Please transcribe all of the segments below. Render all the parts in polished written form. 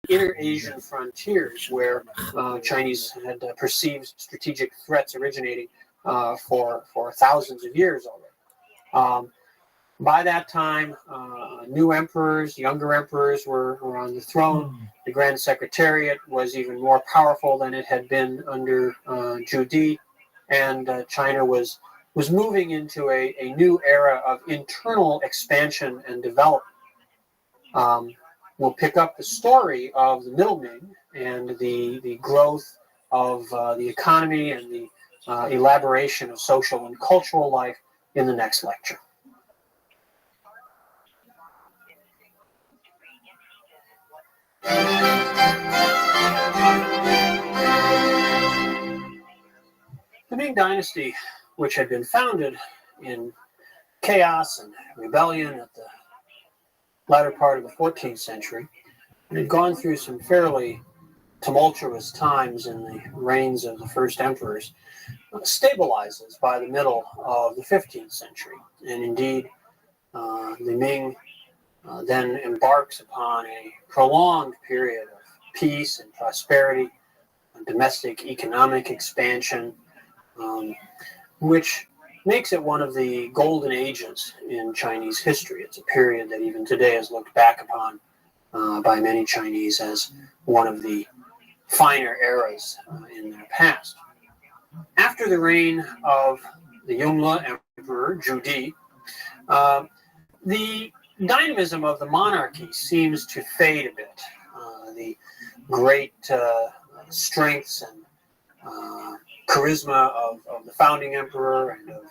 inner Asian frontiers where Chinese had perceived strategic threats originating for thousands of years already. By that time, new emperors, younger emperors were on the throne. The Grand Secretariat was even more powerful than it had been under Zhu Di, and China was moving into a new era of internal expansion and development. We'll pick up the story of the Middle Ming and the growth of the economy and the elaboration of social and cultural life in the next lecture. The Ming Dynasty, which had been founded in chaos and rebellion at the latter part of the 14th century, and had gone through some fairly tumultuous times in the reigns of the first emperors, stabilizes by the middle of the 15th century. And indeed, the Ming then embarks upon a prolonged period of peace and prosperity, and domestic economic expansion, which makes it one of the golden ages in Chinese history. It's a period that even today is looked back upon by many Chinese as one of the finer eras in their past. After the reign of the Yongle Emperor, Zhu Di, the dynamism of the monarchy seems to fade a bit. The great strengths and charisma of the founding emperor and of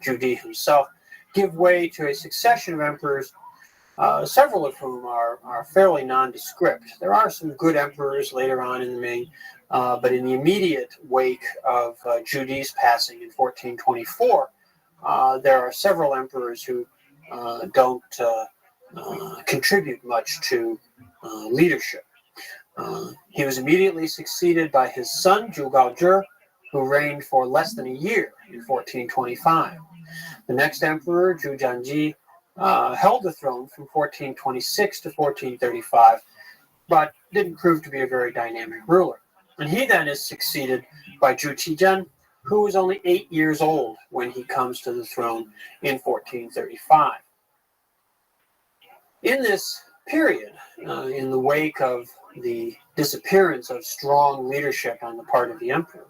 Zhu Di himself give way to a succession of emperors, several of whom are fairly nondescript. There are some good emperors later on in the Ming, but in the immediate wake of Zhu Di's passing in 1424, there are several emperors who don't contribute much to leadership. He was immediately succeeded by his son, Zhu Gaozhi, who reigned for less than a year in 1425. The next emperor, Zhu Jianji, held the throne from 1426 to 1435, but didn't prove to be a very dynamic ruler. And he then is succeeded by Zhu Qizhen, who was only 8 years old when he comes to the throne in 1435. In this period, in the wake of the disappearance of strong leadership on the part of the emperor,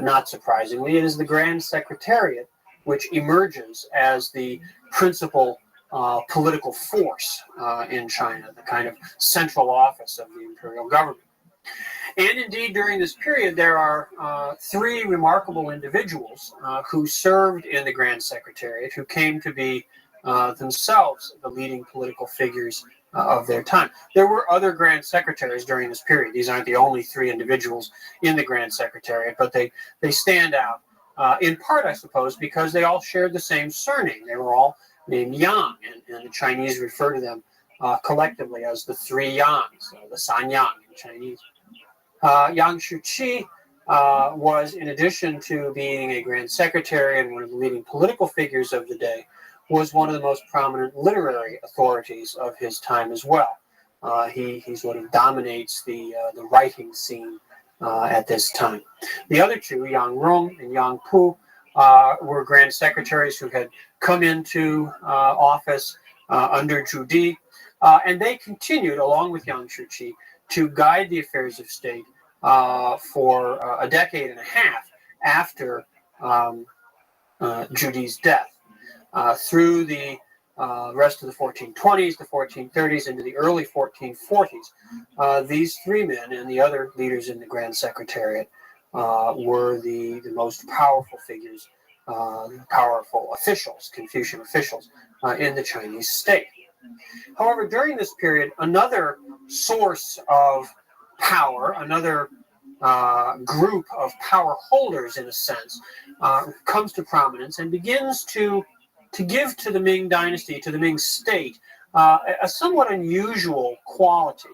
not surprisingly, it is the Grand Secretariat which emerges as the principal political force in China, the kind of central office of the imperial government. And indeed, during this period, there are three remarkable individuals who served in the Grand Secretariat, who came to be themselves the leading political figures of their time. There were other Grand Secretaries during this period. These aren't the only three individuals in the Grand Secretariat, but they stand out, in part, I suppose, because they all shared the same surname. They were all named Yang, and the Chinese refer to them collectively as the three Yangs, the San Yang in Chinese. Yang Shuqi was, in addition to being a Grand Secretary and one of the leading political figures of the day, was one of the most prominent literary authorities of his time as well. He sort of dominates the writing scene at this time. The other two, Yang Rong and Yang Pu, were Grand Secretaries who had come into office under Zhu Di, and they continued, along with Yang Shuqi, to guide the affairs of state for a decade and a half after Zhu Di's death. Through the rest of the 1420s, the 1430s, into the early 1440s, these three men and the other leaders in the Grand Secretariat were the most powerful figures, powerful officials, Confucian officials, in the Chinese state. However, during this period, another source of power, another group of power holders, in a sense, comes to prominence and begins to give to the Ming Dynasty, to the Ming state, a somewhat unusual quality.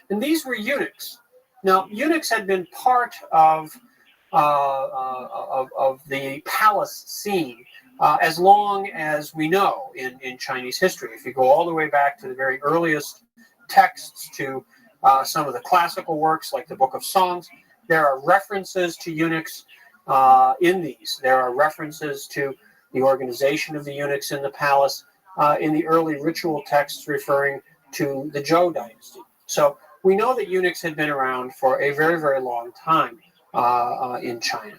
And these were eunuchs. Now, eunuchs had been part of the palace scene as long as we know in Chinese history. If you go all the way back to the very earliest texts to some of the classical works like the Book of Songs. There are references to eunuchs in these. There are references to the organization of the eunuchs in the palace in the early ritual texts referring to the Zhou dynasty. So we know that eunuchs had been around for a very, very long time in China.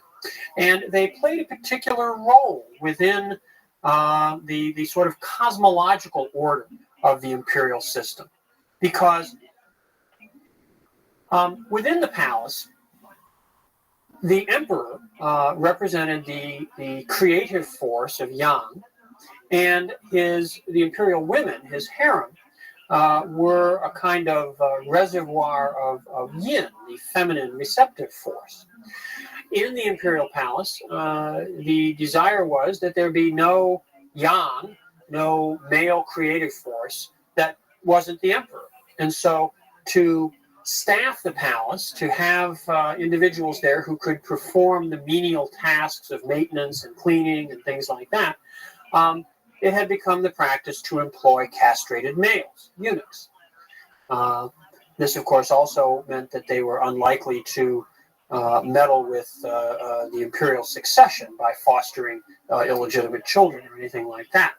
And they played a particular role within the sort of cosmological order of the imperial system. Because within the palace, the emperor represented the creative force of yang, and the imperial women, his harem, were a kind of reservoir of yin, the feminine receptive force. In the imperial palace, the desire was that there be no yang, no male creative force that wasn't the emperor. And so to staff the palace, to have individuals there who could perform the menial tasks of maintenance and cleaning and things like that, it had become the practice to employ castrated males, eunuchs. This, of course, also meant that they were unlikely to meddle with the imperial succession by fostering illegitimate children or anything like that.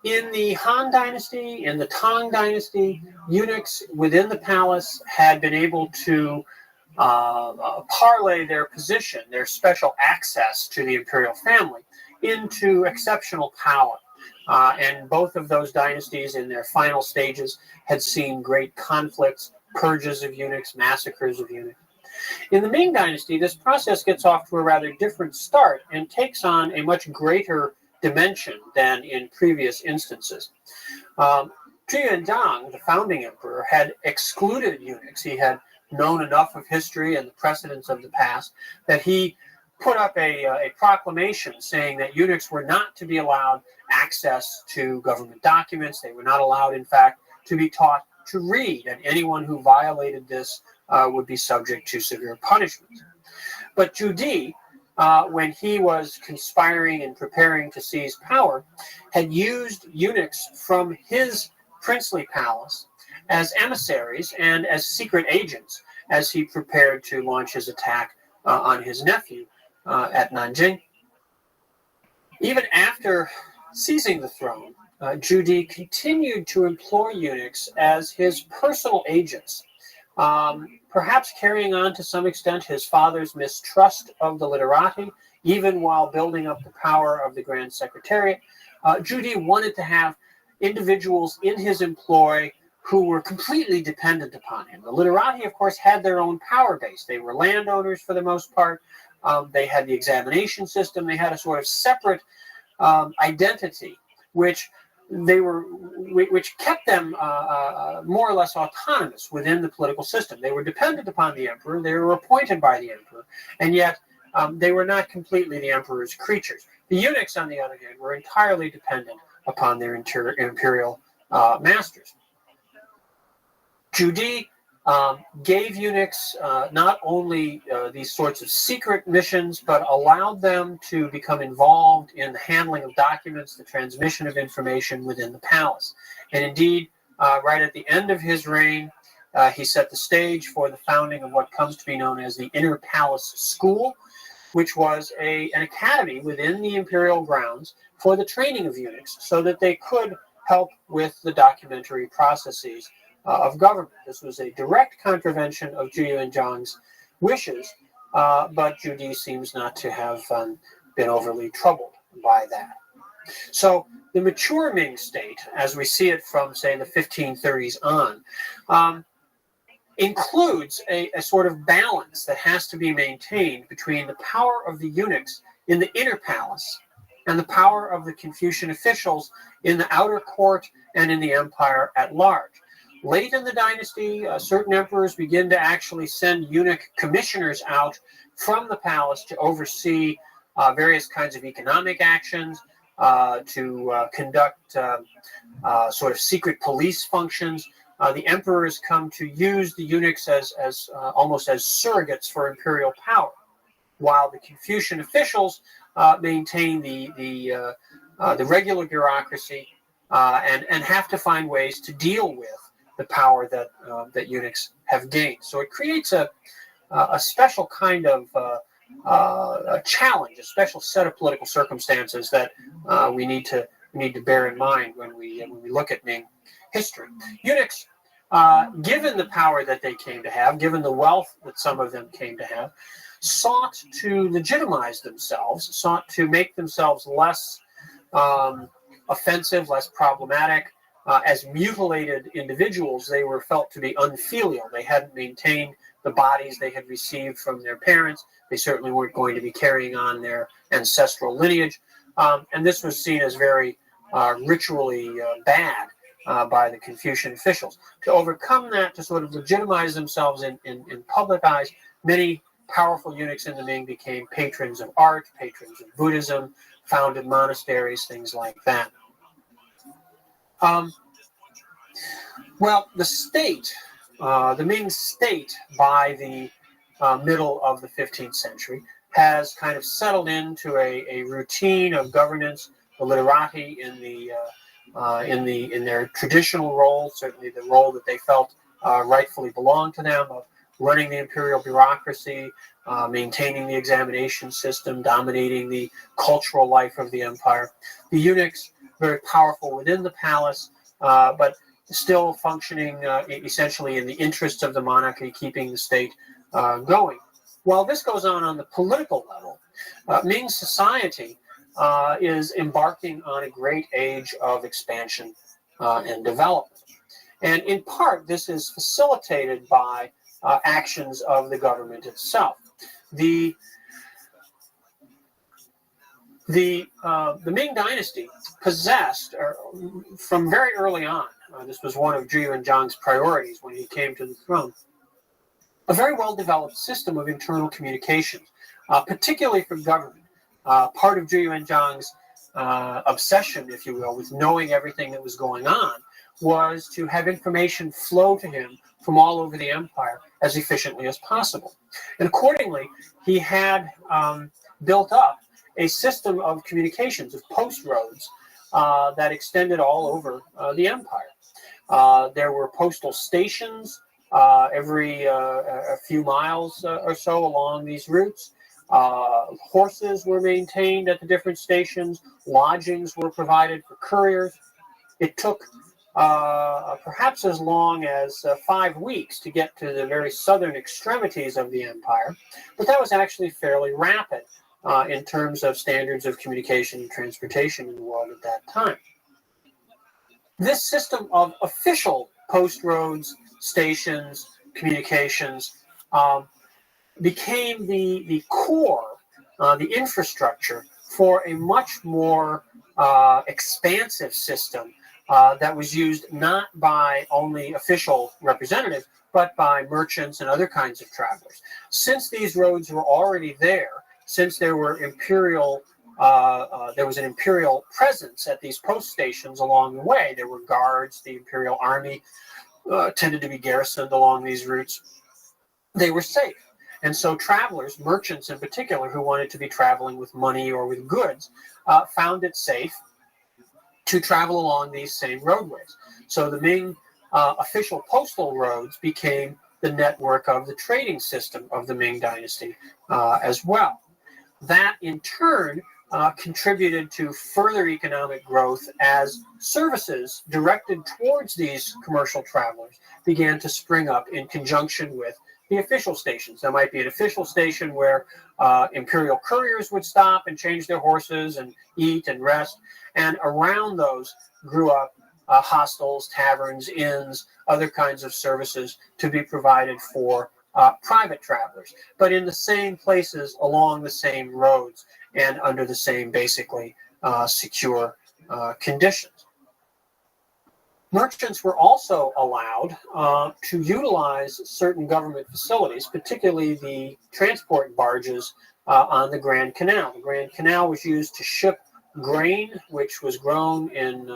In the Han Dynasty, in the Tang Dynasty, eunuchs within the palace had been able to parlay their position, their special access to the imperial family, into exceptional power. And both of those dynasties in their final stages had seen great conflicts, purges of eunuchs, massacres of eunuchs. In the Ming Dynasty, this process gets off to a rather different start and takes on a much greater dimension than in previous instances. Zhu Yuandang, the founding emperor, had excluded eunuchs. He had known enough of history and the precedents of the past that he put up a proclamation saying that eunuchs were not to be allowed access to government documents. They were not allowed, in fact, to be taught to read, and anyone who violated this would be subject to severe punishment. But Zhu Di, when he was conspiring and preparing to seize power, had used eunuchs from his princely palace as emissaries and as secret agents as he prepared to launch his attack on his nephew at Nanjing. Even after seizing the throne, Zhu Di continued to employ eunuchs as his personal agents, perhaps carrying on to some extent his father's mistrust of the literati, even while building up the power of the Grand Secretariat. Zhu Di wanted to have individuals in his employ who were completely dependent upon him. The literati, of course, had their own power base. They were landowners for the most part. They had the examination system. They had a sort of separate identity, which kept them more or less autonomous within the political system. They were dependent upon the emperor. They were appointed by the emperor, and yet they were not completely the emperor's creatures. The eunuchs, on the other hand, were entirely dependent upon their imperial masters. Zhu Di gave eunuchs not only these sorts of secret missions, but allowed them to become involved in the handling of documents, the transmission of information within the palace. And indeed, right at the end of his reign, he set the stage for the founding of what comes to be known as the Inner Palace School, which was an academy within the imperial grounds for the training of eunuchs so that they could help with the documentary processes of government. This was a direct contravention of Zhu Yuandang's wishes, but Zhu Di seems not to have been overly troubled by that. So the mature Ming state, as we see it from, say, the 1530s on, includes a sort of balance that has to be maintained between the power of the eunuchs in the inner palace and the power of the Confucian officials in the outer court and in the empire at large. Late in the dynasty, certain emperors begin to actually send eunuch commissioners out from the palace to oversee various kinds of economic actions, to conduct sort of secret police functions. The emperors come to use the eunuchs as almost as surrogates for imperial power, while the Confucian officials maintain the regular bureaucracy and have to find ways to deal with the power that eunuchs have gained. So it creates a special kind of a challenge, a special set of political circumstances that we need to bear in mind when we look at Ming history. Eunuchs, given the power that they came to have, given the wealth that some of them came to have, sought to legitimize themselves, sought to make themselves less offensive, less problematic. As mutilated individuals, they were felt to be unfilial. They hadn't maintained the bodies they had received from their parents. They certainly weren't going to be carrying on their ancestral lineage. And this was seen as very ritually bad by the Confucian officials. To overcome that, to sort of legitimize themselves in public eyes, many powerful eunuchs in the Ming became patrons of art, patrons of Buddhism, founded monasteries, things like that. Well, the state, the Ming state, by the middle of the 15th century, has kind of settled into a routine of governance. The literati in their traditional role, certainly the role that they felt rightfully belonged to them, of running the imperial bureaucracy, maintaining the examination system, dominating the cultural life of the empire. The eunuchs, very powerful within the palace, but still functioning essentially in the interests of the monarchy, keeping the state going. While this goes on the political level, Ming society is embarking on a great age of expansion and development. And in part, this is facilitated by actions of the government itself. The Ming dynasty possessed, from very early on, this was one of Zhu Yuanzhang's priorities when he came to the throne, a very well-developed system of internal communications, particularly for government. Part of Zhu Yuanzhang's obsession, if you will, with knowing everything that was going on, was to have information flow to him from all over the empire as efficiently as possible. And accordingly, he had built up a system of communications, of post roads, that extended all over the empire. There were postal stations every a few miles or so along these routes. Horses were maintained at the different stations. Lodgings were provided for couriers. It took perhaps as long as 5 weeks to get to the very southern extremities of the empire, but that was actually fairly rapid in terms of standards of communication and transportation in the world at that time. This system of official post roads, stations, communications became the core, the infrastructure for a much more expansive system that was used not by only official representatives, but by merchants and other kinds of travelers. Since these roads were already there, since there were there was an imperial presence at these post stations along the way, there were guards, the imperial army tended to be garrisoned along these routes, they were safe. And so travelers, merchants in particular, who wanted to be traveling with money or with goods, found it safe to travel along these same roadways. So the Ming official postal roads became the network of the trading system of the Ming dynasty as well. That in turn contributed to further economic growth as services directed towards these commercial travelers began to spring up in conjunction with the official stations. There might be an official station where imperial couriers would stop and change their horses and eat and rest. And around those grew up hostels, taverns, inns, other kinds of services to be provided for private travelers, but in the same places, along the same roads, and under the same basically secure conditions. Merchants were also allowed to utilize certain government facilities, particularly the transport barges on the Grand Canal. The Grand Canal was used to ship grain, which was grown in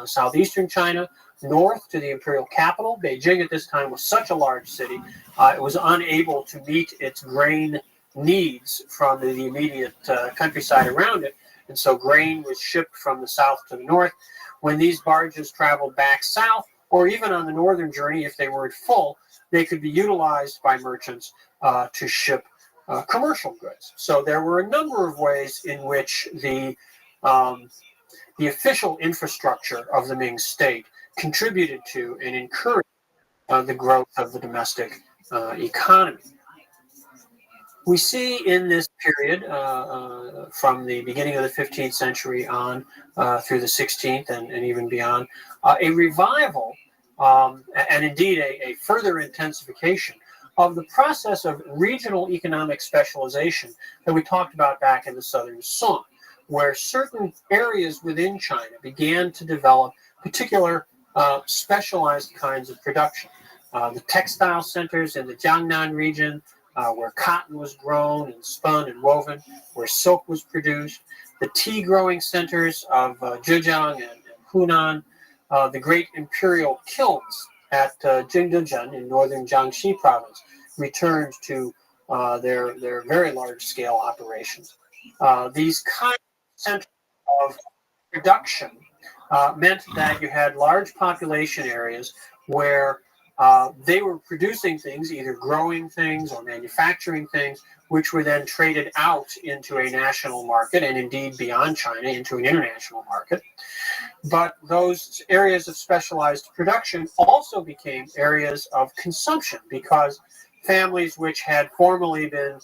southeastern China, north to the imperial capital. Beijing at this time was such a large city, it was unable to meet its grain needs from the immediate countryside around it, and so grain was shipped from the south to the north. When these barges traveled back south, or even on the northern journey, if they weren't full, they could be utilized by merchants to ship commercial goods. So there were a number of ways in which the official infrastructure of the Ming state contributed to and encouraged the growth of the domestic economy. We see in this period, from the beginning of the 15th century on through the 16th and even beyond, a revival and indeed a further intensification of the process of regional economic specialization that we talked about back in the Southern Song, where certain areas within China began to develop particular specialized kinds of production. The textile centers in the Jiangnan region, where cotton was grown and spun and woven, where silk was produced, the tea growing centers of Zhejiang and Hunan, the great imperial kilns at Jingdezhen in northern Jiangxi province returned to their very large scale operations. These kinds of centers of production meant that you had large population areas where they were producing things, either growing things or manufacturing things, which were then traded out into a national market and indeed beyond China into an international market. But those areas of specialized production also became areas of consumption because families which had formerly been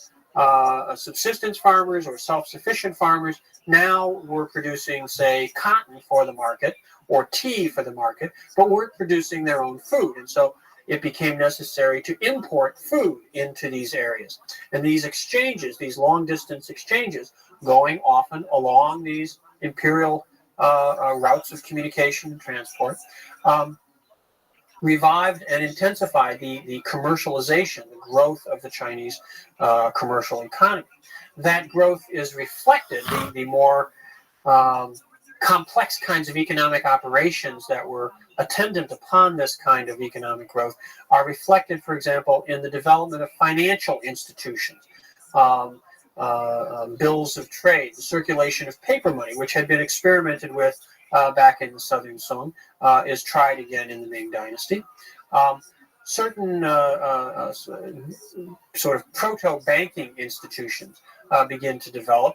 subsistence farmers or self-sufficient farmers now were producing, say, cotton for the market or tea for the market, but weren't producing their own food. And so it became necessary to import food into these areas. And these exchanges, these long-distance exchanges, going often along these imperial routes of communication and transport, revived and intensified the commercialization, the growth of the Chinese commercial economy. That growth is reflected, the more complex kinds of economic operations that were attendant upon this kind of economic growth are reflected, for example, in the development of financial institutions, bills of trade, the circulation of paper money, which had been experimented with back in the Southern Song, is tried again in the Ming Dynasty. Certain sort of proto-banking institutions begin to develop.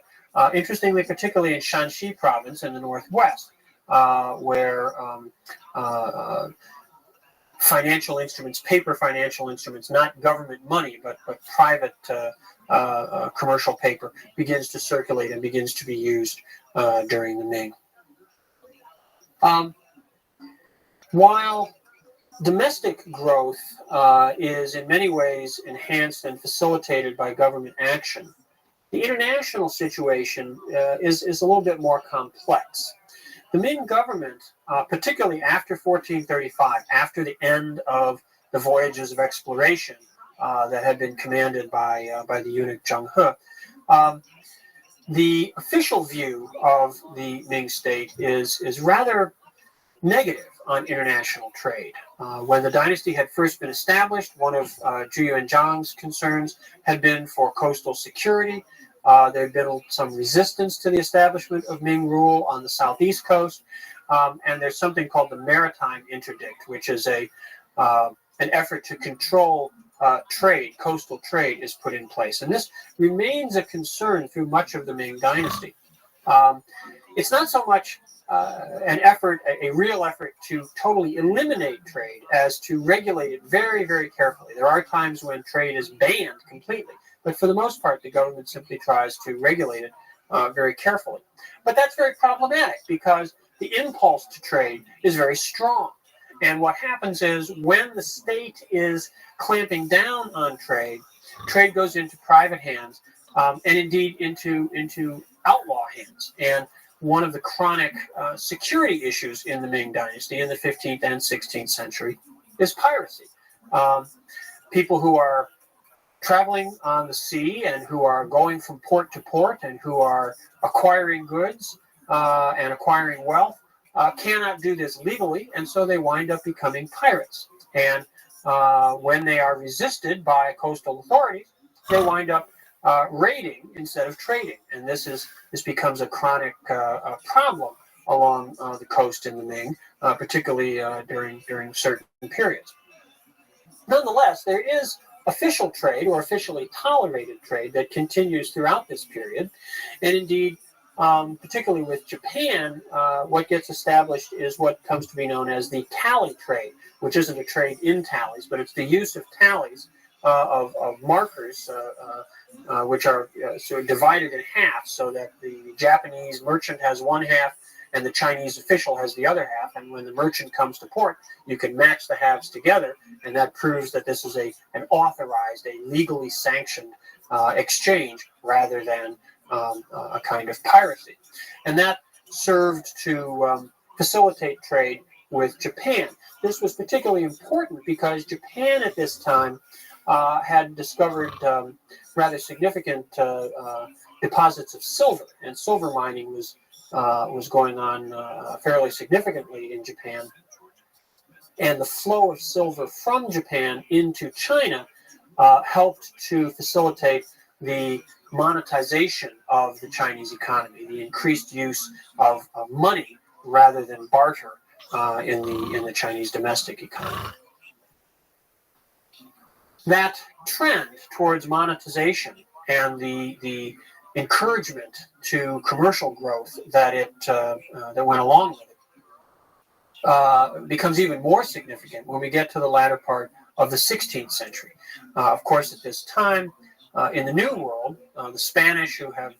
Interestingly, particularly in Shanxi province in the northwest, where financial instruments, paper financial instruments, not government money, but private commercial paper begins to circulate and begins to be used during the Ming. While domestic growth is in many ways enhanced and facilitated by government action, the international situation is a little bit more complex. The Ming government, particularly after 1435, after the end of the voyages of exploration that had been commanded by the eunuch Zheng He, the official view of the Ming state is rather negative on international trade. When the dynasty had first been established, one of Zhu Yuanzhang's concerns had been for coastal security. There had been some resistance to the establishment of Ming rule on the southeast coast, and there's something called the Maritime Interdict, which is an effort to control trade, coastal trade is put in place. And this remains a concern through much of the Ming dynasty. It's not so much an effort, a real effort to totally eliminate trade as to regulate it very, very carefully. There are times when trade is banned completely, but for the most part, the government simply tries to regulate it very carefully. But that's very problematic because the impulse to trade is very strong. And what happens is when the state is clamping down on trade, trade goes into private hands and indeed into outlaw hands. And one of the chronic security issues in the Ming dynasty in the 15th and 16th century is piracy. People who are traveling on the sea and who are going from port to port and who are acquiring goods and acquiring wealth cannot do this legally, and so they wind up becoming pirates. And when they are resisted by coastal authorities, they wind up raiding instead of trading, and this becomes a chronic problem along the coast in the Ming, particularly during certain periods. Nonetheless, there is official trade or officially tolerated trade that continues throughout this period. And indeed, particularly with Japan, what gets established is what comes to be known as the tally trade, which isn't a trade in tallies, but it's the use of tallies of markers, which are sort of divided in half so that the Japanese merchant has one half and the Chinese official has the other half. And when the merchant comes to port, you can match the halves together, and that proves that this is an authorized, a legally sanctioned exchange rather than a kind of piracy. And that served to facilitate trade with Japan. This was particularly important because Japan at this time had discovered rather significant deposits of silver, and silver mining was going on fairly significantly in Japan. And the flow of silver from Japan into China helped to facilitate the monetization of the Chinese economy, the increased use of money rather than barter in the Chinese domestic economy. That trend towards monetization and the encouragement to commercial growth that went along with it becomes even more significant when we get to the latter part of the 16th century. Of course, at this time, in the New World, the Spanish, who have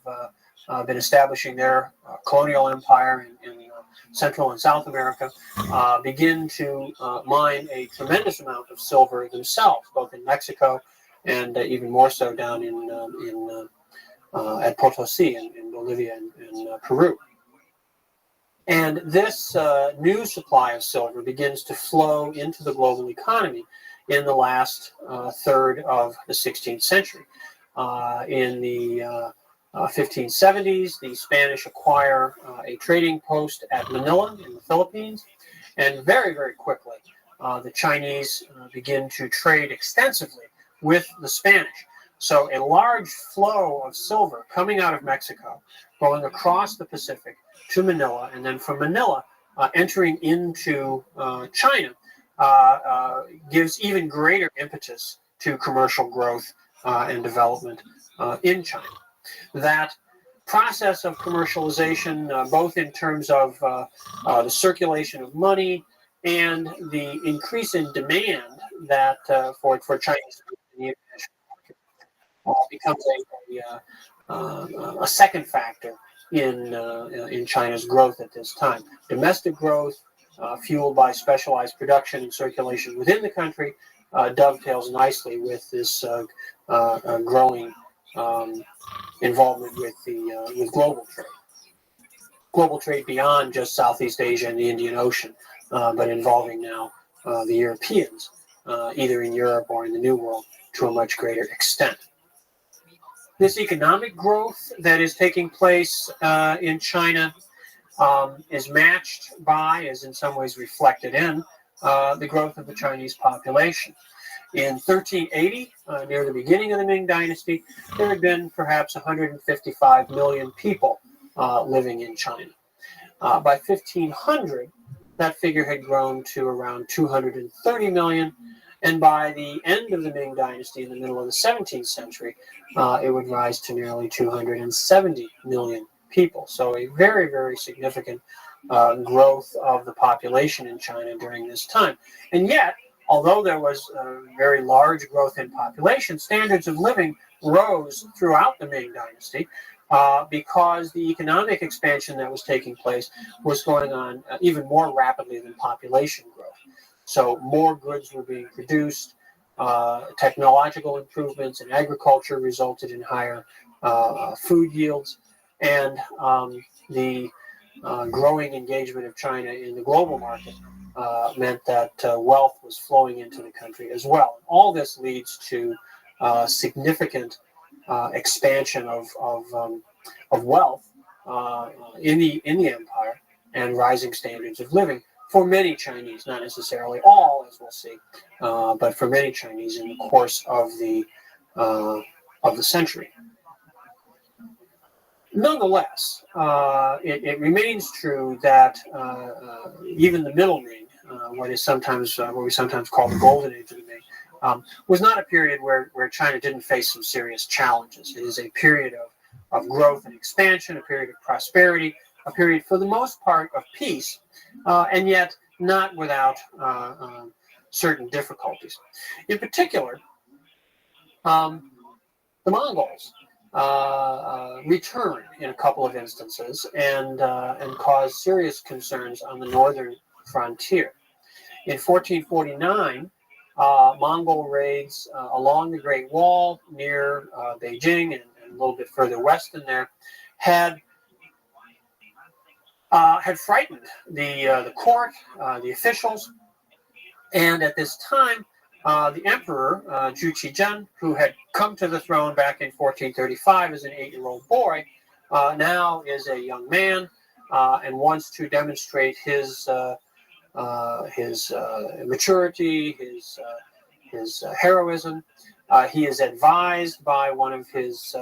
been establishing their colonial empire in Central and South America, begin to mine a tremendous amount of silver themselves, both in Mexico and even more so down at Potosi in Bolivia and Peru. And this new supply of silver begins to flow into the global economy in the last third of the 16th century. In the 1570s, the Spanish acquire a trading post at Manila in the Philippines, and very, very quickly, the Chinese begin to trade extensively with the Spanish. So a large flow of silver coming out of Mexico, going across the Pacific to Manila, and then from Manila entering into China, gives even greater impetus to commercial growth and development in China. That process of commercialization, both in terms of the circulation of money and the increase in demand that for Chinese goods in the international market, becomes a second factor in China's growth at this time. Domestic growth, fueled by specialized production and circulation within the country, dovetails nicely with this growing involvement with global trade. Global trade beyond just Southeast Asia and the Indian Ocean, but involving now the Europeans, either in Europe or in the New World, to a much greater extent. This economic growth that is taking place in China is matched by, is in some ways reflected in, the growth of the Chinese population. In 1380, near the beginning of the Ming Dynasty, there had been perhaps 155 million people living in China. By 1500, that figure had grown to around 230 million, and by the end of the Ming Dynasty, in the middle of the 17th century, it would rise to nearly 270 million people. So a very, very significant growth of the population in China during this time. And yet, although there was a very large growth in population, standards of living rose throughout the Ming Dynasty because the economic expansion that was taking place was going on even more rapidly than population growth. So more goods were being produced, technological improvements in agriculture resulted in higher food yields, and the growing engagement of China in the global market meant that wealth was flowing into the country as well. All this leads to significant expansion of wealth in the empire and rising standards of living for many Chinese, not necessarily all, as we'll see, but for many Chinese in the course of the century. Nonetheless, it remains true that even the Middle Ming, what we sometimes call the Golden Age of the Ming, was not a period where China didn't face some serious challenges. It is a period of growth and expansion, a period of prosperity, a period for the most part of peace, and yet not without certain difficulties. In particular, the Mongols returned in a couple of instances and caused serious concerns on the northern frontier. In 1449, Mongol raids along the Great Wall near Beijing and a little bit further west in there had frightened the court, the officials, and at this time, the emperor, Zhu Qizhen, who had come to the throne back in 1435 as an 8-year-old boy, now is a young man and wants to demonstrate his maturity, his heroism. He is advised by one of his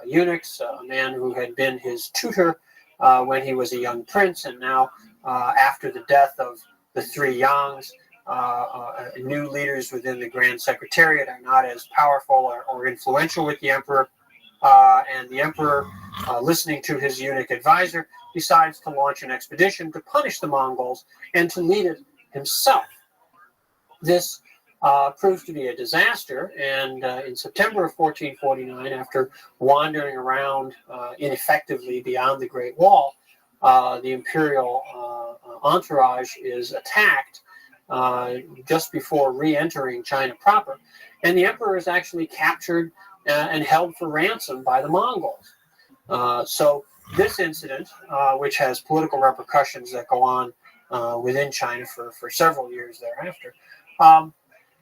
eunuchs, a man who had been his tutor when he was a young prince, and now, after the death of the three Yangs, new leaders within the Grand Secretariat are not as powerful or influential with the emperor, and the emperor, listening to his eunuch advisor, decides to launch an expedition to punish the Mongols and to lead it himself. This proves to be a disaster, and in September of 1449, after wandering around ineffectively beyond the Great Wall, the imperial entourage is attacked just before re-entering China proper, and the emperor is actually captured and held for ransom by the Mongols. So this incident, which has political repercussions that go on within China for several years thereafter,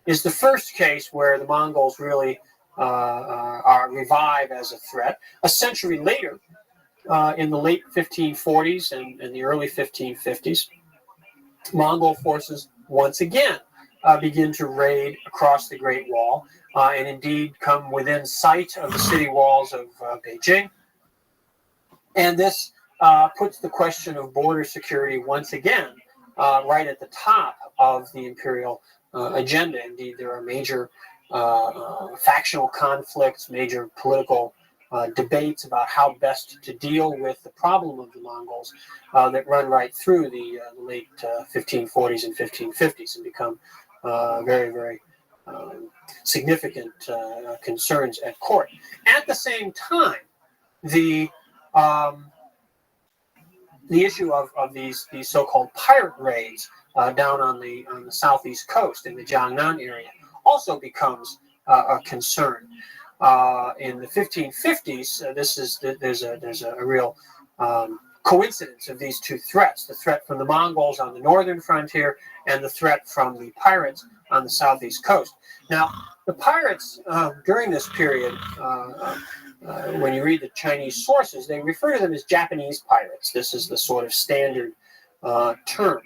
is the first case where the Mongols really are revived as a threat. A century later, in the late 1540s and the early 1550s, Mongol forces once again begin to raid across the Great Wall and indeed come within sight of the city walls of Beijing. And this puts the question of border security once again right at the top of the imperial agenda. Indeed, there are major factional conflicts, major political debates about how best to deal with the problem of the Mongols that run right through the late 1540s and 1550s and become very, very significant concerns at court. At the same time, the issue of these so-called pirate raids down on the southeast coast in the Jiangnan area also becomes a concern. In the 1550s, there's a real coincidence of these two threats: the threat from the Mongols on the northern frontier and the threat from the pirates on the southeast coast. Now, the pirates during this period, when you read the Chinese sources, they refer to them as Japanese pirates. This is the sort of standard term.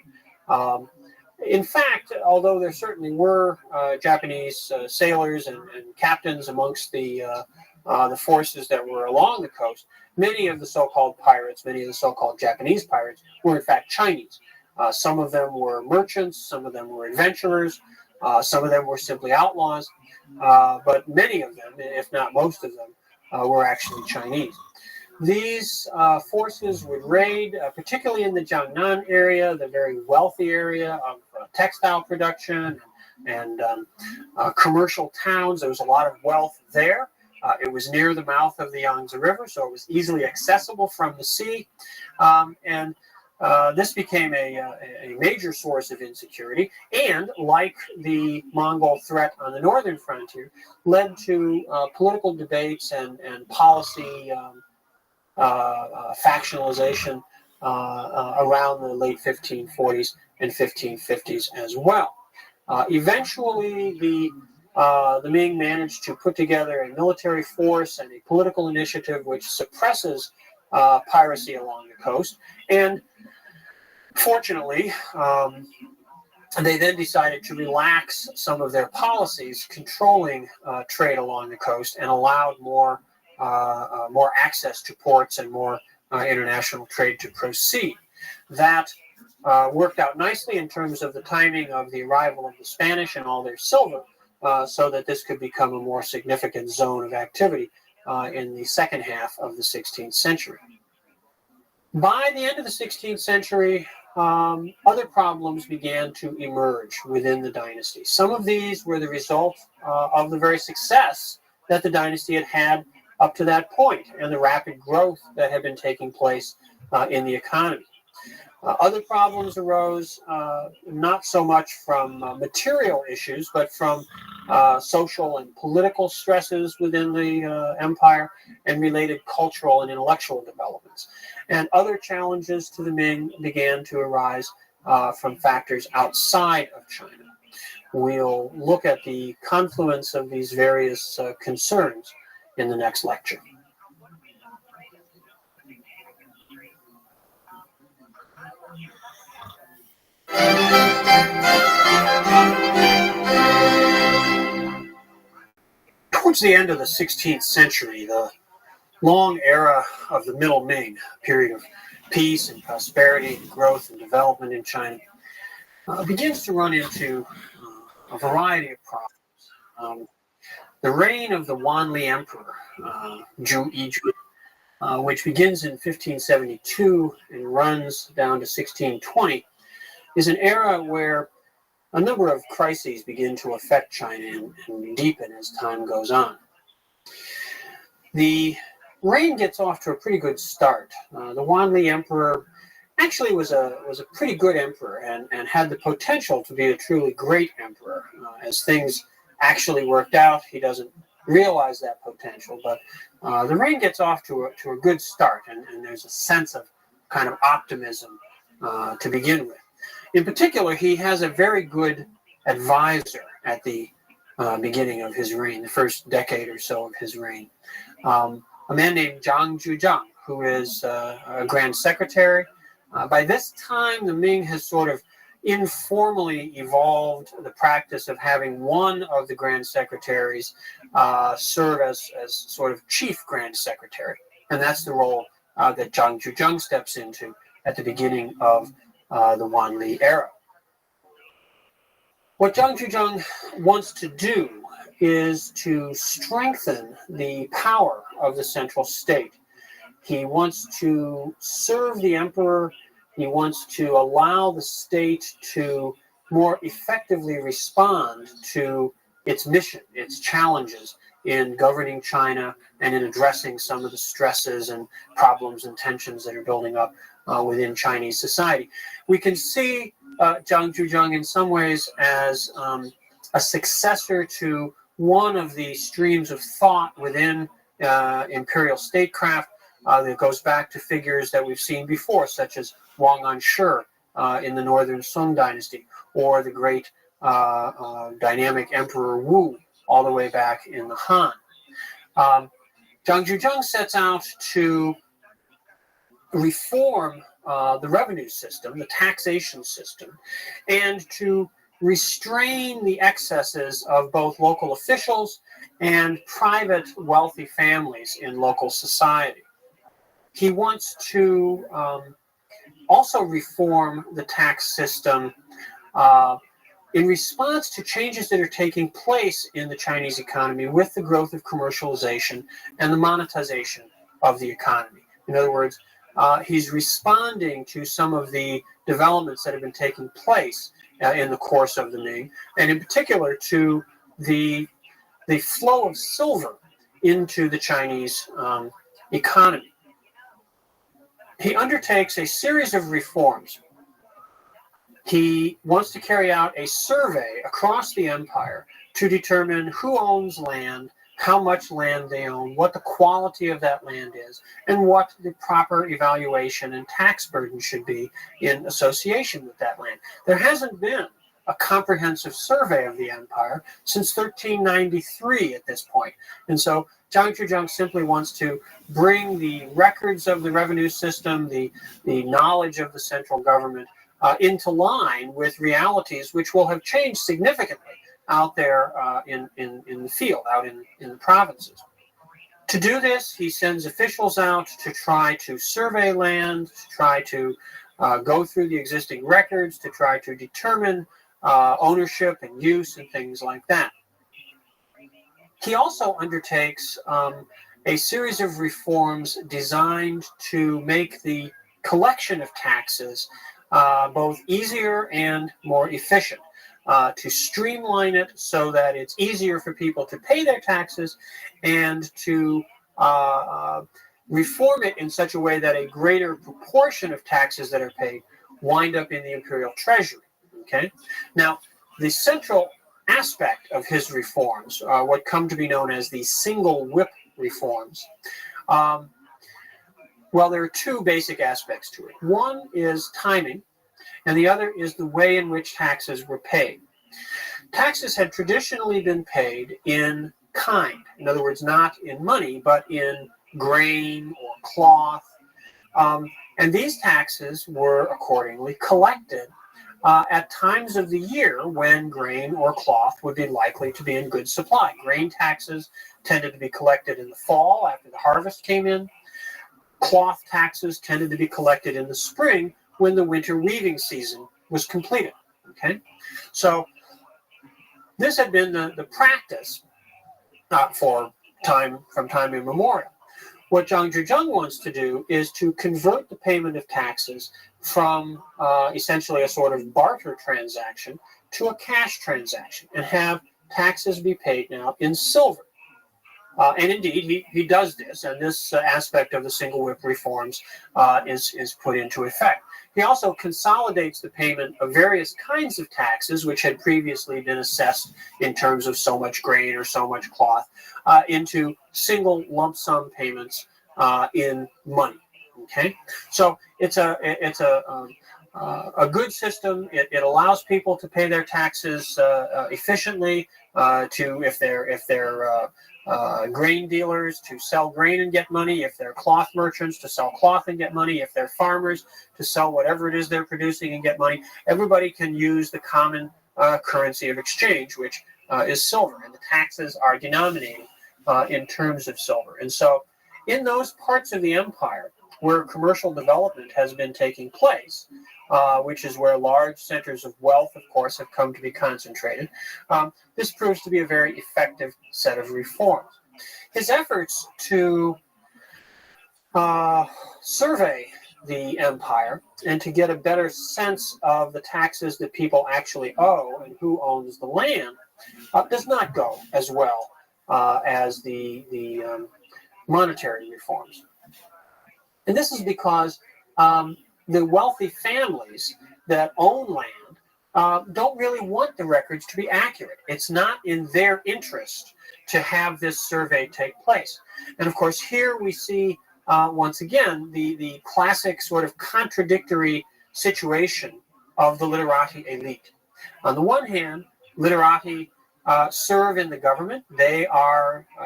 In fact, although there certainly were Japanese sailors and captains amongst the forces that were along the coast, many of the so-called pirates, many of the so-called Japanese pirates, were in fact Chinese. Some of them were merchants, some of them were adventurers, some of them were simply outlaws, but many of them, if not most of them, were actually Chinese. These forces would raid, particularly in the Jiangnan area, the very wealthy area of textile production and commercial towns. There was a lot of wealth there. It was near the mouth of the Yangtze River, so it was easily accessible from the sea. And this became a major source of insecurity, and like the Mongol threat on the northern frontier, led to political debates and policy factionalization around the late 1540s and 1550s as well. Eventually, the Ming managed to put together a military force and a political initiative which suppresses piracy along the coast. And fortunately, they then decided to relax some of their policies controlling trade along the coast and allowed more more access to ports and more international trade to proceed. That worked out nicely in terms of the timing of the arrival of the Spanish and all their silver, so that this could become a more significant zone of activity in the second half of the 16th century. By the end of the 16th century, other problems began to emerge within the dynasty. Some of these were the result of the very success that the dynasty had had up to that point and the rapid growth that had been taking place in the economy. Other problems arose not so much from material issues, but from social and political stresses within the empire and related cultural and intellectual developments. And other challenges to the Ming began to arise from factors outside of China. We'll look at the confluence of these various concerns in the next lecture. Towards the end of the 16th century, the long era of the Middle Ming, a period of peace and prosperity and growth and development in China, begins to run into a variety of problems. The reign of the Wanli Emperor, Zhu Yizhui, which begins in 1572 and runs down to 1620, is an era where a number of crises begin to affect China and deepen as time goes on. The reign gets off to a pretty good start. The Wanli Emperor actually was a pretty good emperor and had the potential to be a truly great emperor. As things actually worked out, he doesn't realize that potential, but the reign gets off to a good start, and there's a sense of kind of optimism to begin with. In particular, he has a very good advisor at the beginning of his reign, the first decade or so of his reign. A man named Zhang Zhujiang, who is a grand secretary. By this time, the Ming has sort of informally evolved the practice of having one of the grand secretaries serve as sort of chief grand secretary. And that's the role that Zhang Zhujiang steps into at the beginning of the Wanli era. What Zhang Zhujiang wants to do is to strengthen the power of the central state. He wants to serve the emperor. He wants to allow the state to more effectively respond to its mission, its challenges in governing China and in addressing some of the stresses and problems and tensions that are building up within Chinese society. We can see Zhang Zhujiang in some ways as a successor to one of the streams of thought within imperial statecraft that goes back to figures that we've seen before, such as Wang Anshi in the northern Song dynasty, or the great dynamic Emperor Wu all the way back in the Han. Zhang Zhujiang sets out to reform the revenue system, the taxation system, and to restrain the excesses of both local officials and private wealthy families in local society. He wants to also reform the tax system in response to changes that are taking place in the Chinese economy with the growth of commercialization and the monetization of the economy. In other words, he's responding to some of the developments that have been taking place in the course of the Ming, and in particular to the flow of silver into the Chinese economy. He undertakes a series of reforms. He wants to carry out a survey across the empire to determine who owns land, how much land they own, what the quality of that land is, and what the proper evaluation and tax burden should be in association with that land. There hasn't been a comprehensive survey of the empire since 1393 at this point. And so Zhang Zhujiang simply wants to bring the records of the revenue system, the knowledge of the central government into line with realities which will have changed significantly out there in the field, out in the provinces. To do this, he sends officials out to try to survey land, to try to go through the existing records, to try to determine ownership and use and things like that. He also undertakes a series of reforms designed to make the collection of taxes both easier and more efficient, to streamline it so that it's easier for people to pay their taxes, and to reform it in such a way that a greater proportion of taxes that are paid wind up in the imperial treasury. Okay? Now, the central aspect of his reforms, what come to be known as the single whip reforms, well, there are two basic aspects to it. One is timing, and the other is the way in which taxes were paid. Taxes had traditionally been paid in kind. In other words, not in money, but in grain or cloth. And these taxes were accordingly collected at times of the year when grain or cloth would be likely to be in good supply. Grain taxes tended to be collected in the fall after the harvest came in. Cloth taxes tended to be collected in the spring when the winter weaving season was completed. Okay, so this had been the practice from time immemorial. What Zhang Zhuzheng wants to do is to convert the payment of taxes from essentially a sort of barter transaction to a cash transaction, and have taxes be paid now in silver. And indeed, he does this, and this aspect of the single whip reforms is put into effect. He also consolidates the payment of various kinds of taxes, which had previously been assessed in terms of so much grain or so much cloth, into single lump sum payments in money. Okay, so it's a good system. It allows people to pay their taxes efficiently. If they're grain dealers, to sell grain and get money. If they're cloth merchants, to sell cloth and get money. If they're farmers, to sell whatever it is they're producing and get money. Everybody can use the common currency of exchange, which is silver, and the taxes are denominated in terms of silver. And so in those parts of the empire where commercial development has been taking place, which is where large centers of wealth, of course, have come to be concentrated, this proves to be a very effective set of reforms. His efforts to survey the empire and to get a better sense of the taxes that people actually owe and who owns the land does not go as well as the monetary reforms. And this is because the wealthy families that own land don't really want the records to be accurate. It's not in their interest to have this survey take place. And of course, here we see, once again, the classic sort of contradictory situation of the literati elite. On the one hand, literati serve in the government. It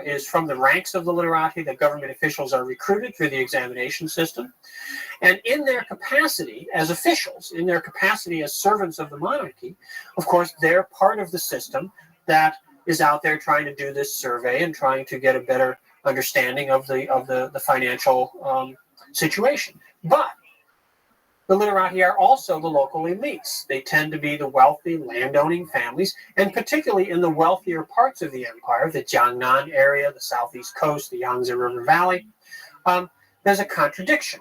is from the ranks of the literati that government officials are recruited through the examination system. And in their capacity as officials, in their capacity as servants of the monarchy, of course, they're part of the system that is out there trying to do this survey and trying to get a better understanding of the financial situation. But the literati are also the local elites. They tend to be the wealthy landowning families, and particularly in the wealthier parts of the empire, the Jiangnan area, the southeast coast, the Yangtze River Valley, there's a contradiction.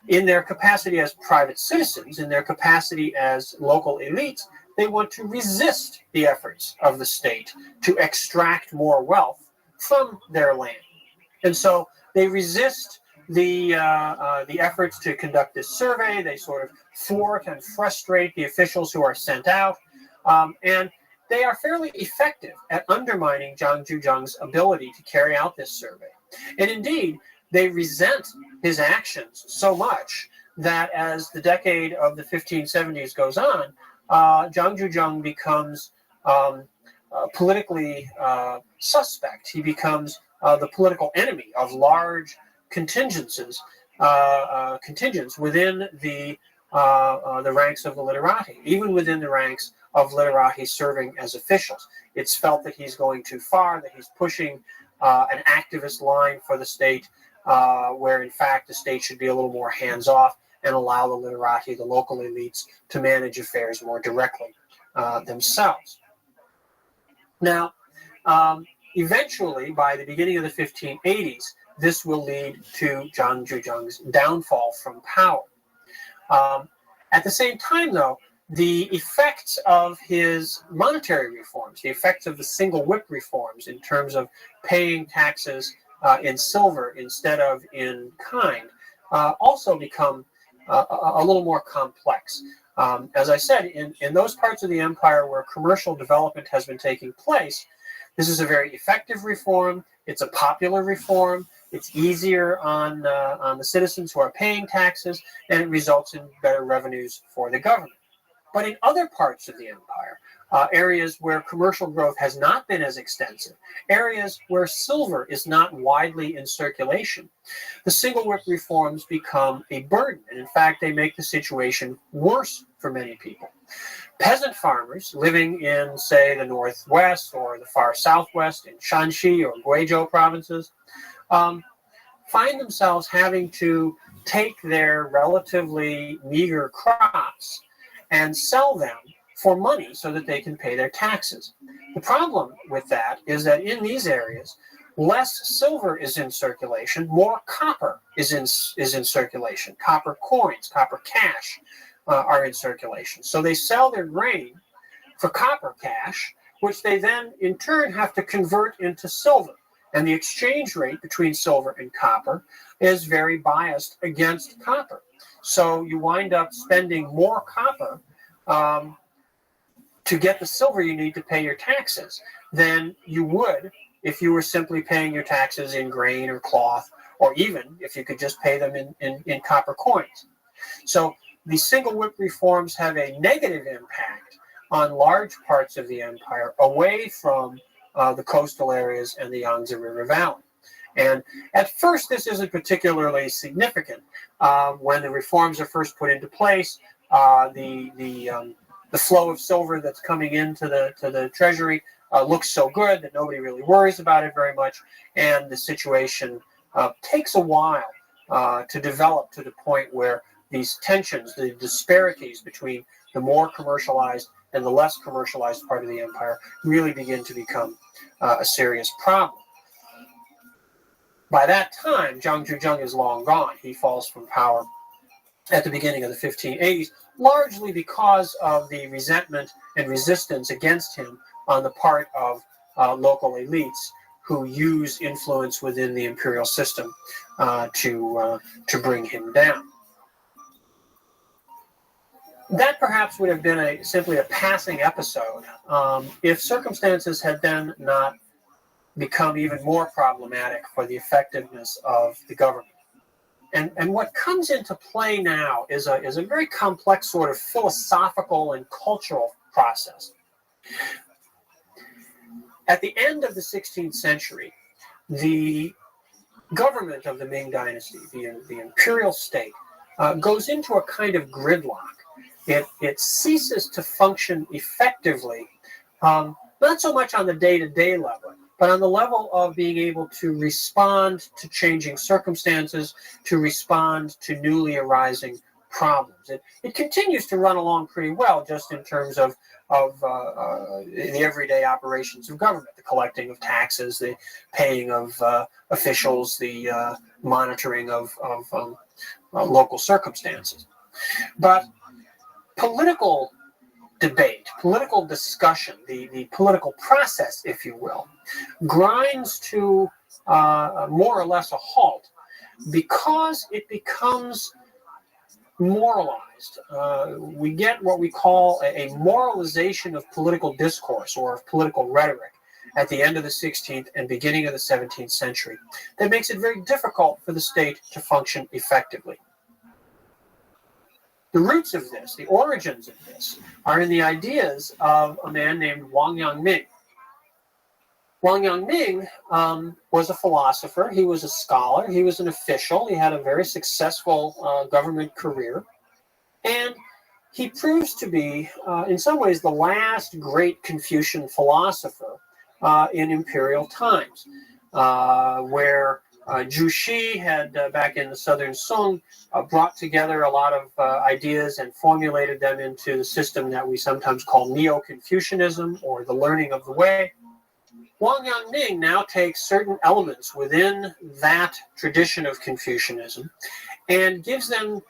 In their capacity as private citizens, in their capacity as local elites, they want to resist the efforts of the state to extract more wealth from their land. And so they resist the efforts to conduct this survey. They sort of thwart and frustrate the officials who are sent out. And they are fairly effective at undermining Zhang Zhuzheng's ability to carry out this survey. And indeed, they resent his actions so much that as the decade of the 1570s goes on, Zhang Zhuzheng becomes politically suspect. He becomes the political enemy of large contingents within the ranks of the literati, even within the ranks of literati serving as officials. It's felt that he's going too far, that he's pushing an activist line for the state, where in fact the state should be a little more hands-off and allow the literati, the local elites, to manage affairs more directly themselves. Now, eventually, by the beginning of the 1580s, this will lead to Zhang Zhuzheng's downfall from power. At the same time, though, the effects of his monetary reforms, the effects of the single whip reforms in terms of paying taxes in silver instead of in kind, also become a little more complex. As I said, in those parts of the empire where commercial development has been taking place, this is a very effective reform. It's a popular reform. It's easier on the citizens who are paying taxes, and it results in better revenues for the government. But in other parts of the empire, areas where commercial growth has not been as extensive, areas where silver is not widely in circulation, the single whip reforms become a burden. And in fact, they make the situation worse for many people. Peasant farmers living in, say, the northwest or the far southwest, in Shanxi or Guizhou provinces, find themselves having to take their relatively meager crops and sell them for money so that they can pay their taxes. The problem with that is that in these areas, less silver is in circulation, more copper is in circulation. Copper coins, copper cash are in circulation. So they sell their grain for copper cash, which they then in turn have to convert into silver. And the exchange rate between silver and copper is very biased against copper. So you wind up spending more copper to get the silver you need to pay your taxes than you would if you were simply paying your taxes in grain or cloth, or even if you could just pay them in copper coins. So the single whip reforms have a negative impact on large parts of the empire away from the coastal areas and the Yangtze River Valley. And at first, this isn't particularly significant. When the reforms are first put into place, the flow of silver that's coming into the treasury looks so good that nobody really worries about it very much, and the situation takes a while to develop to the point where these tensions, the disparities between the more commercialized and the less commercialized part of the empire really begin to become a serious problem. By that time, Zhang Zhuzheng is long gone. He falls from power at the beginning of the 1580s, largely because of the resentment and resistance against him on the part of local elites who use influence within the imperial system to bring him down. That perhaps would have been simply a passing episode if circumstances had then not become even more problematic for the effectiveness of the government. And what comes into play now is a very complex sort of philosophical and cultural process. At the end of the 16th century, the government of the Ming Dynasty, the imperial state, goes into a kind of gridlock. It ceases to function effectively, not so much on the day-to-day level, but on the level of being able to respond to changing circumstances, to respond to newly arising problems. It continues to run along pretty well, just in terms of the everyday operations of government, the collecting of taxes, the paying of officials, the monitoring of local circumstances. But political debate, political discussion, the political process, if you will, grinds to more or less a halt because it becomes moralized. We get what we call a moralization of political discourse or of political rhetoric at the end of the 16th and beginning of the 17th century that makes it very difficult for the state to function effectively. The roots of this, the origins of this, are in the ideas of a man named Wang Yangming. Wang Yangming was a philosopher. He was a scholar. He was an official. He had a very successful government career. And he proves to be, in some ways, the last great Confucian philosopher in imperial times. where Zhu Xi had, back in the southern Song, brought together a lot of ideas and formulated them into the system that we sometimes call Neo-Confucianism, or the learning of the way. Wang Yangming now takes certain elements within that tradition of Confucianism and gives them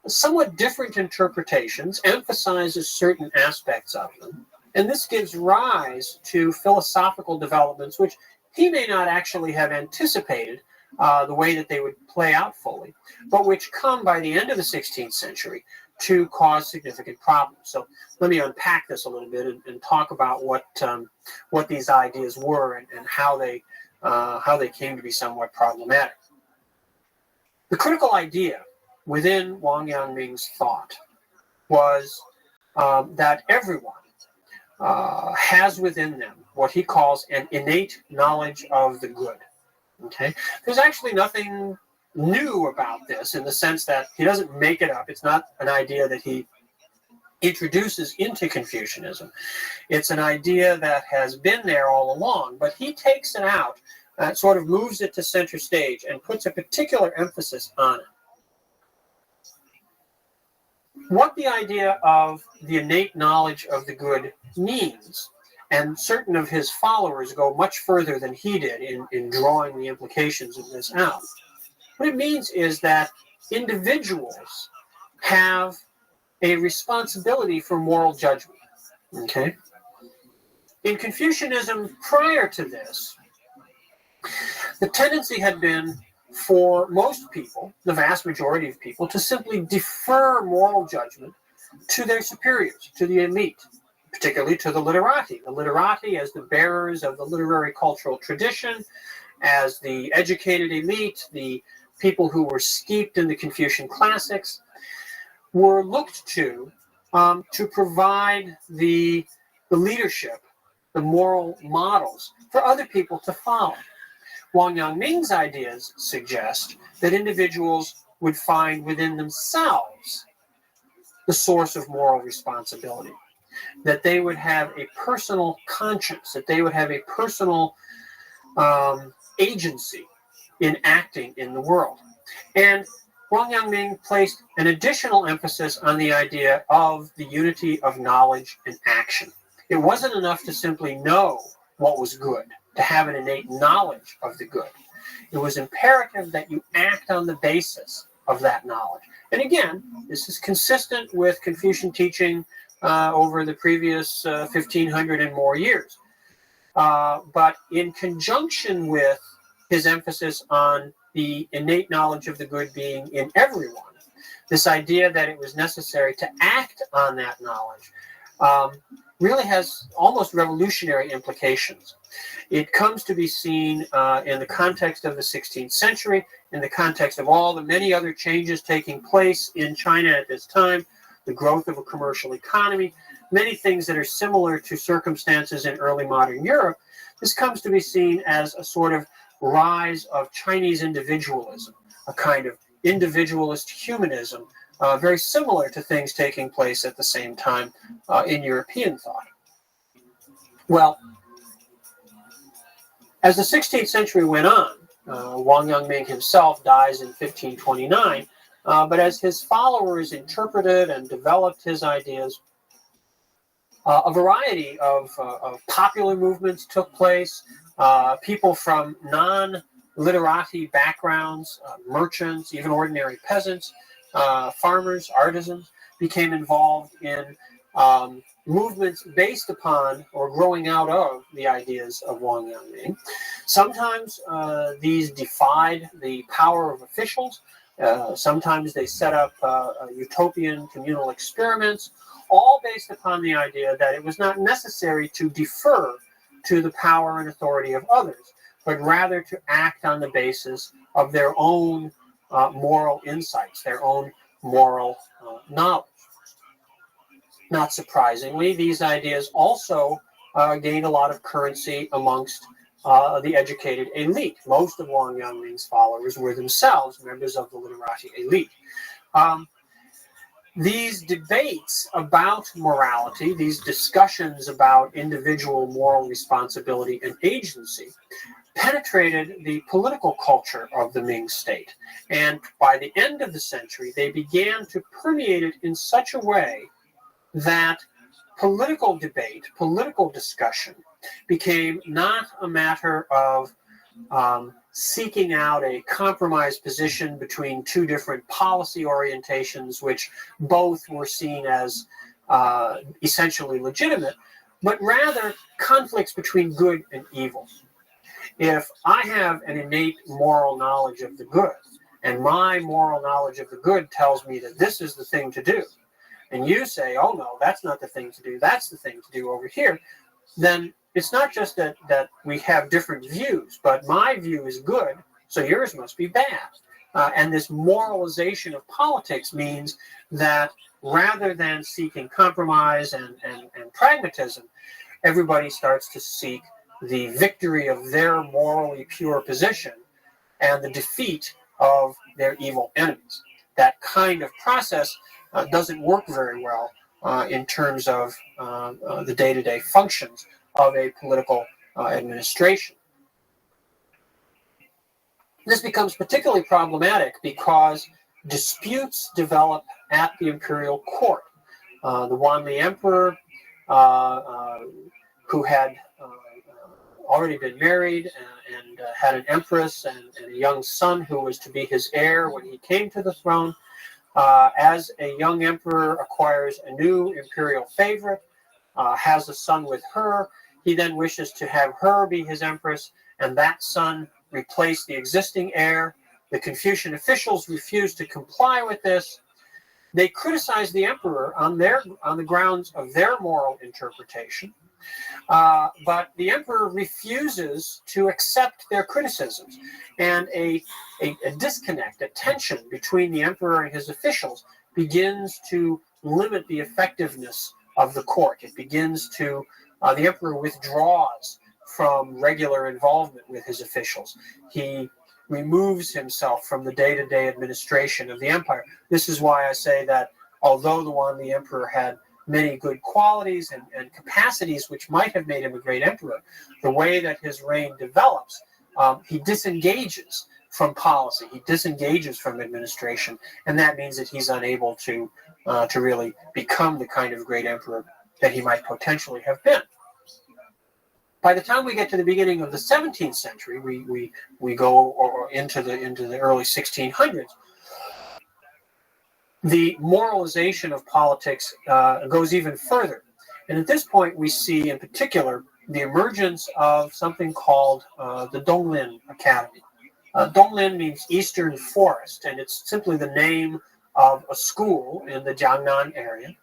somewhat different interpretations, emphasizes certain aspects of them, and this gives rise to philosophical developments which he may not actually have anticipated the way that they would play out fully, but which come by the end of the 16th century to cause significant problems. So let me unpack this a little bit and talk about what these ideas were and how they came to be somewhat problematic. The critical idea within Wang Yangming's thought was that everyone has within them what he calls an innate knowledge of the good. Okay, there's actually nothing new about this, in the sense that he doesn't make it up. It's not an idea that he introduces into Confucianism. It's an idea that has been there all along, but he takes it out, sort of moves it to center stage and puts a particular emphasis on it. What the idea of the innate knowledge of the good means, and certain of his followers go much further than he did in drawing the implications of this out. What it means is that individuals have a responsibility for moral judgment. Okay? In Confucianism prior to this, the tendency had been for most people, the vast majority of people, to simply defer moral judgment to their superiors, to the elite, particularly to the literati. The literati as the bearers of the literary cultural tradition, as the educated elite, the people who were steeped in the Confucian classics, were looked to provide the leadership, the moral models for other people to follow. Wang Yangming's ideas suggest that individuals would find within themselves the source of moral responsibility, that they would have a personal conscience, that they would have a personal agency in acting in the world. And Wang Yangming placed an additional emphasis on the idea of the unity of knowledge and action. It wasn't enough to simply know what was good, to have an innate knowledge of the good. It was imperative that you act on the basis of that knowledge. And again, this is consistent with Confucian teaching over the previous 1,500 and more years. But in conjunction with his emphasis on the innate knowledge of the good being in everyone, this idea that it was necessary to act on that knowledge really has almost revolutionary implications. It comes to be seen in the context of the 16th century, in the context of all the many other changes taking place in China at this time, the growth of a commercial economy, many things that are similar to circumstances in early modern Europe. This comes to be seen as a sort of rise of Chinese individualism, a kind of individualist humanism, very similar to things taking place at the same time in European thought. Well, as the 16th century went on, Wang Yangming himself dies in 1529, but as his followers interpreted and developed his ideas, a variety of popular movements took place. People from non-literati backgrounds, merchants, even ordinary peasants, farmers, artisans, became involved in movements based upon or growing out of the ideas of Wang Yangming. Sometimes these defied the power of officials. Sometimes they set up utopian communal experiments, all based upon the idea that it was not necessary to defer to the power and authority of others, but rather to act on the basis of their own moral insights, their own moral knowledge. Not surprisingly, these ideas also gained a lot of currency amongst the educated elite. Most of Wang Yangming's followers were themselves members of the literati elite. These debates about morality, these discussions about individual moral responsibility and agency, penetrated the political culture of the Ming state. And by the end of the century, they began to permeate it in such a way that political debate, political discussion, became not a matter of seeking out a compromise position between two different policy orientations, which both were seen as essentially legitimate, but rather conflicts between good and evil. If I have an innate moral knowledge of the good, and my moral knowledge of the good tells me that this is the thing to do, and you say, oh no, that's not the thing to do, that's the thing to do over here, then it's not just that we have different views, but my view is good, so yours must be bad. And this moralization of politics means that rather than seeking compromise and pragmatism, everybody starts to seek the victory of their morally pure position and the defeat of their evil enemies. That kind of process doesn't work very well in terms of the day-to-day functions of a political administration. This becomes particularly problematic because disputes develop at the imperial court. The Wanli emperor, who had already been married and had an empress and a young son who was to be his heir when he came to the throne, as a young emperor acquires a new imperial favorite, has a son with her. He then wishes to have her be his empress, and that son replace the existing heir. The Confucian officials refuse to comply with this. They criticize the emperor on the grounds of their moral interpretation, but the emperor refuses to accept their criticisms, and a disconnect, a tension between the emperor and his officials begins to limit the effectiveness of the court. It begins to the emperor withdraws from regular involvement with his officials. He removes himself from the day-to-day administration of the empire. This is why I say that although the Wanli emperor had many good qualities and capacities which might have made him a great emperor, the way that his reign develops, he disengages from policy, he disengages from administration, and that means that he's unable to really become the kind of great emperor that he might potentially have been. By the time we get to the beginning of the 17th century, we go into the early 1600s. The moralization of politics goes even further, and at this point we see, in particular, the emergence of something called the Donglin Academy. Donglin means Eastern Forest, and it's simply the name of a school in the Jiangnan area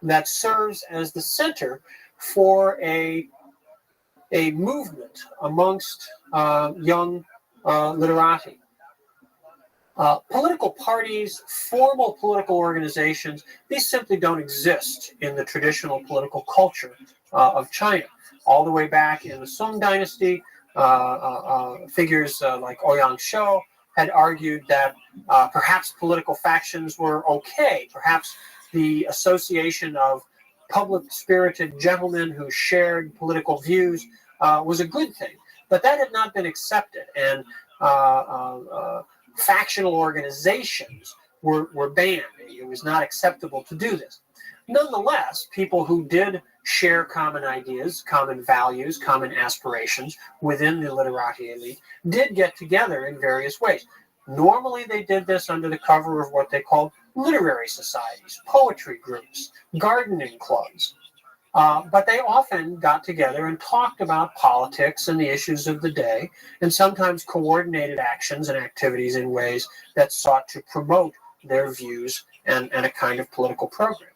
that serves as the center for a movement amongst young literati. Political parties, formal political organizations, these simply don't exist in the traditional political culture of China. All the way back in the Song Dynasty, figures like Ouyang Shou had argued that perhaps political factions were okay. Perhaps the association of public-spirited gentlemen who shared political views was a good thing. But that had not been accepted, and factional organizations were banned. It was not acceptable to do this. Nonetheless, people who did share common ideas, common values, common aspirations within the literati elite did get together in various ways. Normally, they did this under the cover of what they called literary societies, poetry groups, gardening clubs. But they often got together and talked about politics and the issues of the day, and sometimes coordinated actions and activities in ways that sought to promote their views and a kind of political program.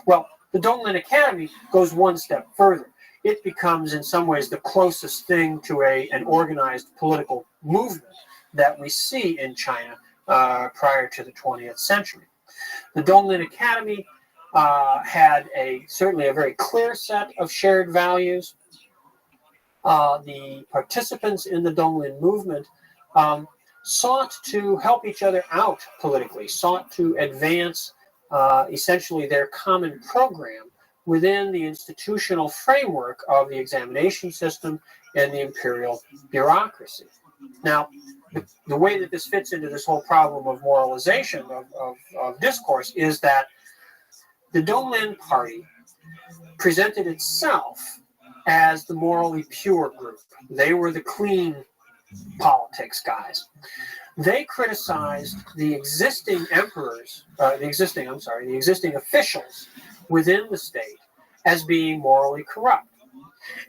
Well, the Donglin Academy goes one step further. It becomes, in some ways, the closest thing to an organized political movement that we see in China prior to the 20th century. The Donglin Academy had certainly a very clear set of shared values. The participants in the Donglin movement sought to help each other out politically, sought to advance essentially their common program within the institutional framework of the examination system and the imperial bureaucracy. Now, the way that this fits into this whole problem of moralization of discourse is that the Donglin Party presented itself as the morally pure group. They were the clean politics guys. They criticized the existing emperors, the existing officials within the state as being morally corrupt.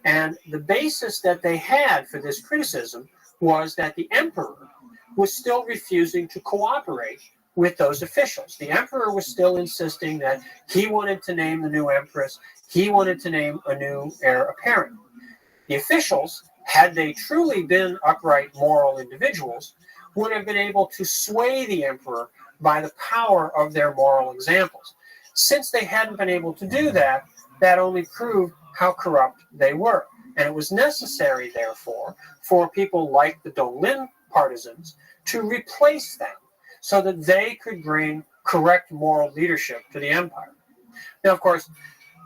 And the basis that they had for this criticism was that the emperor was still refusing to cooperate with those officials. The emperor was still insisting that he wanted to name the new empress, he wanted to name a new heir apparent. The officials, had they truly been upright moral individuals, would have been able to sway the emperor by the power of their moral examples. Since they hadn't been able to do that, that only proved how corrupt they were. And it was necessary, therefore, for people like the Donglin partisans to replace them so that they could bring correct moral leadership to the empire. Now, of course,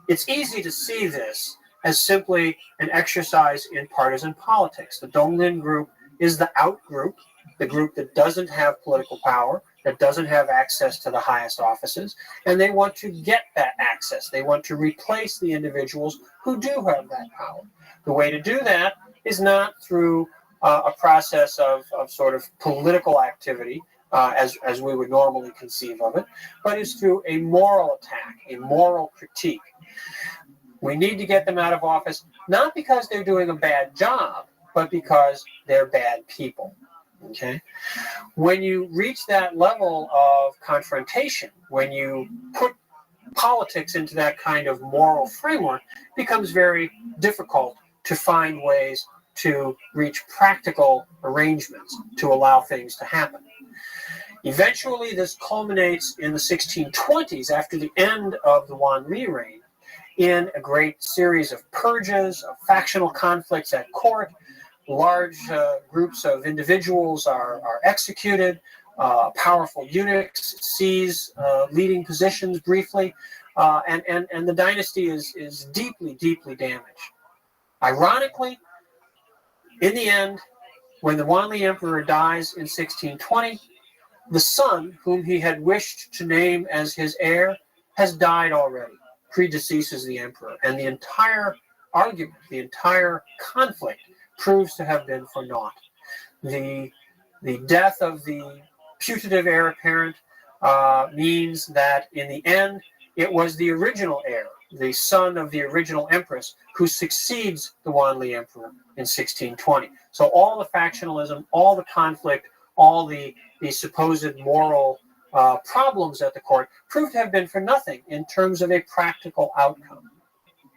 it's easy to see this as simply an exercise in partisan politics. The Donglin group is the out group, the group that doesn't have political power, that doesn't have access to the highest offices, and they want to get that access. They want to replace the individuals who do have that power. The way to do that is not through a process of sort of political activity, as we would normally conceive of it, but is through a moral attack, a moral critique. We need to get them out of office, not because they're doing a bad job, but because they're bad people. Okay? When you reach that level of confrontation, when you put politics into that kind of moral framework, it becomes very difficult to find ways to reach practical arrangements to allow things to happen. Eventually, this culminates in the 1620s, after the end of the Wanli reign, in a great series of purges, of factional conflicts at court. Large groups of individuals are executed. Powerful eunuchs seize leading positions briefly, and the dynasty is deeply, deeply damaged. Ironically, in the end, when the Wanli emperor dies in 1620, the son, whom he had wished to name as his heir, has died already, predeceases the emperor, and the entire argument, the entire conflict proves to have been for naught. The death of the putative heir apparent means that in the end, it was the original heir, the son of the original empress, who succeeds the Wanli emperor in 1620. So all the factionalism, all the conflict, all the supposed moral problems at the court proved to have been for nothing in terms of a practical outcome.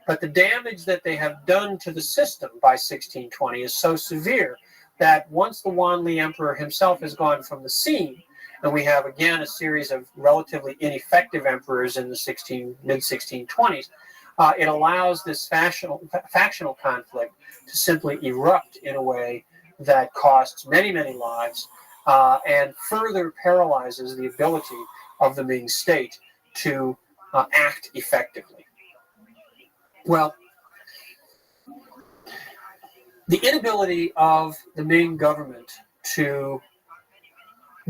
But the damage that they have done to the system by 1620 is so severe that once the Wanli emperor himself has gone from the scene, and we have again a series of relatively ineffective emperors in the mid-1620s, it allows this factional conflict to simply erupt in a way that costs many, many lives and further paralyzes the ability of the Ming state to act effectively. Well, the inability of the Ming government to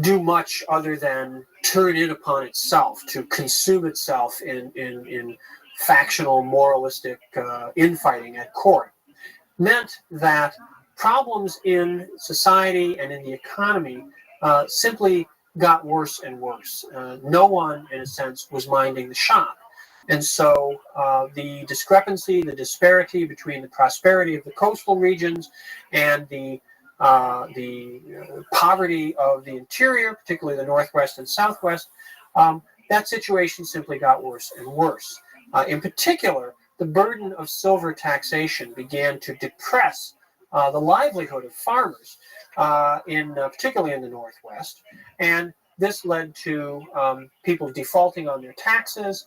do much other than turn in upon itself, to consume itself in factional, moralistic infighting at court, meant that problems in society and in the economy simply got worse and worse. No one, in a sense, was minding the shop. And so the discrepancy, the disparity between the prosperity of the coastal regions and the poverty of the interior, particularly the northwest and southwest, that situation simply got worse and worse. In particular, the burden of silver taxation began to depress the livelihood of farmers, particularly in the northwest, and this led to people defaulting on their taxes,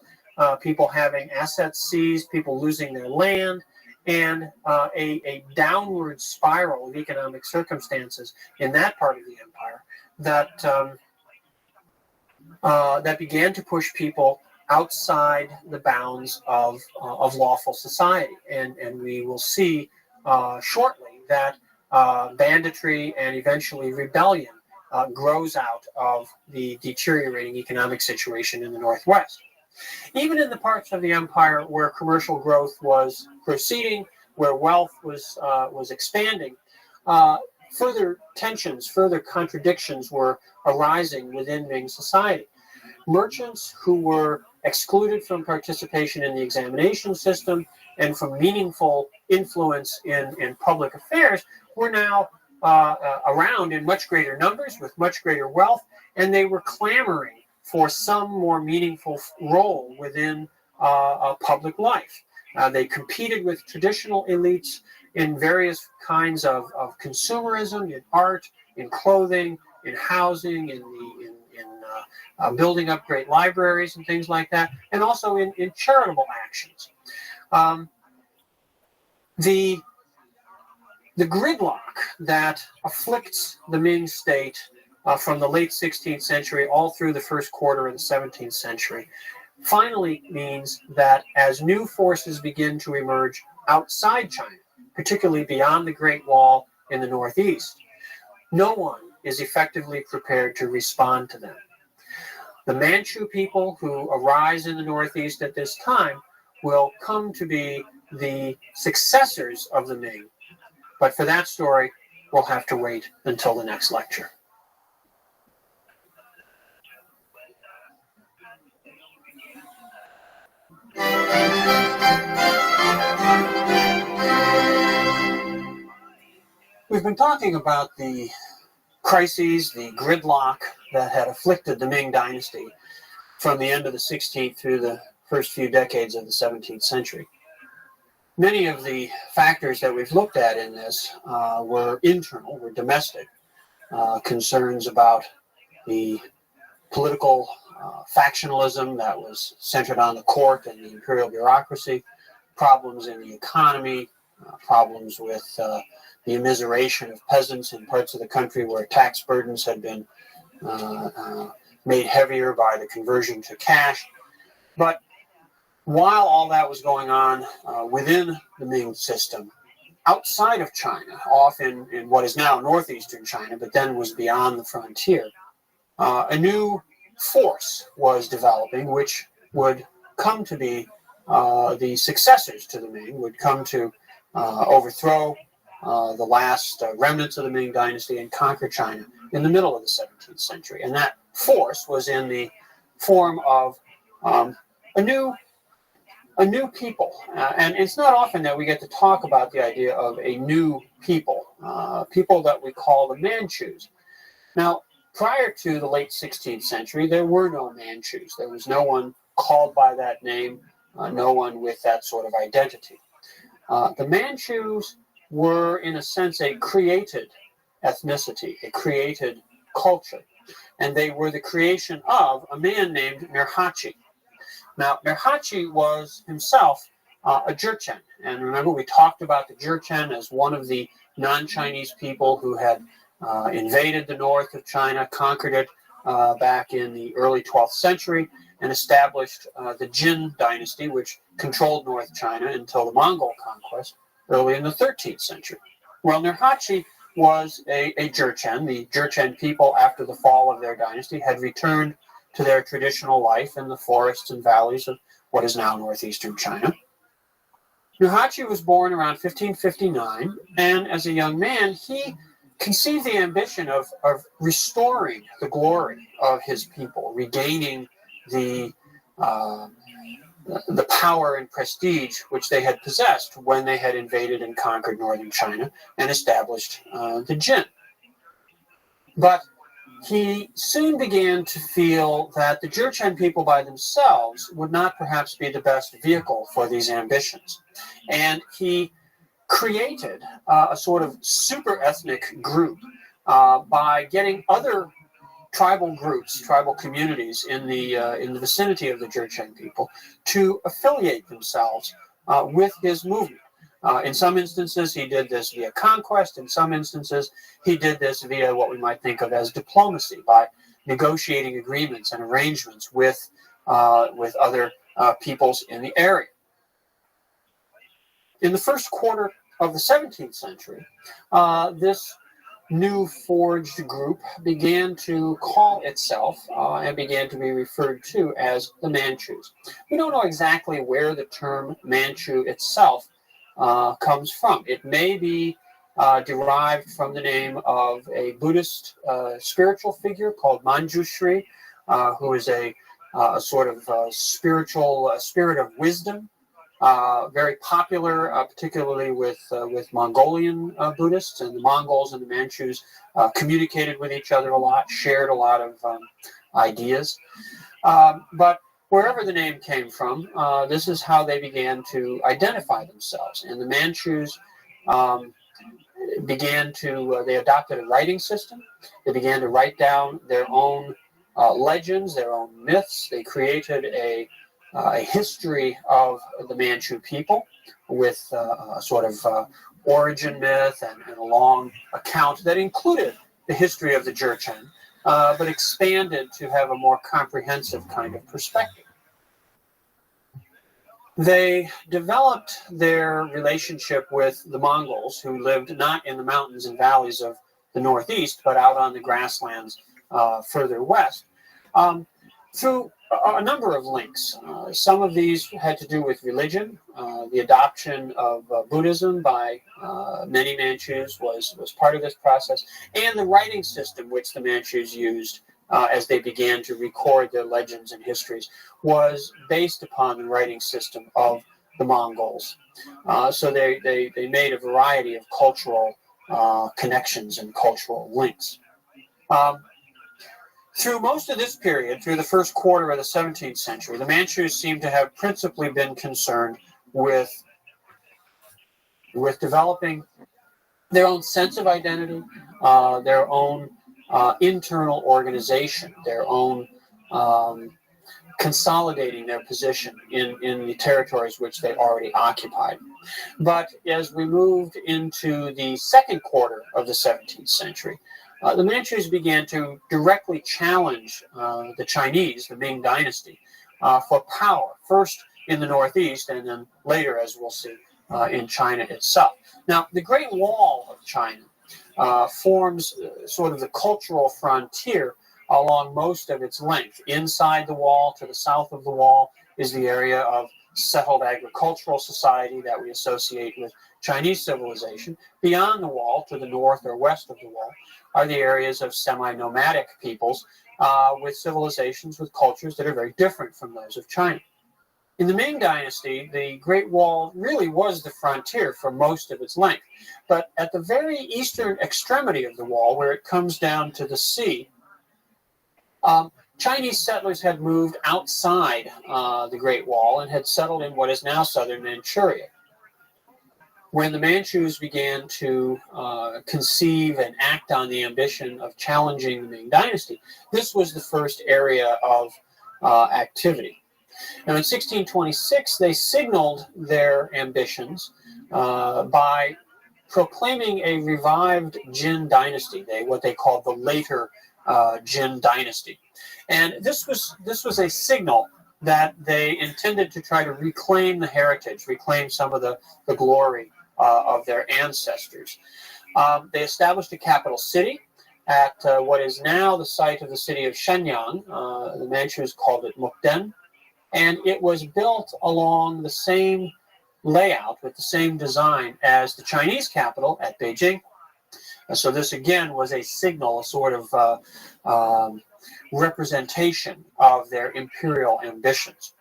people having assets seized, people losing their land, and a downward spiral of economic circumstances in that part of the empire that that began to push people outside the bounds of lawful society. And we will see shortly that banditry and eventually rebellion grows out of the deteriorating economic situation in the Northwest. Even in the parts of the empire where commercial growth was proceeding, where wealth was expanding, further tensions, further contradictions were arising within Ming society. Merchants who were excluded from participation in the examination system and from meaningful influence in public affairs were now around in much greater numbers with much greater wealth, and they were clamoring for some more meaningful role within public life. They competed with traditional elites in various kinds of consumerism, in art, in clothing, in housing, in building up great libraries and things like that, and also in charitable actions. The gridlock that afflicts the Ming state from the late 16th century all through the first quarter of the 17th century finally means that as new forces begin to emerge outside China, particularly beyond the Great Wall in the northeast, no one is effectively prepared to respond to them. The Manchu people who arise in the northeast at this time will come to be the successors of the Ming. But for that story, we'll have to wait until the next lecture. We've been talking about the crises, the gridlock that had afflicted the Ming dynasty from the end of the 16th through the first few decades of the 17th century. Many of the factors that we've looked at in this were internal, were domestic, concerns about the political factionalism that was centered on the court and the imperial bureaucracy, problems in the economy, problems with the immiseration of peasants in parts of the country where tax burdens had been made heavier by the conversion to cash. But while all that was going on within the Ming system, outside of China, off in what is now northeastern China, but then was beyond the frontier, a new force was developing, which would come to be the successors to the Ming, would come to overthrow the last remnants of the Ming dynasty and conquer China in the middle of the 17th century. And that force was in the form of a new people. And it's not often that we get to talk about the idea of a new people, people that we call the Manchus. Now, prior to the late 16th century, there were no Manchus. There was no one called by that name, no one with that sort of identity. The Manchus were, in a sense, a created ethnicity, a created culture. And they were the creation of a man named Nurhaci. Now, Nurhaci was himself a Jurchen. And remember, we talked about the Jurchen as one of the non-Chinese people who had invaded the north of China, conquered it back in the early 12th century, and established the Jin dynasty, which controlled North China until the Mongol conquest early in the 13th century. Well, Nurhaci was a Jurchen. The Jurchen people, after the fall of their dynasty, had returned to their traditional life in the forests and valleys of what is now northeastern China. Nurhaci was born around 1559, and as a young man, he conceived the ambition of restoring the glory of his people, regaining the power and prestige which they had possessed when they had invaded and conquered northern China and established the Jin. But he soon began to feel that the Jurchen people by themselves would not perhaps be the best vehicle for these ambitions. And he created a sort of super ethnic group by getting other tribal groups, tribal communities in the vicinity of the Jurchen people to affiliate themselves with his movement. In some instances, he did this via conquest. In some instances, he did this via what we might think of as diplomacy, by negotiating agreements and arrangements with other peoples in the area. In the first quarter of the 17th century, this new forged group began to call itself and began to be referred to as the Manchus. We don't know exactly where the term Manchu itself comes from. It may be derived from the name of a Buddhist spiritual figure called Manjushri, who is a sort of spiritual spirit of wisdom, very popular, particularly with Mongolian Buddhists, and the Mongols and the Manchus communicated with each other a lot, shared a lot of ideas. But wherever the name came from, this is how they began to identify themselves. And the Manchus they adopted a writing system. They began to write down their own legends, their own myths. They created a history of the Manchu people with a sort of origin myth and a long account that included the history of the Jurchen, but expanded to have a more comprehensive kind of perspective. They developed their relationship with the Mongols, who lived not in the mountains and valleys of the northeast, but out on the grasslands further west, through a number of links. Some of these had to do with religion. The adoption of Buddhism by many Manchus was part of this process, and the writing system which the Manchus used as they began to record their legends and histories was based upon the writing system of the Mongols. So they made a variety of cultural connections and cultural links. Through most of this period, through the first quarter of the 17th century, the Manchus seem to have principally been concerned with developing their own sense of identity, their own internal organization, their own consolidating their position in the territories which they already occupied. But as we moved into the second quarter of the 17th century, the Manchus began to directly challenge the Chinese, the Ming Dynasty, for power, first in the northeast and then later, as we'll see, in China itself. Now, the Great Wall of China forms sort of the cultural frontier along most of its length. Inside the wall, to the south of the wall, is the area of settled agricultural society that we associate with Chinese civilization. Beyond the wall, to the north or west of the wall, are the areas of semi-nomadic peoples with civilizations, with cultures that are very different from those of China. In the Ming Dynasty, the Great Wall really was the frontier for most of its length. But at the very eastern extremity of the wall, where it comes down to the sea, Chinese settlers had moved outside the Great Wall and had settled in what is now southern Manchuria. When the Manchus began to conceive and act on the ambition of challenging the Ming Dynasty, this was the first area of activity. Now, in 1626, they signaled their ambitions by proclaiming a revived Jin dynasty, what they called the later Jin dynasty. And this was a signal that they intended to try to reclaim the heritage, reclaim some of the glory of their ancestors. They established a capital city at what is now the site of the city of Shenyang. The Manchus called it Mukden. And it was built along the same layout, with the same design as the Chinese capital at Beijing. So this, again, was a signal, a sort of representation of their imperial ambitions.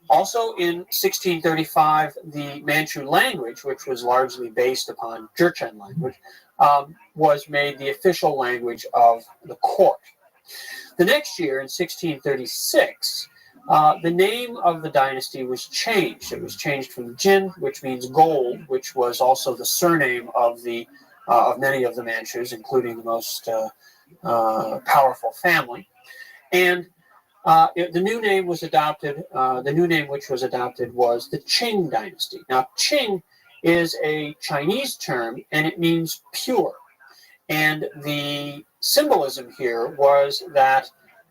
Also in 1635, the Manchu language, which was largely based upon Jurchen language, was made the official language of the court. The next year, in 1636, the name of the dynasty was changed. It was changed from Jin, which means gold, which was also the surname of many of the Manchus, including the most powerful family. And the new name was adopted. The new name which was adopted was the Qing dynasty. Now, Qing is a Chinese term, and it means pure. And the symbolism here was that,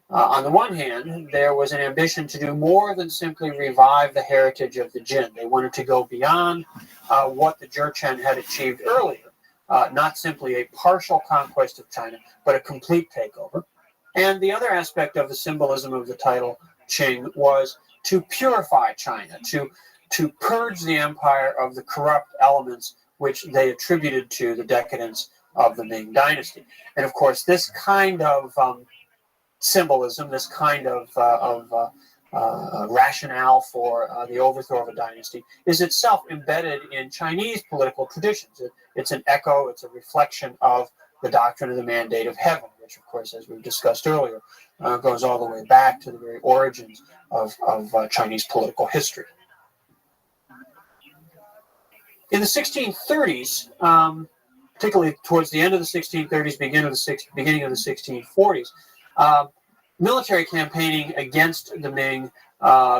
on the one hand, there was an ambition to do more than simply revive the heritage of the Jin. They wanted to go beyond what the Jurchen had achieved earlier, not simply a partial conquest of China, but a complete takeover. And the other aspect of the symbolism of the title Qing was to purify China, to purge the empire of the corrupt elements which they attributed to the decadence of the Ming Dynasty. And of course, this kind of symbolism, this kind of rationale for the overthrow of a dynasty is itself embedded in Chinese political traditions. It's an echo, it's a reflection of the doctrine of the mandate of heaven, which, of course, as we've discussed earlier, goes all the way back to the very origins of Chinese political history. In the 1630s, particularly towards the end of the 1630s, beginning of the 1640s, military campaigning against the Ming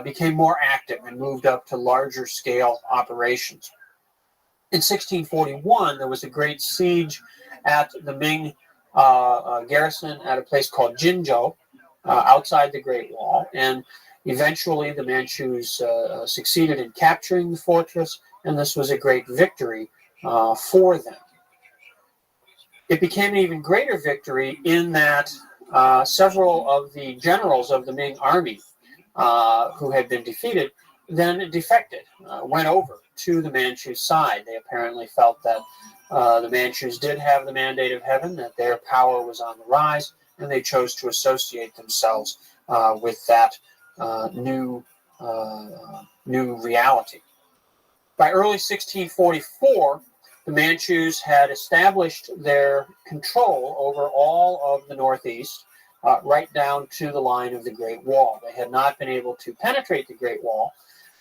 became more active and moved up to larger scale operations. In 1641, there was a great siege at the Ming garrison at a place called Jinzhou, outside the Great Wall, and eventually the Manchus succeeded in capturing the fortress, and this was a great victory for them. It became an even greater victory in that several of the generals of the Ming army who had been defeated then defected, went over to the Manchu side. They apparently felt that the Manchus did have the mandate of heaven, that their power was on the rise, and they chose to associate themselves with that new reality. By early 1644, the Manchus had established their control over all of the Northeast, right down to the line of the Great Wall. They had not been able to penetrate the Great Wall,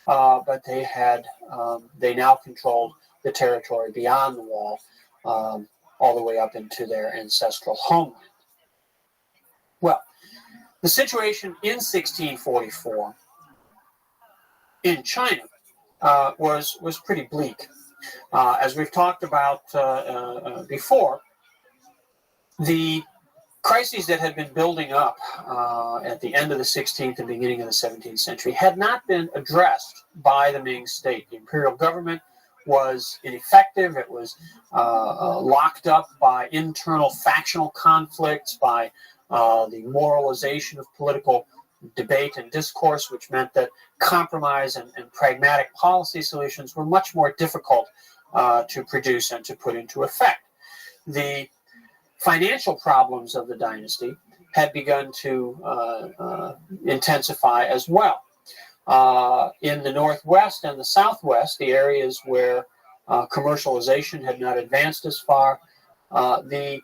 but they now controlled the territory beyond the wall, all the way up into their ancestral homeland. Well, the situation in 1644 in China was pretty bleak. As we've talked about before, the crises that had been building up at the end of the 16th and beginning of the 17th century had not been addressed by the Ming state. The imperial government was ineffective. It was locked up by internal factional conflicts, by the moralization of political debate and discourse, which meant that compromise and pragmatic policy solutions were much more difficult to produce and to put into effect. The financial problems of the dynasty had begun to intensify as well. In the Northwest and the Southwest, the areas where commercialization had not advanced as far, the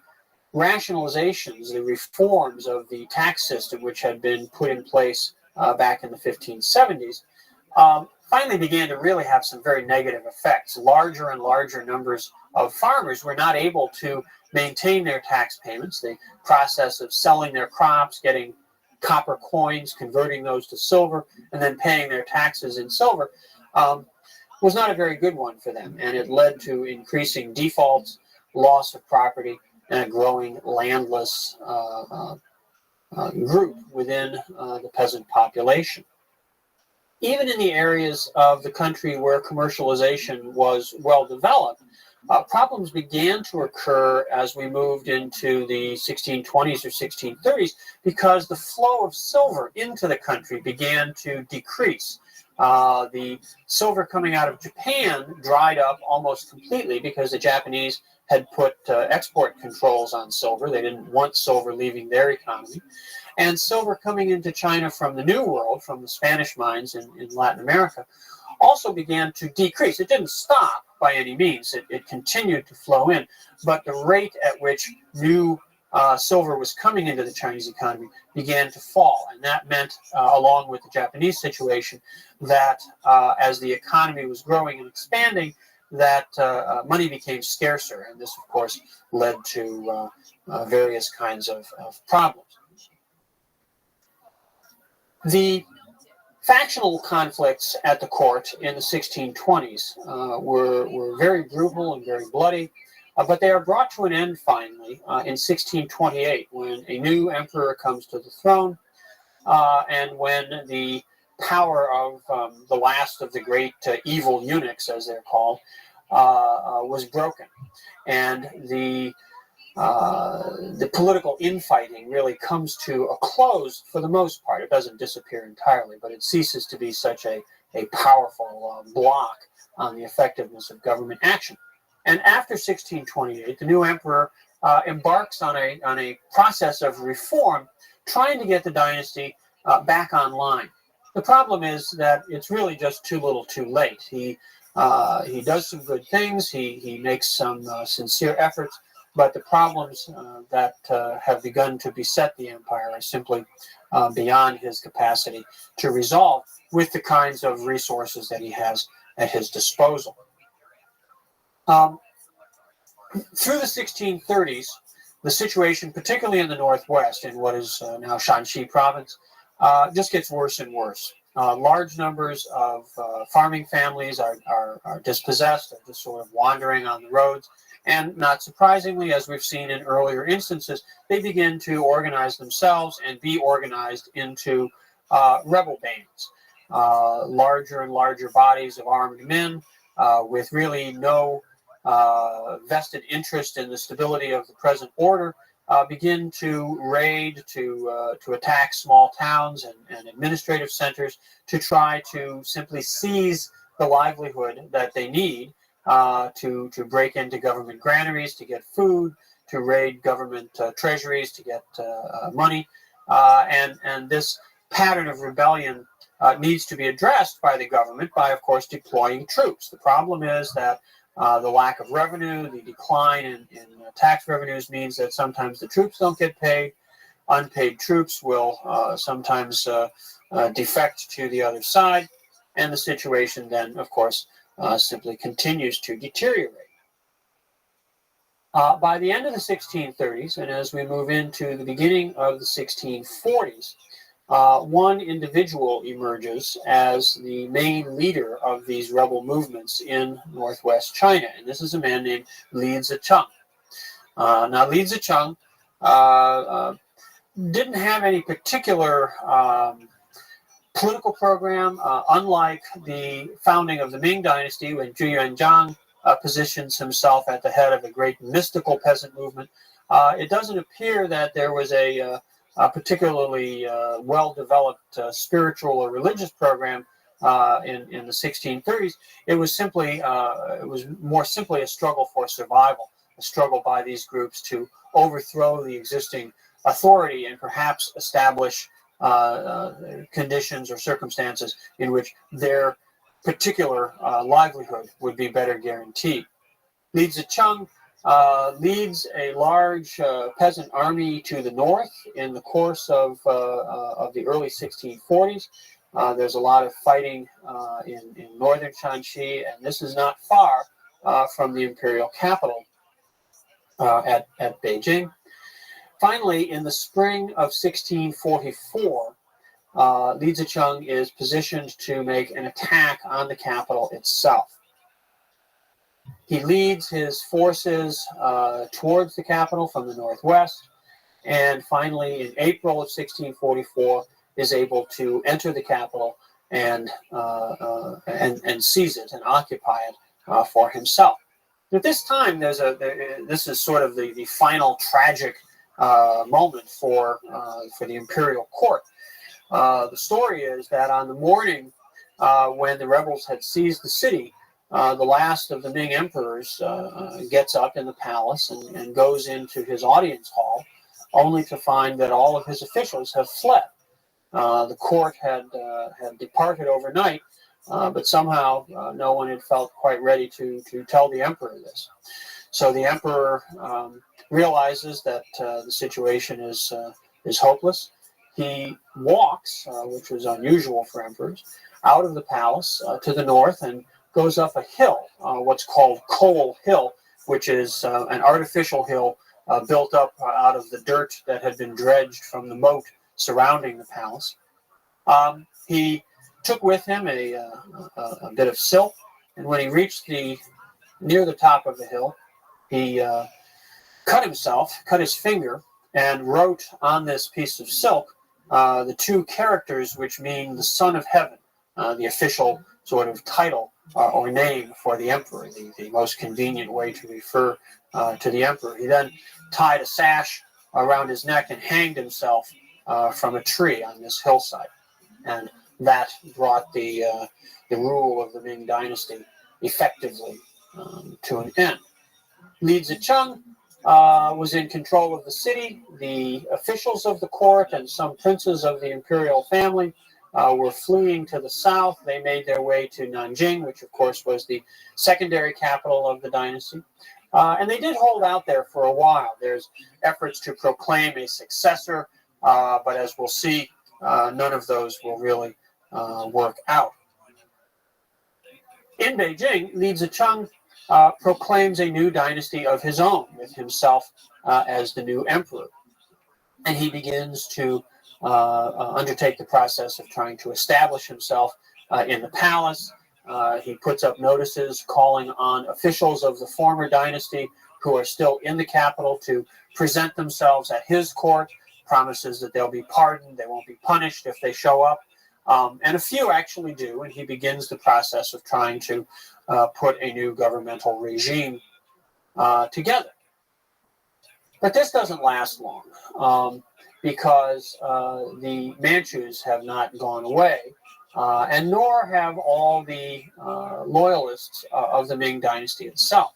rationalizations, the reforms of the tax system, which had been put in place back in the 1570s, finally began to really have some very negative effects. Larger and larger numbers of farmers were not able to maintain their tax payments. The process of selling their crops, getting copper coins, converting those to silver, and then paying their taxes in silver was not a very good one for them, and it led to increasing defaults, loss of property, and a growing landless group within the peasant population. Even in the areas of the country where commercialization was well developed, problems began to occur as we moved into the 1620s or 1630s because the flow of silver into the country began to decrease. The silver coming out of Japan dried up almost completely because the Japanese had put export controls on silver. They didn't want silver leaving their economy. And silver coming into China from the New World, from the Spanish mines in Latin America, also began to decrease. It didn't stop by any means. It continued to flow in, but the rate at which new silver was coming into the Chinese economy began to fall. And that meant, along with the Japanese situation, that as the economy was growing and expanding, that money became scarcer. And this, of course, led to various kinds of problems. The factional conflicts at the court in the 1620s were very brutal and very bloody, but they are brought to an end finally finally, in 1628, when a new emperor comes to the throne, and when the power of the last of the great evil eunuchs, as they're called, was broken. And the political infighting really comes to a close for the most part. It doesn't disappear entirely, but it ceases to be such a powerful block on the effectiveness of government action. And after 1628, the new emperor embarks on a process of reform, trying to get the dynasty back online. The problem is that it's really just too little too late. He does some good things, he makes some sincere efforts, but the problems that have begun to beset the empire are simply beyond his capacity to resolve with the kinds of resources that he has at his disposal. Through the 1630s, the situation, particularly in the northwest, in what is now Shanxi province, just gets worse and worse. Large numbers of farming families are dispossessed, are just sort of wandering on the roads. And not surprisingly, as we've seen in earlier instances, they begin to organize themselves and be organized into rebel bands. Larger and larger bodies of armed men with really no vested interest in the stability of the present order begin to raid, to attack small towns and administrative centers to try to simply seize the livelihood that they need to break into government granaries, to get food, to raid government treasuries, to get money. And this pattern of rebellion needs to be addressed by the government by, of course, deploying troops. The problem is that the lack of revenue, the decline in tax revenues means that sometimes the troops don't get paid. Unpaid troops will sometimes defect to the other side, and the situation then, of course, simply continues to deteriorate. By the end of the 1630s, and as we move into the beginning of the 1640s, one individual emerges as the main leader of these rebel movements in northwest China, and this is a man named Li Zicheng. Now, Li Zicheng didn't have any particular political program, unlike the founding of the Ming Dynasty when Zhu Yuanzhang positions himself at the head of a great mystical peasant movement. It doesn't appear that there was a particularly well-developed spiritual or religious program in the 1630s. It was more simply a struggle for survival, a struggle by these groups to overthrow the existing authority and perhaps establish conditions or circumstances in which their particular livelihood would be better guaranteed. Li Zicheng leads a large peasant army to the north in the course of the early 1640s. There's a lot of fighting in northern Shanxi, and this is not far from the imperial capital at Beijing. Finally, in the spring of 1644, Li Zicheng is positioned to make an attack on the capital itself. He leads his forces towards the capital from the northwest, and finally, in April of 1644, is able to enter the capital and seize it and occupy it for himself. At this time, this is sort of the final tragic moment for the imperial court. The story is that on the morning when the rebels had seized the city, the last of the Ming emperors gets up in the palace and goes into his audience hall, only to find that all of his officials have fled. The court had departed overnight, but somehow no one had felt quite ready to tell the emperor this. So the emperor realizes that the situation is hopeless. He walks, which was unusual for emperors, out of the palace to the north and goes up a hill, what's called Coal Hill, which is an artificial hill built up out of the dirt that had been dredged from the moat surrounding the palace. He took with him a bit of silk, and when he reached near the top of the hill, he cut his finger, and wrote on this piece of silk the two characters which mean the Son of Heaven, the official sort of title or name for the emperor, the most convenient way to refer to the emperor. He then tied a sash around his neck and hanged himself from a tree on this hillside. And that brought the rule of the Ming Dynasty effectively to an end. Li Zicheng was in control of the city. The officials of the court and some princes of the imperial family were fleeing to the south. They made their way to Nanjing, which of course was the secondary capital of the dynasty. And they did hold out there for a while. There's efforts to proclaim a successor, but as we'll see, none of those will really work out. In Beijing, Li Zicheng proclaims a new dynasty of his own, with himself as the new emperor. And he begins to undertake the process of trying to establish himself in the palace. He puts up notices calling on officials of the former dynasty who are still in the capital to present themselves at his court, promises that they'll be pardoned, they won't be punished if they show up. And a few actually do, and he begins the process of trying to put a new governmental regime together. But this doesn't last long because the Manchus have not gone away, and nor have all the loyalists of the Ming Dynasty itself.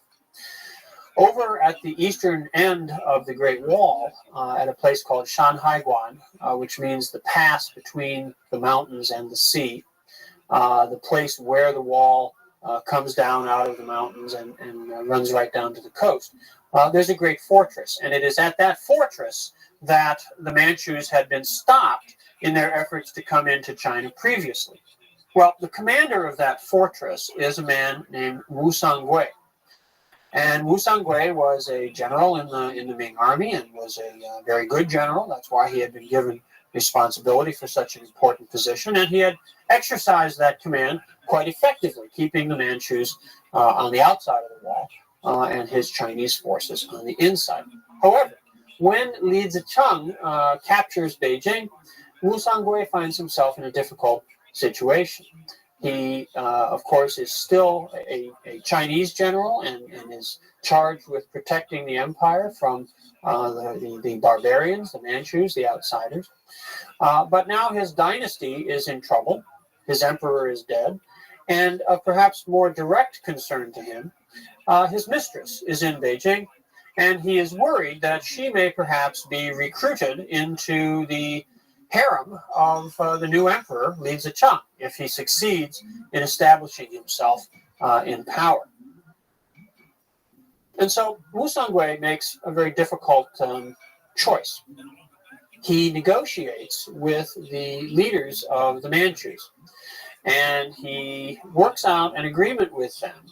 Over at the eastern end of the Great Wall, at a place called Shanhaiguan, which means the pass between the mountains and the sea, the place where the wall comes down out of the mountains and runs right down to the coast, there's a great fortress. And it is at that fortress that the Manchus had been stopped in their efforts to come into China previously. Well, the commander of that fortress is a man named Wu Sangui. And Wu Sangui was a general in the Ming army and was a very good general. That's why he had been given responsibility for such an important position. And he had exercised that command quite effectively, keeping the Manchus on the outside of the wall and his Chinese forces on the inside. However, when Li Zicheng captures Beijing, Wu Sangui finds himself in a difficult situation. He, of course, is still a Chinese general and is charged with protecting the empire from the barbarians, the Manchus, the outsiders. But now his dynasty is in trouble. His emperor is dead. And of perhaps more direct concern to him, his mistress is in Beijing, and he is worried that she may perhaps be recruited into the harem of the new emperor, Li Zicheng, if he succeeds in establishing himself in power. And so Wu Sangui makes a very difficult choice. He negotiates with the leaders of the Manchus, and he works out an agreement with them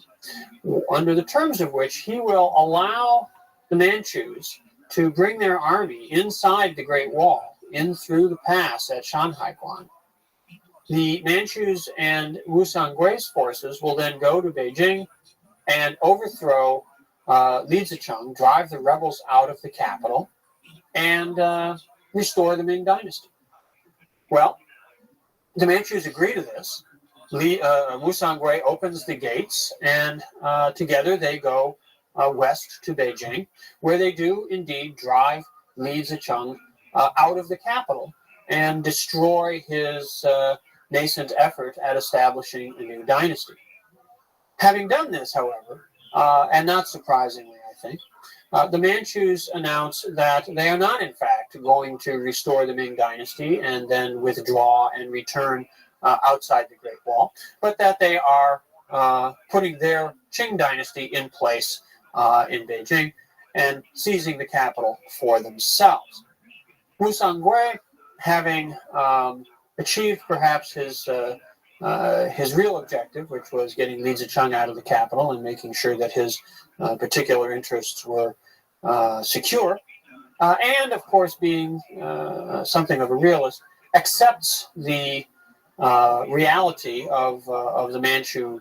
under the terms of which he will allow the Manchus to bring their army inside the Great Wall, in through the pass at Shanhaiguan. The Manchus and Wu Sangui's forces will then go to Beijing and overthrow Li Zicheng, drive the rebels out of the capital, and restore the Ming Dynasty. Well, the Manchus agree to this. Wu Sangui opens the gates, and together they go west to Beijing, where they do indeed drive Li Zicheng out of the capital and destroy his nascent effort at establishing a new dynasty. Having done this, however, and not surprisingly, I think, the Manchus announce that they are not, in fact, going to restore the Ming Dynasty and then withdraw and return outside the Great Wall, but that they are putting their Qing Dynasty in place in Beijing and seizing the capital for themselves. Wu Sangui, having achieved perhaps his real objective, which was getting Li Zicheng out of the capital and making sure that his particular interests were secure, and of course being something of a realist, accepts the reality of the Manchu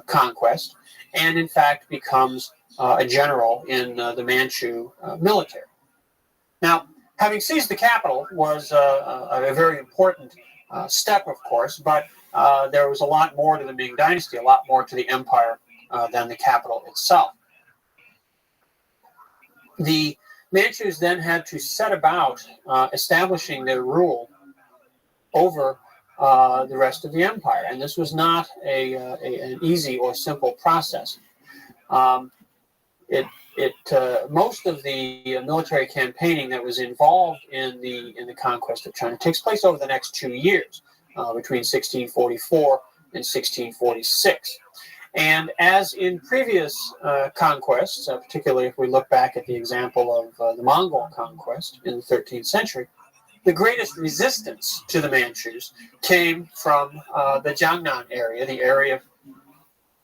conquest, and in fact becomes a general in the Manchu military. Now, having seized the capital was a very important step, of course, but there was a lot more to the Ming Dynasty, a lot more to the empire than the capital itself. The Manchus then had to set about establishing their rule over the rest of the empire, and this was not an easy or simple process. Most of the military campaigning that was involved in the conquest of China takes place over the next 2 years, between 1644 and 1646. And as in previous conquests, particularly if we look back at the example of the Mongol conquest in the 13th century, the greatest resistance to the Manchus came from the Jiangnan area, the area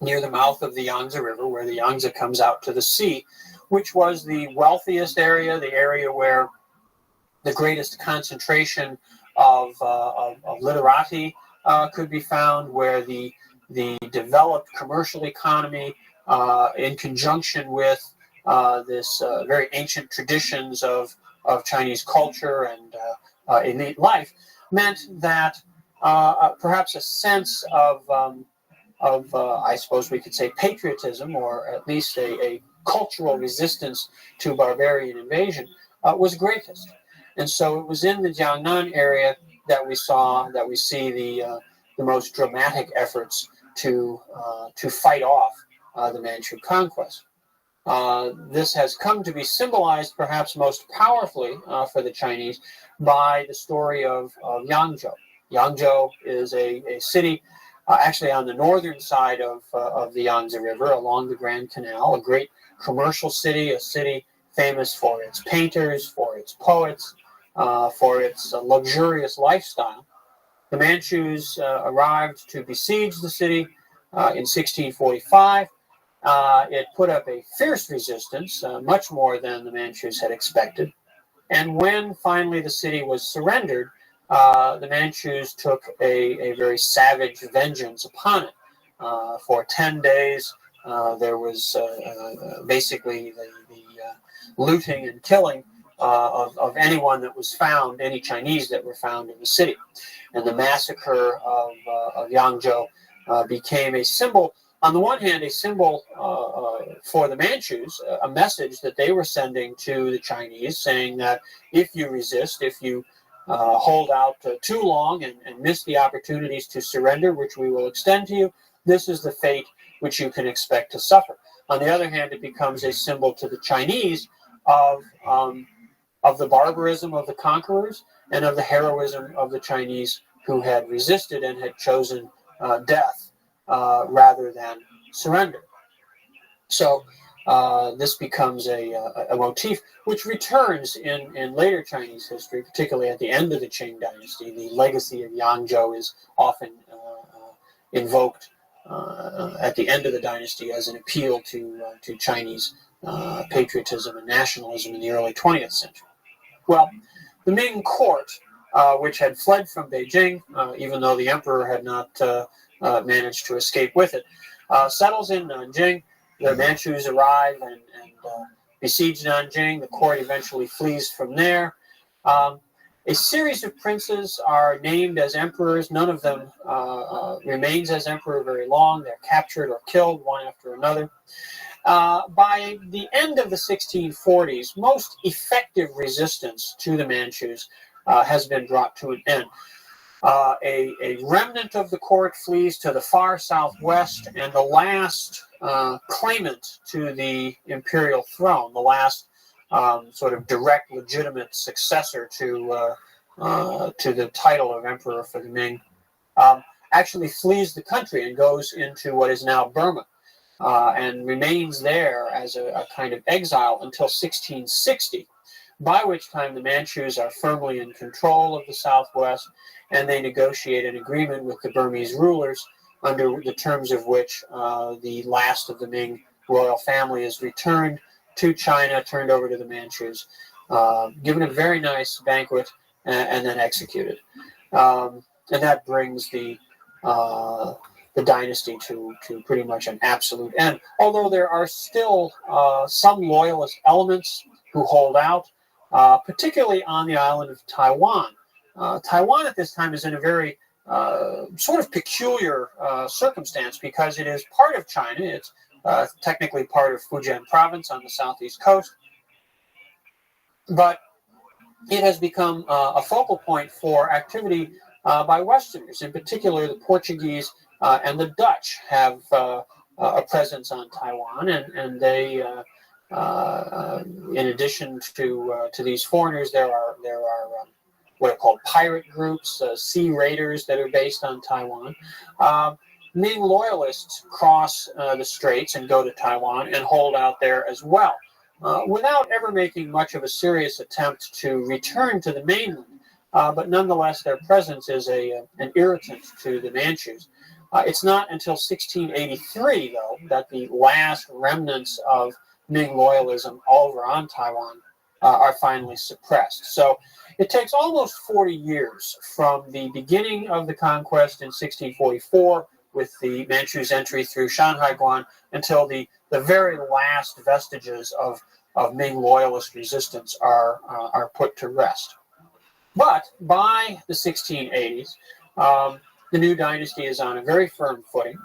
near the mouth of the Yangtze River, where the Yangtze comes out to the sea, which was the wealthiest area, the area where the greatest concentration of literati could be found, where the developed commercial economy, in conjunction with this very ancient traditions of Chinese culture and elite life, meant that perhaps a sense of I suppose we could say patriotism, or at least a cultural resistance to barbarian invasion, was greatest. And so it was in the Jiangnan area that we see the most dramatic efforts to fight off the Manchu conquest. This has come to be symbolized perhaps most powerfully for the Chinese by the story of Yangzhou. Yangzhou is a city actually on the northern side of the Yangtze River along the Grand Canal, a great commercial city, a city famous for its painters, for its poets, for its luxurious lifestyle. The Manchus arrived to besiege the city in 1645. It put up a fierce resistance, much more than the Manchus had expected. And when finally the city was surrendered, the Manchus took a very savage vengeance upon it. For 10 days, there was basically the looting and killing of anyone that was found, any Chinese that were found in the city. And the massacre of Yangzhou became a symbol, on the one hand, a symbol for the Manchus, a message that they were sending to the Chinese, saying that if you resist, if you hold out too long and miss the opportunities to surrender, which we will extend to you, this is the fate which you can expect to suffer. On the other hand, it becomes a symbol to the Chinese of the barbarism of the conquerors and of the heroism of the Chinese who had resisted and had chosen death rather than surrender. So this becomes a motif which returns in later Chinese history, particularly at the end of the Qing dynasty. The legacy of Yangzhou is often invoked at the end of the dynasty as an appeal to Chinese patriotism and nationalism in the early 20th century. Well, the Ming court, which had fled from Beijing, even though the emperor had not managed to escape with it, settles in Nanjing. The Manchus arrive and besiege Nanjing. The court eventually flees from there. A series of princes are named as emperors. None of them remains as emperor very long. They're captured or killed one after another. By the end of the 1640s, most effective resistance to the Manchus has been brought to an end. A remnant of the court flees to the far southwest, and the last claimant to the imperial throne, the last sort of direct, legitimate successor to the title of emperor for the Ming, actually flees the country and goes into what is now Burma, and remains there as a kind of exile until 1660, by which time the Manchus are firmly in control of the southwest, and they negotiate an agreement with the Burmese rulers under the terms of which the last of the Ming royal family is returned to China, turned over to the Manchus, given a very nice banquet, and then executed. And that brings the dynasty to pretty much an absolute end. Although there are still some loyalist elements who hold out, particularly on the island of Taiwan. Taiwan at this time is in a very sort of peculiar circumstance because it is part of China. It's technically part of Fujian province on the southeast coast, but it has become a focal point for activity by Westerners. In particular, the Portuguese and the Dutch have a presence on Taiwan, and they, in addition to these foreigners, there are what are called pirate groups, sea raiders that are based on Taiwan. Ming loyalists cross the straits and go to Taiwan and hold out there as well, without ever making much of a serious attempt to return to the mainland. But nonetheless, their presence is an irritant to the Manchus. It's not until 1683, though, that the last remnants of Ming loyalism over on Taiwan are finally suppressed. So it takes almost 40 years from the beginning of the conquest in 1644 with the Manchus' entry through Shanhai Guan until the very last vestiges of Ming loyalist resistance are put to rest. But by the 1680s, the new dynasty is on a very firm footing.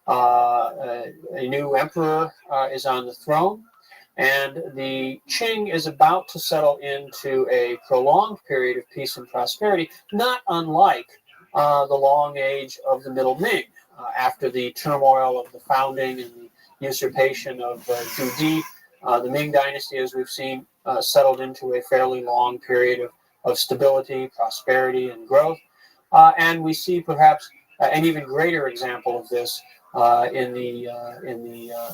A new emperor is on the throne, and the Qing is about to settle into a prolonged period of peace and prosperity, not unlike the long age of the Middle Ming. After the turmoil of the founding and the usurpation of Zhu Di, the Ming dynasty, as we've seen, settled into a fairly long period of stability, prosperity, and growth. And we see perhaps an even greater example of this in the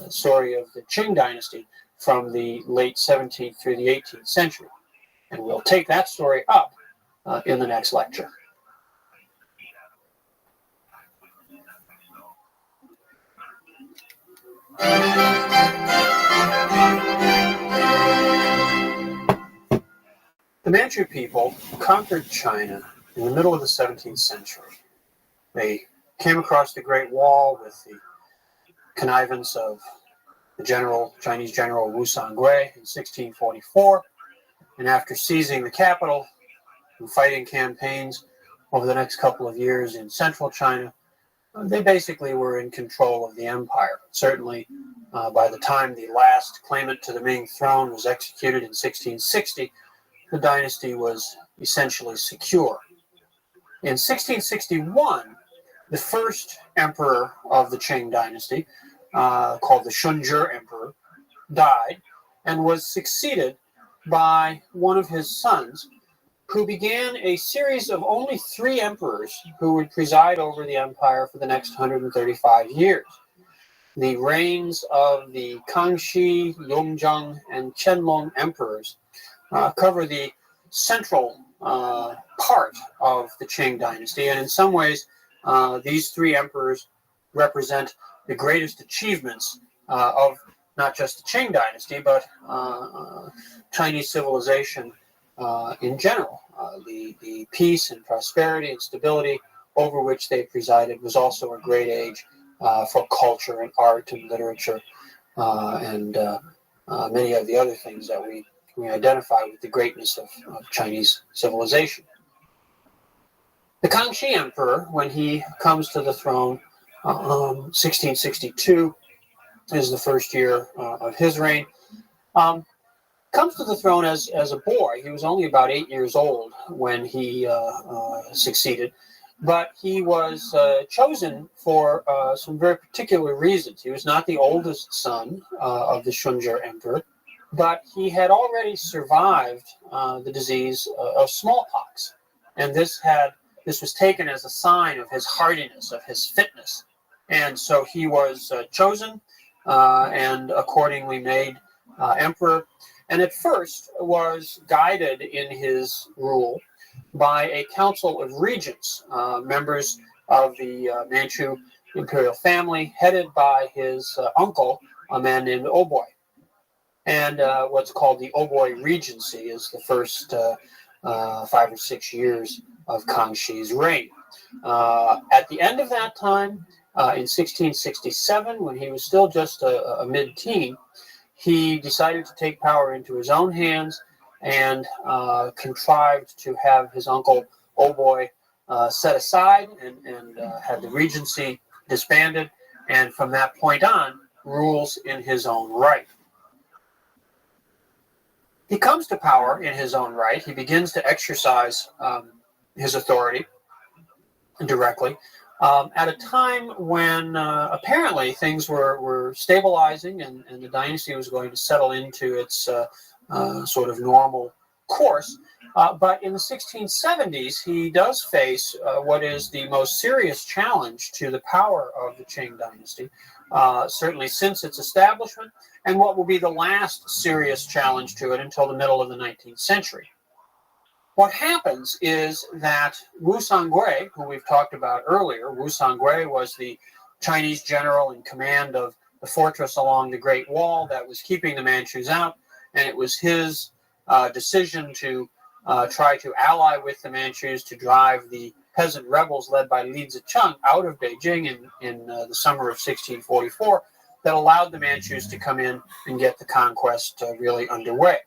story of the Qing dynasty from the late 17th through the 18th century. And we'll take that story up in the next lecture. The Manchu people conquered China in the middle of the 17th century. They came across the Great Wall with the connivance of the Chinese general Wu Songui in 1644, and after seizing the capital and fighting campaigns over the next couple of years in central China, they basically were in control of the empire. Certainly, by the time the last claimant to the Ming throne was executed in 1660, the dynasty was essentially secure. In 1661, the first emperor of the Qing dynasty, called the Shunzhi Emperor, died and was succeeded by one of his sons, who began a series of only 3 emperors who would preside over the empire for the next 135 years. The reigns of the Kangxi, Yongzheng, and Qianlong emperors cover the central part of the Qing dynasty, and in some ways, these 3 emperors represent the greatest achievements of not just the Qing dynasty, but Chinese civilization in general. The peace and prosperity and stability over which they presided was also a great age for culture and art and literature and many of the other things that we identify with the greatness of Chinese civilization. The Kangxi Emperor, when he comes to the throne, 1662 is the first year of his reign, comes to the throne as a boy. He was only about 8 years old when he succeeded, but he was chosen for some very particular reasons. He was not the oldest son of the Shunzhi Emperor, but he had already survived the disease of smallpox, and this was taken as a sign of his hardiness, of his fitness, and so he was chosen and accordingly made emperor, and at first was guided in his rule by a council of regents, members of the Manchu imperial family, headed by his uncle, a man named Oboi. And what's called the Oboi Regency is the first 5 or 6 years of Kangxi's reign. At the end of that time, in 1667, when he was still just a mid-teen, he decided to take power into his own hands and contrived to have his uncle Oboy set aside and had the regency disbanded, and from that point on, rules in his own right. He comes to power in his own right. He begins to exercise his authority directly at a time when apparently things were stabilizing and the dynasty was going to settle into its sort of normal course. But in the 1670s, he does face what is the most serious challenge to the power of the Qing dynasty, certainly since its establishment, and what will be the last serious challenge to it until the middle of the 19th century. What happens is that Wu Songui, who we've talked about earlier, Wu Songui was the Chinese general in command of the fortress along the Great Wall that was keeping the Manchus out, and it was his decision to try to ally with the Manchus to drive the peasant rebels led by Li Zicheng out of Beijing in the summer of 1644 that allowed the Manchus to come in and get the conquest really underway.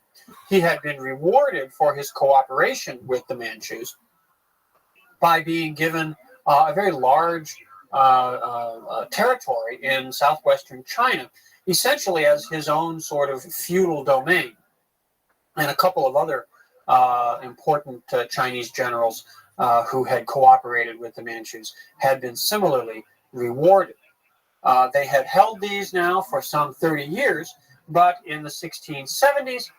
He had been rewarded for his cooperation with the Manchus by being given a very large territory in southwestern China, essentially as his own sort of feudal domain. And a couple of other important Chinese generals who had cooperated with the Manchus had been similarly rewarded. They had held these now for some 30 years, but in the 1670s,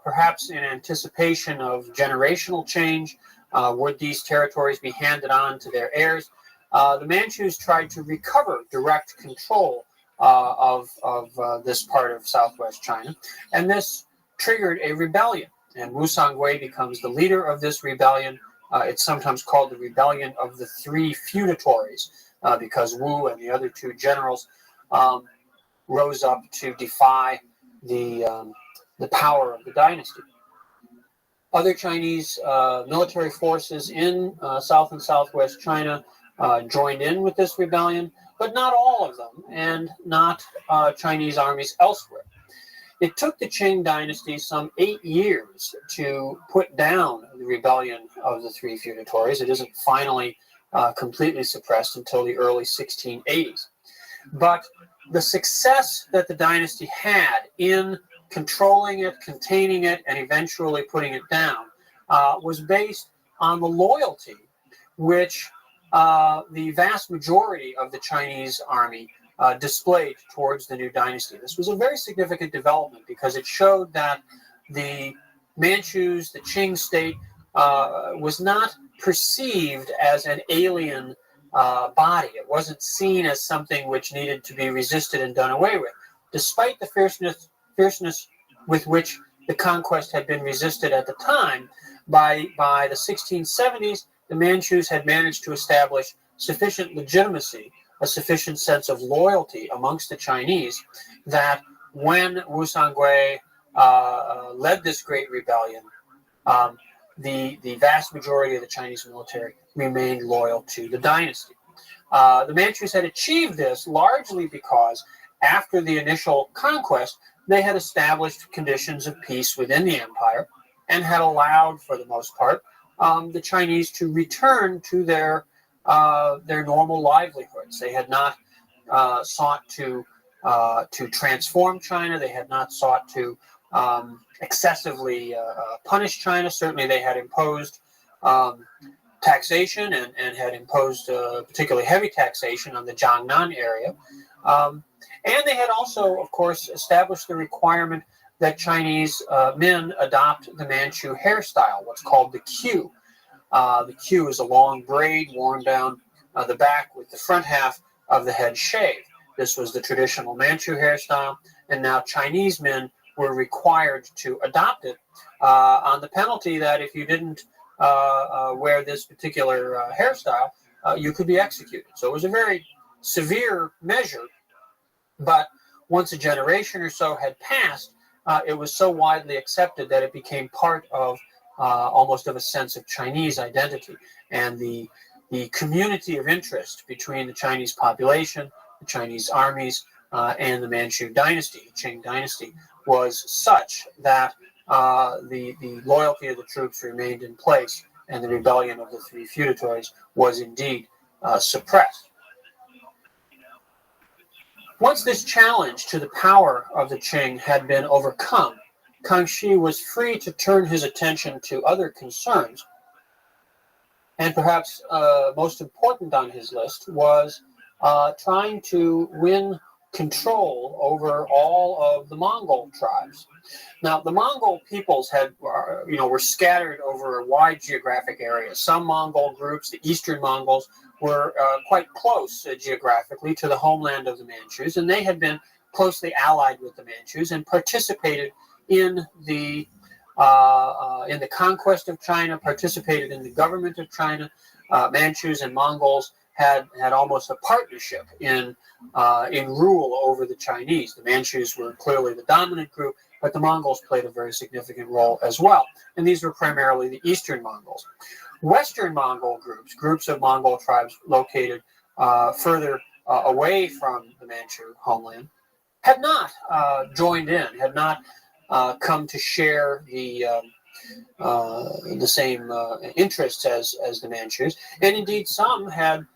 perhaps in anticipation of generational change, would these territories be handed on to their heirs? The Manchus tried to recover direct control of this part of southwest China, and this triggered a rebellion, and Wu Songui becomes the leader of this rebellion. It's sometimes called the Rebellion of the Three Feudatories, because Wu and the other two generals rose up to defy the power of the dynasty. Other Chinese military forces in south and southwest China joined in with this rebellion, but not all of them, and not Chinese armies elsewhere. It took the Qing dynasty some 8 years to put down the rebellion of the Three Feudatories. It isn't finally completely suppressed until the early 1680s. But the success that the dynasty had in controlling it, containing it, and eventually putting it down was based on the loyalty which the vast majority of the Chinese army displayed towards the new dynasty. This was a very significant development because it showed that the Manchus, the Qing state, was not perceived as an alien body. It wasn't seen as something which needed to be resisted and done away with. Despite the fierceness with which the conquest had been resisted at the time, by the 1670s, the Manchus had managed to establish sufficient legitimacy, a sufficient sense of loyalty amongst the Chinese, that when Wu Songui led this great rebellion, the vast majority of the Chinese military remained loyal to the dynasty. The Manchus had achieved this largely because after the initial conquest, they had established conditions of peace within the empire and had allowed, for the most part, the Chinese to return to their normal livelihoods. They had not sought to transform China. They had not sought to excessively punish China. Certainly, they had imposed taxation and had imposed particularly heavy taxation on the Jiangnan area. And they had also, of course, established the requirement that Chinese men adopt the Manchu hairstyle, what's called the queue. The queue is a long braid worn down the back with the front half of the head shaved. This was the traditional Manchu hairstyle, and now Chinese men were required to adopt it on the penalty that if you didn't wear this particular hairstyle, you could be executed. So it was a very severe measure, but once a generation or so had passed, it was so widely accepted that it became part of almost of a sense of Chinese identity. And the the community of interest between the Chinese population, the Chinese armies, and the Manchu dynasty, the Qing dynasty, was such that the loyalty of the troops remained in place, and the rebellion of the three feudatories was indeed suppressed. Once this challenge to the power of the Qing had been overcome, Kangxi was free to turn his attention to other concerns, and perhaps most important on his list was trying to win control over all of the Mongol tribes. Now, the Mongol peoples were scattered over a wide geographic area. Some Mongol groups, the Eastern Mongols, were quite close geographically to the homeland of the Manchus, and they had been closely allied with the Manchus and participated in the conquest of China, participated in the government of China. Manchus and Mongols had almost a partnership in rule over the Chinese. The Manchus were clearly the dominant group, but the Mongols played a very significant role as well. And these were primarily the Eastern Mongols. Western Mongol groups of Mongol tribes located further away from the Manchu homeland, had not joined in, had not come to share the same interests as the Manchus, and indeed some had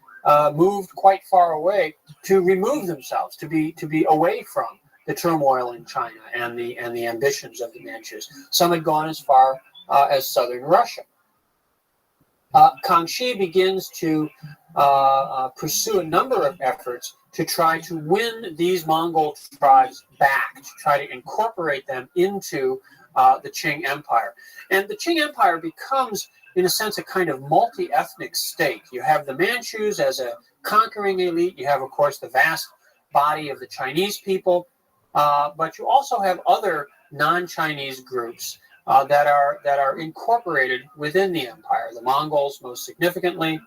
moved quite far away to remove themselves, to be away from the turmoil in China and the ambitions of the Manchus. Some had gone as far as southern Russia. Kangxi begins to pursue a number of efforts to try to win these Mongol tribes back, to try to incorporate them into the Qing Empire. And the Qing Empire becomes, in a sense, a kind of multi-ethnic state. You have the Manchus as a conquering elite. You have, of course, the vast body of the Chinese people. But you also have other non-Chinese groups that are incorporated within the empire. The Mongols, most significantly,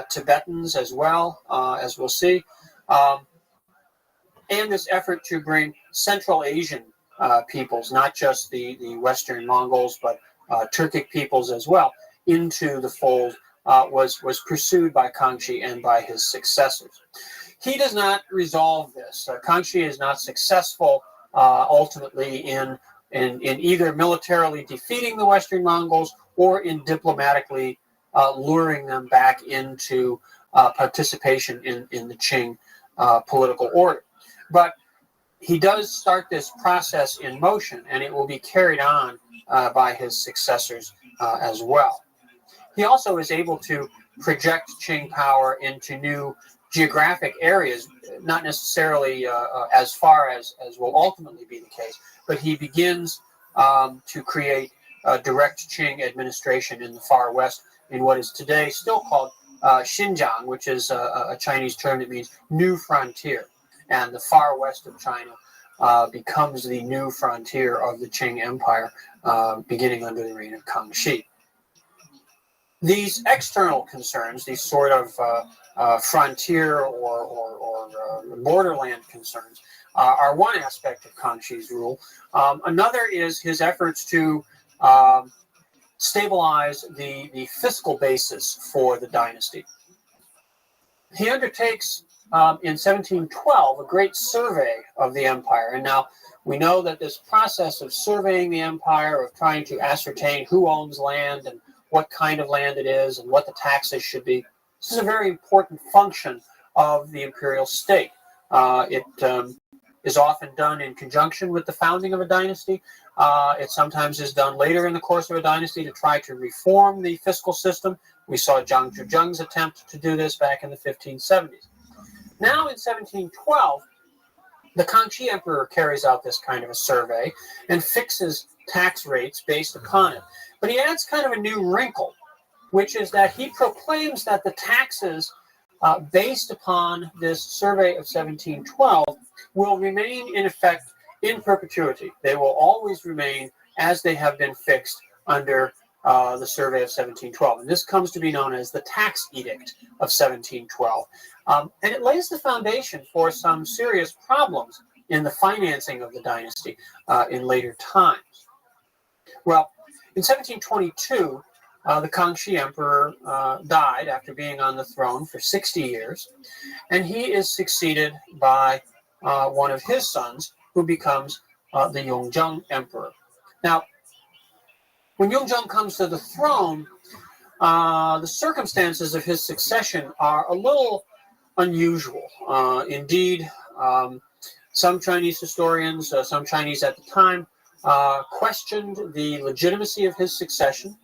Tibetans as well, as we'll see, and this effort to bring Central Asian peoples, not just the Western Mongols, but Turkic peoples as well, into the fold was pursued by Kangxi and by his successors. He does not resolve this. Kangxi is not successful ultimately in either militarily defeating the Western Mongols or in diplomatically luring them back into participation in the Qing political order. But he does start this process in motion, and it will be carried on by his successors as well. He also is able to project Qing power into new geographic areas, not necessarily as far as will ultimately be the case, but he begins to create direct Qing administration in the far west in what is today still called Xinjiang, which is a Chinese term that means new frontier. And the far west of China becomes the new frontier of the Qing Empire, beginning under the reign of Kangxi. These external concerns, these sort of frontier or borderland concerns, are one aspect of Kangxi's rule. Another is his efforts to stabilize the fiscal basis for the dynasty. He undertakes in 1712 a great survey of the empire. And now we know that this process of surveying the empire, of trying to ascertain who owns land and what kind of land it is and what the taxes should be, this is a very important function of the imperial state. It is often done in conjunction with the founding of a dynasty. It sometimes is done later in the course of a dynasty to try to reform the fiscal system. We saw Zhang Zhuzheng's attempt to do this back in the 1570s. Now in 1712, the Kangxi emperor carries out this kind of a survey and fixes tax rates based upon it. But he adds kind of a new wrinkle, which is that he proclaims that the taxes based upon this survey of 1712 will remain in effect in perpetuity. They will always remain as they have been fixed under the survey of 1712. And this comes to be known as the Tax Edict of 1712. And it lays the foundation for some serious problems in the financing of the dynasty in later times. Well, in 1722, the Kangxi Emperor died after being on the throne for 60 years, and he is succeeded by one of his sons, who becomes the Yongzheng Emperor. Now, when Yongzheng comes to the throne, the circumstances of his succession are a little unusual. Indeed, some Chinese historians, some Chinese at the time, questioned the legitimacy of his succession.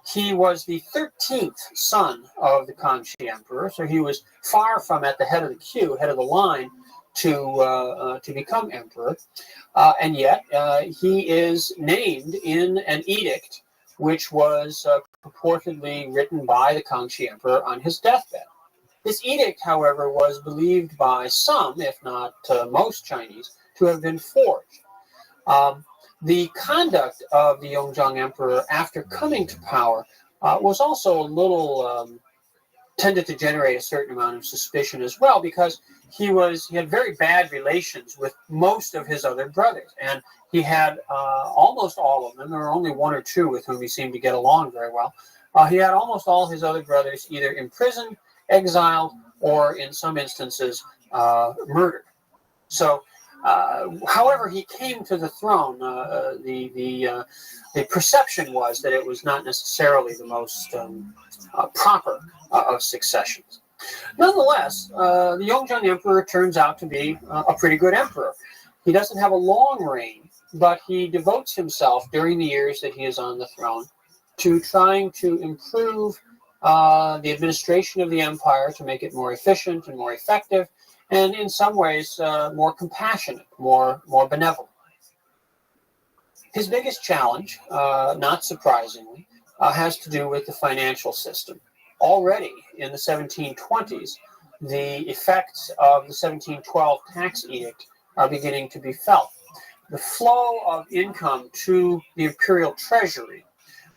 He was the 13th son of the Kangxi Emperor, so he was far from at the head of the queue, head of the line, to become emperor. And yet, he is named in an edict which was purportedly written by the Kangxi Emperor on his deathbed. This edict, however, was believed by some, if not most Chinese, to have been forged. The conduct of the Yongzheng Emperor after coming to power was also a little tended to generate a certain amount of suspicion as well, because he had very bad relations with most of his other brothers, and he had almost all of them. There were only one or two with whom he seemed to get along very well. He had almost all his other brothers either imprisoned, exiled, or in some instances murdered. So, however he came to the throne, the perception was that it was not necessarily the most proper of successions. Nonetheless, the Yongzheng Emperor turns out to be a pretty good emperor. He doesn't have a long reign, but he devotes himself during the years that he is on the throne to trying to improve the administration of the empire, to make it more efficient and more effective, and in some ways more compassionate, more benevolent. His biggest challenge, not surprisingly, has to do with the financial system. Already in the 1720s, the effects of the 1712 tax edict are beginning to be felt. The flow of income to the imperial treasury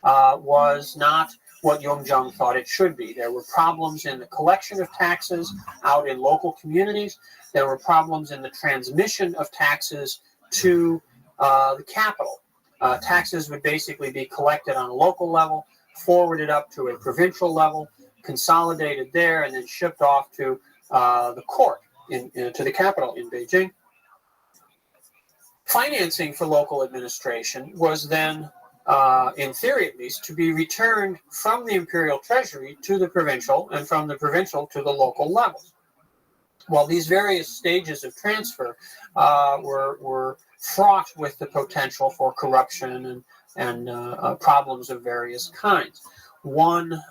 was not what Yongzheng thought it should be. There were problems in the collection of taxes out in local communities. There were problems in the transmission of taxes to the capital. Taxes would basically be collected on a local level, forwarded up to a provincial level, consolidated there, and then shipped off to the court, to the capital in Beijing. Financing for local administration was then, in theory at least, to be returned from the imperial treasury to the provincial, and from the provincial to the local levels. Well, these various stages of transfer were fraught with the potential for corruption and problems of various kinds. One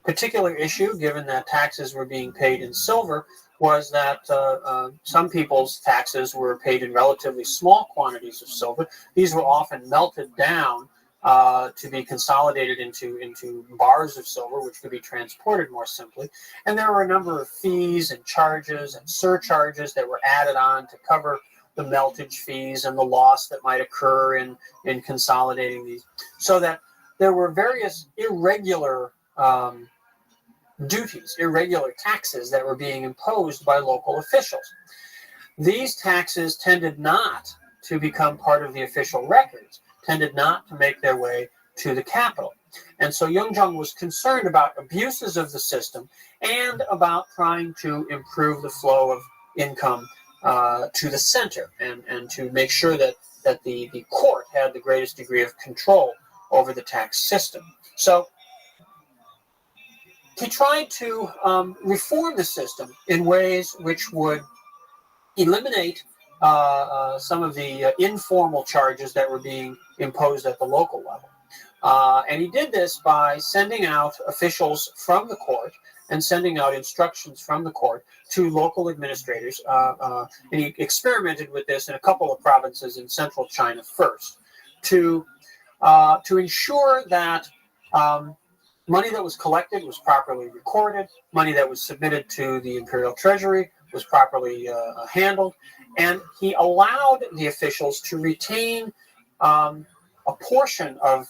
particular issue, given that taxes were being paid in silver, was that some people's taxes were paid in relatively small quantities of silver. These were often melted down to be consolidated into bars of silver, which could be transported more simply. And there were a number of fees and charges and surcharges that were added on to cover the meltage fees and the loss that might occur in consolidating these. So that there were various irregular duties, irregular taxes that were being imposed by local officials. These taxes tended not to become part of the official records, tended not to make their way to the capital. And so Yongzheng was concerned about abuses of the system and about trying to improve the flow of income to the center, and to make sure that the court had the greatest degree of control over the tax system. So he tried to reform the system in ways which would eliminate some of the informal charges that were being imposed at the local level. And he did this by sending out officials from the court and sending out instructions from the court to local administrators. And he experimented with this in a couple of provinces in central China first, to ensure that money that was collected was properly recorded, money that was submitted to the imperial treasury was properly handled, and he allowed the officials to retain a portion of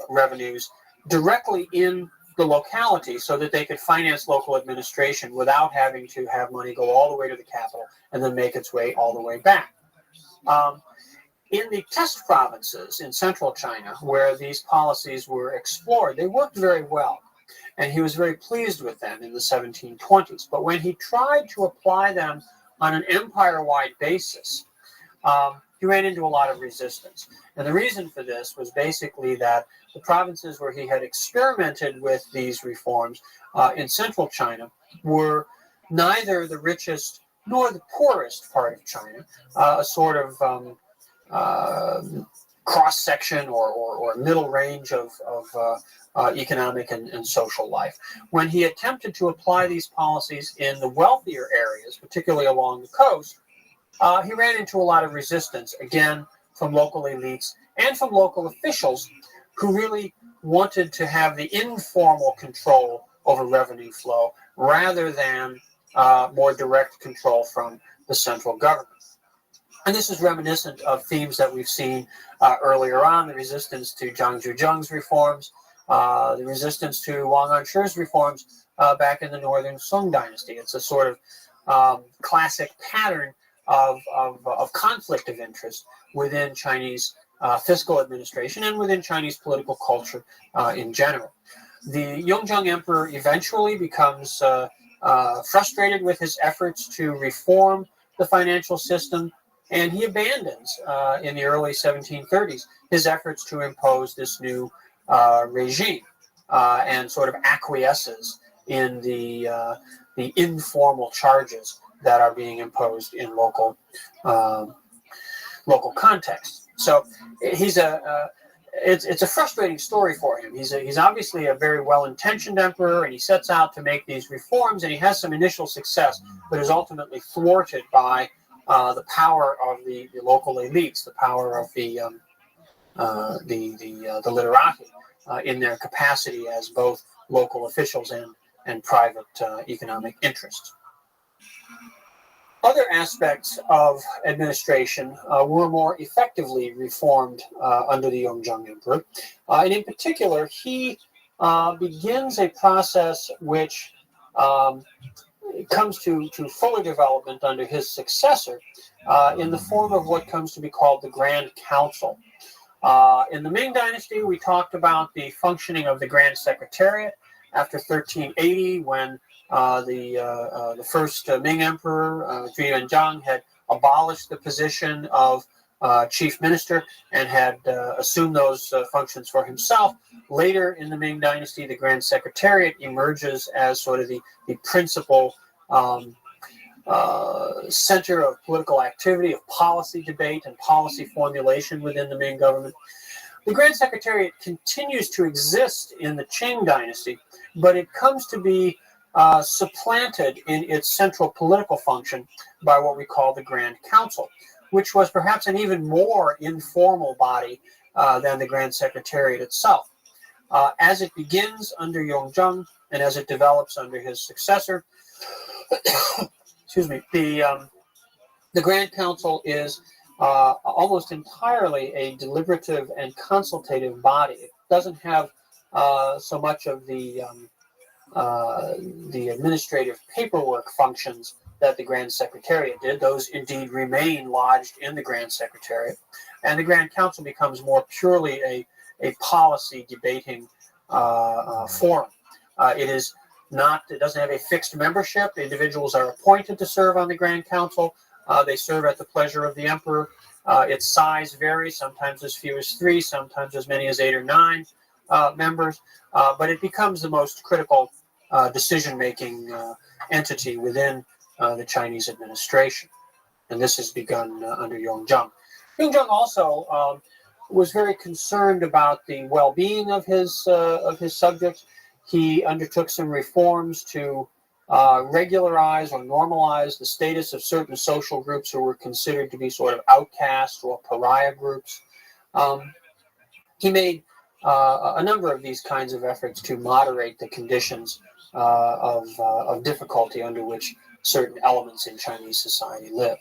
revenues directly in the locality, so that they could finance local administration without having to have money go all the way to the capital and then make its way all the way back. In the test provinces in central China, where these policies were explored, they worked very well, and he was very pleased with them in the 1720s. But when he tried to apply them on an empire-wide basis, he ran into a lot of resistance. And the reason for this was basically that the provinces where he had experimented with these reforms in central China were neither the richest nor the poorest part of China, a sort of cross-section or middle range of economic and social life. When he attempted to apply these policies in the wealthier areas, particularly along the coast, he ran into a lot of resistance, again, from local elites and from local officials who really wanted to have the informal control over revenue flow rather than more direct control from the central government. And this is reminiscent of themes that we've seen earlier on, the resistance to Zhang Zhuzheng's reforms, the resistance to Wang Anshi's reforms back in the northern Song dynasty. It's a sort of classic pattern of conflict of interest within Chinese fiscal administration and within Chinese political culture in general. The Yongzheng emperor eventually becomes frustrated with his efforts to reform the financial system, and he abandons, in the early 1730s, his efforts to impose this new regime and sort of acquiesces in the informal charges that are being imposed in local context. So he's it's a frustrating story for him. He's obviously a very well-intentioned emperor, and he sets out to make these reforms, and he has some initial success, but is ultimately thwarted by the power of the local elites, the power of the literati in their capacity as both local officials and private economic interests. Other aspects of administration were more effectively reformed under the Yongzheng emperor, and in particular, he begins a process which comes to fuller development under his successor in the form of what comes to be called the Grand Council. In the Ming Dynasty, we talked about the functioning of the Grand Secretariat after 1380, when the first Ming Emperor, Zhi Yuanzhang, had abolished the position of chief minister and had assumed those functions for himself. Later in the Ming Dynasty, the Grand Secretariat emerges as sort of the principal center of political activity, of policy debate and policy formulation within the Ming government. The Grand Secretariat continues to exist in the Qing Dynasty, but it comes to be supplanted in its central political function by what we call the Grand Council, which was perhaps an even more informal body than the Grand Secretariat itself. As it begins under Yongzheng and as it develops under his successor, excuse me, the Grand Council is almost entirely a deliberative and consultative body. It doesn't have so much of the administrative paperwork functions that the Grand Secretariat did. Those indeed remain lodged in the Grand Secretariat. And the Grand Council becomes more purely a policy debating forum. It doesn't have a fixed membership. Individuals are appointed to serve on the Grand Council. They serve at the pleasure of the emperor. Its size varies, sometimes as few as 3, sometimes as many as 8 or 9 members. But it becomes the most critical decision-making entity within the Chinese administration. And this has begun under Yongzheng. Yongzheng also was very concerned about the well-being of his subjects. He undertook some reforms to regularize or normalize the status of certain social groups who were considered to be sort of outcasts or pariah groups. He made a number of these kinds of efforts to moderate the conditions of difficulty under which certain elements in Chinese society live.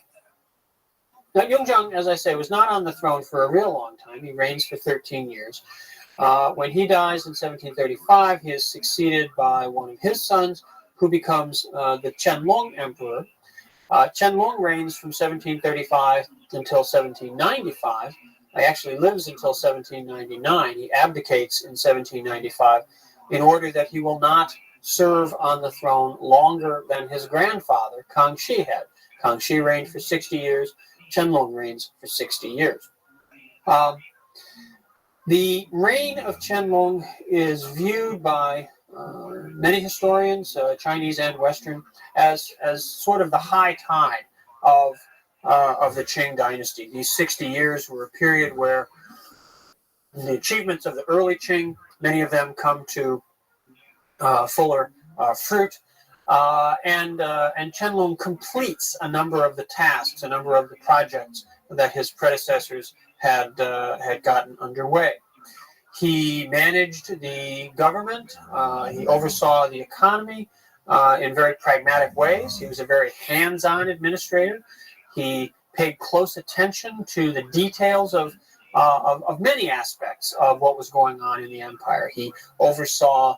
Now, Yongzheng, as I say, was not on the throne for a real long time. He reigns for 13 years. When he dies in 1735, he is succeeded by one of his sons, who becomes the Qianlong Emperor. Qianlong reigns from 1735 until 1795. He actually lives until 1799. He abdicates in 1795 in order that he will not serve on the throne longer than his grandfather, Kangxi, had. Kangxi reigned for 60 years. Qianlong reigns for 60 years. The reign of Qianlong is viewed by many historians, Chinese and Western, as sort of the high tide of the Qing dynasty. These 60 years were a period where the achievements of the early Qing, many of them come to fuller fruit, and Qianlong completes a number of the tasks, a number of the projects that his predecessors had gotten underway. He managed the government. He oversaw the economy in very pragmatic ways. He was a very hands-on administrator. He paid close attention to the details of many aspects of what was going on in the empire. He oversaw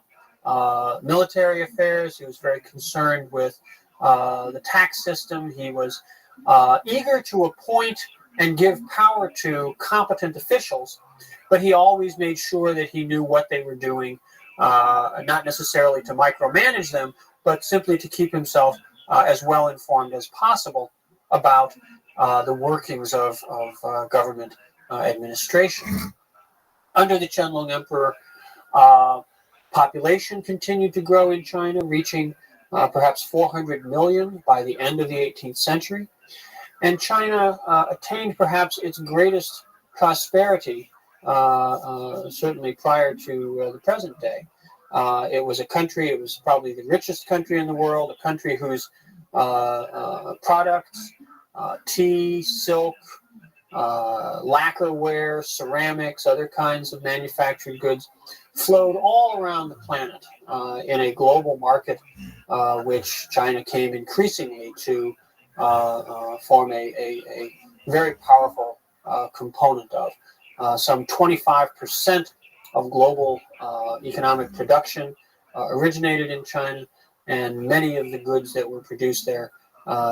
military affairs. He was very concerned with the tax system. He was eager to appoint and give power to competent officials, but he always made sure that he knew what they were doing, not necessarily to micromanage them, but simply to keep himself as well informed as possible about the workings of government administration. Under the Qianlong Emperor, population continued to grow in China, reaching perhaps 400 million by the end of the 18th century. And China attained perhaps its greatest prosperity, certainly prior to the present day. It was a country, it was probably the richest country in the world, a country whose products, tea, silk, lacquerware, ceramics, other kinds of manufactured goods, flowed all around the planet in a global market, which China came increasingly to form a very powerful component of. Some 25% of global economic production originated in China, and many of the goods that were produced there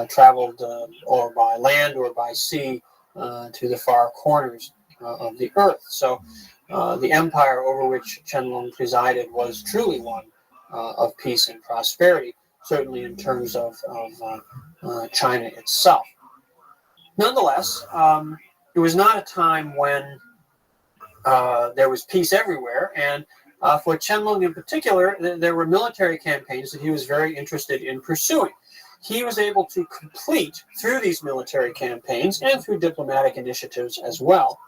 traveled or by land or by sea to the far corners of the earth. So the empire over which Qianlong presided was truly one of peace and prosperity, certainly in terms of China itself. Nonetheless, it was not a time when there was peace everywhere, and for Qianlong in particular, there were military campaigns that he was very interested in pursuing. He was able to complete, through these military campaigns and through diplomatic initiatives as well,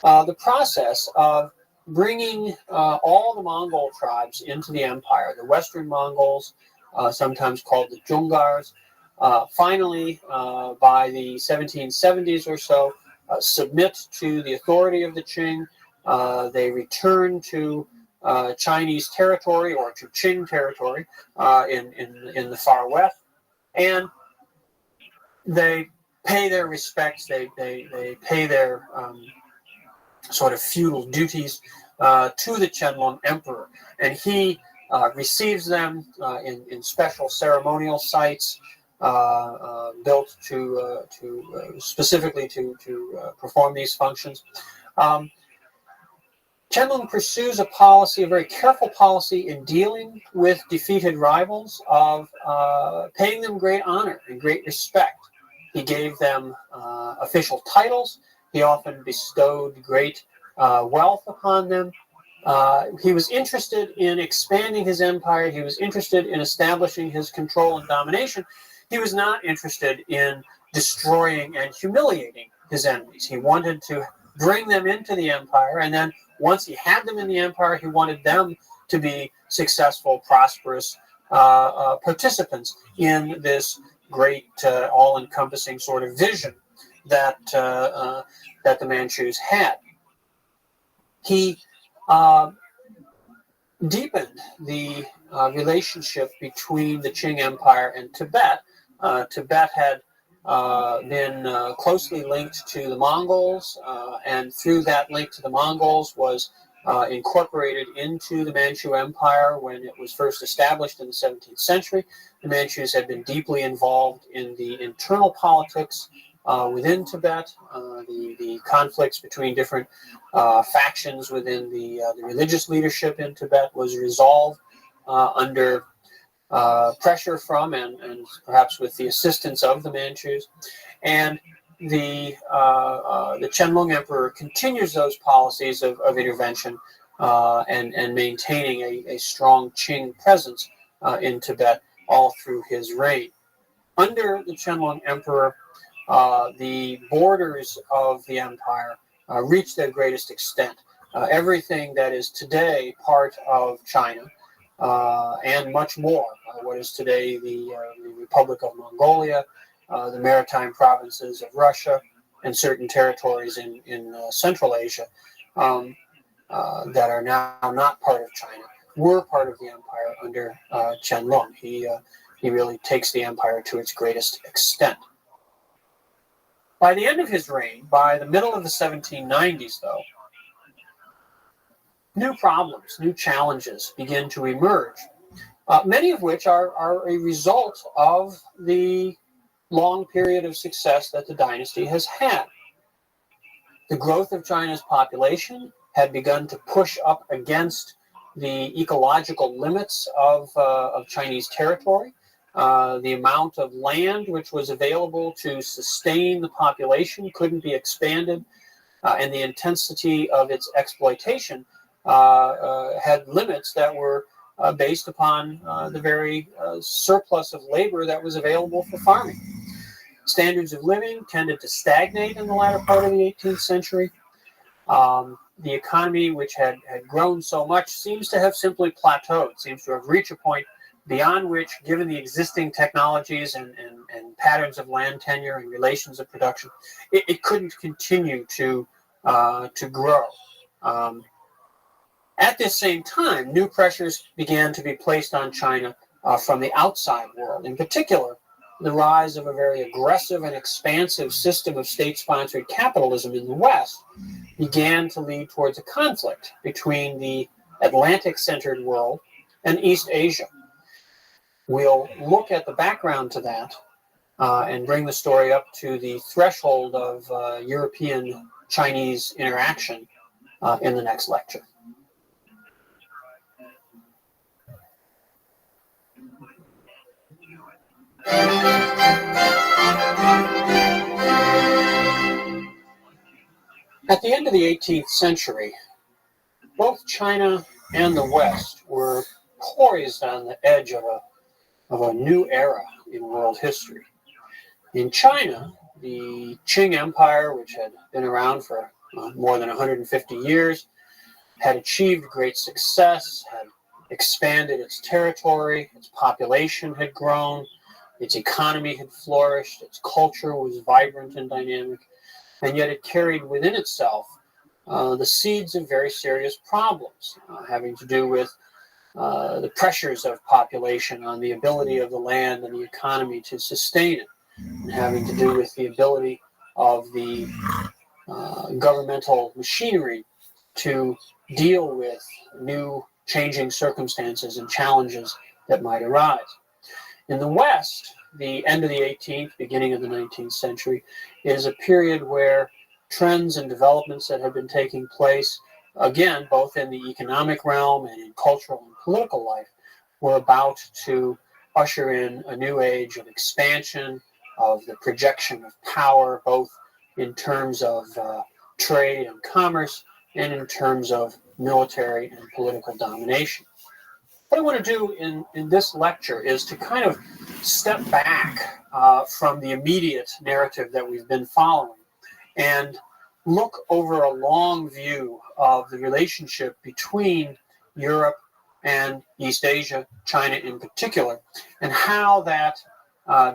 the process of bringing all the Mongol tribes into the empire, the Western Mongols, sometimes called the Zhongars, finally, by the 1770s or so, submit to the authority of the Qing. They return to Chinese territory, or to Qing territory in the far west, and they pay their respects. They pay their sort of feudal duties to the Qianlong Emperor, and he receives them in special ceremonial sites built to specifically to perform these functions. Qianlong pursues a policy, a very careful policy in dealing with defeated rivals, of paying them great honor and great respect. He gave them official titles. He often bestowed great wealth upon them. He was interested in expanding his empire. He was interested in establishing his control and domination. He was not interested in destroying and humiliating his enemies. He wanted to bring them into the empire, and then once he had them in the empire, he wanted them to be successful, prosperous participants in this great, all-encompassing sort of vision that the Manchus had. He deepened the relationship between the Qing Empire and Tibet. Tibet had been closely linked to the Mongols, and through that link to the Mongols was incorporated into the Manchu Empire when it was first established in the 17th century. The Manchus had been deeply involved in the internal politics within Tibet, the conflicts between different factions within the religious leadership in Tibet was resolved under pressure from and perhaps with the assistance of the Manchus. And the Qianlong Emperor continues those policies of intervention and maintaining a strong Qing presence in Tibet all through his reign. Under the Qianlong Emperor, the borders of the empire reached their greatest extent. Everything that is today part of China and much more, what is today the Republic of Mongolia, the maritime provinces of Russia, and certain territories in Central Asia that are now not part of China, were part of the empire under Qianlong. He really takes the empire to its greatest extent. By the end of his reign, by the middle of the 1790s, though, new problems, new challenges begin to emerge, many of which are a result of the long period of success that the dynasty has had. The growth of China's population had begun to push up against the ecological limits of Chinese territory. The amount of land which was available to sustain the population couldn't be expanded, and the intensity of its exploitation had limits that were based upon the very surplus of labor that was available for farming. Standards of living tended to stagnate in the latter part of the 18th century. The economy, which had grown so much, seems to have simply plateaued, seems to have reached a point beyond which, given the existing technologies and patterns of land tenure and relations of production, it couldn't continue to grow. At this same time, new pressures began to be placed on China from the outside world. In particular, the rise of a very aggressive and expansive system of state-sponsored capitalism in the West began to lead towards a conflict between the Atlantic-centered world and East Asia. We'll look at the background to that and bring the story up to the threshold of European-Chinese interaction in the next lecture. At the end of the 18th century, both China and the West were poised on the edge of a new era in world history. In China, the Qing Empire, which had been around for more than 150 years, had achieved great success, had expanded its territory, its population had grown, its economy had flourished, its culture was vibrant and dynamic, and yet it carried within itself the seeds of very serious problems having to do with the pressures of population on the ability of the land and the economy to sustain it, and having to do with the ability of the governmental machinery to deal with new changing circumstances and challenges that might arise. In the West, the end of the 18th, beginning of the 19th century, is a period where trends and developments that have been taking place, again, both in the economic realm and in cultural and political life, were about to usher in a new age of expansion, of the projection of power, both in terms of trade and commerce and in terms of military and political domination. What I want to do in this lecture is to kind of step back from the immediate narrative that we've been following and look over a long view of the relationship between Europe and East Asia, China in particular, and how that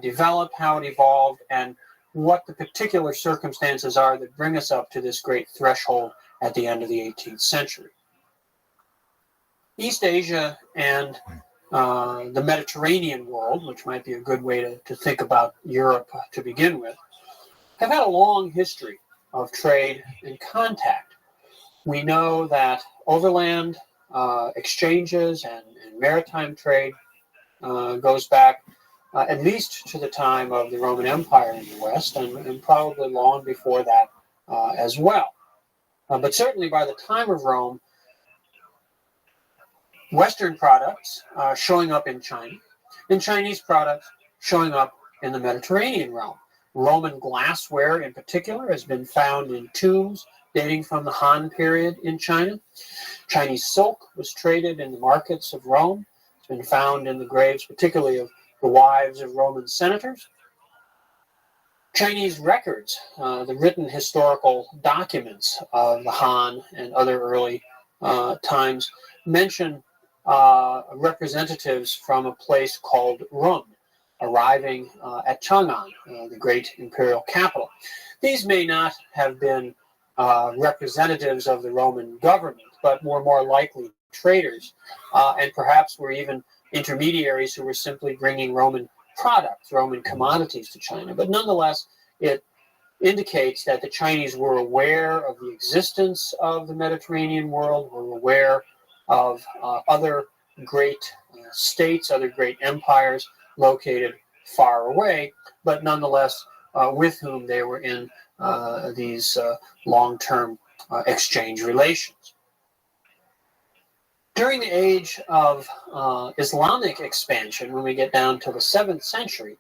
developed, how it evolved, and what the particular circumstances are that bring us up to this great threshold at the end of the 18th century. East Asia and the Mediterranean world, which might be a good way to think about Europe to begin with, have had a long history of trade and contact. We know that overland exchanges and maritime trade goes back at least to the time of the Roman Empire in the West, and probably long before that as well. But certainly by the time of Rome, Western products showing up in China, and Chinese products showing up in the Mediterranean realm. Roman glassware in particular has been found in tombs dating from the Han period in China. Chinese silk was traded in the markets of Rome. It's been found in the graves, particularly of the wives of Roman senators. Chinese records, the written historical documents of the Han and other early times, mention representatives from a place called Run, arriving at Chang'an, the great imperial capital. These may not have been representatives of the Roman government, but were more likely traders, and perhaps were even intermediaries who were simply bringing Roman products, Roman commodities to China. But nonetheless, it indicates that the Chinese were aware of the existence of the Mediterranean world, were aware of other great states, other great empires located far away, but nonetheless with whom they were in these long-term exchange relations. During the age of Islamic expansion, when we get down to the 7th century,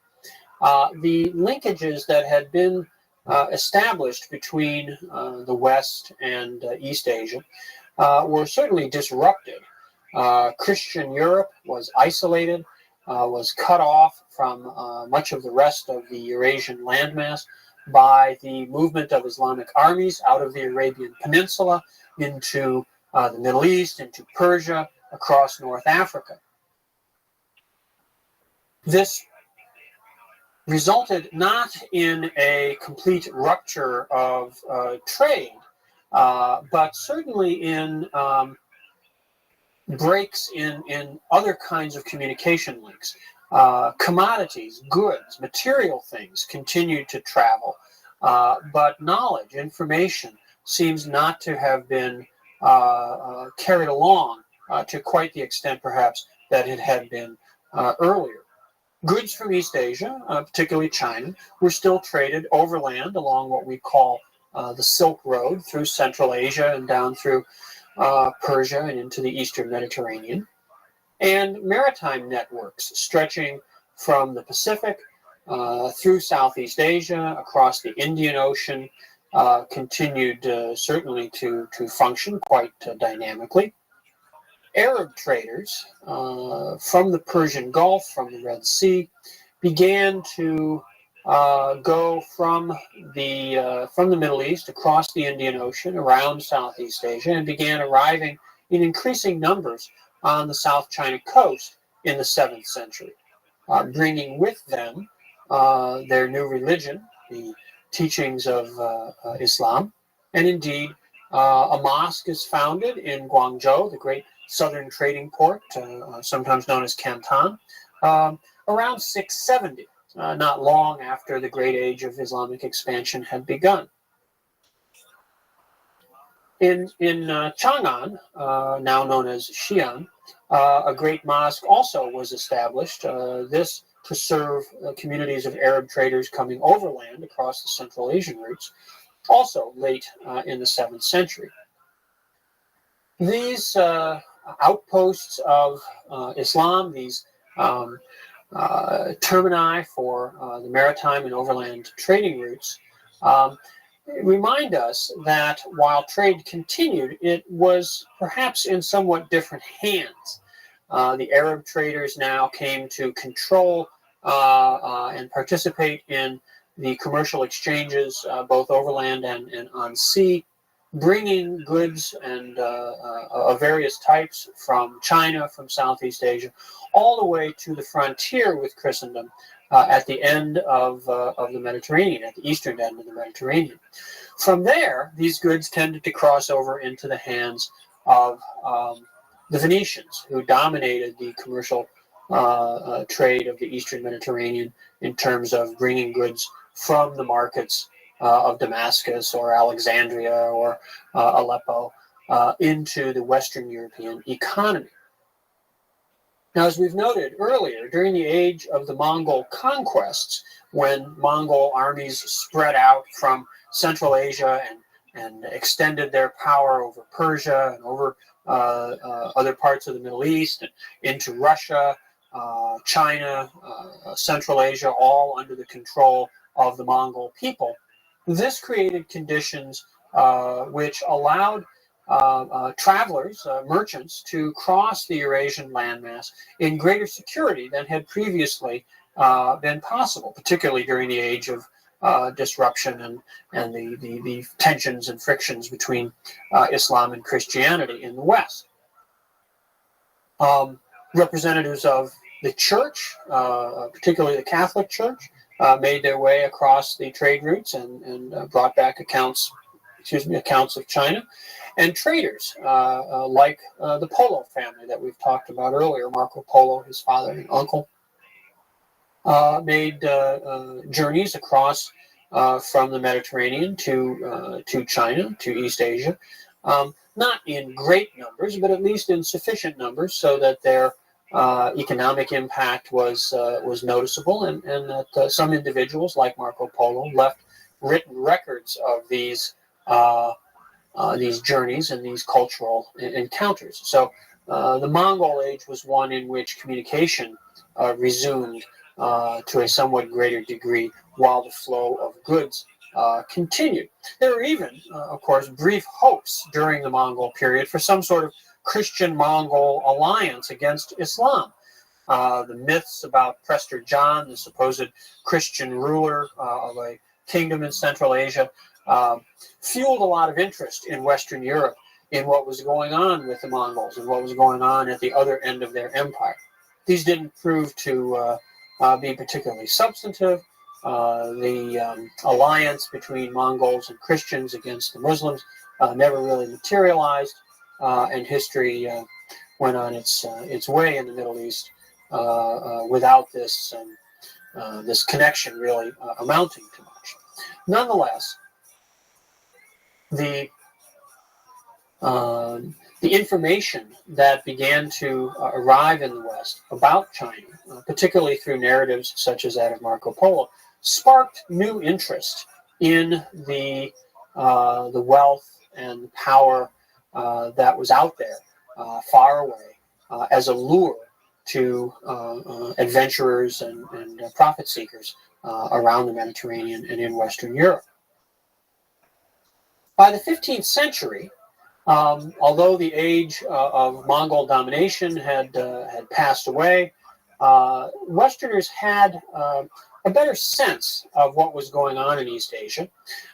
the linkages that had been established between the West and East Asia were certainly disrupted. Christian Europe was isolated, was cut off from much of the rest of the Eurasian landmass by the movement of Islamic armies out of the Arabian Peninsula into the Middle East, into Persia, across North Africa. This resulted not in a complete rupture of trade, but certainly in breaks in other kinds of communication links. Commodities, goods, material things continued to travel, but knowledge, information, seems not to have been carried along to quite the extent, perhaps, that it had been earlier. Goods from East Asia, particularly China, were still traded overland along what we call the Silk Road through Central Asia and down through Persia and into the Eastern Mediterranean. And maritime networks stretching from the Pacific through Southeast Asia, across the Indian Ocean, continued certainly to function quite dynamically. Arab traders from the Persian Gulf, from the Red Sea, began to go from the Middle East across the Indian Ocean, around Southeast Asia, and began arriving in increasing numbers on the South China coast in the 7th century, bringing with them their new religion, the teachings of Islam, and indeed a mosque is founded in Guangzhou, the great southern trading port, sometimes known as Canton, around 670, not long after the great age of Islamic expansion had begun. In Chang'an, now known as Xi'an, a great mosque also was established, this to serve communities of Arab traders coming overland across the Central Asian routes, also late in the 7th century. These outposts of Islam, these termini for the maritime and overland trading routes, remind us that while trade continued, it was perhaps in somewhat different hands. The Arab traders now came to control and participate in the commercial exchanges, both overland and on sea, bringing goods and of various types from China, from Southeast Asia, all the way to the frontier with Christendom at the end of the Mediterranean, at the eastern end of the Mediterranean. From there, these goods tended to cross over into the hands of the Venetians, who dominated the commercial trade of the eastern Mediterranean in terms of bringing goods from the markets of Damascus or Alexandria or Aleppo into the Western European economy. Now, as we've noted earlier, during the age of the Mongol conquests, when Mongol armies spread out from Central Asia and extended their power over Persia and over other parts of the Middle East and into Russia, China, Central Asia, all under the control of the Mongol people, this created conditions which allowed travelers, merchants, to cross the Eurasian landmass in greater security than had previously been possible, particularly during the age of disruption and the tensions and frictions between Islam and Christianity in the West. Representatives of the church, particularly the Catholic Church, made their way across the trade routes and brought back accounts of China. And traders, like the Polo family that we've talked about earlier, Marco Polo, his father and uncle, made journeys across from the Mediterranean to China, to East Asia, not in great numbers, but at least in sufficient numbers so that their economic impact was noticeable, and that some individuals, like Marco Polo, left written records of these journeys and these cultural encounters. So the Mongol age was one in which communication resumed to a somewhat greater degree while the flow of goods continued. There were even, of course, brief hopes during the Mongol period for some sort of Christian-Mongol alliance against Islam. The myths about Prester John, the supposed Christian ruler of a kingdom in Central Asia, fueled a lot of interest in Western Europe in what was going on with the Mongols and what was going on at the other end of their empire. These didn't prove to be particularly substantive. The alliance between Mongols and Christians against the Muslims never really materialized, and history went on its way in the Middle East without this connection really amounting to much. Nonetheless, the information that began to arrive in the West about China, particularly through narratives such as that of Marco Polo, sparked new interest in the wealth and power that was out there, far away, as a lure to adventurers and profit seekers around the Mediterranean and in Western Europe. By the 15th century, although the age of Mongol domination had passed away, Westerners had a better sense of what was going on in East Asia,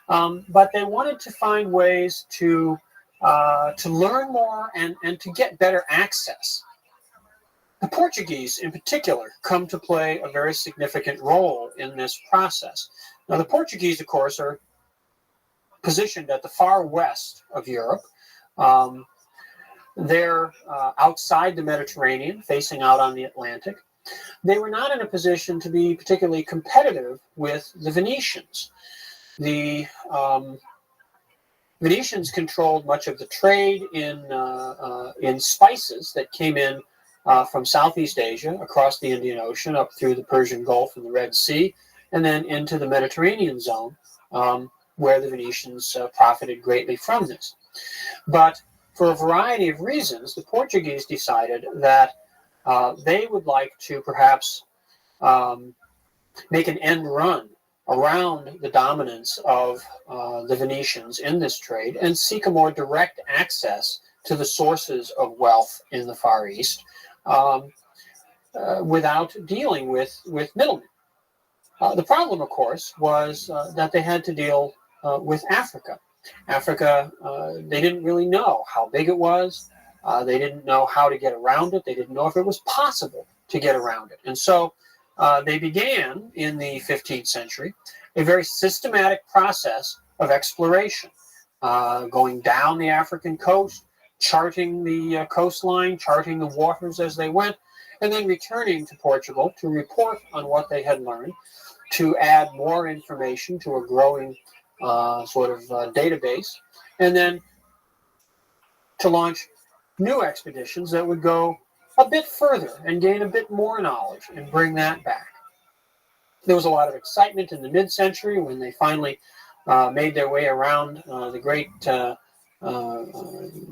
but they wanted to find ways to learn more and to get better access. The Portuguese, in particular, come to play a very significant role in this process. Now, the Portuguese, of course, are positioned at the far west of Europe. They're outside the Mediterranean, facing out on the Atlantic. They were not in a position to be particularly competitive with the Venetians. The Venetians controlled much of the trade in spices that came in from Southeast Asia, across the Indian Ocean, up through the Persian Gulf and the Red Sea, and then into the Mediterranean zone, where the Venetians profited greatly from this. But for a variety of reasons, the Portuguese decided that they would like to perhaps make an end run around the dominance of the Venetians in this trade and seek a more direct access to the sources of wealth in the Far East without dealing with middlemen. The problem, of course, was that they had to deal with Africa. Africa, they didn't really know how big it was. They didn't know how to get around it. They didn't know if it was possible to get around it. And so they began, in the 15th century, a very systematic process of exploration, going down the African coast, charting the coastline, charting the waters as they went, and then returning to Portugal to report on what they had learned, to add more information to a growing database, and then to launch new expeditions that would go a bit further and gain a bit more knowledge and bring that back. There was a lot of excitement in the mid-century when they finally made their way around the great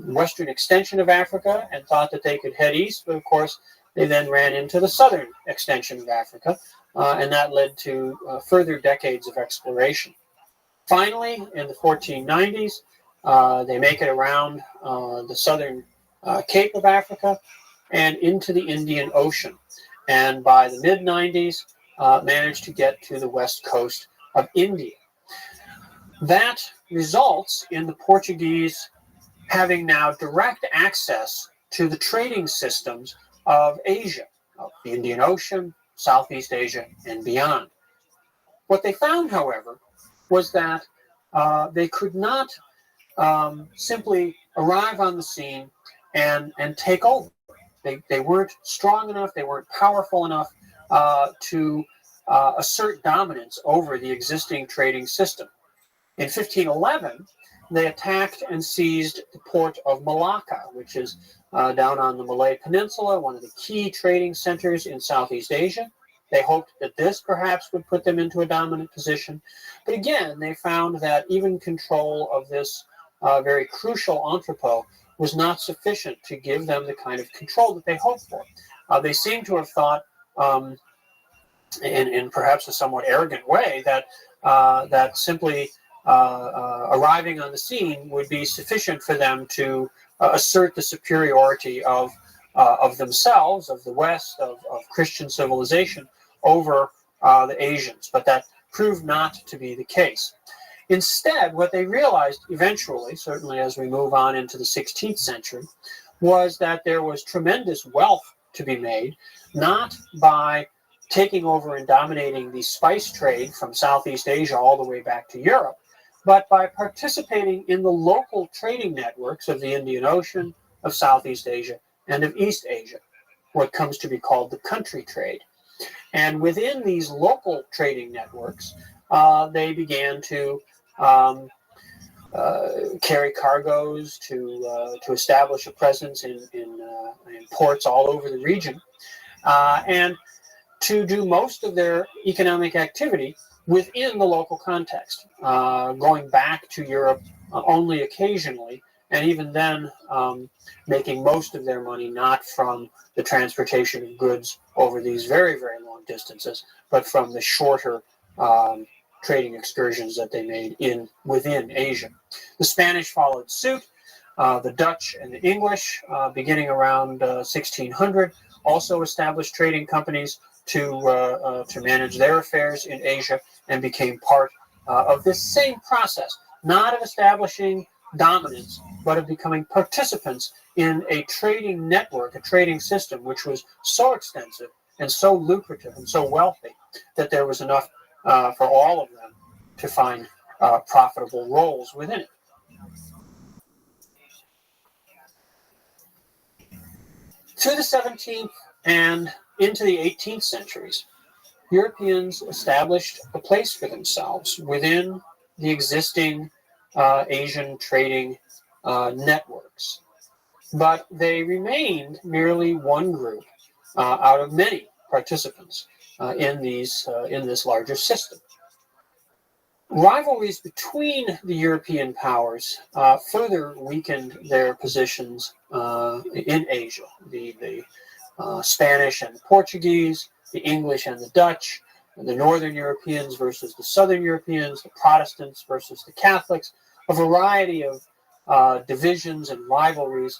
western extension of Africa and thought that they could head east, but of course they then ran into the southern extension of Africa, and that led to further decades of exploration. Finally, in the 1490s, they make it around the southern Cape of Africa and into the Indian Ocean, and by the mid-90s, managed to get to the west coast of India. That results in the Portuguese having now direct access to the trading systems of Asia, of the Indian Ocean, Southeast Asia, and beyond. What they found, however, was that they could not simply arrive on the scene and take over. They weren't strong enough, they weren't powerful enough to assert dominance over the existing trading system. In 1511, they attacked and seized the port of Malacca, which is down on the Malay Peninsula, one of the key trading centers in Southeast Asia. They hoped that this perhaps would put them into a dominant position. But again, they found that even control of this very crucial entrepot was not sufficient to give them the kind of control that they hoped for. They seem to have thought, in perhaps a somewhat arrogant way, that simply arriving on the scene would be sufficient for them to assert the superiority of themselves, of the West, of Christian civilization over the Asians. But that proved not to be the case. Instead, what they realized eventually, certainly as we move on into the 16th century, was that there was tremendous wealth to be made, not by taking over and dominating the spice trade from Southeast Asia all the way back to Europe, but by participating in the local trading networks of the Indian Ocean, of Southeast Asia, and of East Asia, what comes to be called the country trade. And within these local trading networks, they began to carry cargoes, to establish a presence in ports all over the region, and to do most of their economic activity within the local context, going back to Europe only occasionally, and even then making most of their money not from the transportation of goods over these very, very long distances, but from the shorter trading excursions that they made within Asia. The Spanish followed suit. The Dutch and the English, beginning around 1600, also established trading companies to manage their affairs in Asia, and became part of this same process, not of establishing dominance, but of becoming participants in a trading network, a trading system, which was so extensive and so lucrative and so wealthy that there was enough for all of them to find profitable roles within it. Through the 17th and into the 18th centuries, Europeans established a place for themselves within the existing Asian trading networks. But they remained merely one group out of many participants in this larger system. Rivalries between the European powers further weakened their positions in Asia. The Spanish and the Portuguese, the English and the Dutch, the Northern Europeans versus the Southern Europeans, the Protestants versus the Catholics, a variety of divisions and rivalries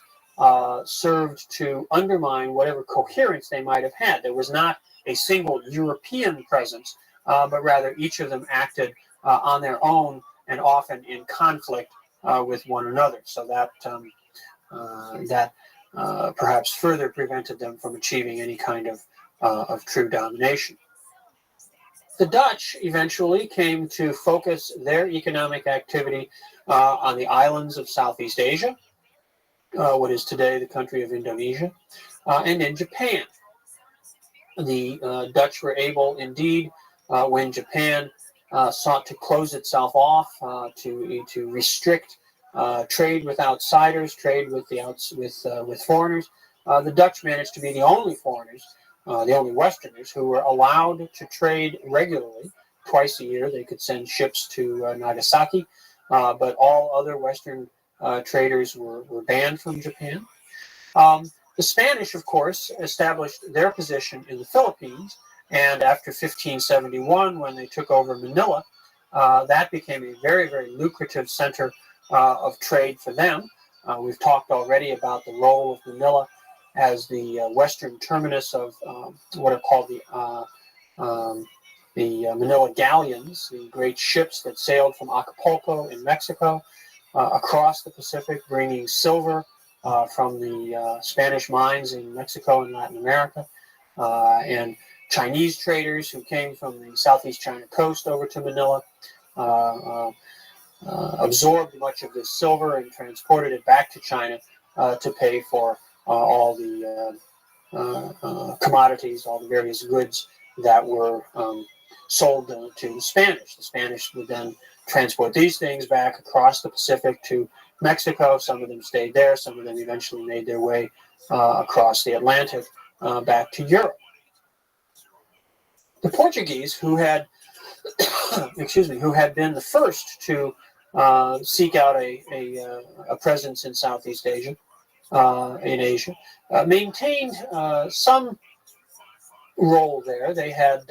served to undermine whatever coherence they might have had. There was not a single European presence, but rather each of them acted on their own and often in conflict with one another. So that perhaps further prevented them from achieving any kind of true domination. The Dutch eventually came to focus their economic activity on the islands of Southeast Asia, what is today the country of Indonesia, and in Japan. The Dutch were able, indeed, when Japan sought to close itself off, to restrict trade with outsiders, trade with with foreigners. The Dutch managed to be the only foreigners, the only Westerners who were allowed to trade regularly. Twice a year, they could send ships to Nagasaki, but all other Western traders were banned from Japan. The Spanish, of course, established their position in the Philippines, and after 1571, when they took over Manila, that became a very, very lucrative center of trade for them. We've talked already about the role of Manila as the western terminus of what are called the Manila galleons, the great ships that sailed from Acapulco in Mexico across the Pacific, bringing silver from the Spanish mines in Mexico and Latin America, and Chinese traders who came from the Southeast China coast over to Manila absorbed much of this silver and transported it back to China to pay for all the commodities, all the various goods that were sold to the Spanish. The Spanish would then transport these things back across the Pacific to Mexico. Some of them stayed there. Some of them eventually made their way across the Atlantic back to Europe. The Portuguese, who had, who had been the first to seek out a presence in Southeast Asia, in Asia, maintained some role there. They had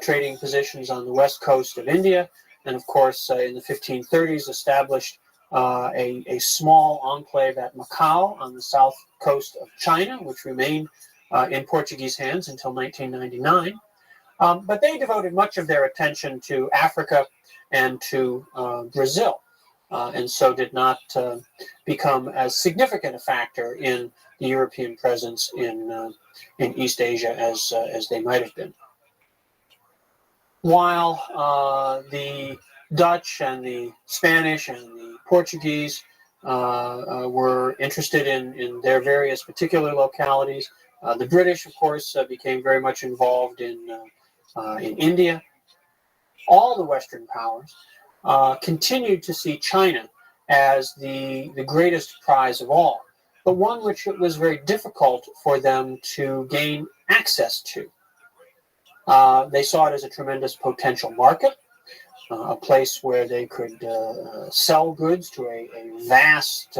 trading positions on the west coast of India, and of course, in the 1530s, established a small enclave at Macau on the south coast of China, which remained in Portuguese hands until 1999. But they devoted much of their attention to Africa and to Brazil, and so did not become as significant a factor in the European presence in East Asia as they might have been. While the Dutch and the Spanish and the Portuguese were interested in their various particular localities, the British, of course, became very much involved in India. All the Western powers continued to see China as the greatest prize of all, but one which it was very difficult for them to gain access to. They saw it as a tremendous potential market, a place where they could sell goods to a vast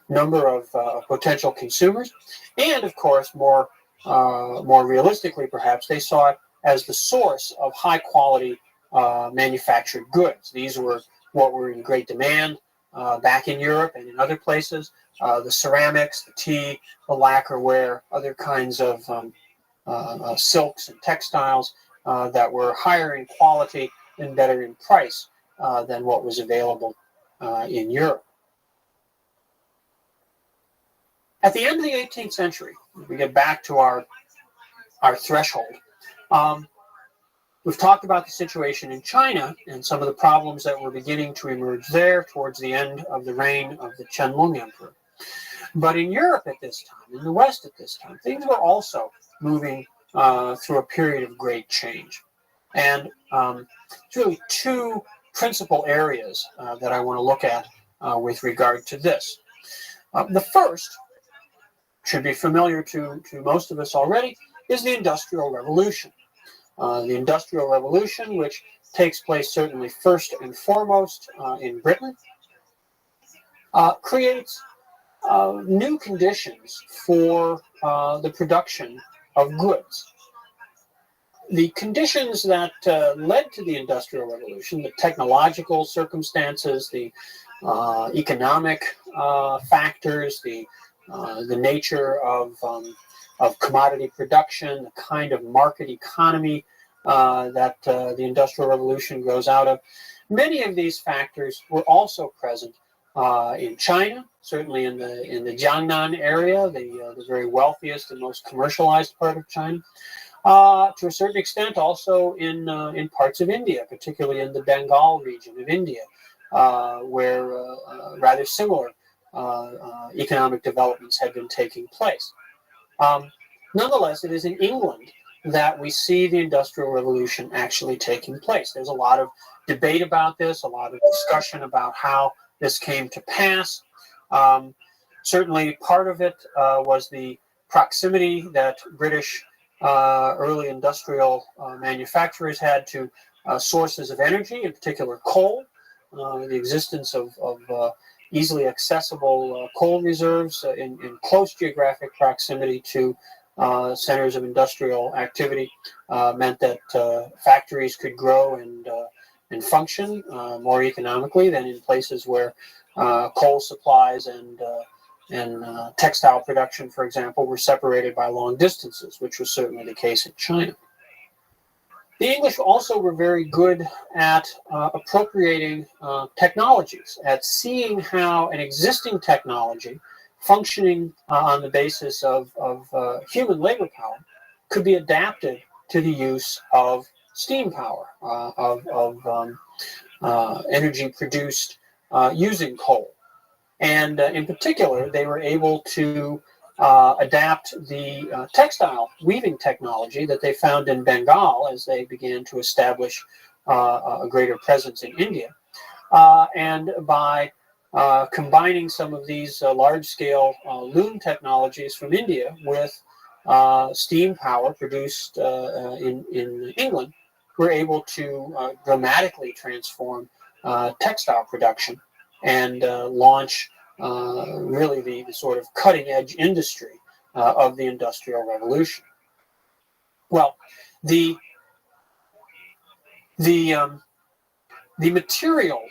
number of potential consumers, and of course, more realistically, perhaps, they saw it as the source of high-quality manufactured goods. These were what were in great demand back in Europe and in other places. The ceramics, the tea, the lacquerware, other kinds of silks and textiles that were higher in quality and better in price than what was available in Europe. At the end of the 18th century, we get back to our threshold. We've talked about the situation in China and some of the problems that were beginning to emerge there towards the end of the reign of the Qianlong Emperor. But in Europe at this time, in the West at this time, things were also moving through a period of great change. And it's really two principal areas that I want to look at with regard to this. The first should be familiar to most of us already, is the Industrial Revolution. The Industrial Revolution, which takes place certainly first and foremost in Britain, creates new conditions for the production of goods. The conditions that led to the Industrial Revolution, the technological circumstances, the economic factors, the nature of commodity production, the kind of market economy that the Industrial Revolution grows out of. Many of these factors were also present in China, certainly in the Jiangnan area, the very wealthiest and most commercialized part of China. To a certain extent, also in parts of India, particularly in the Bengal region of India, where rather similar economic developments had been taking place. Nonetheless, it is in England that we see the Industrial Revolution actually taking place. There's a lot of debate about this, a lot of discussion about how this came to pass. Certainly part of it was the proximity that British early industrial manufacturers had to sources of energy, in particular coal, the existence of easily accessible coal reserves in close geographic proximity to centers of industrial activity meant that factories could grow and function more economically than in places where coal supplies and textile production, for example, were separated by long distances, which was certainly the case in China. The English also were very good at appropriating technologies, at seeing how an existing technology functioning on the basis of human labor power could be adapted to the use of steam power, of energy produced using coal. And in particular, they were able to adapt the textile weaving technology that they found in Bengal as they began to establish a greater presence in India. And by combining some of these large-scale loom technologies from India with steam power produced in England, we're able to dramatically transform textile production and launch really the sort of cutting-edge industry of the Industrial Revolution. Well, the material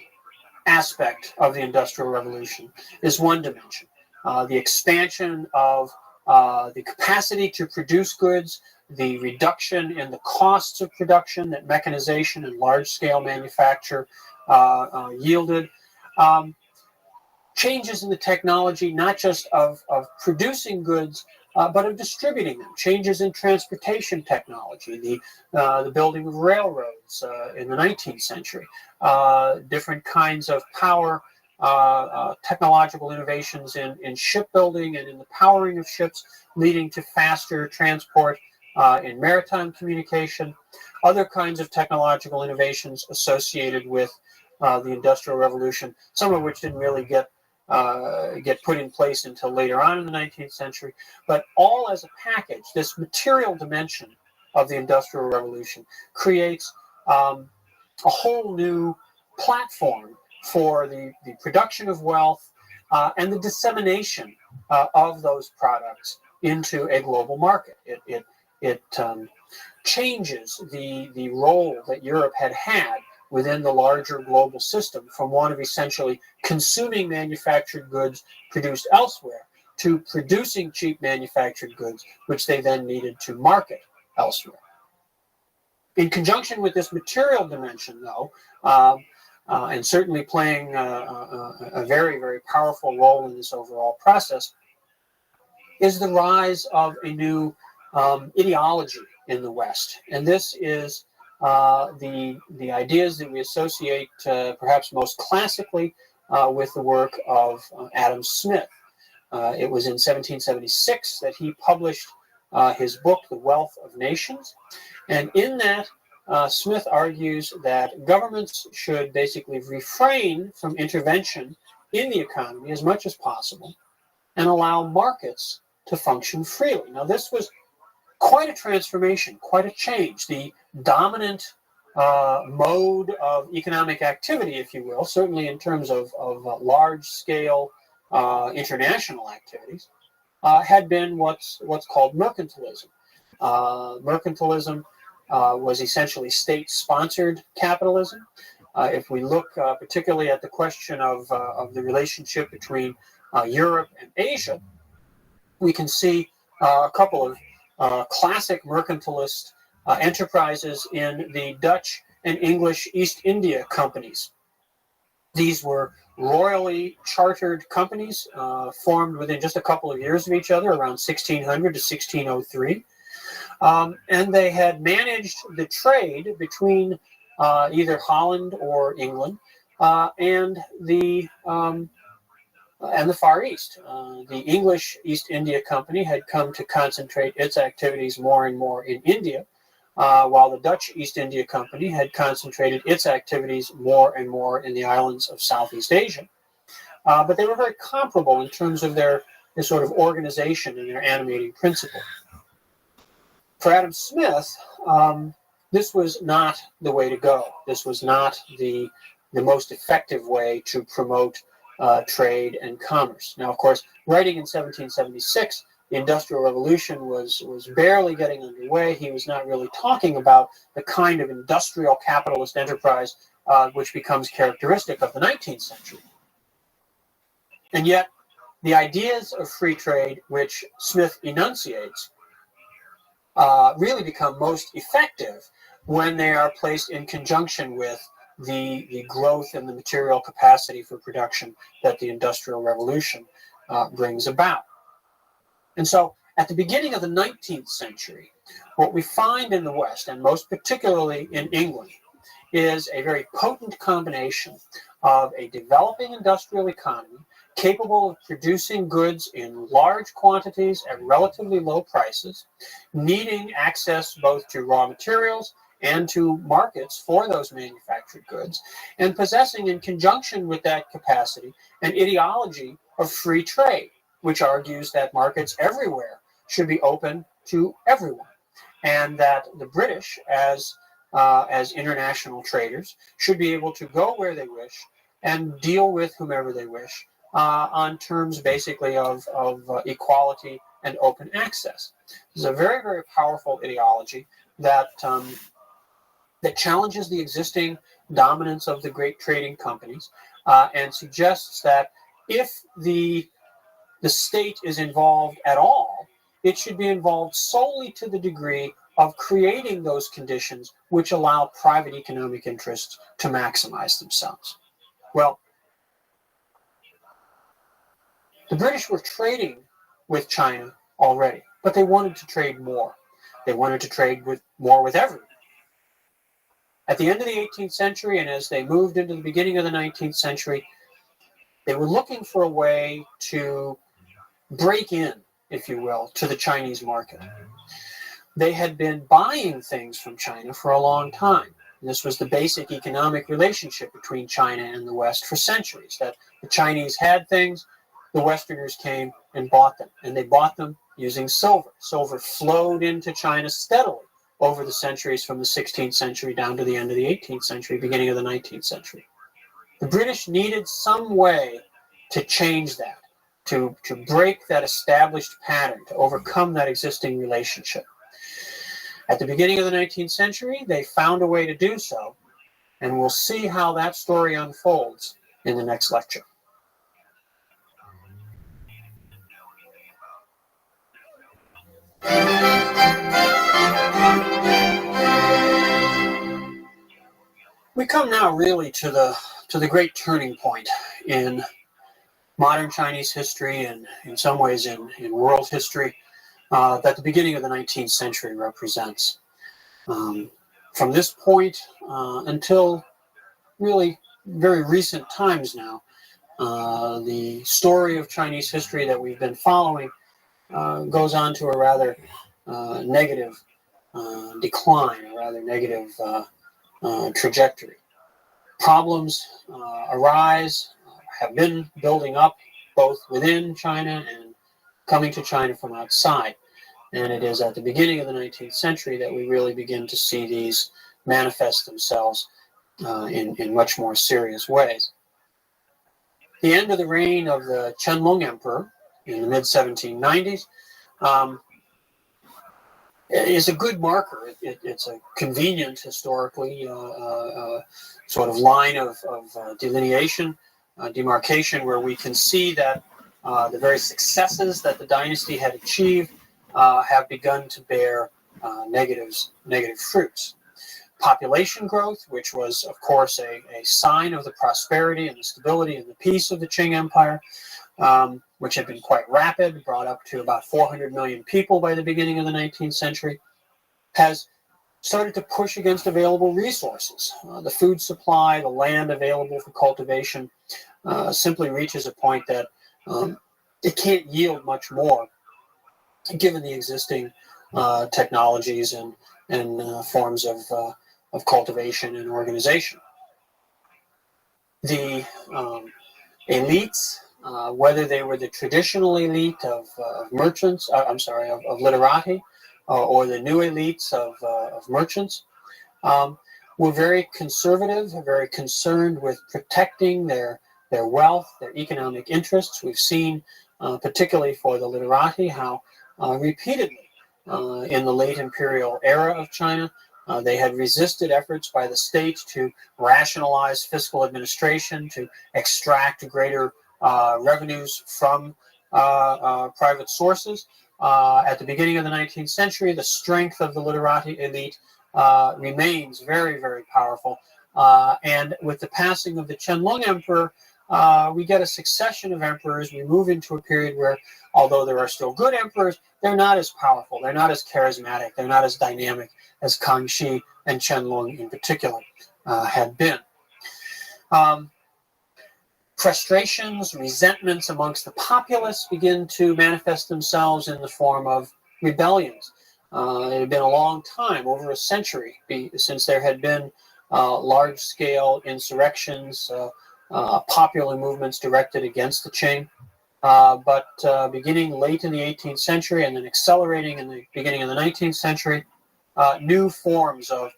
aspect of the Industrial Revolution is one dimension. The expansion of the capacity to produce goods, the reduction in the costs of production that mechanization and large-scale manufacture yielded. Changes in the technology, not just of producing goods, but of distributing them. Changes in transportation technology, the building of railroads in the 19th century, different kinds of power, technological innovations in shipbuilding and in the powering of ships, leading to faster transport in maritime communication, other kinds of technological innovations associated with the Industrial Revolution, some of which didn't really get put in place until later on in the 19th century. But all as a package, this material dimension of the Industrial Revolution creates a whole new platform for the production of wealth and the dissemination of those products into a global market. It changes the role that Europe had within the larger global system from one of essentially consuming manufactured goods produced elsewhere to producing cheap manufactured goods, which they then needed to market elsewhere. In conjunction with this material dimension, though, and certainly playing a very, very powerful role in this overall process, is the rise of a new ideology in the West. And this is the ideas that we associate perhaps most classically with the work of Adam Smith. It was in 1776 that he published his book, The Wealth of Nations. And in that, Smith argues that governments should basically refrain from intervention in the economy as much as possible and allow markets to function freely. Now, this was quite a transformation, quite a change. The dominant mode of economic activity, if you will, certainly in terms of large-scale international activities, had been what's called mercantilism. Mercantilism was essentially state-sponsored capitalism. If we look particularly at the question of the relationship between Europe and Asia, we can see a couple of classic mercantilist enterprises in the Dutch and English East India companies. These were royally chartered companies formed within just a couple of years of each other, around 1600 to 1603. And they had managed the trade between either Holland or England and the and the Far East. The English East India Company had come to concentrate its activities more and more in India, while the Dutch East India Company had concentrated its activities more and more in the islands of Southeast Asia. But they were very comparable in terms of their sort of organization and their animating principle. For Adam Smith, this was not the way to go. This was not the most effective way to promote trade and commerce. Now, of course, writing in 1776, the Industrial Revolution was barely getting underway. He was not really talking about the kind of industrial capitalist enterprise which becomes characteristic of the 19th century. And yet, the ideas of free trade which Smith enunciates really become most effective when they are placed in conjunction with the growth in the material capacity for production that the Industrial Revolution brings about. And so, at the beginning of the 19th century, what we find in the West, and most particularly in England, is a very potent combination of a developing industrial economy capable of producing goods in large quantities at relatively low prices, needing access both to raw materials and to markets for those manufactured goods, and possessing in conjunction with that capacity an ideology of free trade, which argues that markets everywhere should be open to everyone, and that the British, as international traders, should be able to go where they wish and deal with whomever they wish on terms basically of equality and open access. This is a very, very powerful ideology that challenges the existing dominance of the great trading companies and suggests that if the state is involved at all, it should be involved solely to the degree of creating those conditions which allow private economic interests to maximize themselves. Well, the British were trading with China already, but they wanted to trade more. They wanted to trade more with everyone. At the end of the 18th century, and as they moved into the beginning of the 19th century, they were looking for a way to break in, if you will, to the Chinese market. They had been buying things from China for a long time. This was the basic economic relationship between China and the West for centuries, that the Chinese had things, the Westerners came and bought them, and they bought them using silver. Silver flowed into China steadily over the centuries from the 16th century down to the end of the 18th century, beginning of the 19th century. The British needed some way to change that, to break that established pattern, to overcome that existing relationship. At the beginning of the 19th century, they found a way to do so, and we'll see how that story unfolds in the next lecture. We come now really to the great turning point in modern Chinese history and in some ways in world history that the beginning of the 19th century represents. From this point until really very recent times now, the story of Chinese history that we've been following goes on to a rather negative decline, a rather negative trajectory. Problems arise, have been building up both within China and coming to China from outside. And it is at the beginning of the 19th century that we really begin to see these manifest themselves in much more serious ways. The end of the reign of the Qianlong Emperor in the mid-1790s is a good marker. It's a convenient, historically, sort of line of delineation, demarcation, where we can see that the very successes that the dynasty had achieved have begun to bear negative fruits. Population growth, which was, of course, a sign of the prosperity and the stability and the peace of the Qing Empire, which had been quite rapid, brought up to about 400 million people by the beginning of the 19th century, has started to push against available resources. The food supply, the land available for cultivation, simply reaches a point that it can't yield much more given the existing technologies and forms of cultivation and organization. The elites, whether they were the traditional elite of merchants, of literati, or the new elites of merchants, were very conservative, very concerned with protecting their wealth, their economic interests. We've seen, particularly for the literati, how repeatedly in the late imperial era of China, they had resisted efforts by the state to rationalize fiscal administration, to extract greater revenues from private sources. At the beginning of the 19th century, the strength of the literati elite remains very, very powerful. And with the passing of the Qianlong emperor, we get a succession of emperors. We move into a period where, although there are still good emperors, they're not as powerful, they're not as charismatic, they're not as dynamic as Kangxi and Qianlong in particular had been. Frustrations, resentments amongst the populace begin to manifest themselves in the form of rebellions. It had been a long time, over a century, since there had been large-scale insurrections, popular movements directed against the Qing. But beginning late in the 18th century and then accelerating in the beginning of the 19th century, new forms of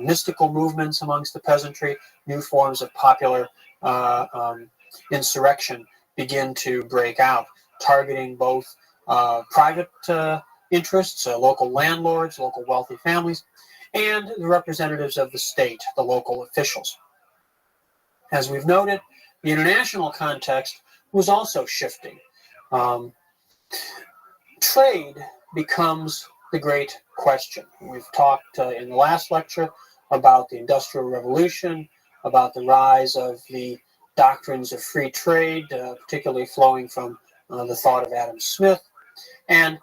mystical movements amongst the peasantry, new forms of popular insurrection begin to break out, targeting both private interests, local landlords, local wealthy families, and the representatives of the state, the local officials. As we've noted, the international context was also shifting. Trade becomes the great question. We've talked in the last lecture about the Industrial Revolution, about the rise of the doctrines of free trade, particularly flowing from the thought of Adam Smith. And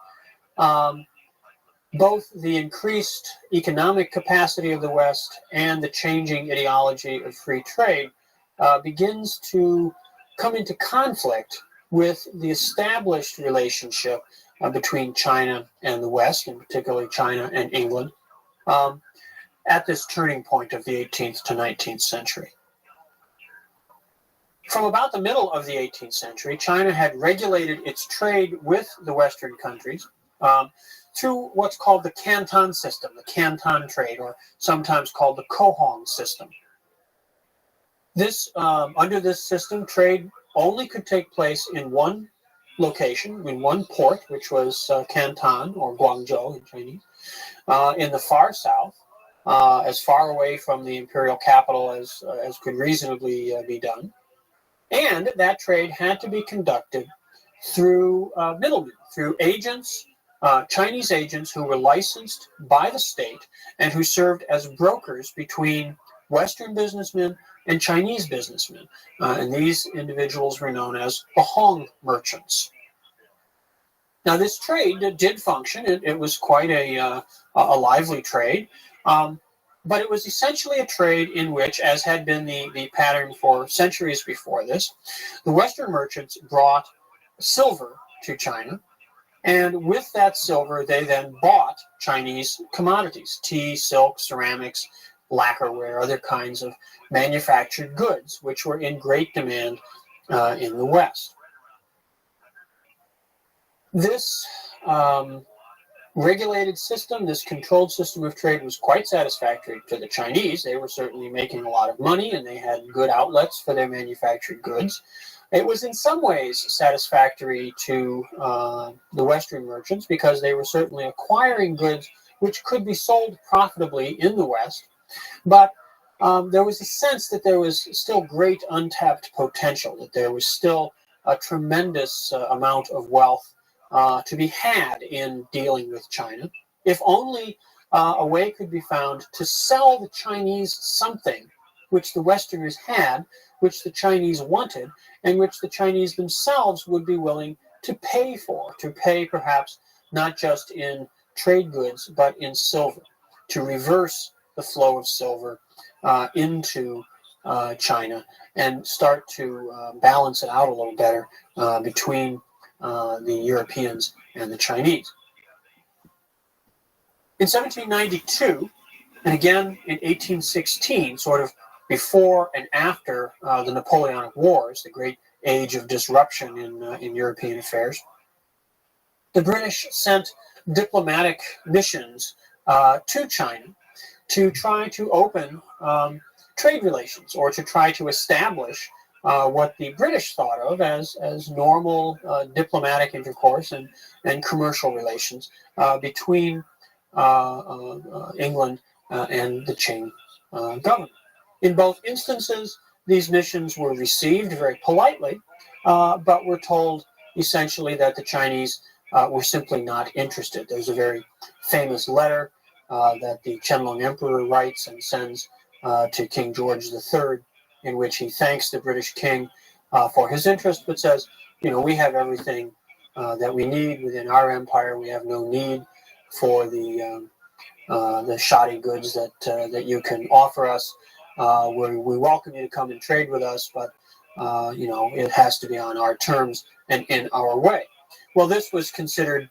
both the increased economic capacity of the West and the changing ideology of free trade begins to come into conflict with the established relationship between China and the West, and particularly China and England, at this turning point of the 18th to 19th century. From about the middle of the 18th century, China had regulated its trade with the Western countries through what's called the Canton system, the Canton trade, or sometimes called the Cohong system. Under this system, trade only could take place in one location, in one port, which was Canton, or Guangzhou in Chinese, in the far south, as far away from the imperial capital as could reasonably be done. And that trade had to be conducted through middlemen, through agents, Chinese agents who were licensed by the state and who served as brokers between Western businessmen and Chinese businessmen. And these individuals were known as the Hong merchants. Now, this trade did function. It was quite a lively trade. But it was essentially a trade in which, as had been the pattern for centuries before this, the Western merchants brought silver to China, and with that silver, they then bought Chinese commodities, tea, silk, ceramics, lacquerware, other kinds of manufactured goods, which were in great demand in the West. This regulated system, this controlled system of trade was quite satisfactory to the Chinese. They were certainly making a lot of money and they had good outlets for their manufactured goods. It was in some ways satisfactory to the Western merchants because they were certainly acquiring goods which could be sold profitably in the West. But there was a sense that there was still great untapped potential, that there was still a tremendous amount of wealth to be had in dealing with China, if only a way could be found to sell the Chinese something which the Westerners had, which the Chinese wanted, and which the Chinese themselves would be willing to pay for, to pay perhaps not just in trade goods, but in silver, to reverse the flow of silver into China and start to balance it out a little better between the Europeans and the Chinese. In 1792, and again in 1816, sort of before and after the Napoleonic Wars, the great age of disruption in European affairs, the British sent diplomatic missions to China to try to open trade relations, or to try to establish what the British thought of as normal diplomatic intercourse and commercial relations between England and the Qing government. In both instances, these missions were received very politely, but were told essentially that the Chinese were simply not interested. There's a very famous letter that the Qianlong Emperor writes and sends to King George III, in which he thanks the British king for his interest, but says, we have everything that we need within our empire. We have no need for the shoddy goods that you can offer us. We welcome you to come and trade with us, but it has to be on our terms and in our way. Well, this was considered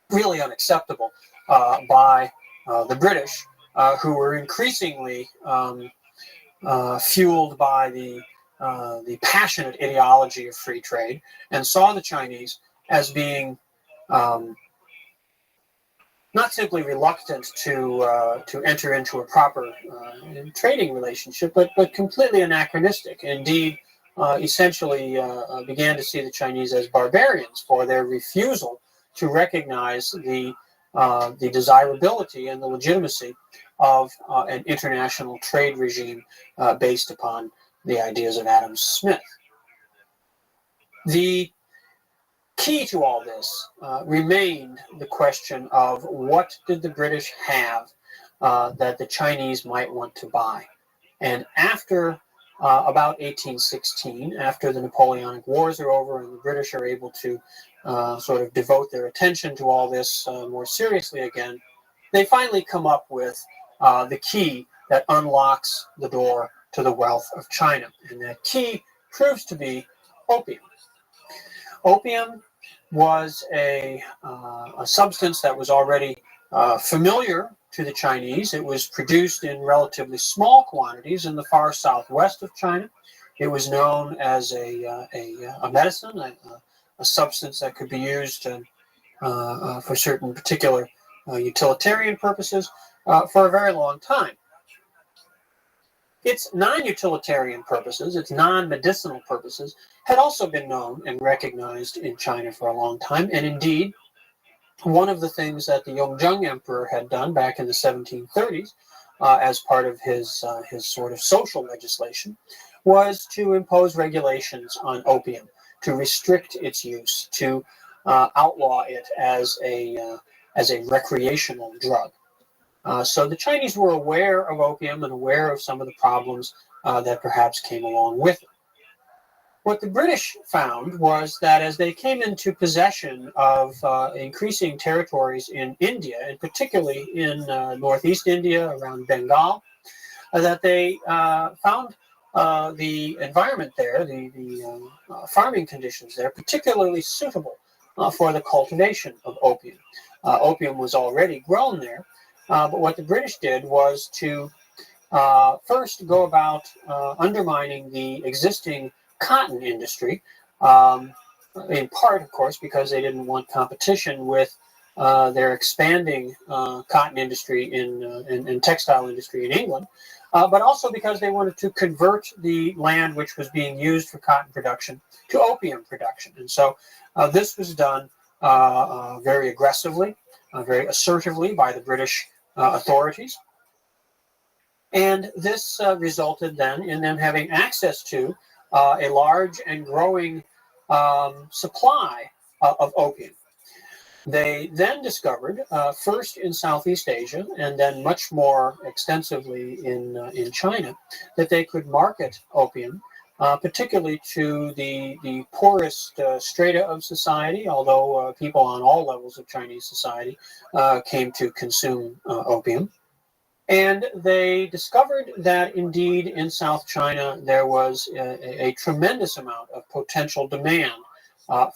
really unacceptable by the British, who were increasingly fueled by the passionate ideology of free trade, and saw the Chinese as being not simply reluctant to enter into a proper trading relationship, but completely anachronistic. Indeed, essentially began to see the Chinese as barbarians for their refusal to recognize the desirability and the legitimacy of an international trade regime based upon the ideas of Adam Smith. The key to all this remained the question of what did the British have that the Chinese might want to buy. And after about 1816, after the Napoleonic Wars are over and the British are able to sort of devote their attention to all this more seriously again, they finally come up with the key that unlocks the door to the wealth of China. And that key proves to be opium. Opium was a substance that was already familiar to the Chinese. It was produced in relatively small quantities in the far southwest of China. It was known as a medicine, a substance that could be used for certain particular utilitarian purposes for a very long time. Its non-utilitarian purposes, its non-medicinal purposes, had also been known and recognized in China for a long time. And indeed, one of the things that the Yongzheng Emperor had done back in the 1730s as part of his sort of social legislation was to impose regulations on opium, to restrict its use, to outlaw it as a recreational drug. So the Chinese were aware of opium and aware of some of the problems that perhaps came along with it. What the British found was that as they came into possession of increasing territories in India, and particularly in northeast India around Bengal, that they found the environment there, the farming conditions there, particularly suitable for the cultivation of opium. Opium was already grown there, but what the British did was to first go about undermining the existing cotton industry, in part, of course, because they didn't want competition with their expanding cotton industry and textile industry in England, but also because they wanted to convert the land which was being used for cotton production to opium production. And so this was done very aggressively, very assertively by the British authorities. And this resulted then in them having access to a large and growing supply of opium. They then discovered, first in Southeast Asia and then much more extensively in China, that they could market opium, particularly to the poorest strata of society, although people on all levels of Chinese society came to consume opium. And they discovered that indeed in South China there was a tremendous amount of potential demand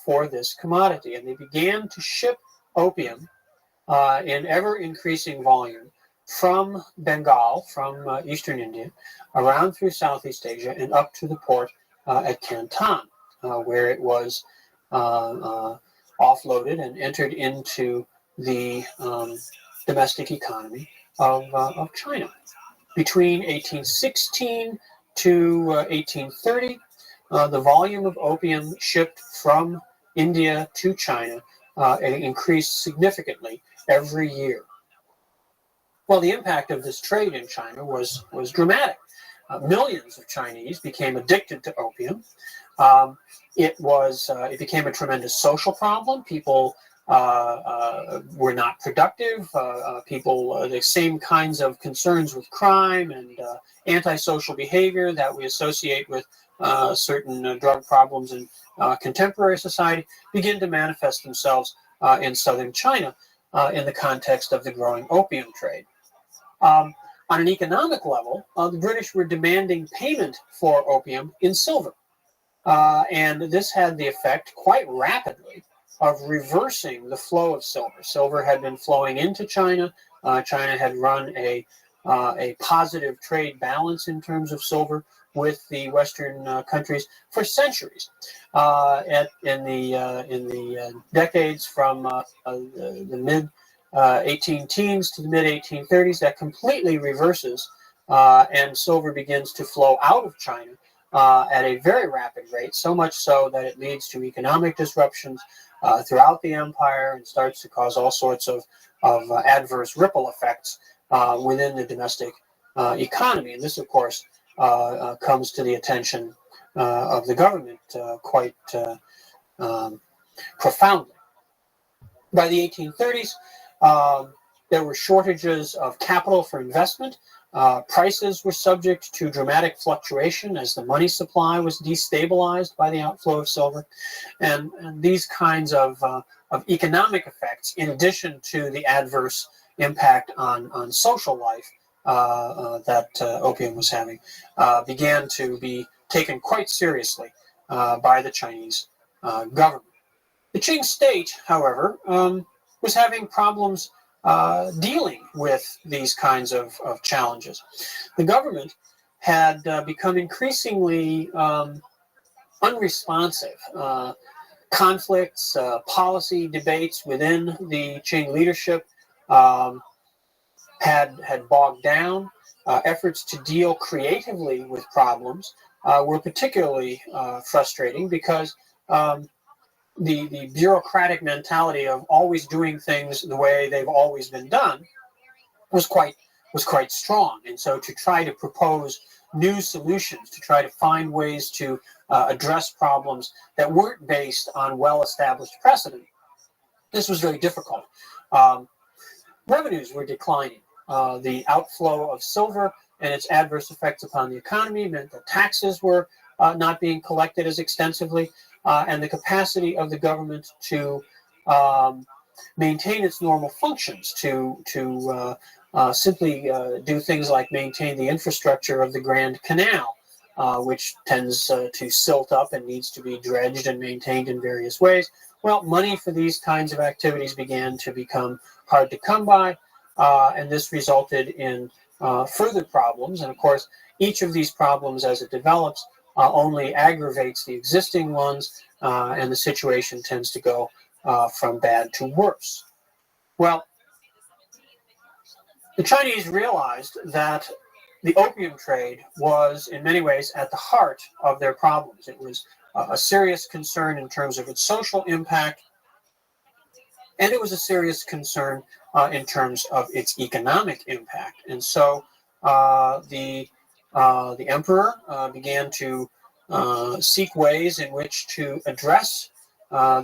for this commodity. And they began to ship opium in ever-increasing volume from Bengal, from eastern India, around through Southeast Asia and up to the port at Canton, where it was offloaded and entered into the domestic economy of China. Between 1816 to 1830, the volume of opium shipped from India to China increased significantly every year. Well, the impact of this trade in China was dramatic. Millions of Chinese became addicted to opium. It became a tremendous social problem. People were not productive. The same kinds of concerns with crime and antisocial behavior that we associate with certain drug problems in contemporary society begin to manifest themselves in southern China in the context of the growing opium trade. On an economic level, the British were demanding payment for opium in silver. And this had the effect quite rapidly of reversing the flow of silver. Silver had been flowing into China. China had run a positive trade balance in terms of silver with the Western countries for centuries. In the decades from the mid 18 teens to the mid 1830s, that completely reverses, and silver begins to flow out of China at a very rapid rate, so much so that it leads to economic disruptions throughout the empire and starts to cause all sorts of adverse ripple effects within the domestic economy. And this, of course, comes to the attention of the government quite profoundly. By the 1830s, there were shortages of capital for investment. Prices were subject to dramatic fluctuation as the money supply was destabilized by the outflow of silver. And these kinds of economic effects, in addition to the adverse impact on social life that opium was having, began to be taken quite seriously by the Chinese government. The Qing state, however, was having problems dealing with these kinds of challenges. The government had become increasingly unresponsive. Conflicts, policy debates within the Qing leadership had bogged down. Efforts to deal creatively with problems were particularly frustrating because the bureaucratic mentality of always doing things the way they've always been done was quite strong. And so to try to propose new solutions, to try to find ways to address problems that weren't based on well-established precedent, this was very difficult. Revenues were declining. The outflow of silver and its adverse effects upon the economy meant that taxes were not being collected as extensively. And the capacity of the government to maintain its normal functions, to simply do things like maintain the infrastructure of the Grand Canal, which tends to silt up and needs to be dredged and maintained in various ways. Well, money for these kinds of activities began to become hard to come by, and this resulted in further problems. And of course, each of these problems, as it develops, only aggravates the existing ones, and the situation tends to go from bad to worse. Well, the Chinese realized that the opium trade was, in many ways, at the heart of their problems. It was a serious concern in terms of its social impact, and it was a serious concern in terms of its economic impact. And so the emperor began to seek ways in which to address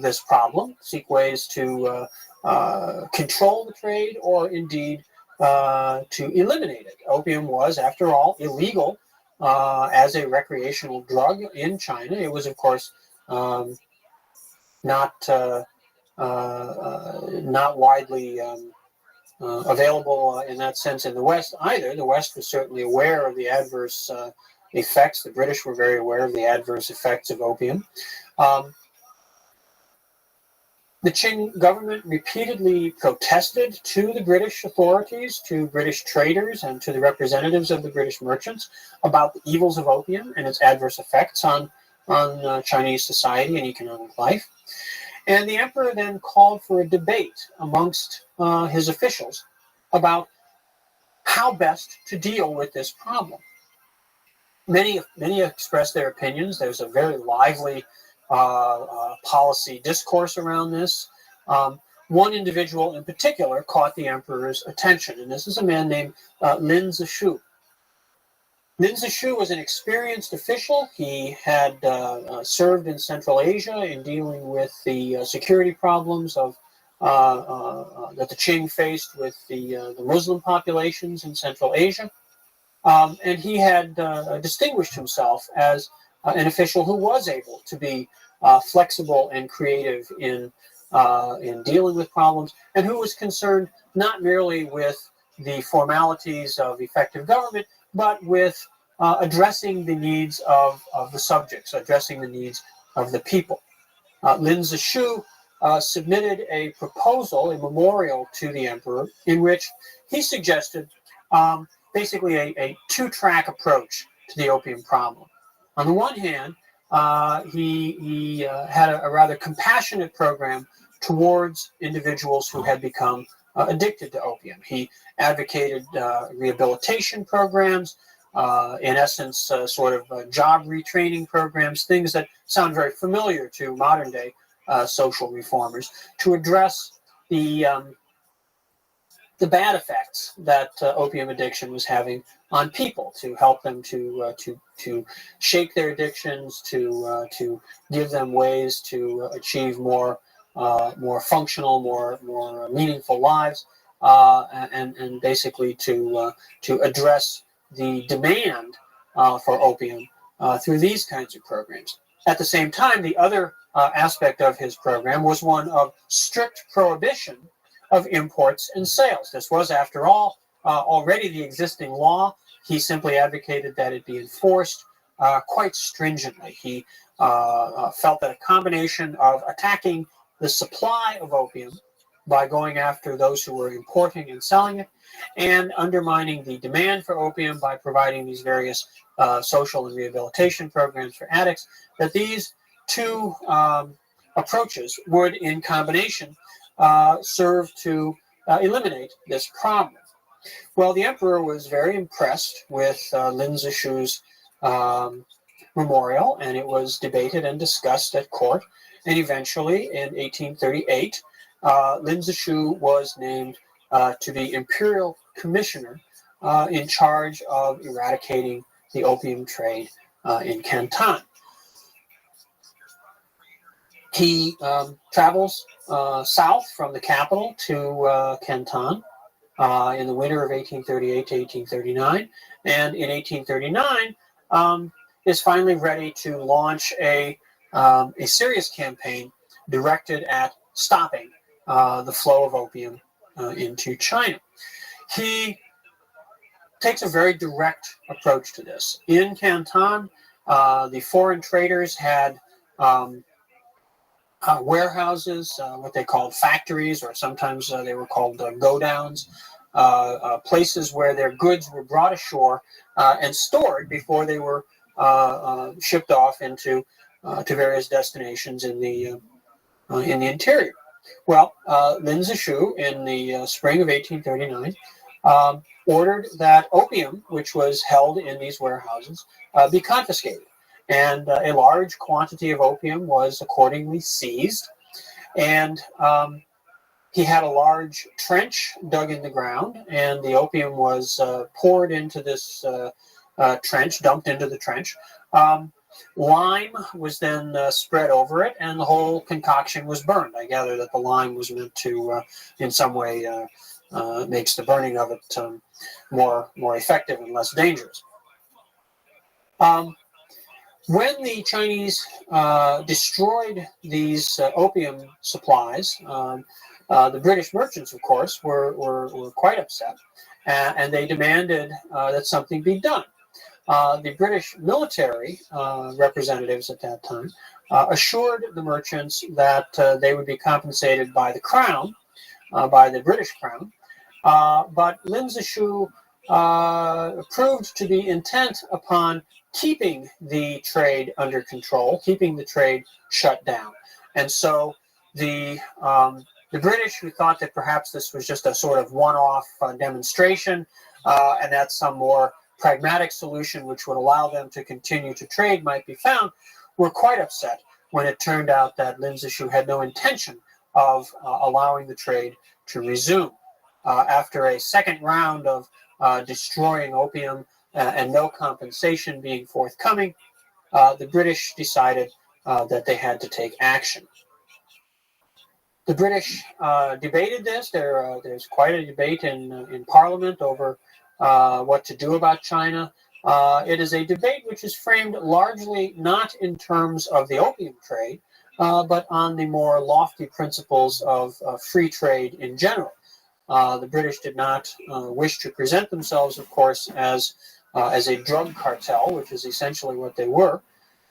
this problem, seek ways to control the trade, or indeed to eliminate it. Opium was, after all, illegal as a recreational drug in China. It was, of course, not widely available in that sense in the West either. The West was certainly aware of the adverse effects. The British were very aware of the adverse effects of opium. The Qing government repeatedly protested to the British authorities, to British traders, and to the representatives of the British merchants about the evils of opium and its adverse effects on Chinese society and economic life. And the emperor then called for a debate amongst his officials about how best to deal with this problem. Many expressed their opinions. There's a very lively policy discourse around this. One individual in particular caught the emperor's attention, and this is a man named Lin Zexu. Lin Zexu was an experienced official. He had served in Central Asia in dealing with the security problems of that the Qing faced with the Muslim populations in Central Asia. And he had distinguished himself as an official who was able to be flexible and creative in dealing with problems, and who was concerned not merely with the formalities of effective government, but with addressing the needs of the subjects, addressing the needs of the people. Lin Zexu submitted a proposal, a memorial to the emperor, in which he suggested basically a two-track approach to the opium problem. On the one hand, he had a rather compassionate program towards individuals who had become addicted to opium. He advocated rehabilitation programs, in essence, sort of job retraining programs, things that sound very familiar to modern-day social reformers, to address the bad effects that opium addiction was having on people, to help them to shake their addictions, to give them ways to achieve more functional, more meaningful lives, and basically to address the demand for opium through these kinds of programs. At the same time, the other aspect of his program was one of strict prohibition of imports and sales. This was, after all, already the existing law. He simply advocated that it be enforced quite stringently. He felt that a combination of attacking the supply of opium by going after those who were importing and selling it, and undermining the demand for opium by providing these various social and rehabilitation programs for addicts, that these two approaches would, in combination, serve to eliminate this problem. Well, the emperor was very impressed with Lin Zexu's memorial, and it was debated and discussed at court. And eventually, in 1838, Lin Zexu was named to be imperial commissioner in charge of eradicating the opium trade in Canton. He travels south from the capital to Canton in the winter of 1838 to 1839, and in 1839 is finally ready to launch a serious campaign directed at stopping the flow of opium into China. He takes a very direct approach to this. In Canton, the foreign traders had warehouses, what they called factories, or sometimes they were called go-downs, places where their goods were brought ashore and stored before they were shipped off into to various destinations in the interior. Well, Lin Zexu, in the spring of 1839, ordered that opium, which was held in these warehouses, be confiscated. And a large quantity of opium was accordingly seized. And he had a large trench dug in the ground, and the opium was poured into this trench, dumped into the trench. Lime was then spread over it, and the whole concoction was burned. I gather that the lime was meant to, in some way, makes the burning of it more effective and less dangerous. When the Chinese destroyed these opium supplies, The British merchants, of course, were quite upset, and they demanded that something be done. The British military representatives at that time assured the merchants that they would be compensated by the crown, by the British crown, but Lin Zexu proved to be intent upon keeping the trade under control, keeping the trade shut down. And so the British, who thought that perhaps this was just a sort of one-off demonstration, and that some more pragmatic solution which would allow them to continue to trade might be found, were quite upset when it turned out that Lin Zexu had no intention of allowing the trade to resume. After a second round of destroying opium and no compensation being forthcoming, the British decided that they had to take action. The British debated this. There's quite a debate in Parliament over what to do about China. It is a debate which is framed largely not in terms of the opium trade, but on the more lofty principles of free trade in general. The British did not wish to present themselves, of course, as a drug cartel, which is essentially what they were,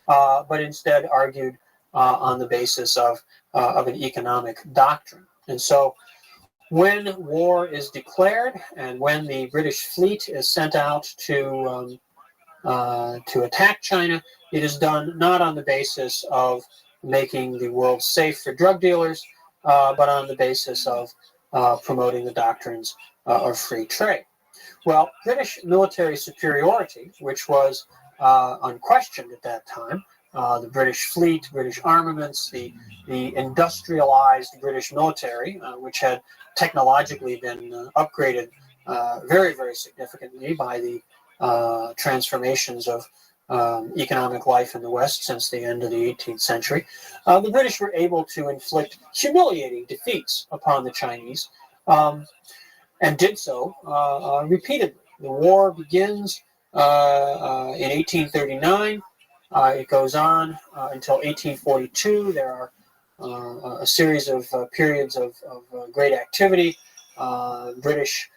but instead argued on the basis of an economic doctrine. And so when war is declared and when the British fleet is sent out to attack China, it is done not on the basis of making the world safe for drug dealers, but on the basis of promoting the doctrines of free trade. Well, British military superiority, which was unquestioned at that time, the British fleet, British armaments, the industrialized British military, which had technologically been upgraded very, very significantly by the transformations of economic life in the West since the end of the 18th century, the British were able to inflict humiliating defeats upon the Chinese, and did so repeatedly. The war begins in 1839. It goes on until 1842. There are a series of periods of great activity. British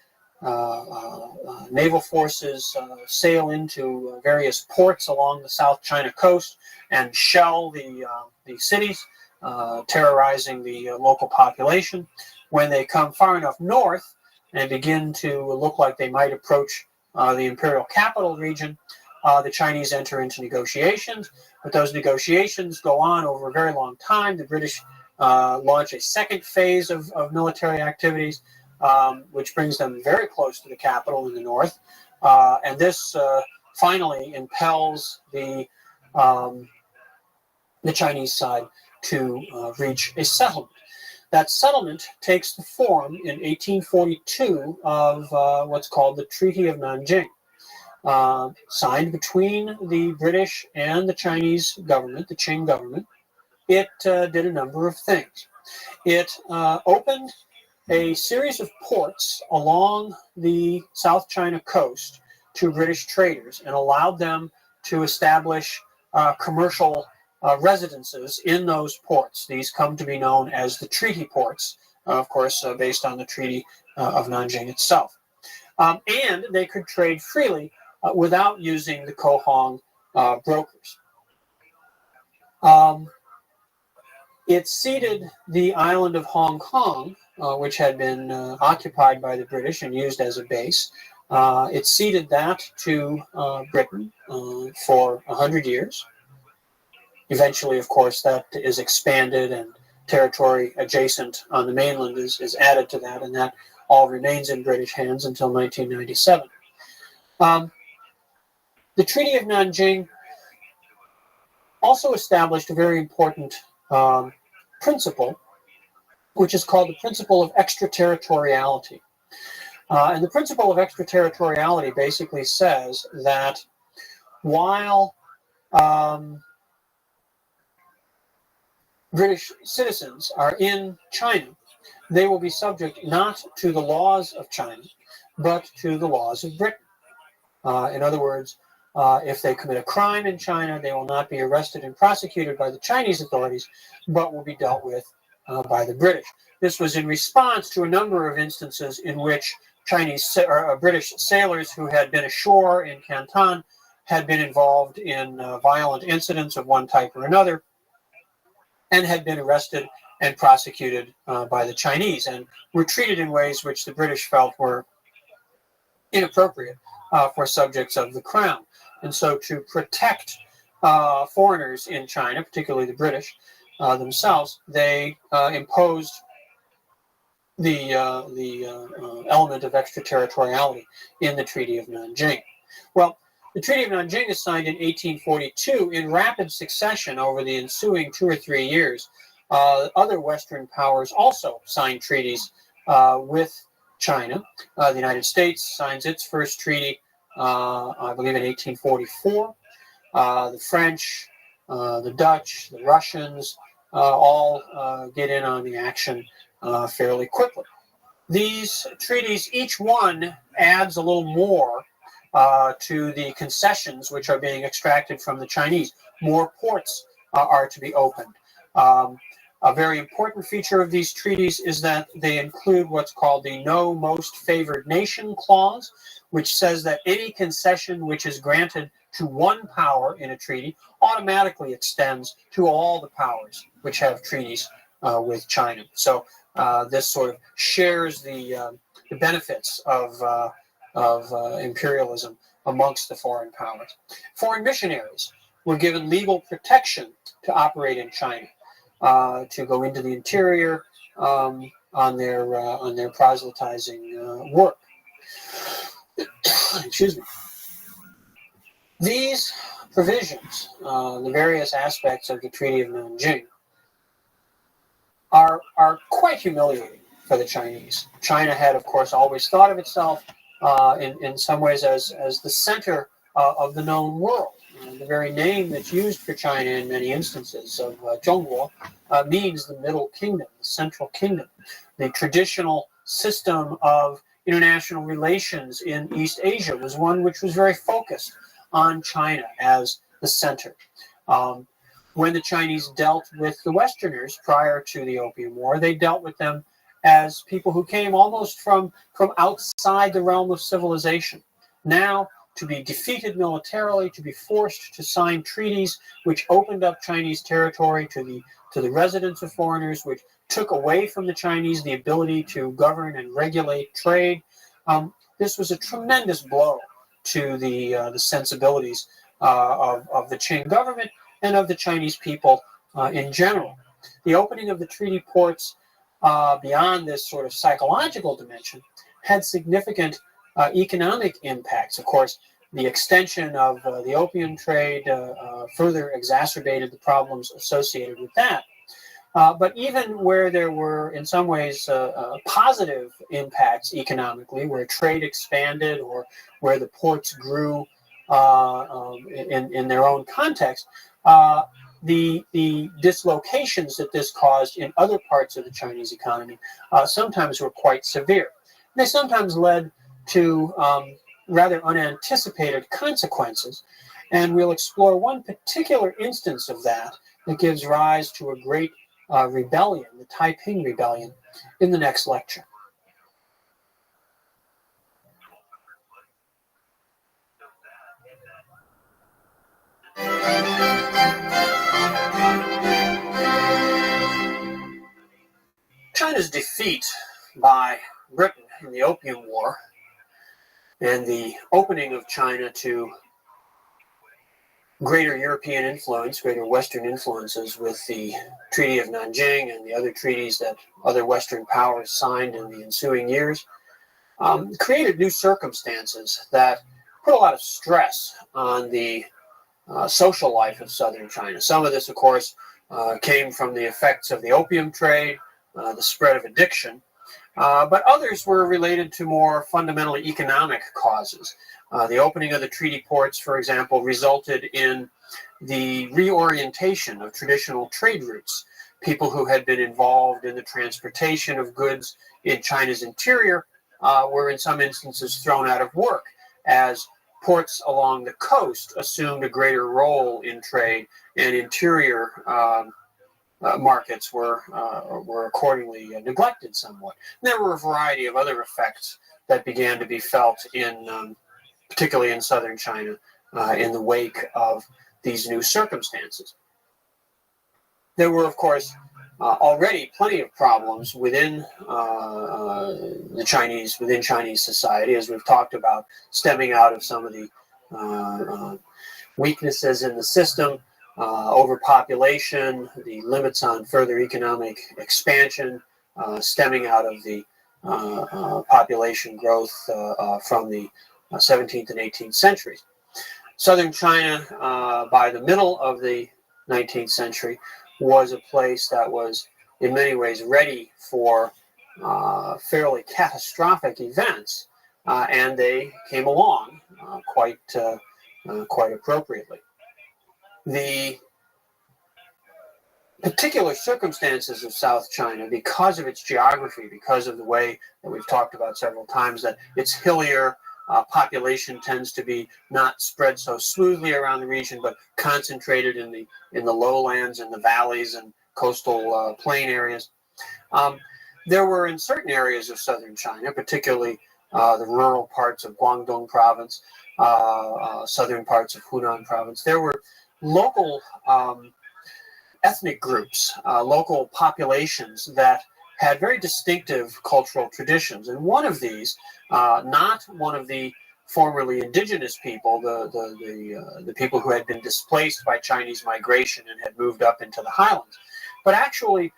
naval forces sail into various ports along the South China coast and shell the cities, terrorizing the local population. When they come far enough north and begin to look like they might approach the imperial capital region, the Chinese enter into negotiations, but those negotiations go on over a very long time. The British launch a second phase of military activities, which brings them very close to the capital in the north. And this finally impels the Chinese side to reach a settlement. That settlement takes the form in 1842 of what's called the Treaty of Nanjing, signed between the British and the Chinese government, the Qing government. It did a number of things. It opened a series of ports along the South China coast to British traders and allowed them to establish commercial residences in those ports. These come to be known as the treaty ports, of course, based on the Treaty of Nanjing itself. And they could trade freely without using the Kohong brokers. It ceded the island of Hong Kong, which had been occupied by the British and used as a base. It ceded that to Britain for 100 years. Eventually, of course, that is expanded and territory adjacent on the mainland is added to that, and that all remains in British hands until 1997. The Treaty of Nanjing also established a very important principle, which is called the principle of extraterritoriality. And the principle of extraterritoriality basically says that while British citizens are in China, they will be subject not to the laws of China, but to the laws of Britain. In other words, if they commit a crime in China, they will not be arrested and prosecuted by the Chinese authorities, but will be dealt with by the British. This was in response to a number of instances in which British sailors who had been ashore in Canton had been involved in violent incidents of one type or another and had been arrested and prosecuted by the Chinese and were treated in ways which the British felt were inappropriate for subjects of the crown. And so to protect foreigners in China, particularly the British themselves, they imposed the element of extraterritoriality in the Treaty of Nanjing. Well, the Treaty of Nanjing is signed in 1842 in rapid succession over the ensuing 2 or 3 years. Other Western powers also signed treaties with China. The United States signs its first treaty, I believe, in 1844. The French, the Dutch, the Russians all get in on the action fairly quickly. These treaties, each one adds a little more to the concessions which are being extracted from the Chinese. More ports are to be opened. A very important feature of these treaties is that they include what's called the No Most Favored Nation clause, which says that any concession which is granted to one power in a treaty automatically extends to all the powers which have treaties with China. So this sort of shares the benefits of imperialism amongst the foreign powers. Foreign missionaries were given legal protection to operate in China, to go into the interior on their proselytizing work. Excuse me. These provisions, the various aspects of the Treaty of Nanjing, are quite humiliating for the Chinese. China had, of course, always thought of itself in some ways as the center of the known world. The very name that's used for China in many instances of Zhongguo means the Middle Kingdom, the Central Kingdom. The traditional system of international relations in East Asia was one which was very focused on China as the center. When the Chinese dealt with the Westerners prior to the Opium War, they dealt with them as people who came almost from outside the realm of civilization. Now, to be defeated militarily, to be forced to sign treaties which opened up Chinese territory to the residents of foreigners, which took away from the Chinese the ability to govern and regulate trade. This was a tremendous blow to the sensibilities of the Qing government and of the Chinese people in general. The opening of the treaty ports beyond this sort of psychological dimension had significant economic impacts. Of course, the extension of the opium trade further exacerbated the problems associated with that. But even where there were, in some ways, positive impacts economically, where trade expanded or where the ports grew in their own context, the dislocations that this caused in other parts of the Chinese economy sometimes were quite severe. They sometimes led to rather unanticipated consequences, and we'll explore one particular instance of that that gives rise to a great rebellion, the Taiping Rebellion, in the next lecture. China's defeat by Britain in the Opium War and the opening of China to greater European influence, greater Western influences with the Treaty of Nanjing and the other treaties that other Western powers signed in the ensuing years, created new circumstances that put a lot of stress on the social life of southern China. Some of this, of course, came from the effects of the opium trade, the spread of addiction, but others were related to more fundamentally economic causes. The opening of the treaty ports, for example, resulted in the reorientation of traditional trade routes. People who had been involved in the transportation of goods in China's interior were in some instances thrown out of work as ports along the coast assumed a greater role in trade and interior markets were accordingly neglected somewhat. And there were a variety of other effects that began to be felt in, particularly in southern China, in the wake of these new circumstances. There were, of course, already plenty of problems within Chinese society, as we've talked about, stemming out of some of the weaknesses in the system, overpopulation, the limits on further economic expansion, stemming out of the population growth from the 17th and 18th centuries. Southern China, by the middle of the 19th century, was a place that was in many ways ready for fairly catastrophic events, and they came along quite appropriately. The particular circumstances of South China, because of its geography, because of the way that we've talked about several times, that it's hillier, population tends to be not spread so smoothly around the region, but concentrated in the lowlands and the valleys and coastal plain areas. There were in certain areas of southern China, particularly the rural parts of Guangdong province, southern parts of Hunan province, there were local ethnic groups, local populations that had very distinctive cultural traditions. And one of these, not one of the formerly indigenous people, the people who had been displaced by Chinese migration and had moved up into the highlands, but actually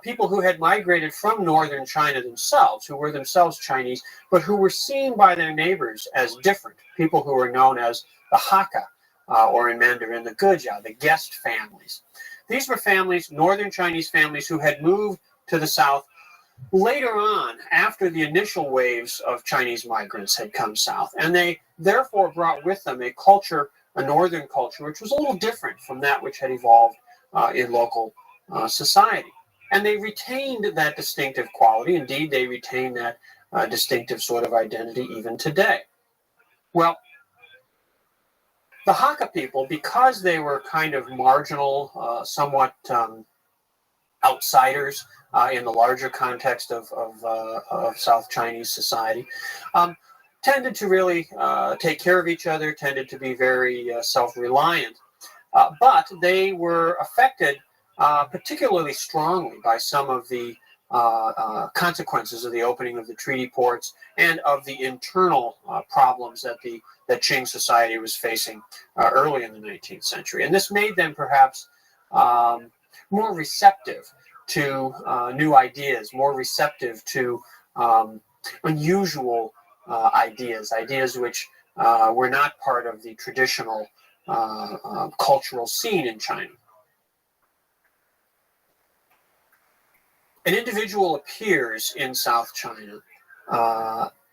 people who had migrated from northern China themselves, who were themselves Chinese, but who were seen by their neighbors as different, people who were known as the Hakka, or in Mandarin, the Gejia, the guest families. These were families, northern Chinese families, who had moved to the south later on, after the initial waves of Chinese migrants had come south. And they therefore brought with them a culture, a northern culture, which was a little different from that which had evolved in local society. And they retained that distinctive quality. Indeed, they retain that distinctive sort of identity even today. Well, the Hakka people, because they were kind of marginal, somewhat outsiders in the larger context of South Chinese society, tended to really take care of each other, tended to be very self-reliant. But they were affected particularly strongly by some of the consequences of the opening of the treaty ports and of the internal problems that Qing society was facing early in the 19th century. And this made them perhaps more receptive to new ideas, more receptive to unusual ideas which were not part of the traditional cultural scene in China. An individual appears in South China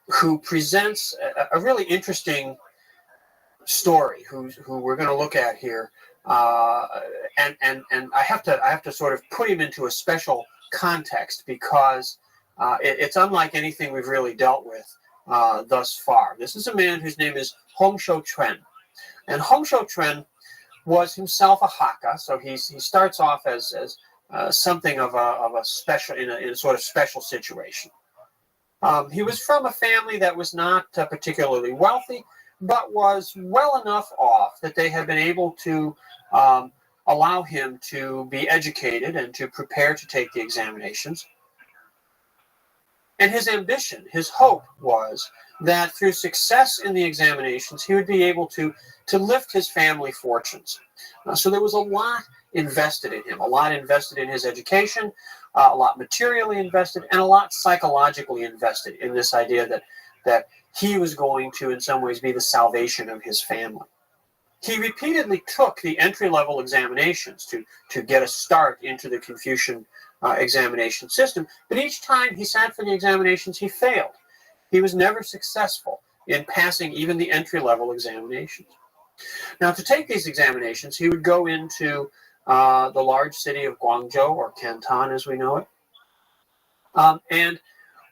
who presents a really interesting story, who we're going to look at here, and I have to sort of put him into a special context because it's unlike anything we've really dealt with thus far. This is a man whose name is Hong Shou-chuen, and Hong Shou-chuen was himself a Hakka, so he starts off as something of a special, in a sort of special situation. He was from a family that was not particularly wealthy, but was well enough off that they had been able to allow him to be educated and to prepare to take the examinations. And his ambition, his hope was that through success in the examinations, he would be able to lift his family fortunes. So there was a lot invested in him, a lot invested in his education, a lot materially invested, and a lot psychologically invested in this idea that he was going to, in some ways, be the salvation of his family. He repeatedly took the entry-level examinations to get a start into the Confucian examination system, but each time he sat for the examinations, he failed. He was never successful in passing even the entry-level examinations. Now, to take these examinations, he would go into the large city of Guangzhou, or Canton as we know it. And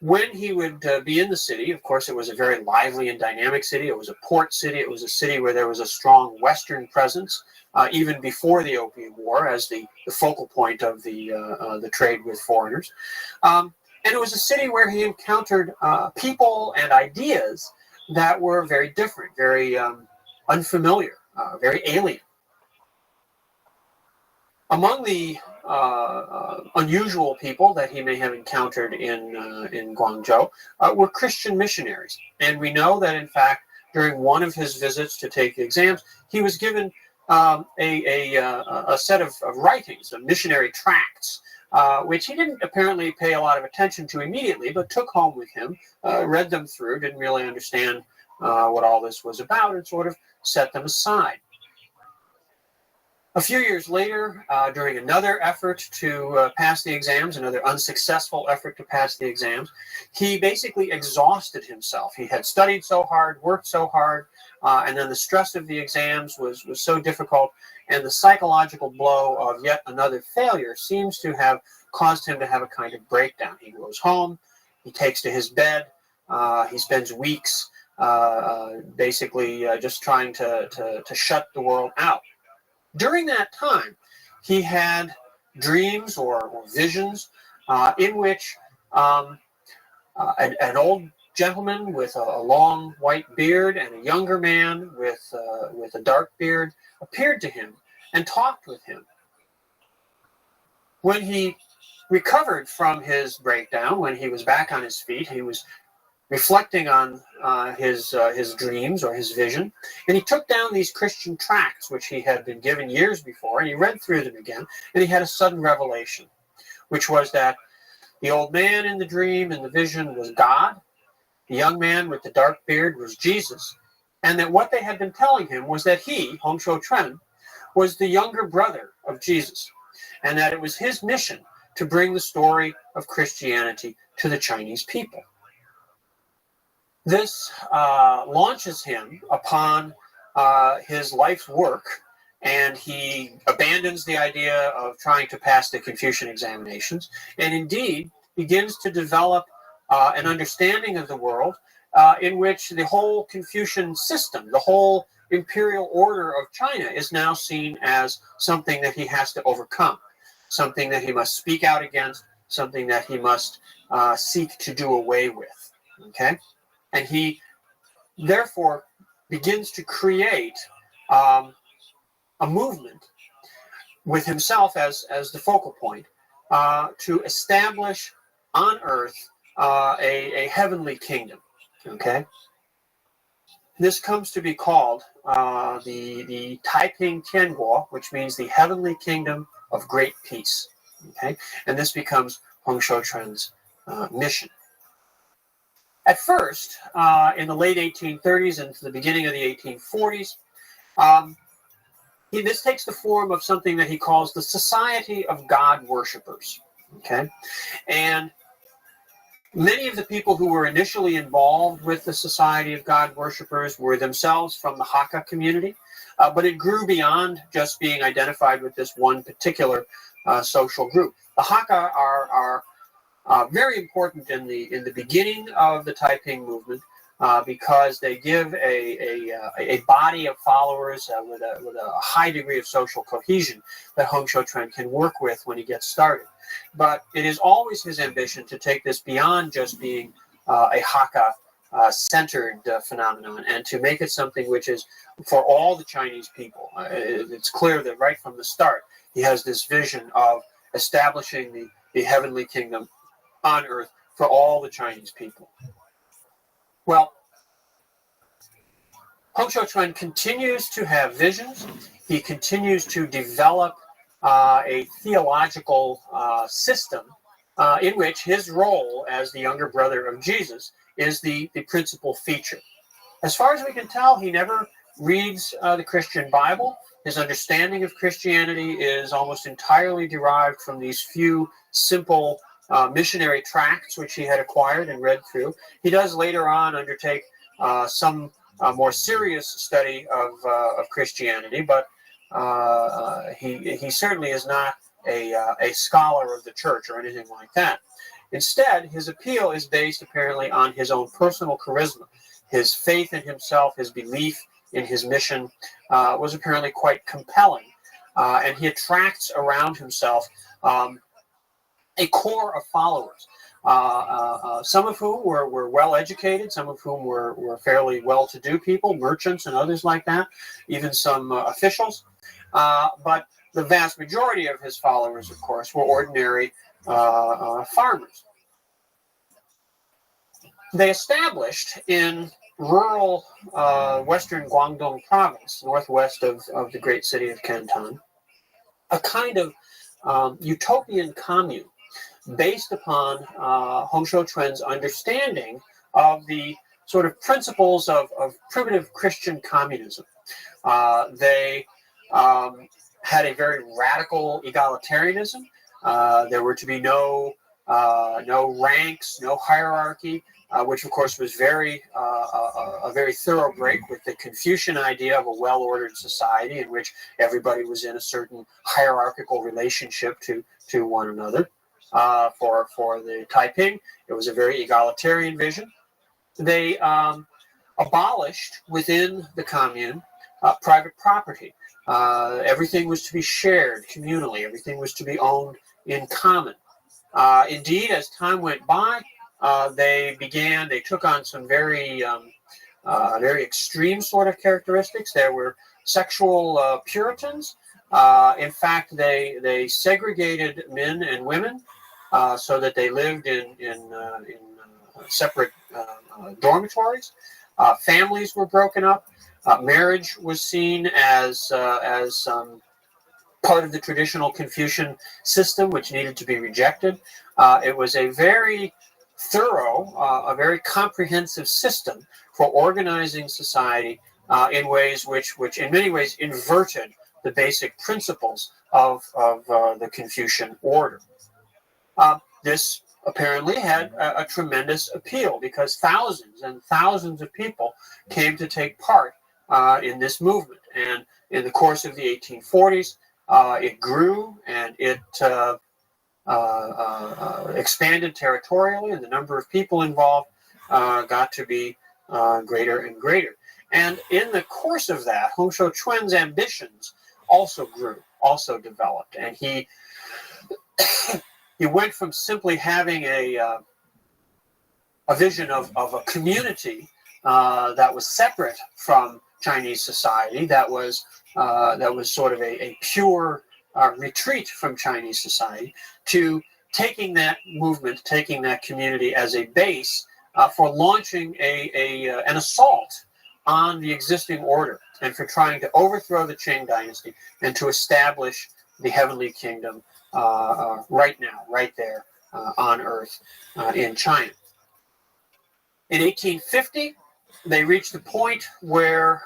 when he would be in the city, of course, it was a very lively and dynamic city. It was a port city. It was a city where there was a strong Western presence, even before the Opium War, as the focal point of the trade with foreigners. And it was a city where he encountered people and ideas that were very different, very unfamiliar, very alien. Among the unusual people that he may have encountered in Guangzhou were Christian missionaries. And we know that, in fact, during one of his visits to take the exams, he was given a set of writings, of missionary tracts, which he didn't apparently pay a lot of attention to immediately, but took home with him, read them through, didn't really understand what all this was about, and sort of set them aside. A few years later, during another effort to pass the exams, another unsuccessful effort to pass the exams, he basically exhausted himself. He had studied so hard, worked so hard, and then the stress of the exams was so difficult, and the psychological blow of yet another failure seems to have caused him to have a kind of breakdown. He goes home, he takes to his bed, he spends weeks basically just trying to shut the world out. During that time, he had dreams or visions in which an old gentleman with a long white beard and a younger man with a dark beard appeared to him and talked with him. When he recovered from his breakdown, when he was back on his feet, he was reflecting on his dreams or his vision, and he took down these Christian tracts which he had been given years before, and he read through them again, and he had a sudden revelation, which was that the old man in the dream and the vision was God, the young man with the dark beard was Jesus, and that what they had been telling him was that he, Hong Shou-Chuen, was the younger brother of Jesus, and that it was his mission to bring the story of Christianity to the Chinese people. This launches him upon his life's work, and he abandons the idea of trying to pass the Confucian examinations, and indeed begins to develop an understanding of the world in which the whole Confucian system, the whole imperial order of China, is now seen as something that he has to overcome, something that he must speak out against, something that he must seek to do away with. Okay? And he therefore begins to create a movement with himself as the focal point to establish on earth a heavenly kingdom. Okay, this comes to be called the Taiping Tianguo, which means the heavenly kingdom of great peace. Okay, and this becomes Hong Shou-Chuen's mission. At first, in the late 1830s and to the beginning of the 1840s, this takes the form of something that he calls the Society of God Worshippers. Okay, and many of the people who were initially involved with the Society of God Worshippers were themselves from the Hakka community, but it grew beyond just being identified with this one particular social group. The Hakka are very important in the beginning of the Taiping movement because they give a body of followers with a high degree of social cohesion that Hong Shou-Chuen can work with when he gets started. But it is always his ambition to take this beyond just being a Hakka centered phenomenon and to make it something which is for all the Chinese people. It's clear that right from the start he has this vision of establishing the heavenly kingdom on earth for all the Chinese people. Well, Hong Shou-Chuen continues to have visions. He continues to develop a theological system in which his role as the younger brother of Jesus is the principal feature. As far as we can tell, he never reads the Christian Bible. His understanding of Christianity is almost entirely derived from these few simple missionary tracts which he had acquired and read through. He does later on undertake some more serious study of Christianity, but he certainly is not a scholar of the church or anything like that. Instead, his appeal is based apparently on his own personal charisma. His faith in himself, his belief in his mission was apparently quite compelling. And he attracts around himself a core of followers, some of whom were well educated, some of whom were fairly well-to-do people, merchants and others like that, even some officials. But the vast majority of his followers, of course, were ordinary farmers. They established in rural western Guangdong province, northwest of the great city of Canton, a kind of utopian commune based upon Hong Shou-Chuan's understanding of the sort of principles of primitive Christian communism. They had a very radical egalitarianism. There were to be no ranks, no hierarchy, which of course was a very thorough break with the Confucian idea of a well-ordered society in which everybody was in a certain hierarchical relationship to one another. For the Taiping, it was a very egalitarian vision. They abolished within the commune private property. Everything was to be shared communally. Everything was to be owned in common. Indeed, as time went by, they took on some very extreme sort of characteristics. There were sexual Puritans. In fact, they segregated men and women so that they lived in separate dormitories. Families were broken up. Marriage was seen as part of the traditional Confucian system, which needed to be rejected. It was a very thorough, a very comprehensive system for organizing society in ways which in many ways inverted the basic principles of the Confucian order. This apparently had a tremendous appeal because thousands and thousands of people came to take part in this movement. And in the course of the 1840s, it grew and it expanded territorially, and the number of people involved got to be greater and greater. And in the course of that, Hong Shou-Chuan's ambitions also grew, also developed, and he went from simply having a vision of a community that was separate from Chinese society, that was sort of a pure retreat from Chinese society, to taking that movement, taking that community as a base for launching an assault on the existing order and for trying to overthrow the Qing dynasty and to establish the heavenly kingdom right now, right there on earth in China. In 1850, they reached the point where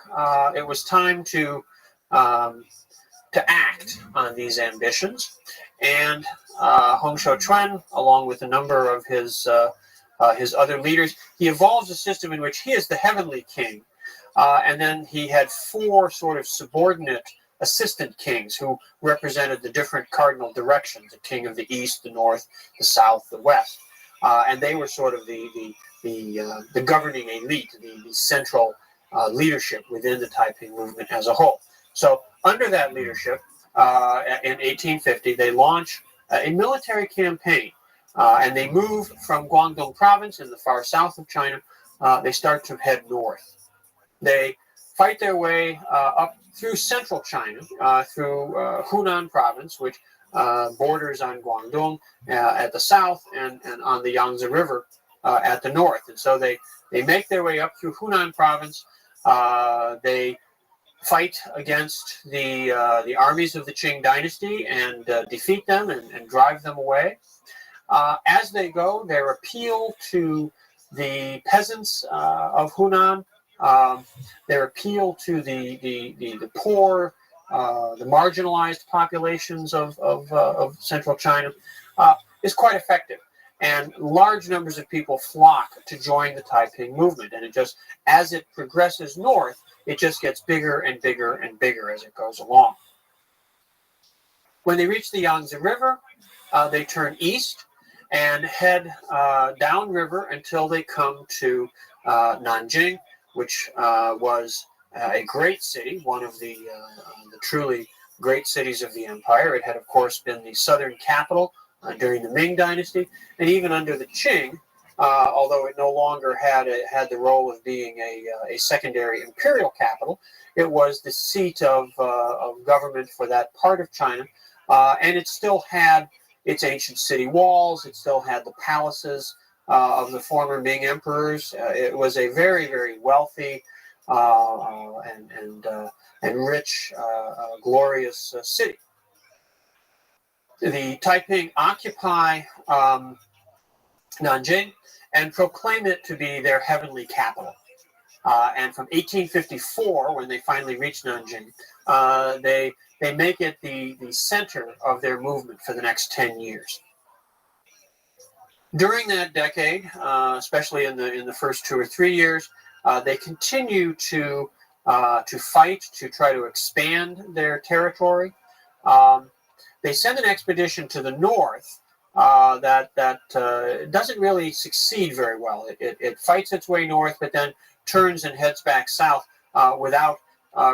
it was time to act on these ambitions, and Hong Shou-Chuan, along with a number of his other leaders, he evolves a system in which he is the heavenly king, and then he had four sort of subordinate assistant kings who represented the different cardinal directions: the king of the east, the north, the south, the west, and they were sort of the governing elite, the central leadership within the Taiping movement as a whole. So under that leadership, in 1850, they launch a military campaign, and they move from Guangdong province in the far south of China. They start to head north. They fight their way up through central China, through Hunan province, which borders on Guangdong at the south and on the Yangtze River at the north. And so they make their way up through Hunan province. They fight against the armies of the Qing dynasty and defeat them and drive them away. As they go, their appeal to the peasants of Hunan, their appeal to the poor, the marginalized populations of central China is quite effective. And large numbers of people flock to join the Taiping movement. And it just, as it progresses north, it just gets bigger and bigger and bigger as it goes along. When they reach the Yangtze River, they turn east, and head downriver until they come to Nanjing, which was a great city, one of the truly great cities of the empire. It had, of course, been the southern capital during the Ming Dynasty, and even under the Qing, although it no longer had the role of being a secondary imperial capital, it was the seat of government for that part of China, and it still had its ancient city walls. It still had the palaces of the former Ming emperors. It was a very, very wealthy and rich, glorious city. The Taiping occupy Nanjing and proclaim it to be their heavenly capital. And from 1854, when they finally reach Nanjing, they make it the center of their movement for the next 10 years. During that decade, especially in the first 2 or 3 years, they continue to fight to try to expand their territory. They send an expedition to the north that doesn't really succeed very well. It fights its way north, but then turns and heads back south without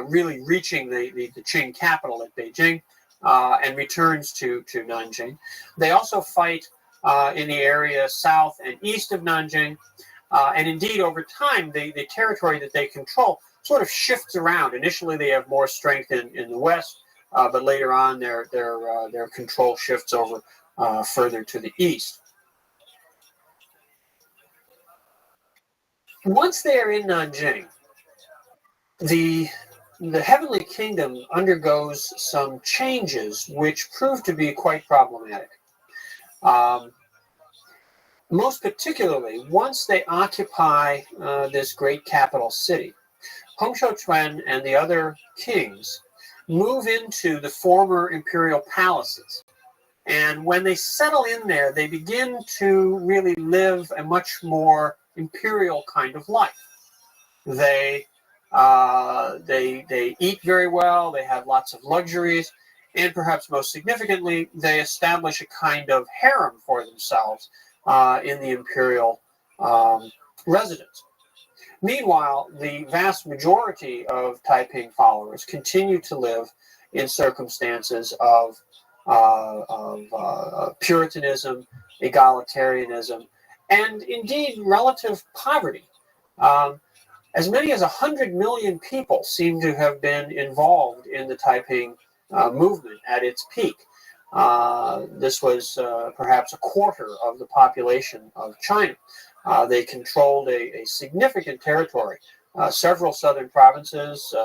really reaching the Qing capital at Beijing, and returns to Nanjing. They also fight in the area south and east of Nanjing, and indeed over time the territory that they control sort of shifts around. Initially they have more strength in the west, but later on their control shifts over further to the east. Once they are in Nanjing, the Heavenly Kingdom undergoes some changes which prove to be quite problematic. Most particularly, once they occupy this great capital city, Hong Shou-chuen and the other kings move into the former imperial palaces. And when they settle in there, they begin to really live a much more imperial kind of life. They eat very well, they have lots of luxuries, and perhaps most significantly, they establish a kind of harem for themselves in the imperial residence. Meanwhile, the vast majority of Taiping followers continue to live in circumstances of Puritanism, egalitarianism, and indeed relative poverty. As many as 100 million people seem to have been involved in the Taiping movement at its peak. This was perhaps a quarter of the population of China. They controlled a significant territory, several southern provinces,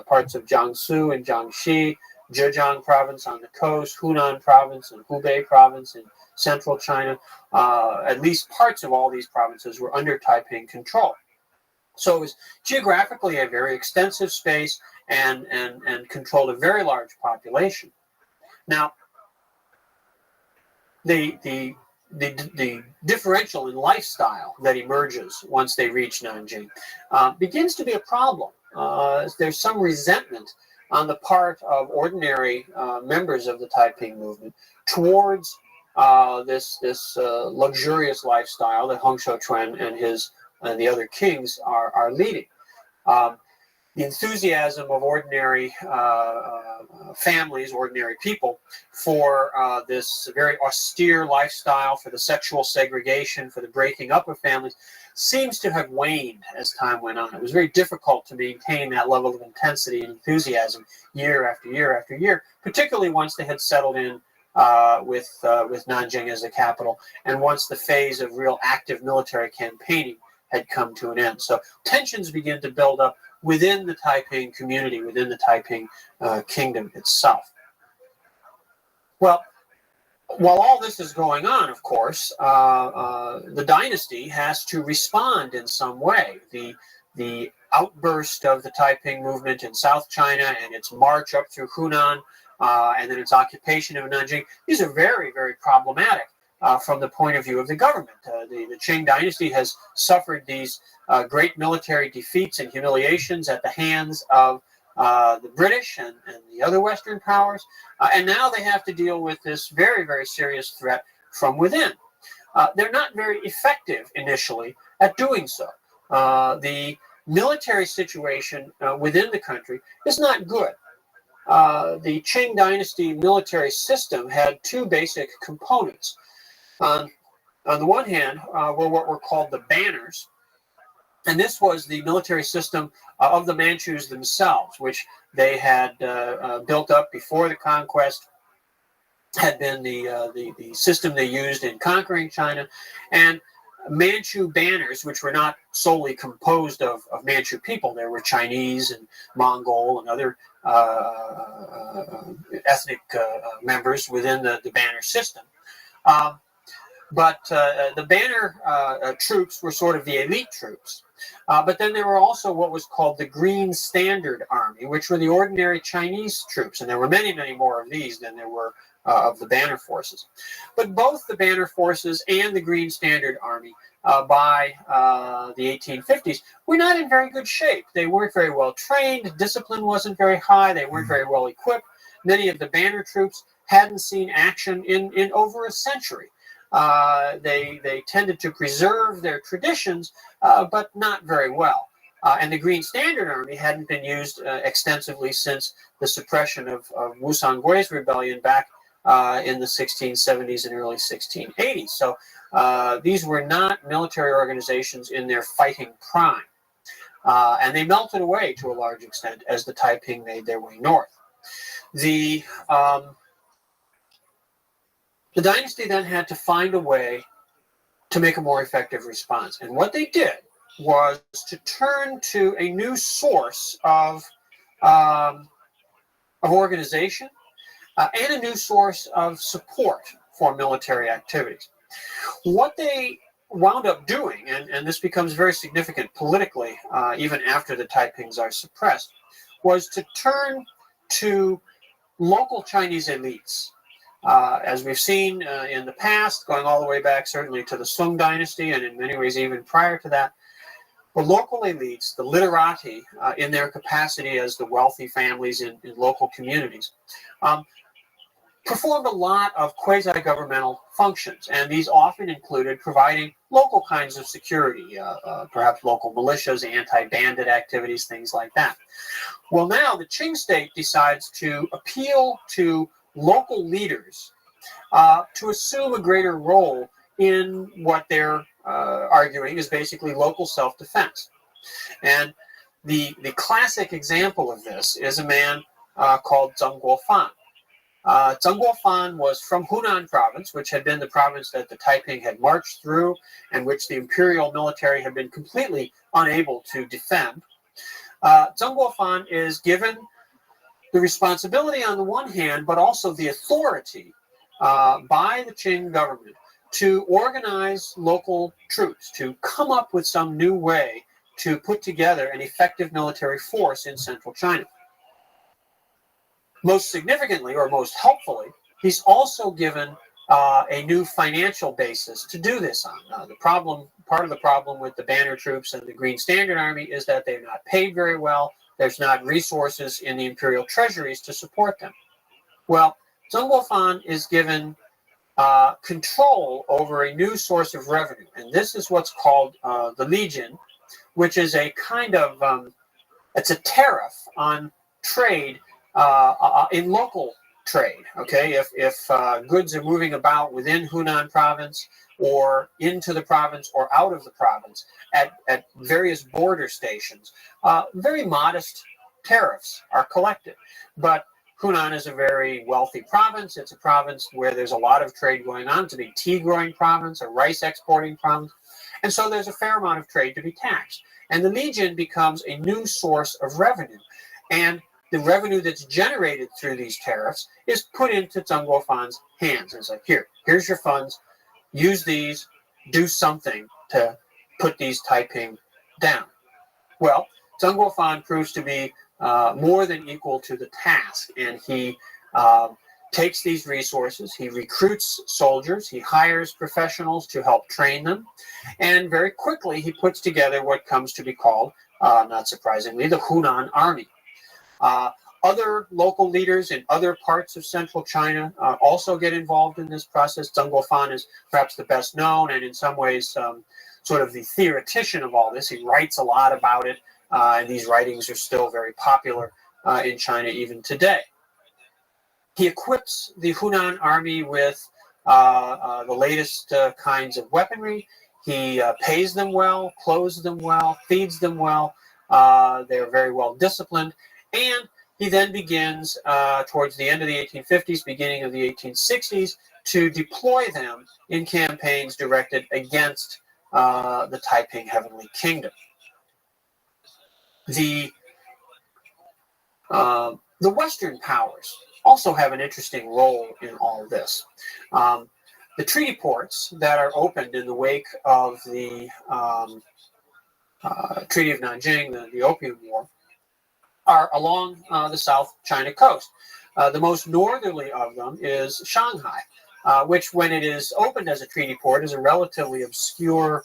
parts of Jiangsu and Jiangxi, Zhejiang province on the coast, Hunan province and Hubei province in central China. At least parts of all these provinces were under Taiping control. So it was geographically a very extensive space and controlled a very large population. Now, the differential in lifestyle that emerges once they reach Nanjing begins to be a problem. There's some resentment on the part of ordinary members of the Taiping movement towards this luxurious lifestyle that Hong Shou-chuen and the other kings are leading. The enthusiasm of ordinary families, ordinary people, for this very austere lifestyle, for the sexual segregation, for the breaking up of families, seems to have waned as time went on. It was very difficult to maintain that level of intensity and enthusiasm year after year after year, particularly once they had settled in with Nanjing as the capital, and once the phase of real active military campaigning had come to an end. So tensions begin to build up within the Taiping community, within the Taiping kingdom itself. Well, while all this is going on, of course, the dynasty has to respond in some way. The outburst of the Taiping movement in South China and its march up through Hunan, and then its occupation of Nanjing, these are very, very problematic from the point of view of the government. The Qing dynasty has suffered these great military defeats and humiliations at the hands of the British and the other Western powers, and now they have to deal with this very, very serious threat from within. they're not very effective initially at doing so. The military situation within the country is not good. The Qing dynasty military system had two basic components. On the one hand were what were called the banners, and this was the military system of the Manchus themselves, which they had built up before the conquest, had been the system they used in conquering China. And Manchu banners, which were not solely composed of Manchu people. There were Chinese and Mongol and other ethnic members within the banner system. But the banner troops were sort of the elite troops. But then there were also what was called the Green Standard Army, which were the ordinary Chinese troops. And there were many, many more of these than there were of the banner forces. But both the banner forces and the Green Standard Army by the 1850s were not in very good shape. They weren't very well trained. Discipline wasn't very high. They weren't very well equipped. Many of the banner troops hadn't seen action in over a century. They tended to preserve their traditions, but not very well. And the Green Standard Army hadn't been used extensively since the suppression of Wu Songwei's rebellion back in the 1670s and early 1680s. So these were not military organizations in their fighting prime. And they melted away to a large extent as the Taiping made their way north. The dynasty then had to find a way to make a more effective response. And what they did was to turn to a new source of organization and a new source of support for military activities. What they wound up doing, and this becomes very significant politically, even after the Taipings are suppressed, was to turn to local Chinese elites. As we've seen in the past, going all the way back certainly to the Sung dynasty, and in many ways even prior to that, the local elites, the literati, in their capacity as the wealthy families in local communities, performed a lot of quasi-governmental functions, and these often included providing local kinds of security, perhaps local militias, anti-bandit activities, things like that. Well, now the Qing state decides to appeal to local leaders to assume a greater role in what they're arguing is basically local self-defense. And the classic example of this is a man called Zheng Guofan. Zheng Guofan was from Hunan province, which had been the province that the Taiping had marched through and which the imperial military had been completely unable to defend. Zheng Guofan is given the responsibility on the one hand, but also the authority by the Qing government to organize local troops, to come up with some new way to put together an effective military force in central China. Most significantly, or most helpfully, he's also given a new financial basis to do this on. Part of the problem with the banner troops and the Green Standard Army is that they're not paid very well. There's not resources in the imperial treasuries to support them. Well, Zheng Guofan is given control over a new source of revenue, and this is what's called the Legion, which is a kind of it's a tariff on trade in local trade. Okay, if goods are moving about within Hunan province or into the province or out of the province at various border stations, very modest tariffs are collected. But Hunan is a very wealthy province. It's a province where there's a lot of trade going on. It's a big tea growing province, a rice exporting province. And so there's a fair amount of trade to be taxed. And the Legion becomes a new source of revenue. And the revenue that's generated through these tariffs is put into Zheng Guofan's hands. And it's like, here's your funds. Use these. Do something to put these Taiping down. Well, Zheng Guofan proves to be more than equal to the task, and he takes these resources, he recruits soldiers, he hires professionals to help train them, and very quickly he puts together what comes to be called, not surprisingly, the Hunan Army. Other local leaders in other parts of central China also get involved in this process. Zheng Guofan is perhaps the best known, and in some ways sort of the theoretician of all this. He writes a lot about it, and these writings are still very popular in China even today. He equips the Hunan army with the latest kinds of weaponry. He pays them well, clothes them well, feeds them well. They're very well disciplined. And he then begins, towards the end of the 1850s, beginning of the 1860s, to deploy them in campaigns directed against the Taiping Heavenly Kingdom. The Western powers also have an interesting role in all of this. The treaty ports that are opened in the wake of the Treaty of Nanjing, the Opium War, are along the South China coast. The most northerly of them is Shanghai, which, when it is opened as a treaty port, is a relatively obscure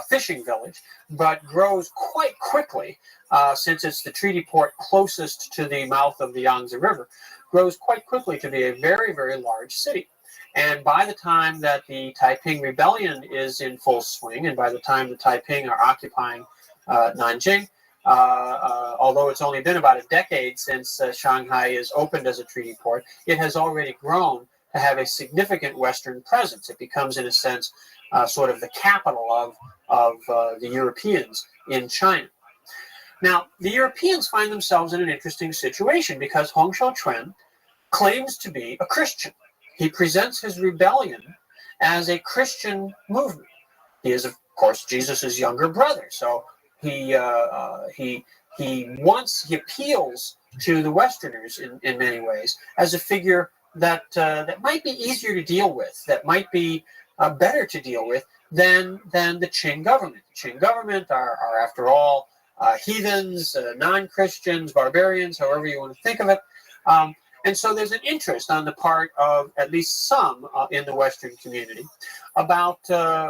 fishing village, but grows quite quickly, since it's the treaty port closest to the mouth of the Yangtze River, grows quite quickly to be a very, very large city. And by the time that the Taiping Rebellion is in full swing, and by the time the Taiping are occupying Nanjing, although it's only been about a decade since Shanghai is opened as a treaty port, it has already grown to have a significant Western presence. It becomes, in a sense, sort of the capital of the Europeans in China. Now, the Europeans find themselves in an interesting situation because Hong Xiuquan claims to be a Christian. He presents his rebellion as a Christian movement. He is, of course, Jesus' younger brother, so he appeals to the Westerners in many ways as a figure that might be easier to deal with, that might be better to deal with than the Qing government. The Qing government are after all, heathens, non-Christians, barbarians, however you want to think of it. And so there's an interest on the part of at least some in the Western community about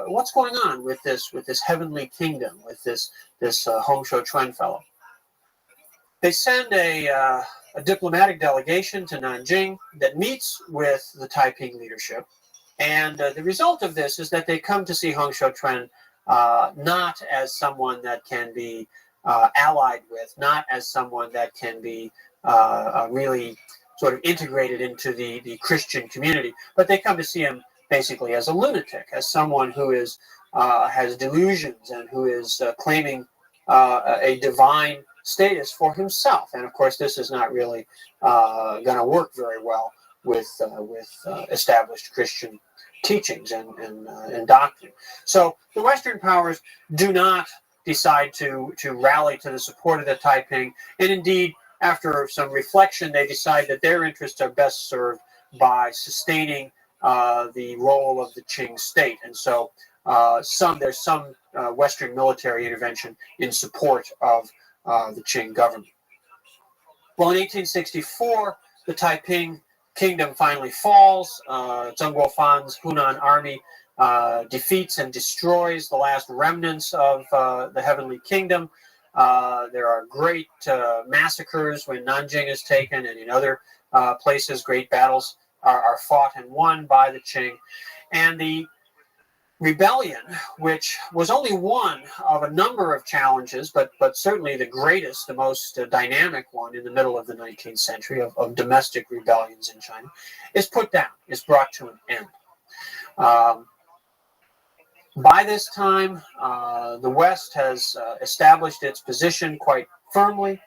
what's going on with this heavenly kingdom, with this Hong Xiuquan fellow. They send a diplomatic delegation to Nanjing that meets with the Taiping leadership, and the result of this is that they come to see Hong Xiuquan not as someone that can be allied with, not as someone that can be really sort of integrated into the Christian community, but they come to see him basically as a lunatic, as someone who is has delusions and who is claiming a divine status for himself. And of course, this is not really going to work very well with established Christian teachings and doctrine. So the Western powers do not decide to rally to the support of the Taiping, and indeed, after some reflection, they decide that their interests are best served by sustaining the role of the Qing state. And so there's some Western military intervention in support of the Qing government. Well, in 1864, the Taiping kingdom finally falls. Zheng Guofan's Hunan army defeats and destroys the last remnants of the Heavenly Kingdom. There are great massacres when Nanjing is taken, and in other places, great battles are fought and won by the Qing. And the rebellion, which was only one of a number of challenges, but certainly the greatest, the most dynamic one in the middle of the 19th century of domestic rebellions in China, is put down, is brought to an end. By this time, the West has established its position quite firmly.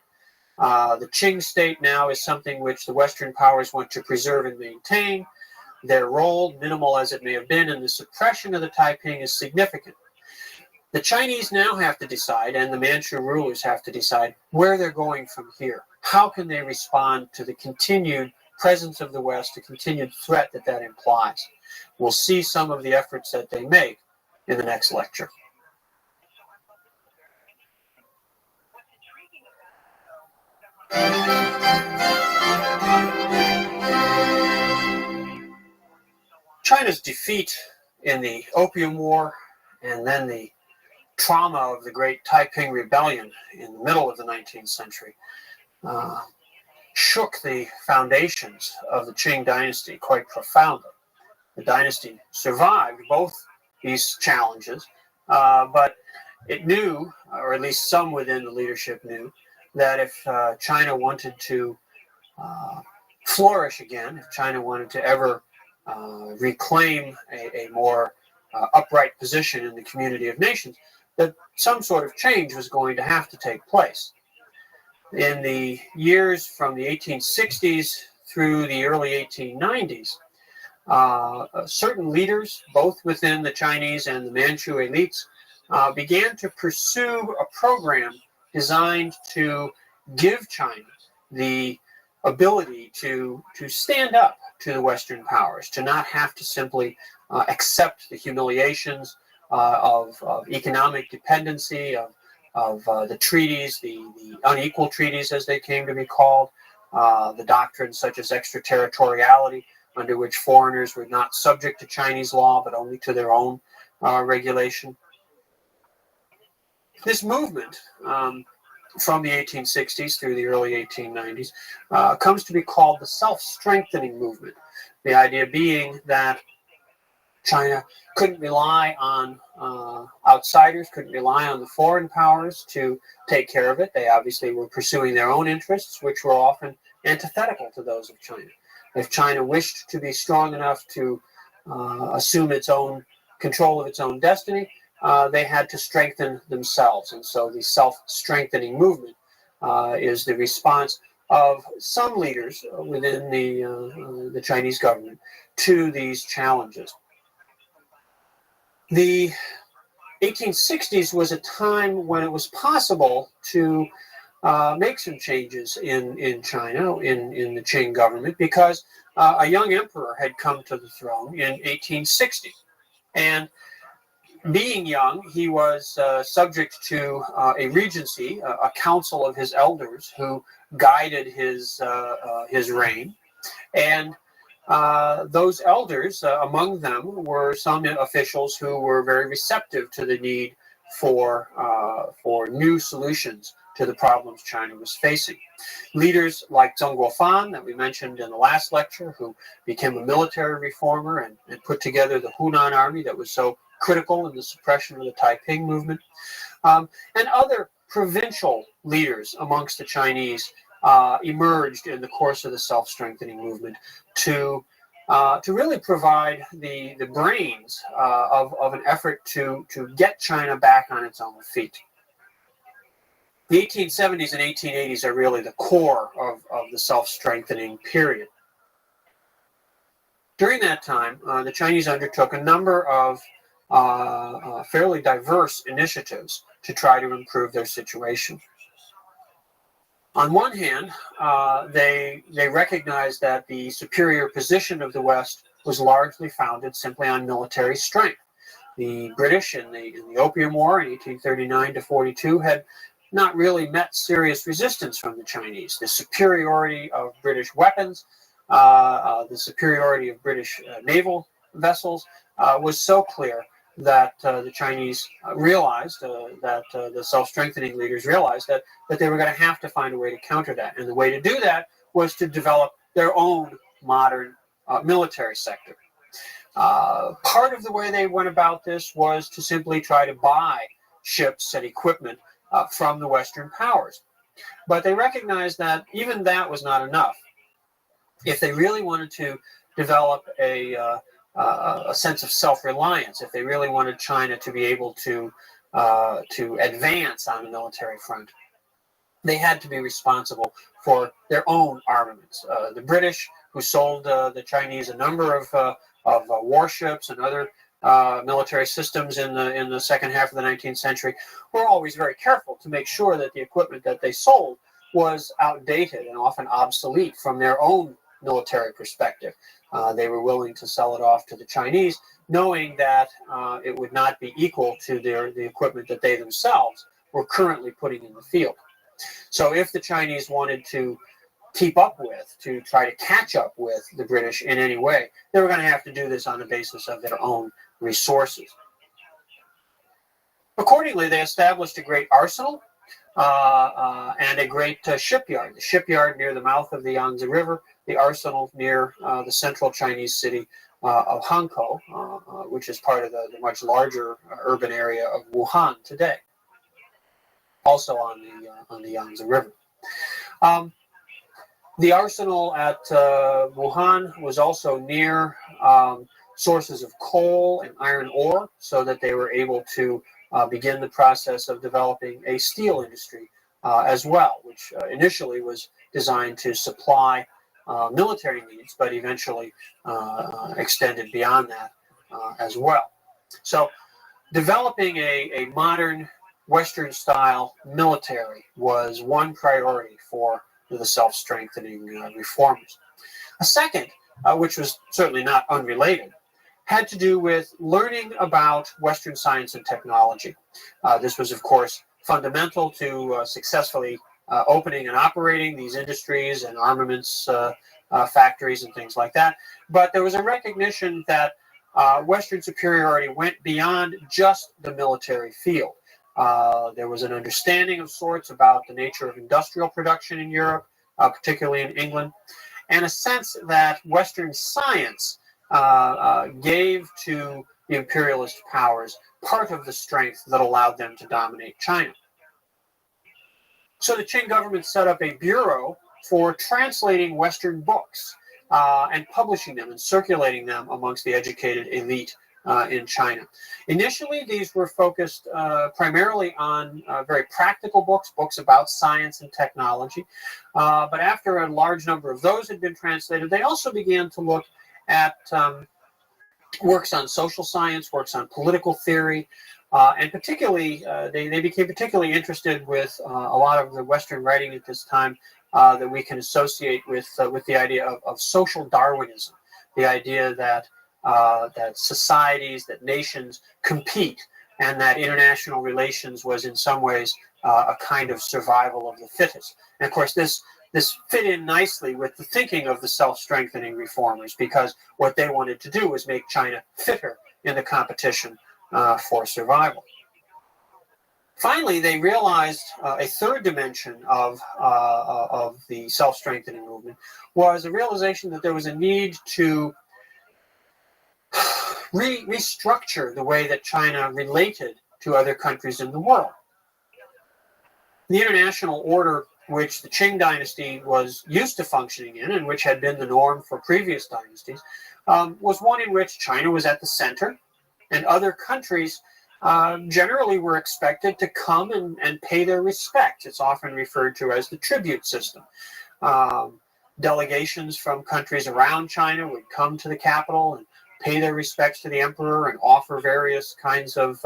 The Qing state now is something which the Western powers want to preserve and maintain. Their role, minimal as it may have been in the suppression of the Taiping, is significant. The Chinese now have to decide, and the Manchu rulers have to decide, where they're going from here. How can they respond to the continued presence of the West, the continued threat that implies? We'll see some of the efforts that they make in the next lecture. China's defeat in the Opium War and then the trauma of the Great Taiping Rebellion in the middle of the 19th century shook the foundations of the Qing dynasty quite profoundly. The dynasty survived both these challenges, but it knew, or at least some within the leadership knew, that if China wanted to flourish again, if China wanted to ever reclaim a more upright position in the community of nations, that some sort of change was going to have to take place. In the years from the 1860s through the early 1890s, certain leaders, both within the Chinese and the Manchu elites, began to pursue a program designed to give China the ability to stand up to the Western powers, to not have to simply accept the humiliations of economic dependency, of the treaties, the unequal treaties as they came to be called, the doctrines such as extraterritoriality, under which foreigners were not subject to Chinese law but only to their own regulation. This movement from the 1860s through the early 1890s comes to be called the self-strengthening movement. The idea being that China couldn't rely on outsiders, couldn't rely on the foreign powers to take care of it. They obviously were pursuing their own interests, which were often antithetical to those of China. If China wished to be strong enough to assume its own control of its own destiny, they had to strengthen themselves. And so the self-strengthening movement is the response of some leaders within the Chinese government to these challenges. The 1860s was a time when it was possible to make some changes in China, in the Qing government, because a young emperor had come to the throne in 1860. And being young, he was subject to a regency, a council of his elders who guided his reign. And those elders, among them were some officials who were very receptive to the need for new solutions to the problems China was facing. Leaders like Zheng Guofan, that we mentioned in the last lecture, who became a military reformer and put together the Hunan army that was so critical in the suppression of the Taiping movement, and other provincial leaders amongst the Chinese emerged in the course of the self-strengthening movement to really provide the brains of an effort to get China back on its own feet. The 1870s and 1880s are really the core of the self-strengthening period. During that time, the Chinese undertook a number of fairly diverse initiatives to try to improve their situation. On one hand, they recognized that the superior position of the West was largely founded simply on military strength. The British in the Opium War in 1839 to 42 had not really met serious resistance from the Chinese. The superiority of British weapons, the superiority of British naval vessels was so clear that the Chinese realized, that the self-strengthening leaders realized that they were going to have to find a way to counter that. And the way to do that was to develop their own modern military sector. Part of the way they went about this was to simply try to buy ships and equipment from the Western powers. But they recognized that even that was not enough. If they really wanted to develop a sense of self-reliance, if they really wanted China to be able to advance on the military front, they had to be responsible for their own armaments. The British, who sold the Chinese a number of warships and other military systems in the second half of the 19th century, were always very careful to make sure that the equipment that they sold was outdated and often obsolete from their own military perspective. They were willing to sell it off to the Chinese, knowing that it would not be equal to the equipment that they themselves were currently putting in the field. So if the Chinese wanted to keep up with, to try to catch up with the British in any way, they were going to have to do this on the basis of their own resources. Accordingly, they established a great arsenal. and a great shipyard. The shipyard near the mouth of the Yangtze River, the arsenal near the central Chinese city of Hankou, which is part of the much larger urban area of Wuhan today, also on the Yangtze River. The arsenal at Wuhan was also near sources of coal and iron ore, so that they were able to begin the process of developing a steel industry as well, which initially was designed to supply military needs, but eventually extended beyond that as well. So developing a modern Western-style military was one priority for the self-strengthening reformers. A second, which was certainly not unrelated, had to do with learning about Western science and technology. This was, of course, fundamental to successfully opening and operating these industries and armaments factories and things like that. But there was a recognition that Western superiority went beyond just the military field. There was an understanding of sorts about the nature of industrial production in Europe, particularly in England, and a sense that Western science gave to the imperialist powers part of the strength that allowed them to dominate China. So the Qing government set up a bureau for translating Western books and publishing them and circulating them amongst the educated elite in China. Initially, these were focused primarily on very practical books, books about science and technology. But after a large number of those had been translated, they also began to look at works on social science, works on political theory, and particularly, they became particularly interested with a lot of the Western writing at this time that we can associate with the idea of social Darwinism, the idea that that societies, that nations compete, and that international relations was in some ways a kind of survival of the fittest. And of course, this fit in nicely with the thinking of the self-strengthening reformers, because what they wanted to do was make China fitter in the competition for survival. Finally, they realized a third dimension of the self-strengthening movement was a realization that there was a need to restructure the way that China related to other countries in the world. The international order which the Qing dynasty was used to functioning in, and which had been the norm for previous dynasties, was one in which China was at the center, and other countries generally were expected to come and pay their respect. It's often referred to as the tribute system. Delegations from countries around China would come to the capital and pay their respects to the emperor and offer various kinds of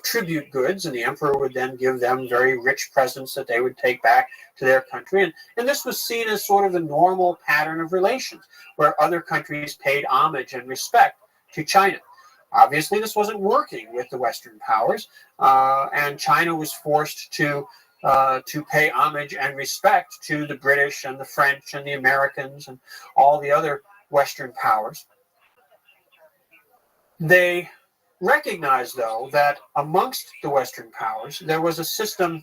tribute goods, and the emperor would then give them very rich presents that they would take back to their country. And this was seen as sort of the normal pattern of relations, where other countries paid homage and respect to China. Obviously, this wasn't working with the Western powers, and China was forced to pay homage and respect to the British and the French and the Americans and all the other Western powers. They recognized, though, that amongst the Western powers, there was a system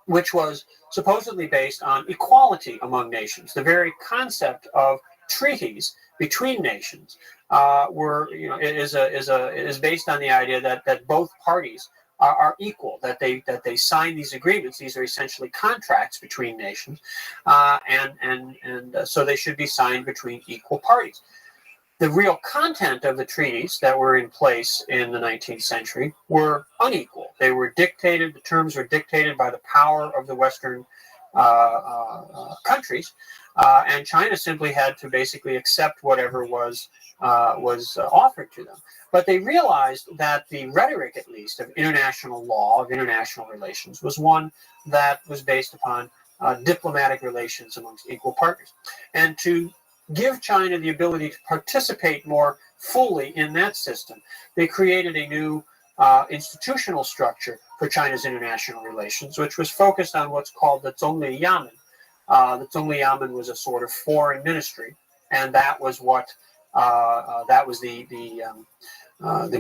which was supposedly based on equality among nations. The very concept of treaties between nations is based on the idea that both parties are equal, that they sign these agreements. These are essentially contracts between nations, and so they should be signed between equal parties. The real content of the treaties that were in place in the 19th century were unequal. They were dictated, the terms were dictated by the power of the Western countries, and China simply had to basically accept whatever was offered to them. But they realized that the rhetoric, at least, of international law, of international relations, was one that was based upon diplomatic relations amongst equal partners. And to give China the ability to participate more fully in that system, they created a new institutional structure for China's international relations, which was focused on what's called the Zhongli Yamen. The Zhongli Yamen was a sort of foreign ministry, and that was what the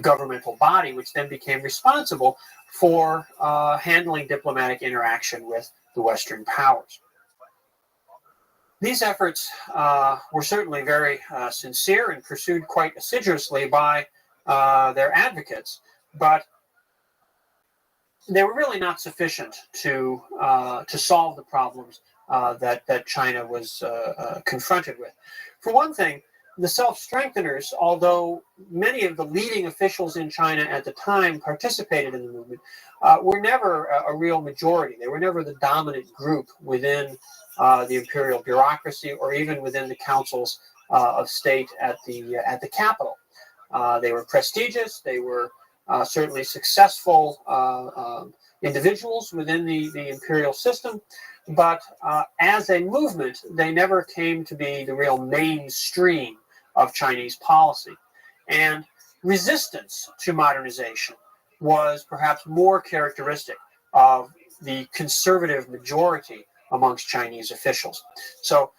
governmental body which then became responsible for handling diplomatic interaction with the Western powers. These efforts were certainly very sincere and pursued quite assiduously by their advocates, but they were really not sufficient to solve the problems that China was confronted with. For one thing, the self-strengtheners, although many of the leading officials in China at the time participated in the movement, were never a real majority. They were never the dominant group within the imperial bureaucracy or even within the councils of state at the capital. They were prestigious. They were certainly successful individuals within the imperial system, but as a movement, they never came to be the real mainstream of Chinese policy. And resistance to modernization was perhaps more characteristic of the conservative majority amongst Chinese officials. So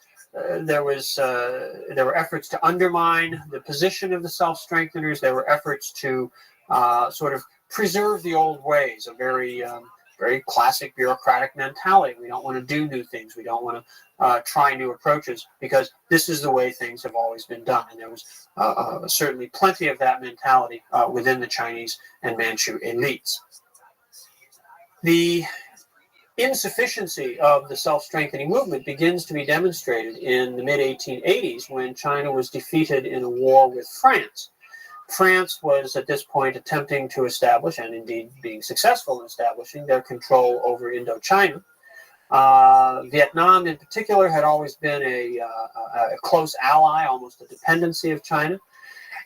there were efforts to undermine the position of the self-strengtheners. There were efforts to sort of preserve the old ways, a very classic bureaucratic mentality. We don't want to do new things. We don't want to try new approaches because this is the way things have always been done. And there was certainly plenty of that mentality within the Chinese and Manchu elites. The insufficiency of the self-strengthening movement begins to be demonstrated in the mid-1880s when China was defeated in a war with France. France was at this point attempting to establish, and indeed being successful in establishing, their control over Indochina. Vietnam in particular had always been a close ally, almost a dependency of China.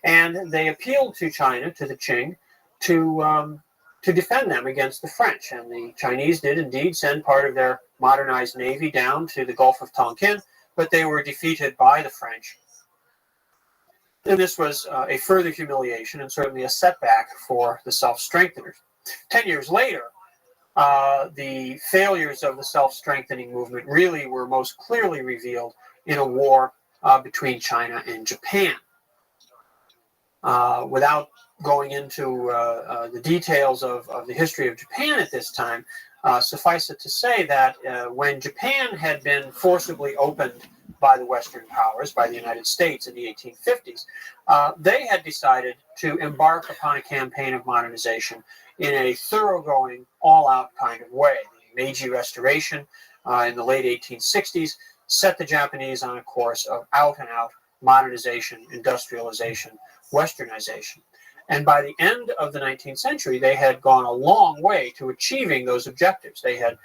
And they appealed to China, to the Qing, to defend them against the French. And the Chinese did indeed send part of their modernized navy down to the Gulf of Tonkin, but they were defeated by the French. And this was a further humiliation and certainly a setback for the self-strengtheners. 10 years later, the failures of the self-strengthening movement really were most clearly revealed in a war between China and Japan. Without going into the details of the history of Japan at this time, suffice it to say that when Japan had been forcibly opened by the Western powers, by the United States in the 1850s, they had decided to embark upon a campaign of modernization in a thoroughgoing, all-out kind of way. The Meiji Restoration in the late 1860s set the Japanese on a course of out-and-out modernization, industrialization, westernization. And by the end of the 19th century, they had gone a long way to achieving those objectives. They had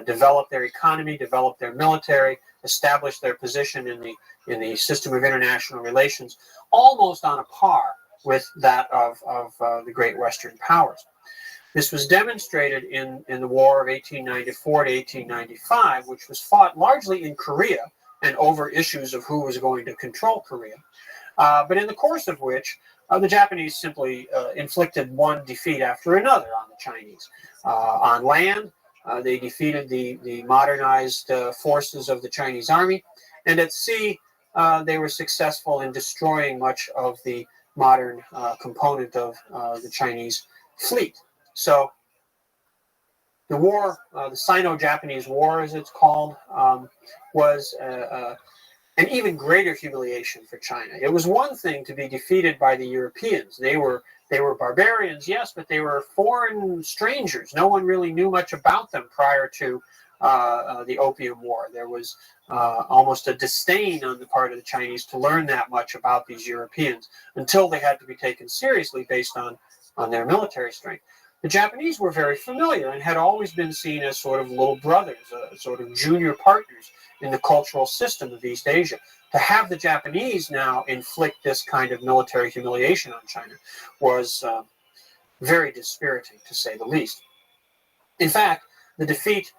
developed their economy, developed their military, established their position in the system of international relations, almost on a par with that of the great Western powers. This was demonstrated in the War of 1894 to 1895, which was fought largely in Korea and over issues of who was going to control Korea. But in the course of which, the Japanese simply inflicted one defeat after another on the Chinese. On land, they defeated the modernized forces of the Chinese army, and at sea, they were successful in destroying much of the modern component of the Chinese fleet. So the war, the Sino-Japanese War, as it's called, was an even greater humiliation for China. It was one thing to be defeated by the Europeans. They were barbarians, yes, but they were foreign strangers. No one really knew much about them prior to the Opium War. There was almost a disdain on the part of the Chinese to learn that much about these Europeans until they had to be taken seriously based on their military strength. The Japanese were very familiar and had always been seen as sort of little brothers, sort of junior partners in the cultural system of East Asia. To have the Japanese now inflict this kind of military humiliation on China was very dispiriting, to say the least. In fact, the defeat,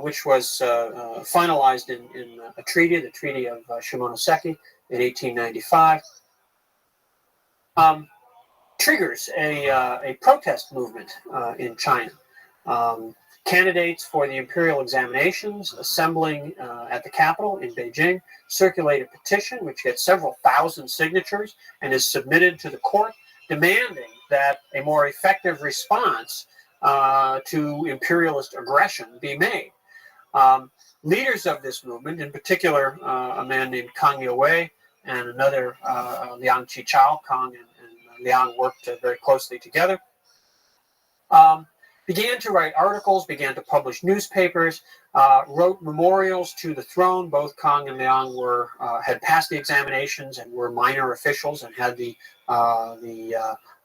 which was finalized in a treaty, the Treaty of Shimonoseki in 1895, triggers a protest movement in China. Candidates for the imperial examinations assembling at the capital in Beijing circulate a petition which gets several thousand signatures and is submitted to the court, demanding that a more effective response to imperialist aggression be made. Leaders of this movement, in particular a man named Kang Youwei and another Liang Qichao. Kang and Liang worked very closely together. Began to write articles, began to publish newspapers, wrote memorials to the throne. Both Kang and Liang had passed the examinations and were minor officials and had the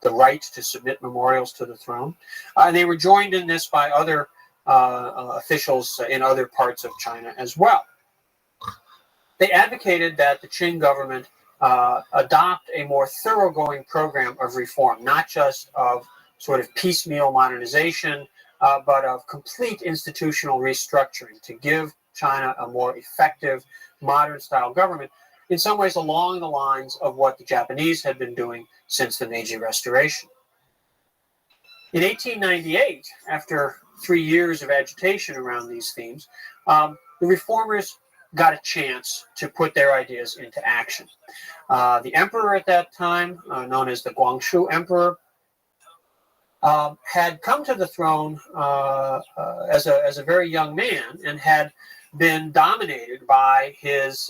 right to submit memorials to the throne. And they were joined in this by other officials in other parts of China as well. They advocated that the Qing government adopt a more thoroughgoing program of reform, not just of sort of piecemeal modernization, but of complete institutional restructuring to give China a more effective, modern-style government, in some ways along the lines of what the Japanese had been doing since the Meiji Restoration. In 1898, after 3 years of agitation around these themes, the reformers got a chance to put their ideas into action. The emperor at that time, known as the Guangxu Emperor, had come to the throne as a very young man and had been dominated by his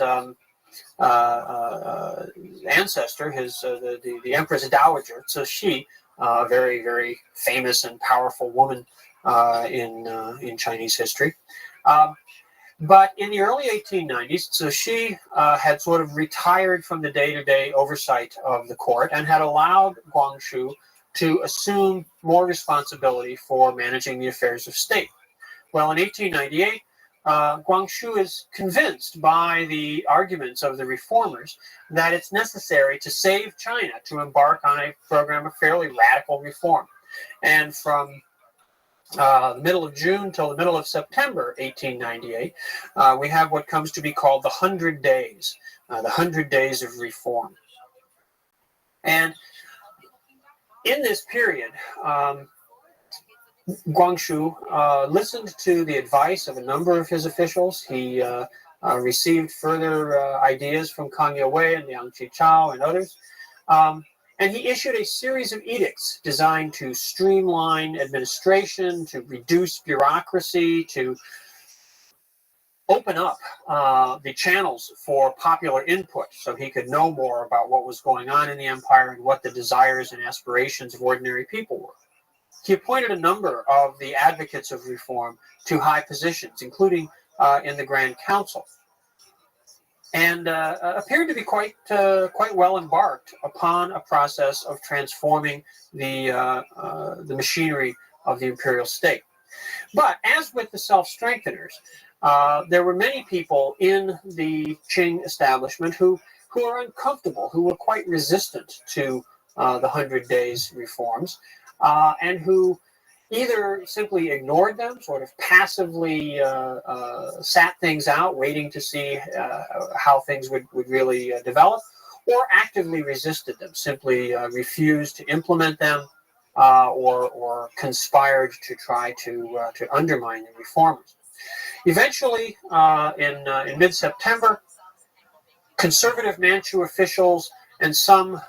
ancestor, the Empress Dowager Cixi, a very, very famous and powerful woman in Chinese history. But in the early 1890s, Cixi had sort of retired from the day-to-day oversight of the court and had allowed Guangxu to assume more responsibility for managing the affairs of state. Well, in 1898, Guangxu is convinced by the arguments of the reformers that it's necessary to save China, to embark on a program of fairly radical reform. And from the middle of June till the middle of September 1898, we have what comes to be called the 100 Days, the 100 Days of Reform. And in this period, Guangxu listened to the advice of a number of his officials. He received further ideas from Kang Youwei and Liang Qichao and others. And he issued a series of edicts designed to streamline administration, to reduce bureaucracy, to open up the channels for popular input so he could know more about what was going on in the empire and what the desires and aspirations of ordinary people were. He appointed a number of the advocates of reform to high positions, including in the Grand Council, and appeared to be quite well embarked upon a process of transforming the machinery of the imperial state. But as with the self-strengtheners, there were many people in the Qing establishment who were uncomfortable, who were quite resistant to the 100 Days reforms, and who either simply ignored them, sort of passively sat things out, waiting to see how things would really develop, or actively resisted them, simply refused to implement them, or conspired to try to undermine the reformers. Eventually, in mid-September, conservative Manchu officials and some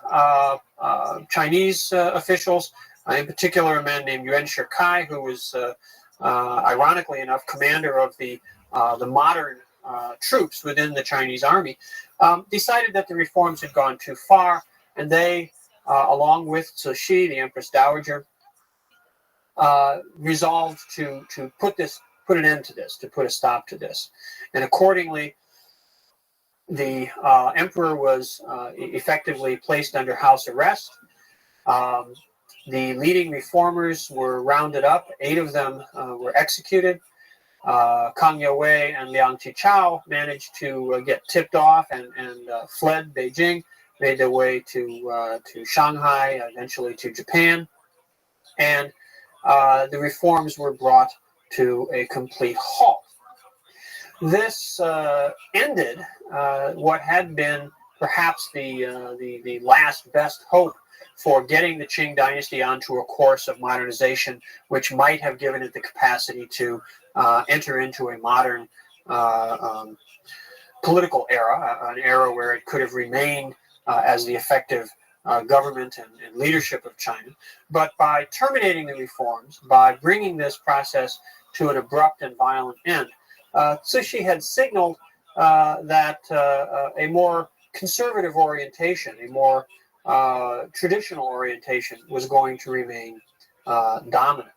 Chinese officials, in particular a man named Yuan Shikai, who was, ironically enough, commander of the modern troops within the Chinese army, decided that the reforms had gone too far, and they, along with Cixi, the Empress Dowager, resolved to put an end to this, to put a stop to this. And accordingly, the emperor was effectively placed under house arrest. The leading reformers were rounded up. 8 of them were executed. Kang Youwei and Liang Qichao managed to get tipped off and fled Beijing, made their way to Shanghai, eventually to Japan. And the reforms were brought to a complete halt. This ended what had been perhaps the last best hope for getting the Qing dynasty onto a course of modernization, which might have given it the capacity to enter into a modern political era, an era where it could have remained as the effective government and leadership of China. But by terminating the reforms, by bringing this process to an abrupt and violent end, Cixi had signaled that a more conservative orientation, a more traditional orientation was going to remain dominant.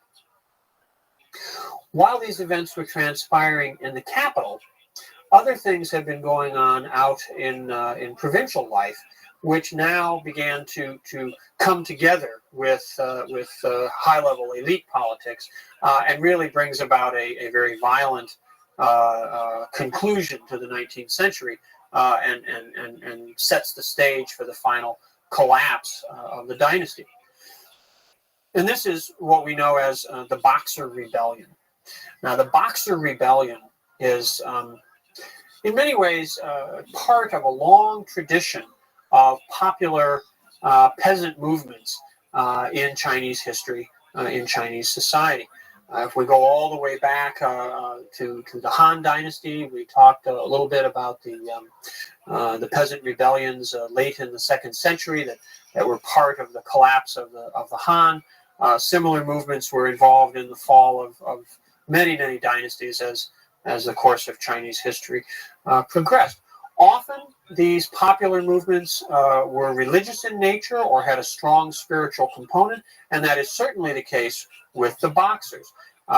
While these events were transpiring in the capital, other things had been going on out in provincial life, which now began to come together with high-level elite politics, and really brings about a very violent conclusion to the 19th century, and sets the stage for the final collapse of the dynasty. And this is what we know as the Boxer Rebellion. Now, the Boxer Rebellion is, in many ways, part of a long tradition of popular peasant movements in Chinese history, in Chinese society. If we go all the way back to the Han Dynasty, we talked a little bit about the peasant rebellions late in the 2nd century that were part of the collapse of the Han. Similar movements were involved in the fall of many dynasties as the course of Chinese history progressed. Often, these popular movements were religious in nature or had a strong spiritual component, and that is certainly the case with the Boxers.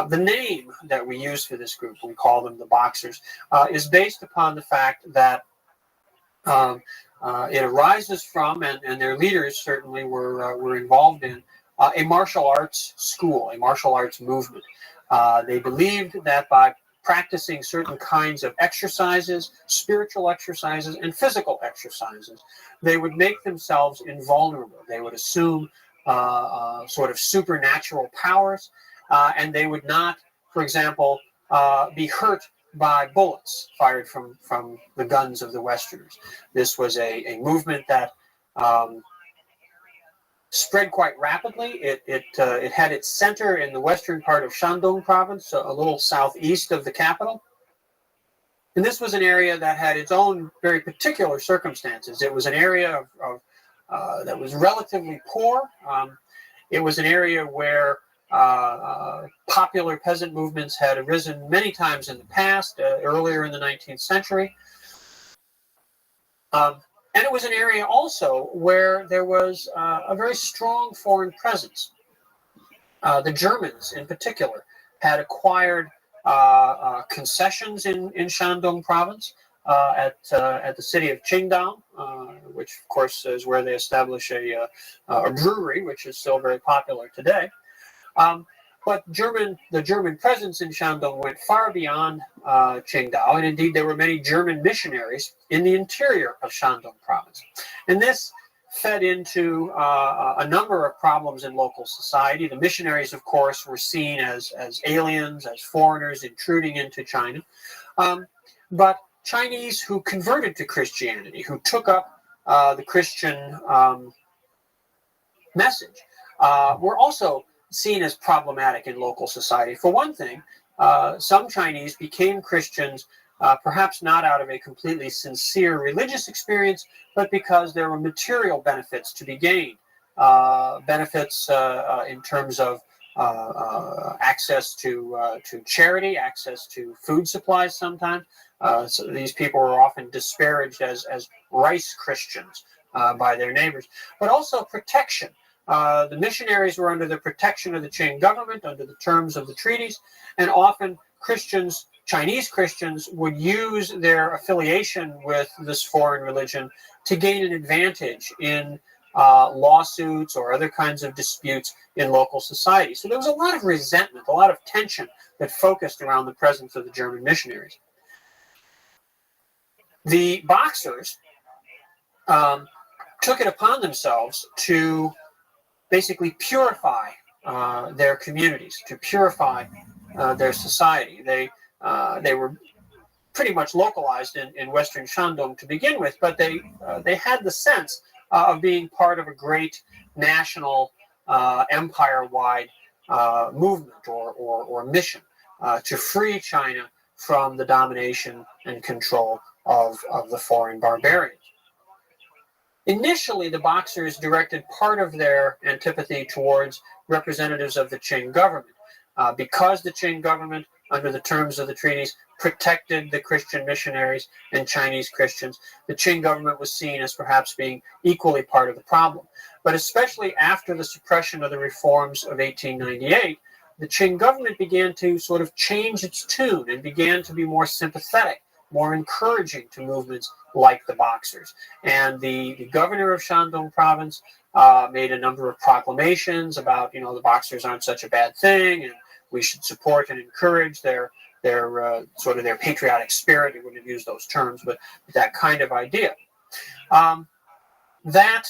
The name that we use for this group, we call them the Boxers, is based upon the fact that it arises from, and their leaders certainly were involved in, a martial arts school, a martial arts movement. They believed that by practicing certain kinds of exercises, spiritual exercises, and physical exercises, they would make themselves invulnerable. They would assume sort of supernatural powers, and they would not, for example, be hurt by bullets fired from the guns of the Westerners. This was a movement that spread quite rapidly. It had its center in the western part of Shandong province, a little southeast of the capital. And this was an area that had its own very particular circumstances. It was an area that was relatively poor. It was an area where popular peasant movements had arisen many times in the past, earlier in the 19th century. And it was an area also where there was a very strong foreign presence. The Germans, in particular, had acquired concessions in Shandong province at the city of Qingdao, which, of course, is where they establish a brewery, which is still very popular today. But the German presence in Shandong went far beyond Qingdao, and indeed there were many German missionaries in the interior of Shandong province. And this fed into a number of problems in local society. The missionaries, of course, were seen as aliens, as foreigners intruding into China. But Chinese who converted to Christianity, who took up the Christian message, were also seen as problematic in local society. For one thing, some Chinese became Christians perhaps not out of a completely sincere religious experience, but because there were material benefits to be gained. Benefits in terms of access to charity, access to food supplies sometimes. So these people were often disparaged as rice Christians by their neighbors, but also protection. The missionaries were under the protection of the Qing government, under the terms of the treaties, and often Christians, Chinese Christians, would use their affiliation with this foreign religion to gain an advantage in lawsuits or other kinds of disputes in local society. So there was a lot of resentment, a lot of tension that focused around the presence of the German missionaries. The Boxers took it upon themselves to basically purify their communities, to purify their society. They were pretty much localized in Western Shandong to begin with, but they had the sense of being part of a great national empire-wide movement or mission to free China from the domination and control of the foreign barbarians. Initially, the Boxers directed part of their antipathy towards representatives of the Qing government, because the Qing government, under the terms of the treaties, protected the Christian missionaries and Chinese Christians. The Qing government was seen as perhaps being equally part of the problem. But especially after the suppression of the reforms of 1898, the Qing government began to sort of change its tune and began to be more sympathetic, more encouraging to movements like the Boxers. And the governor of Shandong province made a number of proclamations about, the Boxers aren't such a bad thing, and we should support and encourage their sort of their patriotic spirit. He wouldn't have used those terms, but that kind of idea. That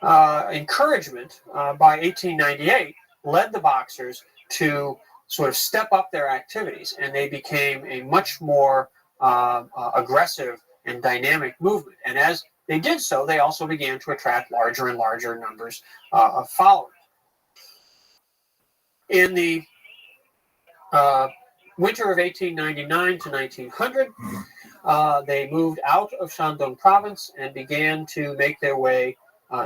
encouragement by 1898 led the Boxers to sort of step up their activities, and they became a much more aggressive and dynamic movement. And as they did so, they also began to attract larger and larger numbers of followers. In the winter of 1899 to 1900, they moved out of Shandong province and began to make their way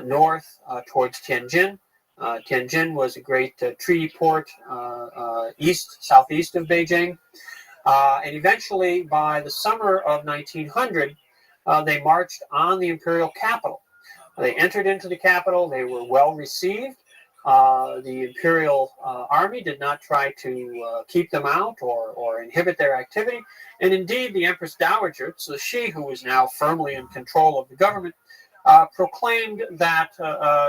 north towards Tianjin. Tianjin was a great treaty port southeast of Beijing. And eventually, by the summer of 1900, they marched on the imperial capital. They entered into the capital. They were well received. The imperial army did not try to keep them out or inhibit their activity. And indeed, the Empress Dowager, Cixi, who was now firmly in control of the government, proclaimed that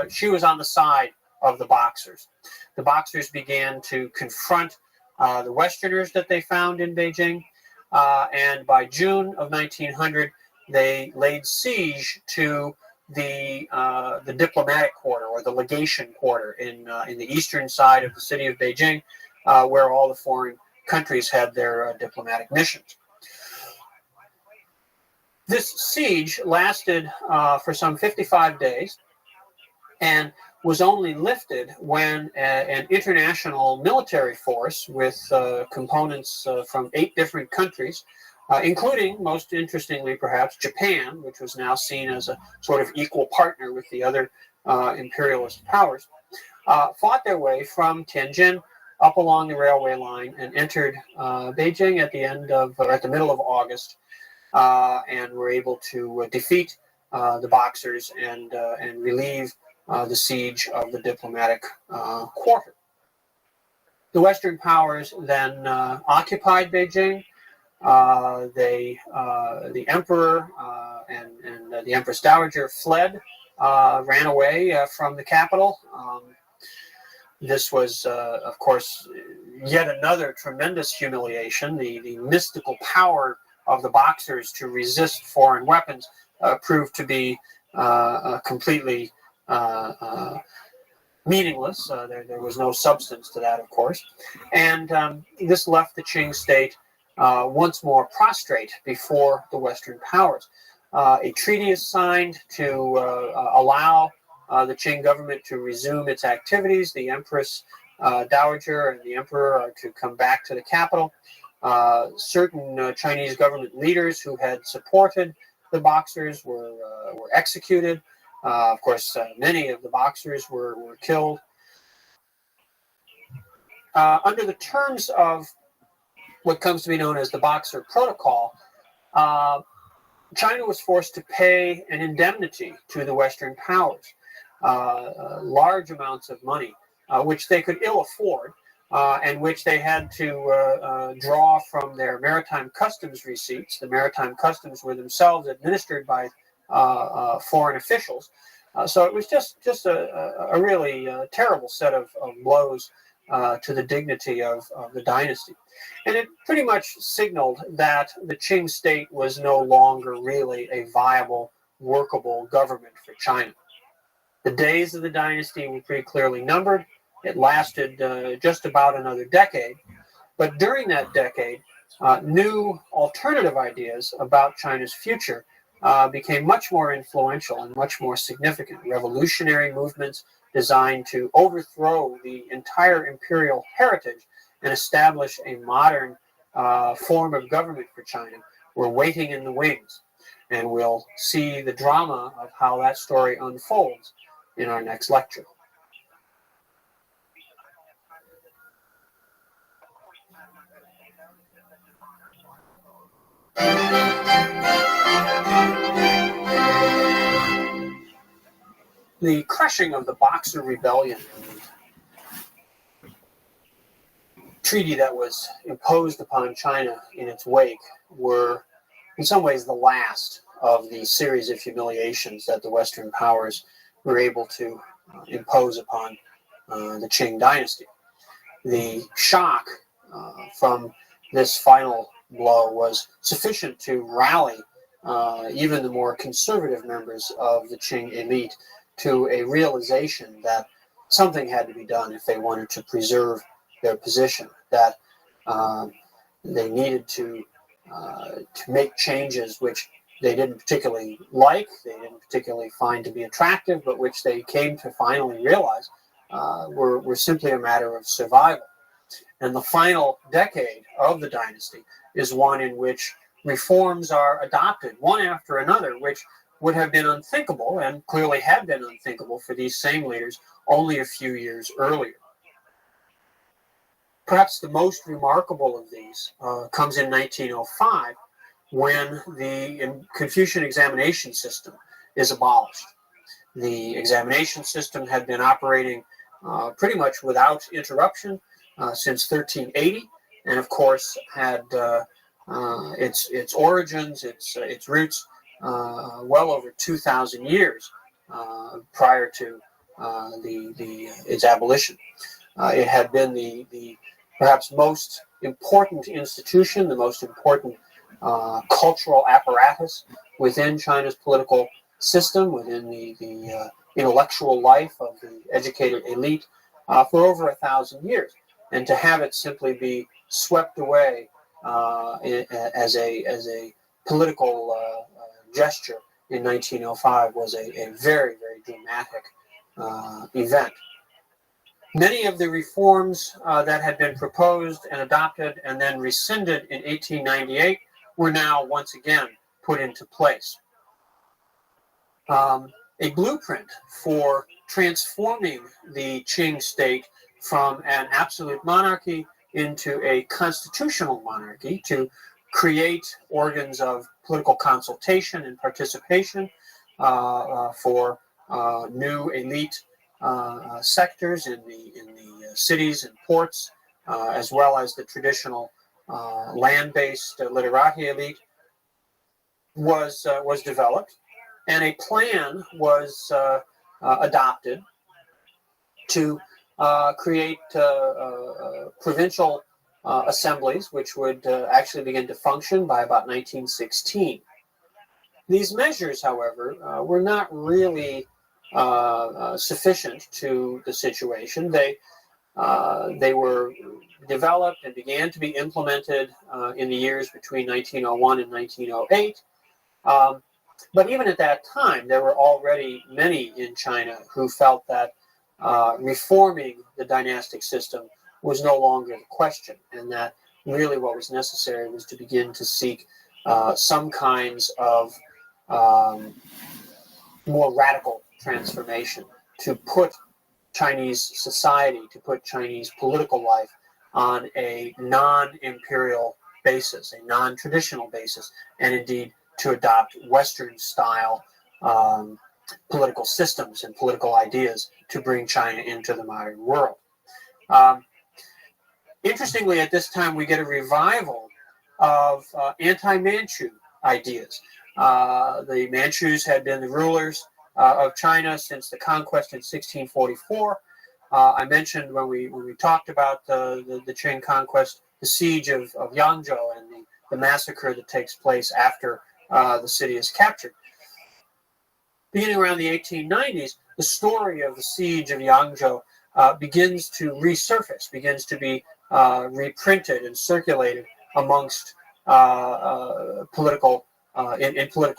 she was on the side of the Boxers. The Boxers began to confront the Westerners that they found in Beijing, and by June of 1900, they laid siege to the diplomatic quarter, or the legation quarter, in the eastern side of the city of Beijing, where all the foreign countries had their diplomatic missions. This siege lasted for some 55 days, and was only lifted when an international military force with components from 8 different countries, including, most interestingly perhaps, Japan, which was now seen as a sort of equal partner with the other imperialist powers, fought their way from Tianjin up along the railway line and entered Beijing at the middle of August, and were able to defeat the Boxers and relieve the siege of the diplomatic quarter. The Western powers then occupied Beijing. The emperor and the Empress Dowager fled, ran away from the capital. This was, of course, yet another tremendous humiliation. The mystical power of the Boxers to resist foreign weapons proved to be completely meaningless. There was no substance to that, of course. And this left the Qing state once more prostrate before the Western powers. A treaty is signed to allow the Qing government to resume its activities. The Empress Dowager and the Emperor are to come back to the capital. Certain Chinese government leaders who had supported the Boxers were executed. Of course, many of the Boxers were killed. Under the terms of what comes to be known as the Boxer Protocol, China was forced to pay an indemnity to the Western powers, large amounts of money, which they could ill afford, and which they had to draw from their maritime customs receipts. The maritime customs were themselves administered by foreign officials. So it was just a really terrible set of blows to the dignity of the dynasty. And it pretty much signaled that the Qing state was no longer really a viable, workable government for China. The days of the dynasty were pretty clearly numbered. It lasted just about another decade. But during that decade, new alternative ideas about China's future became much more influential and much more significant. Revolutionary movements designed to overthrow the entire imperial heritage and establish a modern form of government for China were waiting in the wings. And we'll see the drama of how that story unfolds in our next lecture. The crushing of the Boxer Rebellion, treaty that was imposed upon China in its wake, were in some ways the last of the series of humiliations that the Western powers were able to impose upon the Qing dynasty. The shock from this final blow was sufficient to rally even the more conservative members of the Qing elite to a realization that something had to be done if they wanted to preserve their position, that they needed to make changes which they didn't particularly like, they didn't particularly find to be attractive, but which they came to finally realize were simply a matter of survival. And the final decade of the dynasty is one in which reforms are adopted, one after another, which would have been unthinkable, and clearly had been unthinkable for these same leaders only a few years earlier. Perhaps the most remarkable of these comes in 1905, when the Confucian examination system is abolished. The examination system had been operating pretty much without interruption since 1380, and of course had its origins, its roots well over 2,000 years prior to its abolition. It had been the perhaps most important institution, the most important cultural apparatus within China's political system, within the intellectual life of the educated elite for over 1,000 years. And to have it simply be swept away as a political gesture in 1905 was a very, very dramatic event. Many of the reforms that had been proposed and adopted and then rescinded in 1898 were now once again put into place. A blueprint for transforming the Qing state from an absolute monarchy into a constitutional monarchy, to create organs of political consultation and participation for new elite sectors in the cities and ports, as well as the traditional land-based literati elite, was developed, and a plan was adopted to create provincial assemblies, which would actually begin to function by about 1916. These measures, however, were not really sufficient to the situation. They were developed and began to be implemented in the years between 1901 and 1908. But even at that time, there were already many in China who felt that reforming the dynastic system was no longer the question, and that really what was necessary was to begin to seek some kinds of more radical transformation, to put Chinese society, to put Chinese political life on a non-imperial basis, a non-traditional basis, and indeed to adopt Western-style political systems and political ideas to bring China into the modern world. Interestingly, at this time, we get a revival of anti-Manchu ideas. The Manchus had been the rulers of China since the conquest in 1644. I mentioned when we talked about the Qing conquest, the siege of Yangzhou and the massacre that takes place after the city is captured. Beginning around the 1890s, the story of the siege of Yangzhou begins to resurface, begins to be reprinted and circulated amongst political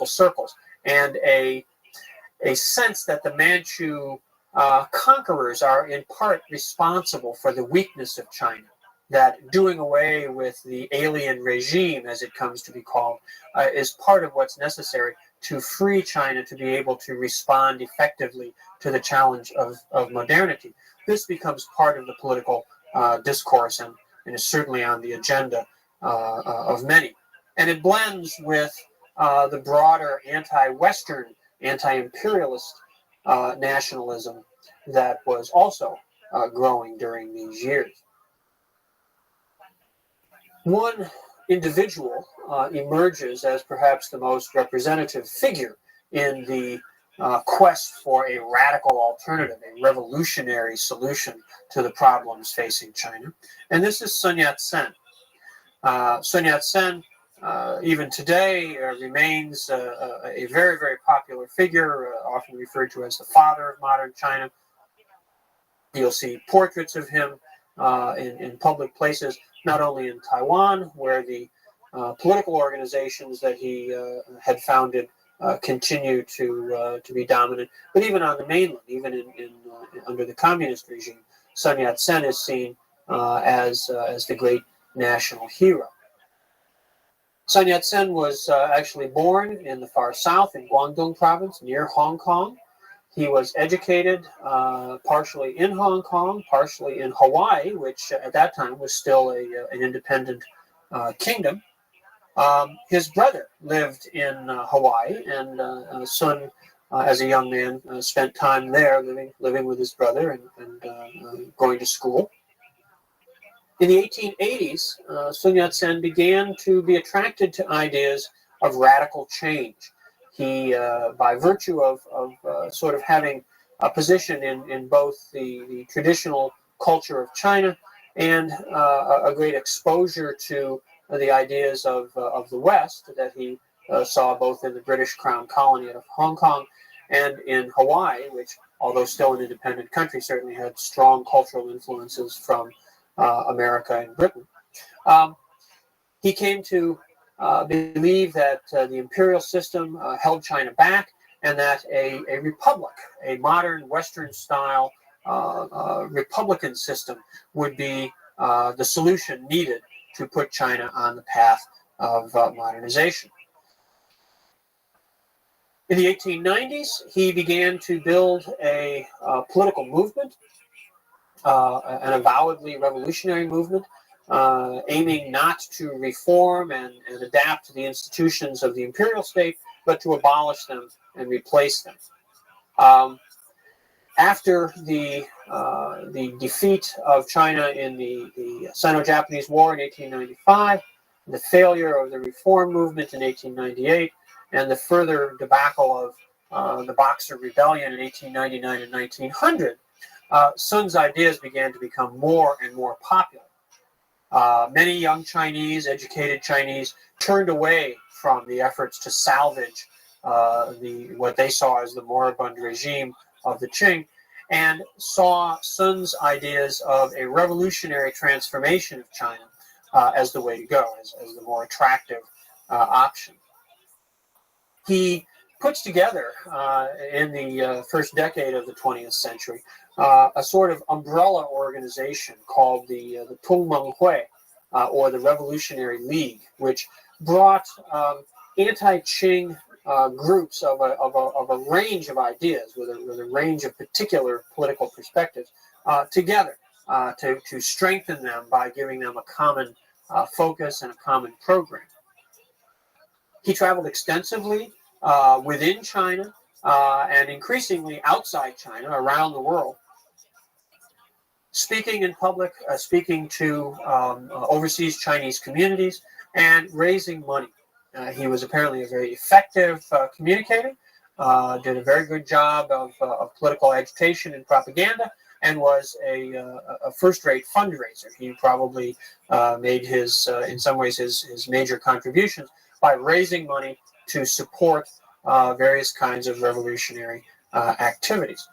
circles, and a sense that the Manchu conquerors are in part responsible for the weakness of China, that doing away with the alien regime, as it comes to be called, is part of what's necessary to free China to be able to respond effectively to the challenge of modernity. This becomes part of the political discourse and is certainly on the agenda of many. And it blends with the broader anti-Western, anti-imperialist nationalism that was also growing during these years. One individual emerges as perhaps the most representative figure in the quest for a radical alternative, a revolutionary solution to the problems facing China, and this is Sun Yat-sen. Sun Yat-sen, even today, remains a very, very popular figure, often referred to as the father of modern China. You'll see portraits of him in public places, not only in Taiwan, where the political organizations that he had founded continue to be dominant, but even on the mainland, even under the communist regime, Sun Yat-sen is seen as the great national hero. Sun Yat-sen was actually born in the far south in Guangdong province near Hong Kong. He was educated partially in Hong Kong, partially in Hawaii, which at that time was still an independent kingdom. His brother lived in Hawaii, and Sun, as a young man, spent time there living with his brother and going to school. In the 1880s, Sun Yat-sen began to be attracted to ideas of radical change. He, by virtue of sort of having a position in both the traditional culture of China and a great exposure to the ideas of the West that he saw both in the British Crown colony of Hong Kong and in Hawaii, which, although still an independent country, certainly had strong cultural influences from America and Britain. He came to believe that the imperial system held China back, and that a republic, a modern Western-style republican system, would be the solution needed to put China on the path of modernization. In the 1890s, he began to build a political movement, an avowedly revolutionary movement, aiming not to reform and adapt to the institutions of the imperial state, but to abolish them and replace them. After the defeat of China in the Sino-Japanese War in 1895, the failure of the reform movement in 1898, and the further debacle of the Boxer Rebellion in 1899 and 1900, Sun's ideas began to become more and more popular. Many young Chinese, educated Chinese, turned away from the efforts to salvage what they saw as the moribund regime of the Qing, and saw Sun's ideas of a revolutionary transformation of China as the way to go, as the more attractive option. He puts together in the first decade of the 20th century a sort of umbrella organization called the Tongmeng Hui, or the Revolutionary League, which brought anti-Qing groups of a range of ideas with a range of particular political perspectives together to strengthen them by giving them a common focus and a common program. He traveled extensively within China and increasingly outside China, around the world, speaking in public, speaking to overseas Chinese communities, and raising money. He was apparently a very effective communicator, did a very good job of political agitation and propaganda, and was a first-rate fundraiser. He probably made in some ways, his major contributions by raising money to support various kinds of revolutionary activities.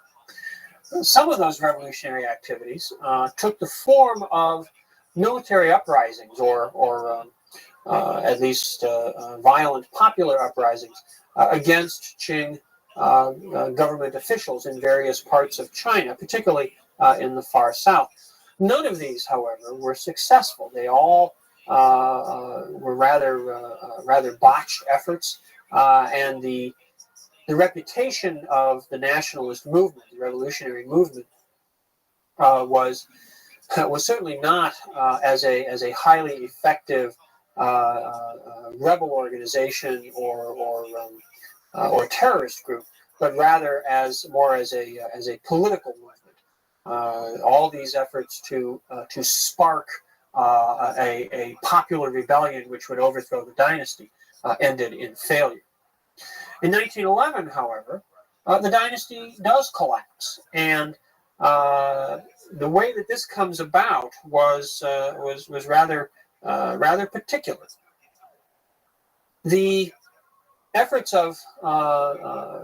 Some of those revolutionary activities took the form of military uprisings or at least violent popular uprisings against Qing government officials in various parts of China, particularly in the far south. None of these, however, were successful. They all were rather botched efforts, and the reputation of the nationalist movement, the revolutionary movement, was certainly not as a highly effective rebel organization or terrorist group, but rather as a political movement. All these efforts to spark a popular rebellion which would overthrow the dynasty ended in failure. In 1911, however, the dynasty does collapse, and the way that this comes about was rather particular. The efforts of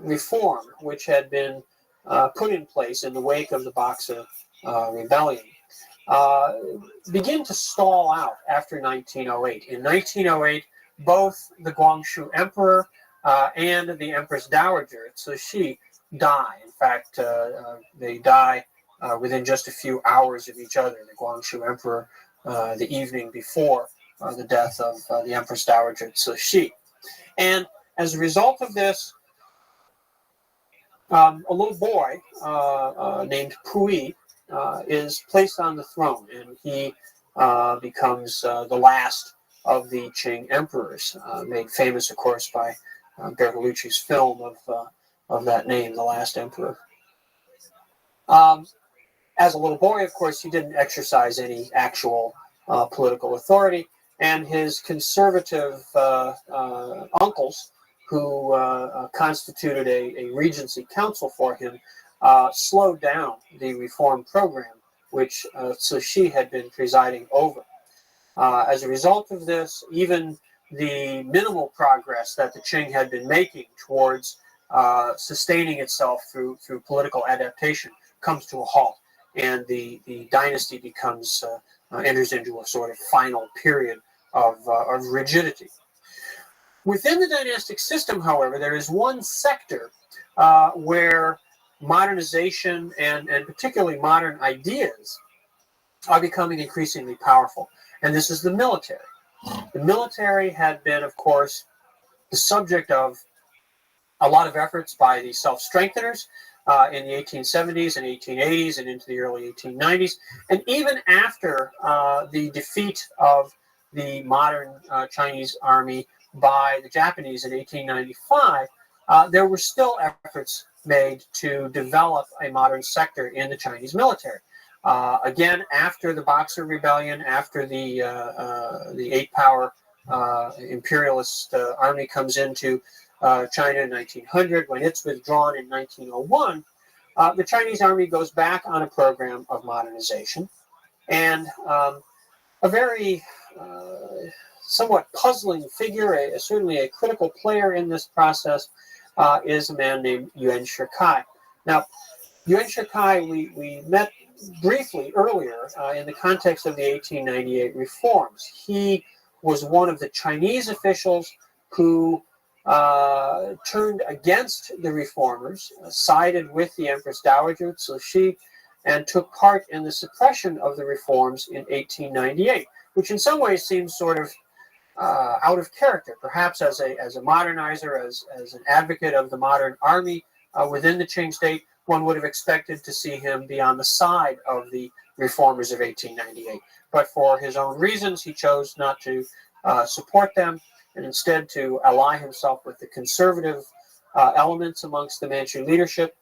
reform, which had been put in place in the wake of the Boxer Rebellion, begin to stall out after 1908. In 1908, both the Guangxu Emperor and the Empress Dowager Cixi die. In fact, they die within just a few hours of each other. The Guangxu Emperor the evening before the death of the Empress Dowager Cixi. And as a result of this, a little boy named Puyi is placed on the throne, and he becomes the last of the Qing emperors, made famous, of course, by Bertolucci's film of that name, The Last Emperor. As a little boy, of course, he didn't exercise any actual political authority, and his conservative uncles, who constituted a regency council for him, slowed down the reform program, which Cixi had been presiding over. As a result of this, even the minimal progress that the Qing had been making towards sustaining itself through political adaptation comes to a halt, and the dynasty enters into a sort of final period of rigidity. Within the dynastic system, however, there is one sector where modernization and particularly modern ideas are becoming increasingly powerful, and this is the military. The military had been, of course, the subject of a lot of efforts by the self-strengtheners in the 1870s and 1880s and into the early 1890s. And even after the defeat of the modern Chinese army by the Japanese in 1895, there were still efforts made to develop a modern sector in the Chinese military. Again, after the Boxer Rebellion, after the eight-power imperialist army comes into China in 1900, when it's withdrawn in 1901, the Chinese army goes back on a program of modernization. And a very somewhat puzzling figure, certainly a critical player in this process, is a man named Yuan Shikai. Now, Yuan Shikai, we met briefly earlier in the context of the 1898 reforms. He was one of the Chinese officials who turned against the reformers, sided with the Empress Dowager Cixi, and took part in the suppression of the reforms in 1898, which in some ways seems sort of out of character, perhaps as a modernizer, as an advocate of the modern army within the Qing state. One would have expected to see him be on the side of the reformers of 1898. But for his own reasons, he chose not to support them, and instead to ally himself with the conservative elements amongst the Manchu leadership.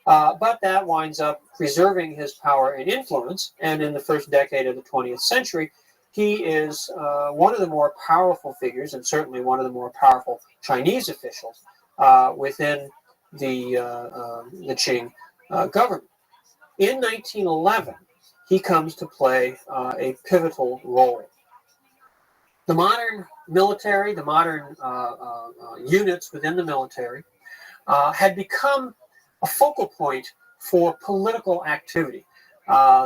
But that winds up preserving his power and influence, and in the first decade of the 20th century, he is one of the more powerful figures, and certainly one of the more powerful Chinese officials within the Qing government. In 1911, he comes to play a pivotal role. The modern military, the modern units within the military, had become a focal point for political activity.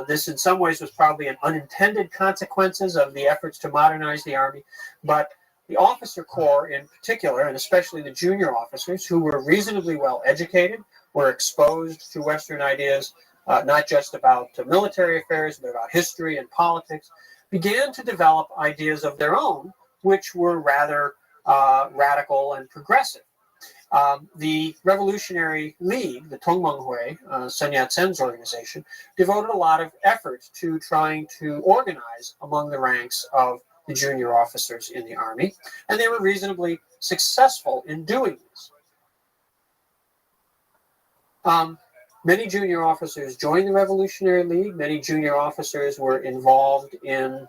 This in some ways was probably an unintended consequences of the efforts to modernize the army, but the officer corps in particular, and especially the junior officers who were reasonably well educated, were exposed to Western ideas, not just about military affairs, but about history and politics, began to develop ideas of their own, which were rather radical and progressive. The Revolutionary League, the Tongmenghui, Sun Yat-sen's organization, devoted a lot of effort to trying to organize among the ranks of the junior officers in the army, and they were reasonably successful in doing this. Many junior officers joined the Revolutionary League. Many junior officers were involved in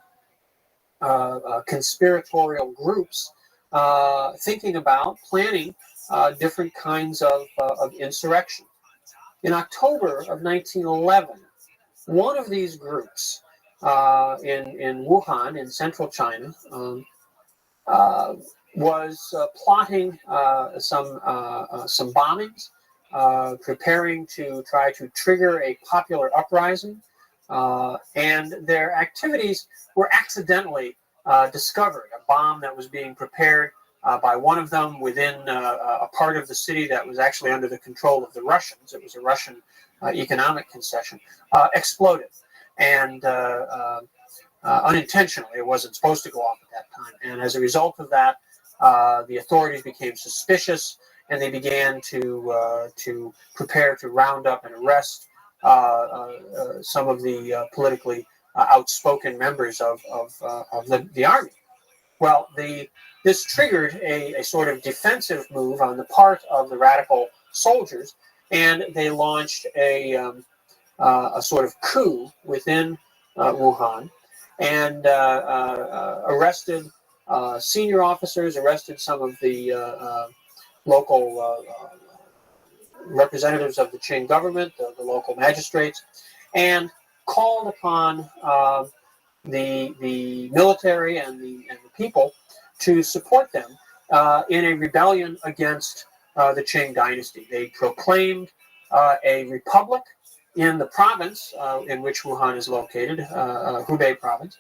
conspiratorial groups, thinking about planning different kinds of insurrection. In October of 1911, one of these groups in Wuhan, in central China, was plotting some bombings, preparing to try to trigger a popular uprising, and their activities were accidentally discovered. A bomb that was being prepared by one of them within a part of the city that was actually under the control of the Russians. It was a Russian economic concession, exploded. And unintentionally, it wasn't supposed to go off at that time. And as a result of that, the authorities became suspicious, and they began to prepare to round up and arrest some of the politically outspoken members of the army. Well, this triggered a sort of defensive move on the part of the radical soldiers, and they launched a sort of coup within Wuhan, and arrested senior officers, arrested some of the local representatives of the Qing government, the local magistrates, and called upon the military and the people to support them in a rebellion against the Qing dynasty. They proclaimed a republic in the province in which Wuhan is located, Hubei province,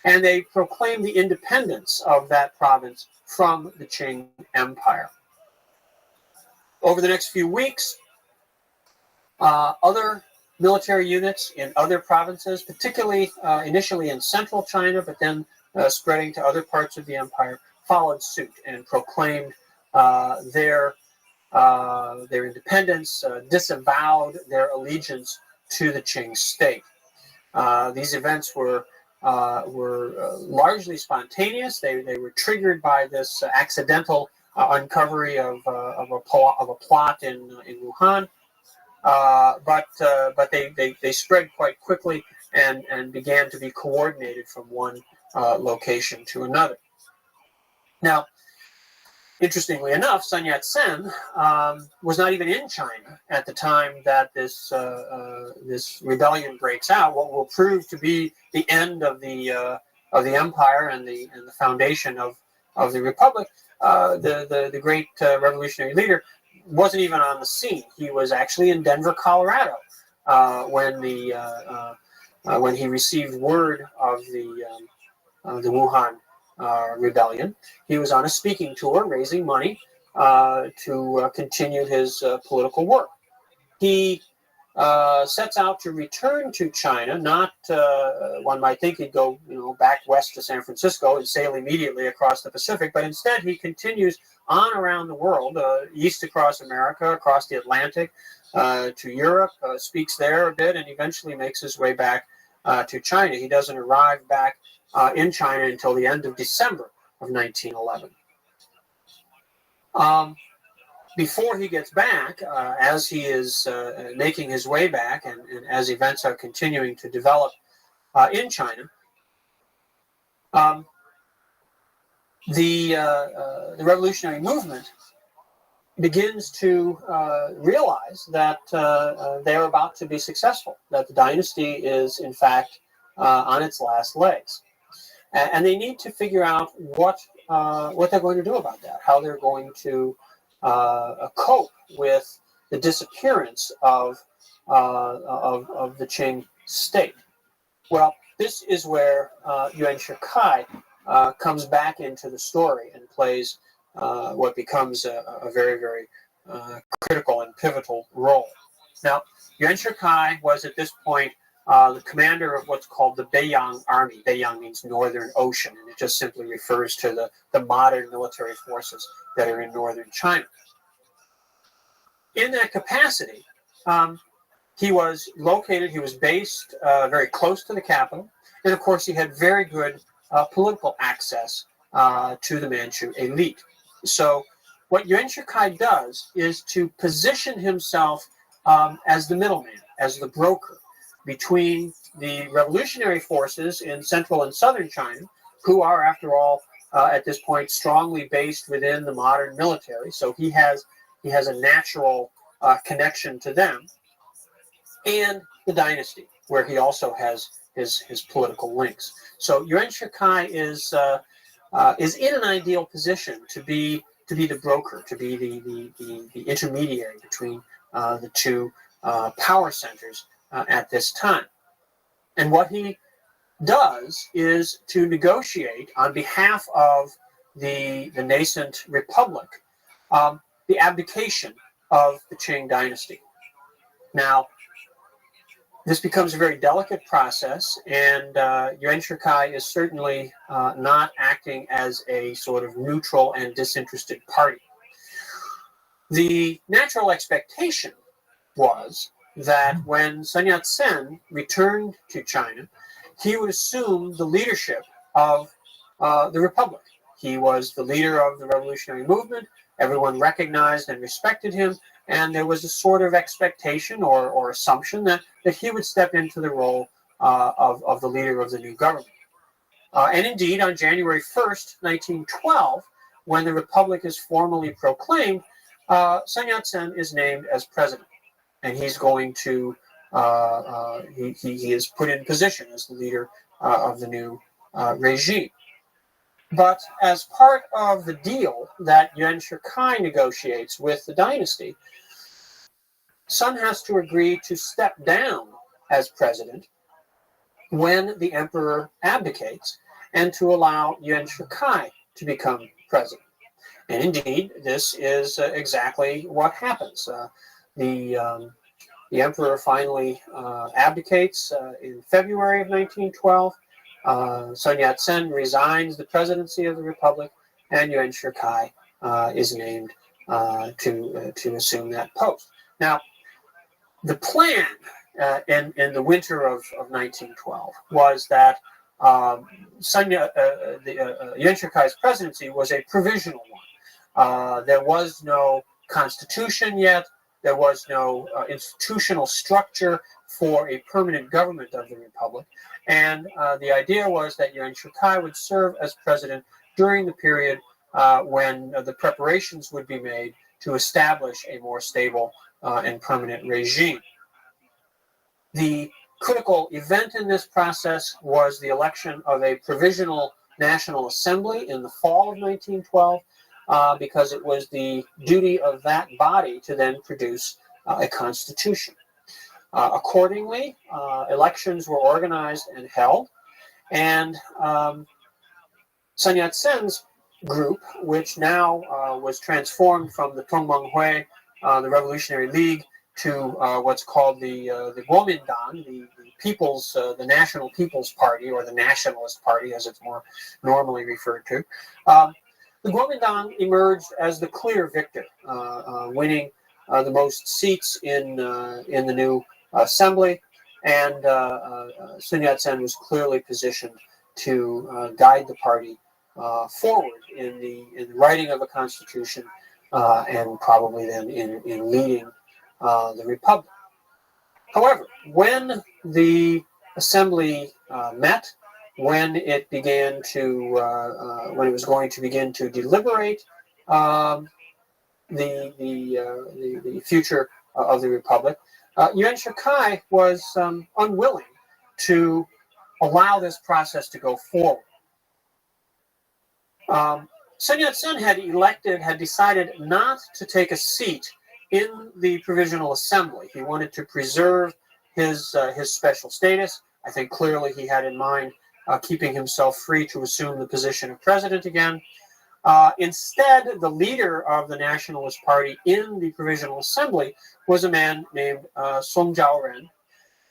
and they proclaimed the independence of that province from the Qing Empire. Over the next few weeks, other military units in other provinces, particularly initially in central China, but then spreading to other parts of the empire, followed suit and proclaimed their independence, disavowed their allegiance to the Qing state. These events were largely spontaneous. They were triggered by this accidental uncovery of a plot in Wuhan. But they spread quite quickly and began to be coordinated from one location to another. Now, interestingly enough, Sun Yat-sen was not even in China at the time that this rebellion breaks out. What will prove to be the end of the empire and the foundation of the republic. The great revolutionary leader wasn't even on the scene. He was actually in Denver, Colorado, when he received word of the Wuhan rebellion. He was on a speaking tour, raising money to continue his political work. He sets out to return to China. Not one might think he'd go, back west to San Francisco and sail immediately across the Pacific, but instead he continues on around the world, east across America, across the Atlantic, to Europe, speaks there a bit, and eventually makes his way back to China. He doesn't arrive back in China until the end of December of 1911. Before he gets back, as he is making his way back, and as events are continuing to develop in China, the revolutionary movement begins to realize that they're about to be successful, that the dynasty is, in fact, on its last legs. And they need to figure out what they're going to do about that, how they're going to cope with the disappearance of the Qing state. Well, this is where Yuan Shikai comes back into the story and plays what becomes a very, very critical and pivotal role. Now, Yuan Shikai was at this point the commander of what's called the Beiyang Army. Beiyang means Northern Ocean, and it just simply refers to the modern military forces that are in northern China. In that capacity, he was based very close to the capital, and of course he had very good political access to the Manchu elite. So what Yuan Shikai does is to position himself as the middleman, as the broker between the revolutionary forces in central and southern China, who are, after all, at this point, strongly based within the modern military. So he has a natural connection to them, and the dynasty, where he also has his political links. So Yuan Shikai is in an ideal position to be the broker, to be the intermediary between the two power centers at this time. And what he does is to negotiate on behalf of the nascent republic the abdication of the Qing dynasty. Now, this becomes a very delicate process, and Yuan Shikai is certainly not acting as a sort of neutral and disinterested party. The natural expectation was that when Sun Yat-sen returned to China, he would assume the leadership of the republic. He was the leader of the revolutionary movement. Everyone recognized and respected him, and there was a sort of expectation or assumption that he would step into the role of the leader of the new government. And indeed, on January 1st, 1912, when the republic is formally proclaimed, Sun Yat-sen is named as president. And he's going to, he is put in position as the leader of the new regime. But as part of the deal that Yuan Shikai negotiates with the dynasty, Sun has to agree to step down as president when the emperor abdicates, and to allow Yuan Shikai to become president. And indeed, this is exactly what happens. The emperor finally abdicates in February of 1912. Sun Yat-sen resigns the presidency of the republic, and Yuan Shikai is named to assume that post. Now, the plan in the winter of 1912 was that Yuan Shikai's presidency was a provisional one. There was no constitution yet. There was no institutional structure for a permanent government of the republic. And the idea was that Yuan Shikai would serve as president during the period when the preparations would be made to establish a more stable and permanent regime. The critical event in this process was the election of a provisional National Assembly in the fall of 1912, because it was the duty of that body to then produce a constitution. Accordingly, elections were organized and held, and Sun Yat-sen's group, which now was transformed from the Tongmenghui, the Revolutionary League, to what's called the Kuomintang, the National People's Party, or the Nationalist Party, as it's more normally referred to. The Kuomintang emerged as the clear victor, winning the most seats in the new assembly, and Sun Yat-sen was clearly positioned to guide the party forward in the writing of a constitution, and probably then in leading the republic. However, when the assembly met, when it was going to begin to deliberate the future of the republic, Yuan Shikai was unwilling to allow this process to go forward. Sun Yat-sen had decided not to take a seat in the Provisional Assembly. He wanted to preserve his special status. I think clearly he had in mind keeping himself free to assume the position of president again. Instead, the leader of the Nationalist Party in the Provisional Assembly was a man named Song Jiaoren.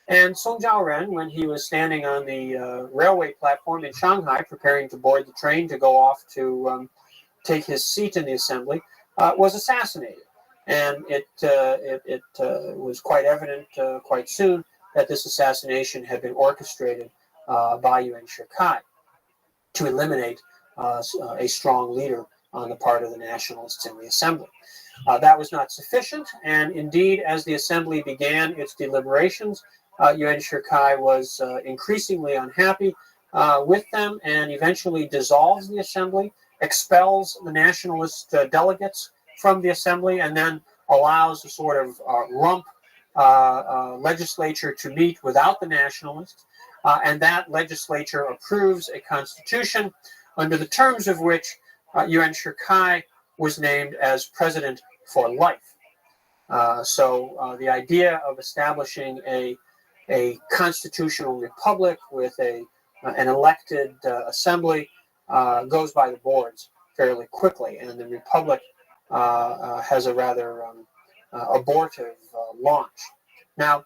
And Song Jiaoren, when he was standing on the railway platform in Shanghai, preparing to board the train to go off to take his seat in the assembly, was assassinated. And it was quite evident quite soon that this assassination had been orchestrated by Yuan Shikai to eliminate a strong leader on the part of the nationalists in the assembly. That was not sufficient, and indeed, as the assembly began its deliberations, Yuan Shikai was increasingly unhappy with them and eventually dissolves the assembly, expels the nationalist delegates from the assembly, and then allows a sort of rump legislature to meet without the nationalists. And that legislature approves a constitution under the terms of which Yuan Shikai was named as president for life. So the idea of establishing a constitutional republic with an elected assembly goes by the boards fairly quickly, and the republic has a rather abortive launch. Now,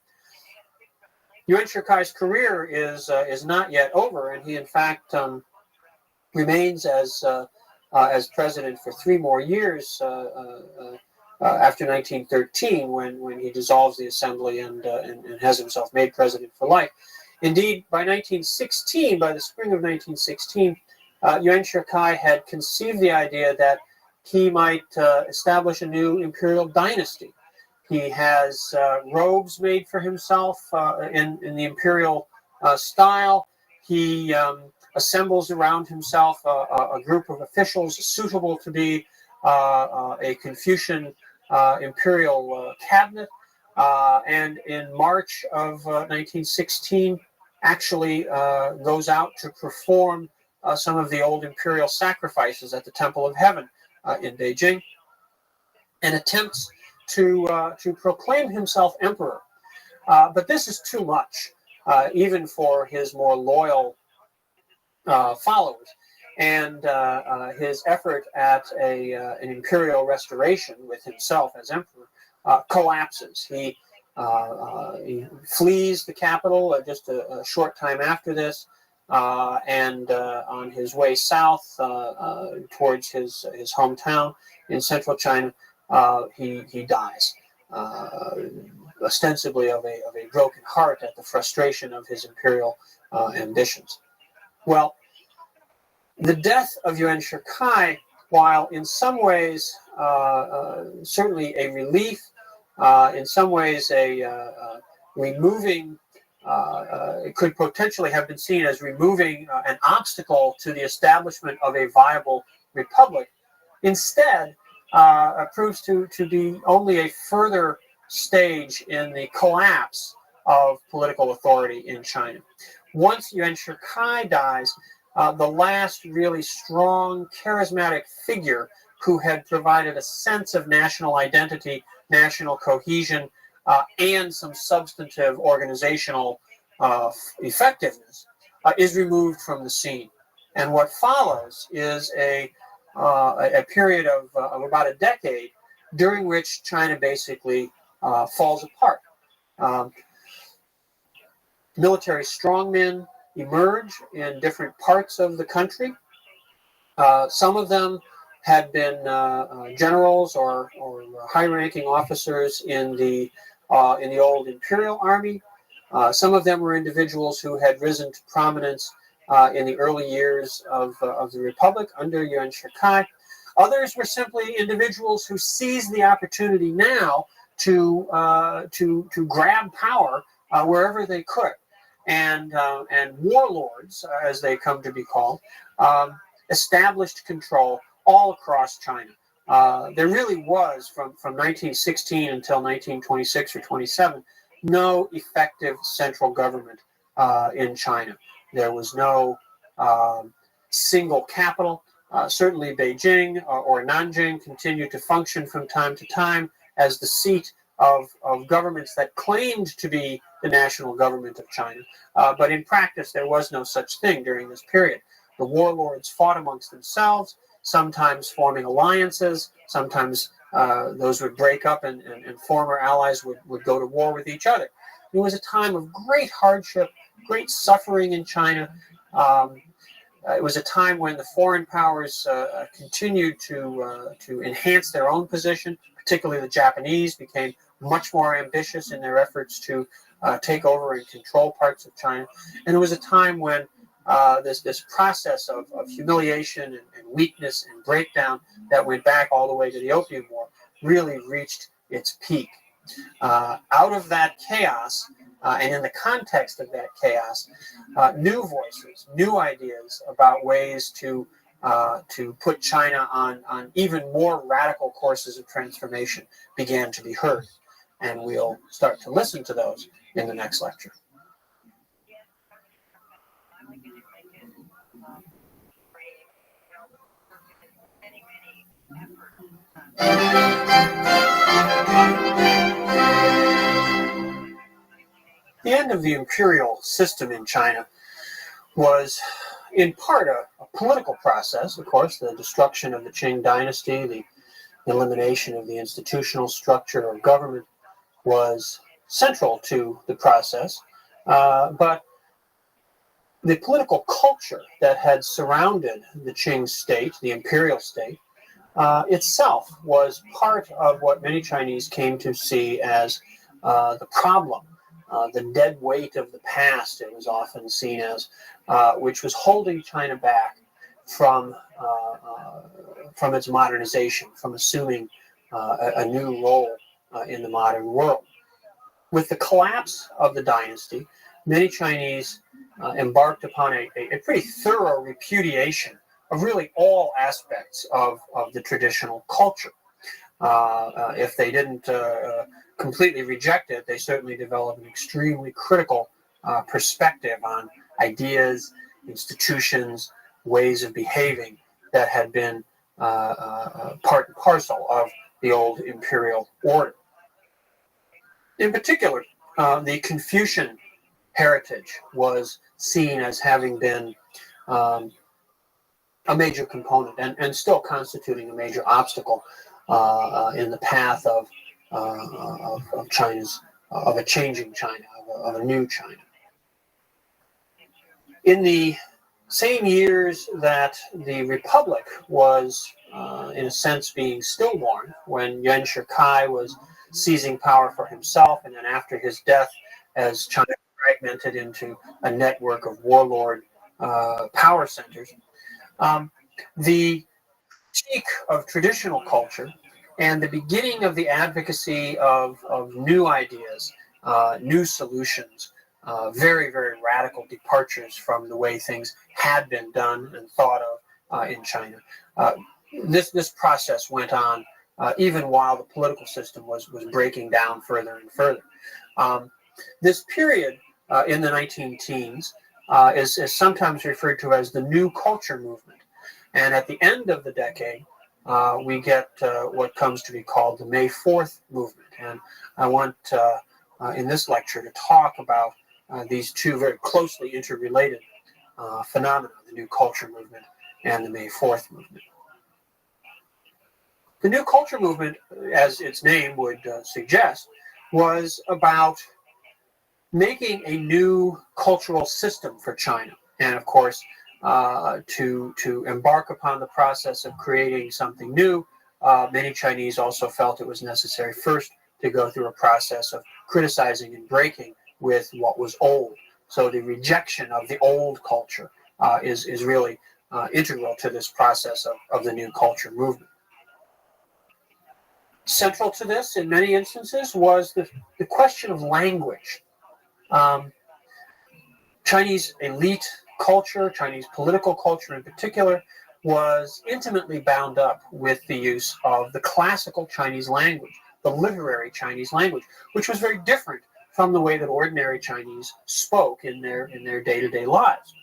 Yuan Shikai's career is not yet over, and he in fact remains as president for 3 more years after 1913, when he dissolves the assembly and has himself made president for life. Indeed, by 1916, by the spring of 1916, Yuan Shikai had conceived the idea that he might establish a new imperial dynasty. He has robes made for himself in the imperial style. He assembles around himself a group of officials suitable to be a Confucian imperial cabinet. And in March of 1916, actually goes out to perform some of the old imperial sacrifices at the Temple of Heaven in Beijing, and attempts to proclaim himself emperor. But this is too much, even for his more loyal followers. And his effort at an imperial restoration with himself as emperor collapses. He flees the capital just a short time after this, and on his way south towards his hometown in central China, he dies, ostensibly of a broken heart at the frustration of his imperial ambitions. Well, the death of Yuan Shikai, while in some ways certainly a relief, in some ways removing, it could potentially have been seen as removing an obstacle to the establishment of a viable republic, instead proves to be only a further stage in the collapse of political authority in China. Once Yuan Shikai dies, the last really strong, charismatic figure who had provided a sense of national identity, national cohesion, and some substantive organizational effectiveness is removed from the scene. And what follows is a period of about a decade during which China basically falls apart. Military strongmen emerge in different parts of the country. Some of them had been generals or high-ranking officers in the old imperial army. Some of them were individuals who had risen to prominence in the early years of the republic under Yuan Shikai. Others were simply individuals who seized the opportunity now to grab power wherever they could. And warlords, as they come to be called, established control all across China. There really was, from 1916 until 1926 or 27, no effective central government in China. There was no single capital. Certainly Beijing or Nanjing continued to function from time to time as the seat of governments that claimed to be the national government of China. But in practice, there was no such thing during this period. The warlords fought amongst themselves. sometimes forming alliances, sometimes those would break up and former allies would go to war with each other. It was a time of great hardship, great suffering in China. It was a time when the foreign powers continued to enhance their own position, particularly the Japanese became much more ambitious in their efforts to take over and control parts of China. And it was a time when this process of humiliation and weakness and breakdown that went back all the way to the Opium War really reached its peak. Out of that chaos, and in the context of that chaos, new voices, new ideas about ways to put China on even more radical courses of transformation began to be heard. And we'll start to listen to those in the next lecture. The end of the imperial system in China was in part a political process, of course, the destruction of the Qing dynasty, the elimination of the institutional structure of government was central to the process, but the political culture that had surrounded the Qing state, the imperial state, itself was part of what many Chinese came to see as the problem, the dead weight of the past, it was often seen as, which was holding China back from its modernization, from assuming a new role in the modern world. With the collapse of the dynasty, many Chinese embarked upon a pretty thorough repudiation of really all aspects of the traditional culture. If they didn't completely reject it, they certainly developed an extremely critical perspective on ideas, institutions, ways of behaving that had been part and parcel of the old imperial order. In particular, the Confucian heritage was seen as having been a major component and still constituting a major obstacle in the path of China's, of a changing China, of a new China. In the same years that the Republic was, in a sense, being stillborn, when Yuan Shikai was seizing power for himself, and then after his death, as China fragmented into a network of warlord power centers, the critique of traditional culture and the beginning of the advocacy of new ideas, new solutions, very, very radical departures from the way things had been done and thought of in China. This process went on even while the political system was breaking down further and further. This period in the 19-teens is sometimes referred to as the New Culture Movement. And at the end of the decade, we get what comes to be called the May 4th movement. And I want, in this lecture, to talk about these two very closely interrelated phenomena, the New Culture Movement and the May 4th movement. The New Culture Movement, as its name would suggest, was about making a new cultural system for China. And of course, to embark upon the process of creating something new, many Chinese also felt it was necessary first to go through a process of criticizing and breaking with what was old. So the rejection of the old culture is really integral to this process of the New Culture Movement. Central to this, in many instances, was the question of language. Chinese elite culture, Chinese political culture in particular, was intimately bound up with the use of the classical Chinese language, the literary Chinese language, which was very different from the way that ordinary Chinese spoke in their day-to-day lives.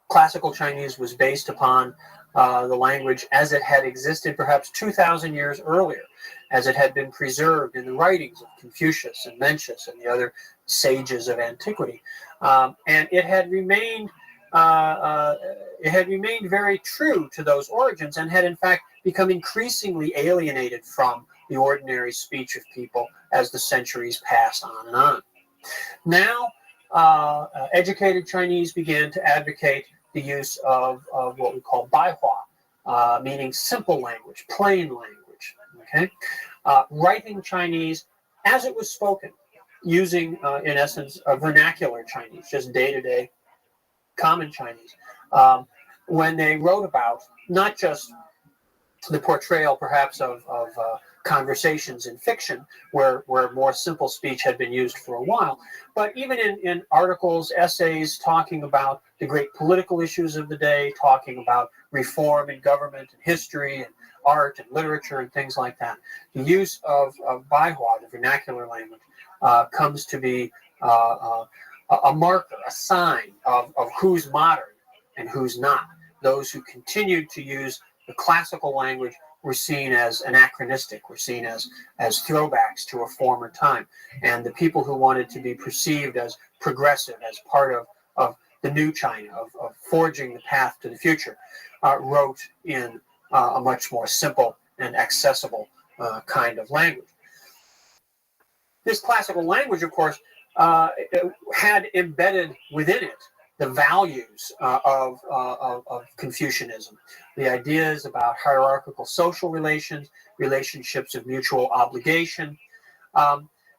Classical Chinese was based upon the language as it had existed perhaps 2,000 years earlier, as it had been preserved in the writings of Confucius and Mencius and the other sages of antiquity. And it had remained it had remained very true to those origins and had in fact become increasingly alienated from the ordinary speech of people as the centuries passed on and on. Now, educated Chinese began to advocate the use of what we call Baihua, meaning simple language, plain language. Okay, writing Chinese as it was spoken, using, in essence, a vernacular Chinese, just day-to-day common Chinese. When they wrote about not just the portrayal, perhaps, of conversations in fiction, where more simple speech had been used for a while, but even in articles, essays talking about the great political issues of the day, talking about reform in government and history and art and literature and things like that. The use of Baihua, the vernacular language, comes to be a marker, a sign of who's modern and who's not. Those who continued to use the classical language were seen as anachronistic, were seen as throwbacks to a former time. And the people who wanted to be perceived as progressive, as part of the new China, of forging the path to the future, wrote in a much more simple and accessible kind of language. This classical language, of course, had embedded within it the values of Confucianism, the ideas about hierarchical social relations, relationships of mutual obligation.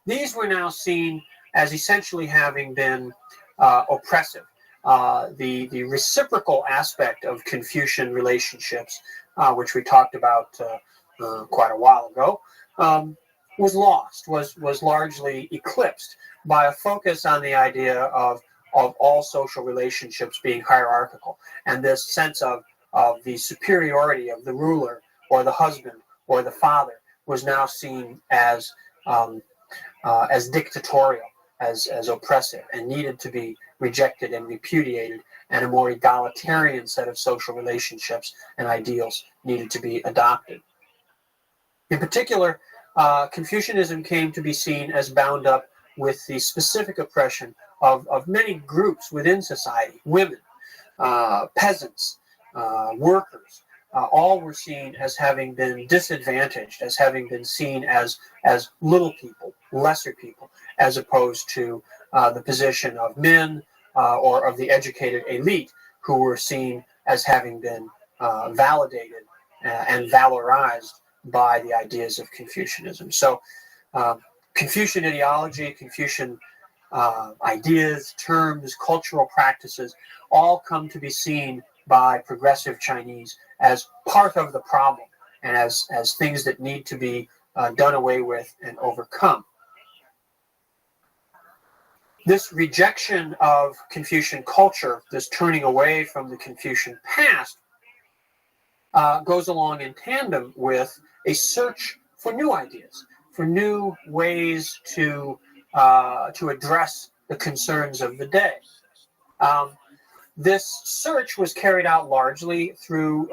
These were now seen as essentially having been oppressive. The reciprocal aspect of Confucian relationships, which we talked about quite a while ago, was lost, was largely eclipsed by a focus on the idea of all social relationships being hierarchical, and this sense of the superiority of the ruler or the husband or the father was now seen as dictatorial, as oppressive, and needed to be rejected and repudiated, and a more egalitarian set of social relationships and ideals needed to be adopted. In particular, Confucianism came to be seen as bound up with the specific oppression of many groups within society: women, peasants, workers. All were seen as having been disadvantaged, as having been seen as little people, lesser people, as opposed to the position of men or of the educated elite, who were seen as having been validated and valorized by the ideas of Confucianism. So Confucian ideology, Confucian ideas, terms, cultural practices all come to be seen by progressive Chinese as part of the problem and as things that need to be done away with and overcome. This rejection of Confucian culture, this turning away from the Confucian past, goes along in tandem with a search for new ideas, for new ways to address the concerns of the day. This search was carried out largely through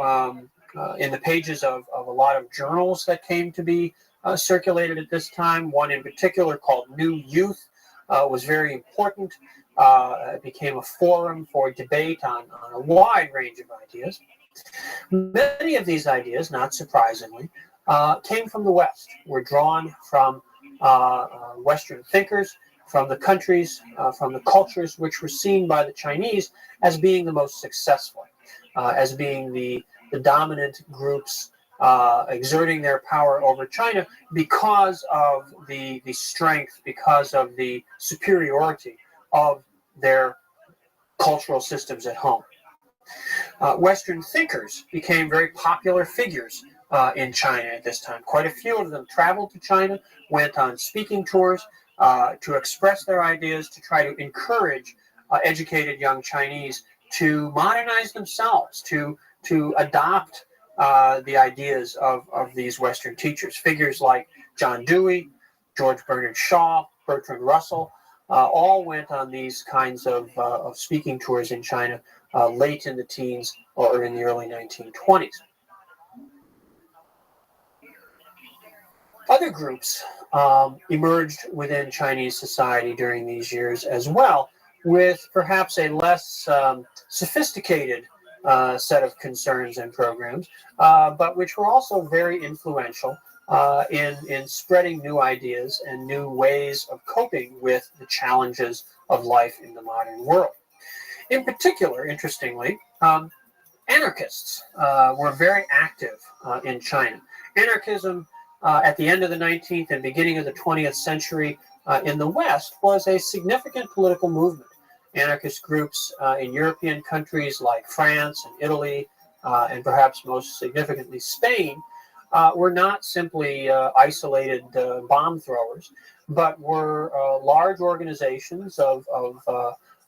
in the pages of a lot of journals that came to be circulated at this time. One in particular, called New Youth, was very important. It became a forum for debate on a wide range of ideas. Many of these ideas, not surprisingly, came from the West, were drawn from Western thinkers, from the countries, from the cultures which were seen by the Chinese as being the most successful, as being the dominant groups exerting their power over China because of the strength, because of the superiority of their cultural systems at home. Western thinkers became very popular figures in China at this time. Quite a few of them traveled to China, went on speaking tours to express their ideas, to try to encourage educated young Chinese to modernize themselves, to adopt the ideas of these Western teachers. Figures like John Dewey, George Bernard Shaw, Bertrand Russell, all went on these kinds of speaking tours in China late in the teens or in the early 1920s. Other groups emerged within Chinese society during these years as well, with perhaps a less sophisticated set of concerns and programs, but which were also very influential in spreading new ideas and new ways of coping with the challenges of life in the modern world. In particular, interestingly, anarchists were very active in China. Anarchism at the end of the 19th and beginning of the 20th century in the West was a significant political movement. Anarchist groups in European countries like France and Italy, and perhaps most significantly Spain, were not simply isolated bomb throwers, but were large organizations of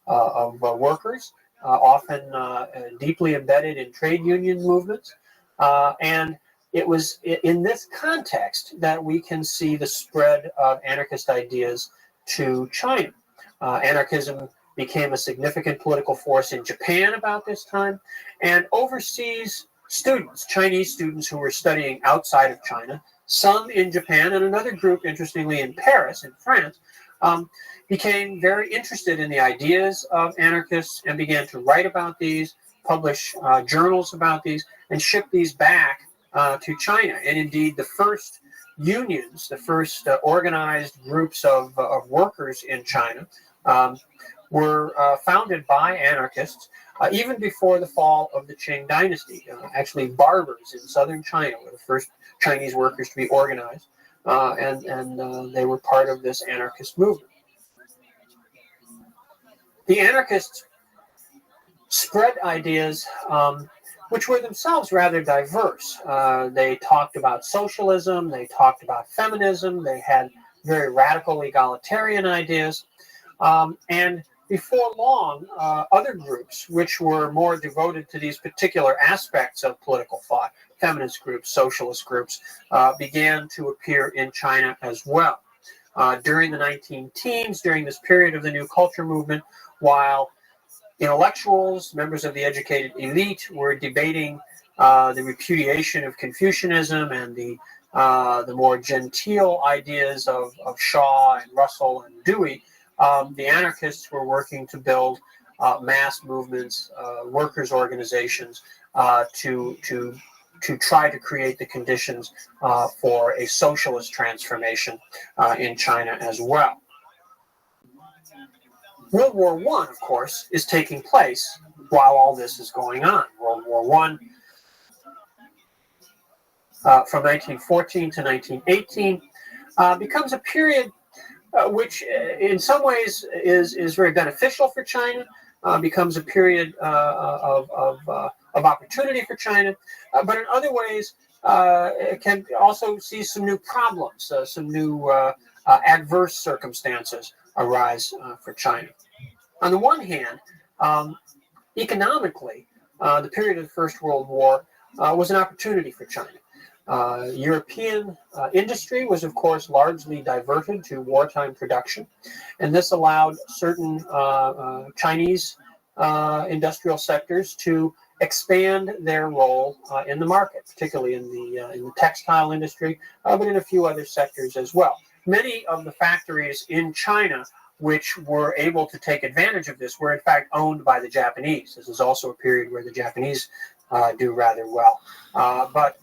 workers, often deeply embedded in trade union movements. And it was in this context that we can see the spread of anarchist ideas to China. Anarchism became a significant political force in Japan about this time, and overseas students, Chinese students who were studying outside of China, some in Japan and another group, interestingly, in Paris, in France, became very interested in the ideas of anarchists and began to write about these, publish journals about these, and ship these back to China. And indeed, the first unions, the first organized groups of workers in China were founded by anarchists even before the fall of the Qing dynasty. Actually, barbers in southern China were the first Chinese workers to be organized, and they were part of this anarchist movement. The anarchists spread ideas which were themselves rather diverse. They talked about socialism, they talked about feminism, they had very radical egalitarian ideas, and before long, other groups which were more devoted to these particular aspects of political thought, feminist groups, socialist groups, began to appear in China as well. During the 19-teens, during this period of the New Culture movement, while intellectuals, members of the educated elite, were debating the repudiation of Confucianism and the more genteel ideas of Shaw and Russell and Dewey, the anarchists were working to build mass movements, workers' organizations, to try to create the conditions for a socialist transformation in China as well. World War I, of course, is taking place while all this is going on. World War I, from 1914 to 1918, becomes a period which in some ways is very beneficial for China, becomes a period of opportunity for China, but in other ways it can also see some new problems, some new adverse circumstances arise for China. On the one hand, economically, the period of the First World War was an opportunity for China. European industry was, of course, largely diverted to wartime production, and this allowed certain Chinese industrial sectors to expand their role in the market, particularly in the textile industry, but in a few other sectors as well. Many of the factories in China which were able to take advantage of this were in fact owned by the Japanese. This is also a period where the Japanese do rather well. But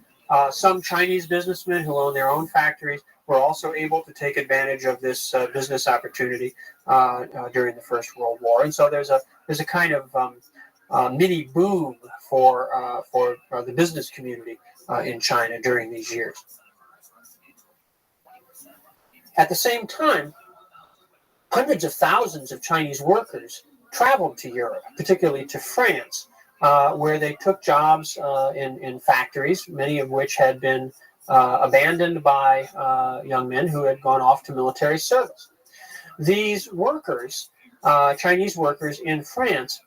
some Chinese businessmen who own their own factories were also able to take advantage of this business opportunity during the First World War. And so there's a kind of mini boom for the business community in China during these years. At the same time, hundreds of thousands of Chinese workers traveled to Europe, particularly to France, where they took jobs in factories, many of which had been abandoned by young men who had gone off to military service. These workers, Chinese workers in France,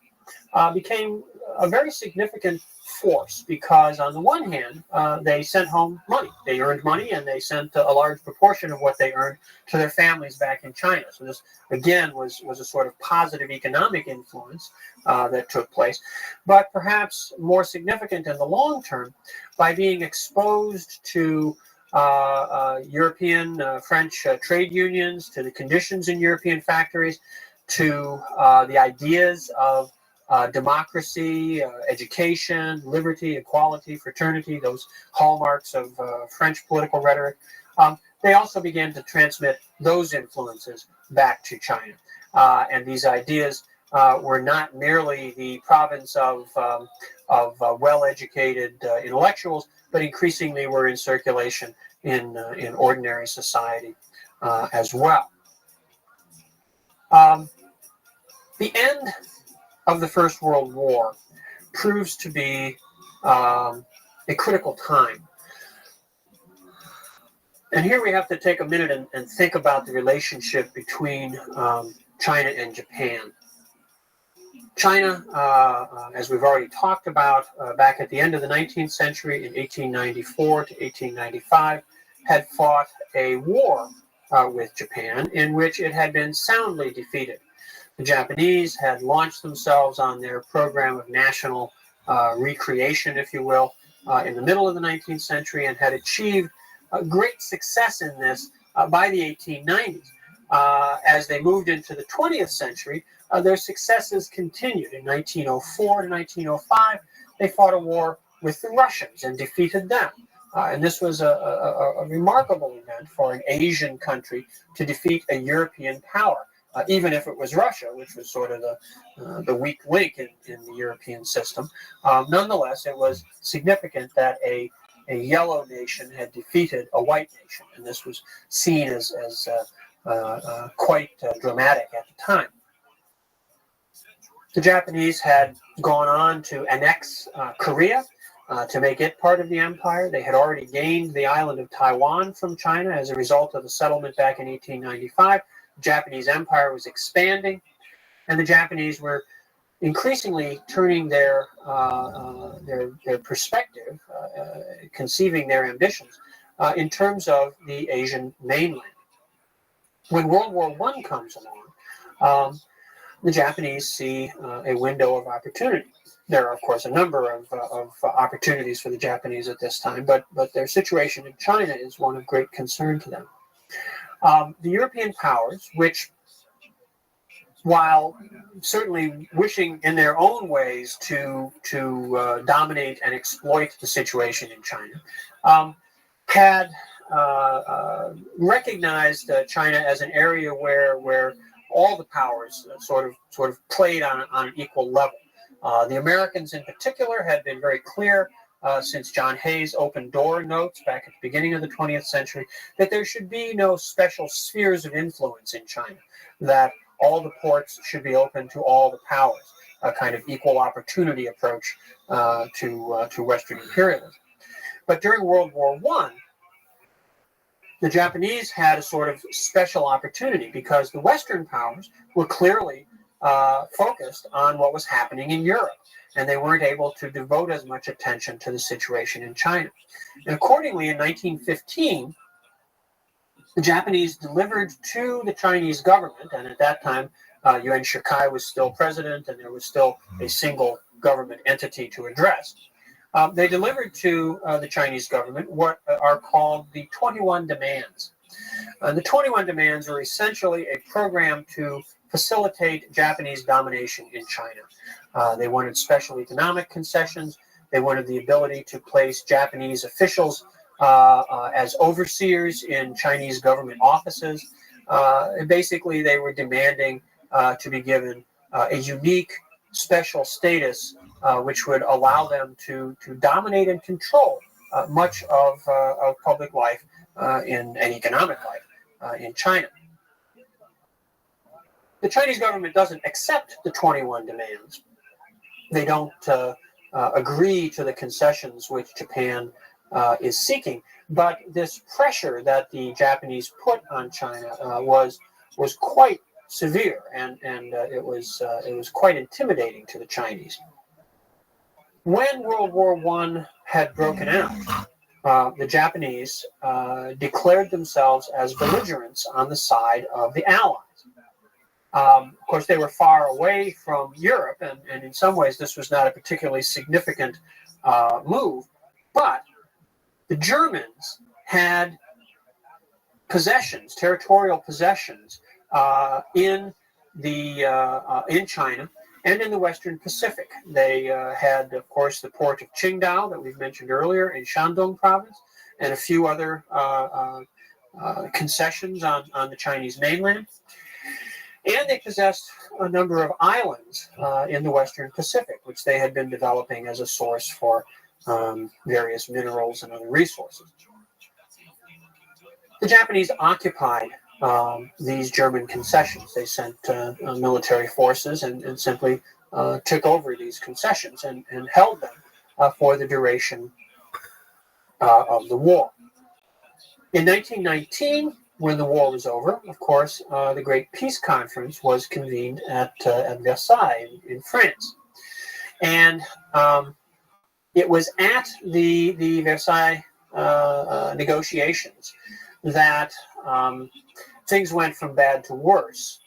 became a very significant force because, on the one hand, they sent home money. They earned money, and they sent a large proportion of what they earned to their families back in China. So this, again, was a sort of positive economic influence that took place. But perhaps more significant in the long term, by being exposed to European, French trade unions, to the conditions in European factories, to the ideas of democracy, education, liberty, equality, fraternity, those hallmarks of French political rhetoric. They also began to transmit those influences back to China. And these ideas were not merely the province of well-educated intellectuals, but increasingly were in circulation in ordinary society as well. The end of the First World War proves to be a critical time. And here we have to take a minute and think about the relationship between China and Japan. China, as we've already talked about, back at the end of the 19th century in 1894 to 1895, had fought a war with Japan in which it had been soundly defeated. The Japanese had launched themselves on their program of national recreation, if you will, in the middle of the 19th century and had achieved great success in this by the 1890s. As they moved into the 20th century, their successes continued. In 1904 to 1905, they fought a war with the Russians and defeated them. And this was a remarkable event for an Asian country to defeat a European power, even if it was Russia, which was sort of the weak link in the European system. Nonetheless, it was significant that a yellow nation had defeated a white nation, and this was seen as quite dramatic at the time. The Japanese had gone on to annex Korea to make it part of the empire. They had already gained the island of Taiwan from China as a result of the settlement back in 1895. The Japanese empire was expanding, and the Japanese were increasingly turning their perspective, conceiving their ambitions in terms of the Asian mainland. When World War I comes along, the Japanese see a window of opportunity. There are, of course, a number of opportunities for the Japanese at this time, but their situation in China is one of great concern to them. The European powers, which, while certainly wishing in their own ways to dominate and exploit the situation in China, had recognized China as an area where all the powers sort of played on an equal level. The Americans in particular had been very clear since John Hay's open door notes back at the beginning of the 20th century that there should be no special spheres of influence in China, that all the ports should be open to all the powers, a kind of equal opportunity approach to Western imperialism. But during World War I, the Japanese had a sort of special opportunity because the Western powers were clearly focused on what was happening in Europe, and they weren't able to devote as much attention to the situation in China. And accordingly, in 1915, the Japanese delivered to the Chinese government, and at that time, Yuan Shikai was still president, and there was still a single government entity to address. They delivered to the Chinese government what are called the 21 Demands. The 21 Demands are essentially a program to facilitate Japanese domination in China. They wanted special economic concessions. They wanted the ability to place Japanese officials as overseers in Chinese government offices. Basically, they were demanding to be given a unique special status which would allow them to dominate and control much of public life and economic life in China. The Chinese government doesn't accept the 21 Demands. They don't agree to the concessions which Japan is seeking, but this pressure that the Japanese put on China was quite severe, and it was quite intimidating to the Chinese. When World War I had broken out, the Japanese declared themselves as belligerents on the side of the Allies. Of course, they were far away from Europe, and in some ways this was not a particularly significant move, but the Germans had possessions, territorial possessions, in in China and in the Western Pacific. They had, of course, the port of Qingdao that we've mentioned earlier in Shandong province, and a few other concessions on the Chinese mainland. And they possessed a number of islands in the Western Pacific, which they had been developing as a source for various minerals and other resources. The Japanese occupied these German concessions. They sent military forces and simply took over these concessions and held them for the duration of the war. In 1919, when the war was over, of course, the Great Peace Conference was convened at Versailles in France. And it was at the Versailles negotiations that things went from bad to worse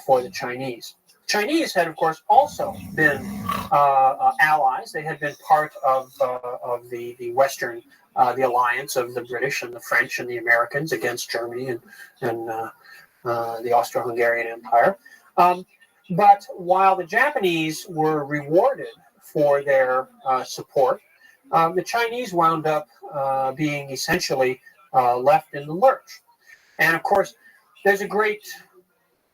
for the Chinese. Chinese had, of course, also been allies. They had been part of the Western, the alliance of the British and the French and the Americans against Germany and the Austro-Hungarian Empire. But while the Japanese were rewarded for their support, the Chinese wound up being essentially left in the lurch. And of course, there's a great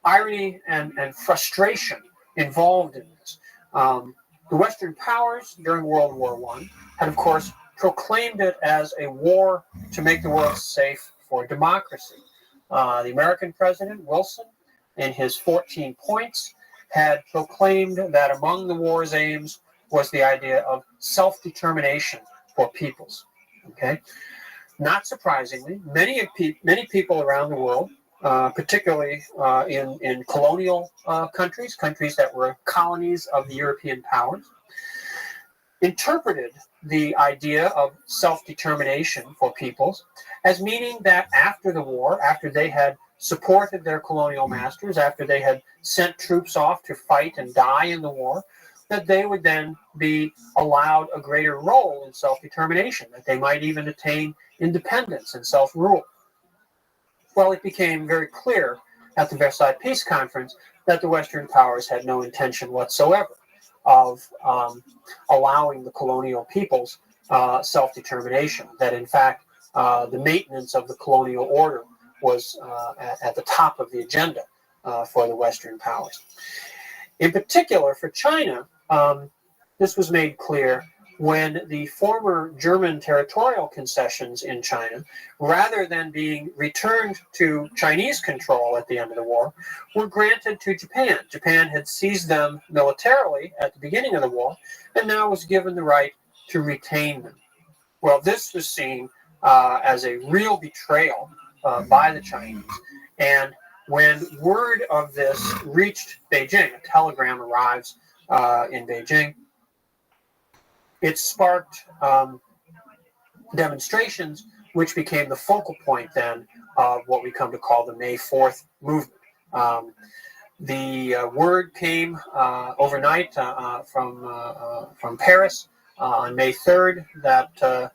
irony and frustration involved in this. The Western powers during World War I had, of course, proclaimed it as a war to make the world safe for democracy. The American president, Wilson, in his 14 points, had proclaimed that among the war's aims was the idea of self-determination for peoples. Okay? Not surprisingly, many people around the world, particularly in colonial countries that were colonies of the European powers, interpreted the idea of self-determination for peoples as meaning that after the war, after they had supported their colonial masters, after they had sent troops off to fight and die in the war, that they would then be allowed a greater role in self-determination, that they might even attain independence and self-rule. Well, it became very clear at the Versailles Peace Conference that the Western powers had no intention whatsoever of allowing the colonial peoples self-determination, that in fact the maintenance of the colonial order was at the top of the agenda for the Western powers. In particular, for China, this was made clear when the former German territorial concessions in China, rather than being returned to Chinese control at the end of the war, were granted to Japan. Japan had seized them militarily at the beginning of the war and now was given the right to retain them. Well, this was seen as a real betrayal by the Chinese. And when word of this reached Beijing, a telegram arrives in Beijing, it sparked demonstrations, which became the focal point then of what we come to call the May 4th movement. The word came overnight from Paris on May 3rd that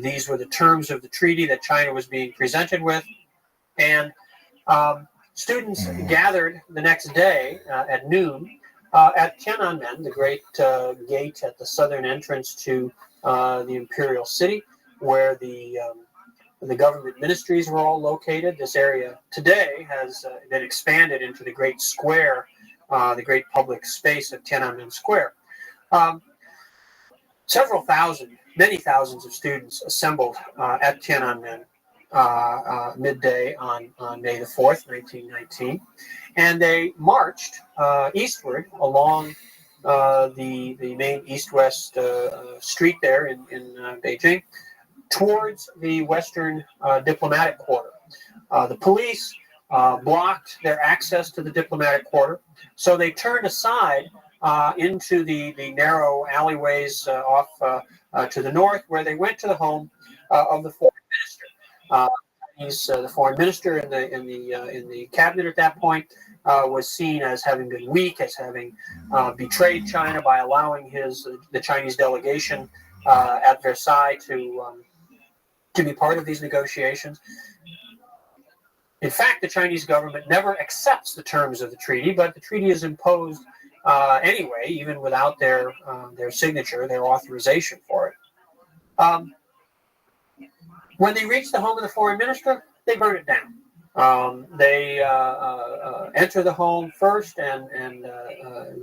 these were the terms of the treaty that China was being presented with. And students gathered the next day at noon at Tiananmen, the great gate at the southern entrance to the imperial city, where the government ministries were all located. This area today has been expanded into the great square, the great public space of Tiananmen Square. Several thousand, many thousands of students assembled at Tiananmen midday on May the 4th, 1919. And they marched eastward along the main east-west street there in Beijing towards the Western diplomatic quarter. The police blocked their access to the diplomatic quarter, so they turned aside into the narrow alleyways off to the north, where they went to the home of the foreign minister. The foreign minister in the cabinet at that point was seen as having been weak, as having betrayed China by allowing the Chinese delegation at Versailles to be part of these negotiations. In fact, the Chinese government never accepts the terms of the treaty, but the treaty is imposed anyway, even without their signature, their authorization for it. When they reach the home of the foreign minister, they burn it down. They enter the home first and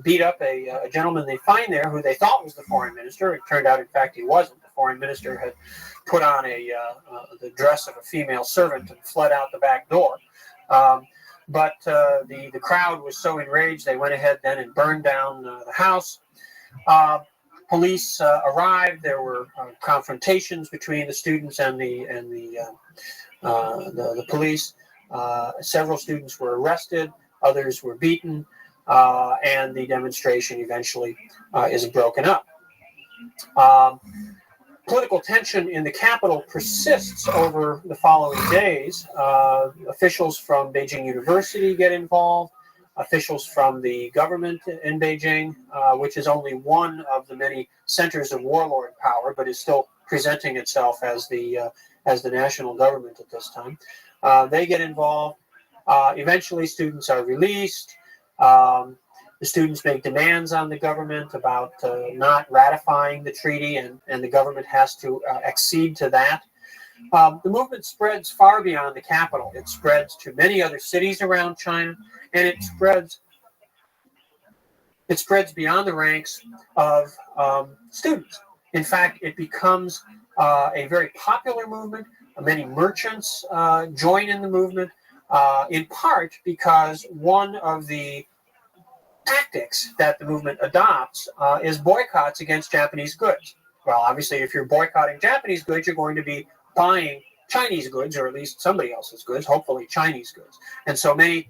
beat up a gentleman they find there who they thought was the foreign minister. It turned out, in fact, he wasn't. The foreign minister had put on the dress of a female servant and fled out the back door. But the crowd was so enraged, they went ahead then and burned down the house. Police arrived. There were confrontations between the students and the police. Several students were arrested. Others were beaten, and the demonstration eventually is broken up. Political tension in the capital persists over the following days. Officials from Beijing University get involved. Officials from the government in Beijing, which is only one of the many centers of warlord power, but is still presenting itself as the national government at this time. They get involved. Eventually, students are released. The students make demands on the government about not ratifying the treaty, and the government has to accede to that. The movement spreads far beyond the capital. It spreads to many other cities around China, and it spreads beyond the ranks of students. In fact, it becomes a very popular movement. Many merchants join in the movement, in part because one of the tactics that the movement adopts is boycotts against Japanese goods. Well, obviously, if you're boycotting Japanese goods, you're going to be buying Chinese goods, or at least somebody else's goods, hopefully Chinese goods. And so many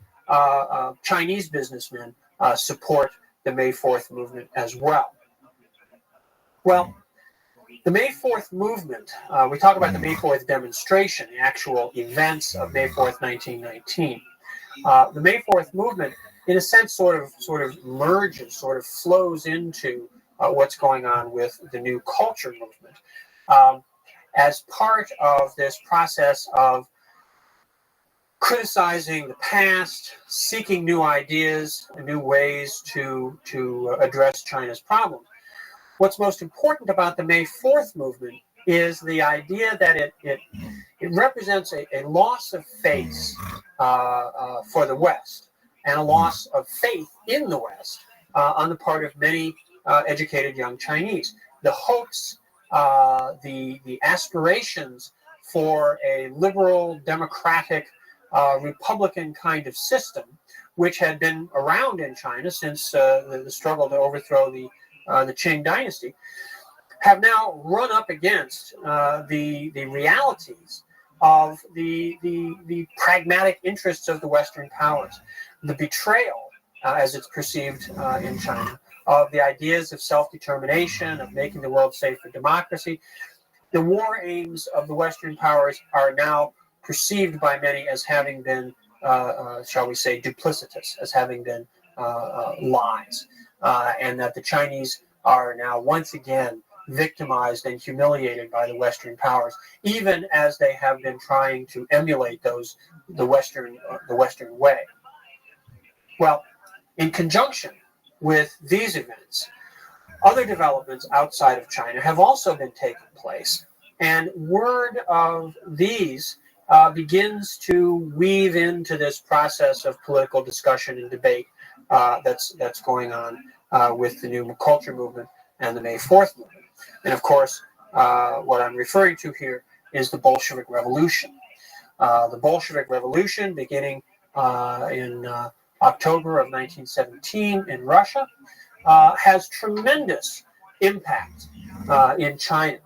Chinese businessmen support the May 4th movement as well. Well, the May 4th movement, we talk about the May 4th demonstration, the actual events of May 4th, 1919. The May 4th movement, in a sense, sort of merges, sort of flows into what's going on with the new culture movement. As part of this process of criticizing the past, seeking new ideas, new ways to address China's problems. What's most important about the May 4th movement is the idea that it represents a loss of faith for the West, and a loss of faith in the West on the part of many educated young Chinese. The hopes, the aspirations for a liberal, democratic, Republican kind of system, which had been around in China since the struggle to overthrow the Qing dynasty, have now run up against the realities of the pragmatic interests of the Western powers, the betrayal, as it's perceived in China, of the ideas of self-determination, of making the world safe for democracy. The war aims of the Western powers are now perceived by many as having been, shall we say, duplicitous, as having been lies, and that the Chinese are now once again victimized and humiliated by the Western powers, even as they have been trying to emulate the Western way. Well, in conjunction with these events, other developments outside of China have also been taking place, and word of these begins to weave into this process of political discussion and debate that's going on with the new culture movement and the May 4th movement. And of course, what I'm referring to here is the Bolshevik Revolution. The Bolshevik Revolution, beginning in October of 1917 in Russia, has tremendous impact in China.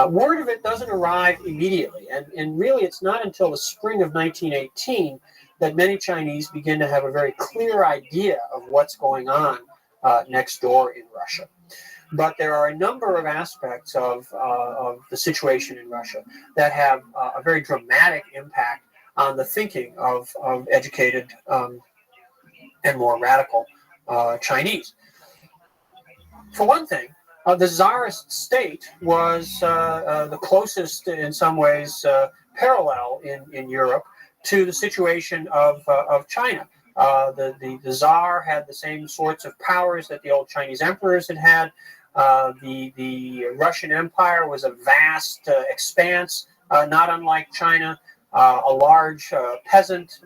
Word of it doesn't arrive immediately, and really it's not until the spring of 1918 that many Chinese begin to have a very clear idea of what's going on next door in Russia. But there are a number of aspects of the situation in Russia that have a very dramatic impact on the thinking of educated and more radical Chinese. For one thing, the Tsarist state was the closest, in some ways, parallel in Europe to the situation of China. The Tsar had the same sorts of powers that the old Chinese emperors had had. The Russian Empire was a vast expanse, not unlike China, a large peasant,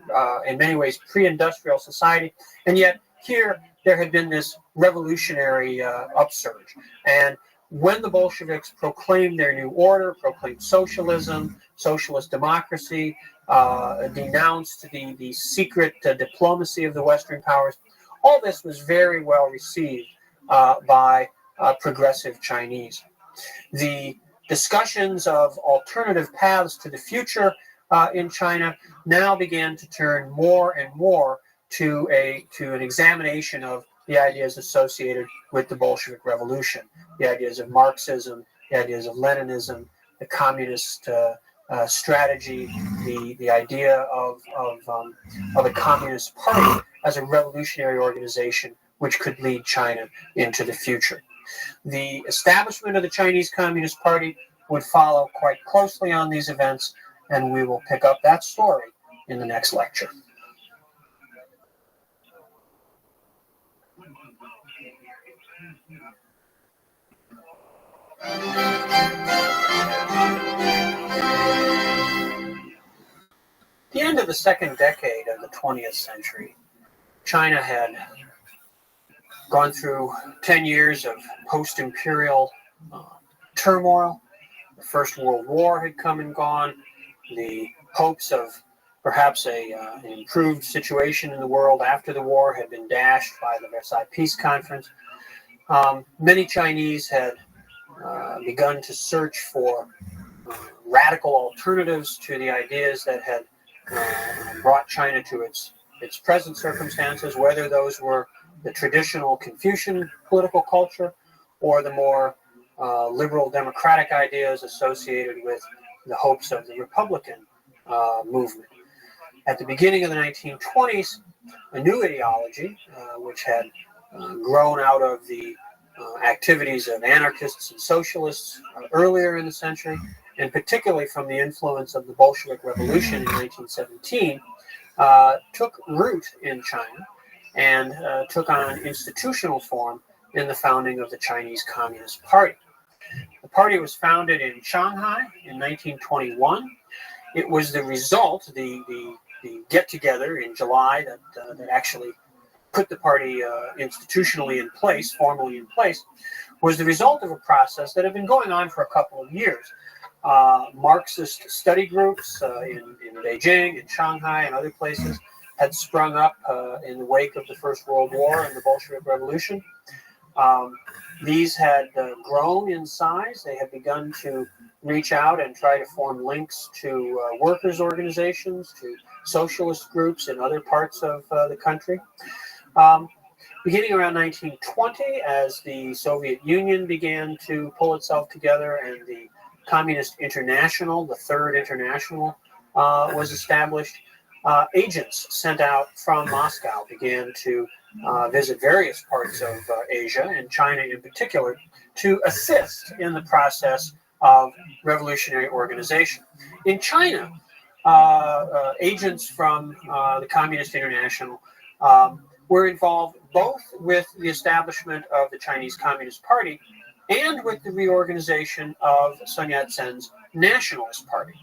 in many ways pre-industrial society, and yet here there had been this revolutionary upsurge. And when the Bolsheviks proclaimed their new order, proclaimed socialism, socialist democracy, denounced the secret diplomacy of the Western powers, all this was very well received by progressive Chinese. The discussions of alternative paths to the future in China now began to turn more and more to an examination of the ideas associated with the Bolshevik Revolution, the ideas of Marxism, the ideas of Leninism, the communist strategy, the idea of a communist party as a revolutionary organization which could lead China into the future. The establishment of the Chinese Communist Party would follow quite closely on these events, and we will pick up that story in the next lecture. At the end of the second decade of the 20th century, China had gone through 10 years of post-imperial turmoil. The First World War had come and gone. The hopes of perhaps an improved situation in the world after the war had been dashed by the Versailles Peace Conference. Many Chinese had begun to search for radical alternatives to the ideas that had brought China to its present circumstances, whether those were the traditional Confucian political culture or the more liberal democratic ideas associated with the hopes of the Republican movement. At the beginning of the 1920s, a new ideology, which had grown out of the activities of anarchists and socialists earlier in the century, and particularly from the influence of the Bolshevik Revolution in 1917, took root in China and took on institutional form in the founding of the Chinese Communist Party. The party was founded in Shanghai in 1921. It was the result, the get-together in July that actually put the party institutionally in place, formally in place, was the result of a process that had been going on for a couple of years. Marxist study groups in Beijing, in Shanghai, and other places had sprung up in the wake of the First World War and the Bolshevik Revolution. These had grown in size. They had begun to reach out and try to form links to workers' organizations, to socialist groups in other parts of the country. Beginning around 1920, as the Soviet Union began to pull itself together and the Communist International, the Third International, was established, agents sent out from Moscow began to visit various parts of Asia, and China in particular, to assist in the process of revolutionary organization. In China, agents from the Communist International were involved both with the establishment of the Chinese Communist Party and with the reorganization of Sun Yat-sen's Nationalist Party.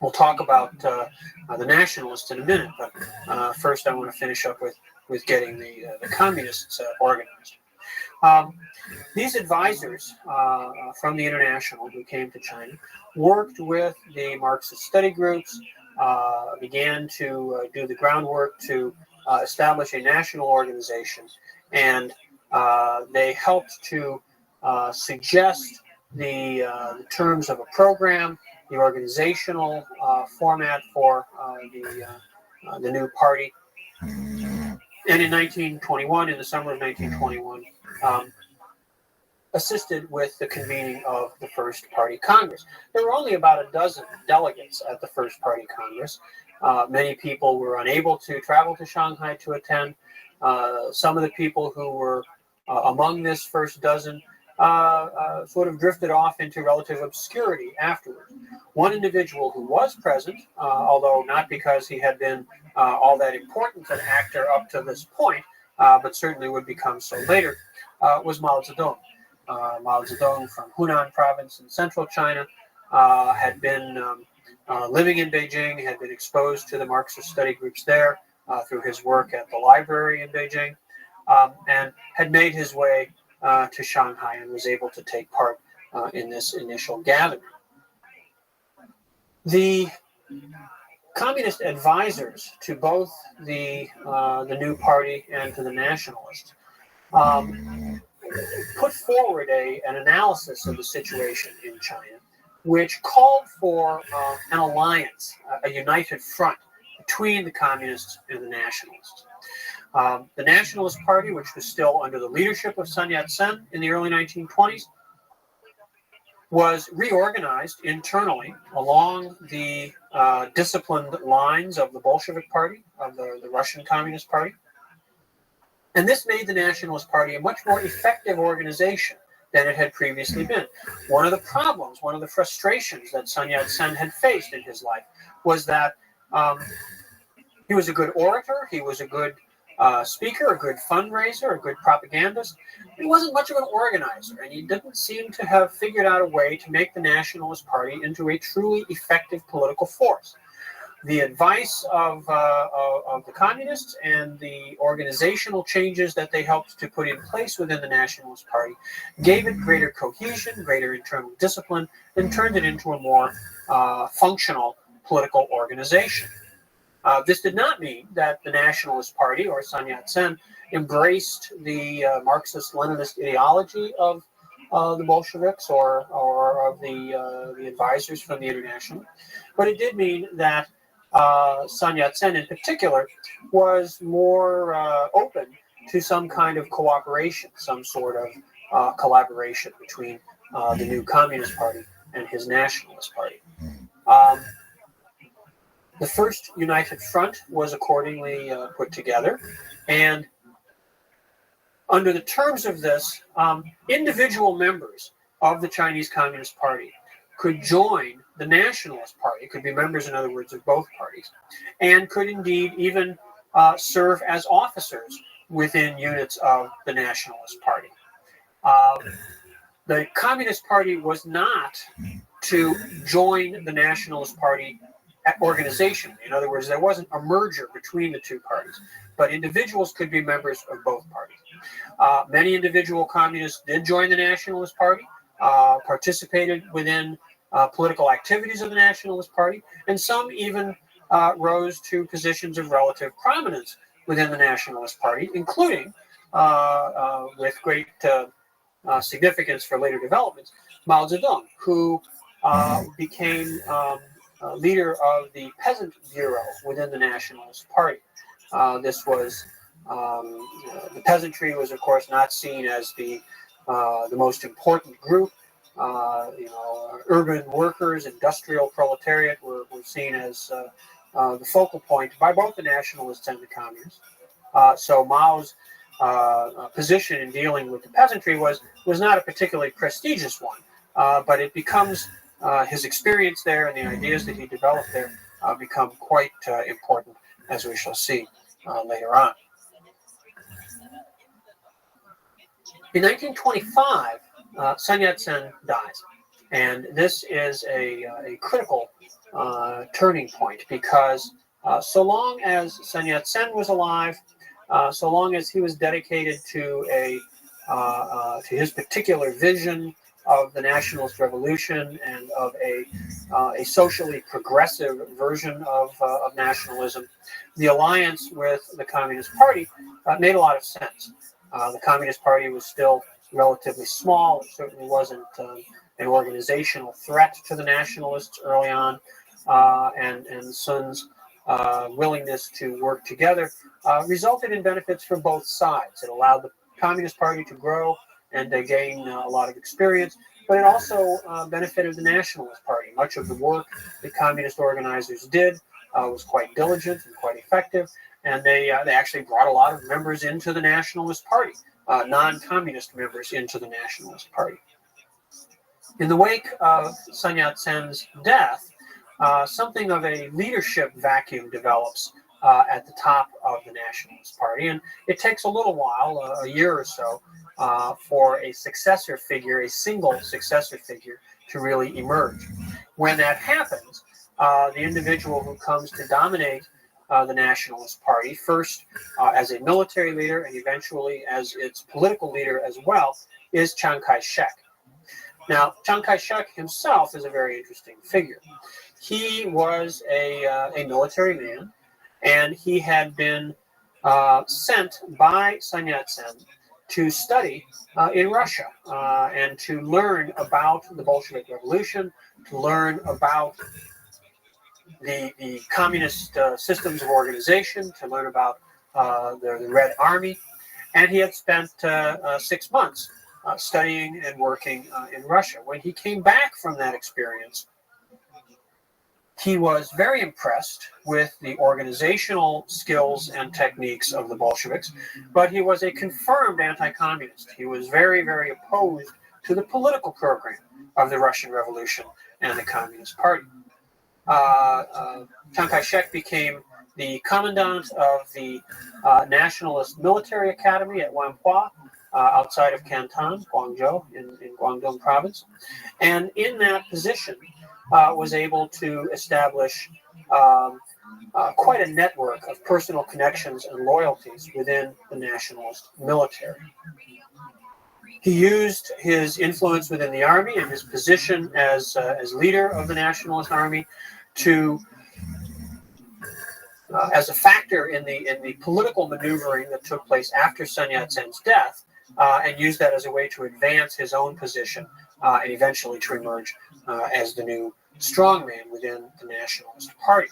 We'll talk about the nationalists in a minute, but first I want to finish up with getting the communists organized. These advisors from the International who came to China worked with the Marxist study groups, began to do the groundwork to establish a national organization, and they helped to suggest the terms of a program, the organizational format for the new party. And in 1921, in the summer of 1921, assisted with the convening of the First Party Congress. There were only about a dozen delegates at the First Party Congress. Many people were unable to travel to Shanghai to attend. Some of the people who were among this first dozen sort of drifted off into relative obscurity afterwards. One individual who was present, although not because he had been all that important an actor up to this point, but certainly would become so later, was Mao Zedong. Mao Zedong from Hunan province in central China had been living in Beijing, had been exposed to the Marxist study groups there through his work at the library in Beijing, and had made his way to Shanghai and was able to take part in this initial gathering. The communist advisors to both the new party and to the nationalists put forward an analysis of the situation in China, which called for an alliance, a united front between the communists and the nationalists. The Nationalist Party, which was still under the leadership of Sun Yat-sen in the early 1920s, was reorganized internally along the disciplined lines of the Bolshevik Party, of the Russian Communist Party. And this made the Nationalist Party a much more effective organization than it had previously been. One of the problems, one of the frustrations that Sun Yat-sen had faced in his life was that he was a good orator, he was a good speaker, a good fundraiser, a good propagandist. He wasn't much of an organizer, and he didn't seem to have figured out a way to make the Nationalist Party into a truly effective political force. The advice of the communists and the organizational changes that they helped to put in place within the Nationalist Party gave it greater cohesion, greater internal discipline, and turned it into a more functional political organization. This did not mean that the Nationalist Party or Sun Yat-sen embraced the Marxist-Leninist ideology of the Bolsheviks or of the advisors from the International, but it did mean that Sun Yat-sen in particular was more open to some kind of cooperation, some sort of collaboration between the new Communist Party and his Nationalist Party. The first United Front was accordingly put together, and under the terms of this, individual members of the Chinese Communist Party could join the Nationalist Party, could be members, in other words, of both parties, and could indeed even serve as officers within units of the Nationalist Party. The Communist Party was not to join the Nationalist Party organization. In other words, there wasn't a merger between the two parties, but individuals could be members of both parties. Many individual communists did join the Nationalist Party, participated within political activities of the Nationalist Party, and some even rose to positions of relative prominence within the Nationalist Party, including, with great significance for later developments, Mao Zedong, who became leader of the Peasant Bureau within the Nationalist Party. This was the peasantry was, of course, not seen as the most important group. Urban workers, industrial proletariat were seen as the focal point by both the nationalists and the communists. So Mao's position in dealing with the peasantry was not a particularly prestigious one, but it becomes his experience there and the ideas that he developed there become quite important, as we shall see later on. In 1925, Sun Yat-sen dies, and this is a critical turning point because so long as Sun Yat-sen was alive, so long as he was dedicated to his particular vision of the nationalist revolution and of a socially progressive version of nationalism, the alliance with the Communist Party made a lot of sense. The Communist Party was still relatively small. It certainly wasn't an organizational threat to the nationalists early on, and Sun's willingness to work together resulted in benefits for both sides. It allowed the Communist Party to grow and they gained a lot of experience, but it also benefited the Nationalist Party. Much of the work the communist organizers did was quite diligent and quite effective, and they actually brought a lot of members into the Nationalist Party, non-communist members into the Nationalist Party. In the wake of Sun Yat-sen's death, something of a leadership vacuum develops at the top of the Nationalist Party, and it takes a little while, a year or so, for a successor figure, a single successor figure, to really emerge. When that happens, the individual who comes to dominate the Nationalist Party, first as a military leader and eventually as its political leader as well, is Chiang Kai-shek. Now, Chiang Kai-shek himself is a very interesting figure. He was a military man, and he had been sent by Sun Yat-sen to study in Russia and to learn about the Bolshevik Revolution, to learn about the communist systems of organization, to learn about the Red Army. And he had spent 6 months studying and working in Russia. When he came back from that experience, he was very impressed with the organizational skills and techniques of the Bolsheviks, but he was a confirmed anti-communist. He was very, very opposed to the political program of the Russian Revolution and the Communist Party. Chiang Kai-shek became the commandant of the Nationalist Military Academy at Whampoa, outside of Canton, Guangzhou, in Guangdong province. And in that position, was able to establish quite a network of personal connections and loyalties within the nationalist military. He used his influence within the army and his position as leader of the nationalist army to as a factor in the political maneuvering that took place after Sun Yat-sen's death, and used that as a way to advance his own position and eventually to emerge as the new strongman within the Nationalist Party.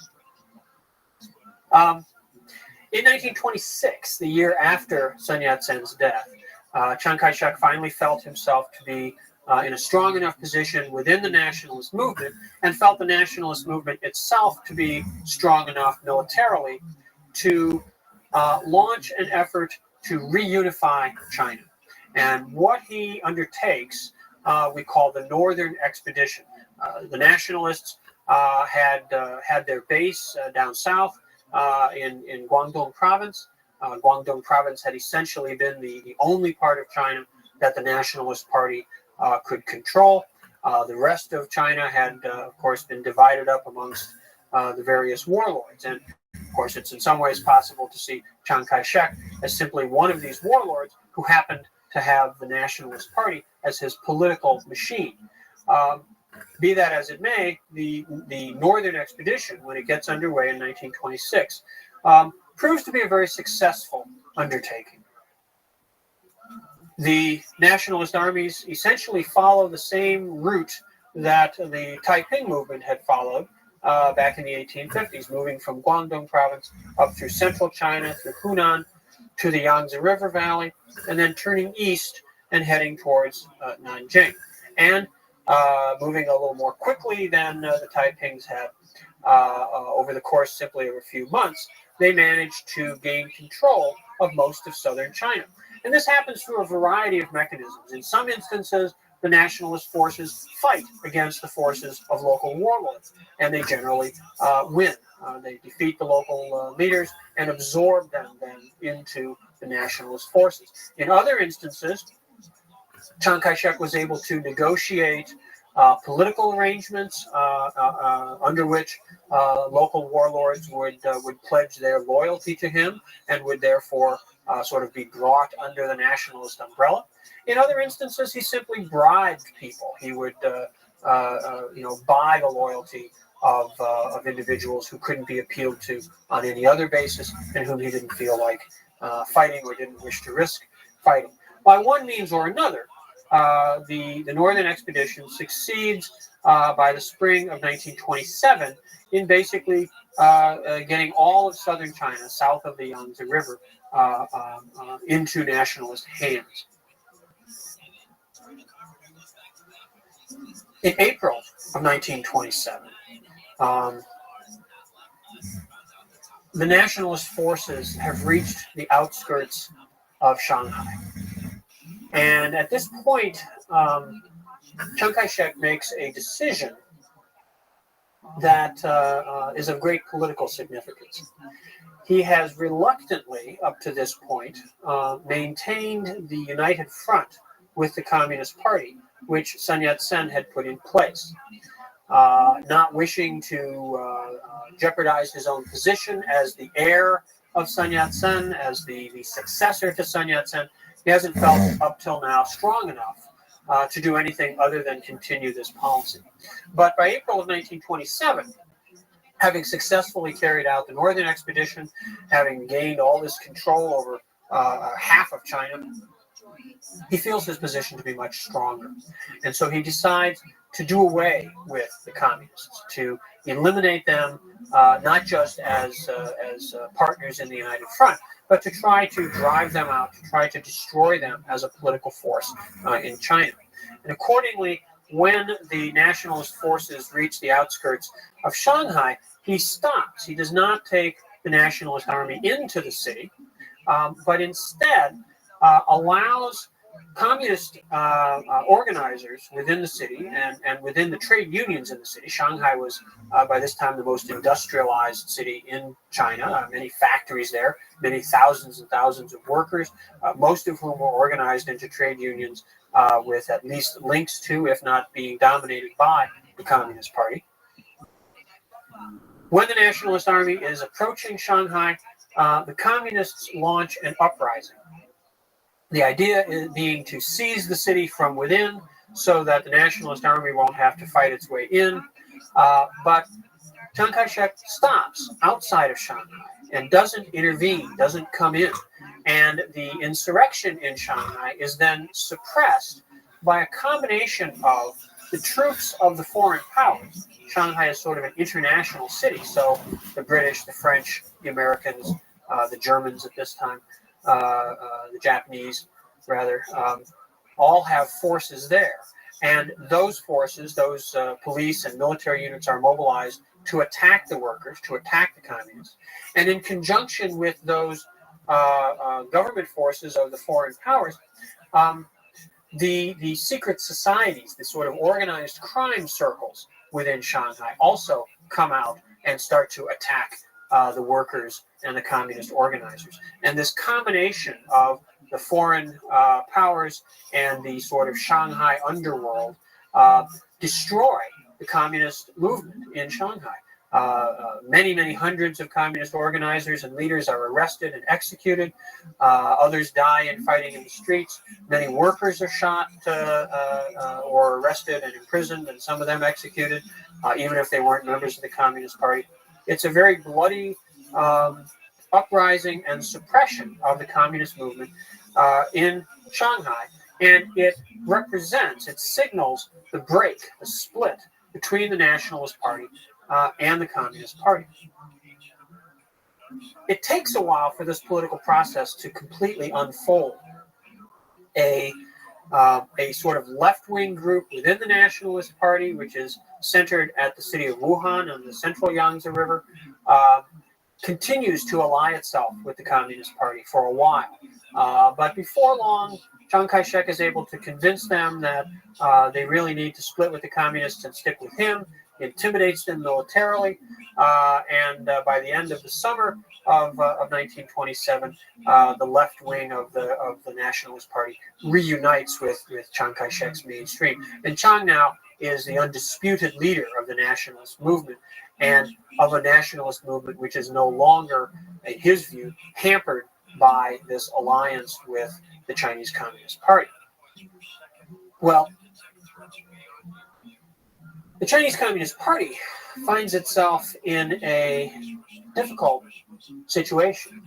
In 1926, the year after Sun Yat-sen's death, Chiang Kai-shek finally felt himself to be in a strong enough position within the nationalist movement, and felt the nationalist movement itself to be strong enough militarily to launch an effort to reunify China. And what he undertakes, we call the Northern Expedition. The nationalists had their base down south in Guangdong province. Guangdong province had essentially been the only part of China that the Nationalist Party could control. The rest of China had, of course, been divided up amongst the various warlords. And, of course, it's in some ways possible to see Chiang Kai-shek as simply one of these warlords who happened to have the Nationalist Party as his political machine. Be that as it may, the Northern Expedition, when it gets underway in 1926, proves to be a very successful undertaking. The nationalist armies essentially follow the same route that the Taiping movement had followed back in the 1850s, moving from Guangdong province up through central China, through Hunan, to the Yangtze River Valley, and then turning east and heading towards Nanjing. And moving a little more quickly than the Taipings had over the course simply of a few months, they managed to gain control of most of southern China. And this happens through a variety of mechanisms. In some instances, the nationalist forces fight against the forces of local warlords, and they generally win. They defeat the local leaders and absorb them then into the nationalist forces. In other instances, Chiang Kai-shek was able to negotiate political arrangements under which local warlords would pledge their loyalty to him and would therefore sort of be brought under the nationalist umbrella. In other instances, he simply bribed people. He would, buy the loyalty of individuals who couldn't be appealed to on any other basis and whom he didn't feel like fighting or didn't wish to risk fighting. By one means or another, the Northern Expedition succeeds by the spring of 1927 in basically getting all of southern China, south of the Yangtze River, into nationalist hands. In April of 1927, the nationalist forces have reached the outskirts of Shanghai. And at this point, Chiang Kai-shek makes a decision that is of great political significance. He has reluctantly, up to this point, maintained the united front with the Communist Party, which Sun Yat-sen had put in place. Not wishing to jeopardize his own position as the heir of Sun Yat-sen, as the successor to Sun Yat-sen, he hasn't felt up till now strong enough to do anything other than continue this policy. But by April of 1927, having successfully carried out the Northern Expedition, having gained all this control over half of China, he feels his position to be much stronger. And so he decides to do away with the communists, to eliminate them, not just as partners in the United Front, but to try to drive them out, to try to destroy them as a political force in China. And accordingly, when the nationalist forces reach the outskirts of Shanghai, he stops. He does not take the nationalist army into the city, but instead allows communist organizers within the city and within the trade unions in the city. Shanghai was, by this time, the most industrialized city in China. Many factories there, many thousands and thousands of workers, most of whom were organized into trade unions with at least links to, if not being dominated by, the Communist Party. When the Nationalist Army is approaching Shanghai, the communists launch an uprising. The idea is being to seize the city from within so that the Nationalist Army won't have to fight its way in. But Chiang Kai-shek stops outside of Shanghai and doesn't intervene, doesn't come in. And the insurrection in Shanghai is then suppressed by a combination of the troops of the foreign powers. Shanghai is sort of an international city, so the British, the French, the Americans, the Germans at this time, the Japanese, rather, all have forces there. And those forces, those police and military units are mobilized to attack the workers, to attack the communists. And in conjunction with those government forces of the foreign powers, the secret societies, the sort of organized crime circles within Shanghai also come out and start to attack the workers and the communist organizers. And this combination of the foreign powers and the sort of Shanghai underworld destroy the communist movement in Shanghai. Many hundreds of communist organizers and leaders are arrested and executed. Others die in fighting in the streets. Many workers are shot or arrested and imprisoned, and some of them executed, even if they weren't members of the Communist Party. It's a very bloody uprising and suppression of the communist movement in Shanghai, and it signals the break, the split between the Nationalist Party and the Communist Party. It takes a while for this political process to completely unfold. A sort of left-wing group within the Nationalist Party, which is centered at the city of Wuhan on the central Yangtze River, continues to ally itself with the Communist Party for a while. But before long, Chiang Kai-shek is able to convince them that they really need to split with the communists and stick with him, intimidates them militarily, and by the end of the summer of 1927, the left wing of the Nationalist Party reunites with Chiang Kai-shek's mainstream. And Chiang now is the undisputed leader of the nationalist movement, and of a nationalist movement which is no longer, in his view, hampered by this alliance with the Chinese Communist Party. Well, the Chinese Communist Party finds itself in a difficult situation.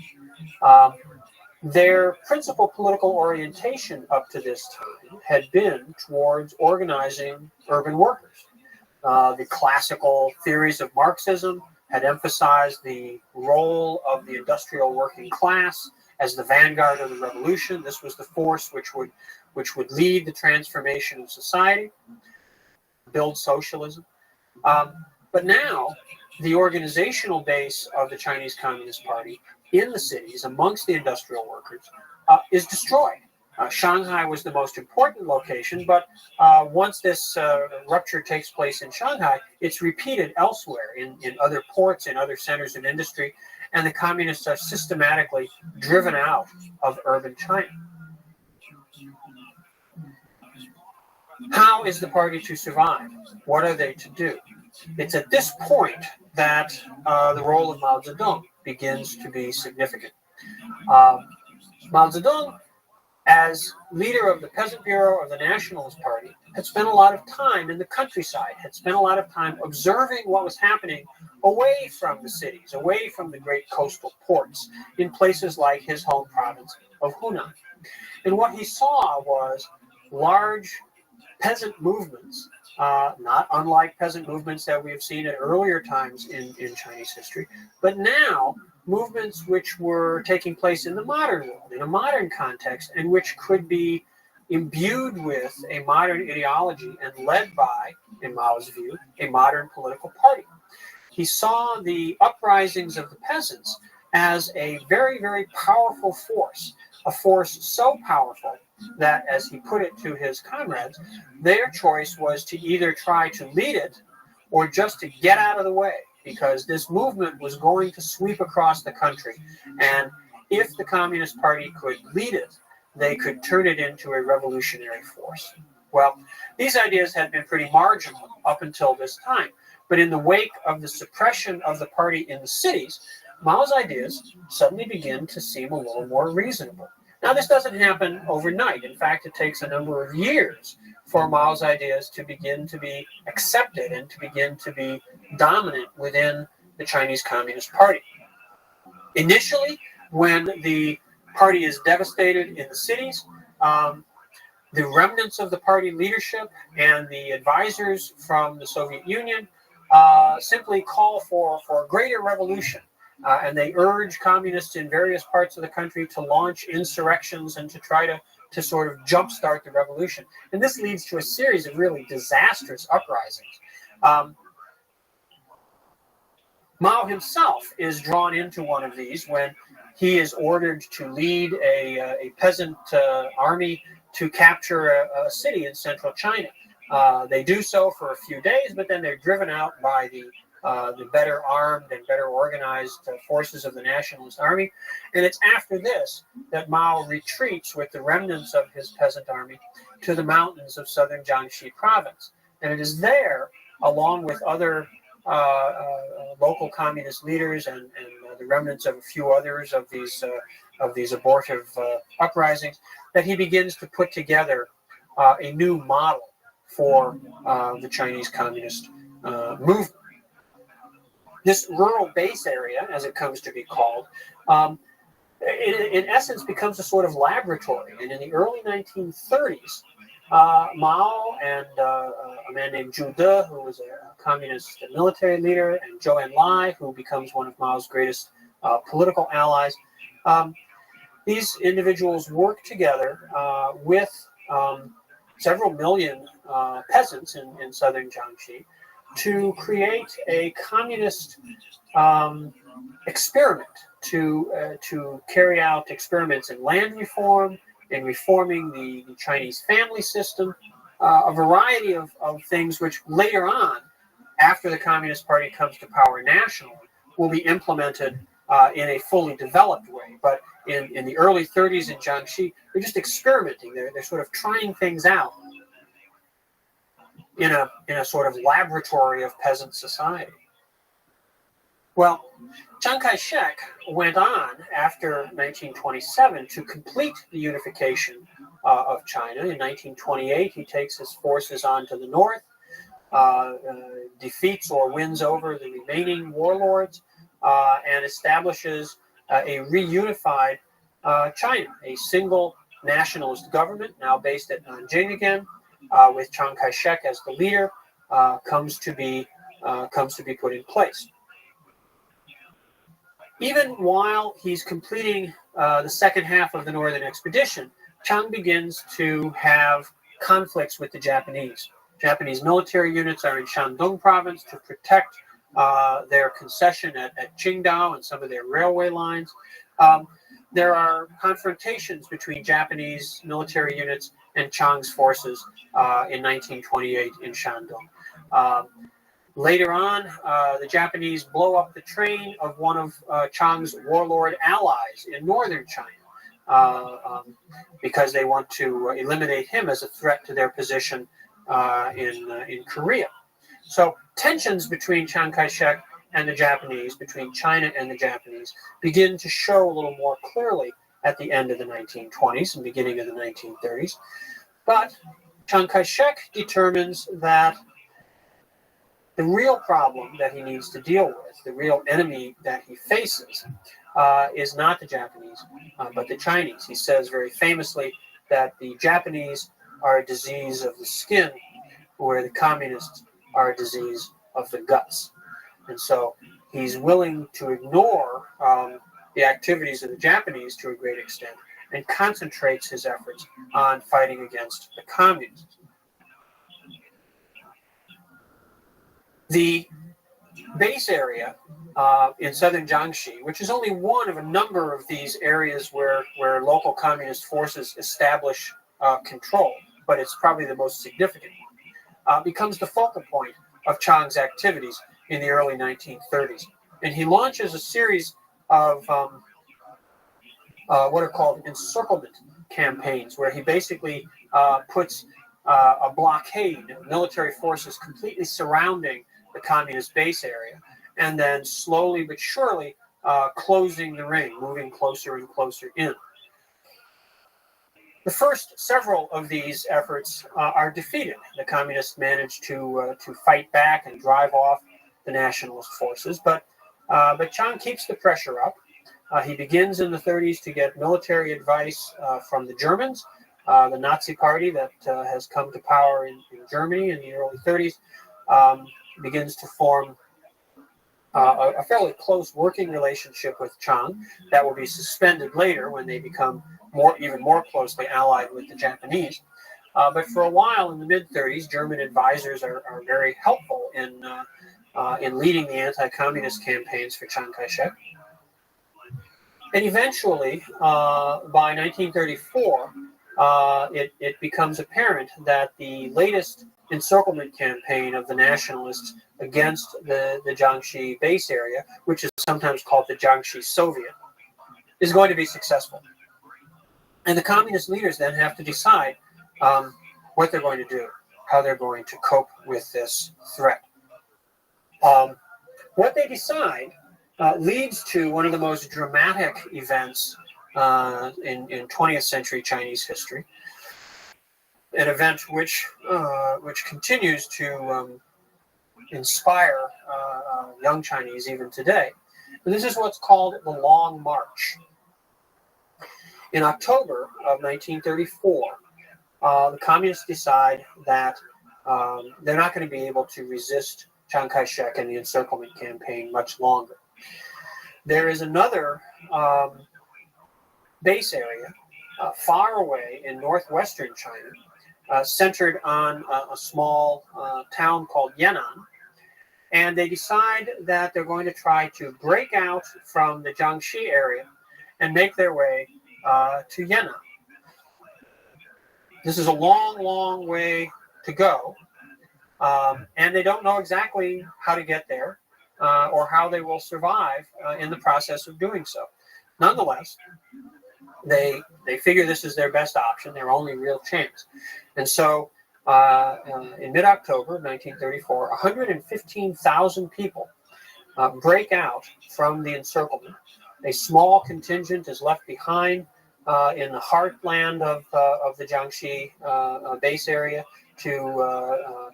Their principal political orientation up to this time had been towards organizing urban workers. The classical theories of Marxism had emphasized the role of the industrial working class as the vanguard of the revolution. This was the force which would lead the transformation of society, build socialism. But now the organizational base of the Chinese Communist Party in the cities amongst the industrial workers is destroyed. Shanghai was the most important location, but once this rupture takes place in Shanghai, it's repeated elsewhere in other ports, in other centers of industry, and the communists are systematically driven out of urban China. How is the party to survive? What are they to do? It's at this point that the role of Mao Zedong begins to be significant. Mao Zedong, as leader of the Peasant Bureau of the Nationalist Party, had spent a lot of time in the countryside, had spent a lot of time observing what was happening away from the cities, away from the great coastal ports, in places like his home province of Hunan. And what he saw was large peasant movements, not unlike peasant movements that we have seen at earlier times in Chinese history, but now movements which were taking place in the modern world, in a modern context, and which could be imbued with a modern ideology and led by, in Mao's view, a modern political party. He saw the uprisings of the peasants as a very, very powerful force, a force so powerful that, as he put it to his comrades, their choice was to either try to lead it or just to get out of the way, because this movement was going to sweep across the country. And if the Communist Party could lead it, they could turn it into a revolutionary force. Well, these ideas had been pretty marginal up until this time. But in the wake of the suppression of the party in the cities, Mao's ideas suddenly begin to seem a little more reasonable. Now, this doesn't happen overnight. In fact, it takes a number of years for Mao's ideas to begin to be accepted and to begin to be dominant within the Chinese Communist Party. Initially, when the party is devastated in the cities, the remnants of the party leadership and the advisors from the Soviet Union simply call for a greater revolution. And they urge communists in various parts of the country to launch insurrections and to try to sort of jumpstart the revolution. And this leads to a series of really disastrous uprisings. Mao himself is drawn into one of these when he is ordered to lead a peasant army to capture a city in central China. They do so for a few days, but then they're driven out by the better armed and better organized forces of the Nationalist Army. And it's after this that Mao retreats with the remnants of his peasant army to the mountains of southern Jiangxi province. And it is there, along with other local communist leaders and the remnants of a few others of these abortive uprisings, that he begins to put together a new model for the Chinese Communist movement. This rural base area, as it comes to be called, in essence becomes a sort of laboratory. And in the early 1930s, Mao and a man named Zhu De, who was a communist military leader, and Zhou Enlai, who becomes one of Mao's greatest political allies, these individuals work together with several million peasants in southern Jiangxi to create a communist experiment, to carry out experiments in land reform, in reforming the Chinese family system, a variety of things which later on, after the Communist Party comes to power nationally, will be implemented in a fully developed way. But in the early 30s in Jiangxi, they're just experimenting. They're sort of trying things out in a sort of laboratory of peasant society. Well, Chiang Kai-shek went on after 1927 to complete the unification of China. In 1928, he takes his forces on to the north, defeats or wins over the remaining warlords, and establishes a reunified China, a single nationalist government, now based at Nanjing again, with Chiang Kai-shek as the leader, comes to be put in place. Even while he's completing the second half of the Northern Expedition, Chiang begins to have conflicts with the Japanese. Japanese military units are in Shandong province to protect their concession at Qingdao and some of their railway lines. There are confrontations between Japanese military units and Chiang's forces in 1928 in Shandong. Later on, the Japanese blow up the train of one of Chiang's warlord allies in northern China because they want to eliminate him as a threat to their position in Korea. So tensions between Chiang Kai-shek and the Japanese, between China and the Japanese, begin to show a little more clearly at the end of the 1920s and beginning of the 1930s. But Chiang Kai-shek determines that the real problem that he needs to deal with, the real enemy that he faces, is not the Japanese, but the Chinese. He says very famously that the Japanese are a disease of the skin, where the communists are a disease of the guts. And so he's willing to ignore the activities of the Japanese to a great extent and concentrates his efforts on fighting against the communists. The base area in southern Jiangxi, which is only one of a number of these areas where local communist forces establish control, but it's probably the most significant one, becomes the focal point of Chiang's activities in the early 1930s. And he launches a series of what are called encirclement campaigns, where he basically puts a blockade of military forces completely surrounding the communist base area, and then slowly but surely closing the ring, moving closer and closer in. The first several of these efforts are defeated. The communists manage to fight back and drive off the nationalist forces, but Chiang keeps the pressure up. He begins in the 30s to get military advice from the Germans, the Nazi party that has come to power in Germany in the early 30s. Begins to form a fairly close working relationship with Chiang that will be suspended later when they become even more closely allied with the Japanese. But for a while in the mid-30s, German advisors are very helpful in leading the anti-communist campaigns for Chiang Kai-shek. And eventually, by 1934, it becomes apparent that the latest encirclement campaign of the nationalists against the Jiangxi base area, which is sometimes called the Jiangxi Soviet, is going to be successful. And the communist leaders then have to decide what they're going to do, how they're going to cope with this threat. What they decide leads to one of the most dramatic events in 20th century Chinese history, an event which continues to inspire young Chinese even today. And this is what's called the Long March. In October of 1934, the communists decide that they're not going to be able to resist Chiang Kai-shek and the encirclement campaign much longer. There is another base area far away in northwestern China, centered on a small town called Yan'an, and they decide that they're going to try to break out from the Jiangxi area and make their way to Yan'an. This is a long, long way to go, and they don't know exactly how to get there or how they will survive in the process of doing so. Nonetheless, they figure this is their best option, their only real chance. And so in mid-October of 1934, 115,000 people break out from the encirclement. A small contingent is left behind in the heartland of the Jiangxi base area to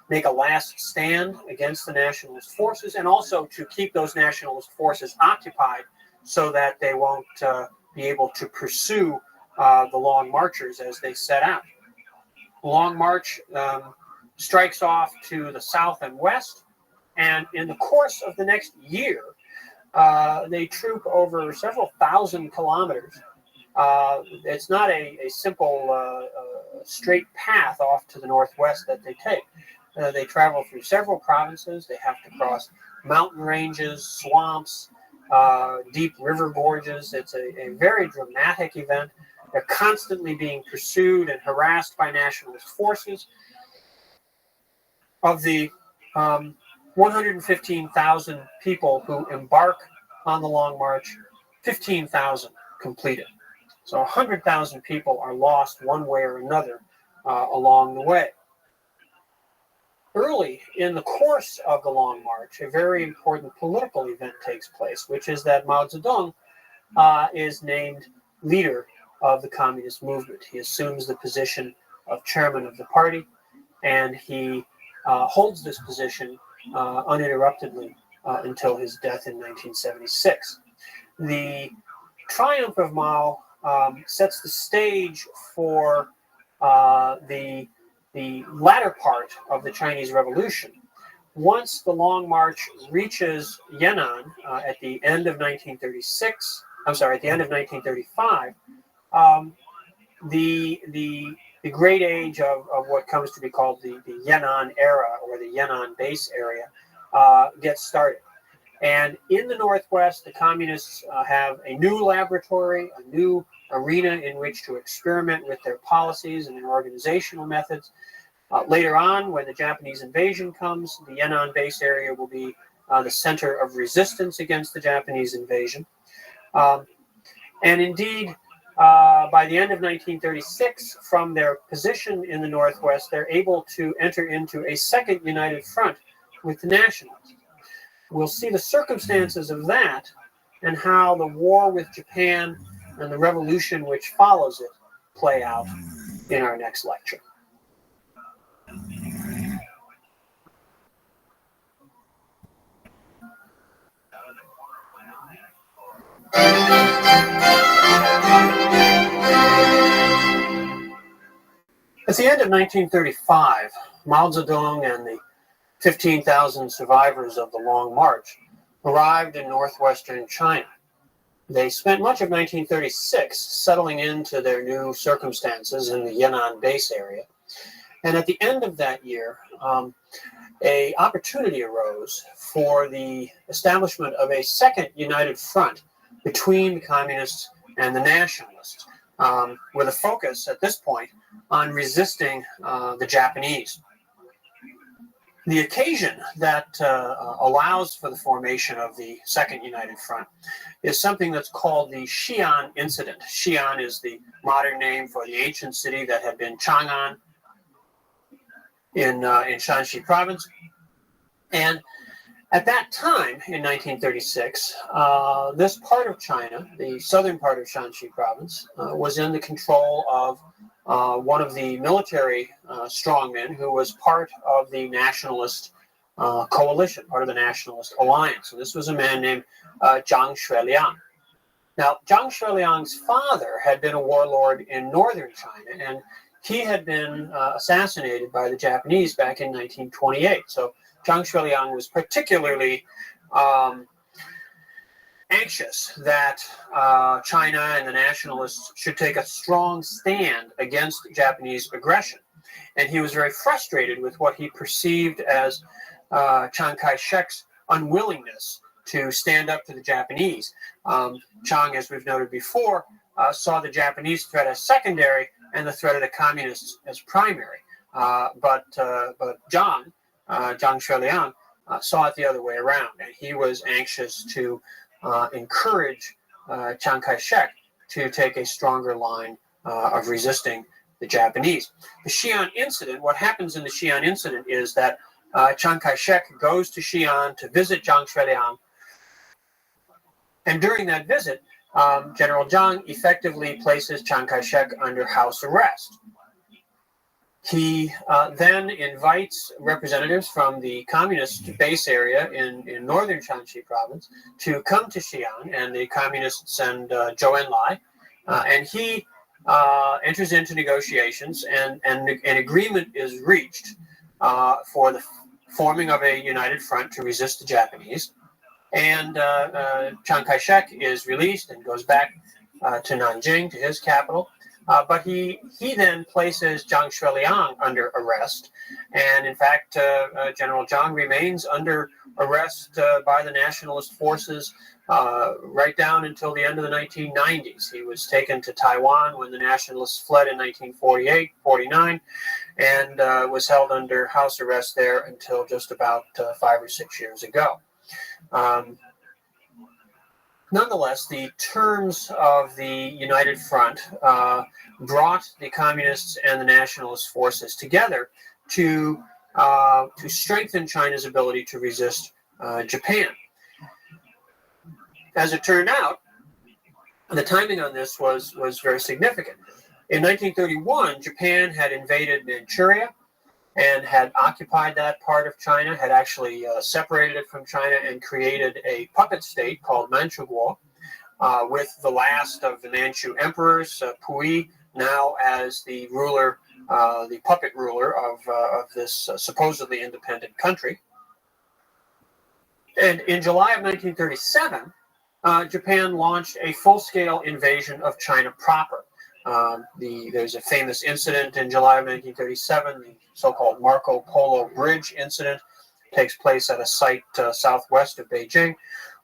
make a last stand against the nationalist forces, and also to keep those nationalist forces occupied so that they won't be able to pursue the Long Marchers as they set out. The Long March strikes off to the south and west, and in the course of the next year, they troop over several thousand kilometers. It's not a simple straight path off to the northwest that they take. They travel through several provinces. They have to cross mountain ranges, swamps, deep river gorges. It's a very dramatic event. They're constantly being pursued and harassed by nationalist forces. Of the 115,000 people who embark on the Long March, 15,000 complete it. So 100,000 people are lost one way or another along the way. Early in the course of the Long March, a very important political event takes place, which is that Mao Zedong is named leader of the communist movement. He assumes the position of chairman of the party, and he holds this position uninterruptedly until his death in 1976. The triumph of Mao sets the stage for the latter part of the Chinese Revolution. Once the Long March reaches Yan'an at the end of 1935, the great age of what comes to be called the Yan'an era, or the Yan'an base area, gets started. And in the Northwest, the communists have a new laboratory, a new arena in which to experiment with their policies and their organizational methods. Later on, when the Japanese invasion comes, the Yan'an base area will be the center of resistance against the Japanese invasion. And indeed, by the end of 1936, from their position in the Northwest, they're able to enter into a second united front with the nationalists. We'll see the circumstances of that and how the war with Japan and the revolution which follows it play out in our next lecture. At the end of 1935, Mao Zedong and the 15,000 survivors of the Long March arrived in northwestern China. They spent much of 1936 settling into their new circumstances in the Yan'an base area. And at the end of that year, an opportunity arose for the establishment of a second united front between the communists and the nationalists, with a focus at this point on resisting the Japanese. The occasion that allows for the formation of the Second United Front is something that's called the Xi'an Incident. Xi'an is the modern name for the ancient city that had been Chang'an in Shanxi province. And at that time, in 1936, this part of China, the southern part of Shanxi province, was in the control of one of the military strongmen who was part of the nationalist coalition, part of the nationalist alliance. And this was a man named Zhang Xueliang. Now, Zhang Xueliang's father had been a warlord in northern China, and he had been assassinated by the Japanese back in 1928. So Zhang Xueliang was particularly anxious that China and the nationalists should take a strong stand against Japanese aggression. And he was very frustrated with what he perceived as Chiang Kai-shek's unwillingness to stand up to the Japanese. Chiang, as we've noted before, saw the Japanese threat as secondary and the threat of the communists as primary. But Zhang Xueliang saw it the other way around, and he was anxious to encourage Chiang Kai-shek to take a stronger line of resisting the Japanese. The Xi'an incident, what happens in the Xi'an incident is that Chiang Kai-shek goes to Xi'an to visit Zhang Xueliang, and during that visit, General Zhang effectively places Chiang Kai-shek under house arrest. He then invites representatives from the communist base area in northern Shanxi province to come to Xi'an, and the communists send Zhou Enlai, and he enters into negotiations, and an agreement is reached for the forming of a united front to resist the Japanese. And Chiang Kai-shek is released and goes back to Nanjing, to his capital. But he then places Zhang Shuiliang under arrest. And in fact, General Zhang remains under arrest by the nationalist forces right down until the end of the 1990s. He was taken to Taiwan when the nationalists fled in 1948, 49, and was held under house arrest there until just about 5 or 6 years ago. Nonetheless, the terms of the United Front brought the communists and the nationalist forces together to strengthen China's ability to resist Japan. As it turned out, the timing on this was very significant. In 1931, Japan had invaded Manchuria and had occupied that part of China, had actually separated it from China and created a puppet state called Manchukuo, with the last of the Manchu emperors, Puyi, now as the ruler, the puppet ruler of this supposedly independent country. And in July of 1937, Japan launched a full-scale invasion of China proper. There's a famous incident in July of 1937, the so-called Marco Polo Bridge incident. It takes place at a site southwest of Beijing,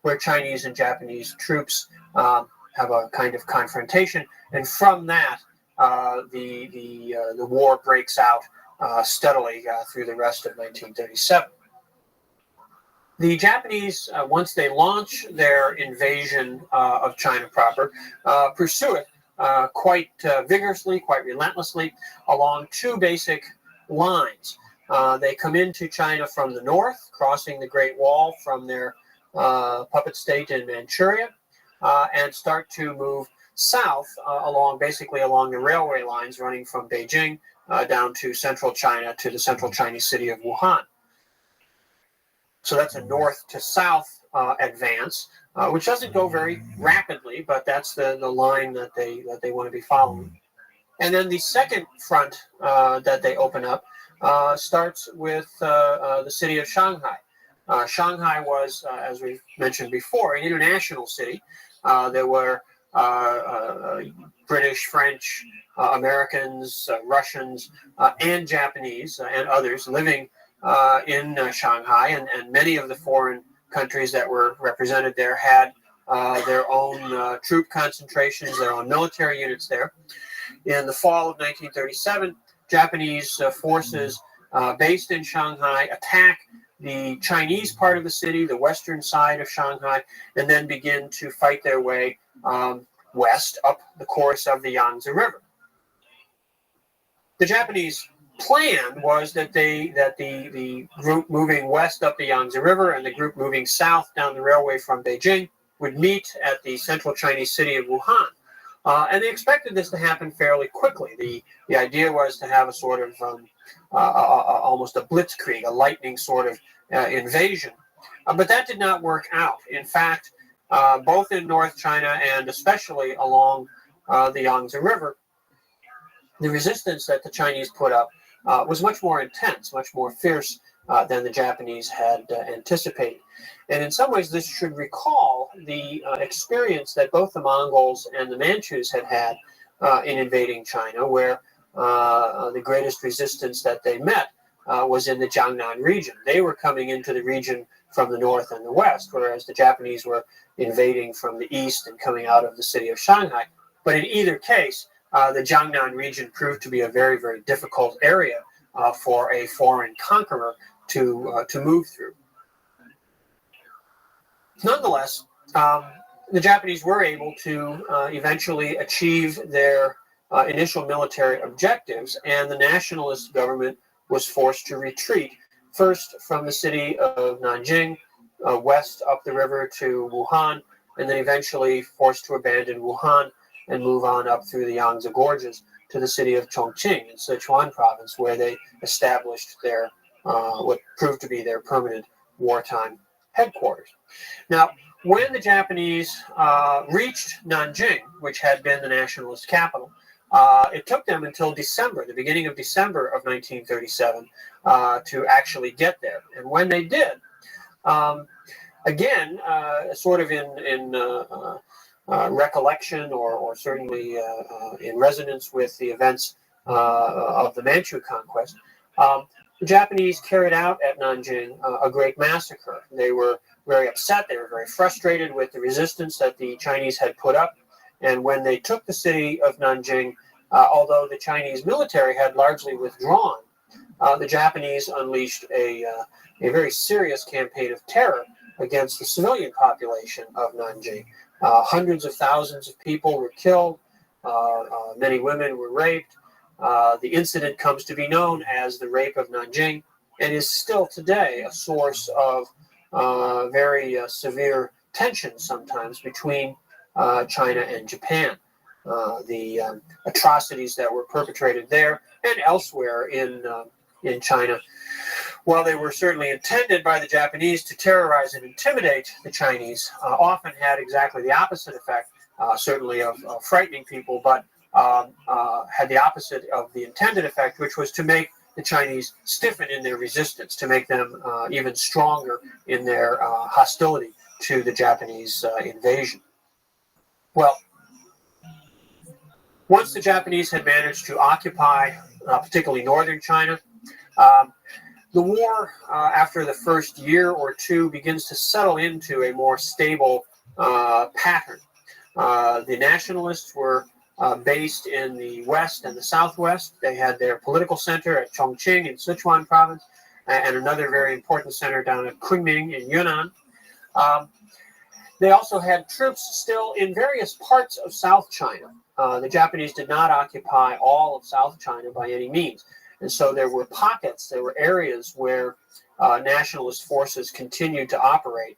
where Chinese and Japanese troops have a kind of confrontation, and from that, the war breaks out steadily through the rest of 1937. The Japanese, once they launch their invasion of China proper, pursue it quite vigorously, quite relentlessly, along two basic lines. They come into China from the north, crossing the Great Wall from their puppet state in Manchuria, and start to move south basically along the railway lines running from Beijing down to central China, to the central Chinese city of Wuhan. So that's a north to south advance, which doesn't go very rapidly, but that's the line that they want to be following. And then the second front that they open up starts with the city of Shanghai. Shanghai was, as we mentioned before, an international city. There were British, French, Americans, Russians, and Japanese and others living in Shanghai, and many of the foreign countries that were represented there had their own troop concentrations, their own military units there. In the fall of 1937, Japanese forces based in Shanghai attack the Chinese part of the city, the western side of Shanghai, and then begin to fight their way west up the course of the Yangtze River. The Japanese plan was that the group moving west up the Yangtze River and the group moving south down the railway from Beijing would meet at the central Chinese city of Wuhan. And they expected this to happen fairly quickly. The idea was to have a sort of almost a blitzkrieg, a lightning sort of invasion. But that did not work out. In fact, both in North China and especially along the Yangtze River, the resistance that the Chinese put up was much more intense, much more fierce than the Japanese had anticipated. And in some ways, this should recall the experience that both the Mongols and the Manchus had in invading China, where the greatest resistance that they met was in the Jiangnan region. They were coming into the region from the north and the west, whereas the Japanese were invading from the east and coming out of the city of Shanghai. But in either case, the Jiangnan region proved to be a very, very difficult area for a foreign conqueror to move through. Nonetheless, the Japanese were able to eventually achieve their initial military objectives, and the nationalist government was forced to retreat, first from the city of Nanjing, west up the river to Wuhan, and then eventually forced to abandon Wuhan and move on up through the Yangtze Gorges to the city of Chongqing in Sichuan province, where they established their what proved to be their permanent wartime headquarters. Now, when the Japanese reached Nanjing, which had been the nationalist capital, it took them until December, the beginning of December of 1937, to actually get there. And when they did, again, sort of in recollection or certainly in resonance with the events of the Manchu conquest, the Japanese carried out at Nanjing a great massacre. They were very upset. They were very frustrated with the resistance that the Chinese had put up. And when they took the city of Nanjing, although the Chinese military had largely withdrawn, the Japanese unleashed a very serious campaign of terror against the civilian population of Nanjing. Hundreds of thousands of people were killed. Many women were raped. The incident comes to be known as the Rape of Nanjing and is still today a source of very severe tension sometimes between China and Japan. The atrocities that were perpetrated there and elsewhere in China, while they were certainly intended by the Japanese to terrorize and intimidate the Chinese, often had exactly the opposite effect, certainly of frightening people, but had the opposite of the intended effect, which was to make the Chinese stiffen in their resistance, to make them even stronger in their hostility to the Japanese invasion. Well, once the Japanese had managed to occupy particularly northern China, the war, after the first year or two, begins to settle into a more stable pattern. The nationalists were based in the west and the southwest. They had their political center at Chongqing in Sichuan province, and another very important center down at Kunming in Yunnan. They also had troops still in various parts of South China. The Japanese did not occupy all of South China by any means. And so there were pockets, there were areas where nationalist forces continued to operate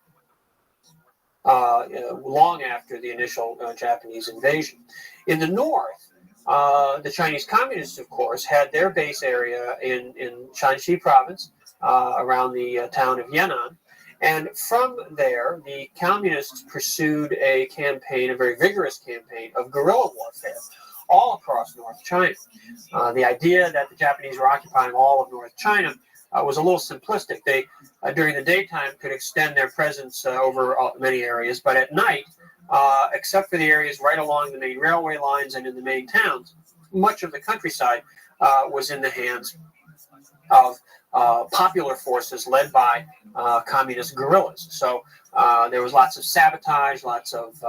long after the initial Japanese invasion. In the north, the Chinese Communists, of course, had their base area in Shanxi province around the town of Yan'an. And from there, the Communists pursued a campaign, a very vigorous campaign of guerrilla warfare all across North China. The idea that the Japanese were occupying all of North China was a little simplistic. They, during the daytime, could extend their presence over many areas, but at night, except for the areas right along the main railway lines and in the main towns, much of the countryside was in the hands of popular forces led by communist guerrillas. So there was lots of sabotage, lots of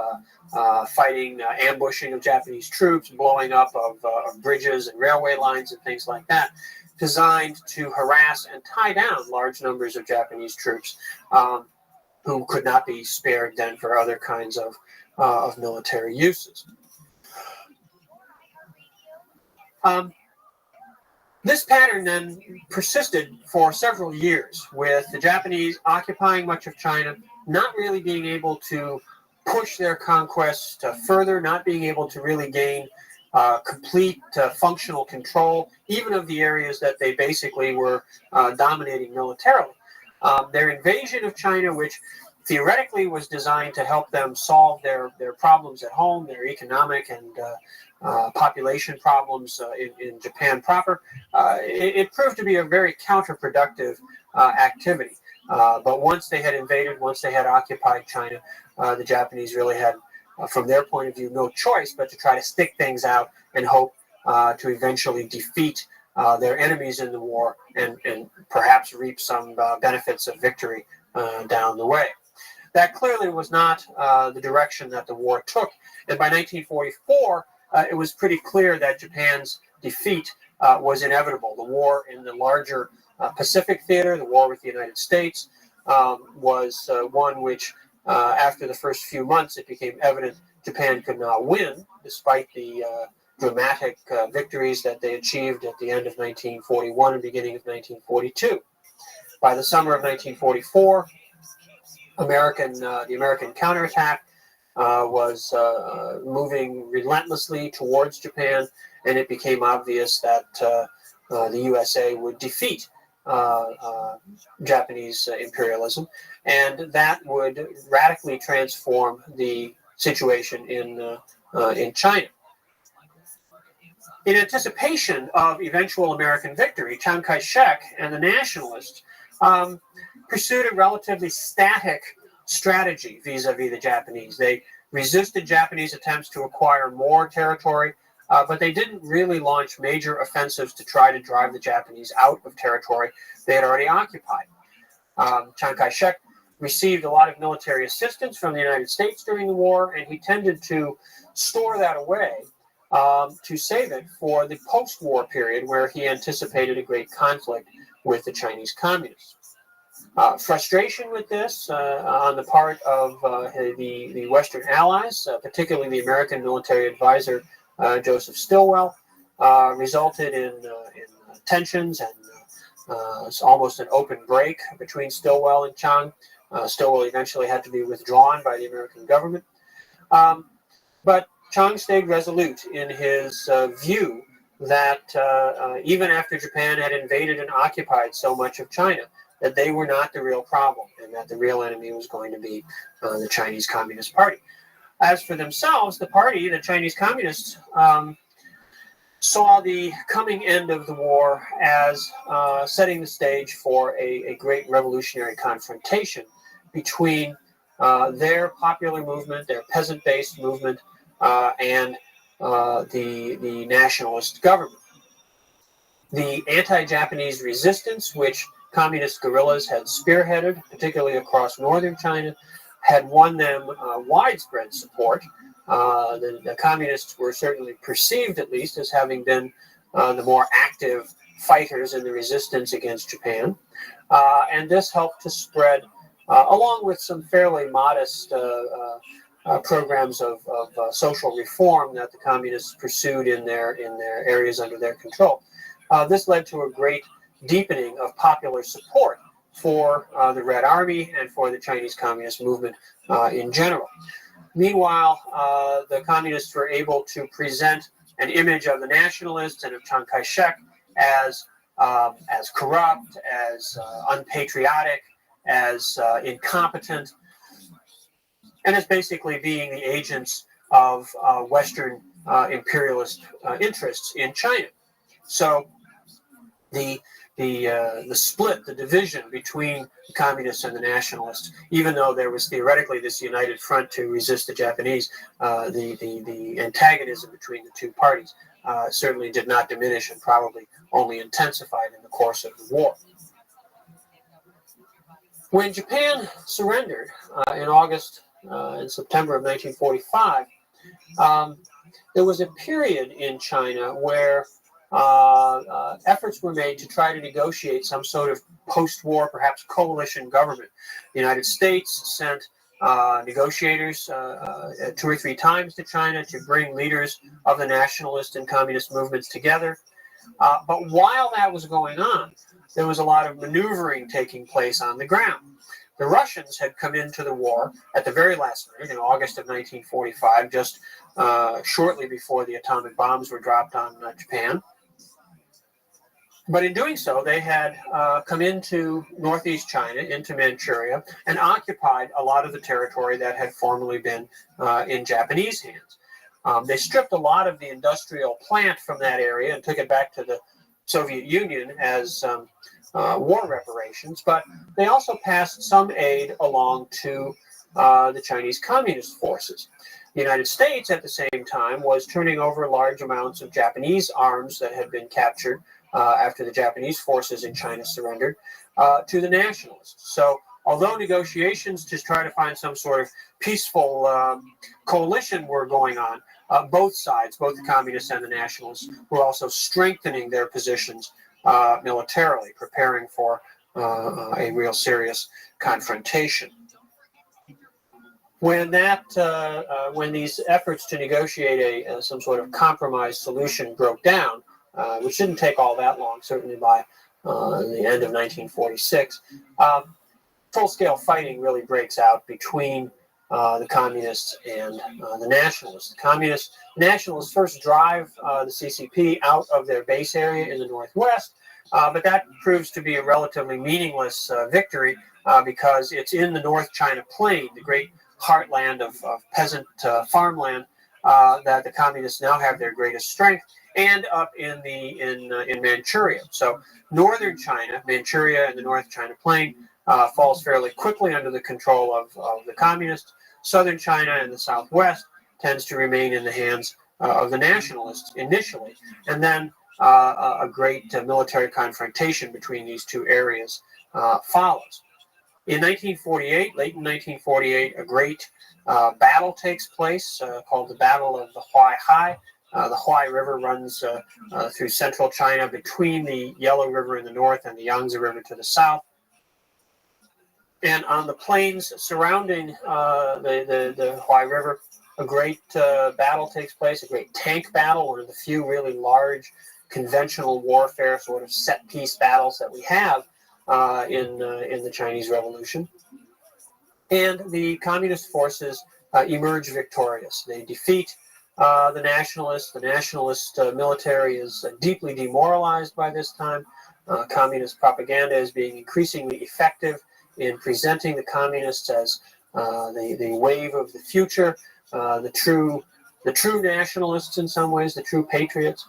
fighting, ambushing of Japanese troops, blowing up of bridges and railway lines and things like that, designed to harass and tie down large numbers of Japanese troops who could not be spared then for other kinds of military uses. This pattern then persisted for several years, with the Japanese occupying much of China, not really being able to push their conquests further, not being able to really gain complete functional control, even of the areas that they basically were dominating militarily. Their invasion of China, which theoretically was designed to help them solve their problems at home, their economic and population problems in Japan proper, it proved to be a very counterproductive activity. But once they had invaded, once they had occupied China, the Japanese really had, from their point of view, no choice but to try to stick things out and hope to eventually defeat their enemies in the war and perhaps reap some benefits of victory down the way. That clearly was not the direction that the war took. And by 1944, it was pretty clear that Japan's defeat was inevitable. The war in the larger Pacific theater, the war with the United States, was one which, after the first few months, it became evident Japan could not win, despite the dramatic victories that they achieved at the end of 1941 and beginning of 1942. By the summer of 1944, the American counterattack was moving relentlessly towards Japan, and it became obvious that the USA would defeat Japanese imperialism, and that would radically transform the situation in China. In anticipation of eventual American victory, Chiang Kai-shek and the nationalists pursued a relatively static strategy vis-a-vis the Japanese. They resisted Japanese attempts to acquire more territory, but they didn't really launch major offensives to try to drive the Japanese out of territory they had already occupied. Chiang Kai-shek received a lot of military assistance from the United States during the war, and he tended to store that away to save it for the post-war period where he anticipated a great conflict with the Chinese communists. Frustration with this on the part of the Western allies, particularly the American military advisor Joseph Stilwell, resulted in tensions and almost an open break between Stilwell and Chiang. Stilwell eventually had to be withdrawn by the American government. But Chiang stayed resolute in his view that even after Japan had invaded and occupied so much of China, that they were not the real problem and that the real enemy was going to be the Chinese Communist Party. As for themselves, the party, the Chinese Communists, saw the coming end of the war as setting the stage for a great revolutionary confrontation between their popular movement, their peasant-based movement, and the nationalist government. The anti-Japanese resistance, which communist guerrillas had spearheaded, particularly across northern China, had won them widespread support. The communists were certainly perceived, at least, as having been the more active fighters in the resistance against Japan. And this helped to spread, along with some fairly modest programs of social reform that the communists pursued in their areas under their control. This led to a great deepening of popular support for the Red Army and for the Chinese Communist movement in general. Meanwhile, the communists were able to present an image of the nationalists and of Chiang Kai-shek as corrupt, as unpatriotic, as incompetent, and as basically being the agents of Western imperialist interests in China. So the split, the division between the communists and the nationalists, even though there was theoretically this united front to resist the Japanese, the antagonism between the two parties certainly did not diminish and probably only intensified in the course of the war. When Japan surrendered in August and September of 1945, there was a period in China where efforts were made to try to negotiate some sort of post-war, perhaps coalition government. The United States sent negotiators 2 or 3 times to China to bring leaders of the nationalist and communist movements together. But while that was going on, there was a lot of maneuvering taking place on the ground. The Russians had come into the war at the very last minute in August of 1945, just shortly before the atomic bombs were dropped on Japan. But in doing so, they had come into northeast China, into Manchuria, and occupied a lot of the territory that had formerly been in Japanese hands. They stripped a lot of the industrial plant from that area and took it back to the Soviet Union as war reparations, but they also passed some aid along to the Chinese Communist forces. The United States, at the same time, was turning over large amounts of Japanese arms that had been captured after the Japanese forces in China surrendered to the nationalists. So although negotiations to try to find some sort of peaceful coalition were going on, both sides, both the communists and the nationalists, were also strengthening their positions militarily, preparing for a real serious confrontation. When these efforts to negotiate some sort of compromise solution broke down, which didn't take all that long, certainly by the end of 1946, full-scale fighting really breaks out between the communists and the nationalists. The nationalists first drive the CCP out of their base area in the northwest, but that proves to be a relatively meaningless victory because it's in the North China Plain, the great heartland of peasant farmland, that the communists now have their greatest strength, and up in Manchuria. So northern China, Manchuria and the North China Plain, falls fairly quickly under the control of the communists. southern China and the southwest tends to remain in the hands of the nationalists initially, and then a great military confrontation between these two areas follows. In 1948, late in 1948, a great battle takes place called the Battle of the Huaihai. The Huai River runs through central China between the Yellow River in the north and the Yangtze River to the south. And on the plains surrounding the Huai River, a great battle takes place, a great tank battle, one of the few really large conventional warfare sort of set-piece battles that we have in the Chinese Revolution. And the communist forces emerge victorious. They defeat the nationalists. The nationalist military is deeply demoralized by this time. Communist propaganda is being increasingly effective in presenting the communists as the wave of the future, the true nationalists in some ways, the true patriots,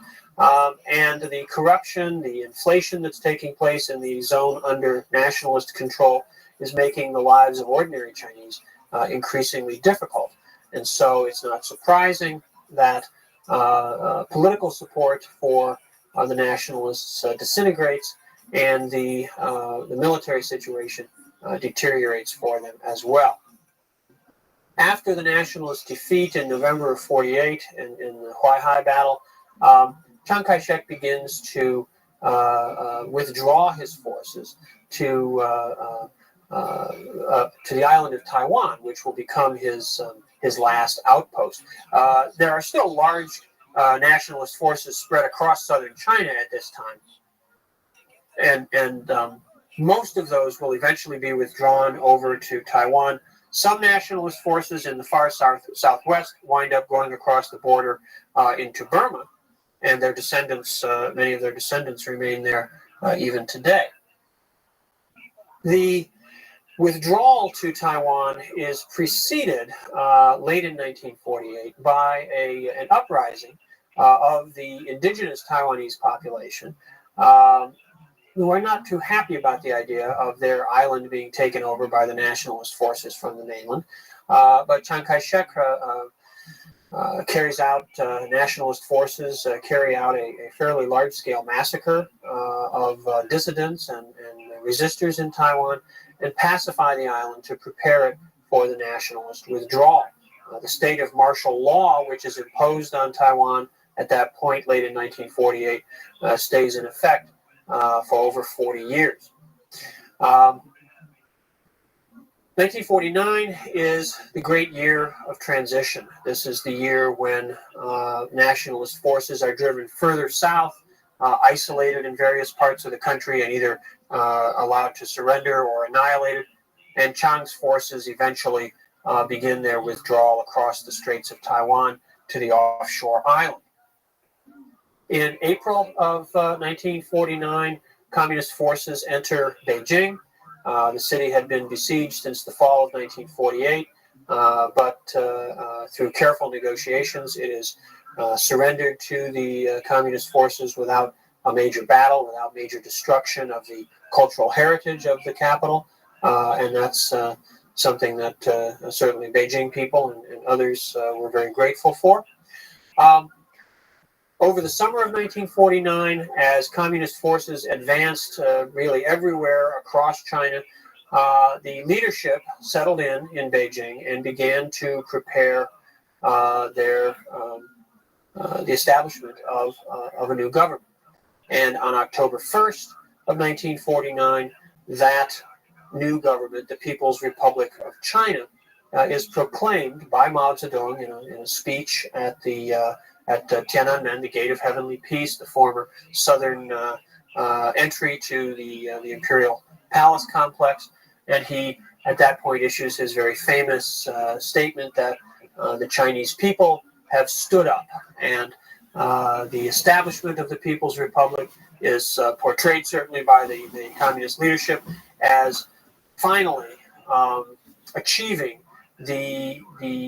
and the corruption, the inflation that's taking place in the zone under nationalist control is making the lives of ordinary Chinese increasingly difficult. And so it's not surprising that political support for the nationalists disintegrates, and the military situation deteriorates for them as well. After the nationalist defeat in November of 48 in the Huaihai battle, Chiang Kai-shek begins to withdraw his forces to the island of Taiwan, which will become his last outpost. There are still large nationalist forces spread across southern China at this time, and most of those will eventually be withdrawn over to Taiwan. Some nationalist forces in the far southwest wind up going across the border into Burma, and their descendants, many of their descendants, remain there even today. The withdrawal to Taiwan is preceded late in 1948 by an uprising of the indigenous Taiwanese population, who are not too happy about the idea of their island being taken over by the nationalist forces from the mainland. But Chiang Kai-shek carries out, nationalist forces carry out a fairly large-scale massacre of dissidents and resistors in Taiwan, and pacify the island to prepare it for the nationalist withdrawal. The state of martial law, which is imposed on Taiwan at that point, late in 1948, stays in effect for over 40 years. 1949 is the great year of transition. This is the year when nationalist forces are driven further south, isolated in various parts of the country, and either allowed to surrender or annihilated. And Chiang's forces eventually begin their withdrawal across the Straits of Taiwan to the offshore island. In April of 1949, communist forces enter Beijing. The city had been besieged since the fall of 1948, but through careful negotiations, it is surrendered to the communist forces without a major battle, without major destruction of the cultural heritage of the capital, and that's something that certainly Beijing people and others were very grateful for. Over the summer of 1949, as communist forces advanced really everywhere across China, the leadership settled in Beijing and began to prepare the establishment of a new government. And on October 1st of 1949, that new government, the People's Republic of China, is proclaimed by Mao Zedong in a speech at Tiananmen, the Gate of Heavenly Peace, the former southern entry to the Imperial Palace complex. And he, at that point, issues his very famous statement that the Chinese people have stood up, and the establishment of the People's Republic is portrayed certainly by the communist leadership as finally achieving the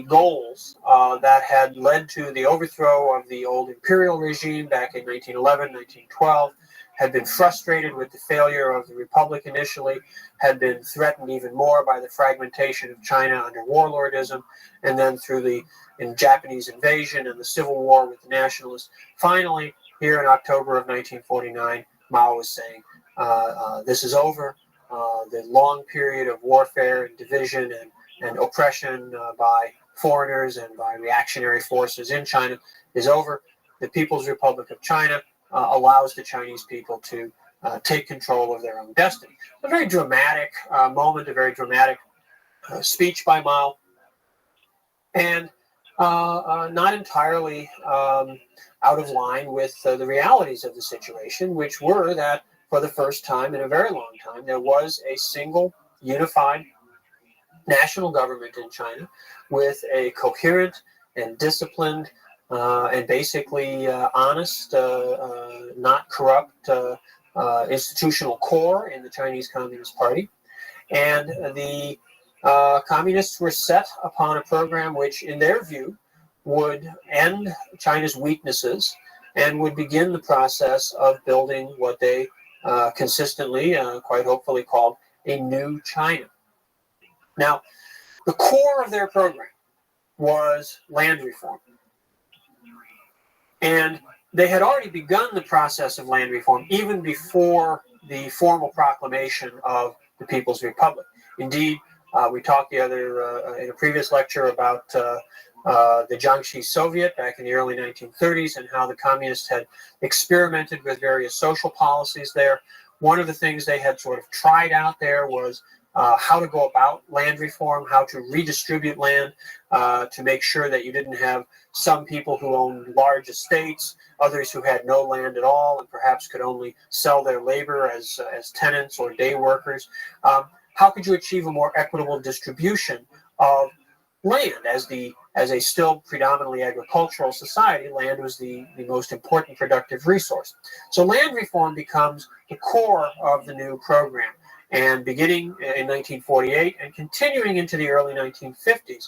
goals that had led to the overthrow of the old imperial regime back in 1911, 1912, had been frustrated with the failure of the Republic initially, had been threatened even more by the fragmentation of China under warlordism, and then through the Japanese invasion and the civil war with the nationalists. Finally, here in October of 1949, Mao was saying, this is over. The long period of warfare and division and oppression by foreigners and by reactionary forces in China is over. The People's Republic of China allows the Chinese people to take control of their own destiny. A very dramatic moment, a very dramatic speech by Mao, and not entirely out of line with the realities of the situation, which were that for the first time in a very long time, there was a single unified national government in China with a coherent and disciplined and basically honest, not corrupt institutional core in the Chinese Communist Party. And the communists were set upon a program which, in their view, would end China's weaknesses and would begin the process of building what they consistently, quite hopefully, called a new China. Now, the core of their program was land reform. And they had already begun the process of land reform even before the formal proclamation of the People's Republic. Indeed, we talked in a previous lecture about the Jiangxi Soviet back in the early 1930s and how the communists had experimented with various social policies there. One of the things they had sort of tried out there was how to go about land reform, how to redistribute land to make sure that you didn't have some people who owned large estates, others who had no land at all and perhaps could only sell their labor as tenants or day workers. How could you achieve a more equitable distribution of land? As a still predominantly agricultural society, land was the most important productive resource. So land reform becomes the core of the new program. And beginning in 1948 and continuing into the early 1950s,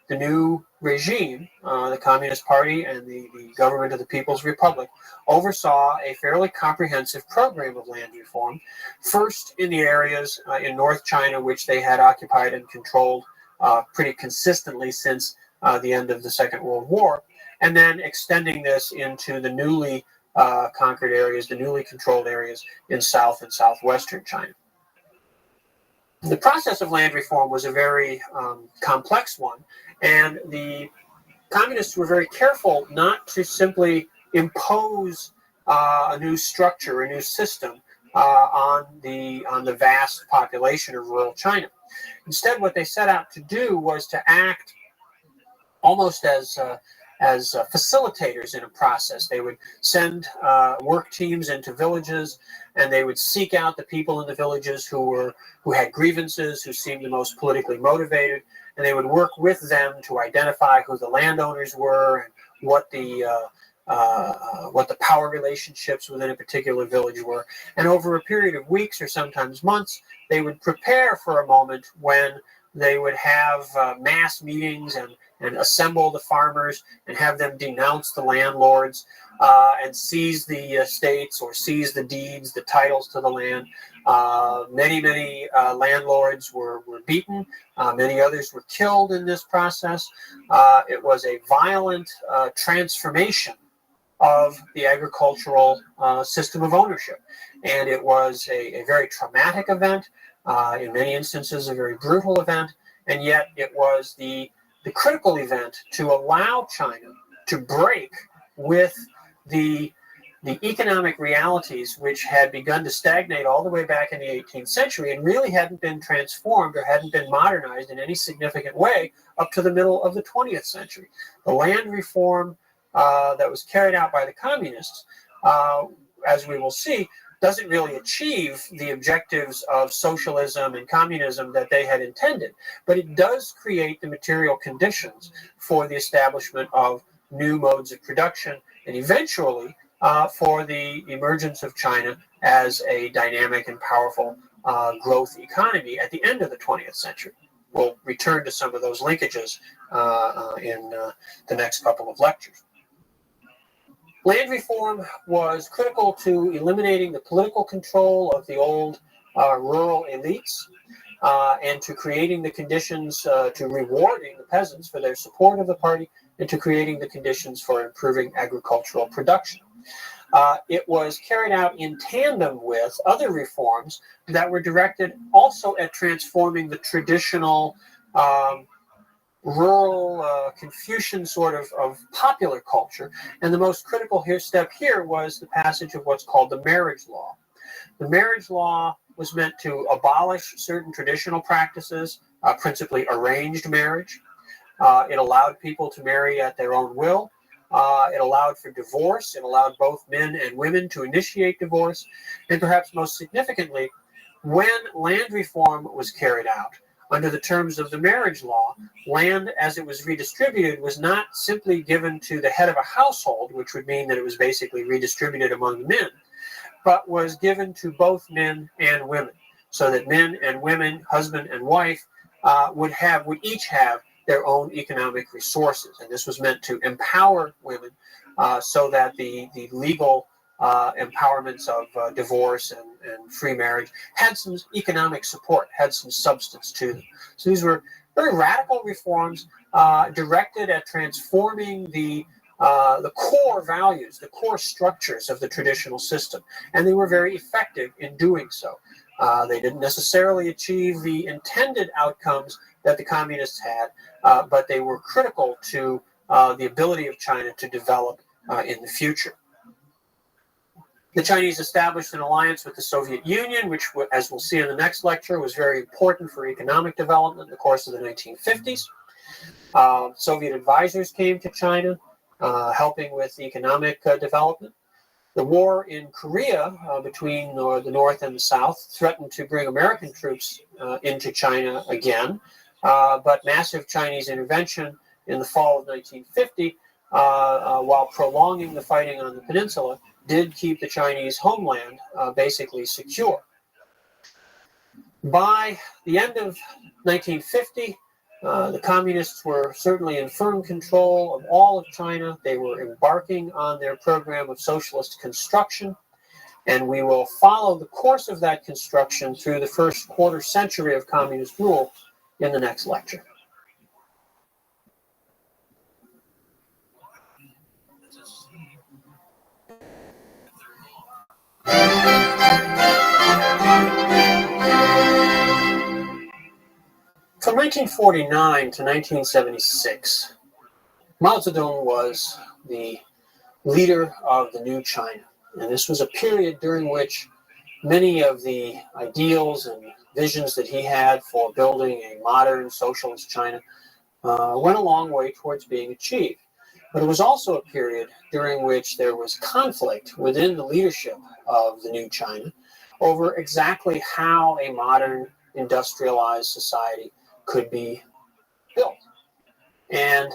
the new regime, the Communist Party and the government of the People's Republic, oversaw a fairly comprehensive program of land reform, first in the areas in North China which they had occupied and controlled pretty consistently since the end of the Second World War, and then extending this into the newly conquered areas, the newly controlled areas in South and Southwestern China. The process of land reform was a very complex one, and the communists were very careful not to simply impose a new structure, a new system on the vast population of rural China. Instead, what they set out to do was to act almost as facilitators in a process. They would send work teams into villages, and they would seek out the people in the villages who had grievances, who seemed the most politically motivated, and they would work with them to identify who the landowners were and what the power relationships within a particular village were. And over a period of weeks or sometimes months, they would prepare for a moment when they would have mass meetings and assemble the farmers and have them denounce the landlords and seize the estates or seize the deeds, the titles to the land. Many landlords were beaten. Many others were killed in this process. It was a violent transformation of the agricultural system of ownership. And it was a very traumatic event, in many instances a very brutal event, and yet it was the critical event to allow China to break with the economic realities which had begun to stagnate all the way back in the 18th century and really hadn't been transformed or hadn't been modernized in any significant way up to the middle of the 20th century. The land reform that was carried out by the communists, as we will see, doesn't really achieve the objectives of socialism and communism that they had intended, but it does create the material conditions for the establishment of new modes of production and eventually for the emergence of China as a dynamic and powerful growth economy at the end of the 20th century. We'll return to some of those linkages in the next couple of lectures. Land reform was critical to eliminating the political control of the old rural elites and to creating the conditions to rewarding the peasants for their support of the party and to creating the conditions for improving agricultural production. It was carried out in tandem with other reforms that were directed also at transforming the traditional rural Confucian sort of popular culture. And the most critical step here was the passage of what's called the marriage law. The marriage law was meant to abolish certain traditional practices, principally arranged marriage. It allowed people to marry at their own will. It allowed for divorce. It allowed both men and women to initiate divorce. And perhaps most significantly, when land reform was carried out, under the terms of the marriage law, land as it was redistributed was not simply given to the head of a household, which would mean that it was basically redistributed among men, but was given to both men and women, so that men and women, husband and wife, would each have their own economic resources. And this was meant to empower women so that the legal empowerments of divorce and free marriage had some economic support, had some substance to them. So these were very radical reforms directed at transforming the core values, the core structures of the traditional system. And they were very effective in doing so. They didn't necessarily achieve the intended outcomes that the communists had, but they were critical to the ability of China to develop in the future. The Chinese established an alliance with the Soviet Union, which, as we'll see in the next lecture, was very important for economic development in the course of the 1950s. Soviet advisors came to China, helping with economic development. The war in Korea between the North and the South threatened to bring American troops into China again, but massive Chinese intervention in the fall of 1950, while prolonging the fighting on the peninsula, did keep the Chinese homeland basically secure. By the end of 1950, the communists were certainly in firm control of all of China. They were embarking on their program of socialist construction, and we will follow the course of that construction through the first quarter century of communist rule in the next lecture. From 1949 to 1976, Mao Zedong was the leader of the new China. And this was a period during which many of the ideals and visions that he had for building a modern socialist China went a long way towards being achieved. But it was also a period during which there was conflict within the leadership of the new China over exactly how a modern industrialized society could be built. And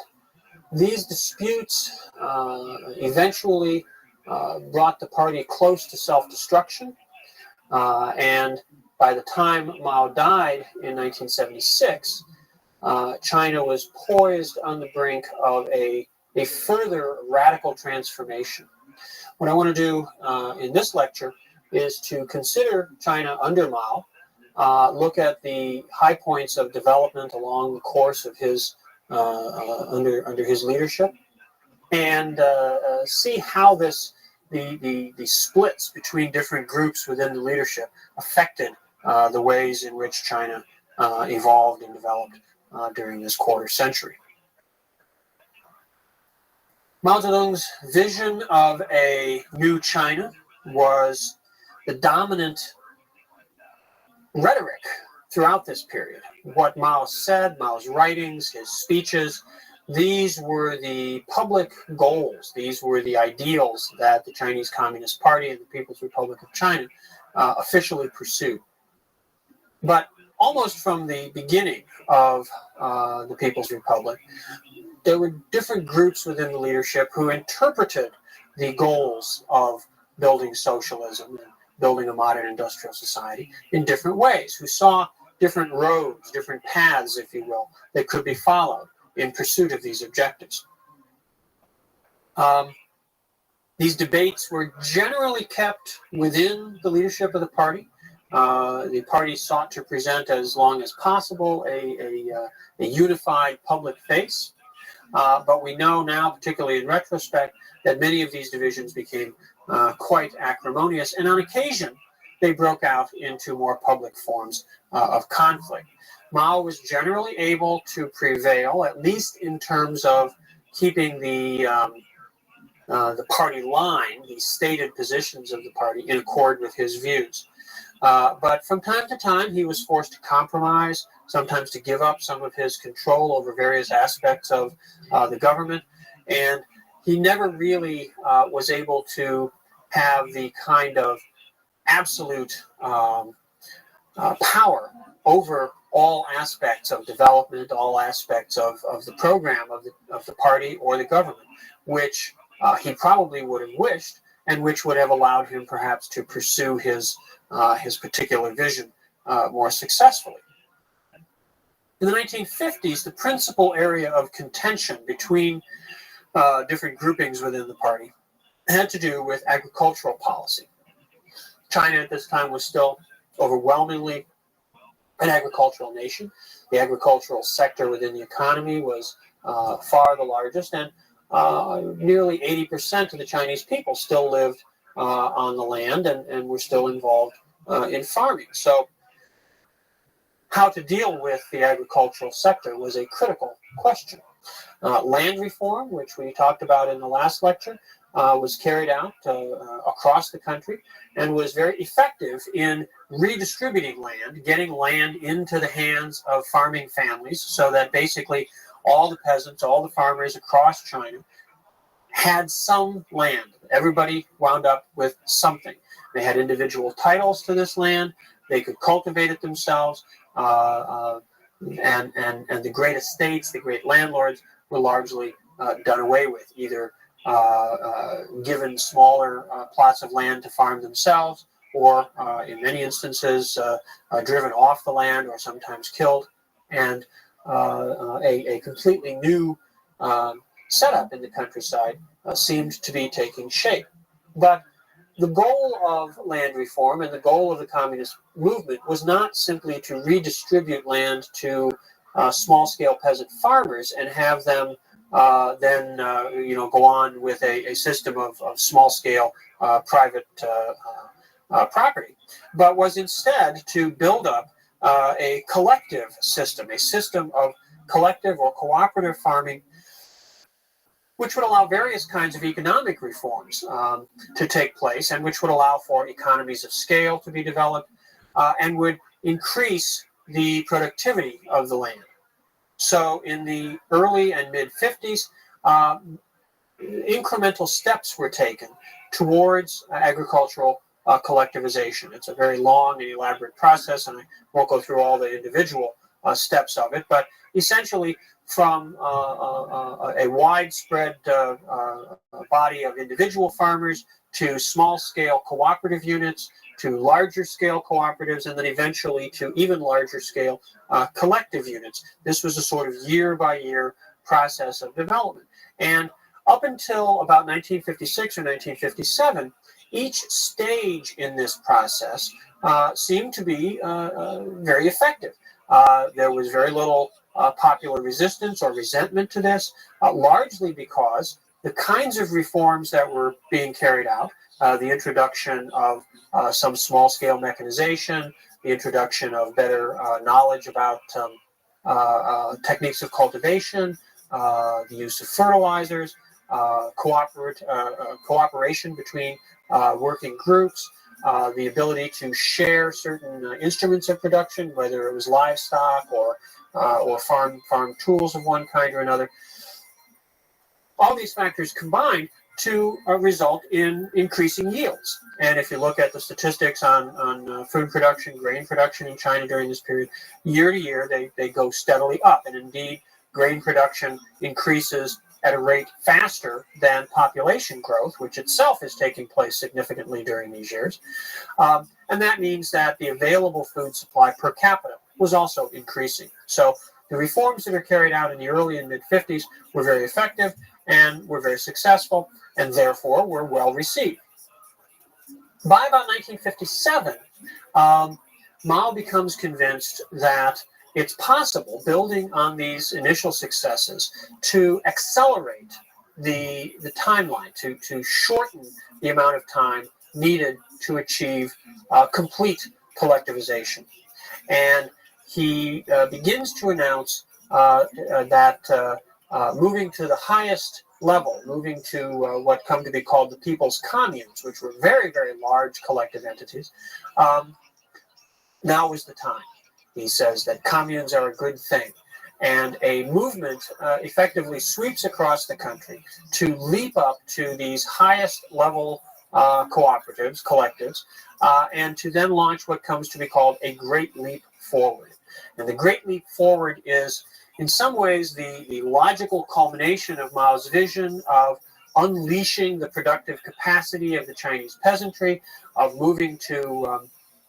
these disputes eventually brought the party close to self-destruction. And by the time Mao died in 1976, China was poised on the brink of a further radical transformation. What I want to do in this lecture is to consider China under Mao, look at the high points of development along the course of his under his leadership, and see how the splits between different groups within the leadership affected the ways in which China evolved and developed during this quarter century. Mao Zedong's vision of a new China was the dominant rhetoric throughout this period. What Mao said, Mao's writings, his speeches, these were the public goals. These were the ideals that the Chinese Communist Party and the People's Republic of China officially pursued. But almost from the beginning of the People's Republic, there were different groups within the leadership who interpreted the goals of building socialism and building a modern industrial society in different ways, who saw different roads, different paths, if you will, that could be followed in pursuit of these objectives. The These debates were generally kept within the leadership of the party. The party sought to present, as long as possible, a unified public face. But we know now, particularly in retrospect, that many of these divisions became quite acrimonious, and on occasion they broke out into more public forms of conflict. Mao was generally able to prevail, at least in terms of keeping the party line, the stated positions of the party, in accord with his views. But from time to time, he was forced to compromise, sometimes to give up some of his control over various aspects of the government. And he never really was able to have the kind of absolute power over all aspects of development, all aspects of the program of the party or the government, which he probably would have wished, and which would have allowed him perhaps to pursue his particular vision more successfully. In the 1950s, the principal area of contention between different groupings within the party had to do with agricultural policy. China at this time was still overwhelmingly an agricultural nation. The agricultural sector within the economy was far the largest, and nearly 80% of the Chinese people still lived on the land and were still involved in farming. So how to deal with the agricultural sector was a critical question. Land reform, which we talked about in the last lecture, was carried out across the country and was very effective in redistributing land, getting land into the hands of farming families so that basically all the peasants, all the farmers across China had some land. Everybody wound up with something. They had individual titles to this land. They could cultivate it themselves. And the great estates, the great landlords were largely done away with, either given smaller plots of land to farm themselves, or in many instances driven off the land or sometimes killed. And a completely new setup in the countryside seemed to be taking shape. But the goal of land reform and the goal of the communist movement was not simply to redistribute land to small-scale peasant farmers and have them then go on with a system of small-scale private property, but was instead to build up a collective system, a system of collective or cooperative farming, which would allow various kinds of economic reforms to take place, and which would allow for economies of scale to be developed and would increase the productivity of the land. So in the early and mid-50s, incremental steps were taken towards agricultural collectivization. It's a very long and elaborate process, and I won't go through all the individual steps of it, but essentially from a widespread body of individual farmers to small-scale cooperative units, to larger-scale cooperatives, and then eventually to even larger-scale collective units. This was a sort of year-by-year process of development. And up until about 1956 or 1957, each stage in this process seemed to be very effective. There was very little popular resistance or resentment to this, largely because the kinds of reforms that were being carried out, the introduction of some small-scale mechanization, the introduction of better knowledge about techniques of cultivation, the use of fertilizers, cooperation between working groups, the ability to share certain instruments of production, whether it was livestock or farm tools of one kind or another. All these factors combined to result in increasing yields. And if you look at the statistics on food production, grain production in China during this period, year to year, they go steadily up. And indeed, grain production increases at a rate faster than population growth, which itself is taking place significantly during these years. And that means that the available food supply per capita was also increasing. So the reforms that are carried out in the early and mid-50s were very effective, and were very successful, and therefore were well received. By about 1957, Mao becomes convinced that it's possible, building on these initial successes, to accelerate the timeline, to shorten the amount of time needed to achieve complete collectivization. And he begins to announce that moving to the highest level, moving to what come to be called the people's communes, which were very, very large collective entities, now is the time. He says that communes are a good thing. And a movement effectively sweeps across the country to leap up to these highest level cooperatives, collectives, and to then launch what comes to be called a Great Leap Forward. And the Great Leap Forward is, in some ways, the logical culmination of Mao's vision of unleashing the productive capacity of the Chinese peasantry, of moving to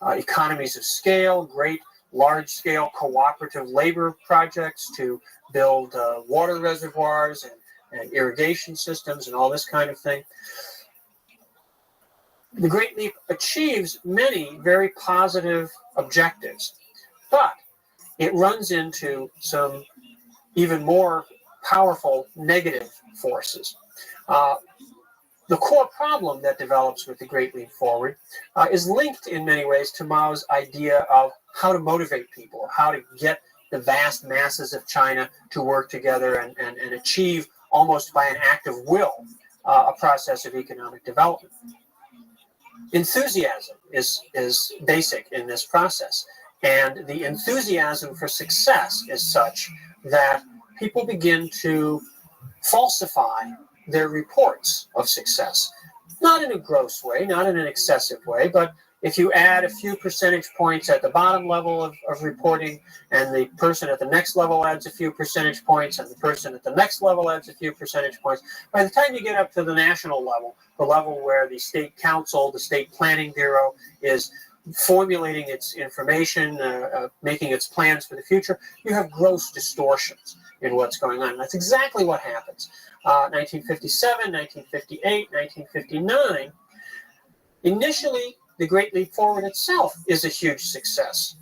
economies of scale, great large-scale cooperative labor projects to build water reservoirs and irrigation systems and all this kind of thing. The Great Leap achieves many very positive objectives, but it runs into some even more powerful negative forces. The core problem that develops with the Great Leap Forward is linked in many ways to Mao's idea of how to motivate people, how to get the vast masses of China to work together and achieve, almost by an act of will, a process of economic development. Enthusiasm is basic in this process, and the enthusiasm for success is such that people begin to falsify their reports of success. Not in a gross way, not in an excessive way, but if you add a few percentage points at the bottom level of reporting, and the person at the next level adds a few percentage points, and the person at the next level adds a few percentage points, by the time you get up to the national level, the level where the state council, the state planning bureau is formulating its information, making its plans for the future, you have gross distortions in what's going on. And that's exactly what happens. 1957, 1958, 1959, initially, the Great Leap Forward itself is a huge success.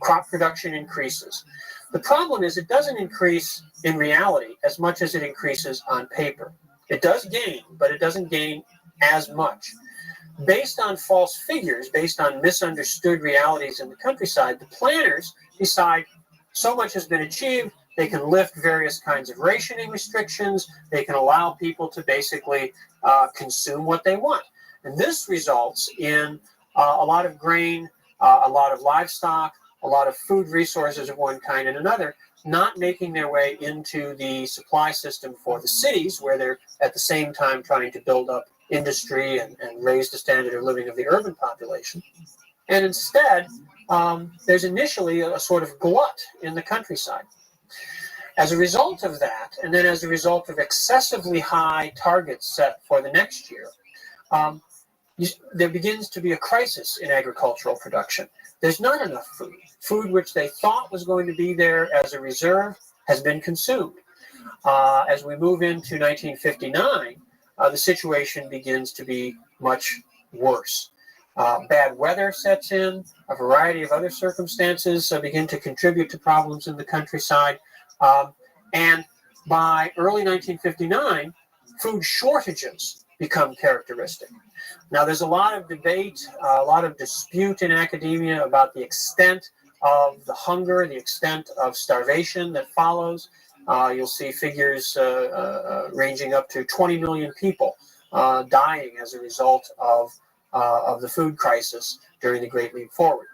Crop production increases. The problem is it doesn't increase in reality as much as it increases on paper. It does gain, but it doesn't gain as much. Based on false figures, based on misunderstood realities in the countryside, the planners decide so much has been achieved, they can lift various kinds of rationing restrictions, they can allow people to basically consume what they want. And this results in a lot of grain, a lot of livestock, a lot of food resources of one kind and another, not making their way into the supply system for the cities, where they're at the same time trying to build up industry and raise the standard of living of the urban population. And instead, there's initially a sort of glut in the countryside. As a result of that, and then as a result of excessively high targets set for the next year, there begins to be a crisis in agricultural production. There's not enough food. Food which they thought was going to be there as a reserve has been consumed. As we move into 1959, the situation begins to be much worse. Bad weather sets in, a variety of other circumstances begin to contribute to problems in the countryside. And by early 1959, food shortages become characteristic. Now, there's a lot of debate, a lot of dispute in academia about the extent of the hunger, the extent of starvation that follows. You'll see figures ranging up to 20 million people dying as a result of the food crisis during the Great Leap Forward.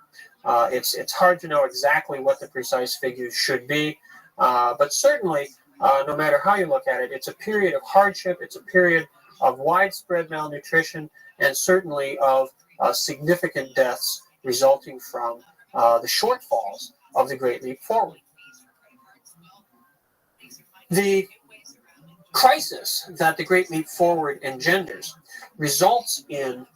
It's hard to know exactly what the precise figures should be, but certainly, no matter how you look at it, it's a period of hardship, it's a period of widespread malnutrition, and certainly of significant deaths resulting from the shortfalls of the Great Leap Forward. The crisis that the Great Leap Forward engenders results in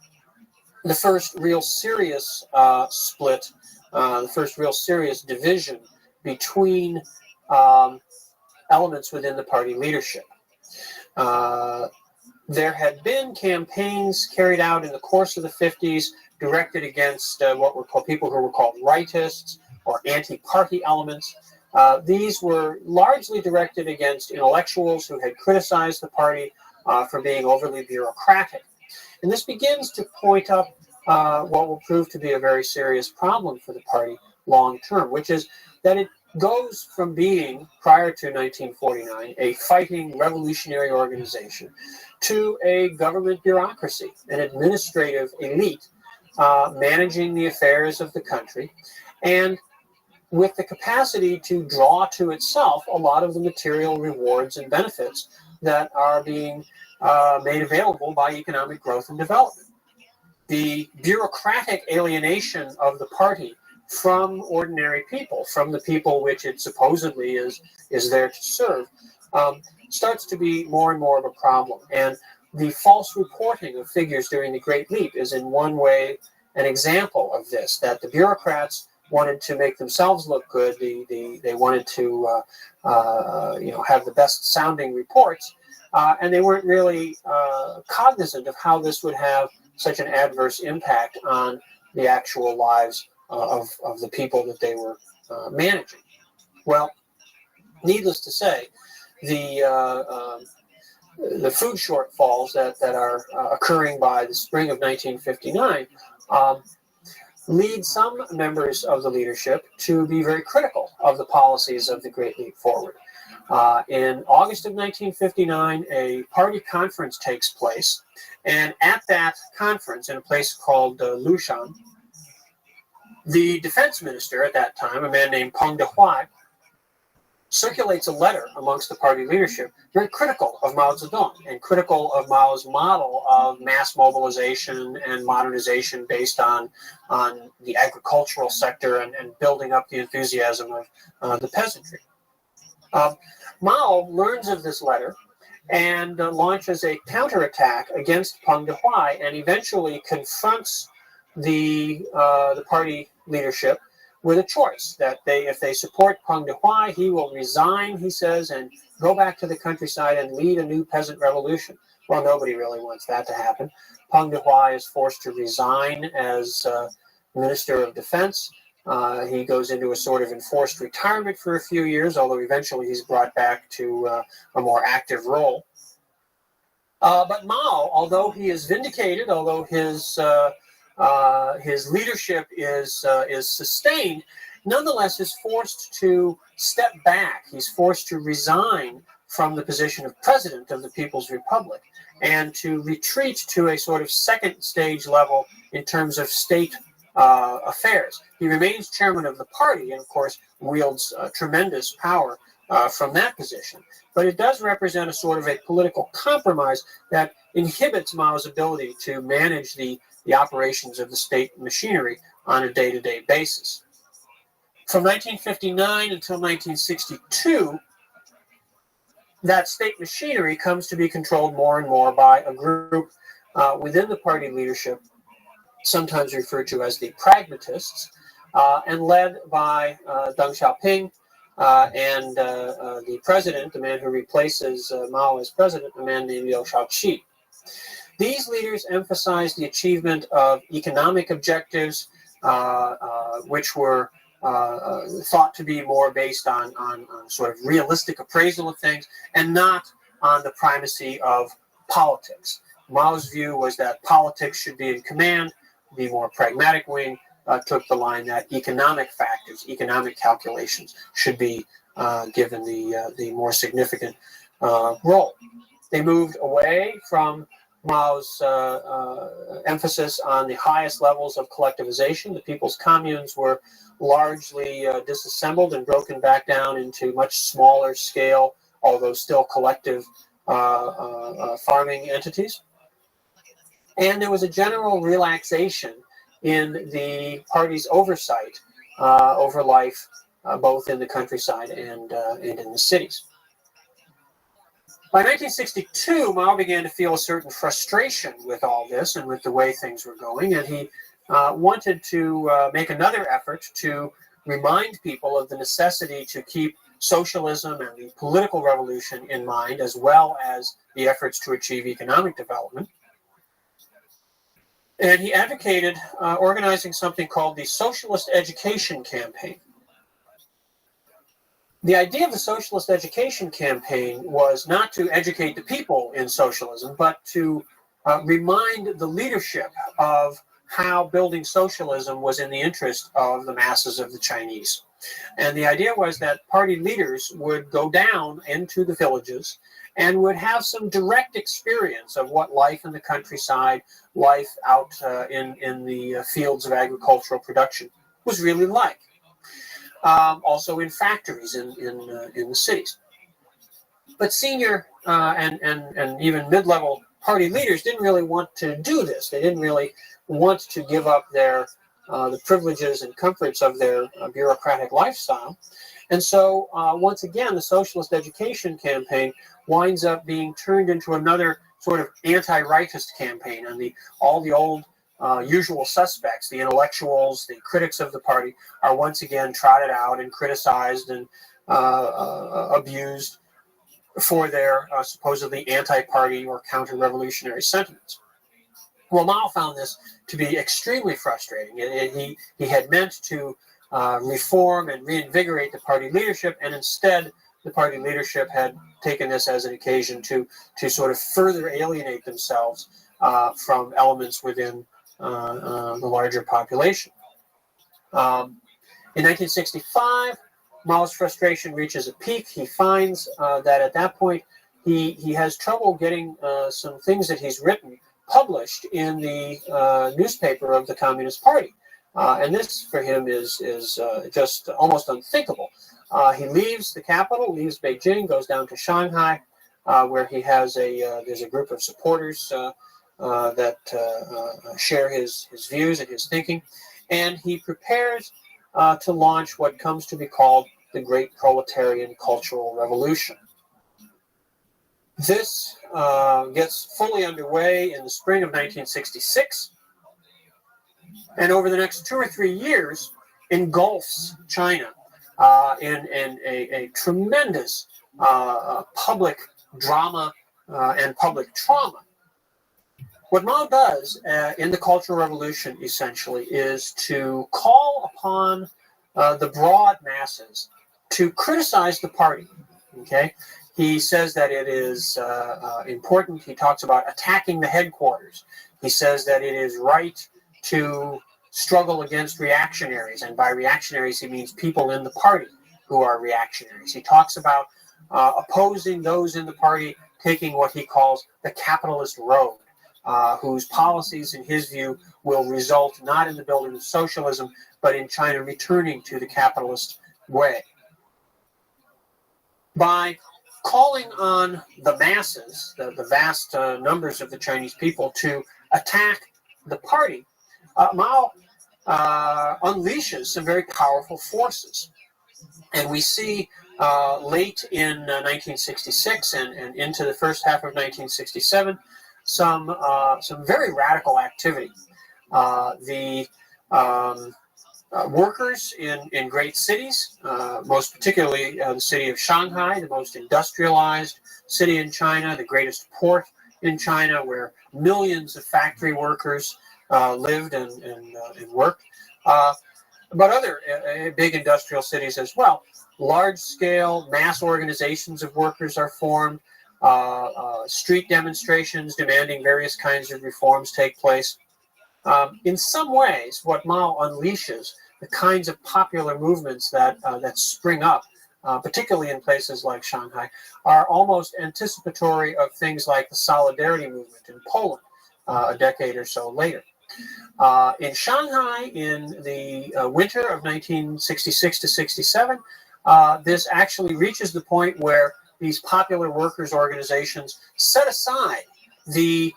the first real serious split, the first real serious division between elements within the party leadership. There had been campaigns carried out in the course of the 50s directed against what were called people who were called rightists or anti-party elements. These were largely directed against intellectuals who had criticized the party for being overly bureaucratic. And this begins to point up what will prove to be a very serious problem for the party long term, which is that it goes from being, prior to 1949, a fighting revolutionary organization to a government bureaucracy, an administrative elite managing the affairs of the country, and with the capacity to draw to itself a lot of the material rewards and benefits that are being made available by economic growth and development. The bureaucratic alienation of the party from ordinary people, from the people which it supposedly is there to serve, starts to be more and more of a problem. And the false reporting of figures during the Great Leap is in one way an example of this, that the bureaucrats wanted to make themselves look good. They wanted to have the best sounding reports, and they weren't really cognizant of how this would have such an adverse impact on the actual lives of the people that they were managing. Well, needless to say, the food shortfalls that are occurring by the spring of 1959 lead some members of the leadership to be very critical of the policies of the Great Leap Forward. In August of 1959, a party conference takes place, and at that conference, in a place called Lushan, the defense minister at that time, a man named Peng Dehuai, circulates a letter amongst the party leadership very critical of Mao Zedong and critical of Mao's model of mass mobilization and modernization based on the agricultural sector and building up the enthusiasm of the peasantry. Mao learns of this letter and launches a counterattack against Peng Dehuai and eventually confronts the party leadership with a choice that if they support Peng Dehuai, he will resign, he says, and go back to the countryside and lead a new peasant revolution. Well, nobody really wants that to happen. Peng Dehuai is forced to resign as Minister of Defense. He goes into a sort of enforced retirement for a few years, although eventually he's brought back to a more active role. But Mao, although he is vindicated, although his leadership is sustained, nonetheless is forced to step back. He's forced to resign from the position of president of the People's Republic and to retreat to a sort of second stage level in terms of state affairs. He remains chairman of the party and, of course, wields tremendous power from that position. But it does represent a sort of a political compromise that inhibits Mao's ability to manage the operations of the state machinery on a day-to-day basis. From 1959 until 1962, that state machinery comes to be controlled more and more by a group within the party leadership, sometimes referred to as the pragmatists, and led by Deng Xiaoping and the president, the man who replaces Mao as president, a man named Liu Shaoqi. These leaders emphasized the achievement of economic objectives, which were thought to be more based on sort of realistic appraisal of things and not on the primacy of politics. Mao's view was that politics should be in command. The more pragmatic wing took the line that economic factors, economic calculations should be given the more significant role. They moved away from Mao's emphasis on the highest levels of collectivization. The people's communes were largely disassembled and broken back down into much smaller scale, although still collective farming entities. And there was a general relaxation in the party's oversight over life, both in the countryside and in the cities. By 1962, Mao began to feel a certain frustration with all this and with the way things were going, and he wanted to make another effort to remind people of the necessity to keep socialism and the political revolution in mind, as well as the efforts to achieve economic development. And he advocated organizing something called the Socialist Education Campaign. The idea of the Socialist Education Campaign was not to educate the people in socialism, but to remind the leadership of how building socialism was in the interest of the masses of the Chinese. And the idea was that party leaders would go down into the villages and would have some direct experience of what life in the countryside, life out in the fields of agricultural production was really like. Also in factories in the cities. But senior and even mid-level party leaders didn't really want to do this. They didn't really want to give up the privileges and comforts of their bureaucratic lifestyle. And so once again, the Socialist Education Campaign winds up being turned into another sort of anti-rightist campaign, and all the old usual suspects, the intellectuals, the critics of the party, are once again trotted out and criticized and abused for their supposedly anti-party or counter-revolutionary sentiments. Well, Mao found this to be extremely frustrating. He had meant to reform and reinvigorate the party leadership, and instead the party leadership had taken this as an occasion to sort of further alienate themselves from elements within the larger population. In 1965, Mao's frustration reaches a peak. He finds that at that point he has trouble getting some things that he's written published in the newspaper of the Communist Party. And this for him is just almost unthinkable. He leaves the capital, leaves Beijing, goes down to Shanghai, where he has there's a group of supporters that share his views and his thinking, and he prepares to launch what comes to be called the Great Proletarian Cultural Revolution. This gets fully underway in the spring of 1966, and over the next 2 or 3 years engulfs China in a tremendous public drama and public trauma. What Mao does in the Cultural Revolution, essentially, is to call upon the broad masses to criticize the party. Okay, he says that it is important. He talks about attacking the headquarters. He says that it is right to struggle against reactionaries, and by reactionaries he means people in the party who are reactionaries. He talks about opposing those in the party taking what he calls the capitalist road, whose policies, in his view, will result not in the building of socialism, but in China returning to the capitalist way. By calling on the masses, the vast numbers of the Chinese people, to attack the party, Mao unleashes some very powerful forces. And we see late in 1966 and into the first half of 1967 some very radical activity. The workers in great cities, most particularly the city of Shanghai, the most industrialized city in China, the greatest port in China, where millions of factory workers lived and worked, but other big industrial cities as well. Large-scale mass organizations of workers are formed. Street demonstrations demanding various kinds of reforms take place. In some ways, what Mao unleashes, the kinds of popular movements that spring up, particularly in places like Shanghai, are almost anticipatory of things like the Solidarity movement in Poland a decade or so later. In Shanghai, in the winter of 1966 to 67, this actually reaches the point where these popular workers' organizations set aside the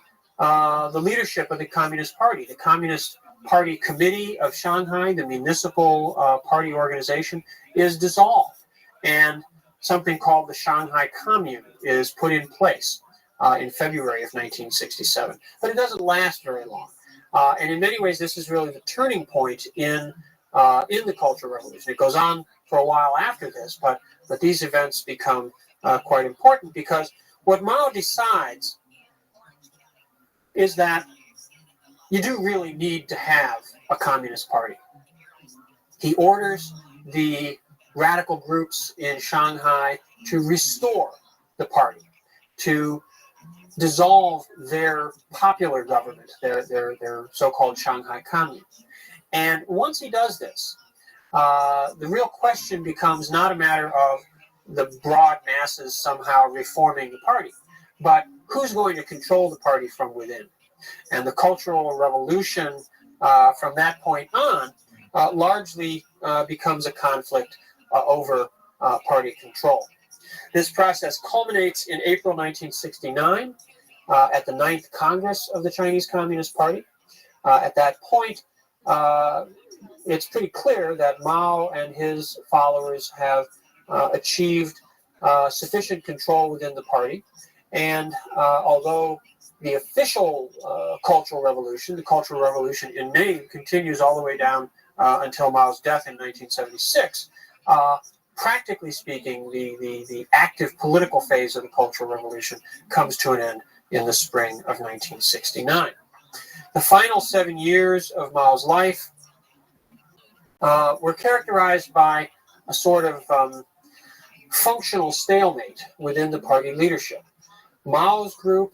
leadership of the Communist Party. The Communist Party Committee of Shanghai, the municipal party organization, is dissolved, and something called the Shanghai Commune is put in place in February of 1967. But it doesn't last very long. And in many ways, this is really the turning point in the Cultural Revolution. It goes on for a while after this, but these events become quite important, because what Mao decides is that you do really need to have a communist party. He orders the radical groups in Shanghai to restore the party, to dissolve their popular government, their so-called Shanghai Commune. And once he does this, the real question becomes not a matter of the broad masses somehow reforming the party, but who's going to control the party from within. And the Cultural Revolution from that point on largely becomes a conflict over party control. This process culminates in April 1969 at the 9th Congress of the Chinese Communist Party. At that point, it's pretty clear that Mao and his followers have achieved sufficient control within the party. And although the official Cultural Revolution, the Cultural Revolution in name, continues all the way down until Mao's death in 1976, practically speaking, the active political phase of the Cultural Revolution comes to an end in the spring of 1969. The final 7 years of Mao's life were characterized by a sort of functional stalemate within the party leadership. Mao's group,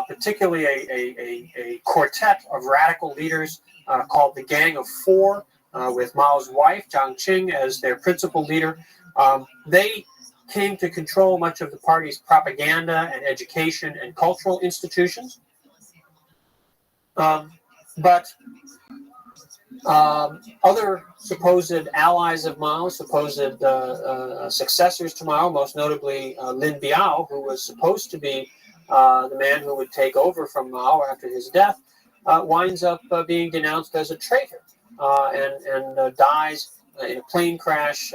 particularly a quartet of radical leaders called the Gang of Four, with Mao's wife, Jiang Qing, as their principal leader, they came to control much of the party's propaganda and education and cultural institutions. But other supposed allies of Mao, supposed successors to Mao, most notably Lin Biao, who was supposed to be the man who would take over from Mao after his death, winds up being denounced as a traitor and dies in a plane crash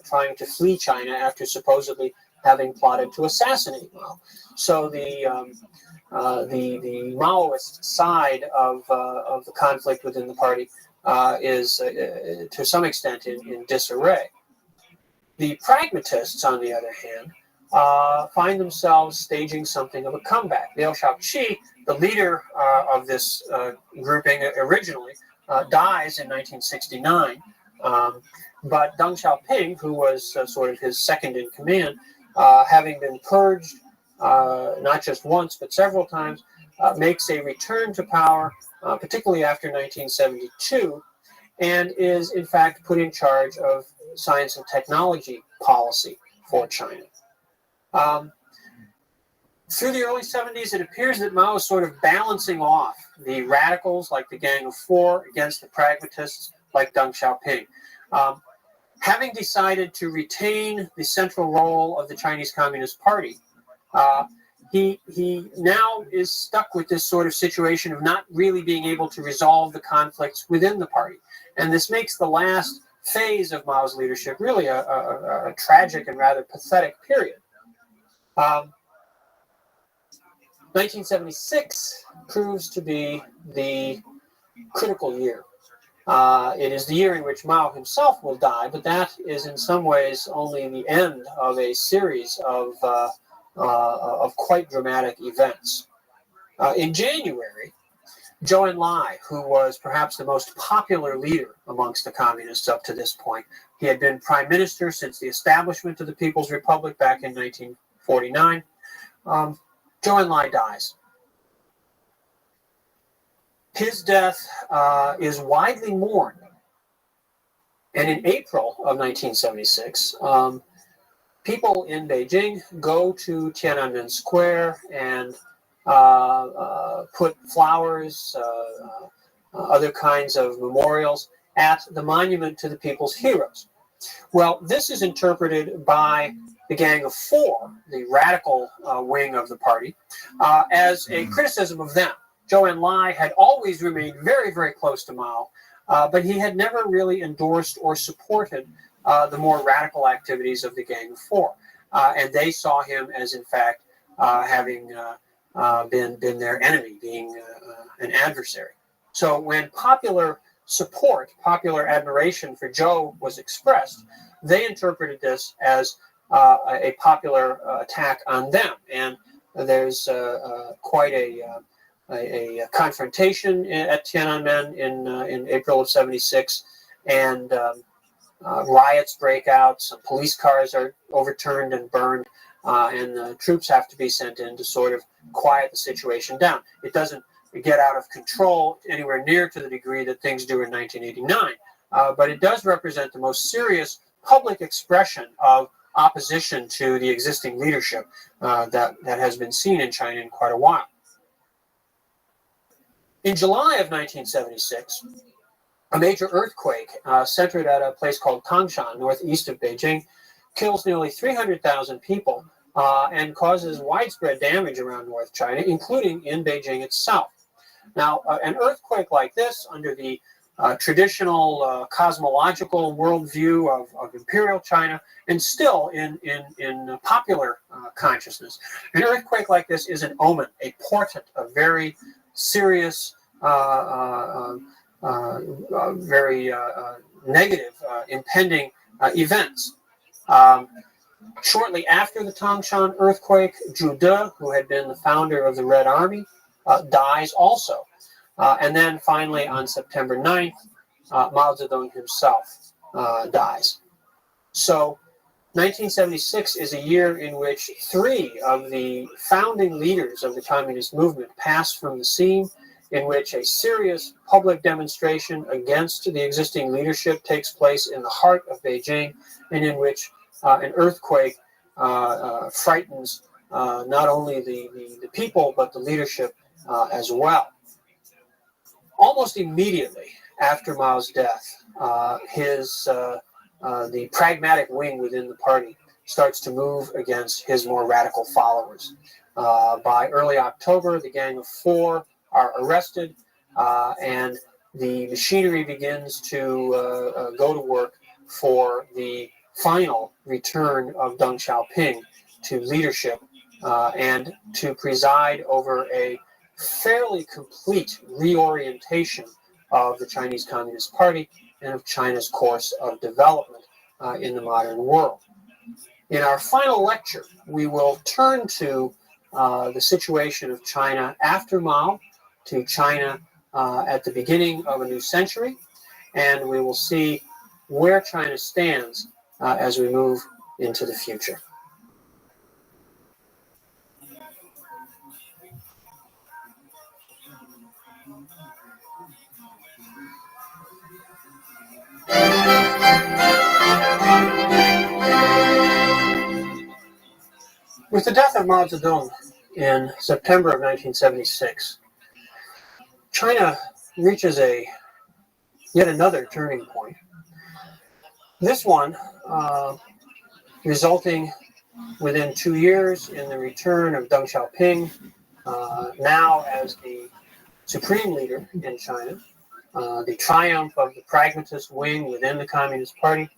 trying to flee China after supposedly having plotted to assassinate Mao. So the Maoist side of the conflict within the party is, to some extent, in disarray. The pragmatists, on the other hand, find themselves staging something of a comeback. Liu Shaoqi, the leader of this grouping originally, dies in 1969, but Deng Xiaoping, who was sort of his second in command, having been purged not just once but several times, makes a return to power, particularly after 1972, and is in fact put in charge of science and technology policy for China. Through the early 70s, it appears that Mao is sort of balancing off the radicals like the Gang of Four against the pragmatists like Deng Xiaoping. Having decided to retain the central role of the Chinese Communist Party, he now is stuck with this sort of situation of not really being able to resolve the conflicts within the party. And this makes the last phase of Mao's leadership really a tragic and rather pathetic period. 1976 proves to be the critical year. It is the year in which Mao himself will die, but that is in some ways only the end of a series of quite dramatic events. In January, Zhou Enlai, who was perhaps the most popular leader amongst the communists up to this point, he had been prime minister since the establishment of the People's Republic back in 1949. Zhou Enlai dies. His death is widely mourned. And in April of 1976, people in Beijing go to Tiananmen Square and put flowers, other kinds of memorials at the monument to the people's heroes. Well, this is interpreted by the Gang of Four, the radical wing of the party, as a criticism of them. Zhou Enlai had always remained very, very close to Mao, but he had never really endorsed or supported the more radical activities of the Gang of Four. And they saw him as, in fact, having been their enemy, being an adversary. So when popular support, popular admiration for Zhou was expressed, they interpreted this as a popular attack on them. And there's quite a confrontation at Tiananmen in April of '76, and riots break out. Some police cars are overturned and burned, and the troops have to be sent in to sort of quiet the situation down. It doesn't get out of control anywhere near to the degree that things do in 1989, but it does represent the most serious public expression of opposition to the existing leadership that has been seen in China in quite a while. In July of 1976, a major earthquake centered at a place called Tangshan, northeast of Beijing, kills nearly 300,000 people and causes widespread damage around North China, including in Beijing itself. Now, an earthquake like this, under the traditional cosmological worldview of imperial China, and still in popular consciousness, an earthquake like this is an omen, a portent of very serious, very negative impending events. Shortly after the Tangshan earthquake, Zhu De, who had been the founder of the Red Army, dies also. And then finally, on September 9th, Mao Zedong himself dies. So 1976 is a year in which three of the founding leaders of the communist movement pass from the scene, in which a serious public demonstration against the existing leadership takes place in the heart of Beijing, and in which an earthquake frightens not only the people, but the leadership as well. Almost immediately after Mao's death, the pragmatic wing within the party starts to move against his more radical followers. By early October, the Gang of Four are arrested, and the machinery begins to go to work for the final return of Deng Xiaoping to leadership and to preside over a fairly complete reorientation of the Chinese Communist Party and of China's course of development in the modern world. In our final lecture, we will turn to the situation of China after Mao, to China at the beginning of a new century, and we will see where China stands as we move into the future. With the death of Mao Zedong in September of 1976, China reaches yet another turning point. This one resulting within 2 years in the return of Deng Xiaoping, now as the supreme leader in China, the triumph of the pragmatist wing within the Communist Party,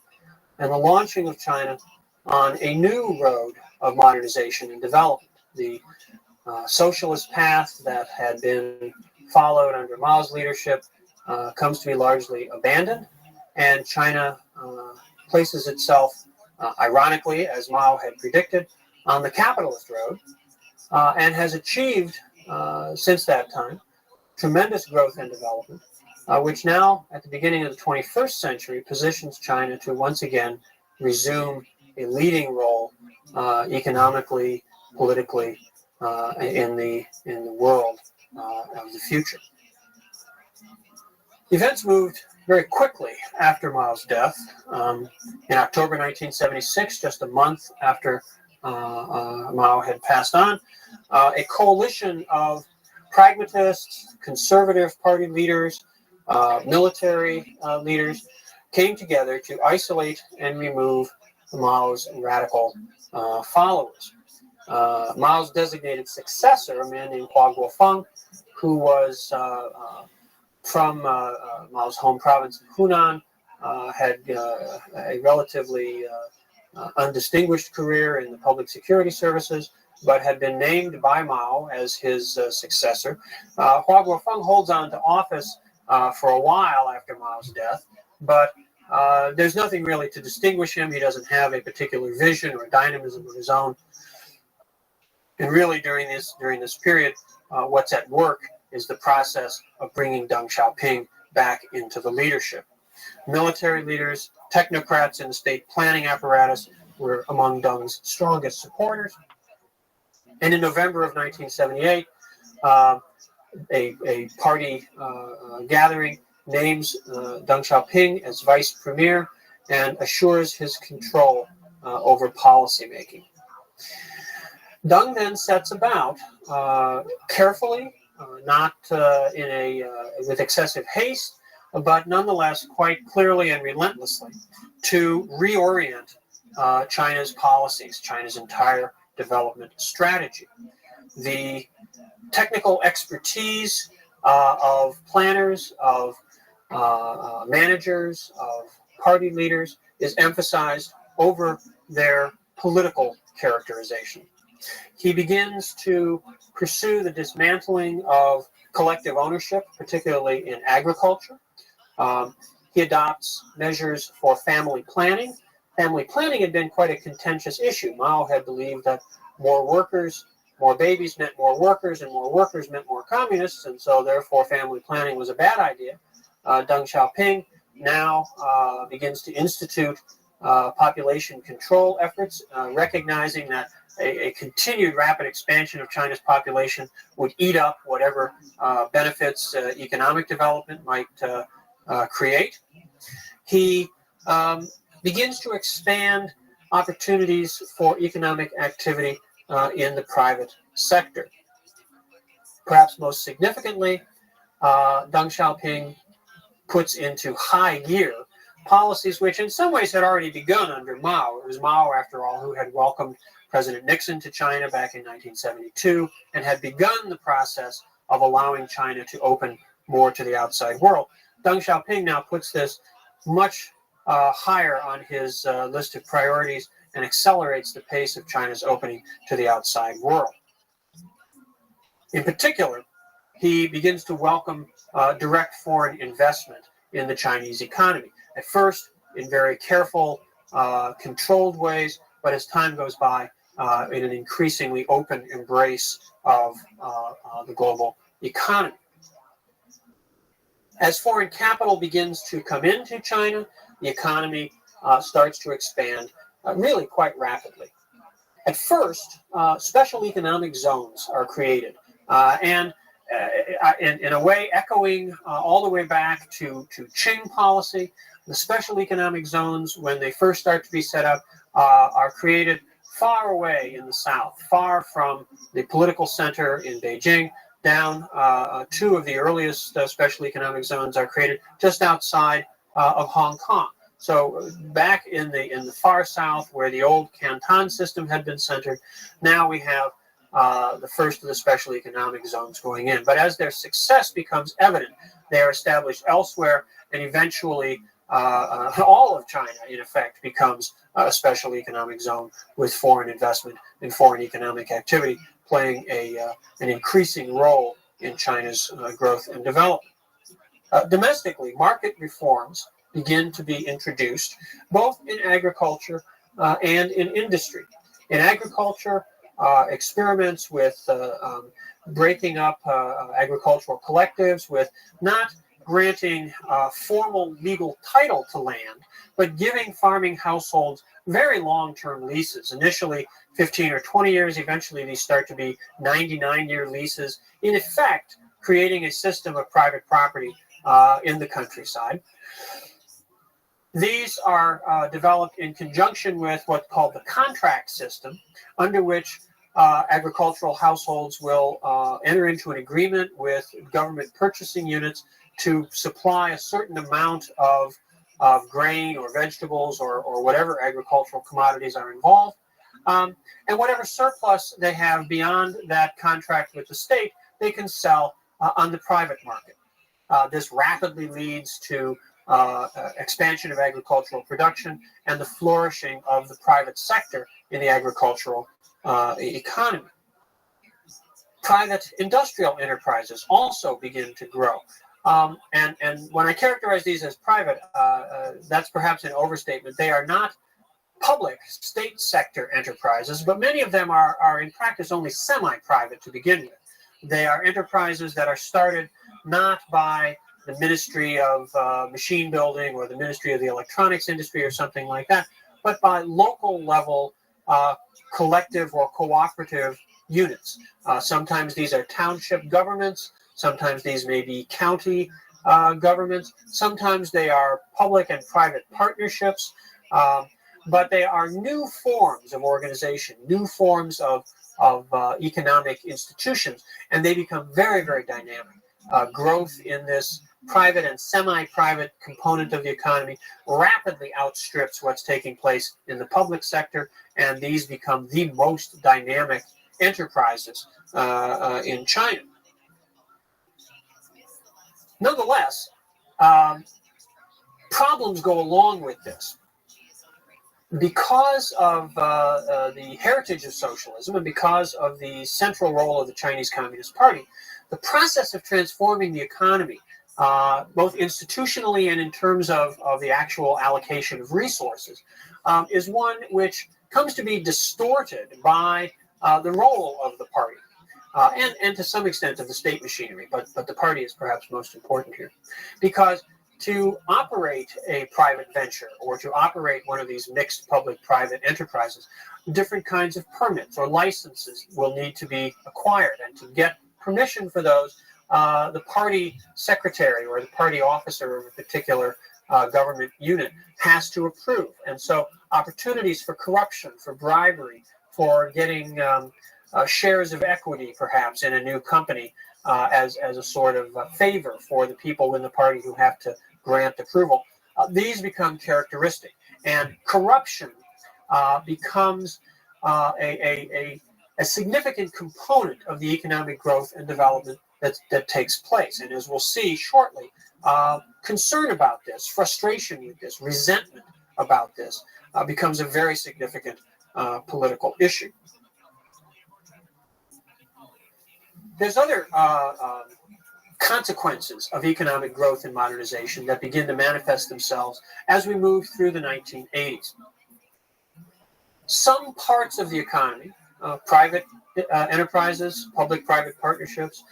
and the launching of China on a new road of modernization and development. The socialist path that had been followed under Mao's leadership comes to be largely abandoned, and China places itself, ironically, as Mao had predicted, on the capitalist road, and has achieved, since that time, tremendous growth and development, which now, at the beginning of the 21st century, positions China to once again resume a leading role economically, politically, in the world of the future. Events moved very quickly after Mao's death. In October 1976, just a month after Mao had passed on, a coalition of pragmatists, conservative party leaders, military leaders came together to isolate and remove Mao's radical followers. Mao's designated successor, a man named Hua Guofeng, who was from Mao's home province of Hunan, had a relatively undistinguished career in the public security services, but had been named by Mao as his successor. Hua Guofeng holds on to office for a while after Mao's death, but there's nothing really to distinguish him. He doesn't have a particular vision or dynamism of his own. And really, during this period, what's at work is the process of bringing Deng Xiaoping back into the leadership. Military leaders, technocrats in the state planning apparatus were among Deng's strongest supporters. And in November of 1978, a party gathering names Deng Xiaoping as vice premier and assures his control over policymaking. Deng then sets about carefully, not with excessive haste, but nonetheless quite clearly and relentlessly, to reorient China's policies, China's entire development strategy. The technical expertise of planners, of managers, of party leaders is emphasized over their political characterization. He begins to pursue the dismantling of collective ownership, particularly in agriculture. He adopts measures for family planning. Family planning had been quite a contentious issue. Mao had believed that more workers, more babies meant more workers, and more workers meant more communists, and so therefore family planning was a bad idea. Deng Xiaoping now begins to institute population control efforts, recognizing that a continued rapid expansion of China's population would eat up whatever benefits economic development might create. He begins to expand opportunities for economic activity in the private sector. Perhaps most significantly, Deng Xiaoping puts into high gear policies which in some ways had already begun under Mao. It was Mao, after all, who had welcomed President Nixon to China back in 1972 and had begun the process of allowing China to open more to the outside world. Deng Xiaoping now puts this much higher on his list of priorities and accelerates the pace of China's opening to the outside world. In particular, he begins to welcome direct foreign investment in the Chinese economy. At first, in very careful, controlled ways, but as time goes by, in an increasingly open embrace of the global economy. As foreign capital begins to come into China, the economy starts to expand really quite rapidly. At first, special economic zones are created, and in a way echoing all the way back to Qing policy. The special economic zones, when they first start to be set up, are created far away in the south, far from the political center in Beijing. Down, two of the earliest special economic zones are created just outside of Hong Kong. So back in the far south, where the old Canton system had been centered, now we have the first of the special economic zones going in. But as their success becomes evident, they are established elsewhere, and eventually all of China, in effect, becomes a special economic zone with foreign investment and foreign economic activity playing an increasing role in China's growth and development. Domestically, market reforms begin to be introduced, both in agriculture and in industry. In agriculture, experiments with breaking up agricultural collectives, with not granting formal legal title to land, but giving farming households very long-term leases. Initially 15 or 20 years, eventually these start to be 99-year leases, in effect creating a system of private property in the countryside. These are developed in conjunction with what's called the contract system, under which agricultural households will enter into an agreement with government purchasing units to supply a certain amount of grain or vegetables or whatever agricultural commodities are involved. And whatever surplus they have beyond that contract with the state, they can sell on the private market. This rapidly leads to expansion of agricultural production and the flourishing of the private sector in the agricultural economy. Private industrial enterprises also begin to grow. And when I characterize these as private, that's perhaps an overstatement. They are not public state sector enterprises, but many of them are in practice only semi-private to begin with. They are enterprises that are started not by the Ministry of Machine Building or the Ministry of the Electronics Industry or something like that, but by local level collective or cooperative units. Sometimes these are township governments, sometimes these may be county governments, sometimes they are public and private partnerships, but they are new forms of organization, new forms of economic institutions, and they become very, very dynamic. Growth in this private and semi-private component of the economy rapidly outstrips what's taking place in the public sector, and these become the most dynamic enterprises in China. Nonetheless, problems go along with this. Because of the heritage of socialism and because of the central role of the Chinese Communist Party, the process of transforming the economy, both institutionally and in terms of the actual allocation of resources, is one which comes to be distorted by the role of the party. And to some extent of the state machinery, but the party is perhaps most important here. Because to operate a private venture or to operate one of these mixed public-private enterprises, different kinds of permits or licenses will need to be acquired. And to get permission for those, the party secretary or the party officer of a particular government unit has to approve. And so opportunities for corruption, for bribery, for getting shares of equity, perhaps, in a new company as a sort of favor for the people in the party who have to grant approval. These become characteristic. And corruption becomes a significant component of the economic growth and development that takes place. And as we'll see shortly, concern about this, frustration with this, resentment about this becomes a very significant political issue. There's other consequences of economic growth and modernization that begin to manifest themselves as we move through the 1980s. Some parts of the economy, private enterprises, public-private partnerships,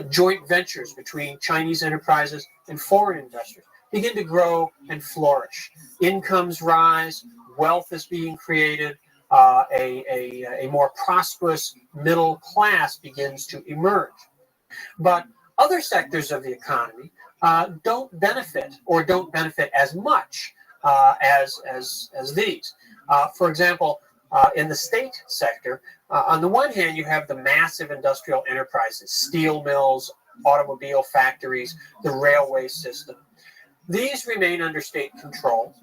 joint ventures between Chinese enterprises and foreign investors begin to grow and flourish. Incomes rise, wealth is being created, a more prosperous middle class begins to emerge. But other sectors of the economy don't benefit or don't benefit as much as these. For example, in the state sector, on the one hand, you have the massive industrial enterprises, steel mills, automobile factories, the railway system. These remain under state control.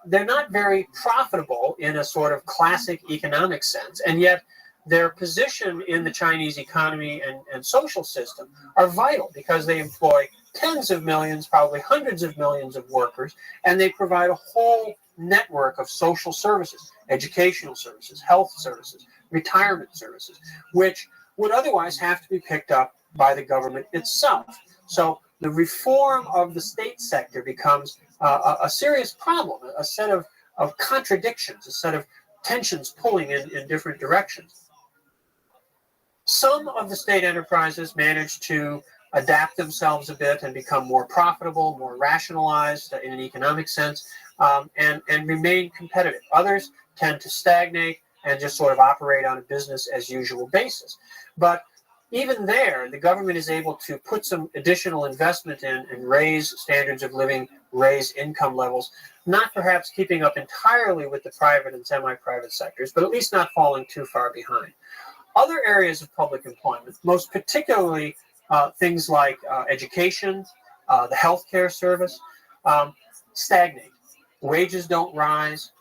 They're not very profitable in a sort of classic economic sense, and yet their position in the Chinese economy and social system are vital because they employ tens of millions, probably hundreds of millions of workers, and they provide a whole network of social services, educational services, health services, retirement services, which would otherwise have to be picked up by the government itself. So the reform of the state sector becomes a serious problem, a set of contradictions, a set of tensions pulling in different directions. Some of the state enterprises manage to adapt themselves a bit and become more profitable, more rationalized in an economic sense, and remain competitive. Others tend to stagnate and just sort of operate on a business as usual basis. But even there, the government is able to put some additional investment in and raise standards of living, raise income levels, not perhaps keeping up entirely with the private and semi-private sectors, but at least not falling too far behind. Other areas of public employment, most particularly things like education, the healthcare service, stagnate. Wages don't rise,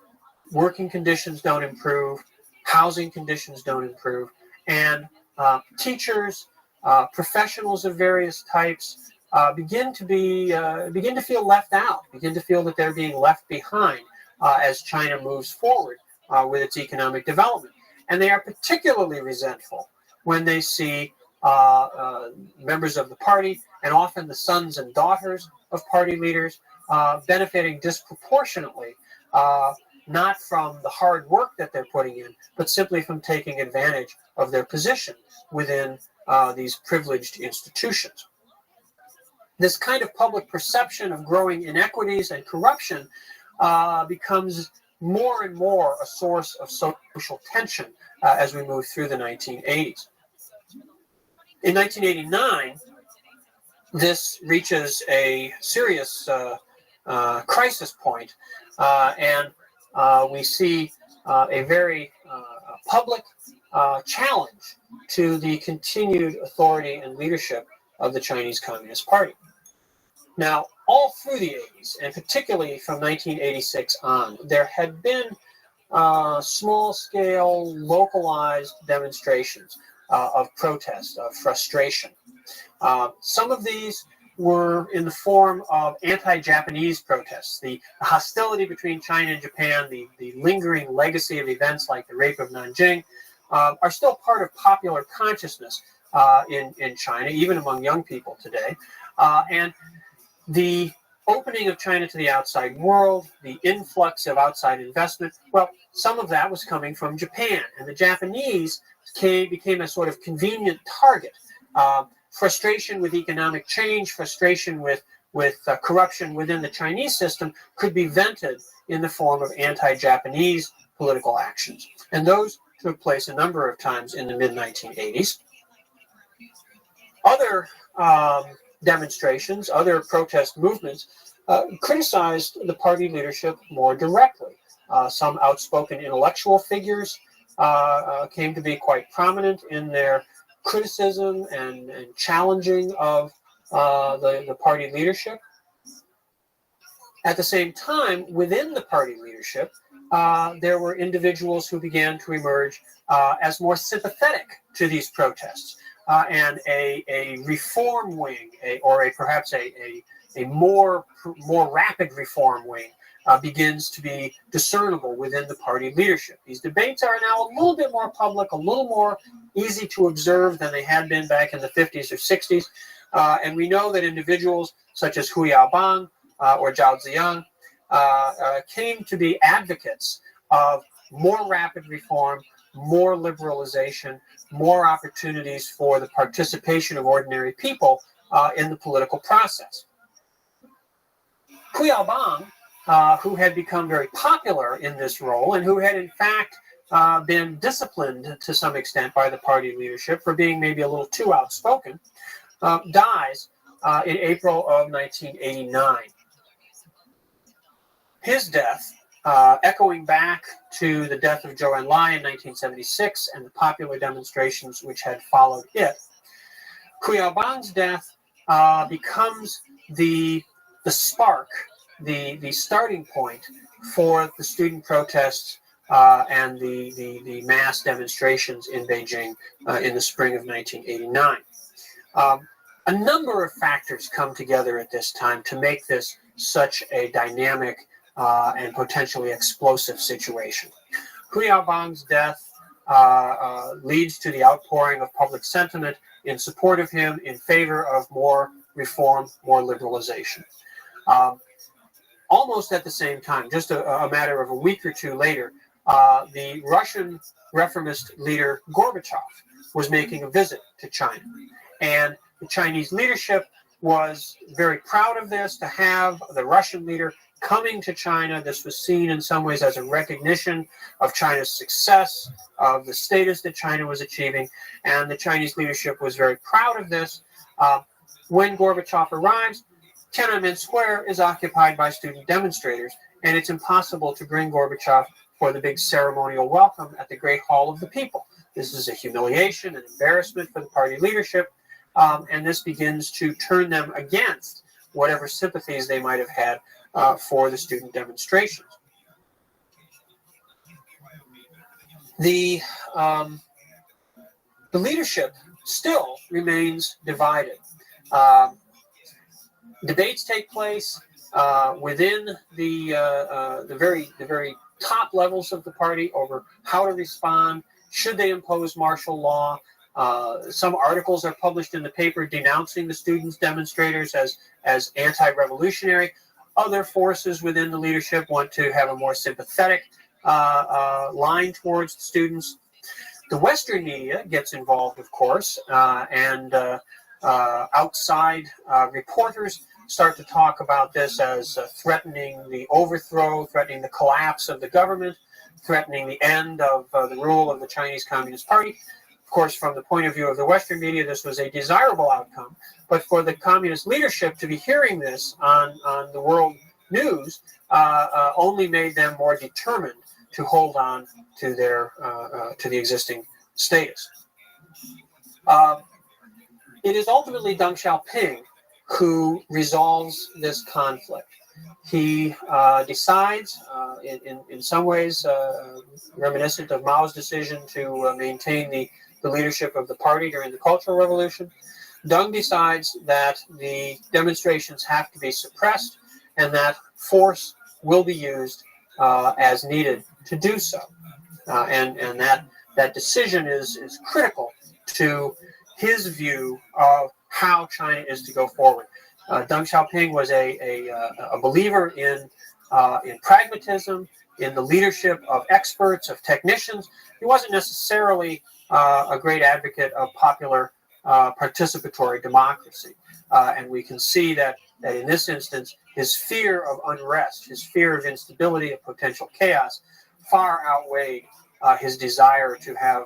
working conditions don't improve, housing conditions don't improve, and teachers, professionals of various types begin to feel left out, begin to feel that they're being left behind as China moves forward with its economic development. And they are particularly resentful when they see members of the party, and often the sons and daughters of party leaders, benefiting disproportionately, not from the hard work that they're putting in, but simply from taking advantage of their position within these privileged institutions. This kind of public perception of growing inequities and corruption becomes more and more a source of social tension as we move through the 1980s. In 1989, this reaches a serious crisis point, and we see a very public challenge to the continued authority and leadership of the Chinese Communist Party. Now, all through the 80s, and particularly from 1986 on, there had been small-scale, localized demonstrations of protest, of frustration. Some of these were in the form of anti-Japanese protests. The hostility between China and Japan, the lingering legacy of events like the rape of Nanjing, are still part of popular consciousness in China, even among young people today. And the opening of China to the outside world, the influx of outside investment, well, some of that was coming from Japan, and the Japanese became a sort of convenient target. Frustration with economic change, frustration with corruption within the Chinese system could be vented in the form of anti-Japanese political actions. And those took place a number of times in the mid-1980s. Other demonstrations, other protest movements criticized the party leadership more directly. Some outspoken intellectual figures came to be quite prominent in their criticism and challenging of the party leadership. At the same time, within the party leadership, there were individuals who began to emerge as more sympathetic to these protests. And a reform wing, or perhaps a more rapid reform wing, begins to be discernible within the party leadership. These debates are now a little bit more public, a little more easy to observe than they had been back in the 50s or 60s. And we know that individuals such as Hu Yaobang or Zhao Ziyang came to be advocates of more rapid reform, more liberalization, more opportunities for the participation of ordinary people in the political process. Hu Yaobang, who had become very popular in this role and who had in fact been disciplined to some extent by the party leadership for being maybe a little too outspoken, dies in April of 1989. His death, echoing back to the death of Zhou Enlai in 1976 and the popular demonstrations which had followed it, Hu Yaobang's death becomes the spark, the starting point for the student protests and the mass demonstrations in Beijing in the spring of 1989. A number of factors come together at this time to make this such a dynamic and potentially explosive situation. Hu Yaobang's death leads to the outpouring of public sentiment in support of him, in favor of more reform, more liberalization. Almost at the same time, just a matter of a week or two later, the Russian reformist leader Gorbachev was making a visit to China. And the Chinese leadership was very proud of this, to have the Russian leader coming to China. This was seen in some ways as a recognition of China's success, of the status that China was achieving, and the Chinese leadership was very proud of this. When Gorbachev arrives, Tiananmen Square is occupied by student demonstrators, and it's impossible to bring Gorbachev for the big ceremonial welcome at the Great Hall of the People. This is a humiliation and embarrassment for the party leadership, and this begins to turn them against whatever sympathies they might have had for the student demonstrations. The leadership still remains divided. Debates take place within the very top levels of the party over how to respond. Should they impose martial law? Some articles are published in the paper denouncing the students' demonstrators as anti-revolutionary. Other forces within the leadership want to have a more sympathetic line towards the students. The Western media gets involved, of course, and outside reporters start to talk about this as threatening the overthrow, threatening the collapse of the government, threatening the end of the rule of the Chinese Communist Party. Of course, from the point of view of the Western media, this was a desirable outcome. But for the communist leadership to be hearing this on the world news only made them more determined to hold on to their to the existing status. It is ultimately Deng Xiaoping who resolves this conflict. He decides, in some ways reminiscent of Mao's decision to maintain the leadership of the party during the Cultural Revolution, Deng decides that the demonstrations have to be suppressed and that force will be used as needed to do so. And that decision is critical to his view of how China is to go forward. Deng Xiaoping was a believer in pragmatism, in the leadership of experts, of technicians. He wasn't necessarily a great advocate of popular participatory democracy. And we can see that in this instance, his fear of unrest, his fear of instability, of potential chaos, far outweighed his desire to have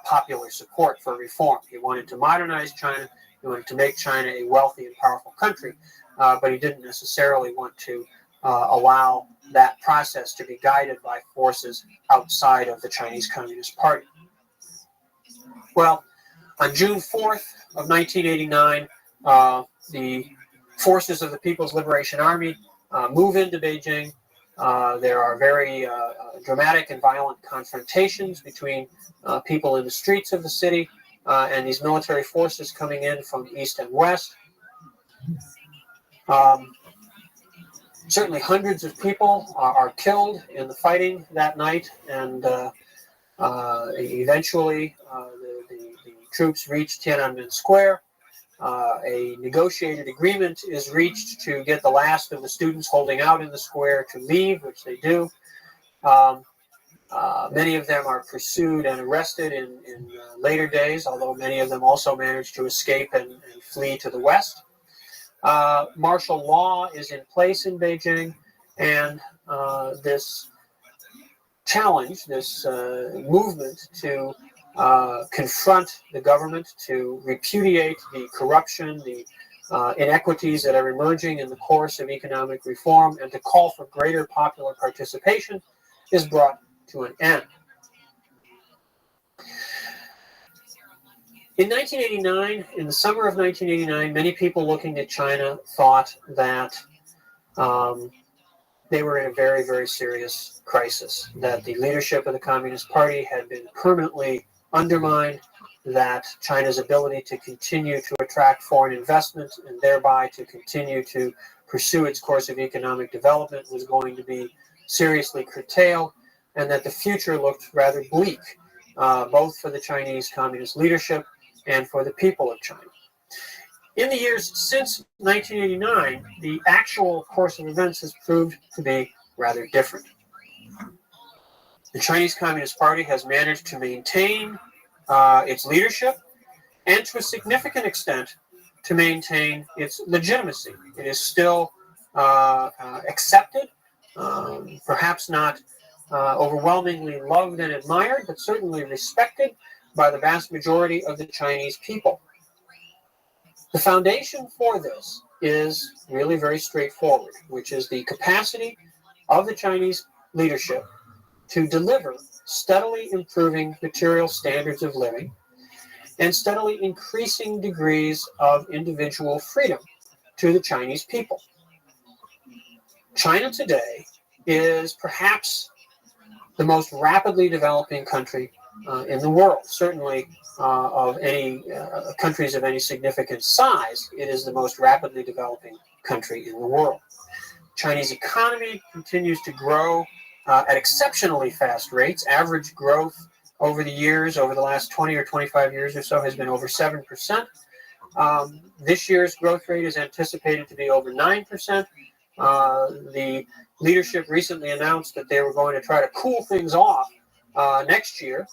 popular support for reform. He wanted to modernize China. He wanted to make China a wealthy and powerful country, but he didn't necessarily want to allow that process to be guided by forces outside of the Chinese Communist Party. Well, on June 4th of 1989, the forces of the People's Liberation Army move into Beijing. There are very dramatic and violent confrontations between people in the streets of the city and these military forces coming in from east and west. Certainly hundreds of people are killed in the fighting that night, and eventually the troops reach Tiananmen Square. A negotiated agreement is reached to get the last of the students holding out in the square to leave, which they do. Many of them are pursued and arrested in later days, although many of them also manage to escape and flee to the west. Martial law is in place in Beijing, and this challenge, this movement to confront the government, to repudiate the corruption, the inequities that are emerging in the course of economic reform, and to call for greater popular participation is brought to an end. In 1989, in the summer of 1989, many people looking at China thought that they were in a very, very serious crisis, that the leadership of the Communist Party had been permanently undermined, that China's ability to continue to attract foreign investment and thereby to continue to pursue its course of economic development was going to be seriously curtailed, and that the future looked rather bleak, both for the Chinese Communist leadership and for the people of China. In the years since 1989, the actual course of events has proved to be rather different. The Chinese Communist Party has managed to maintain its leadership and, to a significant extent, to maintain its legitimacy. It is still accepted, perhaps not overwhelmingly loved and admired, but certainly respected by the vast majority of the Chinese people. The foundation for this is really very straightforward, which is the capacity of the Chinese leadership to deliver steadily improving material standards of living and steadily increasing degrees of individual freedom to the Chinese people. China today is perhaps the most rapidly developing country in the world. Certainly of any countries of any significant size, it is the most rapidly developing country in the world. Chinese economy continues to grow at exceptionally fast rates. Average growth over the years, over the last 20 or 25 years or so, has been over 7%. This year's growth rate is anticipated to be over 9%. The leadership recently announced that they were going to try to cool things off next year,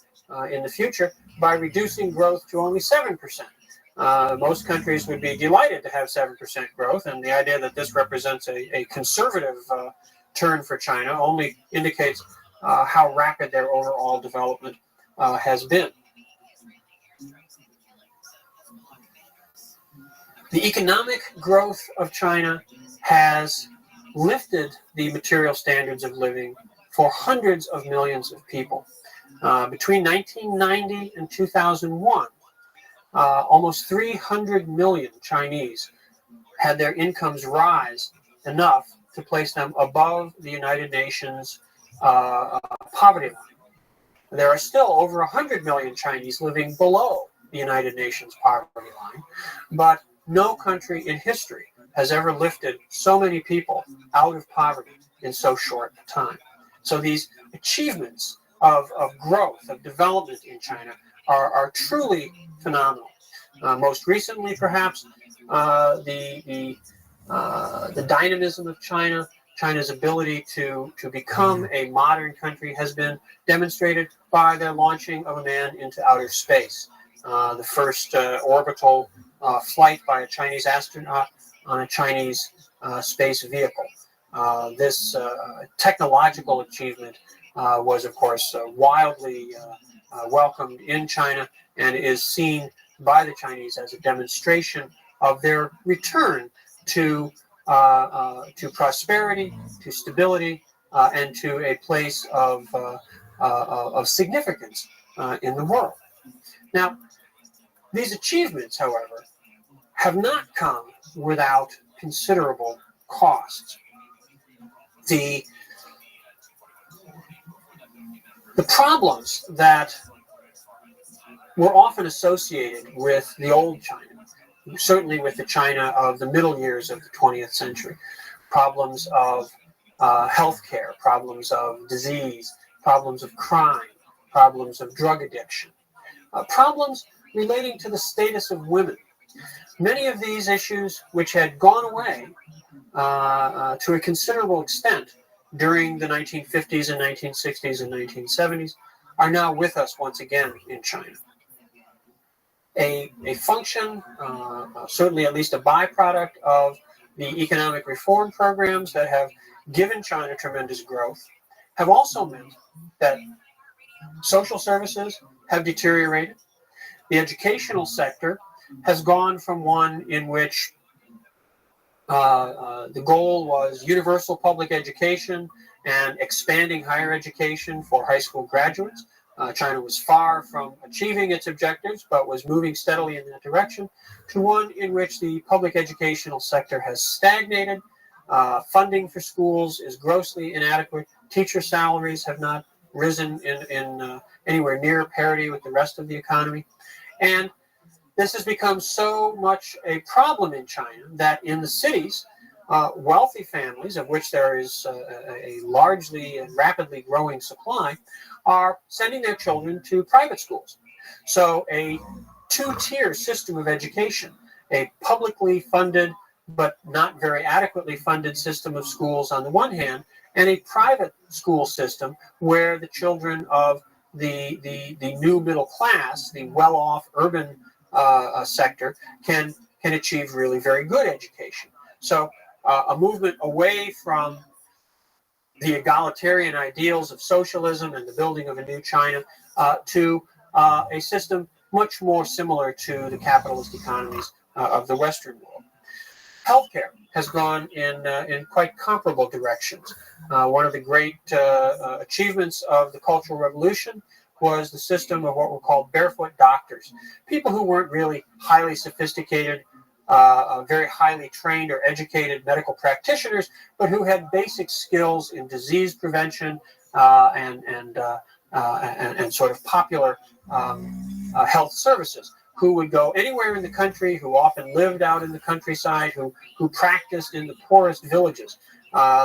in the future, by reducing growth to only 7%. Most countries would be delighted to have 7% growth, and the idea that this represents a conservative turn for China only indicates how rapid their overall development has been. The economic growth of China has lifted the material standards of living for hundreds of millions of people. Between 1990 and 2001, almost 300 million Chinese had their incomes rise enough to place them above the United Nations poverty line. There are still over 100 million Chinese living below the United Nations poverty line, but no country in history has ever lifted so many people out of poverty in so short a time. So these achievements of growth, of development in China are truly phenomenal. Most recently, perhaps, the dynamism of China, China's ability to become a modern country has been demonstrated by their launching of a man into outer space. The first orbital flight by a Chinese astronaut on a Chinese space vehicle. This technological achievement was, of course, wildly welcomed in China and is seen by the Chinese as a demonstration of their return to prosperity, to stability, and to a place of significance in the world. Now, these achievements, however, have not come without considerable costs. The problems that were often associated with the old China, certainly with the China of the middle years of the 20th century, problems of healthcare, problems of disease, problems of crime, problems of drug addiction, problems relating to the status of women. Many of these issues, which had gone away to a considerable extent during the 1950s and 1960s and 1970s, are now with us once again in China. A function, certainly at least a byproduct of the economic reform programs that have given China tremendous growth, have also meant that social services have deteriorated. The educational sector has gone from one in which the goal was universal public education and expanding higher education for high school graduates. China was far from achieving its objectives, but was moving steadily in that direction, to one in which the public educational sector has stagnated. Funding for schools is grossly inadequate. Teacher salaries have not risen in anywhere near parity with the rest of the economy. And this has become so much a problem in China that in the cities, wealthy families, of which there is a largely and rapidly growing supply, are sending their children to private schools. So a two-tier system of education, a publicly funded but not very adequately funded system of schools on the one hand, and a private school system where the children of the new middle class, the well-off urban sector, can achieve really very good education. So a movement away from the egalitarian ideals of socialism and the building of a new China to a system much more similar to the capitalist economies of the Western world. Healthcare has gone in quite comparable directions. One of the great achievements of the Cultural Revolution was the system of what were called barefoot doctors, people who weren't really highly sophisticated, very highly trained or educated medical practitioners, but who had basic skills in disease prevention and sort of popular health services, who would go anywhere in the country, who often lived out in the countryside, who practiced in the poorest villages.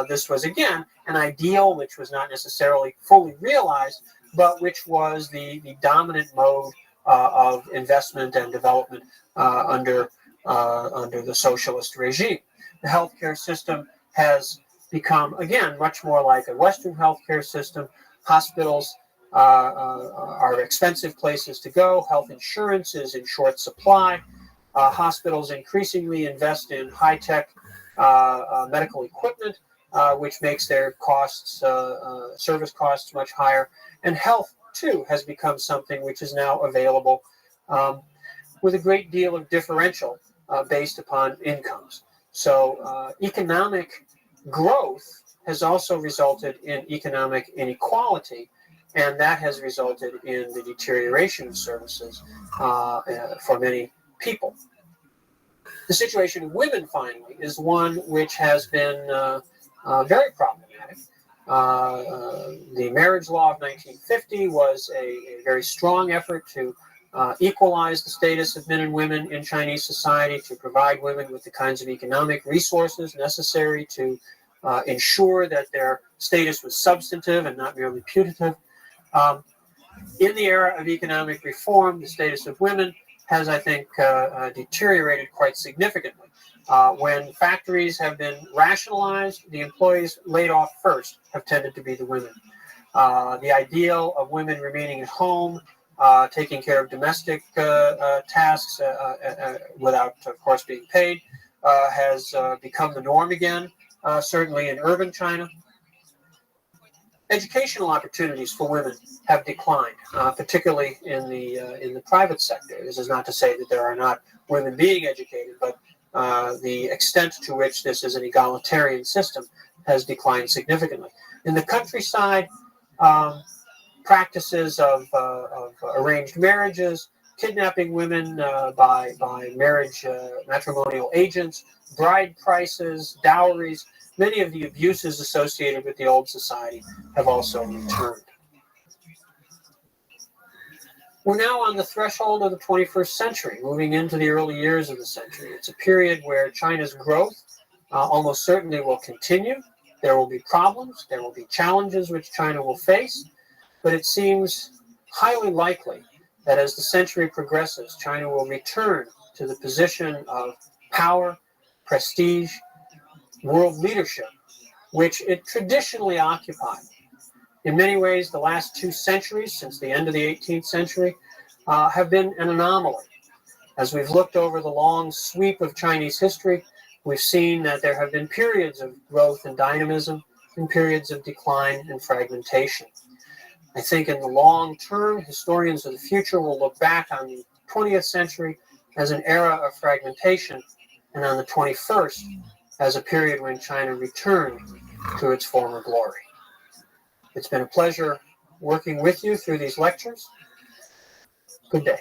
This was, again, an ideal which was not necessarily fully realized, but which was the dominant mode of investment and development under the socialist regime. The healthcare system has become, again, much more like a Western healthcare system. Hospitals are expensive places to go. Health insurance is in short supply. Hospitals increasingly invest in high-tech medical equipment, which makes their costs, service costs, much higher. And health, too, has become something which is now available with a great deal of differential based upon incomes. So economic growth has also resulted in economic inequality, and that has resulted in the deterioration of services for many people. The situation of women, finally, is one which has been very problematic. The marriage law of 1950 was a very strong effort to equalize the status of men and women in Chinese society, to provide women with the kinds of economic resources necessary to ensure that their status was substantive and not merely putative. In the era of economic reform, the status of women has, I think, deteriorated quite significantly. When factories have been rationalized, the employees laid off first have tended to be the women. The ideal of women remaining at home, taking care of domestic tasks without, of course, being paid, has become the norm again, certainly in urban China. Educational opportunities for women have declined, particularly in the private sector. This is not to say that there are not women being educated, but the extent to which this is an egalitarian system has declined significantly. In the countryside, practices of arranged marriages, kidnapping women by marriage matrimonial agents, bride prices, dowries, many of the abuses associated with the old society have also returned. We're now on the threshold of the 21st century, moving into the early years of the century. It's a period where China's growth almost certainly will continue. There will be problems, there will be challenges which China will face, but it seems highly likely that as the century progresses, China will return to the position of power, prestige, world leadership, which it traditionally occupied. In many ways, the last 2 centuries, since the end of the 18th century, have been an anomaly. As we've looked over the long sweep of Chinese history, we've seen that there have been periods of growth and dynamism and periods of decline and fragmentation. I think in the long term, historians of the future will look back on the 20th century as an era of fragmentation, and on the 21st as a period when China returned to its former glory. It's been a pleasure working with you through these lectures. Good day.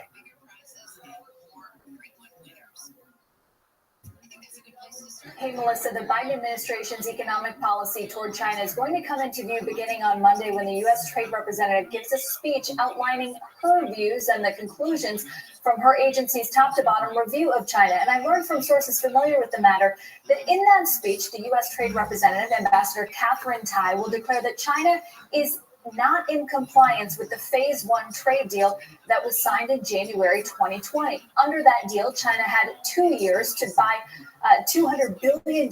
Hey, Melissa, the Biden administration's economic policy toward China is going to come into view beginning on Monday when the U.S. Trade Representative gives a speech outlining her views and the conclusions from her agency's top-to-bottom review of China. And I learned from sources familiar with the matter that in that speech, the U.S. Trade Representative, Ambassador Catherine Tai, will declare that China is not in compliance with the Phase 1 trade deal that was signed in January 2020. Under that deal, China had 2 years to buy $200 billion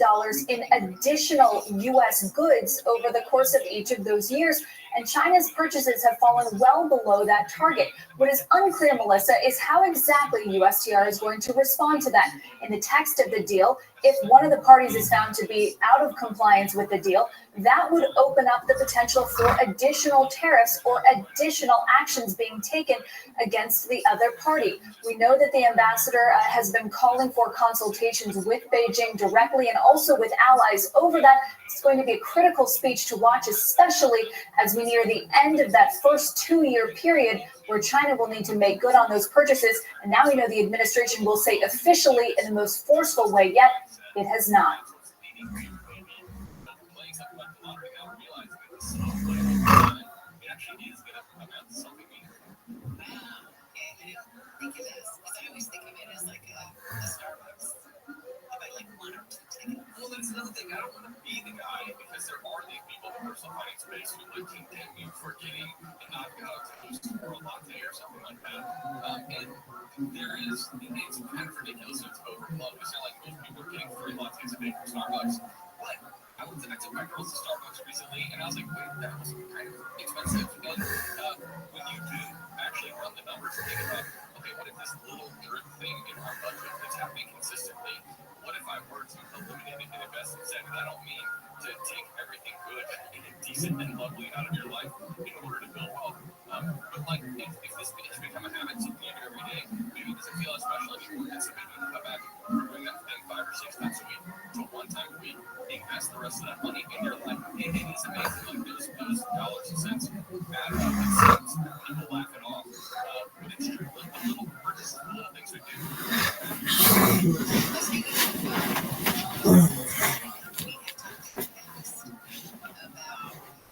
in additional U.S. goods over the course of each of those years, and China's purchases have fallen well below that target. What is unclear, Melissa, is how exactly USTR is going to respond to that. In the text of the deal, if one of the parties is found to be out of compliance with the deal, that would open up the potential for additional tariffs or additional actions being taken against the other party. We know that the ambassador has been calling for consultations with Beijing directly and also with allies over that. It's going to be a critical speech to watch, especially as we near the end of that first 2-year period where China will need to make good on those purchases. And now we know the administration will say officially in the most forceful way yet, it has not. Well, that's another thing. I don't want to be the guy because there are these people in the personal finance space who like condemn you for getting and not well, it's not like most people are getting 3 lattes a day from Starbucks. But I took my girls to Starbucks recently, and I was like, wait, that was kind of expensive. And when you do actually run the numbers and think about, okay, what if this little drip thing in our budget that's happening consistently, what if I were to eliminate it and invest instead? And I don't mean to take everything good and decent and lovely out of your life in order to build wealth. But like, if this has become a habit, something you do every day, maybe it doesn't feel as special anymore. And so maybe you come back from doing that thing 5 or 6 times a week to 1 time a week, invest the rest of that money in your life. It is amazing. Like those dollars and cents matter. It seems people laugh it off, but it's true. Like the little purchases, the little things we do. About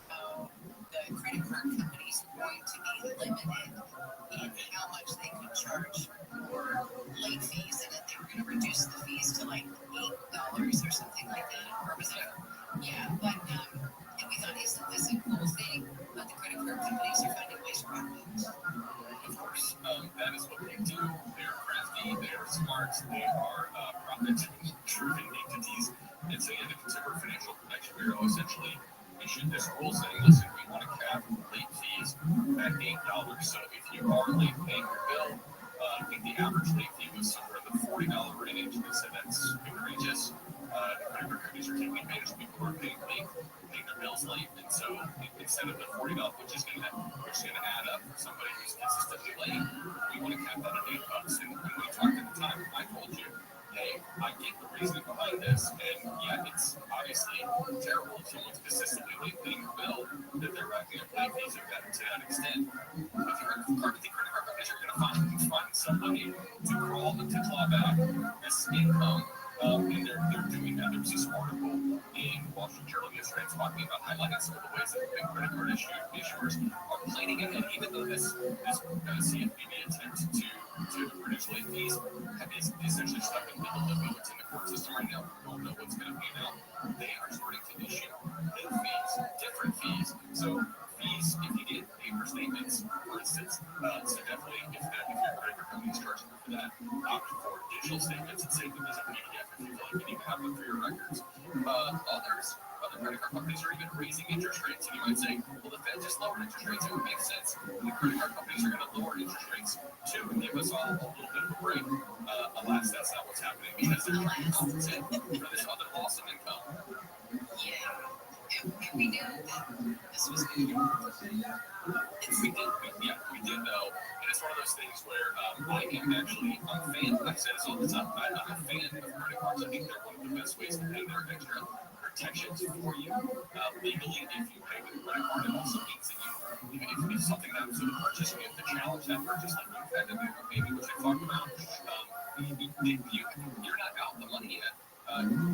how the credit card companies are going to be limited in how much they can charge for late fees, and that they were going to reduce the fees to like $8 or something like that. Or was it? Yeah, but and we thought, isn't this a cool thing? But the credit card companies are finding ways around it. Of course, that is what they do. They are crafty, they are smart, they are profit-driven entities. And so, yeah, the Consumer Financial Protection Bureau essentially issued this rule saying, listen, we want to cap late fees at $8. So if you are late paying your bill, I think the average late fee was somewhere in the $40 range. They said that's egregious. The credit card companies are taking advantage of people who are paying their bills late. And so instead of the $40, which is going to add up for somebody who's consistently late, we want to cap that at $8. And when we talked at the time, I told you, hey, I get the reasoning behind this, and yeah, it's obviously terrible if someone's consistently late paying your bill, that they're racking up late fees to that extent. If you're the credit card companies are going to find somebody to claw back this income, and they're doing that. There was this article in Wall Street Journal yesterday talking about highlighting some of the ways that big credit card issuers are planning ahead, even though this CFPB attempt to reduce late fees is essentially stuck in legal limbo. It's in the court system right now. We don't know what's going to pan out. They are starting to issue new fees, different fees. So fees, if you get paper statements, for instance, so definitely if your credit card company is charging you for that, opt for digital statements and save them as a PDF if you feel like you need to have them for your records. Other credit card companies are even raising interest rates. And you might say, well, the Fed just lowered interest rates. It would make sense. The credit card companies are going to lower interest rates too and give us all a little bit of a break. Alas, that's not what's happening because they're trying to compensate for this other loss of income. Yeah, and we knew that this was going to be. We did know. And it's one of those things where I am actually a fan. I say this all the time. I'm a fan of credit cards. I think they're one of the best ways to pay. Their extra protections for you legally if you pay with a credit card. It also means that if something happens to the purchase, you have to challenge that purchase like you've had to do, maybe what they talked about. You're not out the money yet.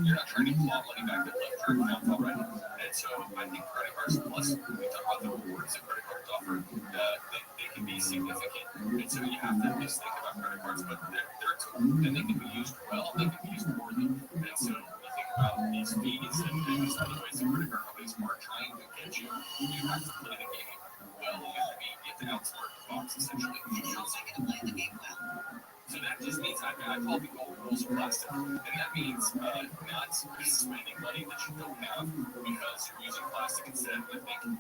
You're not trying to claw money back that left your account already. And so I think credit cards, plus we talk about the rewards that credit cards offer, they can be significant. And so you have to just think about credit cards, but they're a tool, and they can be used well, they can be used poorly. And so when you think about these fees and these other ways that credit card companies are trying to get you, you have to play the game well. You have to outsmart the box, essentially. And how's that going to play the game well? So that just means I call the gold rules of plastic. And that means not spending money that you don't have because you're using plastic instead. And I think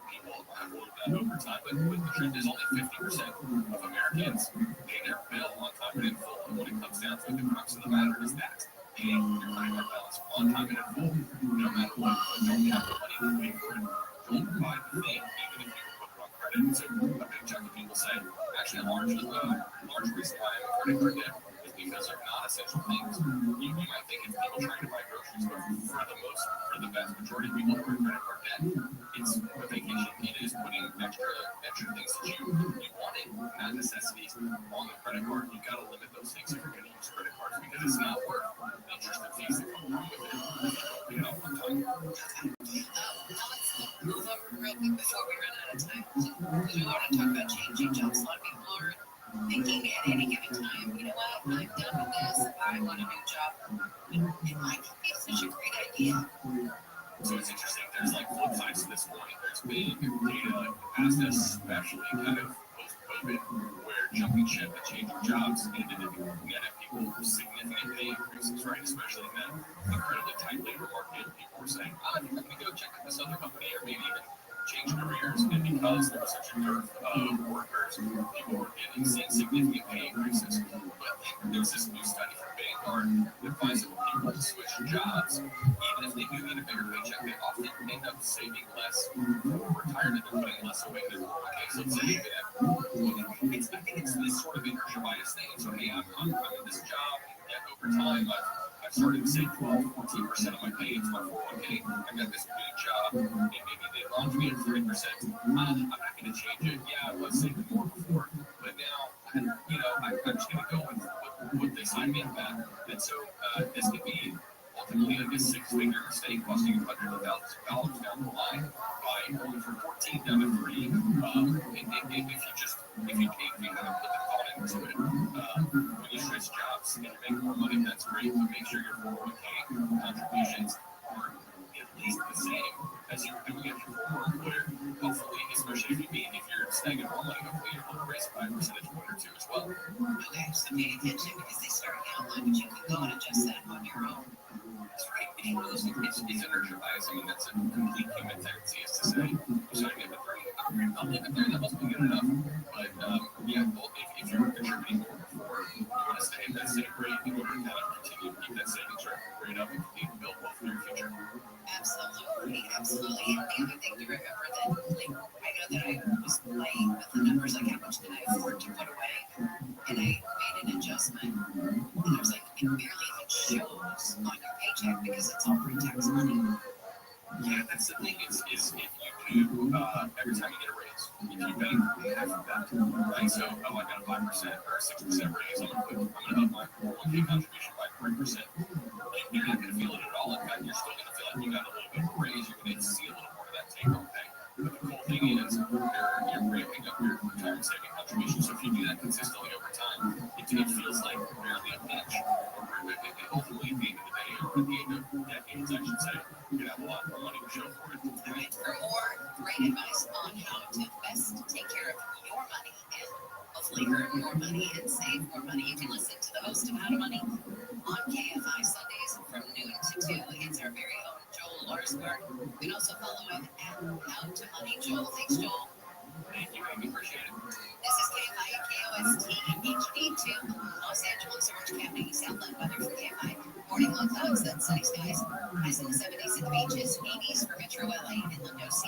people have learned that over time. But the truth is only 50% of Americans pay their bill on time and in full. And when it comes down to it, the crux of the matter is that paying your credit card balance on time and in full, no matter what. Don't have the money to pay for it. Don't buy the thing, even if you can put it on credit. So a big chunk of people say, actually a large reason why I have a credit card debt is because of non-essential things. You might think it's people trying to buy groceries, but for the vast majority of people who are in credit card debt, it's a vacation. It is putting extra things that you wanted, not necessities, on the credit card. You got to limit those things if you're going to use credit cards because it's not worth the interest and fees that come along with it. You know, on time. Let's move over real quick before we run out of time. Because we want to talk about changing jobs. A lot of people are thinking at any given time, you know what, I'm done with this, I want a new job. It might be such a great idea. So it's interesting, there's like flip sides to this point. There's been data in the past, especially kind of post-COVID, where they're jumping ship and changing jobs, and then you're looking at people with significant pay increases, right? Especially in that incredibly tight labor market. People were saying, I think I'm going to go check out this other company or maybe even change careers. And because there was such a dearth of workers, people were seeing significant pay increases. But there was this new study from Vanguard that finds that when people switch jobs, even if they do get a bigger paycheck, they often end up saving less for retirement. They're putting less away in their 401k. So it's saying that I think it's this sort of inertia bias thing. So, hey, I'm in this job, and over time, I've started to save 12 to 14% of my pay into my 401k. I've got this good job, and maybe they launched me at 30%. I'm not going to change it. Yeah, I was saving more before, but now, I'm just going to go with what they signed me up at. And so this could be ultimately like a six-figure mistake costing you hundreds of thousands of dollars down the line by going from 14 down to 3. If you haven't put the thought into it, when you switch jobs and you make more money, that's great, but make sure your 401k contributions are at least the same as you were doing at your former employer. Hopefully, especially if you're staying at home, hopefully you're able to raise 5 percentage point or 2 as well. Okay, so pay attention because they start outlining, but you can go and adjust that on your own. That's right. It's inertia bias. I mean, that's a complete human tendency is to say, you're starting at the 3. I'll leave it there. That must be good enough. But if you're contributing more before, you want to stay at that same rate in order to kind of continue to keep that savings rate up and continue to build wealth for your future. Absolutely. And the other thing to remember that, I know that I was playing with the numbers, like how much can I afford to put away, and I made an adjustment, and I was like, it barely even shows on your paycheck because it's all pre-tax money. Yeah, that's the thing. Is if you do every time you get a raise, if you bank half of that, right? So, I got a 5% or a 6% raise. I'm gonna up my 401k contribution by 3%. You're not gonna feel it at all. In fact, you're still gonna feel like you got a little bit of a raise. You're gonna see a little more of that take-home pay. But the cool thing is, you're ramping up your retirement saving contribution. So if you do that consistently over time, it feels like barely a pinch. Ultimately, at the end of the day, or at the end of decades, I should say, you're gonna have a lot more money to show for it. All right, for more great advice on how to best take care of your money and hopefully earn more money and save more money, you can listen to the host of How to Money on KFI Sundays from noon to 2. It's our very own Joel Larsberg. You can also follow him at How to Money Joel. Thanks, Joel. Thank you, Amy. Appreciate it. This is KFI KOST HD2, Los Angeles, Orange County, Southland weather for KFI. Morning low clouds, then sunny skies. Highs in the 70s at the beaches, 80s for Metro LA and Inland OC.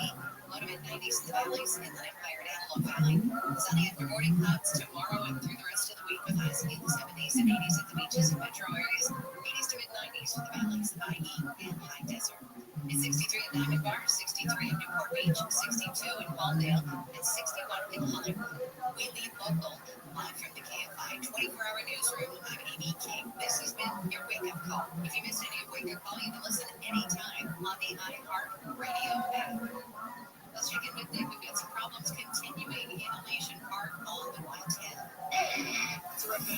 Low to mid 90s in the valleys, Inland Empire and Antelope Valley. Sunny after morning clouds tomorrow and through the rest of the week with highs in the 70s and 80s at the beaches and metro areas. 80s to mid 90s for the valleys, the Bayou, and High Desert. It's 63 in Diamond Bar, 63 in Newport Beach, 62 in Palmdale, and 61 in Hollywood. We lead local, live from the KFI 24-hour newsroom. I'm Amy King. This has been your wake-up call. If you missed any of Wake Up Call, you can listen anytime on the iHeart Radio app. Let's check in with Nick. We've got some problems continuing in Elation Park on the 110. Direct is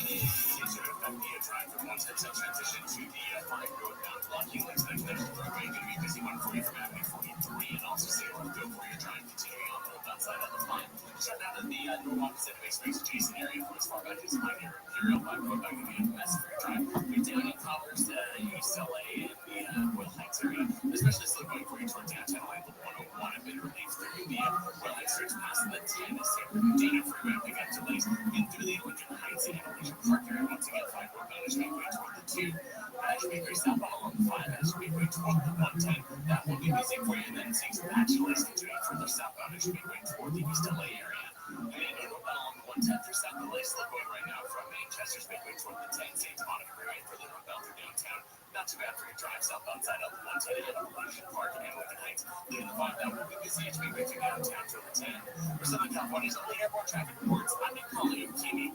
going to time from 110 transition to the 5 road down blocking links that connects to the roadway. Going to be a busy one for you from Avenue 43 and also Salem Road for your time continuing on the outside of the line. Shut down in the north opposite base space adjacent area from as far back as Pioneer Imperial 5 road. Going to be a mess for your drive. You're down in Commerce, East LA, and the Royal Heights area, especially still going for you toward downtown LA. The 101 have been released through the Royal Heights stretch past the 10 is San Bernardino freeway. We've got delays in through the Lincoln Heights and Elation Park area. Once again, 5 northbound as we go toward the 2. As we go southbound along the 5 as we go toward the 110. That will be busy for you. And then seeing some patchy delays continuing further southbound as we go toward the East LA area. And northbound along the 110 through south, the delays still going right now from Manchester's midway toward the 10 Santa Monica freeway for the northbound through downtown. Not too bad for your drive southbound side of the 110 and Elation Park and Lincoln Heights. In the 5 that will be busy as we go to downtown to the 10. For Southern California's only airport traffic reports, I'm Nick Colley of TV.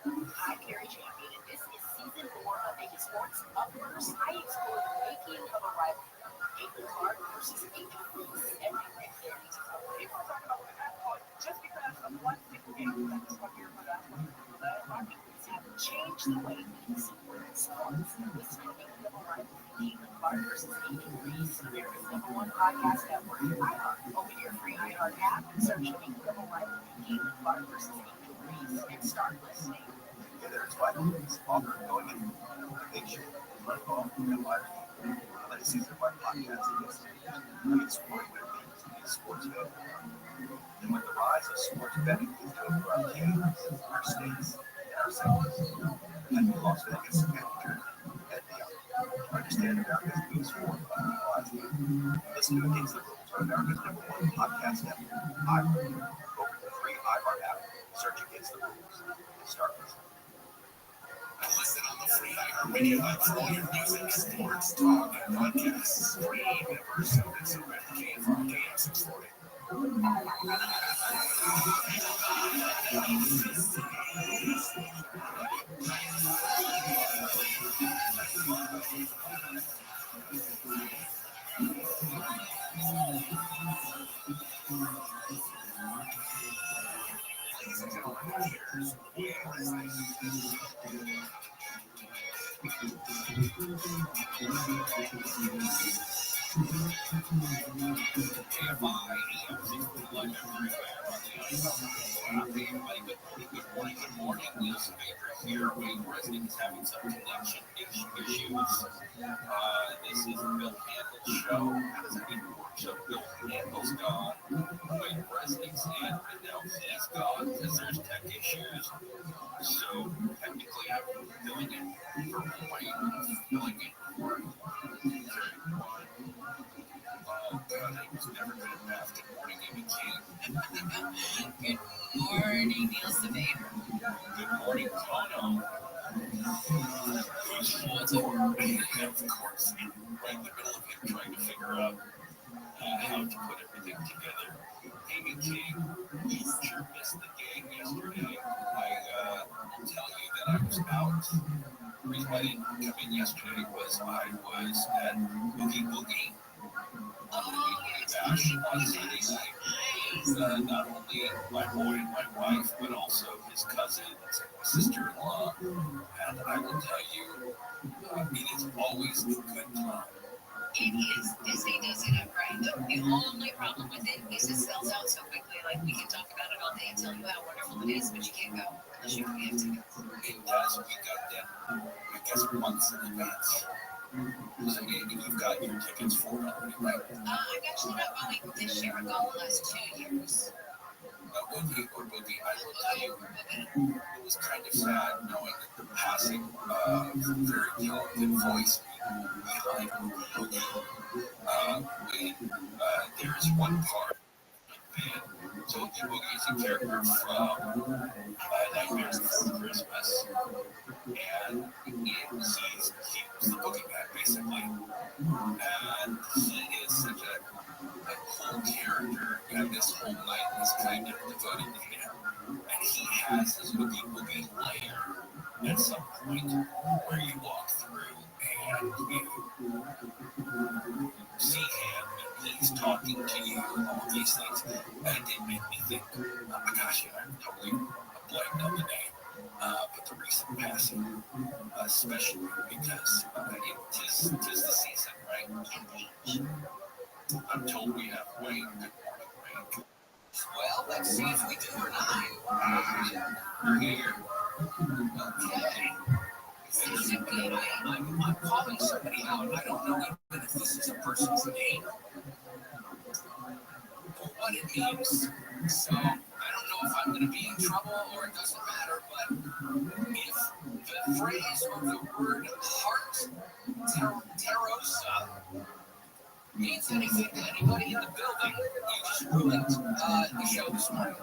Hi, Carrie Champion, and this is season 4 of Vegas Sports. Up first, I explore the making of a rivalry. Nathan Clark versus Nathan Cruz. Every week there needs to come. People are talking about that just because of one single game that was from here for that one. The Rocky Crews have changed the way we see sports. Listen to Making of a Rivalry. Nathan Clark versus Nathan Cruz. America's #1 podcast network, iHeart. Open your free iHeart app and search Making of a Rivalry. Nathan Clark versus Nathan Cruz. increase and start listening. Hey there, it's Michael. It's author of Going In, The Big Show, Run Golf, and Live. Latest season of my podcast is I'm exploring what it means to be a sports fan. And with the rise of sports betting is going through our teams, our states, and our cities. And in Las Vegas and New Jersey and beyond. Understand America's moves forward by legalizing. Listen to Against the Rules on America's #1 podcast network, iHeart. Open the free iHeart app, search Against the Rules, and start listening. Listen on the free iHeartRadio app for all your music, sports, talk, and podcasts. Free whenever, so it's open. KFRK 640. Ladies and gentlemen, here's Good morning. Nielsen Baker here. Wayne Resnick is having some connection issues. This is a Bill Handel show. How does that even work? So Bill Handel's gone. Wayne Resnick's in, but now he's gone because there's tech issues. So technically, I'm filling in for Wayne, filling in for God, I was never good at math. Good morning, Amy King. Good morning, Nielsen Baker. Good morning, Tono. What's up? Of course, right in the middle of him trying to figure out how to put everything together. Amy King, you sure missed the game yesterday. I will tell you that I was out. The reason I didn't come in yesterday was I was at Boogie Boogie. Bash on Sunday night. Not only my boy and my wife, but also his cousins and my sister-in-law. And I will tell you, it is always a good time. It is. Disney does it up right. The only problem with it is it sells out so quickly. Like, we can talk about it all day and tell you how wonderful it is, but you can't go unless you can get tickets. It does. We got them, I guess, months in advance. So you've got your tickets for it already, right? I got you not going this year. I'm going the last 2 years. Boogie or Boogie, I will tell you, it was kind of sad knowing the passing of very talented voice behind Boogie. When there's one part of so Boogie is a character from Nightmare Before Christmas, and he was the boogeyman basically, and he is such a cool character, and this whole night is kind of devoted to him, and he has his Oogie Boogie lair at some point where you walk through and you see him, and he's talking to you, all these things, and it did make me think, oh my gosh, I'm totally blanked on the name. But the recent passing, especially because it is the season, right? I'm told we have Wayne. Good morning, Wayne. Well, let's see if we do or not. You're here. Okay. Simply, I'm calling somebody out. I don't know even if this is a person's name or what it means. So I don't know if I'm going to be in trouble or it doesn't matter. But if the phrase or the word heart terosa means anything to anybody in the building, you just ruined the show this morning.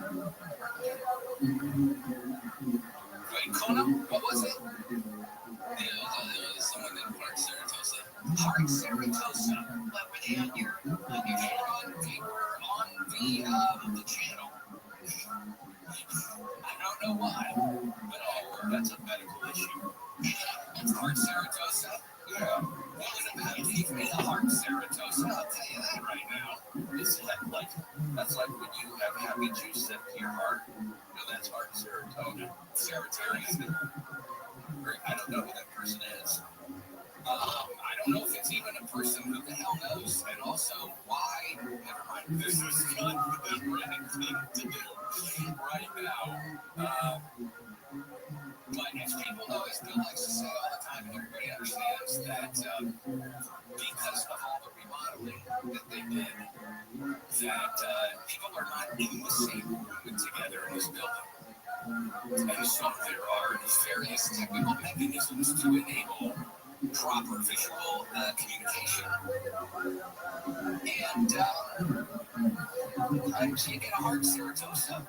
Wait, Kona, what was it? Someone named Mark Saratosa. Heart Saratosa. But were they on your channel? They were on the channel. I don't know why, but That's a medical issue. it's Heart Saratosa. Yeah. Well, it gave me a Heart Saratosa, I'll tell you that right now. Is that like that's like when you have happy juice sent to your heart? No, that's heart serotonin. Serotonin. I don't know who that person is. I don't know if it's even a person. Who the hell knows? And also, why? Never mind. This is kind of the right thing to do right now. is that because of all the remodeling that they did, that people are not in the same room together in this building. And so there are various technical mechanisms to enable proper visual communication. And you get a hard serotosa.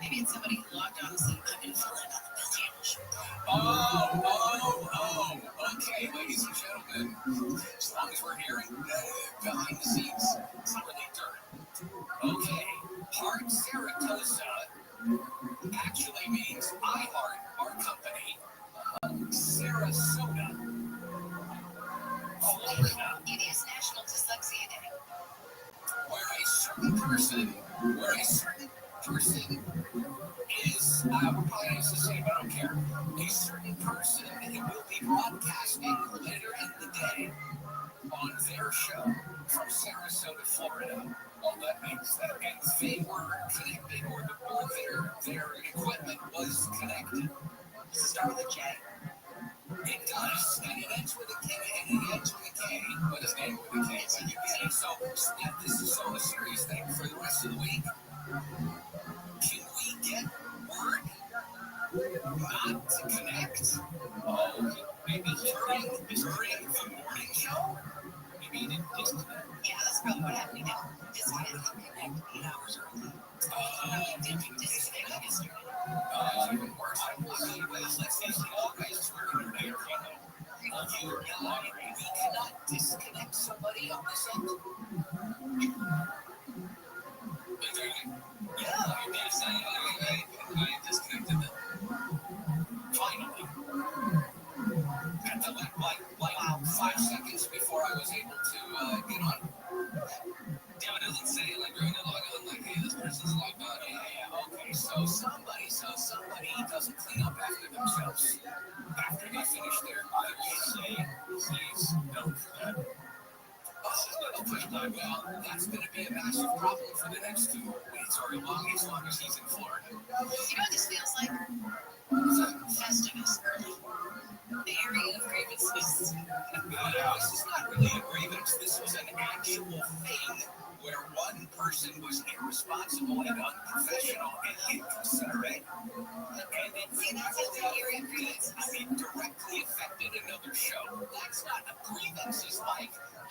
Maybe it's somebody who logged on and said, I'm going to fill in on the Bill Campbell show. Okay, ladies and gentlemen. As long as we're hearing behind the scenes, some really dirt. Okay, hard serotosa actually means I heart our company, Sarasota, Florida. It is National Dyslexia Day. Where a certain person is, we're probably not the same, I don't care. A certain person will be broadcasting later in the day on their show from Sarasota, Florida. Well, that means that and they were connected, or their equipment was connected. Does it start with a J? It does, and it ends with a K, and it ends with a K, but it's named with a K, but you get it. So this is so a serious thing for the rest of the week. Can we get word not to connect? Oh, maybe during the morning show? Maybe you didn't disconnect. Yeah, that's probably what happened. It's not connect 8 hours early. Didn't disconnect yesterday. Even worse. Let's face it, all guys working in there, we cannot disconnect somebody on this end. Yeah, I disconnected them. Finally. At the like 5 seconds before I was able to get on. Yeah, it doesn't say like during the log on, like, hey, this person's logged on. Yeah. Okay, so somebody doesn't clean up after themselves after they finish their, I will say, he's known for that. Well, that's going to be a massive problem for the next 2 weeks, or as long as he's in Florida. You know what this feels like? Festivus early. The area of grievances. This is not really a grievance. This was an actual thing where one person was irresponsible and unprofessional and inconsiderate. And That's the area of grievances. it directly affected another show. That's not a grievance. It's like,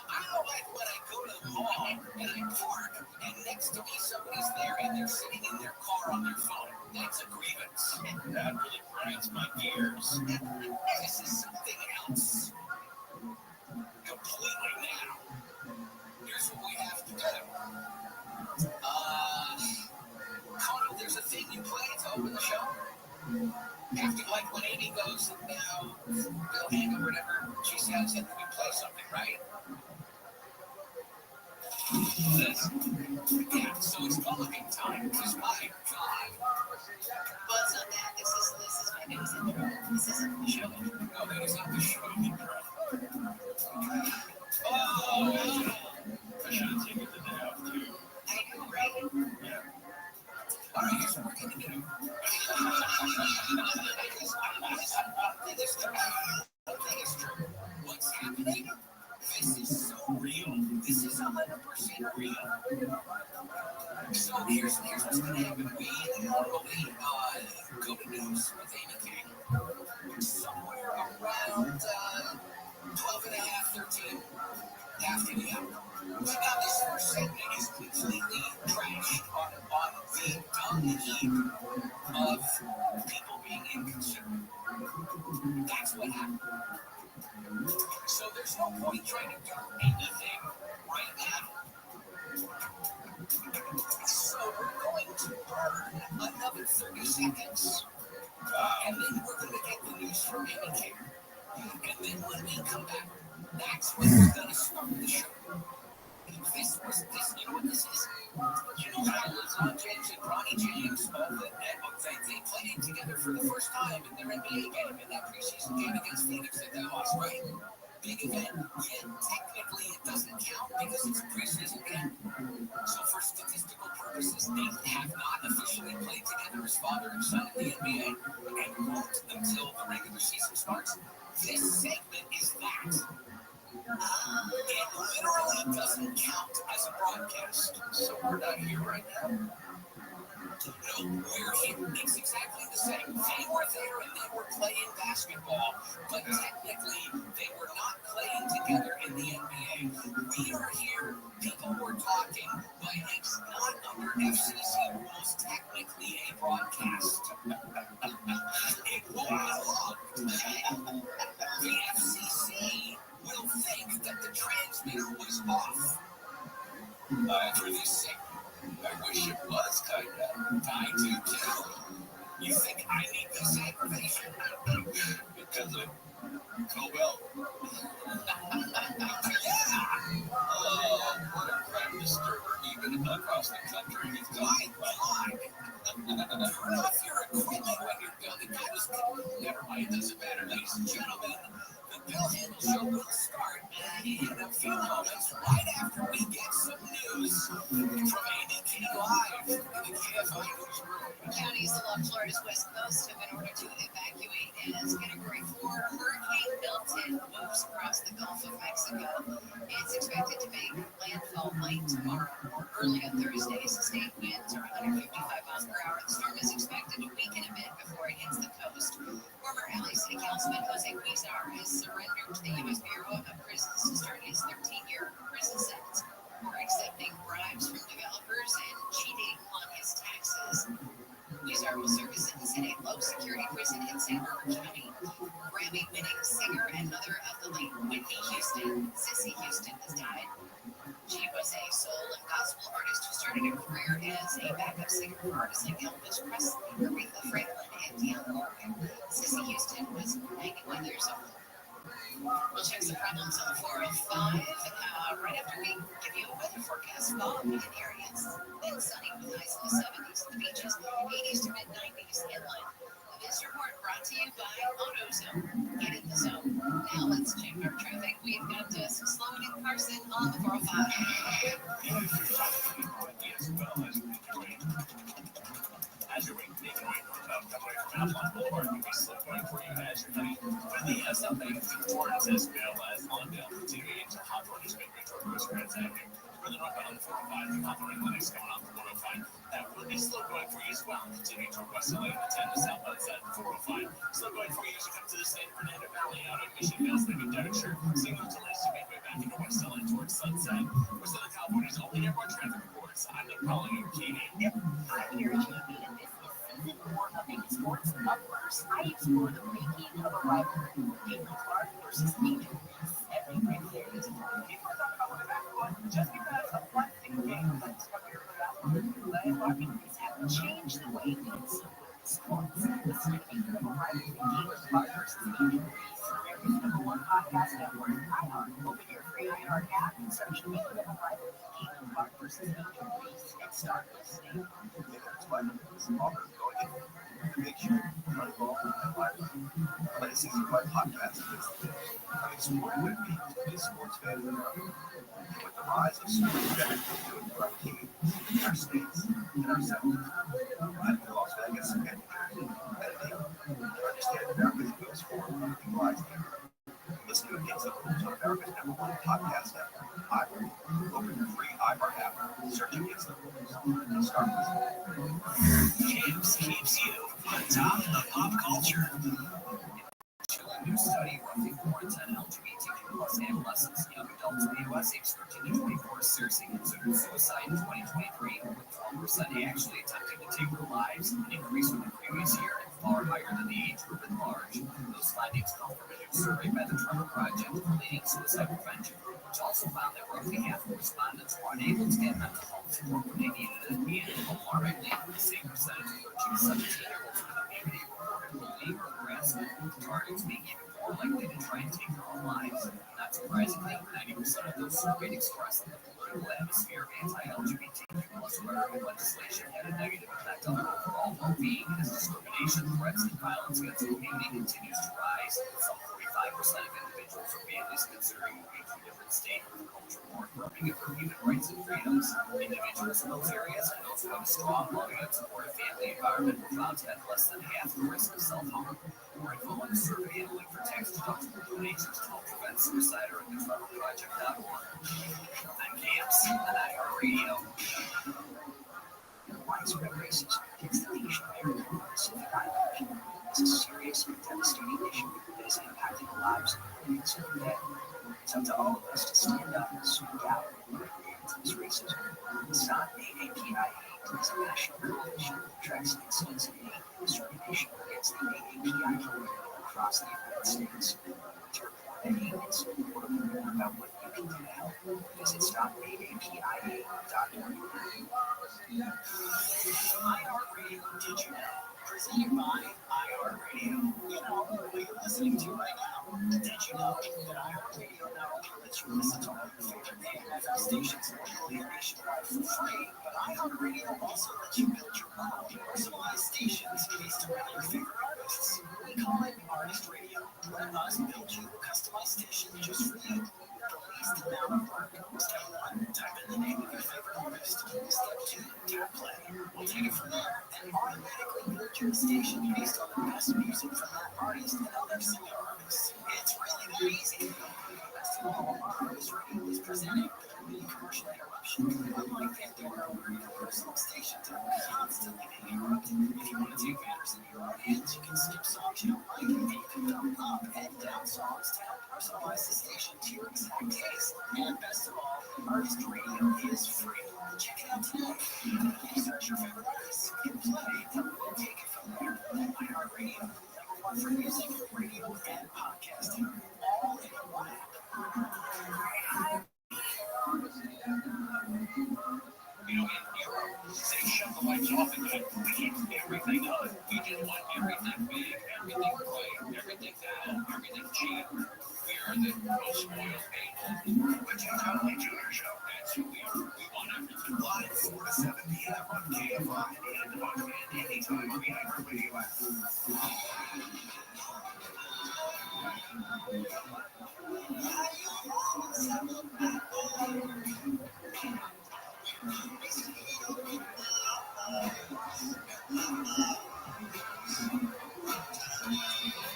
I don't like when I go to the mall and I park and next to me somebody's there and they're sitting in their car on their phone. That's a grievance. That really grinds my gears. This is something else. Completely now. Here's what we have to do. Connell, there's a thing you play to open the show. After, like, when Amy goes, Bill Hang or whatever she says, and we play something, right? Yeah, so it's mulligan time, because my God. Well, it's not that. This is my news intro. This isn't the show intro. No, that is not the show intro. I should have taken the day off, too. I know, right? Yeah. All right, here's what we're going to do. One thing is true. What's happening? This is so real. This is 100% real. So here's what's going to happen. We normally go to news with Amy King somewhere around 12 and a half, 13 after the hour. Now this first segment is completely trashed on the dung heap of people being inconsiderate. That's what happened. So there's no point trying to do anything right now. So we're going to burn another 30 seconds. And then we're going to get the news from Amy King. And then when we come back, that's when we're going to start the show. You know what this is? You know how LeBron James and Bronny James, they played together for the first time in their NBA game, in that preseason game against Phoenix at Dallas, right? big event, yet technically it doesn't count because it's a preseason game. So for statistical purposes, they have not officially played together as father and son in the NBA and won't until the regular season starts. This segment is that. It literally doesn't count as a broadcast. So we're not here right now. No, we're here. It's exactly the same. They were there and they were playing basketball, but technically they were not playing together in the NBA. We are here. People were talking, but it's not under FCC rules technically a broadcast. It won't be long. The FCC will think that the transmitter was off. For this segment. I wish it was, kinda. I do too. You think I need this aggravation? Because of Cobell? Yeah! Oh, what a crime disturber, even across the country. My God! Turn off your equipment when you're done. The guy was... Never mind, it doesn't matter, ladies and gentlemen. The Bill Handel Show will start in a few moments, right after we get some news from Andy King live in the KFI newsroom. Counties along Florida's west coast have been ordered to evacuate as Category 4 Hurricane Milton moves across the Gulf of Mexico. It's expected to make landfall late tomorrow or early on Thursday. Sustained winds are 155 miles per hour. The storm is expected to weaken a bit before it hits the coast. Former LA City Councilman Jose Huizar has surrendered to the U.S. Bureau of Prisons to start his 13-year prison sentence for accepting bribes from developers and cheating on his taxes. Huizar will serve his sentence in a low-security prison in San Bernardino County. Grammy-winning singer and mother of the late Whitney Houston, Sissy Houston, has died. She was a soul and gospel artist who started a career as a backup singer for artists like Elvis Presley, Aretha Franklin, and Dionne Warwick. Sissy Houston was 91 years old. We'll check some problems on the 405 right after we give you a weather forecast. Fog in areas, then sunny with highs in the 70s. The beaches, 80s to mid-90s inland. This report brought to you by AutoZone. Get in the zone. Now let's check our traffic. We've got some slowing in Carson on the 405. As you're making your way from Alpine Boulevard, you'll be slow going for you as you're heading with the S-Bank towards Esquel as on down, continuing into Hawthorne is making toward Rosecrans Avenue. Further northbound on the 405, the Hawthorne and Lennox coming off the 105. That will be slow going for you as well, continuing toward West LA on the 10 to southbound side of the 405. Slow going for you as you come to the San Fernando Valley out of Mission Hills, leaving Derbyshire. Signal delays to make way back into West LA towards Sunset. For Southern California's only airport traffic reports, I'm Nick calling you, Katie. Yep, I'm here at GB, and this is season 4 of Vegas Sports. Up first, I explore the making of a rivalry. Caitlin Clark versus Angel Reese. Every great series. People are talking about what basketball just because of one single game. But discovery of the basketball Clark and Reese have changed the way we consume sports. Listen to Making of a Rivalry. Caitlin Clark versus Angel Reese. America's #1 podcast network. iHeart. Open your free iHeart app and search Making of a Rivalry. Caitlin Clark versus Angel Reese and start listening. Make sure you're not involved in life. Legacy is my podcast. I'm exploring what it means to be a sports fan in America. And with the rise of sports betting doing for our teams, our states, and ourselves. I'm in Las Vegas and New Jersey, editing to understand America's moves forward and rise in Listen to Against the Rules on America's #1 podcast network, iHeart. Open your free iHeart app, search Against the Rules, and start listening. James keeps you on top of pop culture. A new study roughly warns that LGBTQ plus adolescents and young adults in the U.S. aged 13 to 24 seriously considered suicide in 2023, with 12% actually attempting to take their lives, an increase from the previous year and far higher than the age group at large. Those findings come from a new survey by the Trevor Project for leading suicide prevention, which also found that roughly half of respondents were unable to get mental health support when they needed it, and alarmingly, the same percentage of 17-year-olds in the community reported bullying or harassment, targets being even more likely to try and take their own lives. Not surprisingly, 90% of those surveyed expressed that the political atmosphere of anti-LGBTQ plus rhetoric and legislation had a negative effect on their overall well-being as discrimination, threats, and violence against the community continues to rise. Some 45% of individuals or families considering moving to a different state or culture more affirming of their human rights and freedoms. Individuals in those areas and those who have a strong, loving, and supportive family environment were found to have less than half the risk of self-harm. More info on the survey and link for tax-deductible donations to help prevent suicide are at thetravelproject.org. I'm Camps on iHeartRadio. Widespread racism against the Asian American and Pacific Islander is a serious and devastating issue that is impacting the lives of millions every day. It's up to all of us to stand up and speak out and against this racism. Stop AAPI is a national coalition that tracks incidents of hate and discrimination against the AAPI community across the United States. To report any incident or to learn about what you can do to help, visit stopaapia.org. iHeartRadio Did You Know? Presented by iHeartRadio. You know what you're listening to right now. Did you know that iHeartRadio not only lets you listen to all your favorite AM/FM stations locally and nationwide for free, but iHeartRadio also lets you build your own personalized stations based around your favorite artists. We call it Artist Radio. Let us build you a customized station just for you. The least amount of work. Step 1, type in the name of your favorite artist. Step 2, tap play. We'll take it from there and automatically build your station based on the best music from that artist and other similar artists. It's really that easy. Best of all, our Artist Radio is presented without commercial interruption. Unlike Pandora, where your personal stations are constantly being interrupted. If you want to take matters into your own hands, you can skip songs you don't like, and you can dump up and down songs to help personalize the station to your exact taste. And best of all, Artist Radio is free. Check it out today. You search your favorite artists, hit play, and we'll take it from there. iHeartRadio, #1 for music, radio, and podcasting, all in one app. You know, in Europe, they shut the lights off at night to keep everything on. We just want everything big, everything bright, everything now, everything cheap. We are the most spoiled people. But you totally do our show. That's who we are. We want everything. Live 4 to 7 p.m. on KFI and on demand anytime on the iHeartRadio app.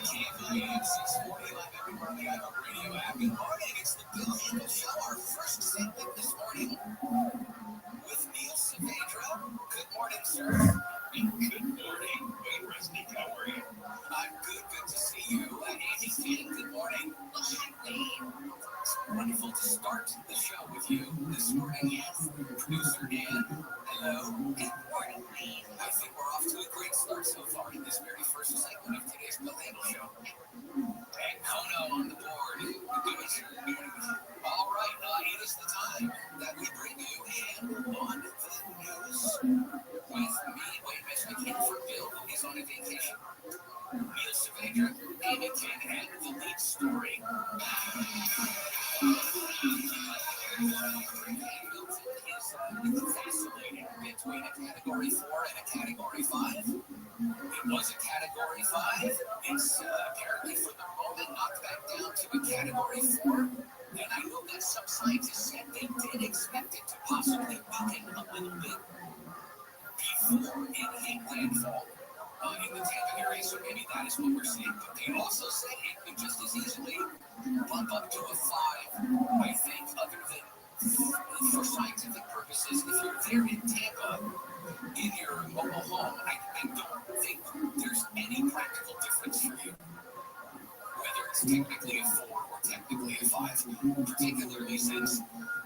KFI 640 live everywhere on the iHeartRadio app. Good morning. It's the Bill Handel Show. Our first segment this morning with Neil Saavedra. Good morning, sir. Good morning. Wayne Resnick, how are you? I'm good. Good to see you. Andy King, good morning. It's wonderful to start the show with you this morning. Yes. Producer Dan, hello. Good morning, Wayne. I think we're off to a great start so far in this very first segment of today's Bill Handel Show. And Kono on the board. Good morning. All right, it is the time that we bring you Handel on the news. With me, Wayne Resnick, in for Bill, who is on a vacation. Neil Saavedra, Amy King, and the lead story. Is vacillating between a Category 4 and a Category 5. It was a Category 5. It's apparently for the moment knocked back down to a Category 4. And I know that some scientists said they did expect it to possibly weaken a little bit before it hit landfall in the Tampa area, so maybe that is what we're seeing. But they also said it could just as easily bump up to a 5. I think, other than for scientific purposes, if you're there in Tampa, in your mobile home, I don't think there's any practical difference for you, whether it's technically a 4 or technically a 5, particularly since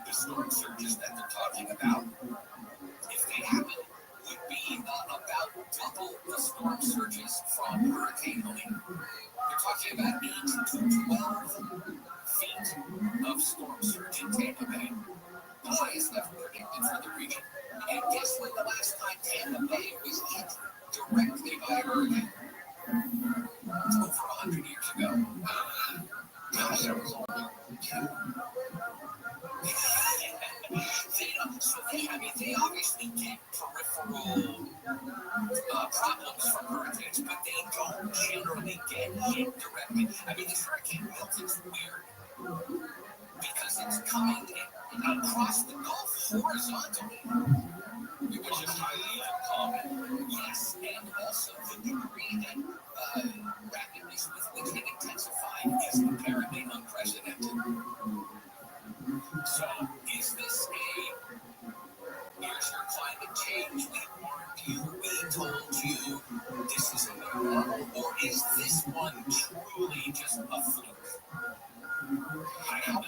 the storm surges that they're talking about, if they happen, would be about double the storm surges from Hurricane Helene. They're talking about 8 to 12 feet of storm surge in Tampa Bay, the highest ever predicted for the region. And guess when the last time Tampa Bay was hit directly by a hurricane? Over 100 years ago. Gosh, that was old. hit directly. I mean, the Hurricane Milton's weird because it's coming across the Gulf horizontally, which is highly uncommon. Yes, and also the degree that rapidly with which it intensified is apparently unprecedented. So, is this here's your climate change, we warned you, we told you this is a new normal, or is this one truly just a fluke? How many,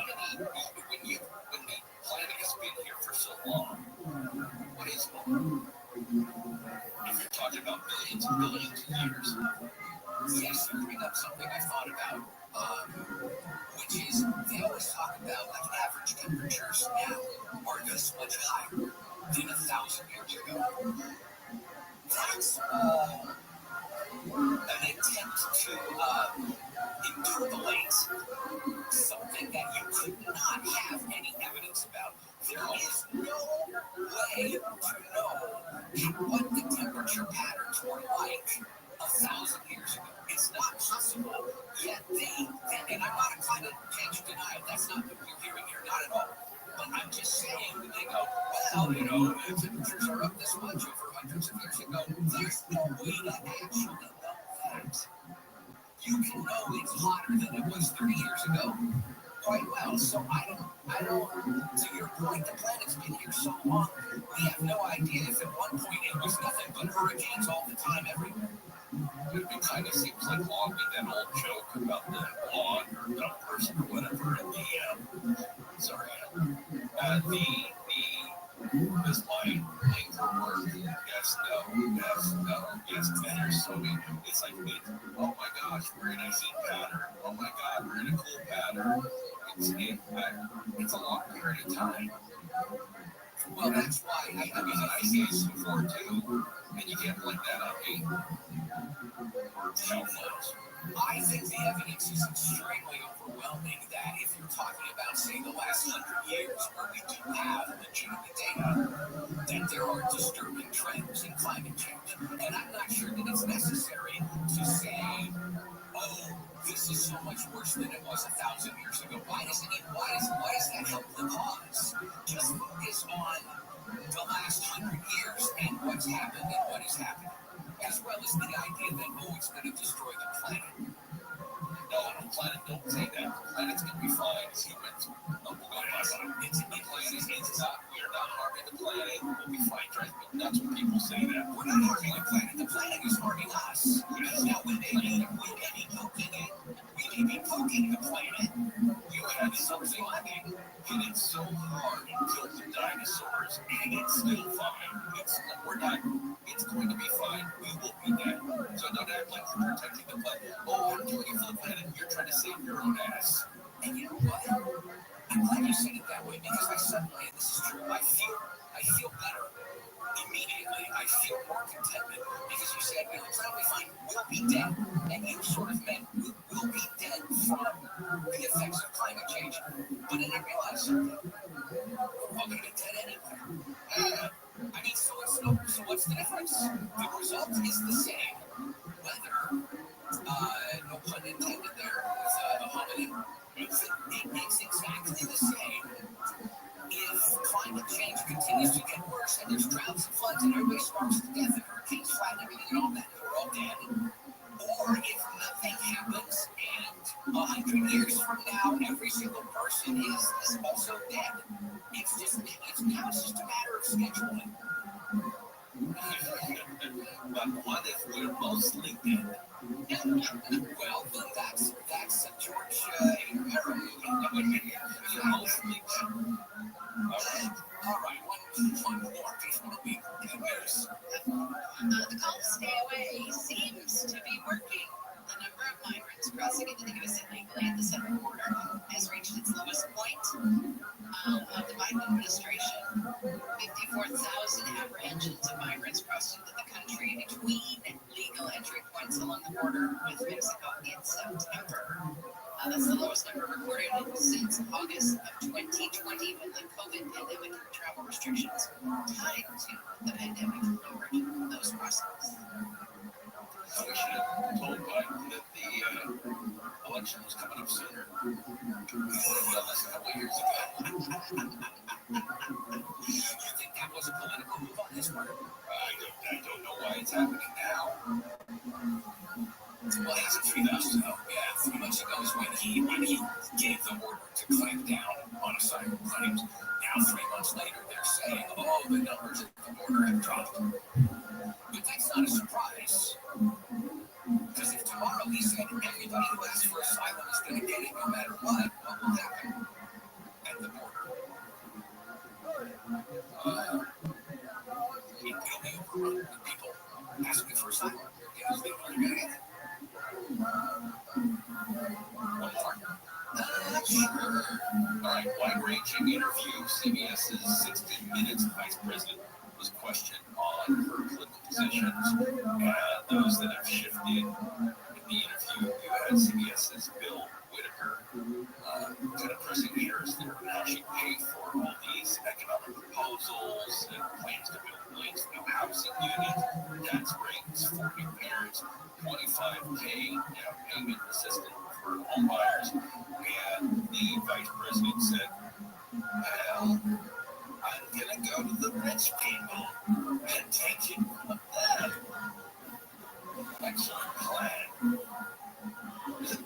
when the planet has been here for so long, what is long? If you're talking about billions and billions of years. Yes, you bring up something I thought about, which is they always talk about like average temperatures now are this much higher than 1,000 years ago. That's an attempt to interpolate something that you could not have any evidence about. There is no way to know what the temperature patterns were like 1,000 years ago. It's not possible. Yet and I'm not a climate change denial. That's not what you're hearing here, not at all. But I'm just saying, when they go, well, the temperatures are up this much over hundreds of years ago. There's no way to actually know that. You can know it's hotter than it was 30 years ago quite well. So I don't, to your point, the planet's been here so long, we have no idea if at one point it was nothing but hurricanes all the time everywhere. It kind of seems like long with that old joke about the log or dumb person or whatever in the, this line for work, yes, no, yes, 10 or so. It's like, oh my gosh, we're in a heat pattern. Oh my God, we're in a cool pattern. It's a long period of time. Well, that's why I mean, I see it before too, and you can't blame that on me. Cell phones. I think the evidence is extremely overwhelming that if you're talking about, say, the last 100 years where we do have legitimate data, that there are disturbing trends in climate change. And I'm not sure that it's necessary to say, oh, this is so much worse than it was 1,000 years ago. Why does that help the cause? Just focus on the last 100 years and what's happened and what is happening, as well as the idea that, oh, it's going to destroy the planet. No, the planet don't say that. The planet's going to be fine as humans. We'll go past it. It's not. We are not harming the planet. We'll be fine. That's what people say that. We're not harming the planet. The planet is harming us. Now, we may be poking it. We may be poking the planet. You have something lacking. And it's so hard to kill the dinosaurs, and it's still fine. We're not. It's going to be fine. We will be dead. So don't act like you're protecting the planet. Oh, I'm doing it for the planet. You're trying to save your own ass. And you know what? I'm glad you said it that way because I suddenly, and this is true, I feel better immediately. I feel more contentment because you said, it's not be fine. We'll be dead. And you sort of meant we'll be dead from the effects of climate change. But then I realized something. We're all going to be dead anyway. So what's the difference? The result is the same. Whether, no pun intended there, with a homonym, it's exactly the same. If climate change continues to get worse and there's droughts and floods and everybody starves to death and hurricanes flatten everything and all that, we're all dead. Or if nothing happens and 100 years from now every single person is also dead. It's now just a matter of scheduling. But what if we're mostly dead? Well, then that's a George Romero movie. You're mostly dead. All right. One more before we do news. The call to stay away seems to be working. The number of migrants crossing into the U.S. illegally at the southern border has reached its lowest point of the Biden administration. 54,000 apprehensions of migrants crossed into the country between legal entry points along the border with Mexico in September. That's the lowest number recorded since August of 2020 when the COVID pandemic travel restrictions tied to the pandemic lowered those crossings. We should have told Biden that the That's a couple years ago. You think that was a political move on his part? I don't know why it's happening now. Well, it hasn't 3 months ago. Yeah, 3 months ago is when he gave the order to clamp down on asylum claims. Now, 3 months later, they're saying, oh, the numbers at the border have dropped. But that's not a surprise. Because if tomorrow he said everybody who asks for asylum is going to get it no matter what will happen at the border? It'll be overrun with people asking for asylum because they know they're going to get it. One more? Sure. All right, wide-ranging interview. CBS's 60 Minutes vice president was questioned on her political positions and those that have shifted. In the interview, you had CBS's Bill Whitaker kind of pressing ears there on how she paid for all these economic proposals and plans to build millions of new housing units, tax breaks for new parents, 25K payment assistance for home buyers. And the vice president said, well, I'm going to go to the rich people and take it from them. Excellent plan. Is it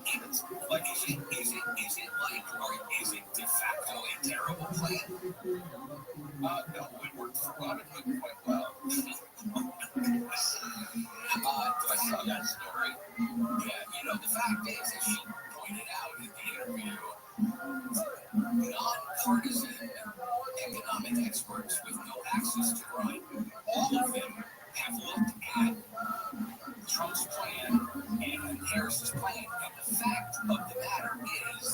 like, or is it de facto a terrible plan? No, it worked for Robin Hood quite well. I saw that story. Yeah, the fact is, as she pointed out in the interview, nonpartisan economic experts with no access to grind, all of them have looked at Trump's plan and Harris's plan, and the fact of the matter is,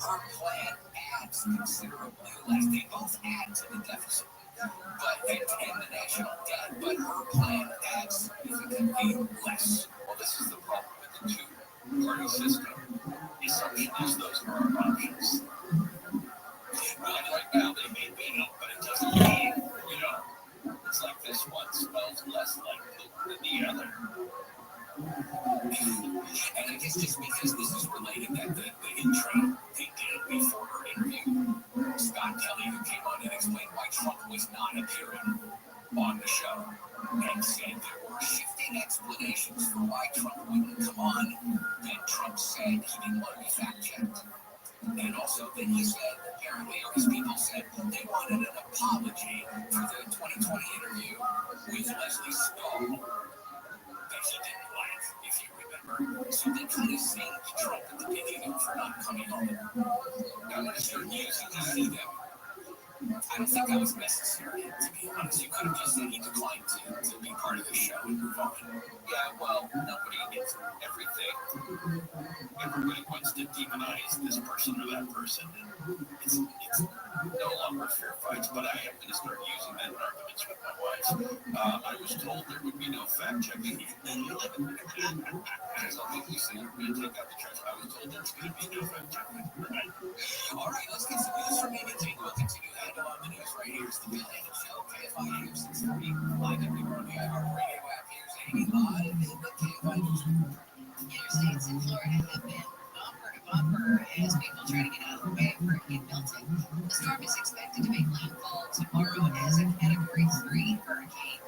her plan adds considerably less. They both add to the deficit, and the national debt, but her plan adds significantly less. Well, this is the problem with the two-party system. The assumption is those are our options. Well, right now they may be, but it doesn't mean, it's like this one smells less like poop than the other. And I guess just because this is related, that the intro they did before her interview, Scott Kelly, who came on and explained why Trump was not appearing on the show, and said there were shifting explanations for why Trump wouldn't come on, and Trump said he didn't want to be fact-checked. And also, then he said, apparently, or his people said, they wanted an apology for the 2020 interview with Leslie Stahl that he didn't like, if you remember. So they kind of saved Trump at the beginning for not coming on. I'm going to start using to see them. I don't think that was necessary, to be honest. You could have just said he declined to be part of the show and move on. Yeah, well, nobody gets everything. Everybody wants to demonize this person or that person. And it's no longer fair fights, but I am going to start using that in arguments with my wife. I was told there would be no fact-checking. So you say you're going to take out the trash. I was told there's going to be no fact-checking. Right. All right, let's get some news from ABT. We'll continue that on the news right here. It's the Bill Handel Show, KFI News 630. Live everywhere on the iHeartRadio app. Here's Amy live in the KFI News. Interstates in Florida have been bumper to bumper as people try to get out of the way of Hurricane Milton. The storm is expected to make landfall tomorrow as a Category 3 hurricane.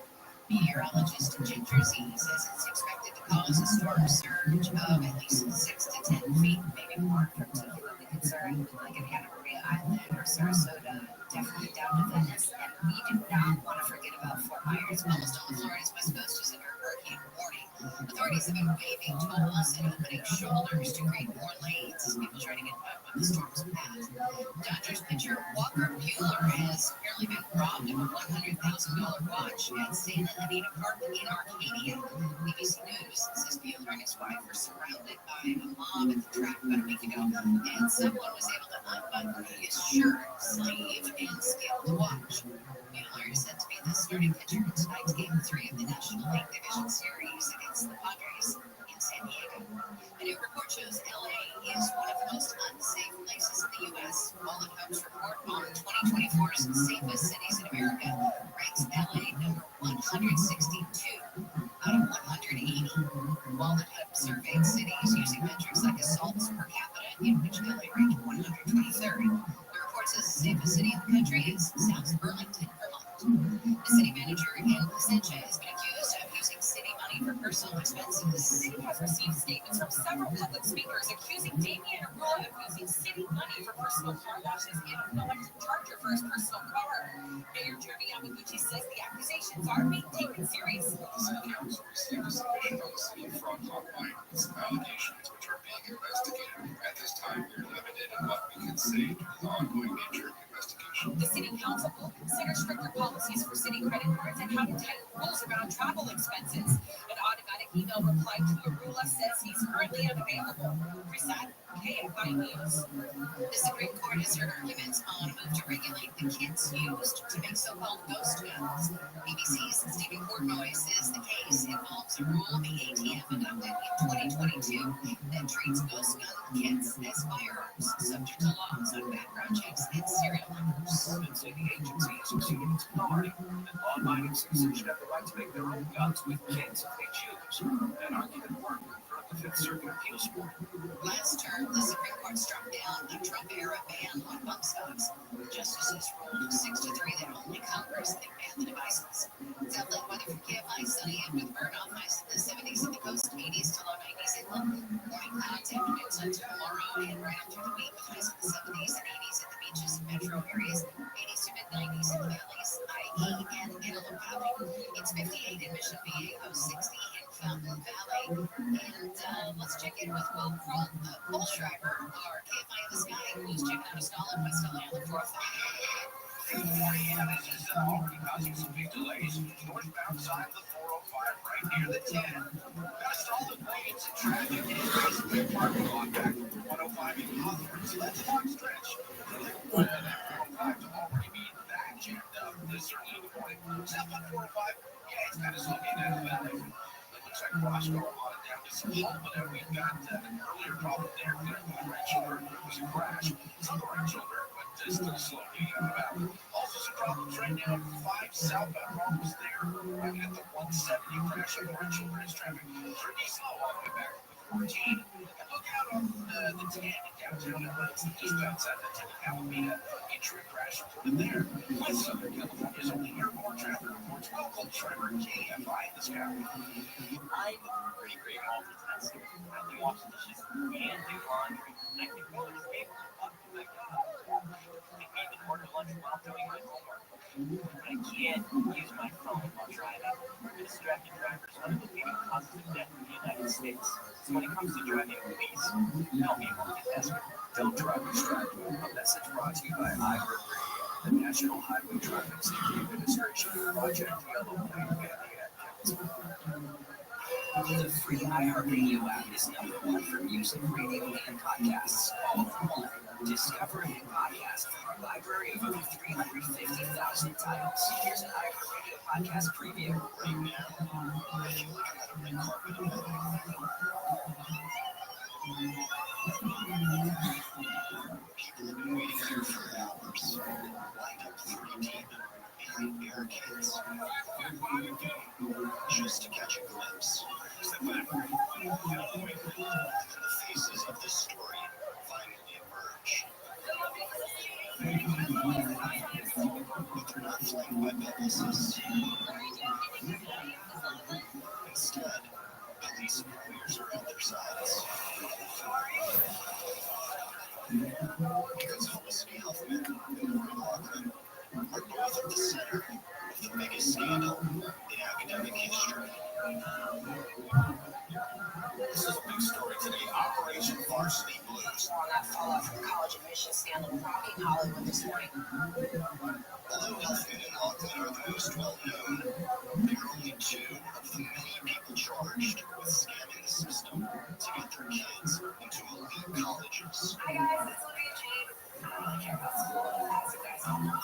Meteorologist Ginger Z says it's expected to cause a storm surge of at least 6 to 10 feet, maybe more. Particularly concerned like at Anna Maria Island or Sarasota, definitely down to Venice. And we do not want to forget about Fort Myers. Almost all of Florida's west coast is under hurricane warning. Authorities have been waiving tolls and opening shoulders to create more lanes as people try to get out on the storm's path. Dodgers pitcher Walker Buehler has apparently been robbed of a $100,000 watch at Santa Anita Park in Arcadia. BBC News says Buehler and his wife were surrounded by a mob at the track about a week ago, and someone was able to unbutton his shirt, sleeve, and steal the watch. Buehler is said to be the starting pitcher in tonight's Game 3 of the National League Division Series against the Padres in San Diego. A new report shows LA is one of the most unsafe places in the U.S. Walden Hub's report on 2024's safest cities in America ranks LA number 162 out of 180. Walden Hub surveyed cities using metrics like assaults per capita, in which LA several public speakers accusing Damian Arula of using city money for personal car washes and of no one to charge her for his personal car. Mayor Jeremy Yamaguchi says the accusations are being taken seriously. The city council received a submission on the city fraud hotline with some allegations which are being investigated. At this time, we are limited in what we can say due to the ongoing nature of the investigation. The city council will consider stricter policies for city credit cards and how to tighten rules around travel expenses. An automatic email reply to Arula says he's currently unavailable. Prasad, KFI News. The Supreme Court has heard arguments on a move to regulate the kits used to make so-called ghost guns. BBC's Stephen Portnoy says the case involves a rule the ATF adopted in 2022 that treats ghost gun kits as firearms, subject to laws on background checks and serial numbers. Defendants say the agency has exceeded its authority, and law-abiding citizens should have the right to make their own guns with kits if they choose. That argument worked in front of the Fifth Circuit Appeals Court. Last term, the Supreme Court struck down a Trump-era ban on bump stocks. Justices ruled 6-3 that only Congress can ban the devices. Southland weather from KFI, sunny and with burn-off highs in the 70s at the coast, 80s to low 90s inland. Morning clouds, afternoon sun tomorrow and right up through the week with highs in the 70s and 80s at the beaches and metro areas, 80s to mid-90s in the valleys, IE and Antelope Valley. It's 58 in Mission Viejo, 60 in Fountain Valley. And let's check in with Will Bullschreiber, our KFI in the Sky, who's checking out a stall in West LA on the 405. Good morning, and this is already causing some big delays. Northbound side of the 405 right near the 10. Got a stalled lanes and traffic in basically a parking lot back from 105 in Hawthorne. So that's a long stretch. Really that 405 to already be that jammed up this early in the morning. Southbound 405, yeah, it's kind of slowing down the valley. It looks like Roscoe Armada down to some home, but we've got an earlier problem there. We've got a right shoulder. It was a crash. It's on the right shoulder, but still slow getting out of the valley. Also some problems right now. 5 southbound almost there. Right at the 170 crash on the right shoulder is traffic. Pretty slow all the way back to the 14. And look out on the 10 in downtown LA. It's just outside the 10 in Alameda. Entry crash reported there. West Southern California is only airport traffic reports. Well, Cold Schreiber, KFI in the Sky. I'm pretty great multitasking. I can wash dishes and do laundry. I can roll the table up to my job. I can even order lunch while doing my homework. But I can't use my phone while driving. Distracted drivers are one of the leading causes of death in the United States. So when it comes to driving, please help me multitask. Don't drive distracted. A message brought to you by iHeartRadio, the National Highway Traffic Safety Administration, Project Yellow Plate, and the Ad Council. The free iHeartRadio app is #1 for music, radio, and podcasts, all in one. Discover a new podcast from our library of over 350,000 titles. Here's an iHeartRadio podcast preview. Right now, I feel like I'm at a red carpet in LA. People have been waiting here for hours, lined up 3 deep behind barricades, just to catch a glimpse. Step back. The faces of this story finally emerge. But they're not flanked by businesses. Instead, police and lawyers are at their sides. Because Felicity Huffman and Warren Loughlin are both at the center of the biggest scandal in academic history. This is a big story today. Operation Varsity Blues. On that fallout from the college admission scandal rocking Hollywood this morning. Although Huffman and Loughlin are the most well known, they are only 2 of the many people charged with scamming the system to get their kids into elite colleges. Hi guys, it's Olivia Jade. I don't really care about school, as you guys all know.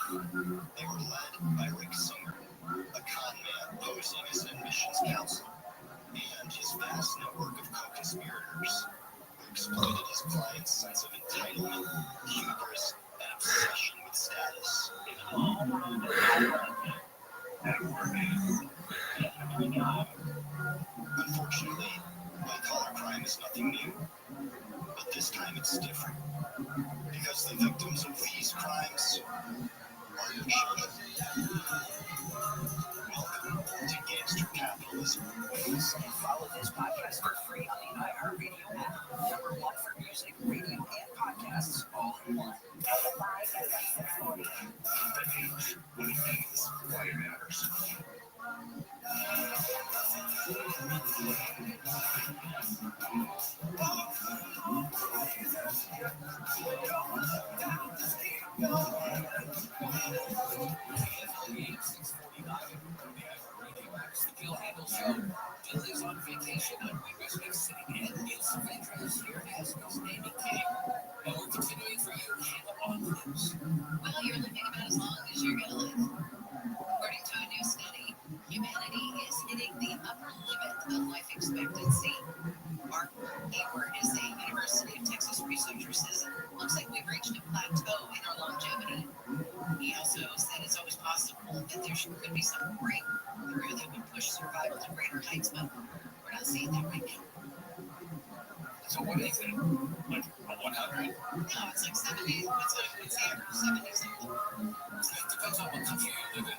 They were led by Rick Singer, a con man posing as an admissions counselor, and his vast network of co-conspirators who exploited his client's sense of entitlement, hubris, and obsession with status. Unfortunately, white-collar crime is nothing new, but this time it's different, because the victims of these crimes are your children. Welcome to Gangster Capitalism. Follow this podcast for free on the iHeartRadio app. Bill Handel Show. Bill is on vacation on West Coast City, and Neil Saavedra is here as his naming king. And we're continuing for you to handle on the news. Well, you're living about as long as you're going to live. According to a new study, humanity is hitting the upper limit of life expectancy. Mark Hayward is a University of Texas researcher, says it looks like we've reached a plateau in our longevity. He also said it's always possible that there could be some breakthrough that would push survival to greater heights, but we're not seeing that right now. So what is it? Like a 100? No, it's like 70. What's the average? 70 something. It depends on what country you live in.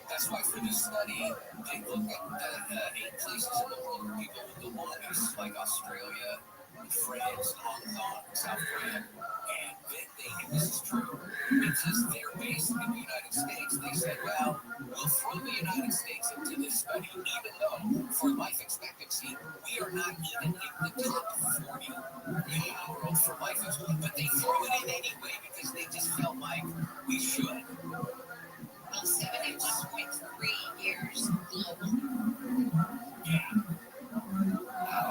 That's why for this study, they look at 8 places in the world where people live the longest, like Australia, France, Hong Kong, South Korea. And this is true, because they're based in the United States. They said, well, we'll throw the United States into this study, even though for life expectancy, we are not even in the top 40 in the world for life expectancy. But they threw it in anyway because they just felt like we should. Well, 71.3 years global. Yeah. Wow.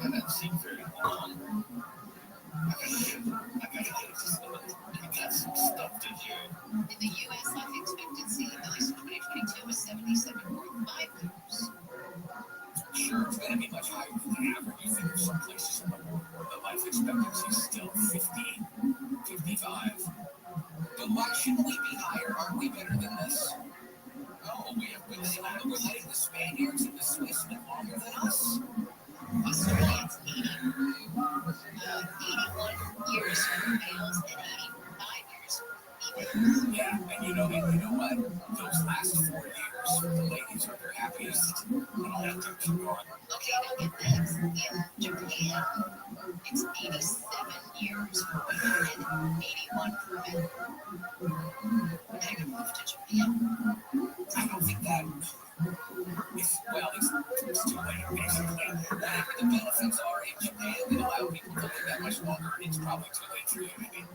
That doesn't seem very long. I got some stuff to do. In the U.S., life expectancy in the last 2022 was 77.5 years. Sure, it's going to be much higher than the average. You think of some places in the world where the life expectancy is still 50, 55. But why shouldn't we be higher? Aren't we better than this? Oh, we're letting the Spaniards and the Swiss live longer than us? Australians 81 years for males and 85 years for females. Yeah, and you know what? Those last 4 years for the ladies are their happiest. And I'll have to keep going. Okay, now get this. In Japan, it's 87 years for women and 81 for men. We're going to move to Japan. I don't think that. It's too late, basically. Whatever the benefits are in Japan that allow people to live that much longer, it's probably too late for you, maybe.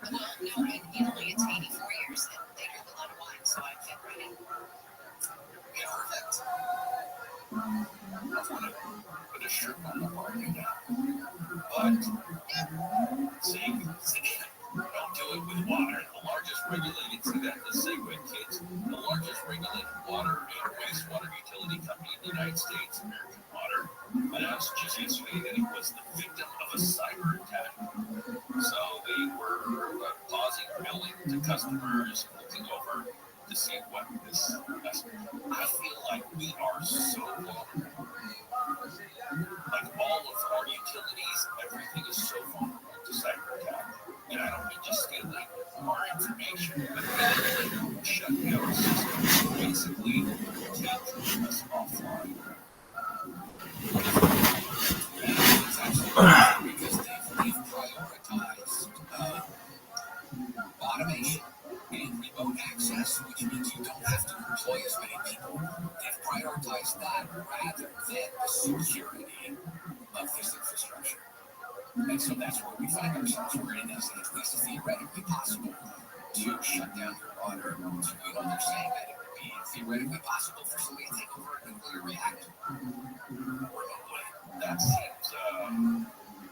Well, no, in Italy, it's 84 years, and they drink a lot of wine, so I fit right in. Perfect. I want to put a shirt on the party now. But, see, don't do it with water. The largest regulated, see that, the segue, kids. The largest regulated water and wastewater utility company in the United States, American Water, announced just yesterday that it was the victim of a cyber attack. So they were pausing billing to customers, looking over to see what this is. I feel like we are so vulnerable. Like all of our utilities, everything is so vulnerable to cyber attack. And I don't mean just stealing our information, but really shut down systems, basically taking us offline. It's actually because they've prioritized automation and remote access, which means you don't have to employ as many people. They've prioritized that rather than the security of this infrastructure. And so that's where we find ourselves. We're in this, and it's at least theoretically possible to shut down your water. They're saying that it would be theoretically possible for somebody to take over a nuclear reactor remotely. That seems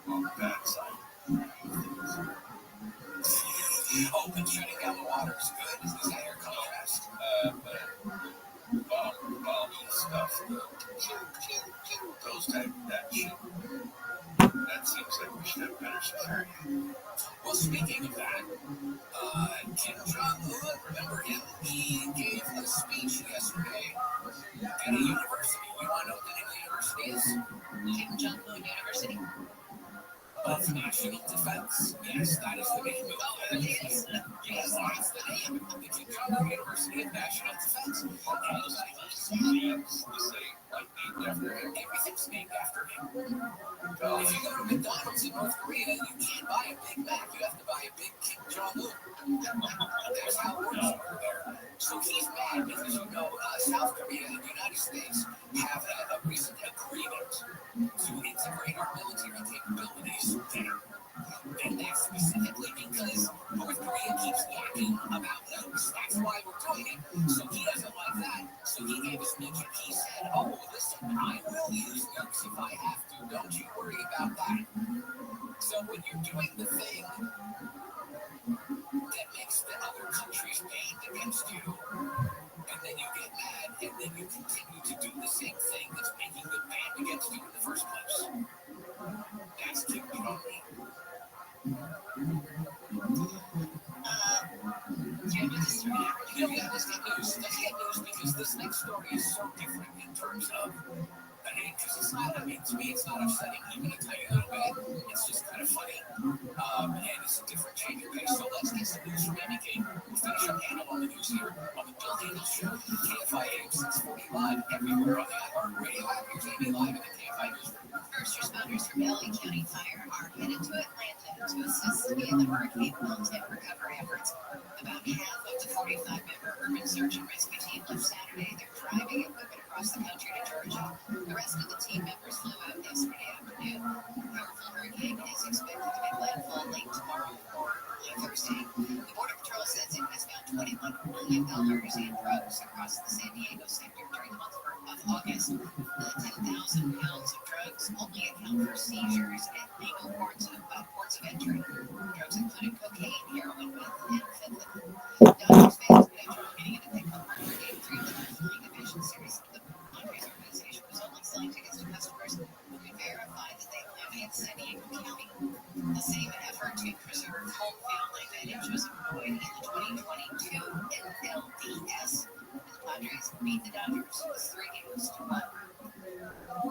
on the bad side. Oh, but shutting down the water is good. Is that your contrast? Bomb stuff. Those type that shit. That seems like we should have better security. Well, speaking of that, Kim Jong-un, remember him? He gave a speech yesterday at a university. You want to know what the name of the university is? Kim Jong-un University. Of National Defense. Yes, that is the name of it. It is? Yes, that's the name. The Kim Jong-un University of National Defense. And those names, the same, like named after him. Everything's named after him. If you go to McDonald's in North Korea, you can't buy a Big Mac. You have to buy a Big Kim Jong-un. That's how it works over there. So he's mad because, South Korea and the United States have a recent agreement to integrate our military capabilities there. And that's specifically because North Korea So when you're doing the thing that makes the other countries band against you, and then you get mad, and then you continue to do the same thing that's making them band against you in the first place. That's Kim Jong-un. Yeah, that's good news. That's good news because this next story is so different in terms of because it's not, I mean, to me, it's not upsetting even a tiny little bit. It's just kind of funny. And it's a different change of pace. So let's get some news from Amy King. We'll finish our panel on the news here on the Bill Daniels Show. KFI AM 640 live everywhere on the iHeartRadio app. Here's Amy live in the KFI newsroom. First responders from LA County Fire are headed to Atlanta to assist in the Hurricane Milton recovery efforts. About half of the 45-member urban search and rescue team left Saturday. They're driving equipment across the country to Georgia. The rest of the team members flew out yesterday afternoon. Powerful hurricane is expected to make landfall late tomorrow or early Thursday. The Border Patrol says it has found $21 million in drugs across the San Diego sector during the month of August. The 10,000 pounds of drugs only account for seizures and legal ports of entry. Drugs included cocaine, heroin, meth, and fentanyl. Dodgers fans had trouble getting into the Game 3 National League Division Series. The Padres organization was only selling tickets to customers who could verify that they live in San Diego County. The same effort to preserve home field advantage was employed in the 2022 NLDS. The Padres beat the Dodgers 3-1.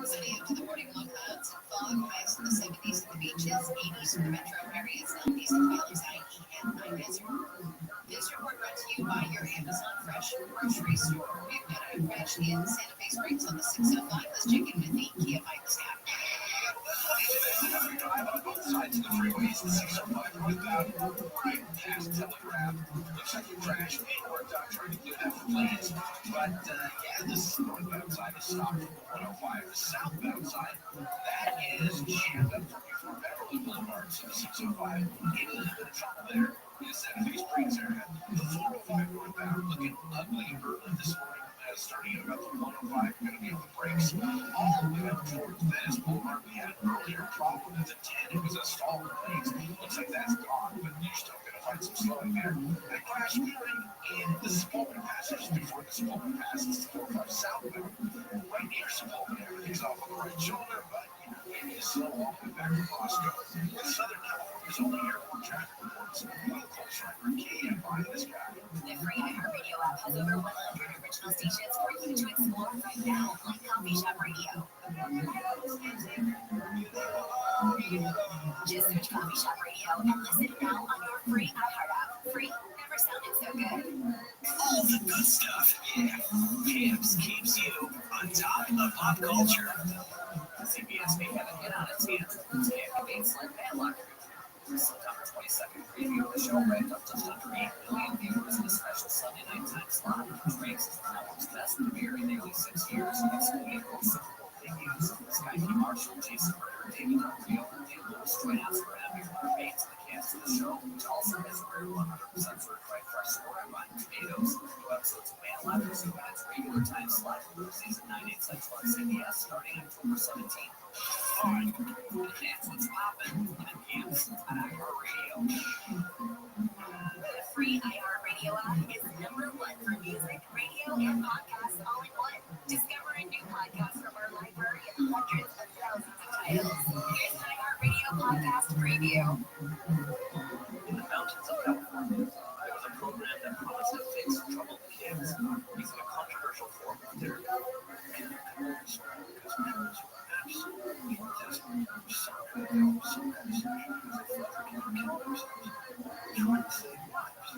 Sunny after the morning, low clouds and fog, highs in the 70s at the beaches, 80s in the metro areas, 90s in the valleys, IE and high desert. This report brought to you by your Amazon Fresh grocery store. We've got a fresh in Santa Fe Springs on the 605. Let's check in with the KFI staff. Every drive on both sides of the freeways, the 605 northbound, right past Telegraph. Looks like you crashed and worked out trying to clear that for planes. But yeah, this northbound side is stopped from the 105. The southbound side, that is jammed up from before Beverly Boulevard. So the 605 in a little bit of trouble there in the Santa Fe Springs area. The 405 northbound looking ugly early this morning. Starting at about the 105, you're going to be on the brakes all the way up towards Venice Boulevard. We had an earlier problem with the 10. It was a stall in lanes. Looks like that's gone, but you're still going to find some slowing there. That crash occurring in the Sepulveda passage before the Sepulveda passes the 405 southbound. Right near Sepulveda, everything's off on the right shoulder, but it is slow all the way back to Bosco. Southern California's only airport traffic reports. We'll close right for KFI this guy. The free iHeartRadio app has over 100 original stations for you to explore right now, like Coffee Shop Radio. Just search Coffee Shop Radio and listen now on your free iHeart app. Free never sounded so good. All the good stuff, yeah. Camps keeps you on top of pop culture. CBS may have a hit on its hands. Today convenes like Matlock. September 22nd preview of the show ranked up to 108 million viewers in a special Sunday night time slot, which ranks as the network's best premiere in nearly 6 years, excluding both Super Bowl debuts. Sky P. Marshall, Jason Berger, David Del Rio, and Louis Joyous for Emmy remains the cast of the show, which also has a rare 100% certified fresh score on Rotten Tomatoes. New episodes of Man 11 resume on its regular time slot for season 9 8 Central on CBS starting October 17th. Fun, and that's what's poppin' on Camps on iHeartRadio. The free iHeartRadio app is number one for music, radio, and podcasts all in one. Discover a new podcast from our library of hundreds of thousands of titles. Here's an iHeartRadio podcast preview. In the mountains of California, there was a program that promised to fix troubled kids using a controversial form of therapy. And it could describe because parents were absolutely desperate for some kind of help, some kind of solution, because they felt like they were killing themselves. Trying to save lives.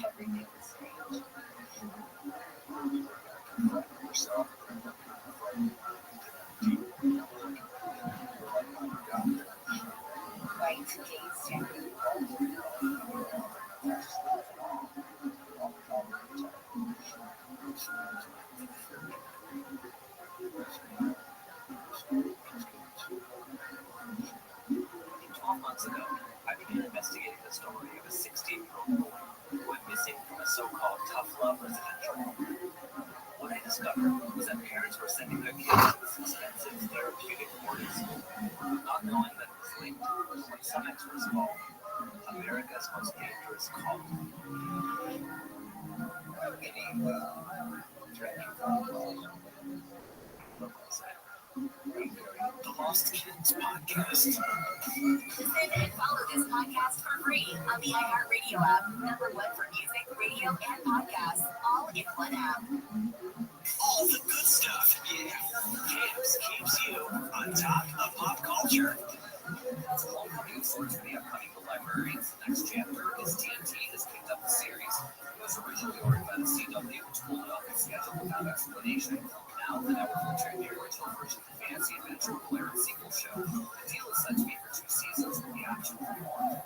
Everything is strange. Right, gaze down. tough love residential home. What I discovered was that parents were sending their kids to this expensive therapeutic boarding school, not knowing that it was linked with what some experts call America's most dangerous cult. The Lost Kids Podcast. Listen and follow this podcast for free on the iHeartRadio app. Number one for music, radio, and podcasts, all in one app. All the good stuff. Yeah. Camps keeps you on top of pop culture. It's a homecoming source for the upcoming The Librarians. The next chapter is TNT has picked up the series. It was originally ordered by the CW, which pulled it off its schedule without explanation. Now the network will turn the original version of the fantasy adventure Blair sequel show. The deal is set to be for 2 seasons with the option for more.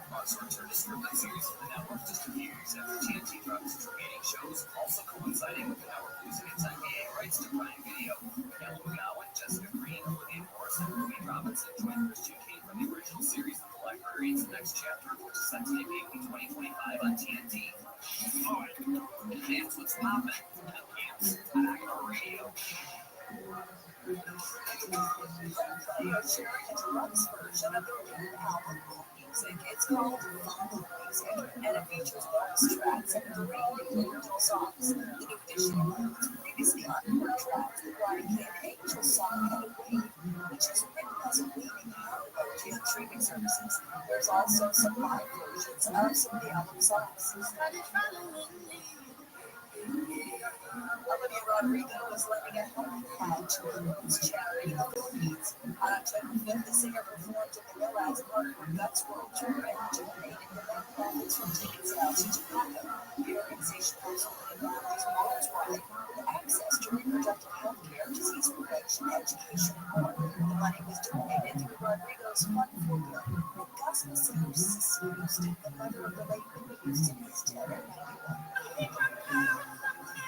Monster turned a scripted series for the network just a few years after TNT dropped its remaining shows, also coinciding with the network losing its NBA rights to Prime Video. Ellen McGowan, Jessica Green, Olivia Morrison, and Louis Robinson joined Christian Kane from the original series of The Librarians. The next chapter, which is set to debut in 2025 on TNT. Alright, that's what's poppin'. It's iHeartRadio. They are sharing a deluxe version of their new album, Music. It's called Follow Music, and it features bonus tracks and 3 new original songs. The new edition includes previously unheard tracks that Brian King Angel song and Wave, which is written as a waving heart emoji on streaming services. There's also some live versions of some of the album songs. Olivia Rodrigo is lending a helping hand to a women's charity in the Philippines. On October 5th, the singer performed in Manila as part of her Guts World Tour and donated the nonprofits from ticket sales to Japan. The organization also provides families worldwide with access to reproductive health care, disease prevention, education, and more. The money was donated through Rodrigo's fund formula. The gospel singer Sissy Houston, the mother of the late Whitney Houston, is dead at 91.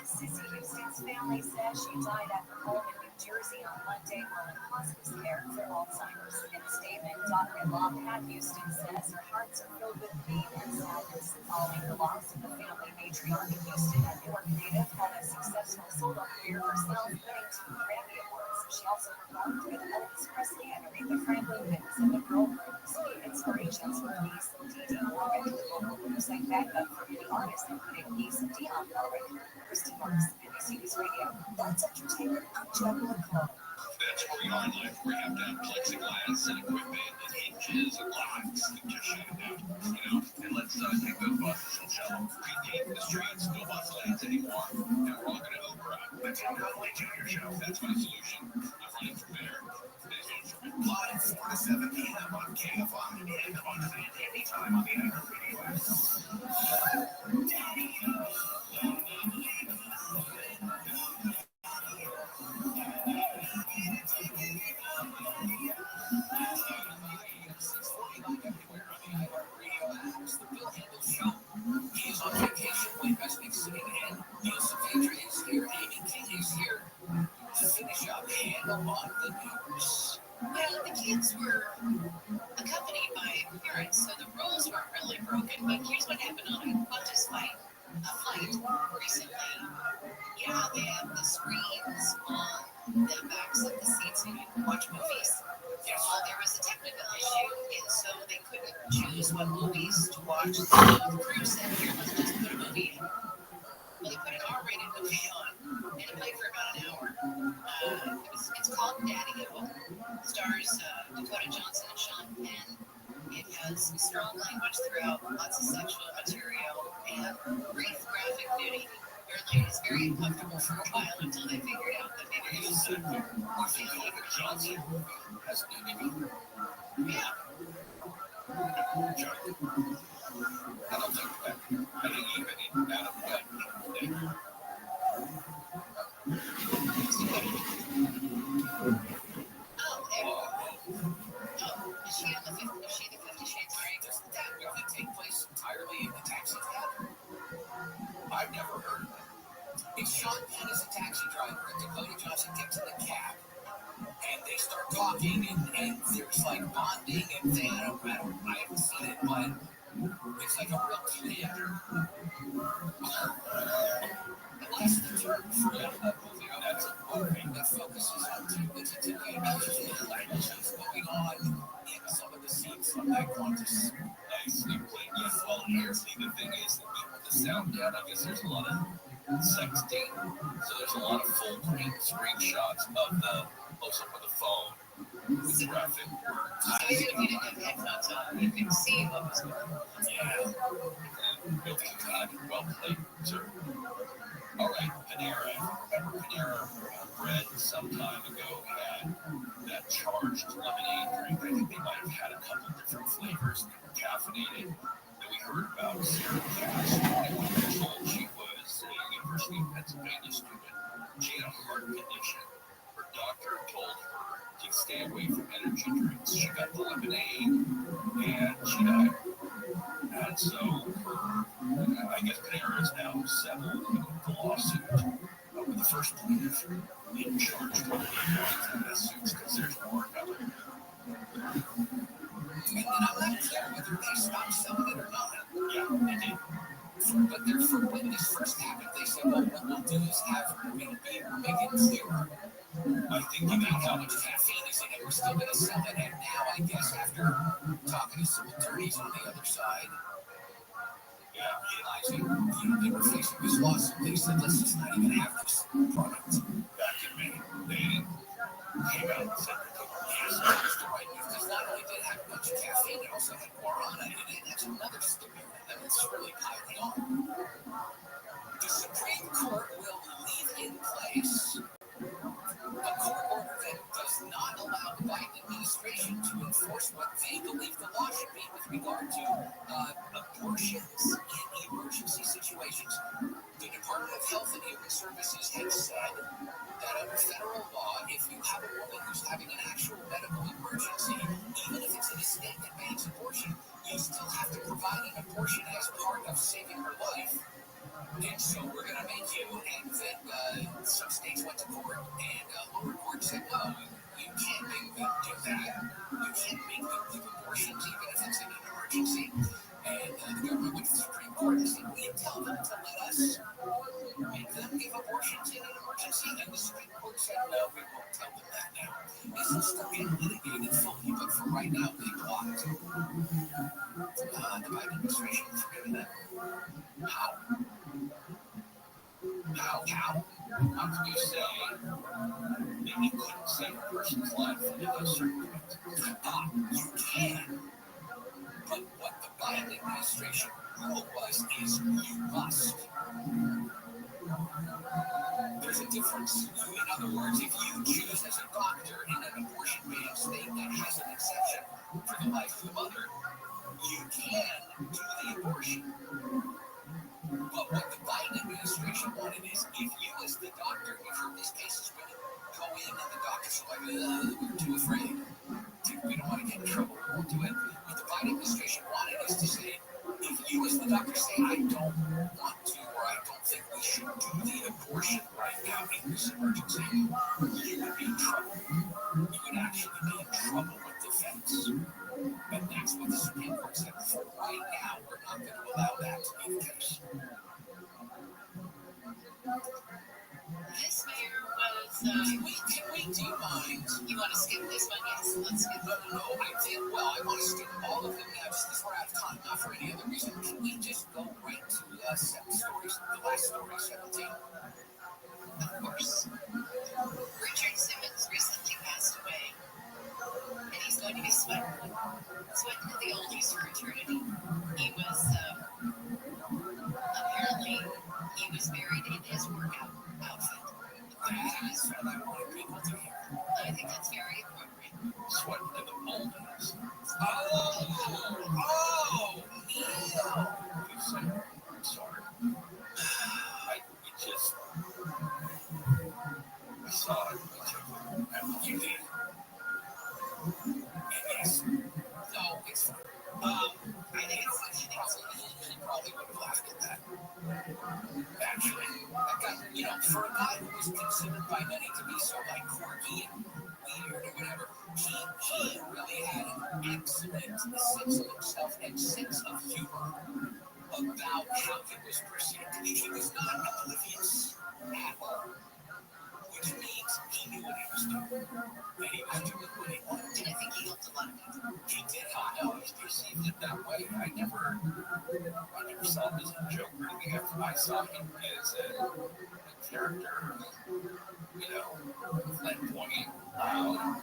Sissy Houston's family says she died at her home in New Jersey on Monday while in hospice care for Alzheimer's. In a statement, daughter-in-law Pat Houston says her hearts are filled with pain and sadness following the loss of the family matriarch. Houston, a New York native, had a successful solo career herself, winning 2 Grammy Awards. She also performed with Elvis Presley and Aretha Franklin in the Girl Groups. Inspirations for Ace and Dee Morgan, the vocal groups like backup for the artist, including Ace and Dion already. Christy Marks, NBC News Radio. That's entertainment. I'm Jacqueline Cole. That's where we are in life. We have to have plexiglass and equipment and hinges and locks and just shut it down. And let's take those buses and shut them. Regate the streets. No bus lanes anymore. And we're all going to Uber out. The Tim Conway Jr. Show. That's my solution. I'm running for mayor. Live 4 to 7 p.m. on KFI and on demand anytime on the iHeartRadio app. He's on vacation when Best Week's sitting in. Yusuf Adrian is here. Amy King is here to finish up Handle on the News. Well, the kids were accompanied by parents, so the rules weren't really broken. But here's what happened on a Qantas flight recently. Yeah, they have the screens on the backs of the seats so you can watch movies. Well, there was a technical issue, and so they couldn't choose what movies to watch. So the crew said, here, let's just put a movie in. Well, they put an R-rated movie on, and it played for about an hour. It's called Daddy-O. Stars Dakota Johnson and Sean Penn. It has strong language throughout, lots of sexual material, and brief graphic nudity. Apparently, it's very uncomfortable for a while until they figured out that maybe it was more family. Johnson has nudity. Yeah. I don't think that. I think even Adam Webb did. Is she the 50 Shades of Grey? Doesn't that movie take place entirely in the taxi cab? I've never heard of it. It's Sean Penn as a taxi driver and Dakota Johnson gets in the cab. And they start talking and there's like bonding and I haven't seen it, but It's like a real teenager. Unless the term for that movie, that's a movie that focuses on two particular languages going on in some of the scenes from that Qantas. Nicely played. Yes, well, here, see, the thing is, with the sound down, I guess there's a lot of sexting. So there's a lot of full screenshots of the close-up of the phone with graphic words. So even if you didn't have headphones on, you could see what was going on. Yeah. Milky God, well played, sir. All right, Panera. Remember Panera Bread some time ago had that charged lemonade drink. I think they might have had a couple different flavors that were caffeinated that we heard about. Sarah Cass, 21 years old. She was a University of Pennsylvania student. She had a heart condition. Her doctor told her to stay away from energy drinks. She got the lemonade and she died. And so I guess Panera is now settled the lawsuit with the first plaintiff being charged with the suits because there's more coming. And then I'm not clear whether they stopped selling it or not. Yeah, they did. For when this first happened, they said, well, what we'll do is make it clearer. I think about how much caffeine is in it. We're still going to sell it. And now, I guess, after talking to some attorneys on the other side, realizing they were facing this lawsuit, they said, let's just not even have this product. Back in May, they came out and said, yes, that's the right move. Because not only did it have a bunch of caffeine, it also had guarana in it. That's another stimulant. And it's really piling on. The Supreme Court will leave in place a court order that does not allow the Biden administration to enforce what they believe the law should be with regard to abortions in emergency situations. The Department of Health and Human Services has said that under federal law, if you have a woman who's having an actual medical emergency, even if it's in a state that bans abortion, you still have to provide an abortion as part of saving her life. And so we're going to make you, and then some states went to court, and lower court said, no, you can't make them do that. You can't make them give abortions, even if it's in an emergency. And the government went to the Supreme Court and said, we tell them to let us make them give abortions in an emergency. And the Supreme Court said, no, we won't tell them that now. This is still getting litigated fully, but for right now, they blocked the Biden administration from doing that. How can you say that you couldn't save a person's life under those circumstances? You can. But what the Biden administration rule is you must. There's a difference. In other words, if you choose as a doctor in an abortion ban state that has an exception for the life of the mother, you can do the abortion. But what the Biden administration wanted is if you as the doctor, we've heard these cases where you go in and the doctors are like, we're too afraid. We don't want to get in trouble. We won't do it. What the Biden administration wanted is to say, if you as the doctor say, I don't want to, or I don't think we should do the abortion right now in this emergency, you would be in trouble. You would actually be in trouble with defense. And that's what the Supreme Court said. For right now, we're not going to allow that to be the case. This mayor was. Can we, do you mind? You want to skip this one? Yes, let's skip it. No, I did. Well, I want to skip all of them now just because we're out of time, not for any other reason. Can we just go right to the last story, 17? Of course. Richard Simmons recently passed away, and he's going to be sweating to the oldies for eternity. He was apparently he was buried in his workout outfit. That's what I wanted people to hear. I think that's very appropriate. Sweating to the oldies. Oh, Neil. I'm sorry. I saw it. You did. Yes. No, it's fine. I think he probably would have laughed at that. Actually, that guy, for a guy who was considered by many to be so quirky and weird or whatever. He really had an excellent sense of himself and sense of humor about how he was presented. He was not oblivious at all, which means he knew what he was doing. And he was doing what he wanted. And I think he helped a lot of people. He did. I always perceived it that way. I never saw him as a joke or anything. I saw him as a character, flamboyant,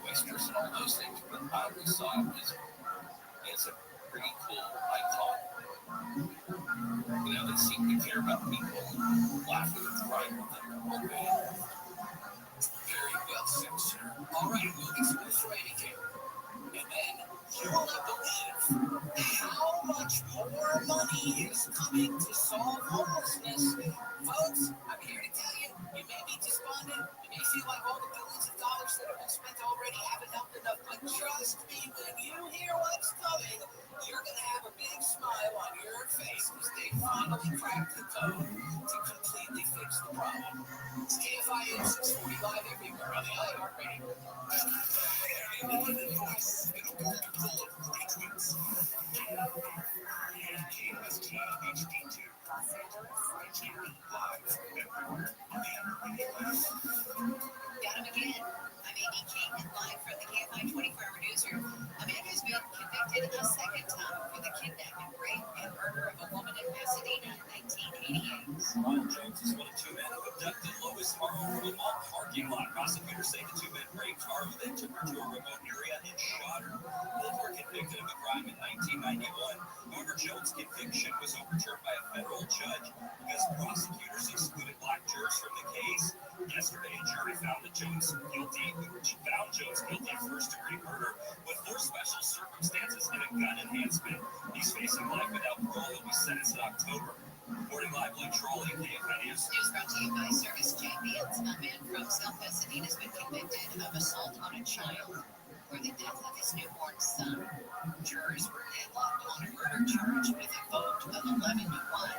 boisterous, and all those things. But I always saw him as a pretty cool icon. That seemed to care about people, laughing and crying with them all day. Very well said, sir. All right, we'll get smooth writing here. And then you will not believe how much more money is coming to solve homelessness. Folks, I'm here to tell you, you may be despondent. You may feel like all the billions of dollars that have been spent already haven't helped enough. But trust me, when you hear what's coming, you're going to have a big smile on your face because they finally cracked the code to completely fix the problem. It's KFIA 640 live everywhere on the iHeartRadio. Voice in a world full of great tweets. KST HD2. Los Angeles, County. Live everywhere on the iHeartRadio. Got him again. I'm Amy King, live from the KFI 24-hour newsroom. A man has been convicted a second time for the kidnapping, rape, and murder of a woman in Pasadena in 1988. Ron Jones is one of two men who abducted Lois Harlow from a mall parking lot. Prosecutors say the two men raped Harlow, then took her to a remote area and shot her. Both were convicted of the crime in 1991. However, Jones' conviction was overturned by a federal judge because prosecutors excluded black jurors from the case. Yesterday, a jury found Jones guilty of first-degree murder with 4 special circumstances and a gun enhancement. He's facing life without parole. He'll be sentenced in October. Reporting live, Blake Trolley, KFI News. News brought to you by Service Champions. A man from South Pasadena has been convicted of assault on a child for the death of his newborn son. Jurors were deadlocked on a murder charge with a vote of 11 to 1.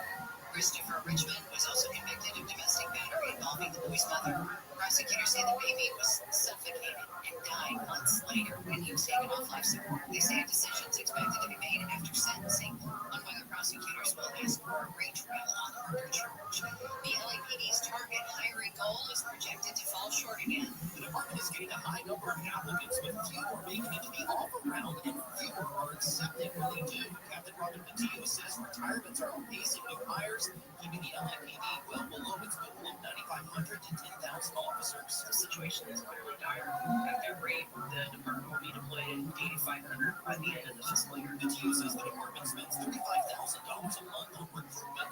Christopher Richmond was also convicted of domestic battery involving the boy's mother. Prosecutors say the baby was suffocated and died months later when he was taken off life support. They say a decision is expected to be made after sentencing on whether prosecutors will ask for a retrial on the murder charge. The LAPD's target hiring goal is projected to fall short again. The department is getting a high number of applicants, with fewer making it to the offer round and fewer are accepted when they do. Captain Robin Patillo says retirements are outpacing new hires, keeping the LAPD well below its goal of 9,500 to 10,000 officers. The situation is clearly dire. At their rate, the department will be deployed at 8,500 by the end of the fiscal year. Patillo says the department spends $35,000 a month on recruitment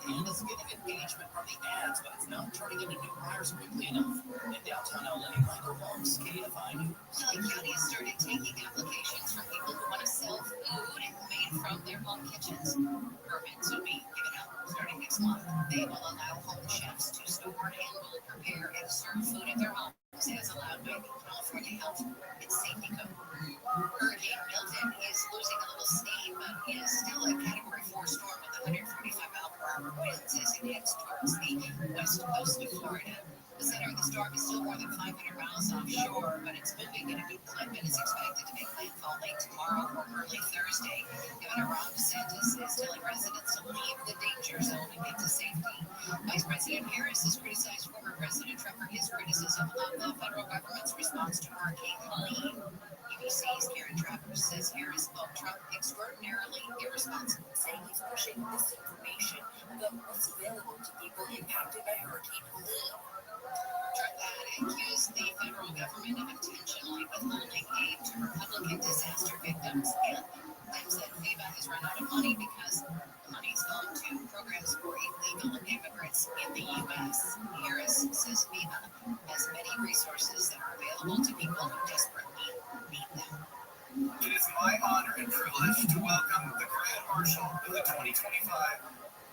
and is getting engagement from the ads, but it's not turning into new hires quickly enough. In downtown LA, Michael Long's KFI News. LA County has started taking applications from people who want to sell food made from their home kitchens. Permits will be given out starting next month. They will allow home chefs to store and will prepare and serve food at their homes as allowed by the California Health and Safety Code. Hurricane Milton is losing a little steam, but is still a Category 4 storm with 145-mile-per-hour winds as it heads towards the west coast of Florida. The center of the storm is still more than 500 miles offshore, but it's moving in a good clip and is expected to make landfall late tomorrow or early Thursday. Governor Ron DeSantis is telling residents to leave the danger zone and get to safety. Vice President Harris has criticized former President Trump for his criticism of the federal government's response to Hurricane Helene. ABC's Karen Travers says Harris called Trump extraordinarily irresponsible, Saying he's pushing misinformation about what's available to people impacted by Hurricane Helene. Trump had accused the federal government of intentionally withholding aid to Republican disaster victims and claims that FEMA has run out of money because the money's gone to programs for illegal immigrants in the U.S. Harris says FEMA has many resources that are available to people who desperately need them. It is my honor and privilege to welcome the Grand Marshal of the 2025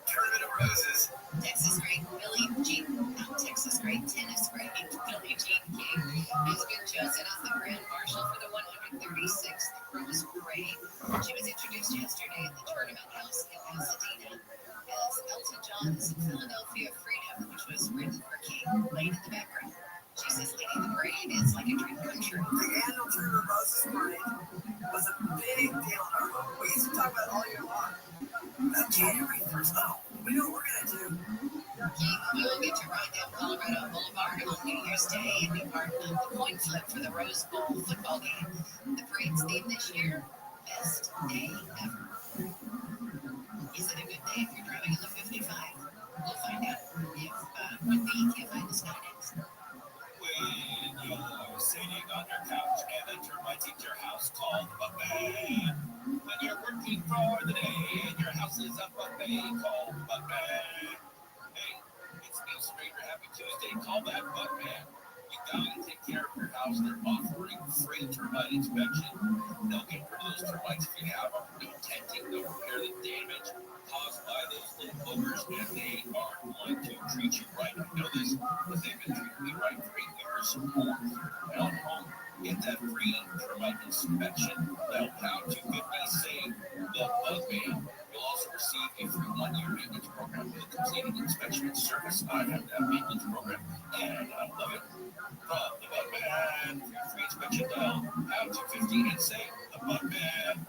Tournament of Roses. Texas great Billie Jean, not Texas great tennis great Billie Jean King has been chosen as the Grand Marshal for the 136th Rose Parade. She was introduced yesterday at the Tournament House in Pasadena as Elton John's Philadelphia Freedom, which was written for King, played in the background. She says leading the parade is like a dream come true. The annual sports. Oh, we know what we're going to do. King will get to ride down Colorado Boulevard on New Year's Day and be part of the coin flip for the Rose Bowl football game. The parade's theme this year, Best Day Ever. Is it a good day if you're driving on the 55? We'll find out with the KFI in the Sky next. When you're sitting on your couch and a termite eats your house called a buffet. When you're working for the day and your house is a buffet called buffet. Hey, it's Neil Strader. Happy Tuesday. Call that buffet. You gotta take care of your house. They're offering free termite inspection. They'll get rid of those termites if you have them. They'll tenting, they'll repair the damage caused by those little boogers, and they are going to treat you right. I know this because they've been treating me right for 8 years or more. At home, get that free termite inspection. Dial pound 250, save the bug man. You'll also receive a free 1-year maintenance program with a completed inspection and service. I have that maintenance program, and I love it. From the Bug Man, free inspection dial pound 250 and save the Bug Man.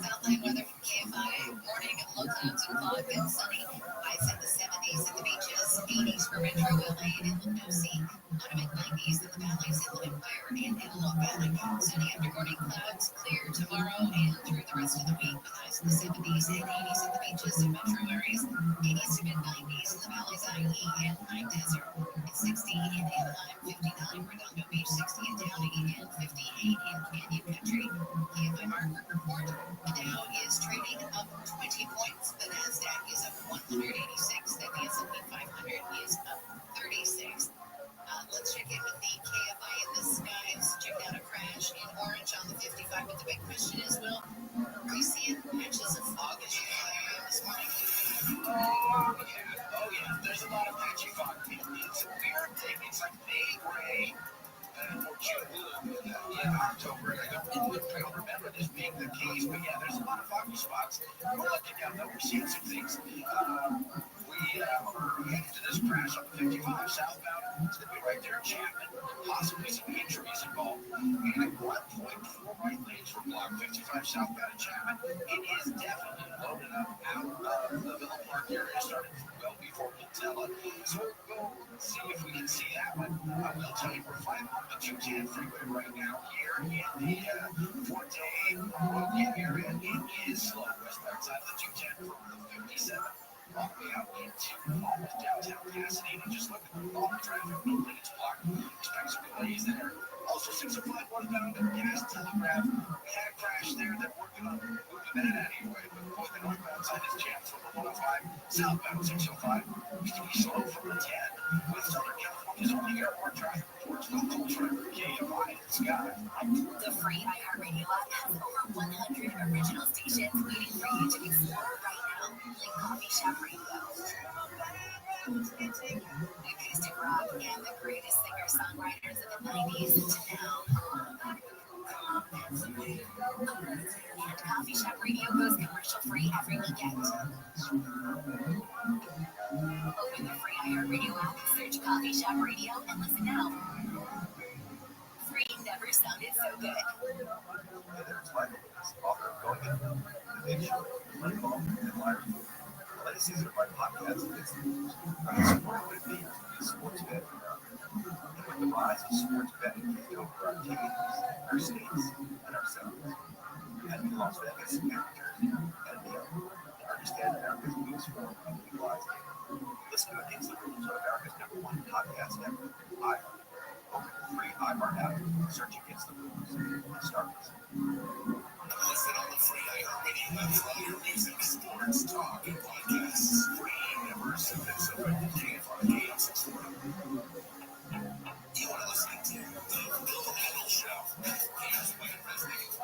Southline weather from KFI. Morning, low clouds and fog, then sunny. Highs in the 70s at the beaches, 80s for Metro LA and Lucy. Low to mid-90s in the valleys, Inland Empire and Antelope Valley. Sunny after morning clouds, clear tomorrow and through the rest of the week. With highs in the 70s and 80s at the beaches and metro areas, 80s to mid-90s in the valleys, IE and High Desert. It's 60 in Anaheim, 59 Redondo Beach, 60 in Downey, and 58 in Canyon Country. KFI Market report. The Dow is trading up 20 points. The Nasdaq is up 186. And the S&P 500 is up 36. Let's check in with the KFI in the skies. Checked out a crash in orange on the 55. But the big question is, Will, are you seeing patches of fog as you fly around this morning? Oh yeah. There's a lot of patchy fog. It's a weird thing. It's like May gray. Or June, October. I don't remember this being the case, but yeah, there's a lot of foggy spots. We're looking down though, we're seeing some things. We are headed to this crash on 55 southbound. It's going to be right there in Chapman. Possibly some injuries involved. And at 1.4 right lanes for block 55 southbound in Chapman. It is definitely loaded up out of the Villa Park area, starting well before Quintella. So we'll go see if we can see that one. I will tell you, we're flying on the 210 freeway right now here in the Forte area. It is slow westbound side of the 210 from the 57 all the way out into almost downtown Pasadena. Just look at all the traffic, no limits blocked. Expect some delays there. Also, 605 northbound gas telegraph. We had a crash there. They're working on moving that anyway. But boy, the northbound side is jammed from the 105. Southbound 605 used to be slow from the 10. With Southern California's only airport traffic reports. Local traffic, KFI, Scott. The free iHeartRadio app has over 100 original stations waiting for you to explore right now. Like Coffee Shop Radio, acoustic rock, and the greatest singer-songwriters of the 90s to now. And Coffee Shop Radio goes commercial-free every weekend. Open the free iHeartRadio app, search Coffee Shop Radio, and listen now. Free never sounded so good. Hey there, it's Michael, author of Going In, The Big Show, Moneyball, and Liar. The latest season of my podcast is supporting what it means to be a sports fan in America. And with the rise of sports betting taking over our teams, our states, and ourselves, and in Las Vegas, and New Jersey, and beyond, to understand America's biggest form of legalized gambling. Listen to Against the Rules on America's #1 podcast network, iHeart. Open the free iHeart app, search Against the Rules, and start listening. Listen on the free iHeartRadio app for all your music, sports, talk, and podcasts. Free, never so good. KFI AM 640. You are listening to The Bill Handle Show. Here's where it resonates.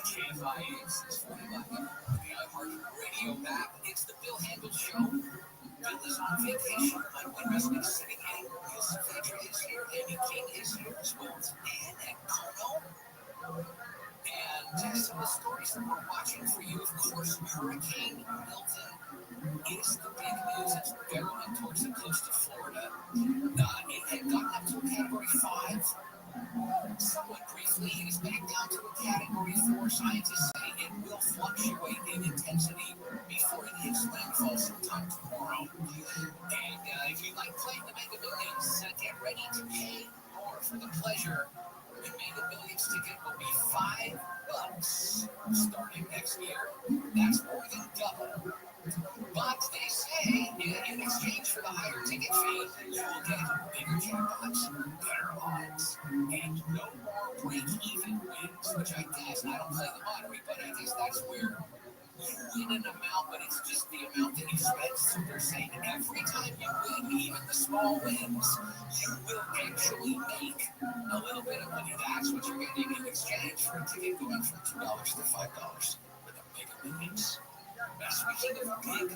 KFI AM 640. The iHeartRadio app. It's the Bill Handle Show. Bill is on vacation, but when wrestling sitting in, his Fletcher is here, Andy King is here as well. And at Kono. And some of the stories we're watching for you. Of course, Hurricane Milton is the big news. It's barreling towards the coast of Florida. It had gotten up to a Category 5 somewhat briefly. It is back down to a Category 4. Scientists say it will fluctuate in intensity before it hits landfall sometime tomorrow. And if you like playing the Mega Millions, get ready to pay more for the pleasure. The Mega Millions ticket will be $5 starting next year. That's more than double. But they say in exchange for the higher ticket fee, you will get bigger jackpots, better odds, and no more break-even wins, which I guess, I don't play the lottery, but I guess that's where you win an amount, but it's just the amount that you spend. So they're saying every time you win, even the small wins, you will actually make a little bit of money. That's what you're getting in exchange for a ticket going from $2 to $5 for the Mega Millions. Now, speaking of big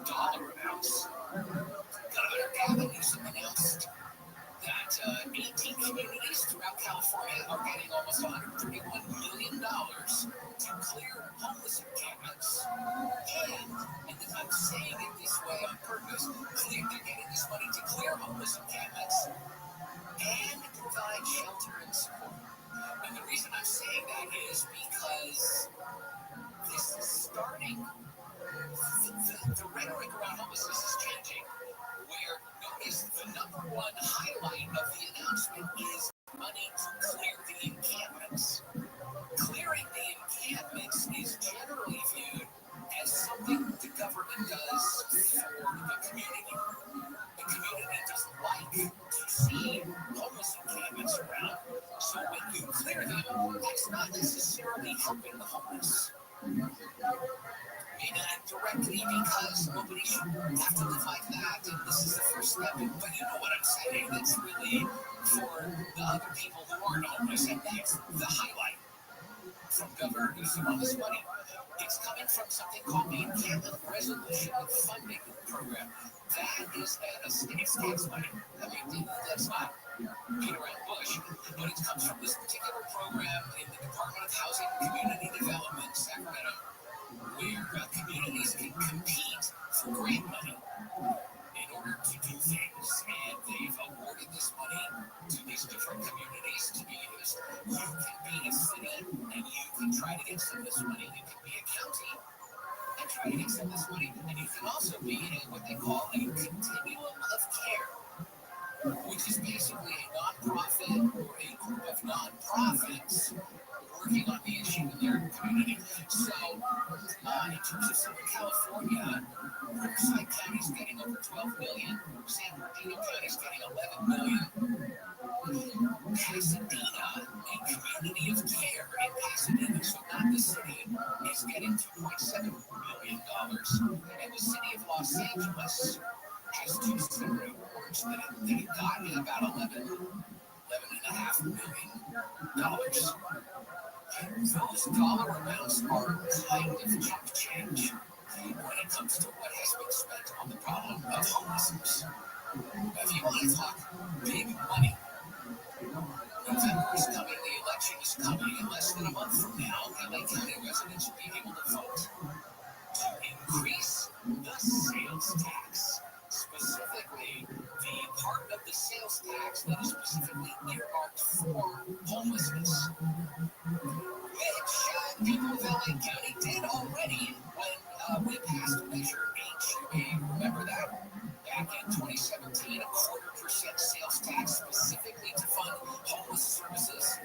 dollar amounts, Governor Gavin Newsom announced that 18 communities throughout California are getting almost $131 million to clear homeless encampments. And I'm saying it this way on purpose, they're getting this money to clear homeless encampments and provide shelter and support. And the reason I'm saying that is because this is starting. The rhetoric around homelessness is changing, where notice the number one highlight of the announcement is money to clear the encampments. Clearing the encampments is generally viewed as something the government does for the community. The community doesn't like to see homeless encampments around, so when you clear them, that's not necessarily helping the homeless. Directly, because nobody should have to live like that, and this is the first step. But you know what I'm saying? That's really for the other people who aren't homeless, and that's the highlight from Governor Newsom on this money. It's coming from something called the Encampment Resolution Funding Program. That is a state's tax money. I mean, that's not beat around the bush, but it comes from this particular program in the Department of Housing and Community Development, Sacramento, where communities can compete for grant money in order to do things. And they've awarded this money to these different communities to be used. You can be a city and you can try to get some of this money. You can be a county and try to get some of this money. And you can also be in what they call a continuum of care, which is basically a nonprofit or a group of nonprofits working on the issue in their community. So, in terms of Southern California, Riverside County is getting over $12 million. San Bernardino County is getting $11 million. Pasadena, a community of care in Pasadena, so not the city, is getting $2.7 million. And the city of Los Angeles has two separate awards that it got in about $11.5 million. Those dollar amounts are kind of chump change when it comes to what has been spent on the problem of homelessness. If you want to talk big money, November is coming, the election is coming. In less than a month from now, LA County residents will be able to vote to increase the sales tax. Specifically, the part of the sales tax that is specifically earmarked for homelessness, which people of LA County did already when we passed Measure H. You may remember that back in 2017, a 0.25% sales tax specifically to fund homeless services.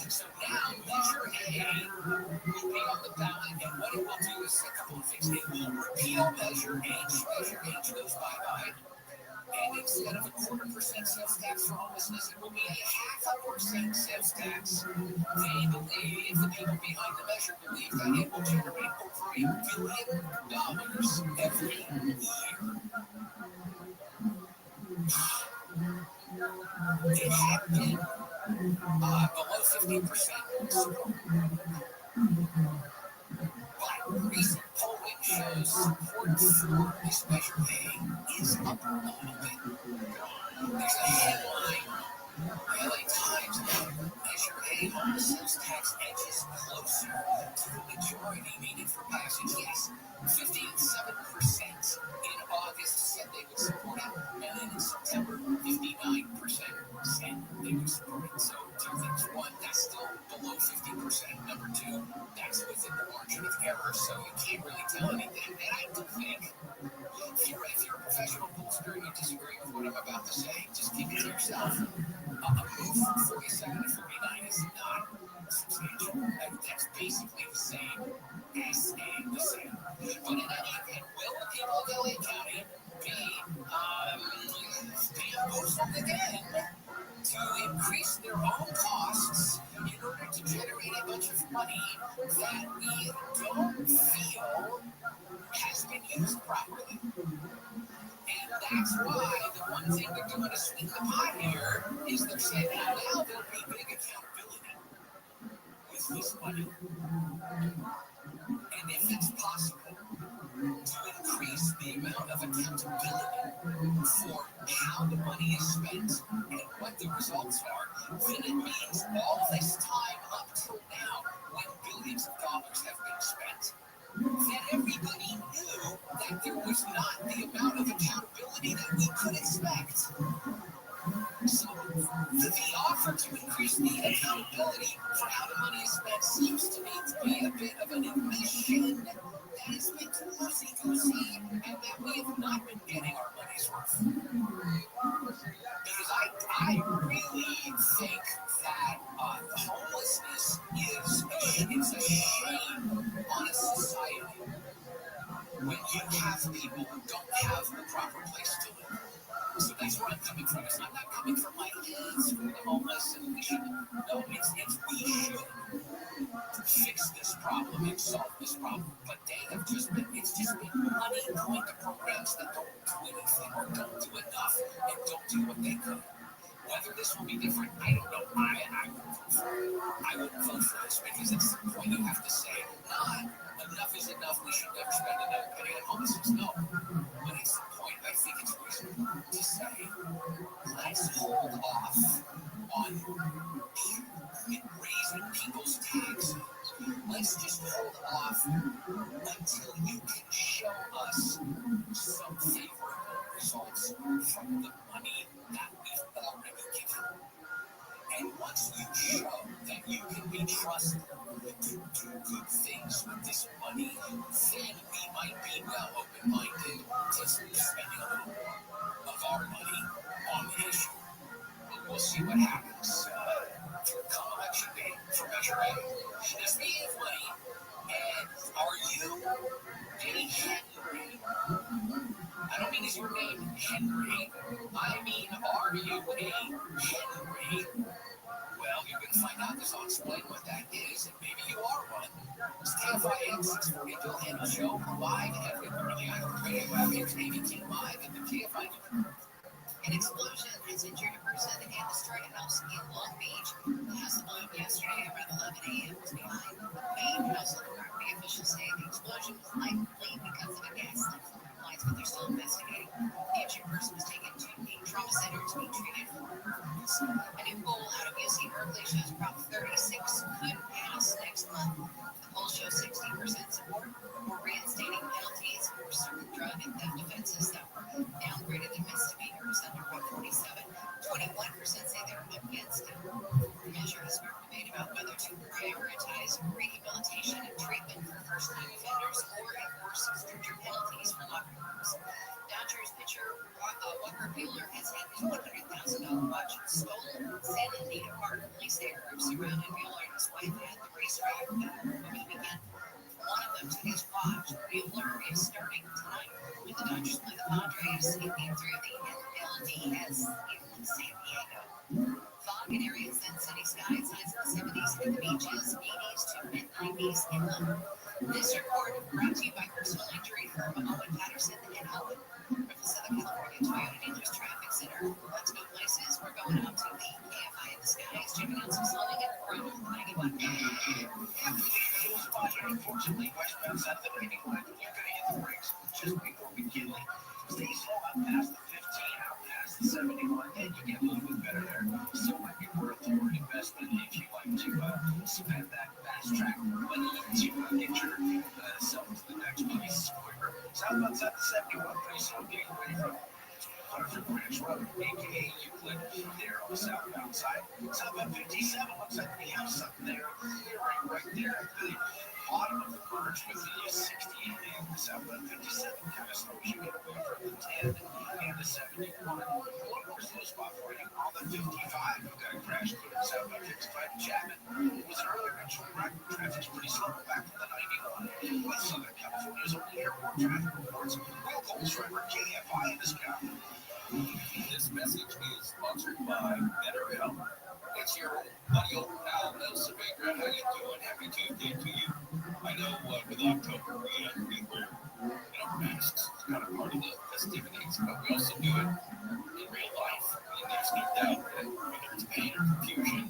So now Measure A will be on the ballot, and what it will do is a couple of things. It will repeal Measure H. Measure H goes bye-bye. And instead of a 0.25% sales tax for homelessness, it will be a 0.5% sales tax. They believe, the people behind the measure believe that it will generate over $1 billion every year. It had been below 50% support. But recent polling shows support for this Measure A is up a little bit. There's a headline The LA Times Measure A home sales tax edges closer to the majority needed for passage. Yes, 57% in August said they would support it, and then in September, 59% said they would support it. So two things. One, that's still below 50%. Number two, that's within the margin of error, so you can't really tell anything. And I do think if you're a professional pollster and you disagree with what I'm about to say, just keep it to yourself. A move from 47 to 49 is not substantial. That's basically the same as staying the same. But in any event, will the people of LA County be boosted again to increase their own costs in order to generate a bunch of money that we don't feel has been used properly? And that's why the one thing they're doing to sweeten the pot here is they're saying, now there'll be big accountability with this money. And if it's possible to increase the amount of accountability for how the money is spent and what the results are, then it means all this time up till now, when billions of dollars have been spent, that everybody knew that there was not the amount of accountability that we could expect. So the offer to increase the accountability for how the money is spent seems to me to be a bit of an admission that it's been too loosey-goosey and that we have not been getting our money's worth. Because I really think that homelessness is a shame on a society when you have people who don't have a proper place to live. So that's where I'm coming from. I'm not coming from my kids for the homeless and we should. No, it's we should fix this problem and solve this problem. But it's just been money going to programs that don't do anything or don't do enough and don't do what they could. Whether this will be different, I don't know. I wouldn't vote for this because it's the point you have to say, not enough is enough, we should never spend another penny on homelessness. No. But it's the point, I think it's reasonable to say, let's hold off on raising people's taxes. Let's just hold off until you can show us some favorable results from the money that we've already given. And once you show that you can be trusted to do good things with this money, then we might be well open-minded to spending a little more of our money on the issue. But we'll see what happens come election day for Measure A. Now, speaking of money, and are you a Henry? I don't mean is your name Henry. I mean, are you a Henry? Well, you're going to find out this. I'll explain what that is, and maybe you are one. It's KFI 640 Bill Handle Show, live every early hour radio average, ABT live at the KFI. An explosion has injured a person and destroyed a house in Long Beach. The house blew up yesterday around 11 a.m. was behind the main house on the property. Officials say the explosion was likely because of a gas leak from the lights, but they're still investigating. The injured person was taken to a trauma center to be treated for burns. A new poll out of UC Berkeley shows Prop 36 could pass next month. The poll shows 60% support for reinstating penalties for certain drug and theft offenses that were downgraded to misdemeanors under Prop 47. 21% say they're against it. The measure has sparked debate about whether to prioritize rehabilitation and treatment for first-time offenders or enforce stricter penalties for locker rooms. Dodgers pitcher Walker Buehler has had a $100,000 watch stolen. Santa Anita Park police say groups surrounding Buehler and his wife at the racetrack over the weekend. One of them took his watch. Buehler is starting tonight with the Dodgers play the Padres in game 3 of the NLDS in San Diego. Fog in areas and sunny skies, highs in the 70s and the beaches, 80s to mid-90s inland. This report brought to you by personal injury firm Owen Patterson and Owen from the Southern California Toyota Dealers Traffic Center. Let's go places. We're going out to the KFI in the skies, checking out some slumming and ground 91. Unfortunately, westbound side of the 91, you're going to hit the brakes just before beginning. Stay slow out past the 15, out past the 71, and you get a little bit better there. So 71 pretty slow getting away from 100 Greenwich Road, aka Euclid, there on the southbound side. Southbound 57 looks like we have something there, clearing right there at the bottom of the merge with the 68 and the southbound 57 kind of slows you get away from the 10 and the 71. One more slow spot for you on the 55. We've got a crash clear southbound 55 to Chapman. It was an earlier initial wreck. Traffic's pretty slow back to the 91. With Southern California's only airport traffic reports. Real Cold Driver KFI in this county. This message is sponsored by BetterHelp. It's your buddy old pal, El Sabega. How you doing? Happy Tuesday to you. I know with October we wear masks. It's kind of part of the festivities, but we also do it in real life. And there's no doubt that whether it's pain or confusion,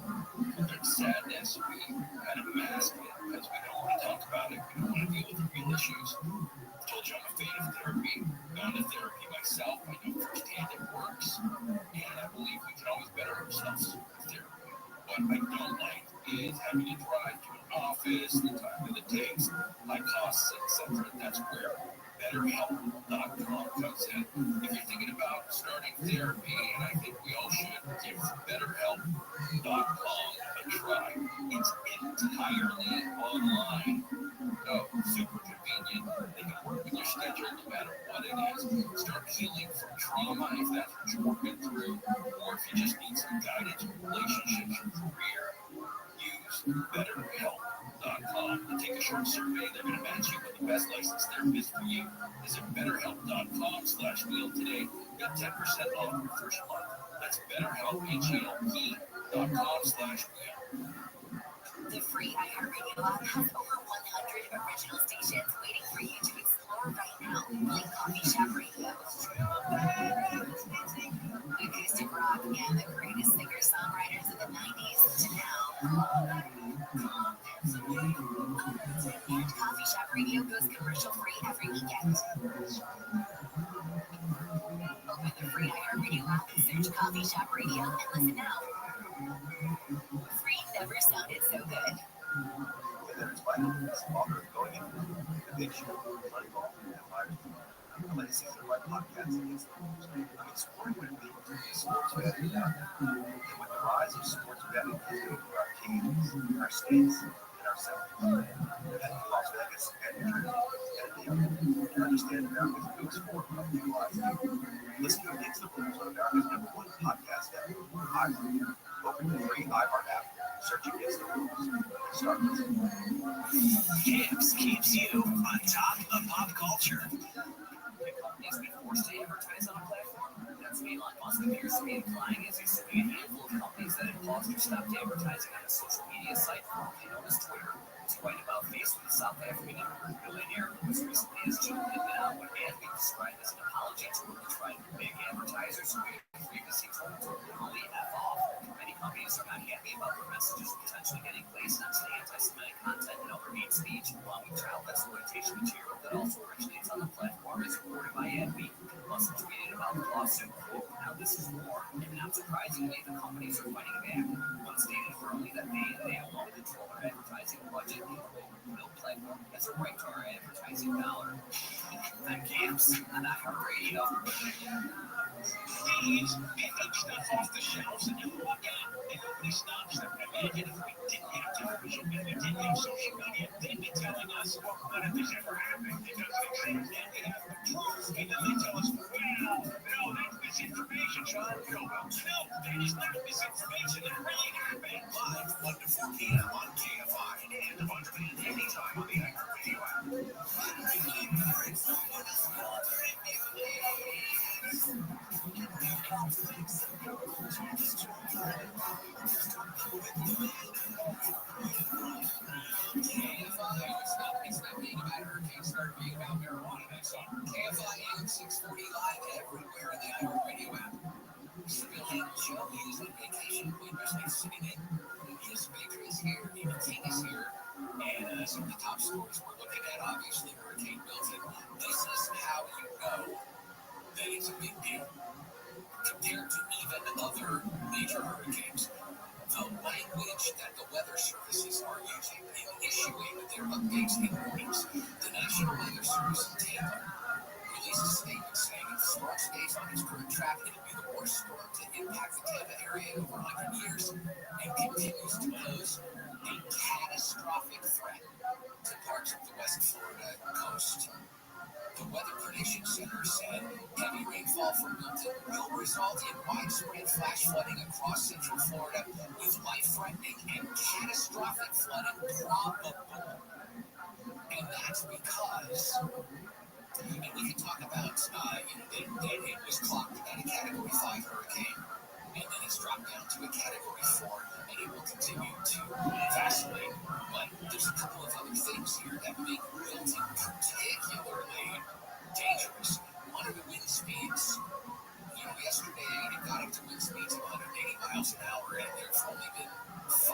whether it's sadness, we kind of mask it because we don't want to talk about it. We don't want to deal with the real issues. I told you I'm a fan of therapy. Gone to therapy myself. I know firsthand it works. And I believe we can always better ourselves with therapy. What I don't like is having to drive to an office, the time that it takes, high costs, etc. That's where BetterHelp.com comes in. If you're thinking about starting therapy, and I think we all should, give BetterHelp.com a try. It's entirely online. Oh, super convenient. They can work with your schedule no matter what it is. Start healing from trauma if that's what you're working through, or if you just need some guidance in relationships or career, use BetterHelp.com. To take a short survey, they're going to match you with the best licensed therapist for you. Visit BetterHelp.com/wheel today. Get 10% off your first month. That's BetterHelp, HELP.com/wheel. The free iHeartRadio app has over 100 original stations waiting for you to explore right now, like Coffee Shop Radio, acoustic rock, and the greatest singer-songwriters of the 90s to now. And Coffee Shop Radio goes commercial-free every weekend. Open the free iHeartRadio app, search Coffee Shop Radio, and listen now. Free never sounded so good. And then it's vitamins, author of Going In, Addiction, Moneyball, and Fires. The latest season of my podcast against the rules. I'm exploring what it means to be a sports fan in America. And with the rise of sports betting into our teams, our states, and ourselves. And Las Vegas and New Jersey and New York. To understand America's newest form of legalizing. Listen to Against the Rules on America's #1 podcast network, iHeart. Open the free iHeart app, search Against the Rules, and start listening. Gibbs keeps you on top of pop culture. The company's been forced to advertise on a platform. That's what Elon Musk appears to be implying as he's suing a handful of companies that had paused or stopped advertising on a social media site formerly known as Twitter. He's right about facing the South African immigrant billionaire who was recently as June admitted on what has been described as an apology tour to try to big advertisers who had previously told to literally F off. Many companies are not happy about their messages potentially getting placed onto the anti-Semitic content and other hate speech, along with child exploitation material that also originates on the platform, as reported by Adweek. Musk tweeted about the lawsuit, quote, "Now this is war, and not surprisingly, the companies are fighting back." One stated firmly that they alone control our advertising budget, and no platform has a right to our advertising dollar. I'm Camps on iHeartRadio. Kids picking stuff off the shelves and you walk out and nobody stops them. Imagine if we didn't have television and we didn't have social media, they'd be telling us, what if this ever happened? It doesn't exist. And we have the truth. And then they tell us, well, no, that's misinformation, Sean. No, that is not misinformation. That really happened. Live 1 to 4 p.m. on KFI and on demand anytime on the iHeartRadio app. It's not being about hurricanes, start being about marijuana next summer. KFI AM 640 live everywhere in the iHeartRadio app. Civilian Joe is on vacation. We just like sitting in. His baker is here. Even King is here. And some of the top stories we're looking at, obviously, Hurricane Milton. This is how you know that it's a big deal. Compared to even other major hurricanes, the language that the weather services are using in issuing their updates and warnings. The National Weather Service in Tampa releases storm stays on its current track, it'll be the worst storm to impact the Tampa area in over 100 years and continues to pose a catastrophic threat to parts of the West Florida coast. The Weather Prediction Center said heavy rainfall from Milton will result in widespread flash flooding across central Florida with life-threatening and catastrophic flooding probable. And that's because, and we can talk about, that it was clocked at a Category 5 hurricane, and then it's dropped down to a Category 4, and it will continue to vacillate. But there's a couple of other things here that make Milton particularly dangerous. One of the wind speeds, yesterday it got up to wind speeds of 180 miles an hour, and there's only been 5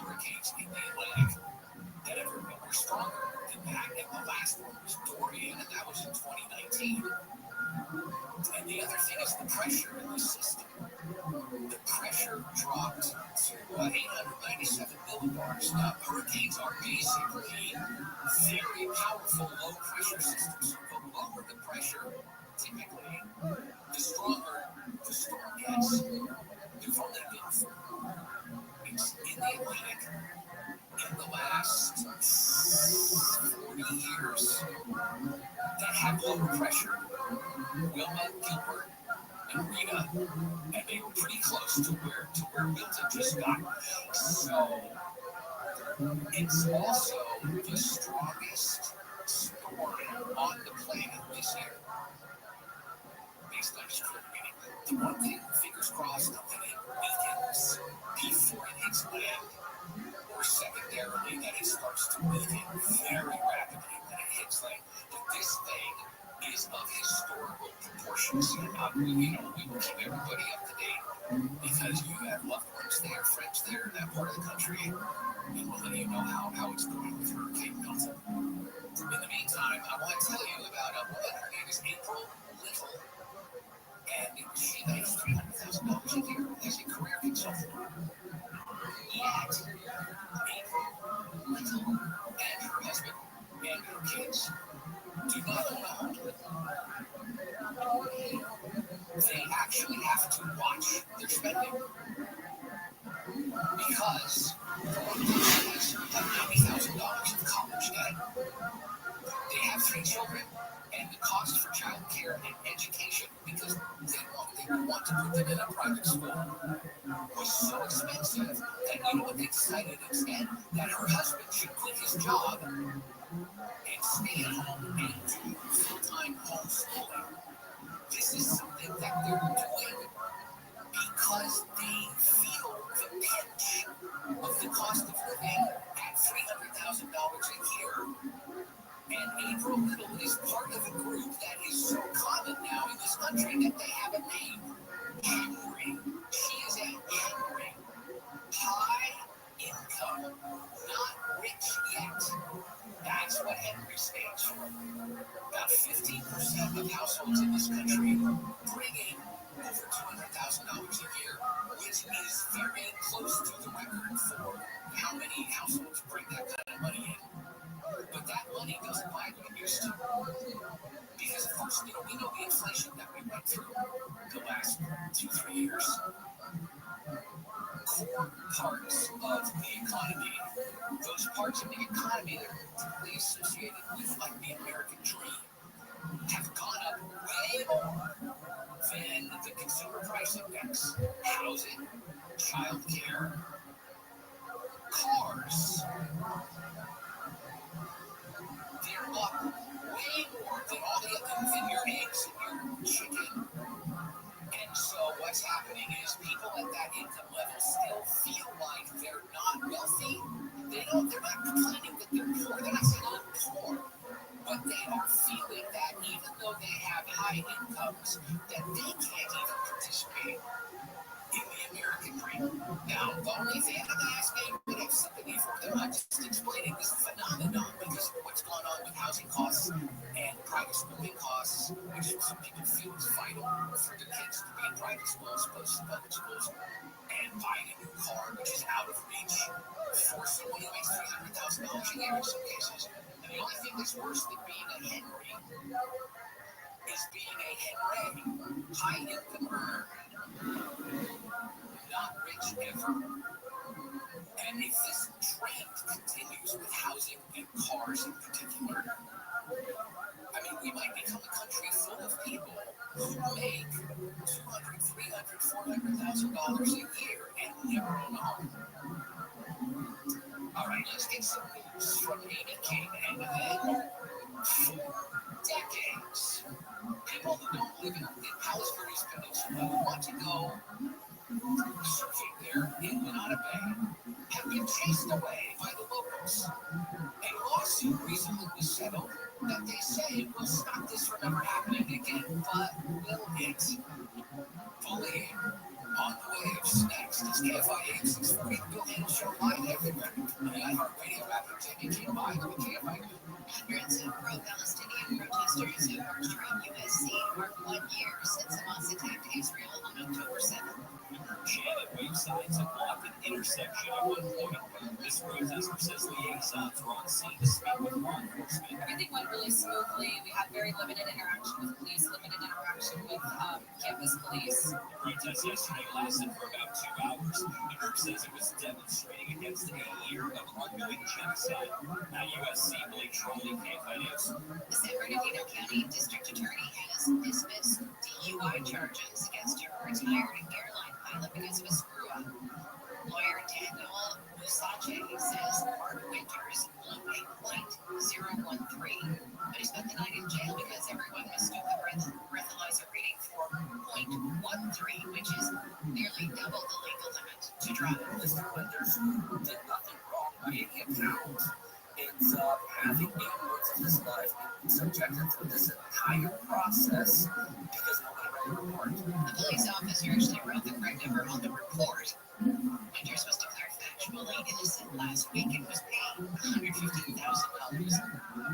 hurricanes in the Atlantic that ever were stronger than that. And the last one was Dorian, and that was in 2019. And the other thing is the pressure in the system. The pressure dropped to 897 millibars. Now, hurricanes are basically very powerful low-pressure systems. So the lower the pressure, typically, the stronger the storm gets. There's only been 4 hurricanes in the Atlantic in the last 40 years that have lower pressure. Wilma, Gilbert, and Rita, and they were pretty close to where Milton just got. So it's also the strongest storm on the planet this year, based on just current reading. The one thing, fingers crossed, that it weakens before it hits land, or secondarily that it starts to weaken very rapidly when it hits land. But this thing is of historical proportions. We will keep everybody up to date because you have loved ones there, friends there in that part of the country, and we'll let you know how it's going with Hurricane Milton. In the meantime, I want to tell you about a woman. Her name is April Little, and she makes $300,000 a year as a career consultant. Yet, April Little and her husband and her kids do not own a home. They actually have to watch their spending because one of their kids have $90,000 of college debt. They have 3 children, and the cost for child care and education, because they want to put them in a private school, was so expensive that they decided instead that her husband should quit his job and stay at home and do full-time homeschooling. This is something that they're doing because they feel the pinch of the cost of living at $300,000 a year. And April Little is part of a group that is so common now in this country that they have a name. Henry. She is a Henry. High income, not rich yet. That's what Henry stands for. About 15% of households in this country bring in over $200,000 a year, which is very close to the record for how many households bring that kind of money in. But that money doesn't buy what it used to. Because, of course, we know the inflation that we went through the last 2-3 years. Core parts of the economy, those parts of the economy that are typically associated with, like, the American dream, have gone up way more than the consumer price index. Housing, childcare, cars. They're up way more than all the other than your eggs and your chicken. And so what's happening is people at that income level still feel like they're not wealthy. They're not complaining that they're poor. They're not saying I'm poor. But they are feeling that even though they have high incomes, that they can't even participate in the American dream. Now, the only thing I'm asking, but have sympathy for them, I'm just explaining this phenomenon because of what's going on with housing costs and private schooling costs, which some people feel is vital for their kids to be in private schools opposed to public schools, and buying a new car, which is out of reach for someone who makes $300,000 a year in some cases. And the only thing that's worse than being a Henry is as being a Henry, high-income earner, not rich ever. And if this trend continues with housing and cars in particular, I mean, we might become a country full of people who make $200,000, $300,000, $400,000 a year and never own a home. All right, let's get some news from Amy King. And then, for decades, people who don't live in Palos Verdes Peninsula who want to go surfing there in Monada Bay have been chased away by the locals. A lawsuit recently was settled that they say will stop this from ever happening again, but will it? Fully on the waves. Next is KFI 8640, Bill Hannah Show live everywhere. And I heart radio rapper Jamie King live on KFI. Hundreds of pro-Palestinian protesters who marched around USC mark 1 year since Hamas attacked Israel on October 7th. Shannon wave signs have blocked an intersection at one point. This protester says liaisons were on scene to speak with law enforcement. Everything went really smoothly. We had very limited interaction with police, limited interaction with campus police. The protest yesterday lasted for about 2 hours. The group says it was demonstrating against a year of ongoing genocide. At USC, Blake Trolley, KFI News. The San Bernardino County District Attorney has dismissed DUI charges against a retired airline pilot because of a screw-up. Lawyer Daniel Musache says Mark Winters blew a .013, but he spent the night in jail because everyone mistook the breathalyzer reading for .13, which is nearly double the legal limit to drive. Mr. Winters did nothing wrong by any account. It's having influence in his life and subjected to this entire process because nobody read the report. The police officer actually wrote the correct number on the report. Winters was declared factually innocent last week and was paid $115,000.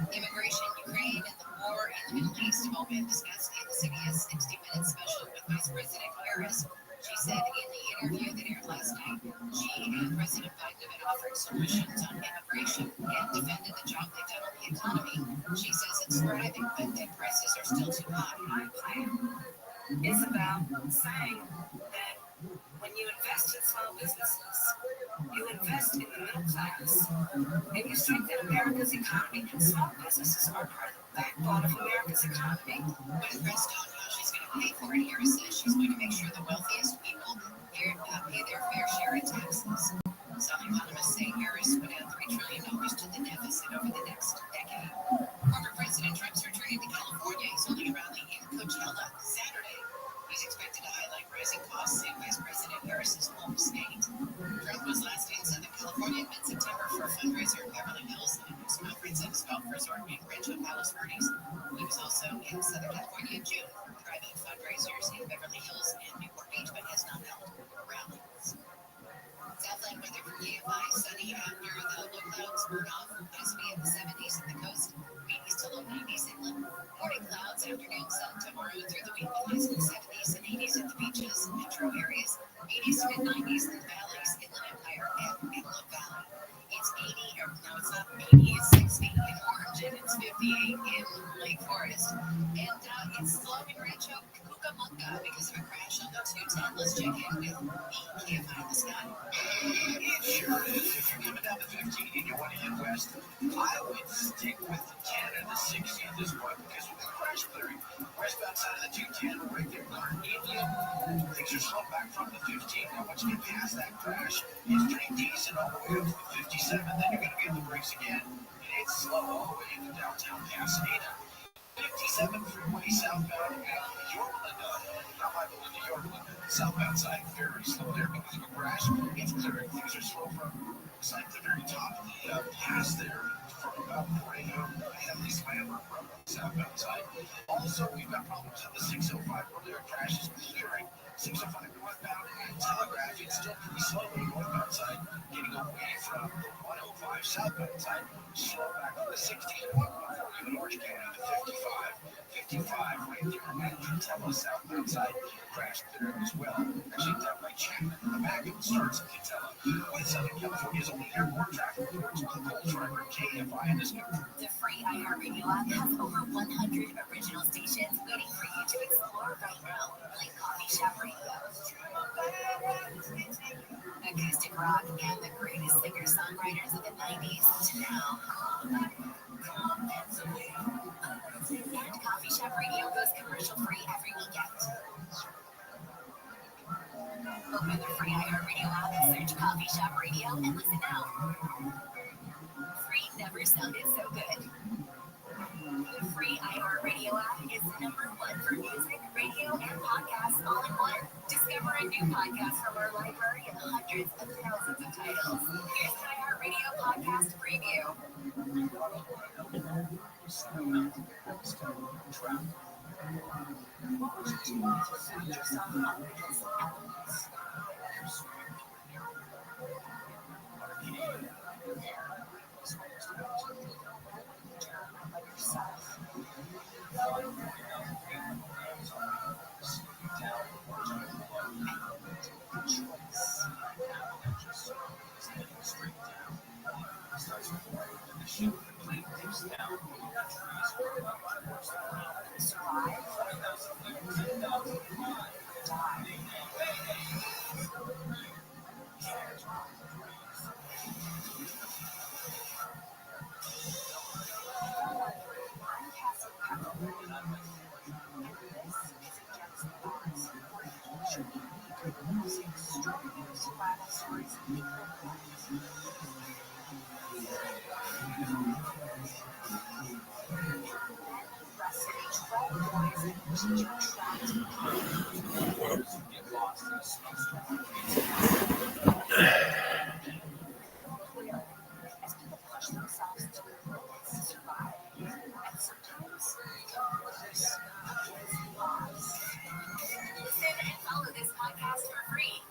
Immigration, Ukraine, and the war in the Middle East have all been discussed in the CBS 60 Minutes special with Vice President Harris. She said in the interview that aired last night, she and President Biden have been offered solutions on immigration and defended the job they've done on the economy. She says it's thriving, but that prices are still too high. My plan is about saying that when you invest in small businesses, you invest in the middle class, and you strengthen America's economy. And small businesses are part of the backbone of America's economy. When pressed on how she's going to pay for it, Harris says she's going to make sure the wealthiest people here pay their fair share in taxes. Some economists say Harris would add $3 trillion to the deficit over the next decade. Former President Trump's returning to California. He's holding a rally in Coachella Saturday. He's expected to highlight rising costs in Vice President Harris's home state. Trump was last in Southern California in mid-September for a fundraiser in Beverly Hills and a news conference at his golf resort in Rancho Palos Verdes. He was also in Southern California in June for private fundraisers in Beverly Hills and Newport Beach, but has not held rallies. Southland weather for KFI, sunny after the low clouds burn off. Highs will be in the 70s at the coast, 80s to low 90s inland. Morning clouds, afternoon sun tomorrow through the week, highs in the 70s and 80s at the beaches, metro areas, 80s to mid-90s in the valleys, Inland Empire, and Antelope Valley. It's 80, or no, it's not 80, it's 60 in Orange, and it's 58 in Lake Forest. And it's slow in Rancho Cucamonga because of a crash on the 210. Let's check in with KFI in the sky. It sure is. If you're coming down the 15 and you want to head west, I would stick with the 10 and the 60 at this point because with the crash clearing, westbound side of the 210, right there, Carnegie, things are slow back from the 15. Now, once you get past that crash, it's pretty decent all the way up to the 57. Then you're going to get the brakes again. It's slow all the way into downtown Pasadena. 57 freeway southbound at Yorkland, not my Belinda, Yorkland. Southbound side, very slow there because of a crash. It's clearing. Things are slow from side to the very top of the pass there from about Moreno. Heavily slammer from the southbound side. Also, we've got problems on the 605 where there are crashes clearing. 605 northbound and Telegraph. It's still pretty slow on the northbound side, getting away from the 105 southbound side. Slow back on the 60 and 140 in Orange County to 55. 55 right there at Catella South outside. Crashed there as well. Actually, down by Chapman. The back of the starts at Catella. With Southern California's only airport traffic reports on Gold Driver KFI in this new. The free iHeartRadio app has over 100 original stations waiting for you to explore right now. Like Coffee Shop Radio, acoustic rock, and the greatest singer-songwriters of the 90s to now. And Coffee Shop Radio goes commercial-free every weekend. Open the free iHeartRadio app, search Coffee Shop Radio, and listen now. Free never sounded so good. The free iHeartRadio app is #1 for music, radio, and podcasts all in one. Discover a new podcast from our library of hundreds of thousands of titles. Here's an iHeartRadio podcast preview.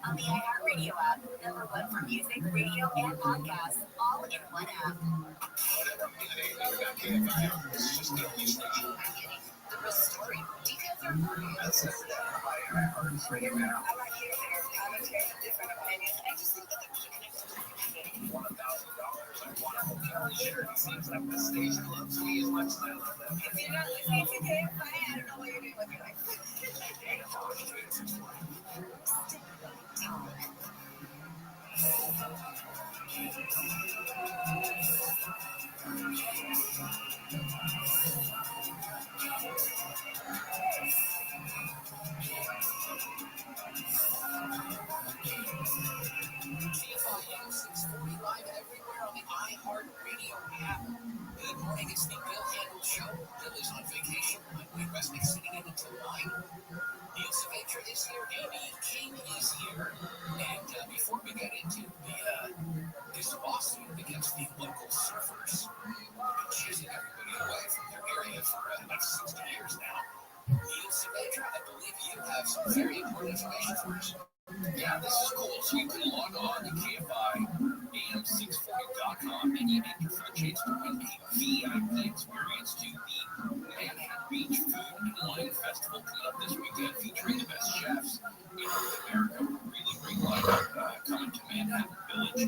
On the iHeartRadio app, #1 for music, radio, and podcasts, all in one app. The real story. Details are free. That's it. iHeartRadio app. I like hearing their commentary, different opinions, and just think that they're connected to $1,000. I want a hotel shirt. It seems like the station loves me as much as I love them. If you're not listening to KFI, I don't know what you're doing with your life. KFI 640 live everywhere on the iHeartRadio app. Good morning, it's the Bill Handel Show. Bill is on vacation. I'm Wade Westnick sitting in until 9. Neil Saavedra is here. Amy King is here. And before we get into this lawsuit against the local surfers, been chasing everybody away from their area for like 60 years now. Neil Saavedra, I believe you have some very important information for us. Yeah, this is cool. So you can log on to KFIAM640.com and you enter for a chance to win a VIP experience to the Manhattan Beach Food and Wine Festival coming up this weekend, featuring the best chefs in North America. Really great lineup coming to Manhattan Village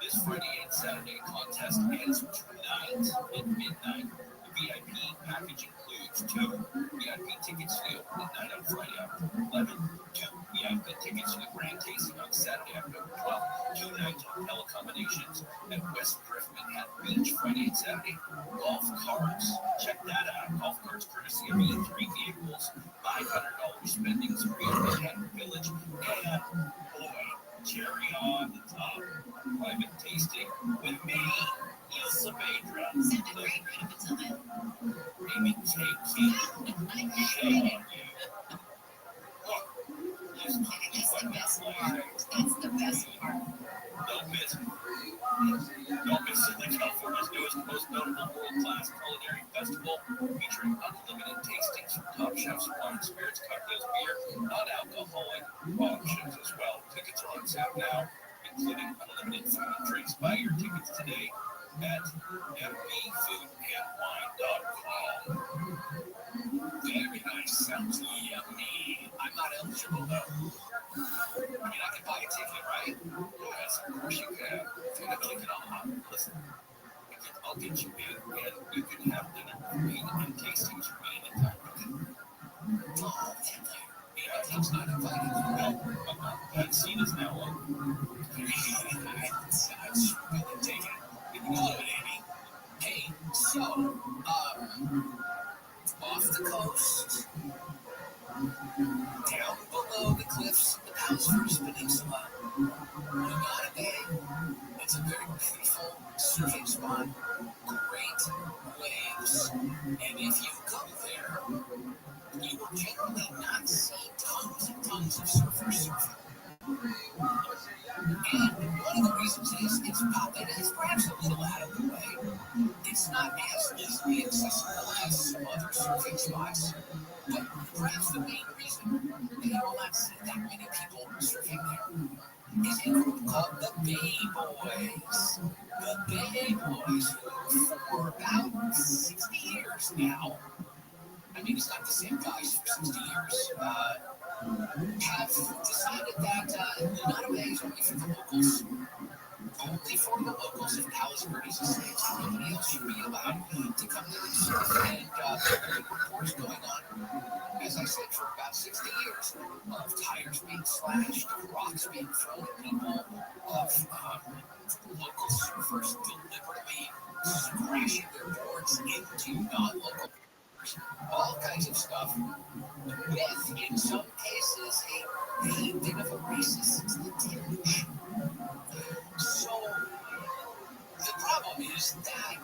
this Friday and Saturday. Contest ends tonight at midnight. The VIP package includes 2 VIP tickets to the opening night on Friday after 11, 2 VIP tickets to the grand tasting on Saturday October 12th, 2 night hotel accommodations at West Drift Manhattan Beach Friday and Saturday. Golf carts, check that out. Golf carts courtesy of E3 vehicles, $500 spending spree at Manhattan Village, and boy, cherry on the top, private tasting with me, Neil Saavedra. Sounded great right up until then. Amy King, shame on you. Look, That's the best part. That's the best part. don't miss Southern California's newest, most notable world-class culinary festival, featuring unlimited tastings from top chefs, wine, spirits, cocktails, beer, non-alcoholic options as well. Tickets are on sale now, including unlimited food and drinks. Buy your tickets today at mbfoodandwine.com. Well, no. I mean, I could buy a ticket, right? Yes, of course you can. Take a ticket online. Listen, I'll get you in, and you can have dinner with me and tastings for me anytime. Oh, thank you. Yeah, he's not invited. Well, that seat is now open. I'm sure we can take it. Hello, Amy. Hey, so, off the coast, down below the cliffs of the Palisades Peninsula, we got a bay. It's a very beautiful surfing spot, great waves, and if you go there, you will generally not see tons and tons of surfers surfing. And one of the reasons is it's perhaps a little out of the way. It's not as easily accessible as some other surfing spots, but perhaps the main reason that you will not see that many people surfing there is a group called the Bay Boys. The Bay Boys, who for about 60 years now, I mean, it's not the same guys for 60 years, have decided that Lunada Bay is only for the locals. Only for the locals of Palos Verdes Estates. Nobody else should be allowed to come there and surf. And there have been reports going on, as I said, for about 60 years, of tires being slashed, of rocks being thrown at people, of local surfers deliberately crashing their boards into non-local surfers. All kinds of stuff, with, in some cases, a bit of a racist tinge. So, the problem is that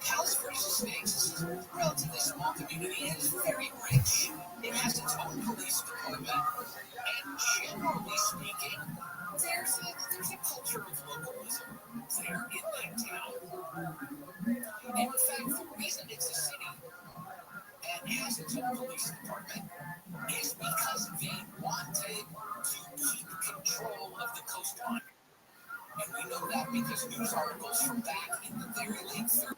Palos Verdes Estates is a relatively small community and is very rich. It has its own police department, and generally speaking, there's a culture of localism there in that town. And in fact, the reason it's a city and has its own police department is because they wanted to keep control of the coastline. And we know that because news articles from back in the very late 30s.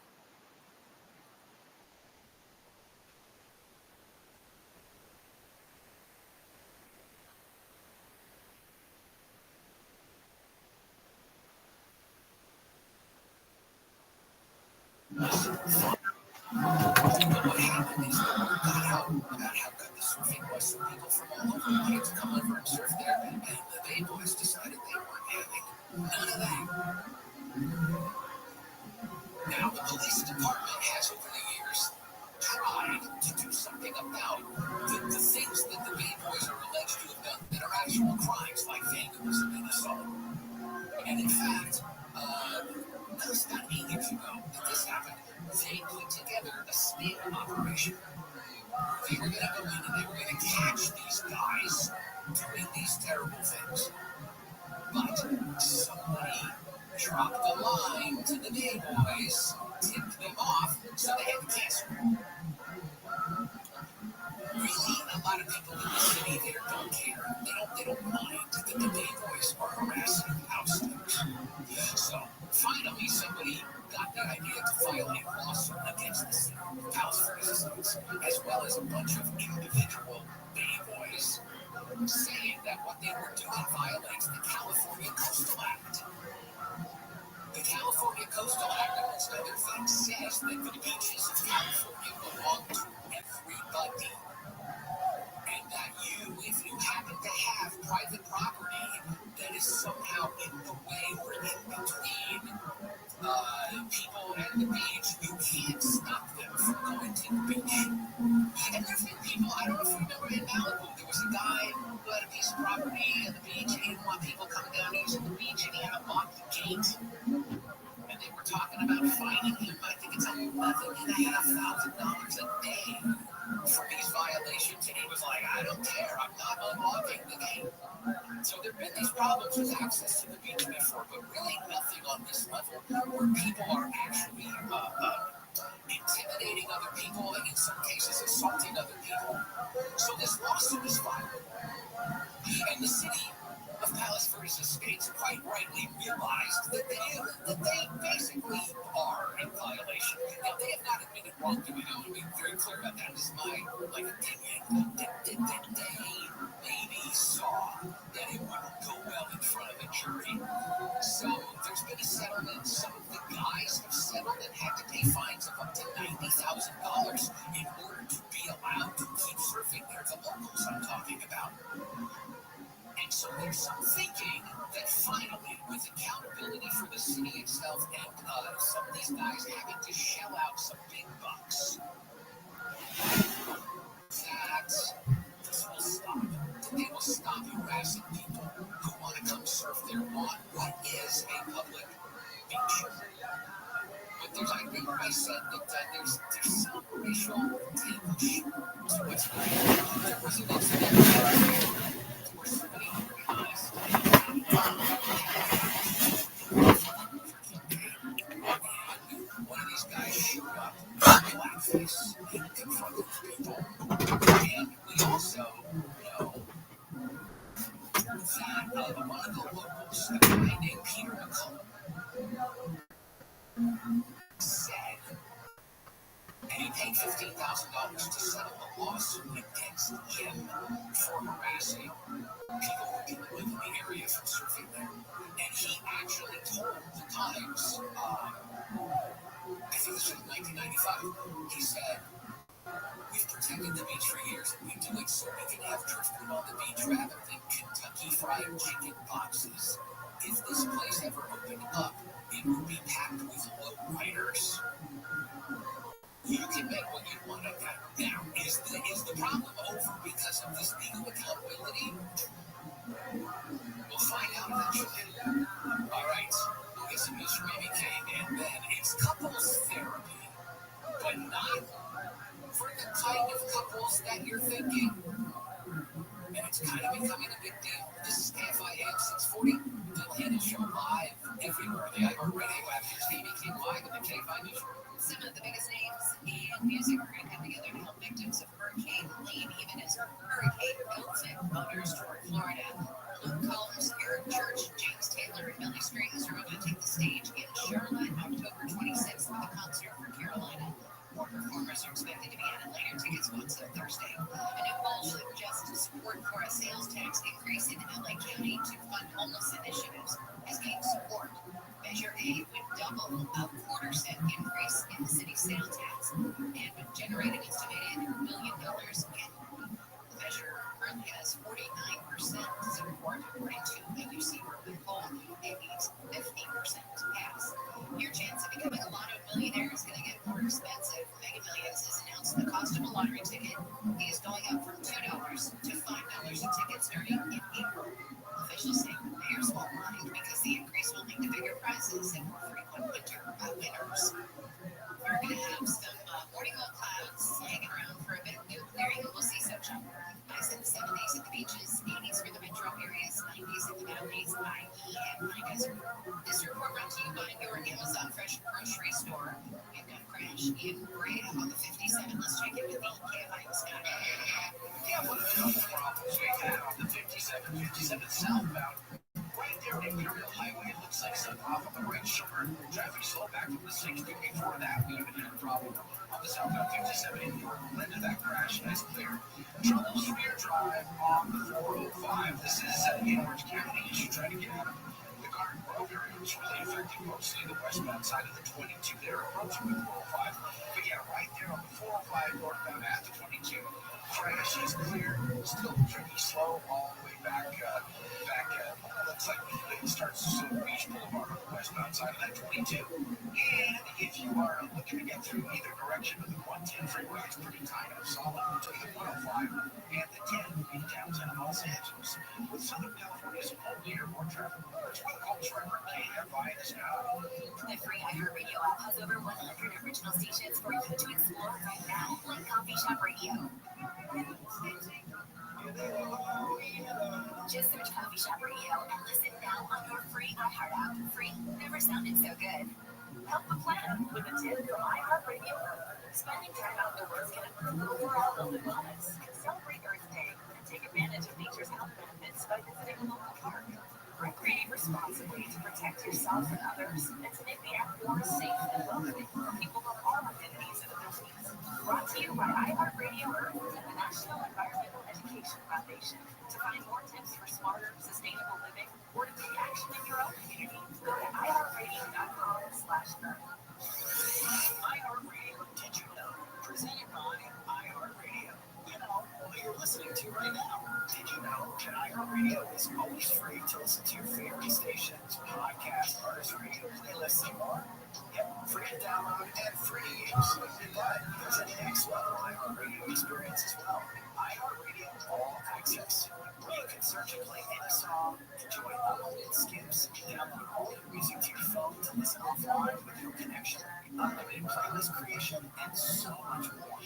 But what happened is the word got out about how good the surfing was. Some people from all over wanted to come over and surf there, and the Bay Boys decided they weren't having none of that. Now, the police department has, over the years, tried to do something about the things that the Bay Boys are alleged to have done that are actual crimes, like vandalism and assault. And in fact, that was about 8 years ago that this happened. They put together a sting operation. They were going to go in and they were going to catch these guys doing these terrible things. But somebody dropped the line to the Bay Boys, tipped them off, so they had to cancel. Really, a lot of people in the city there don't care. They don't mind that the Bay Boys are harassing outsiders. So finally, somebody got the idea to file a lawsuit against the city, Palos Verdes Estates, as well as a bunch of individual Bay Boys, saying that what they were doing violates the California Coastal Act. The California Coastal Act, amongst other things, says that the beaches of California belong to everybody. And that if you happen to have private property that is somehow in the way or in between people and the beach, you can't stop them from going to the beach. And there's been people, I don't know if you remember in Malibu, there was a guy who had a piece of property at the beach, and he didn't want people coming down using the beach, and he had a locked gate. And they were talking about fining him, I think it's $11,500 a day for these violations, and he was like, I don't care, I'm not unlocking the gate. So there have been these problems with access to the beach before, but really nothing on this level where people are actually intimidating other people and in some cases assaulting other people. So this lawsuit is filed, and the city of Palos Verdes Estates quite rightly realized that they basically are in violation. Now, they have not admitted wrongdoing. I want to be very clear about that. This is my opinion. That they maybe saw I'm talking about. And so there's some thinking that finally, with accountability for the city itself and some of these guys having to shell out some big bucks, that this will stop. They will stop harassing people who want to come surf there on what is a public beach. But there's, I remember I said that there's some racial tinge to what's going on. There was an incident where somebody organized one of these guys showed up in blackface and confronted people. And we also know that one of the locals, a guy named Peter McCullough, said, and he paid $15,000 to settle a lawsuit against him for harassing people who live in the area from surfing there. And he actually told the Times, I think this was in 1995, he said, we've protected the beach for years, and we do it so we can have driftwood on the beach rather than Kentucky Fried Chicken boxes. If this place ever opened up, it would be packed with lowriders. You can make what you want of that. Now, is the problem over because of this legal accountability? We'll find out eventually. All right, we'll get some news from Amy Kane, and then it's couples therapy, but not for the kind of couples that you're thinking. And it's kind of becoming a big deal. This is KFI AM 640. Bill Hannah Show live everywhere. The iHeartRadio app. Here's Amy King live in the KFI Newsroom. Some of the biggest names in music are going to come together to help victims of Hurricane Helene, even as Hurricane Milton motors toward Florida. Luke Combs, Eric Church, James Taylor, and Billy Strings are going to take the stage in Charlotte October 26th with a concert for Carolina. More performers are expected to be added later. Tickets go on Thursday. A new poll suggests support for a sales tax increase in LA County to fund homeless initiatives has gained support. Measure A would double a quarter-cent increase in the city's sales tax and would generate an estimated $1 million annually. The measure currently has 49% support, according to a UC Berkeley poll. It needs 50% to pass. Your chance of becoming a lotto millionaire is going to get more expensive. Mega Millions has announced the cost of a lottery ticket is going up from $2 to $5 a ticket starting in April. Officials say payers won't mind because the increase will lead to bigger prizes and more frequent winners. We're going to have some morning low clouds hanging around for a bit. New clearing, we'll see sunshine. Highs in the 70s at the beaches, 80s for the metro areas, 90s at the valleys, IE and high desert. This report brought to you by your Amazon Fresh grocery store. We've got a crash in Brea on the 57. Let's check in with the KFI Sky. Yeah, one of the problems we had on the 57 southbound, right there at Imperial Highway, it looks like some off on the right shoulder. Traffic slow back from the 60. Before that, we even had a problem on the southbound 57 inward. Led to that crash. Nice clear. Trouble Spear Drive on the 405. This is in Orange County as you try to get out of the Garden Grove area, which really affected mostly the westbound side of the 22 there, approaching the 405. But yeah, right there on the 405 northbound at the 22. Crash is clear, still pretty slow all the way back. Looks like it starts Beach Boulevard on the westbound side of that 22. And if you are looking to get through either direction of the 110 freeway, it's pretty tight up solid between the 105 and the 10 in downtown Los Angeles. With Southern California's only airport traffic alerts, with Coach River KFI in the sky. The free iHeartRadio app has over 100 original stations for you to explore right now, like Coffee Shop Radio. Just search Coffee Shop Radio and listen now on your free iHeart app. Free never sounded so good. Help the planet with a tip from iHeartRadio. Spending time outdoors can improve overall health and wellness. Celebrate Earth Day and take advantage of nature's health benefits by visiting a local park. Recreate responsibly to protect yourself and others and to make the outdoors safe and welcoming for people of all identities and abilities. Brought to you by iHeartRadio Earth and the National Environmental Education Foundation. To find more tips for smarter, sustainable living or to take action in your own community, go to iHeartRadio.com/earth. iHeartRadio Did You Know? Presented by iHeartRadio. You know what you're listening to right now. And iHeartRadio is always free to listen to your favorite stations, podcasts, artist radio playlists, and more. Yep, free to download and free to use. But there's a next level iHeartRadio experience as well. iHeartRadio All Access. You can search and play any song, enjoy unlimited skips, download all your music to your phone to listen offline with no connection, unlimited playlist creation, and so much more.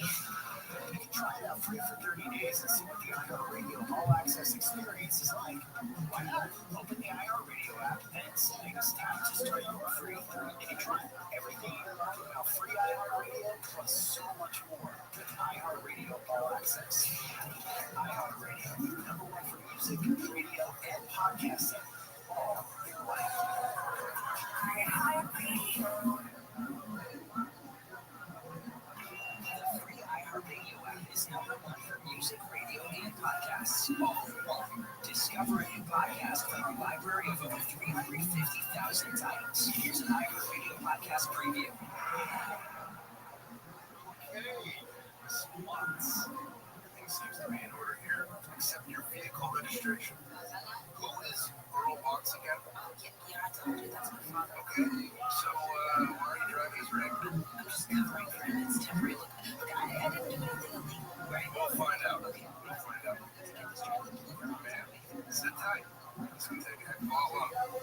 You can try it out free for 30 days and see what the iHeartRadio All Access experience is like. Why not? Open the iHeartRadio app and say it's time to start your free 30-day trial. Everything you learn about free iHeartRadio plus so much more with iHeartRadio All Access. iHeartRadio, number one for music, radio, and podcasting. All in life. iHeartRadio. The free iHeartRadio app is number one for music, radio, and podcasts. All in one. Discover a new podcast from our library of over 350,000 titles. Here's an iHeartRadio podcast preview. Okay, spots. Everything seems to be in order here, except your vehicle registration. Who is Earl Watts again? Yeah, I told you that's my father. Okay, so why are you driving his rig? I'm just covering for him. It's temporary. Look, I didn't do anything illegal, right? We'll find out. Okay. We'll find out. Let's get this trailer delivered. Man, sit tight. It's gonna take a heck of a lot longer.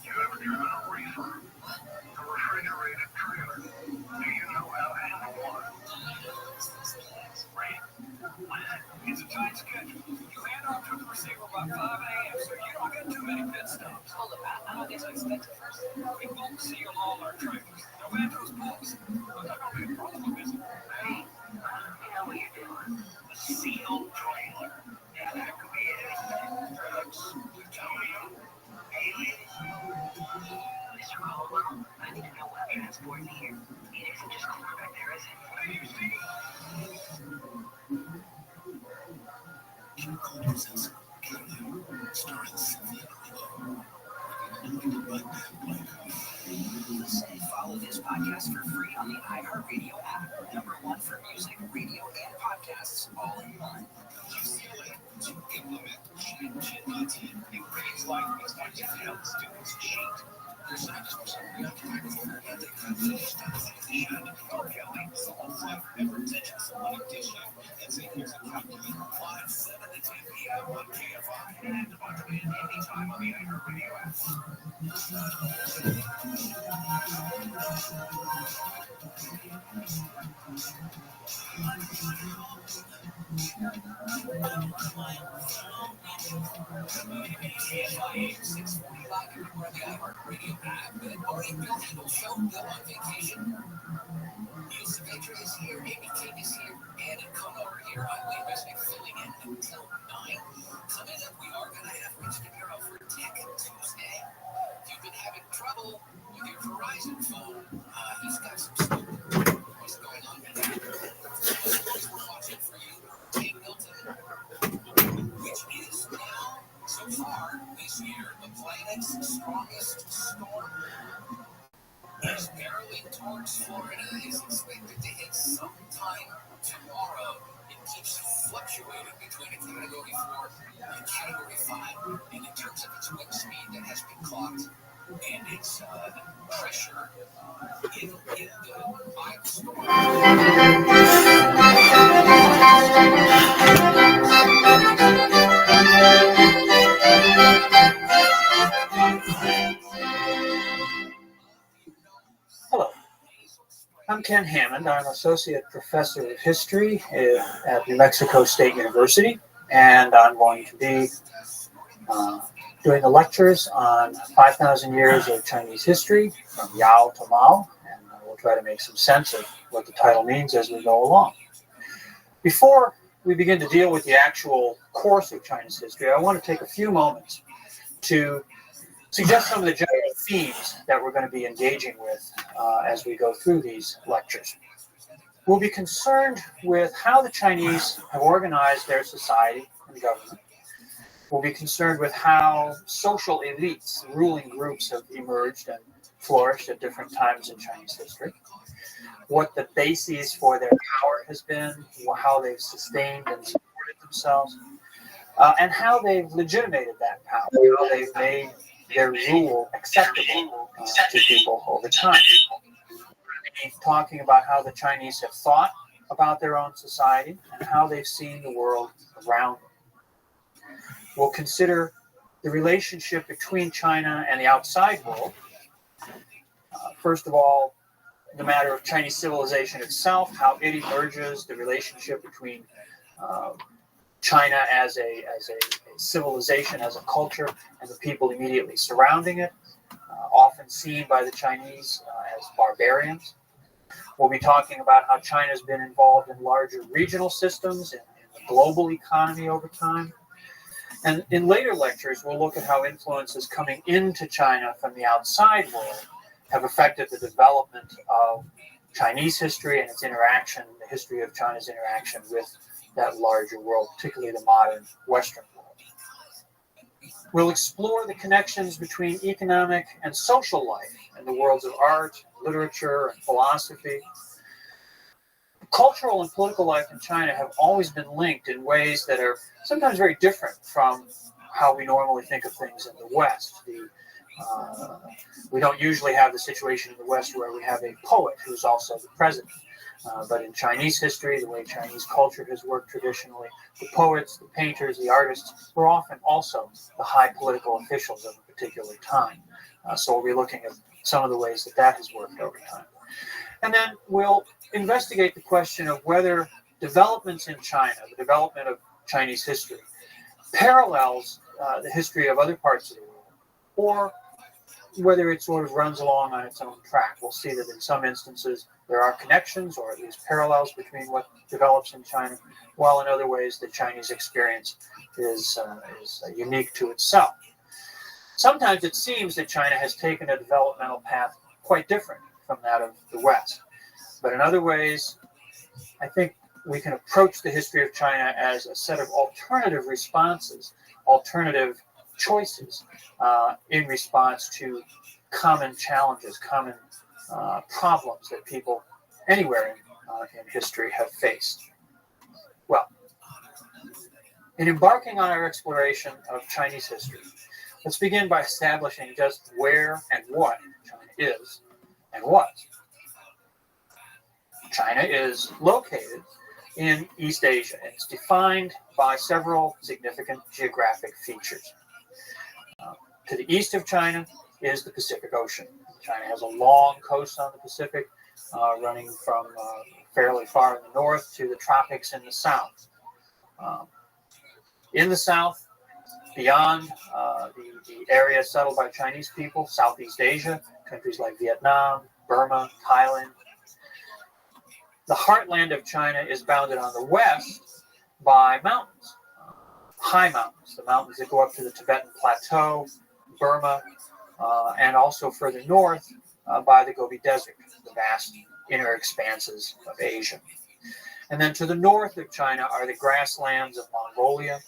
You ever driven a reefer? A refrigerated trailer? Do you know how to handle one? Right. It's a tight schedule. You hand off to the receiver by 5 a.m., so you don't get too many pit stops. Hold up, I don't guess I expect it first. We bolt seal all our trailers. No man those bolts. Well, not gonna be a problem, is it? Hey, you know what you're doing. A sealed trailer. Yeah, that could be anything. Drugs, plutonium, aliens. Mr. Caldwell, I need to know what transporting here. It isn't just clear back there, is it? What do you see? Cold presents Killing, starring Cynthia Erivo. Follow this podcast for free on the iHeartRadio app. Number one for music, radio, and podcasts, all in one. UCLA to implement cheat. It brings life as much as it helps students cheat. Their scientists were so preoccupied with order that they couldn't finish the shot. Kelly, salt, flavor, ever attention, select tissue, and say here's a calculator. Live 7 to 10 p.m. on KFI and on demand anytime on the iHeartRadio app. KFI 645 everywhere on the iHeartRadio app. Good morning, Bill Handel Show. Bill on vacation. Neil Savatra is here. Amy King is here. And come over here on Wayne Resnick filling in until 9. Coming up, we are going to have Rich DeMiro for Tech Tuesday. If you've been having trouble with your Verizon phone, he's got some stuff. What's going on with that? We're watching for you. Kate Milton, which is now, so far this year, the planet's strongest storm. Is barreling towards Florida, is expected to hit sometime tomorrow. It keeps fluctuating between a Category 4 and Category 5, and in terms of its wind speed that has been clocked, and its pressure in the eye storm. Hello, I'm Ken Hammond. I'm Associate Professor of History at New Mexico State University, and I'm going to be doing the lectures on 5,000 years of Chinese history from Yao to Mao, and we'll try to make some sense of what the title means as we go along. Before we begin to deal with the actual course of China's history, I want to take a few moments to suggest some of the general themes that we're going to be engaging with as we go through these lectures. We'll be concerned with how the Chinese have organized their society and government. We'll be concerned with how social elites, ruling groups, have emerged and flourished at different times in Chinese history, what the basis for their power has been, how they've sustained and supported themselves. and how they've legitimated that power, how they've made their rule acceptable to people over time. Talking about how the Chinese have thought about their own society and how they've seen the world around them. We'll consider the relationship between China and the outside world. First of all, the matter of Chinese civilization itself, how it emerges, the relationship between China as a civilization, as a culture, and the people immediately surrounding it, often seen by the Chinese as barbarians. We'll be talking about how China's been involved in larger regional systems, in the global economy over time. And in later lectures, we'll look at how influences coming into China from the outside world have affected the development of Chinese history and its interaction, the history of China's interaction with that larger world, particularly the modern Western world. We'll explore the connections between economic and social life in the worlds of art, literature, and philosophy. Cultural and political life in China have always been linked in ways that are sometimes very different from how we normally think of things in the West. We don't usually have the situation in the West where we have a poet who's also the president. But in Chinese history, the way Chinese culture has worked traditionally, the poets, the painters, the artists were often also the high political officials of a particular time. So we'll be looking at some of the ways that that has worked over time. And then we'll investigate the question of whether developments in China, the development of Chinese history, parallels the history of other parts of the world, or whether it sort of runs along on its own track. We'll see that in some instances there are connections or at least parallels between what develops in China, while in other ways the Chinese experience is unique to itself. Sometimes it seems that China has taken a developmental path quite different from that of the West. But in other ways, I think we can approach the history of China as a set of alternative responses, alternative choices in response to common challenges, common problems that people anywhere in history have faced. Well, in embarking on our exploration of Chinese history, let's begin by establishing just where and what China is and was. China is located in East Asia. It's defined by several significant geographic features. To the east of China is the Pacific Ocean. China has a long coast on the Pacific, running from fairly far in the north to the tropics in the south. In the south, beyond the area settled by Chinese people, Southeast Asia, countries like Vietnam, Burma, Thailand. The heartland of China is bounded on the west by mountains, high mountains, the mountains that go up to the Tibetan Plateau, Burma, and also further north by the Gobi Desert, the vast inner expanses of Asia. And then to the north of China are the grasslands of Mongolia,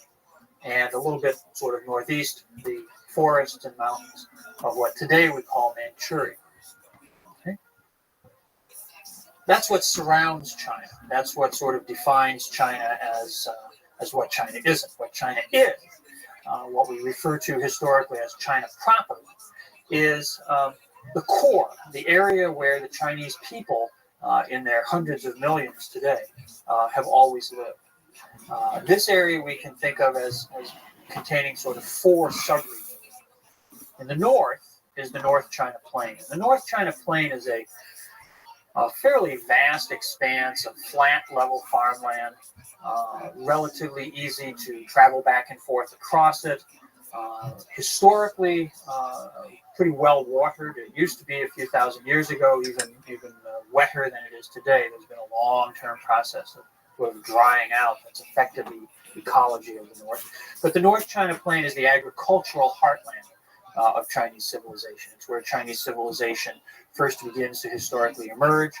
and a little bit sort of northeast, the forests and mountains of what today we call Manchuria. Okay? That's what surrounds China. That's what sort of defines China as what China isn't. What China is, what we refer to historically as China proper, is the core, the area where the Chinese people, in their hundreds of millions today, have always lived. This area we can think of as containing sort of four subregions. In the north is the North China Plain. And the North China Plain is a fairly vast expanse of flat, level farmland, relatively easy to travel back and forth across it. Historically, pretty well watered. It used to be a few thousand years ago, even wetter than it is today. There's been a long-term process of drying out that's affected the ecology of the north. But the North China Plain is the agricultural heartland of Chinese civilization. It's where Chinese civilization first begins to historically emerge,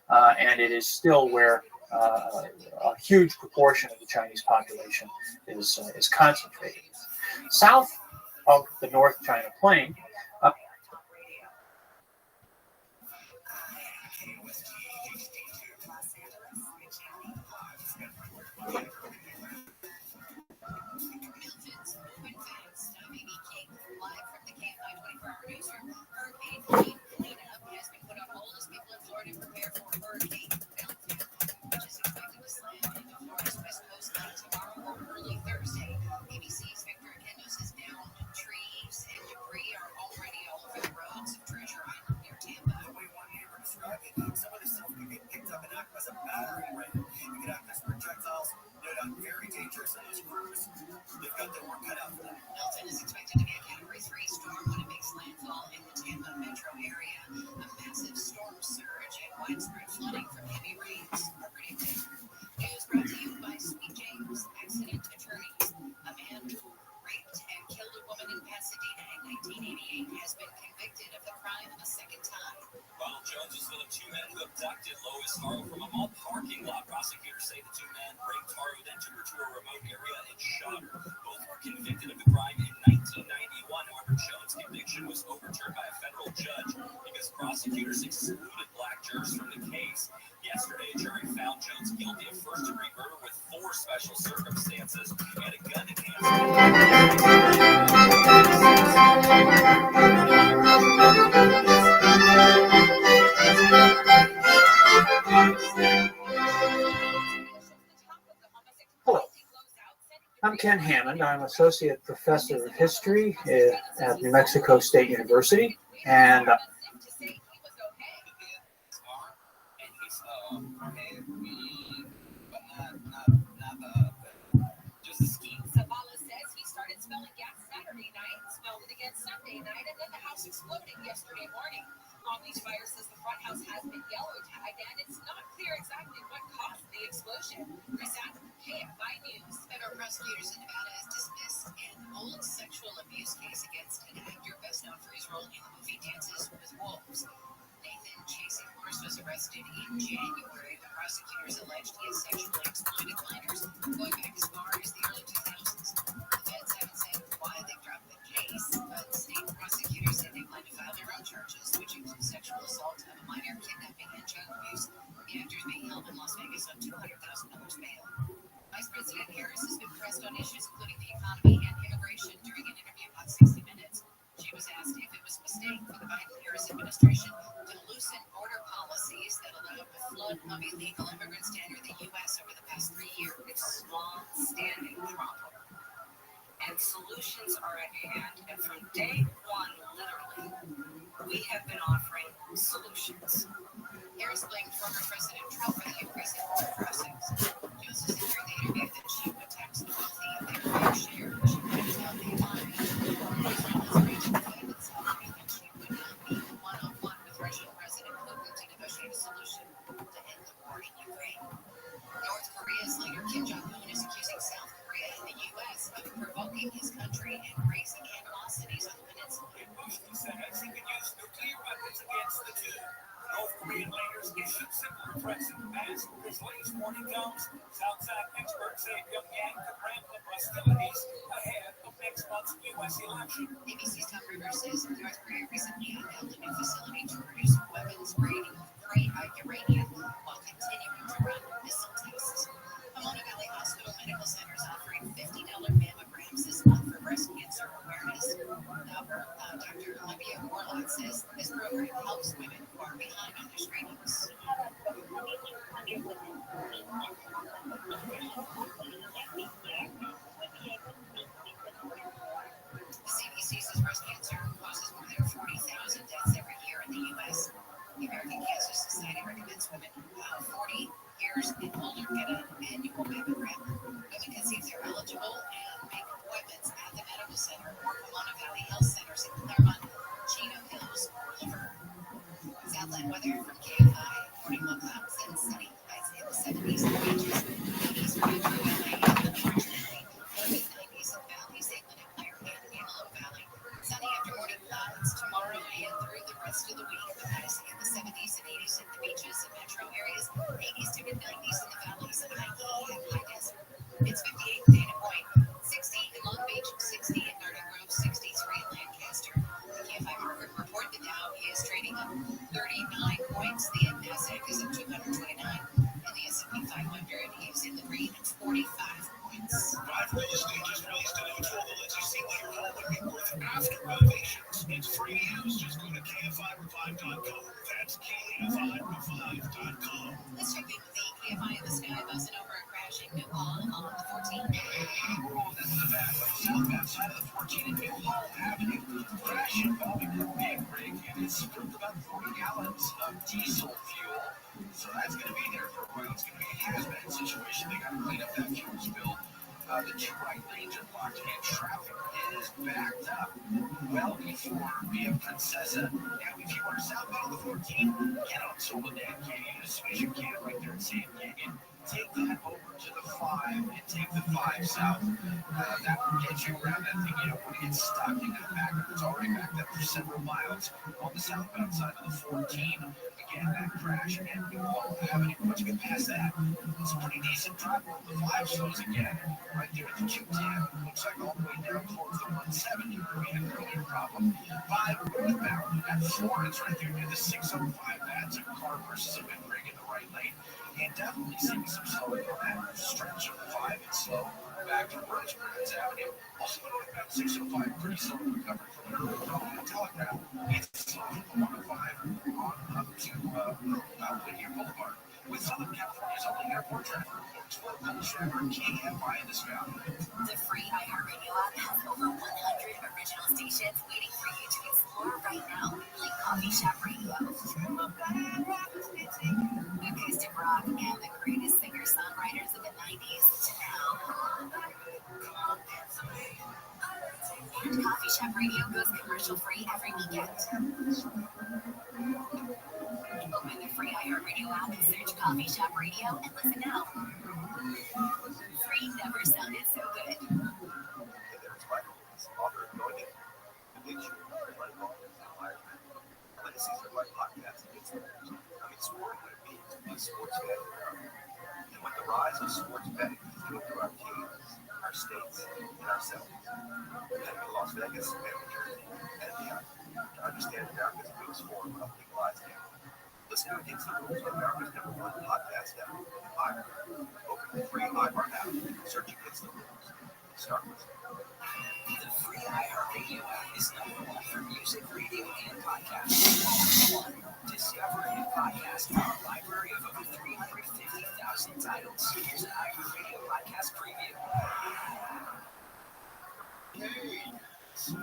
and it is still where a huge proportion of the Chinese population is concentrated. South of the North China Plain, cruise. They've got their work cut out for them. Milton is expected to be a Category 3 storm when it makes landfall in the Tampa metro area. A massive storm surge and widespread flooding from heavy rains are predicted. News brought to you by Sweet James Accident Attorneys. A man who raped and killed a woman in Pasadena in 1988 has been convicted of the crime a second time. Ronald Jones is one of two men who abducted Lois Haro from a mall parking lot. Prosecutors say the two men raped Haro, then took her to a remote area and shot her. Both were convicted of the crime in 1991. However, Jones' conviction was overturned by a federal judge because prosecutors excluded black jurors from the case. Yesterday, a jury found Jones guilty of first-degree murder with 4 special circumstances and a gun Hello, I'm Ken Hammond. I'm Associate Professor of History at New Mexico State University, and Zavala says he started smelling gas Saturday night, smelled it again Sunday night, and then the house exploded yesterday morning. Longleat Fire says the front house has been yellow tagged, and it's not clear exactly what caused the explosion. Chris Adams, KFI News. Federal prosecutors in Nevada has dismissed an old sexual abuse case against an actor best known for his role in the movie Dances with Wolves. Nathan Chasing Horse was arrested in January when prosecutors alleged he had sexually exploited minors going back as far as the early 2000s. The feds haven't said why they dropped the case, but state prosecutors say they plan to file their own charges, which include sexual assault of a minor, kidnapping, and child abuse. The actor is being held in Las Vegas on $200,000 bail. Vice President Harris has been pressed on issues including the economy and immigration during an interview on 60 Minutes. She was asked if it was a mistake for the Biden-Harris administration to loosen border policies that allowed the flood of illegal immigrants to enter the U.S. over the past 3 years. It's a long-standing problem, and solutions are at hand. And from day one, literally, we have been offering solutions. Harris blamed former President Trump for the increase in border crossings. Jones said during the interview that she would tax the wealthy and their fair share. She pointed out the economy. Israel has reached the end of itself, and she would not meet one-on-one with Russian President Putin to negotiate a solution to end the war in Ukraine. North Korea's leader Kim Jong-un is accusing South Korea and the U.S. of provoking his country and raising animosities on the peninsula. Bush says he could use nuclear weapons against the two. North Korean leaders issued similar threats in the past. This latest warning comes. South Side experts say Pyongyang could ramp up hostilities ahead of next month's U.S. election. ABC's Tom Rivers says North Korea recently unveiled a new facility to produce weapons-grade uranium while continuing to run missile tests. Pomona Valley Hospital Medical Center is offering $50 mammograms this month for breast cancer awareness. Dr. Olivia Warlock says this program helps women who are behind on their screenings. The CDC says breast cancer causes more than 40,000 deaths every year in the U.S. The American Cancer Society recommends women 40 years and older get an annual mammogram. Women can see if they're eligible and make appointments at the medical center or Pomona Valley Health Centers in Claremont, Chino Hills, or Laverne. Southland weather from KFI. Morning low clouds and sunny. Highs in the 70s and beaches. 80s for Metro LA and the Orange County. Low mid 90s in valleys, Lakeland and Clare and Antelope Valley. Sunny after morning clouds tomorrow and through the rest of the week. The highs in the 70s and 80s in the beaches and metro areas. 80s to mid 90s in the valleys and IE and high desert. It's 58 in Dana Point. 60 in Long Beach. 60 in Garden Grove. 63 in Lancaster. The KFI market report the Dow is trading up 39 points. The NASDAQ is at 229, and the S&P 500 is in the green at 45 points. Five Real Estate just released a new tool that lets you see what your home would be worth after renovations. It's free to use. Just go to KFIRevive.com. That's KFIRevive.com. Let's check in with the KFI in the sky, buzzing over a crashing New Hall on the 14th. This is the back of southbound side of the 14 and New Hall Avenue. Crash involving a big rig, and it's stripped about 40 gallons of diesel fuel. So that's going to be there for a while. It's going to be a hazmat situation. They got to clean up that fuel spill. the two-right lanes are blocked and traffic is backed up. Well before via Princesa. Now, if you are southbound of the 14, get on Soledad Canyon as soon as you can right there in Sand Canyon. Take that over to the 5 and take the 5 south. That will get you around that thing. You don't want to get stuck. You got to back up. It's already backed up for several miles on the southbound side of the 14. Again, that crash, and you won't have any. Once you get past that, it's a pretty decent drop. The 5 shows again right there at the 210. Looks like all the way down towards the 170 where we had an earlier problem. 5 northbound at Florence right there near the 605. That's a car versus a big rig in the right lane. And definitely seeing some slowing on that stretch of 5 and slow back to Rosecrans Avenue. Also northbound 605, pretty slow recovery from the Telegraph. It's slow from the 105 on up to Whittier Boulevard. With Southern California's only airport traffic reports for Shepard KFI in this valley. The free iHeartRadio app has over 100 original stations waiting for you to explore right now, like Coffee Shop Radio, acoustic rock, and the greatest singer-songwriters of the 90s to now. And Coffee Shop Radio goes commercial-free every weekend. Open the free iHeartRadio app and search Coffee Shop Radio and listen now. Free never sounded so good. Hey there, it's Michael, author of Going In. The Big Show, Right Wrong, Environment. Legacies of my podcast against the news. I'm exploring what it means to be a sports fan in America. And what the rise of sports betting is doing to our teams, our states, and ourselves. Heading to Las Vegas and New Jersey and beyond to understand America's newest form of legalized gambling. Listen to Against the Rules on America's #1 podcast network, iHeart. Open the free iHeart app, search Against the Rules. Start listening. The free iHeartRadio app is #1 for music, radio, and podcasts. All in one. Discover a new podcast from a library of over 350,000 titles. Here's an iHeartRadio podcast preview. Hey,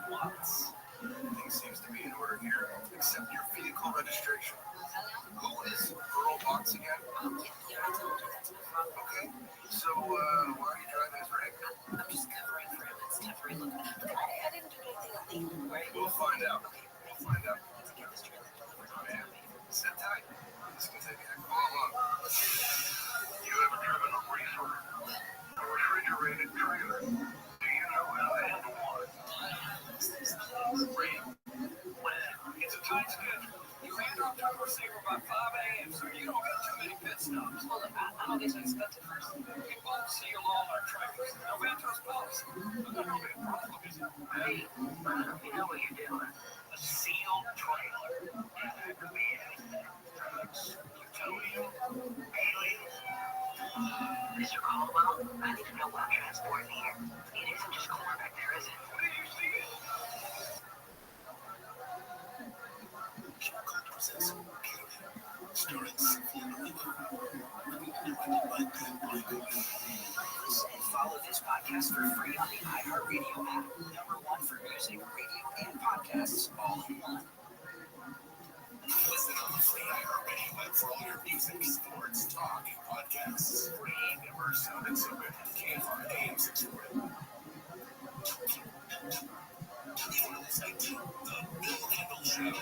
what? Everything seems to be in order here, except your vehicle registration. Who is Earl Box again? Yeah, I told you that's my problem. Okay, so why are you driving this rig? I'm just covering for him. It's temporary. Look, I didn't do anything illegal, right? We'll find out. Okay, We'll find out. I need to get this trailer delivered on Man, time. sit tight. This can take a heck of a long. You ever driven a racer? A refrigerated trailer? Do you know how to handle one? Ray, it's a tight schedule. You hand off to a receiver by 5 a.m., so you don't got too many pit stops. Well, look, I don't get to expect it first. We both seal all our trailers. No Ventro's policy. But there don't be a problem, is it? Hey, you know what you're doing. A sealed trailer. Yeah, that could be anything. Drugs, plutonium, aliens. Mr. Caldwell, I need to know what I'm transporting here. It isn't just corn back there, is it? What do you see? And follow this podcast for free on the iHeartRadio app. #1 for music, radio, and podcasts all in one. Listen on the free iHeartRadio app for all your music, sports, talk, and podcasts. Free, never sounded so good. KFI AM 640. You are listening to The Bill Handle Show.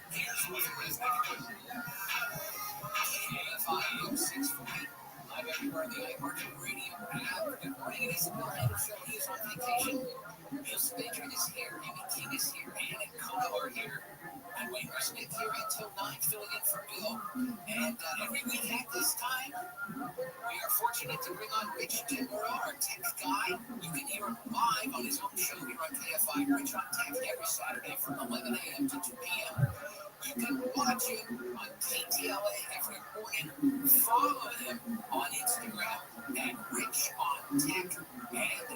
Here's what's resonating. KFI AM 640. I'm everywhere the iHeartRadio app. Good morning, it is the Bill Handle Show. He is on vacation. Bill Spatron is here, Amy King is here, Ann and Kona are here. I'm Wayne Smith here until 9, filling in for Bill. And every week at this time, we are fortunate to bring on Rich Denborough, our tech guy. You can hear him live on his own show here on KFI, Rich on Tech, every Saturday from 11 a.m. to 2 p.m. You can watch him on KTLA every morning. Follow him on Instagram at Rich on Tech. And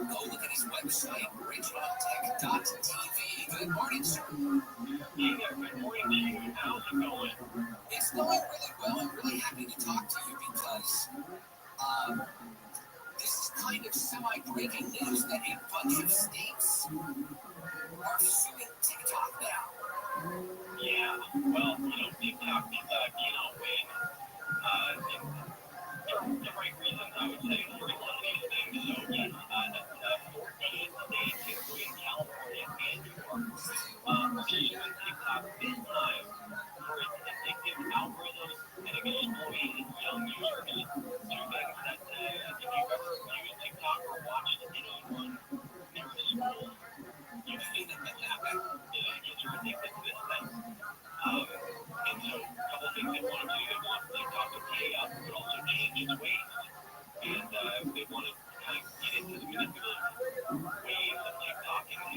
go look at his website, richontech.tv. Good morning, sir. Good morning, Jane. How's it going? It's going really well. I'm really happy to talk to you because this is kind of semi-breaking news that a bunch of states are suing TikTok now. Yeah, well, TikTok is, Wayne, for the right reasons, I would say, for a lot of these things. So, yes,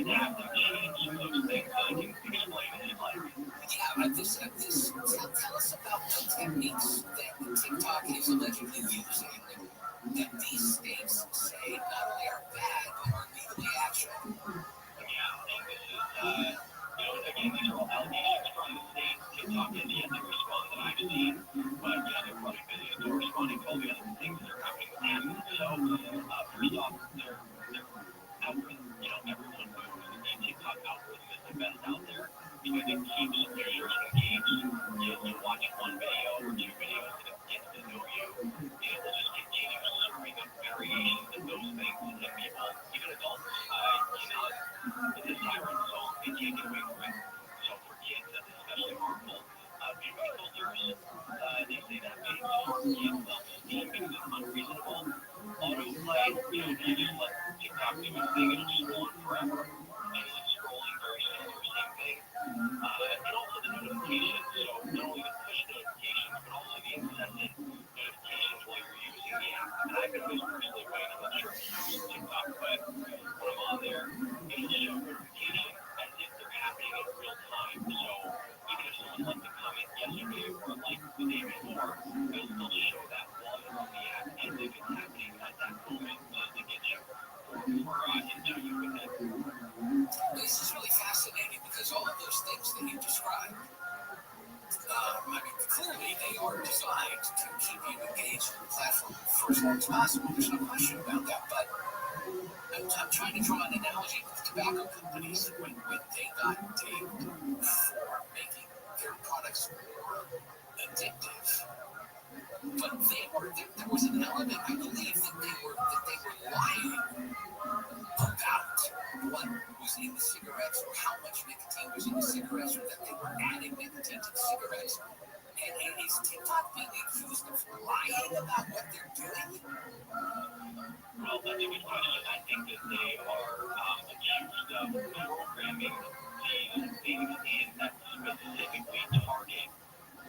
can have them change some of those things that I can explain if you'd like. Tell us about the techniques that TikTok is allegedly using that these states say not only are bad, but are legally actionable. Yeah, and this is, again, these are all allegations from the state. TikTok has yet to respond that I've seen, but, they're probably busy still responding to all the other things that are happening with them. So, first off, their algorithm, everyone knows that the TikTok algorithm is the best out there because it keeps users engaged. You watch one video or two videos and it gets to know you, and it will just continue serving up variations of those things to people, even adults. It's a siren song. They can't get away from it. So for kids, that's especially harmful. Beauty filters, they say that makes kids self-esteem because it's unreasonable. Autoplay, if you just let TikTok do its thing, it'll just go on forever. Endless scrolling, very similar, same thing. And also the notifications. So not only the push notifications, but also the incessant notifications while you're using the app. And I've been this personally way, I'm not sure if you use TikTok, but when I'm on there, it'll show notifications as if they're happening in real time. So even if someone left a comment yesterday or like the day before, it'll still show that while you're on the app as if it's happening at that moment, just to get you into you with it. This is really fascinating because all of those things that you described, clearly they are designed to keep you engaged in the platform for as long as possible. There's no question about that. But I'm trying to draw an analogy with tobacco companies when they got dinged for making their products more addictive. But there was an element, I believe, that they were lying about what was in the cigarettes or how much nicotine was in the cigarettes or that they were adding nicotine to the cigarettes. And is TikTok being accused of lying about what they're doing? Well, that's a good question. I think that they are accused of programming these things in that specifically target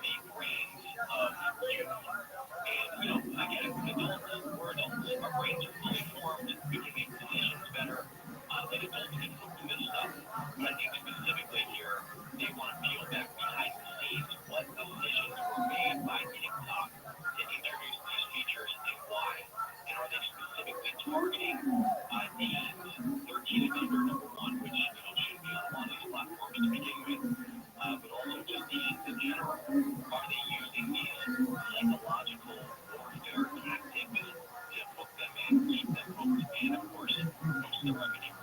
the brains of youth. And, again, we're adults. Our brains are fully formed. We can make decisions better than adults can through this stuff. But I think specifically here, they want to peel back behind the scenes what decisions were made by TikTok to introduce these features and why. And are they specifically targeting teens, 13 and under, number one, which shouldn't be on a lot of these platforms to begin with, but also just teens in general. Are they using these psychological warfare tactics to hook them in, keep them hooked, and of course, boost their revenue?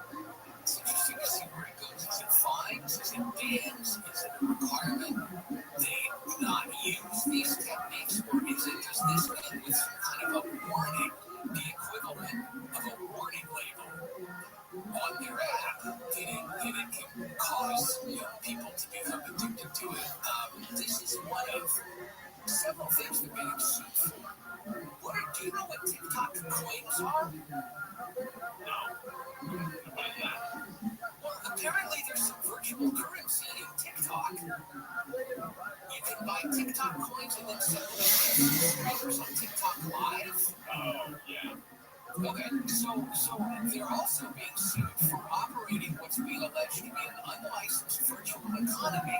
It's interesting to see where it goes. Is it fines? Is it bans? Is it a requirement they not use these techniques? Or is it just this end with some kind of a warning, the equivalent of a warning label on their app that it can cause people to become addicted to it? This is one of several things they're getting sued for. Do you know what TikTok coins are? No. What is that? Well, apparently there's some virtual currency in TikTok. You can buy TikTok coins and then sell them to subscribers on TikTok Live. Oh, yeah. Okay, so they're also being sued for operating what's being alleged to be an unlicensed virtual economy.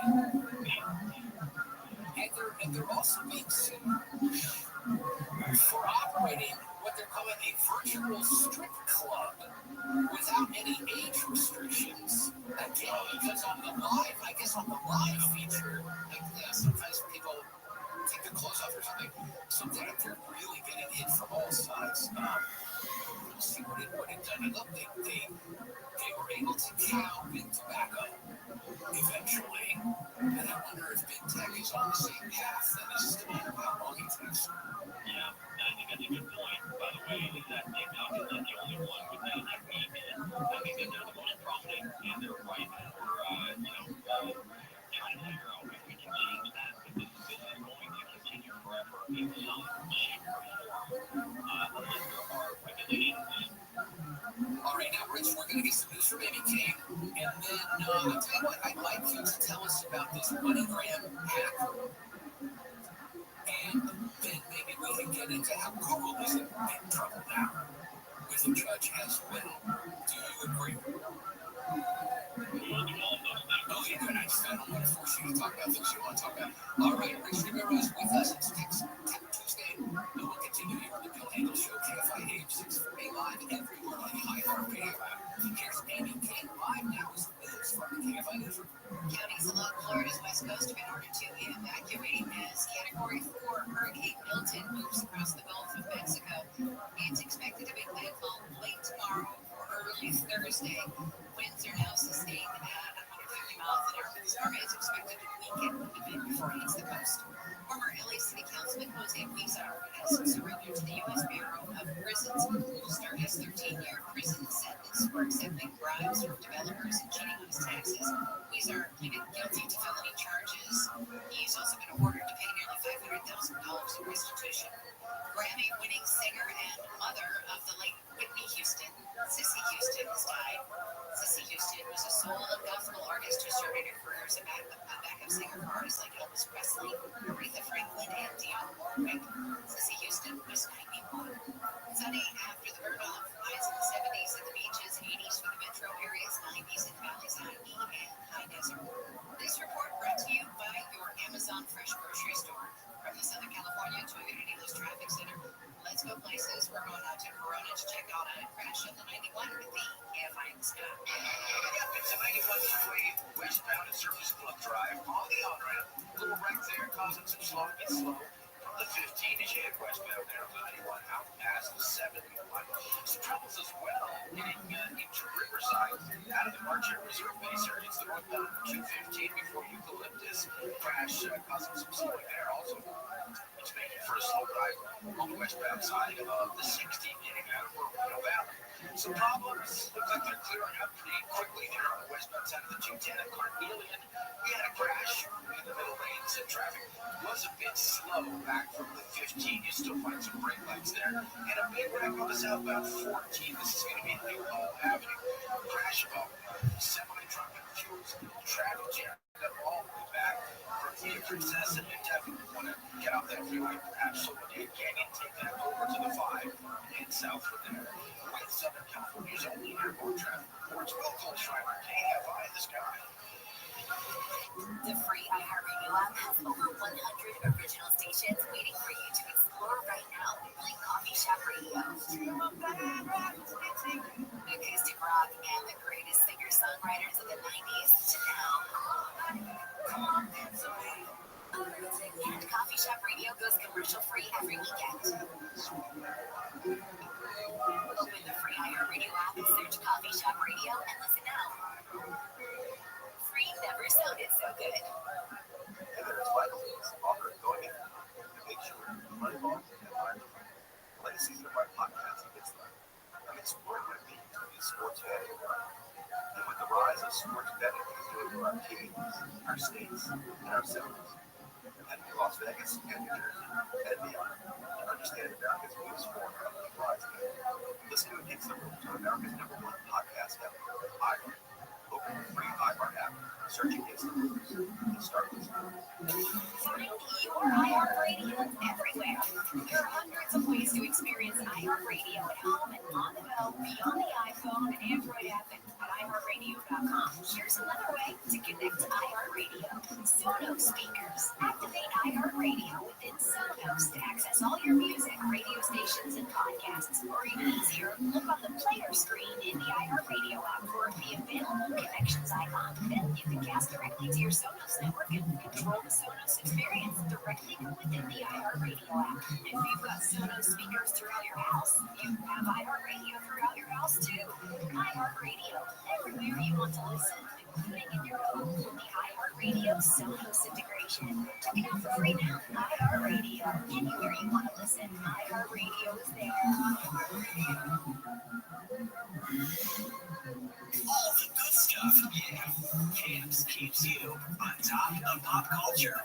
And they're also being sued for operating what they're calling a virtual strip club without any age restrictions. Again, because on the live feature, sometimes people take their clothes off or something. Sometimes they're really getting hit from all sides. We'll see what it done. I love they were able to cow big tobacco eventually. And I wonder if big tech is on the same path. That is just a matter of how long it takes. Yeah, I think that's a good point, by the way, is that TikTok is not the only one with that technique. I think that they're the most prominent, and they're ripe for, trying to figure out if we can change that. But this is going to continue forever in some shape or form, unless there are regulations. All right, now, Rich, we're going to get some news from Amy King, and then I'll tell you what, I'd like you to tell us about this MoneyGram hack, and then maybe we can get into how Google is in trouble now with a judge as well. Do you agree? Oh, yeah, and I just don't want to force you to talk about things you want to talk about. All right, Rich Rivera is with us. It's Tech Tuesday. We'll continue here on the Bill Hagel Show, KFI AM 640 live everywhere on the iHeartRadio app. Here's Amy King live now as news from the KFI Newsroom. Counties along Florida's west coast have been ordered to evacuate as Category 4 Hurricane Milton moves across the Gulf of Mexico. It's expected to make landfall late tomorrow or early Thursday. Winds are now sustained at 150 miles an hour. The storm is expected to weaken even before it hits the coast. Former LA City Councilman Jose Huizar has surrendered to the U.S. Bureau of Prisons to start his 13-year prison sentence for accepting bribes from developers and cheating on his taxes. Huizar pleaded guilty to felony charges. He's also been ordered to pay nearly $500,000 in restitution. Grammy-winning singer and mother of the late Whitney Houston, Cissy Houston, has died. Cissy Houston was a soul and gospel artist who started her career as a backup singer for artists like Elvis Presley, Aretha Franklin, and Dionne Warwick. Cissy Houston was 91. Sunny after the burn-off, highs in the 70s at the beaches, 80s for the metro areas, 90s in the valleys, IE, and high desert. This report brought to you by your Amazon Fresh grocery store. From the Southern California Toyota Dealers Traffic Center, let's go places. We're going out to Corona to check out a crash on the 91 with the KFI Sky. It's a 91 freeway westbound at Surface Club Drive on the on-ramp. Little wreck there causing some slow. From the 15 as you head westbound there on the 91 out past the 71. Some troubles as well getting into Riverside out of the Marchand Reserve Base area. It's the northbound 215 before Eucalyptus. Crash causing some slowing there. Also, it's making for a slow drive on the westbound side of the 60 getting out of Murray Valley. Some problems look like they're clearing up pretty quickly there on the westbound side of the 210 at Carnelian. We had a crash in the middle lanes and traffic was a bit slow back from the 15. You still find some brake lights there. And a big wreck on the southbound 14. This is going to be New Hall Avenue. Crash of semi-truck and fuels. Traffic jam all the way back from the Princess, and you definitely want to get out that freeway. Absolutely. Canyon, take that over to the 5 and south from there. With Southern California's only airport traffic reports, Will Cole Schreiber, KFI in the sky. The free iHeartRadio app has over 100 original stations waiting for you to explore right now, like Coffee Shop Radio, acoustic rock, and the greatest singer-songwriters of the 90s to now. And Coffee Shop Radio goes commercial-free every weekend. Open the free iHeartRadio app and search Coffee Shop Radio and listen now. Free never sounded so good. And there's Michael Lee's author going in to make sure Moneyball and Ireland. The latest season of my podcast gets them. I'm exploring what it means to be a sports fan. And with the rise of sports betting, it's doing for our teams, our states, and our cities. And Las Vegas and New Jersey and beyond to understand America's biggest sport of the rise. Listen to Against the Rules on America's #1 podcast network, iHeart. Open the free iHeart app, search Against the Rules, and start listening. Find your iHeartRadio everywhere. There are hundreds of ways to experience iHeartRadio at home and on the go beyond the iPhone and Android app and at iHeartRadio.com. Here's another way to connect to iHeartRadio. Sonos speakers. Activate iHeartRadio within Sonos to access all your music, radio stations, and podcasts. Or even easier, look on the player screen in the iHeartRadio app for the available connections icon. Then you can cast directly to your Sonos network and control the Sonos experience directly within the iHeartRadio app. If you've got Sonos speakers throughout your house, you have iHeartRadio throughout your house too. iHeartRadio, everywhere you want to listen, including in your home with the iHeartRadio Sonos integration. Check it out for free now. iHeartRadio, anywhere you want to listen, iHeartRadio is there. All the good stuff, yeah. Camps keeps you on top of pop culture.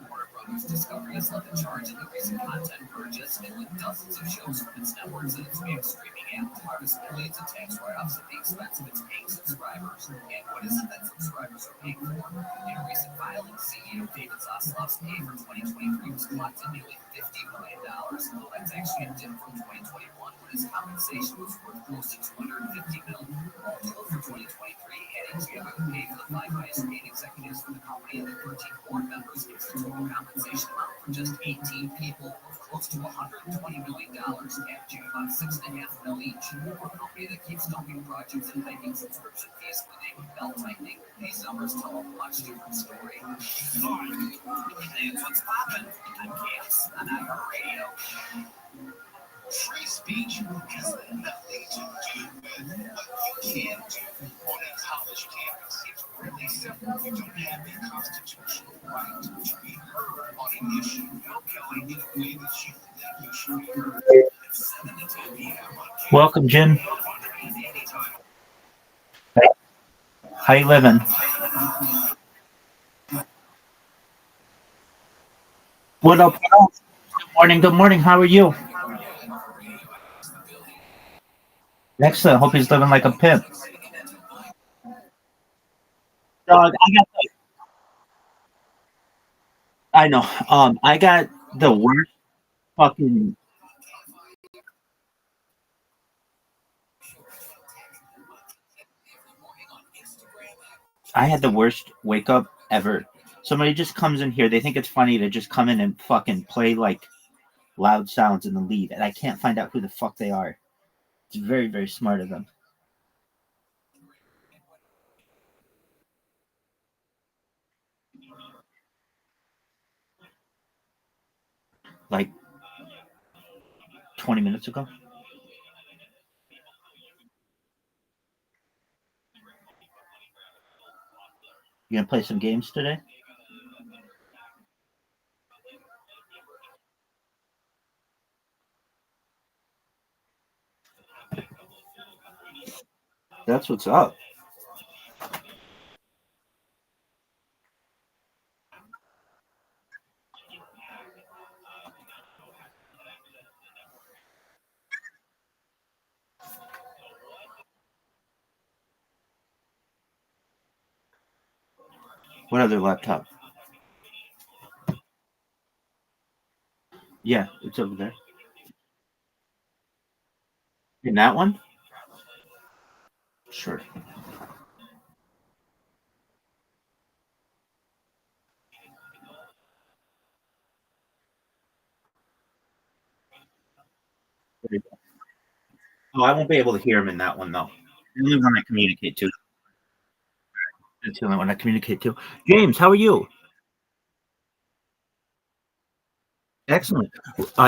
Warner Brothers Discovery has led the charge in the recent content purges, and with dozens of shows from its networks and its big streaming app to harvest millions in tax write-offs at the expense of its paying subscribers. And what is it that subscribers are paying for? In a recent filing, CEO David Zaslav's pay for 2023 was clocked at nearly $50 million. Though that's actually a dip from 2021, when his compensation was worth close to $250 million. Total for 2023 5 highest paid executives for the company and the 13 board members gives the total compensation amount for just 18 people of close to $120 million, averaging about $6.5 million each. For a company that keeps dumping projects and hiking subscription fees with a belt tightening, these numbers tell a much different story. That's what's poppin'. I'm Gas on iHeartRadio. Free speech has nothing to do with what you can do on a college campus. It's really simple. You don't have the constitutional right to be heard on an issue. You're in a way that you think you should be heard. It's 7 to 10 p.m. Welcome, Jim. How you living? What up? Good morning. Good morning. How are you? Excellent. Hope he's living like a pimp. Dog, I know. I got the worst fucking. I had the worst wake up ever. Somebody just comes in here. They think it's funny to just come in and fucking play like loud sounds in the lead, and I can't find out who the fuck they are. It's very, very smart of them. Like 20 minutes ago. You gonna play some games today? That's what's up. What other laptop? Yeah, it's over there. In that one? Sure. There you go. Oh, I won't be able to hear him in that one though. The only one I communicate to. That's the only one I communicate to. James, how are you? Excellent.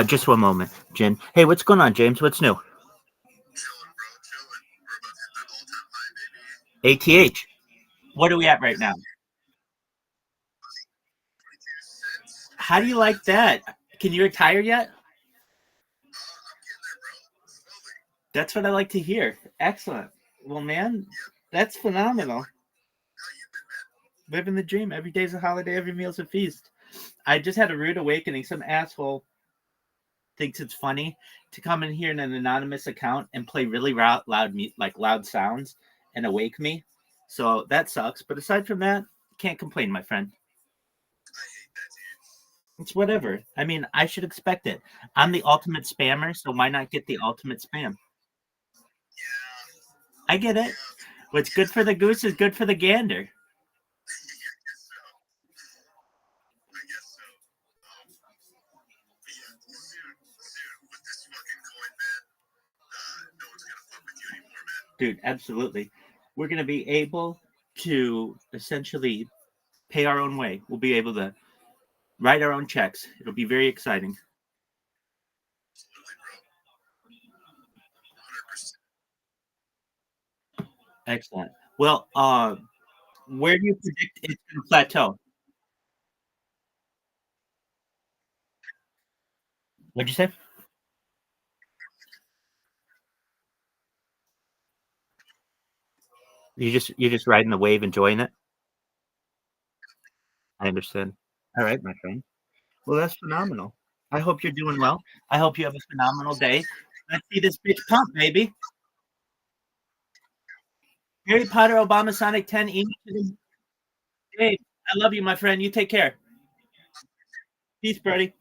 Just one moment, Jen. Hey, what's going on, James? What's new? ATH. What are we at right now? How do you like that? Can you retire yet? That's what I like to hear. Excellent. Well, man, that's phenomenal. Living the dream. Every day's a holiday. Every meal's a feast. I just had a rude awakening. Some asshole thinks it's funny to come in here in an anonymous account and play really loud, like loud sounds and awake me. So that sucks. But aside from that, can't complain, my friend. It's whatever. I mean, I should expect it. I'm the ultimate spammer, so why not get the ultimate spam? I get it. What's good for the goose is good for the gander. Dude, absolutely. We're going to be able to essentially pay our own way. We'll be able to write our own checks. It'll be very exciting. Excellent. Well, where do you predict it's going to plateau? What'd you say? You're just riding the wave, enjoying it. I understand. All right, my friend. Well, that's phenomenal. I hope you're doing well. I hope you have a phenomenal day. Let's see this bitch pump, baby. Harry Potter, Obama, Sonic 10, email to them. Hey, I love you, my friend. You take care. Peace, Brody.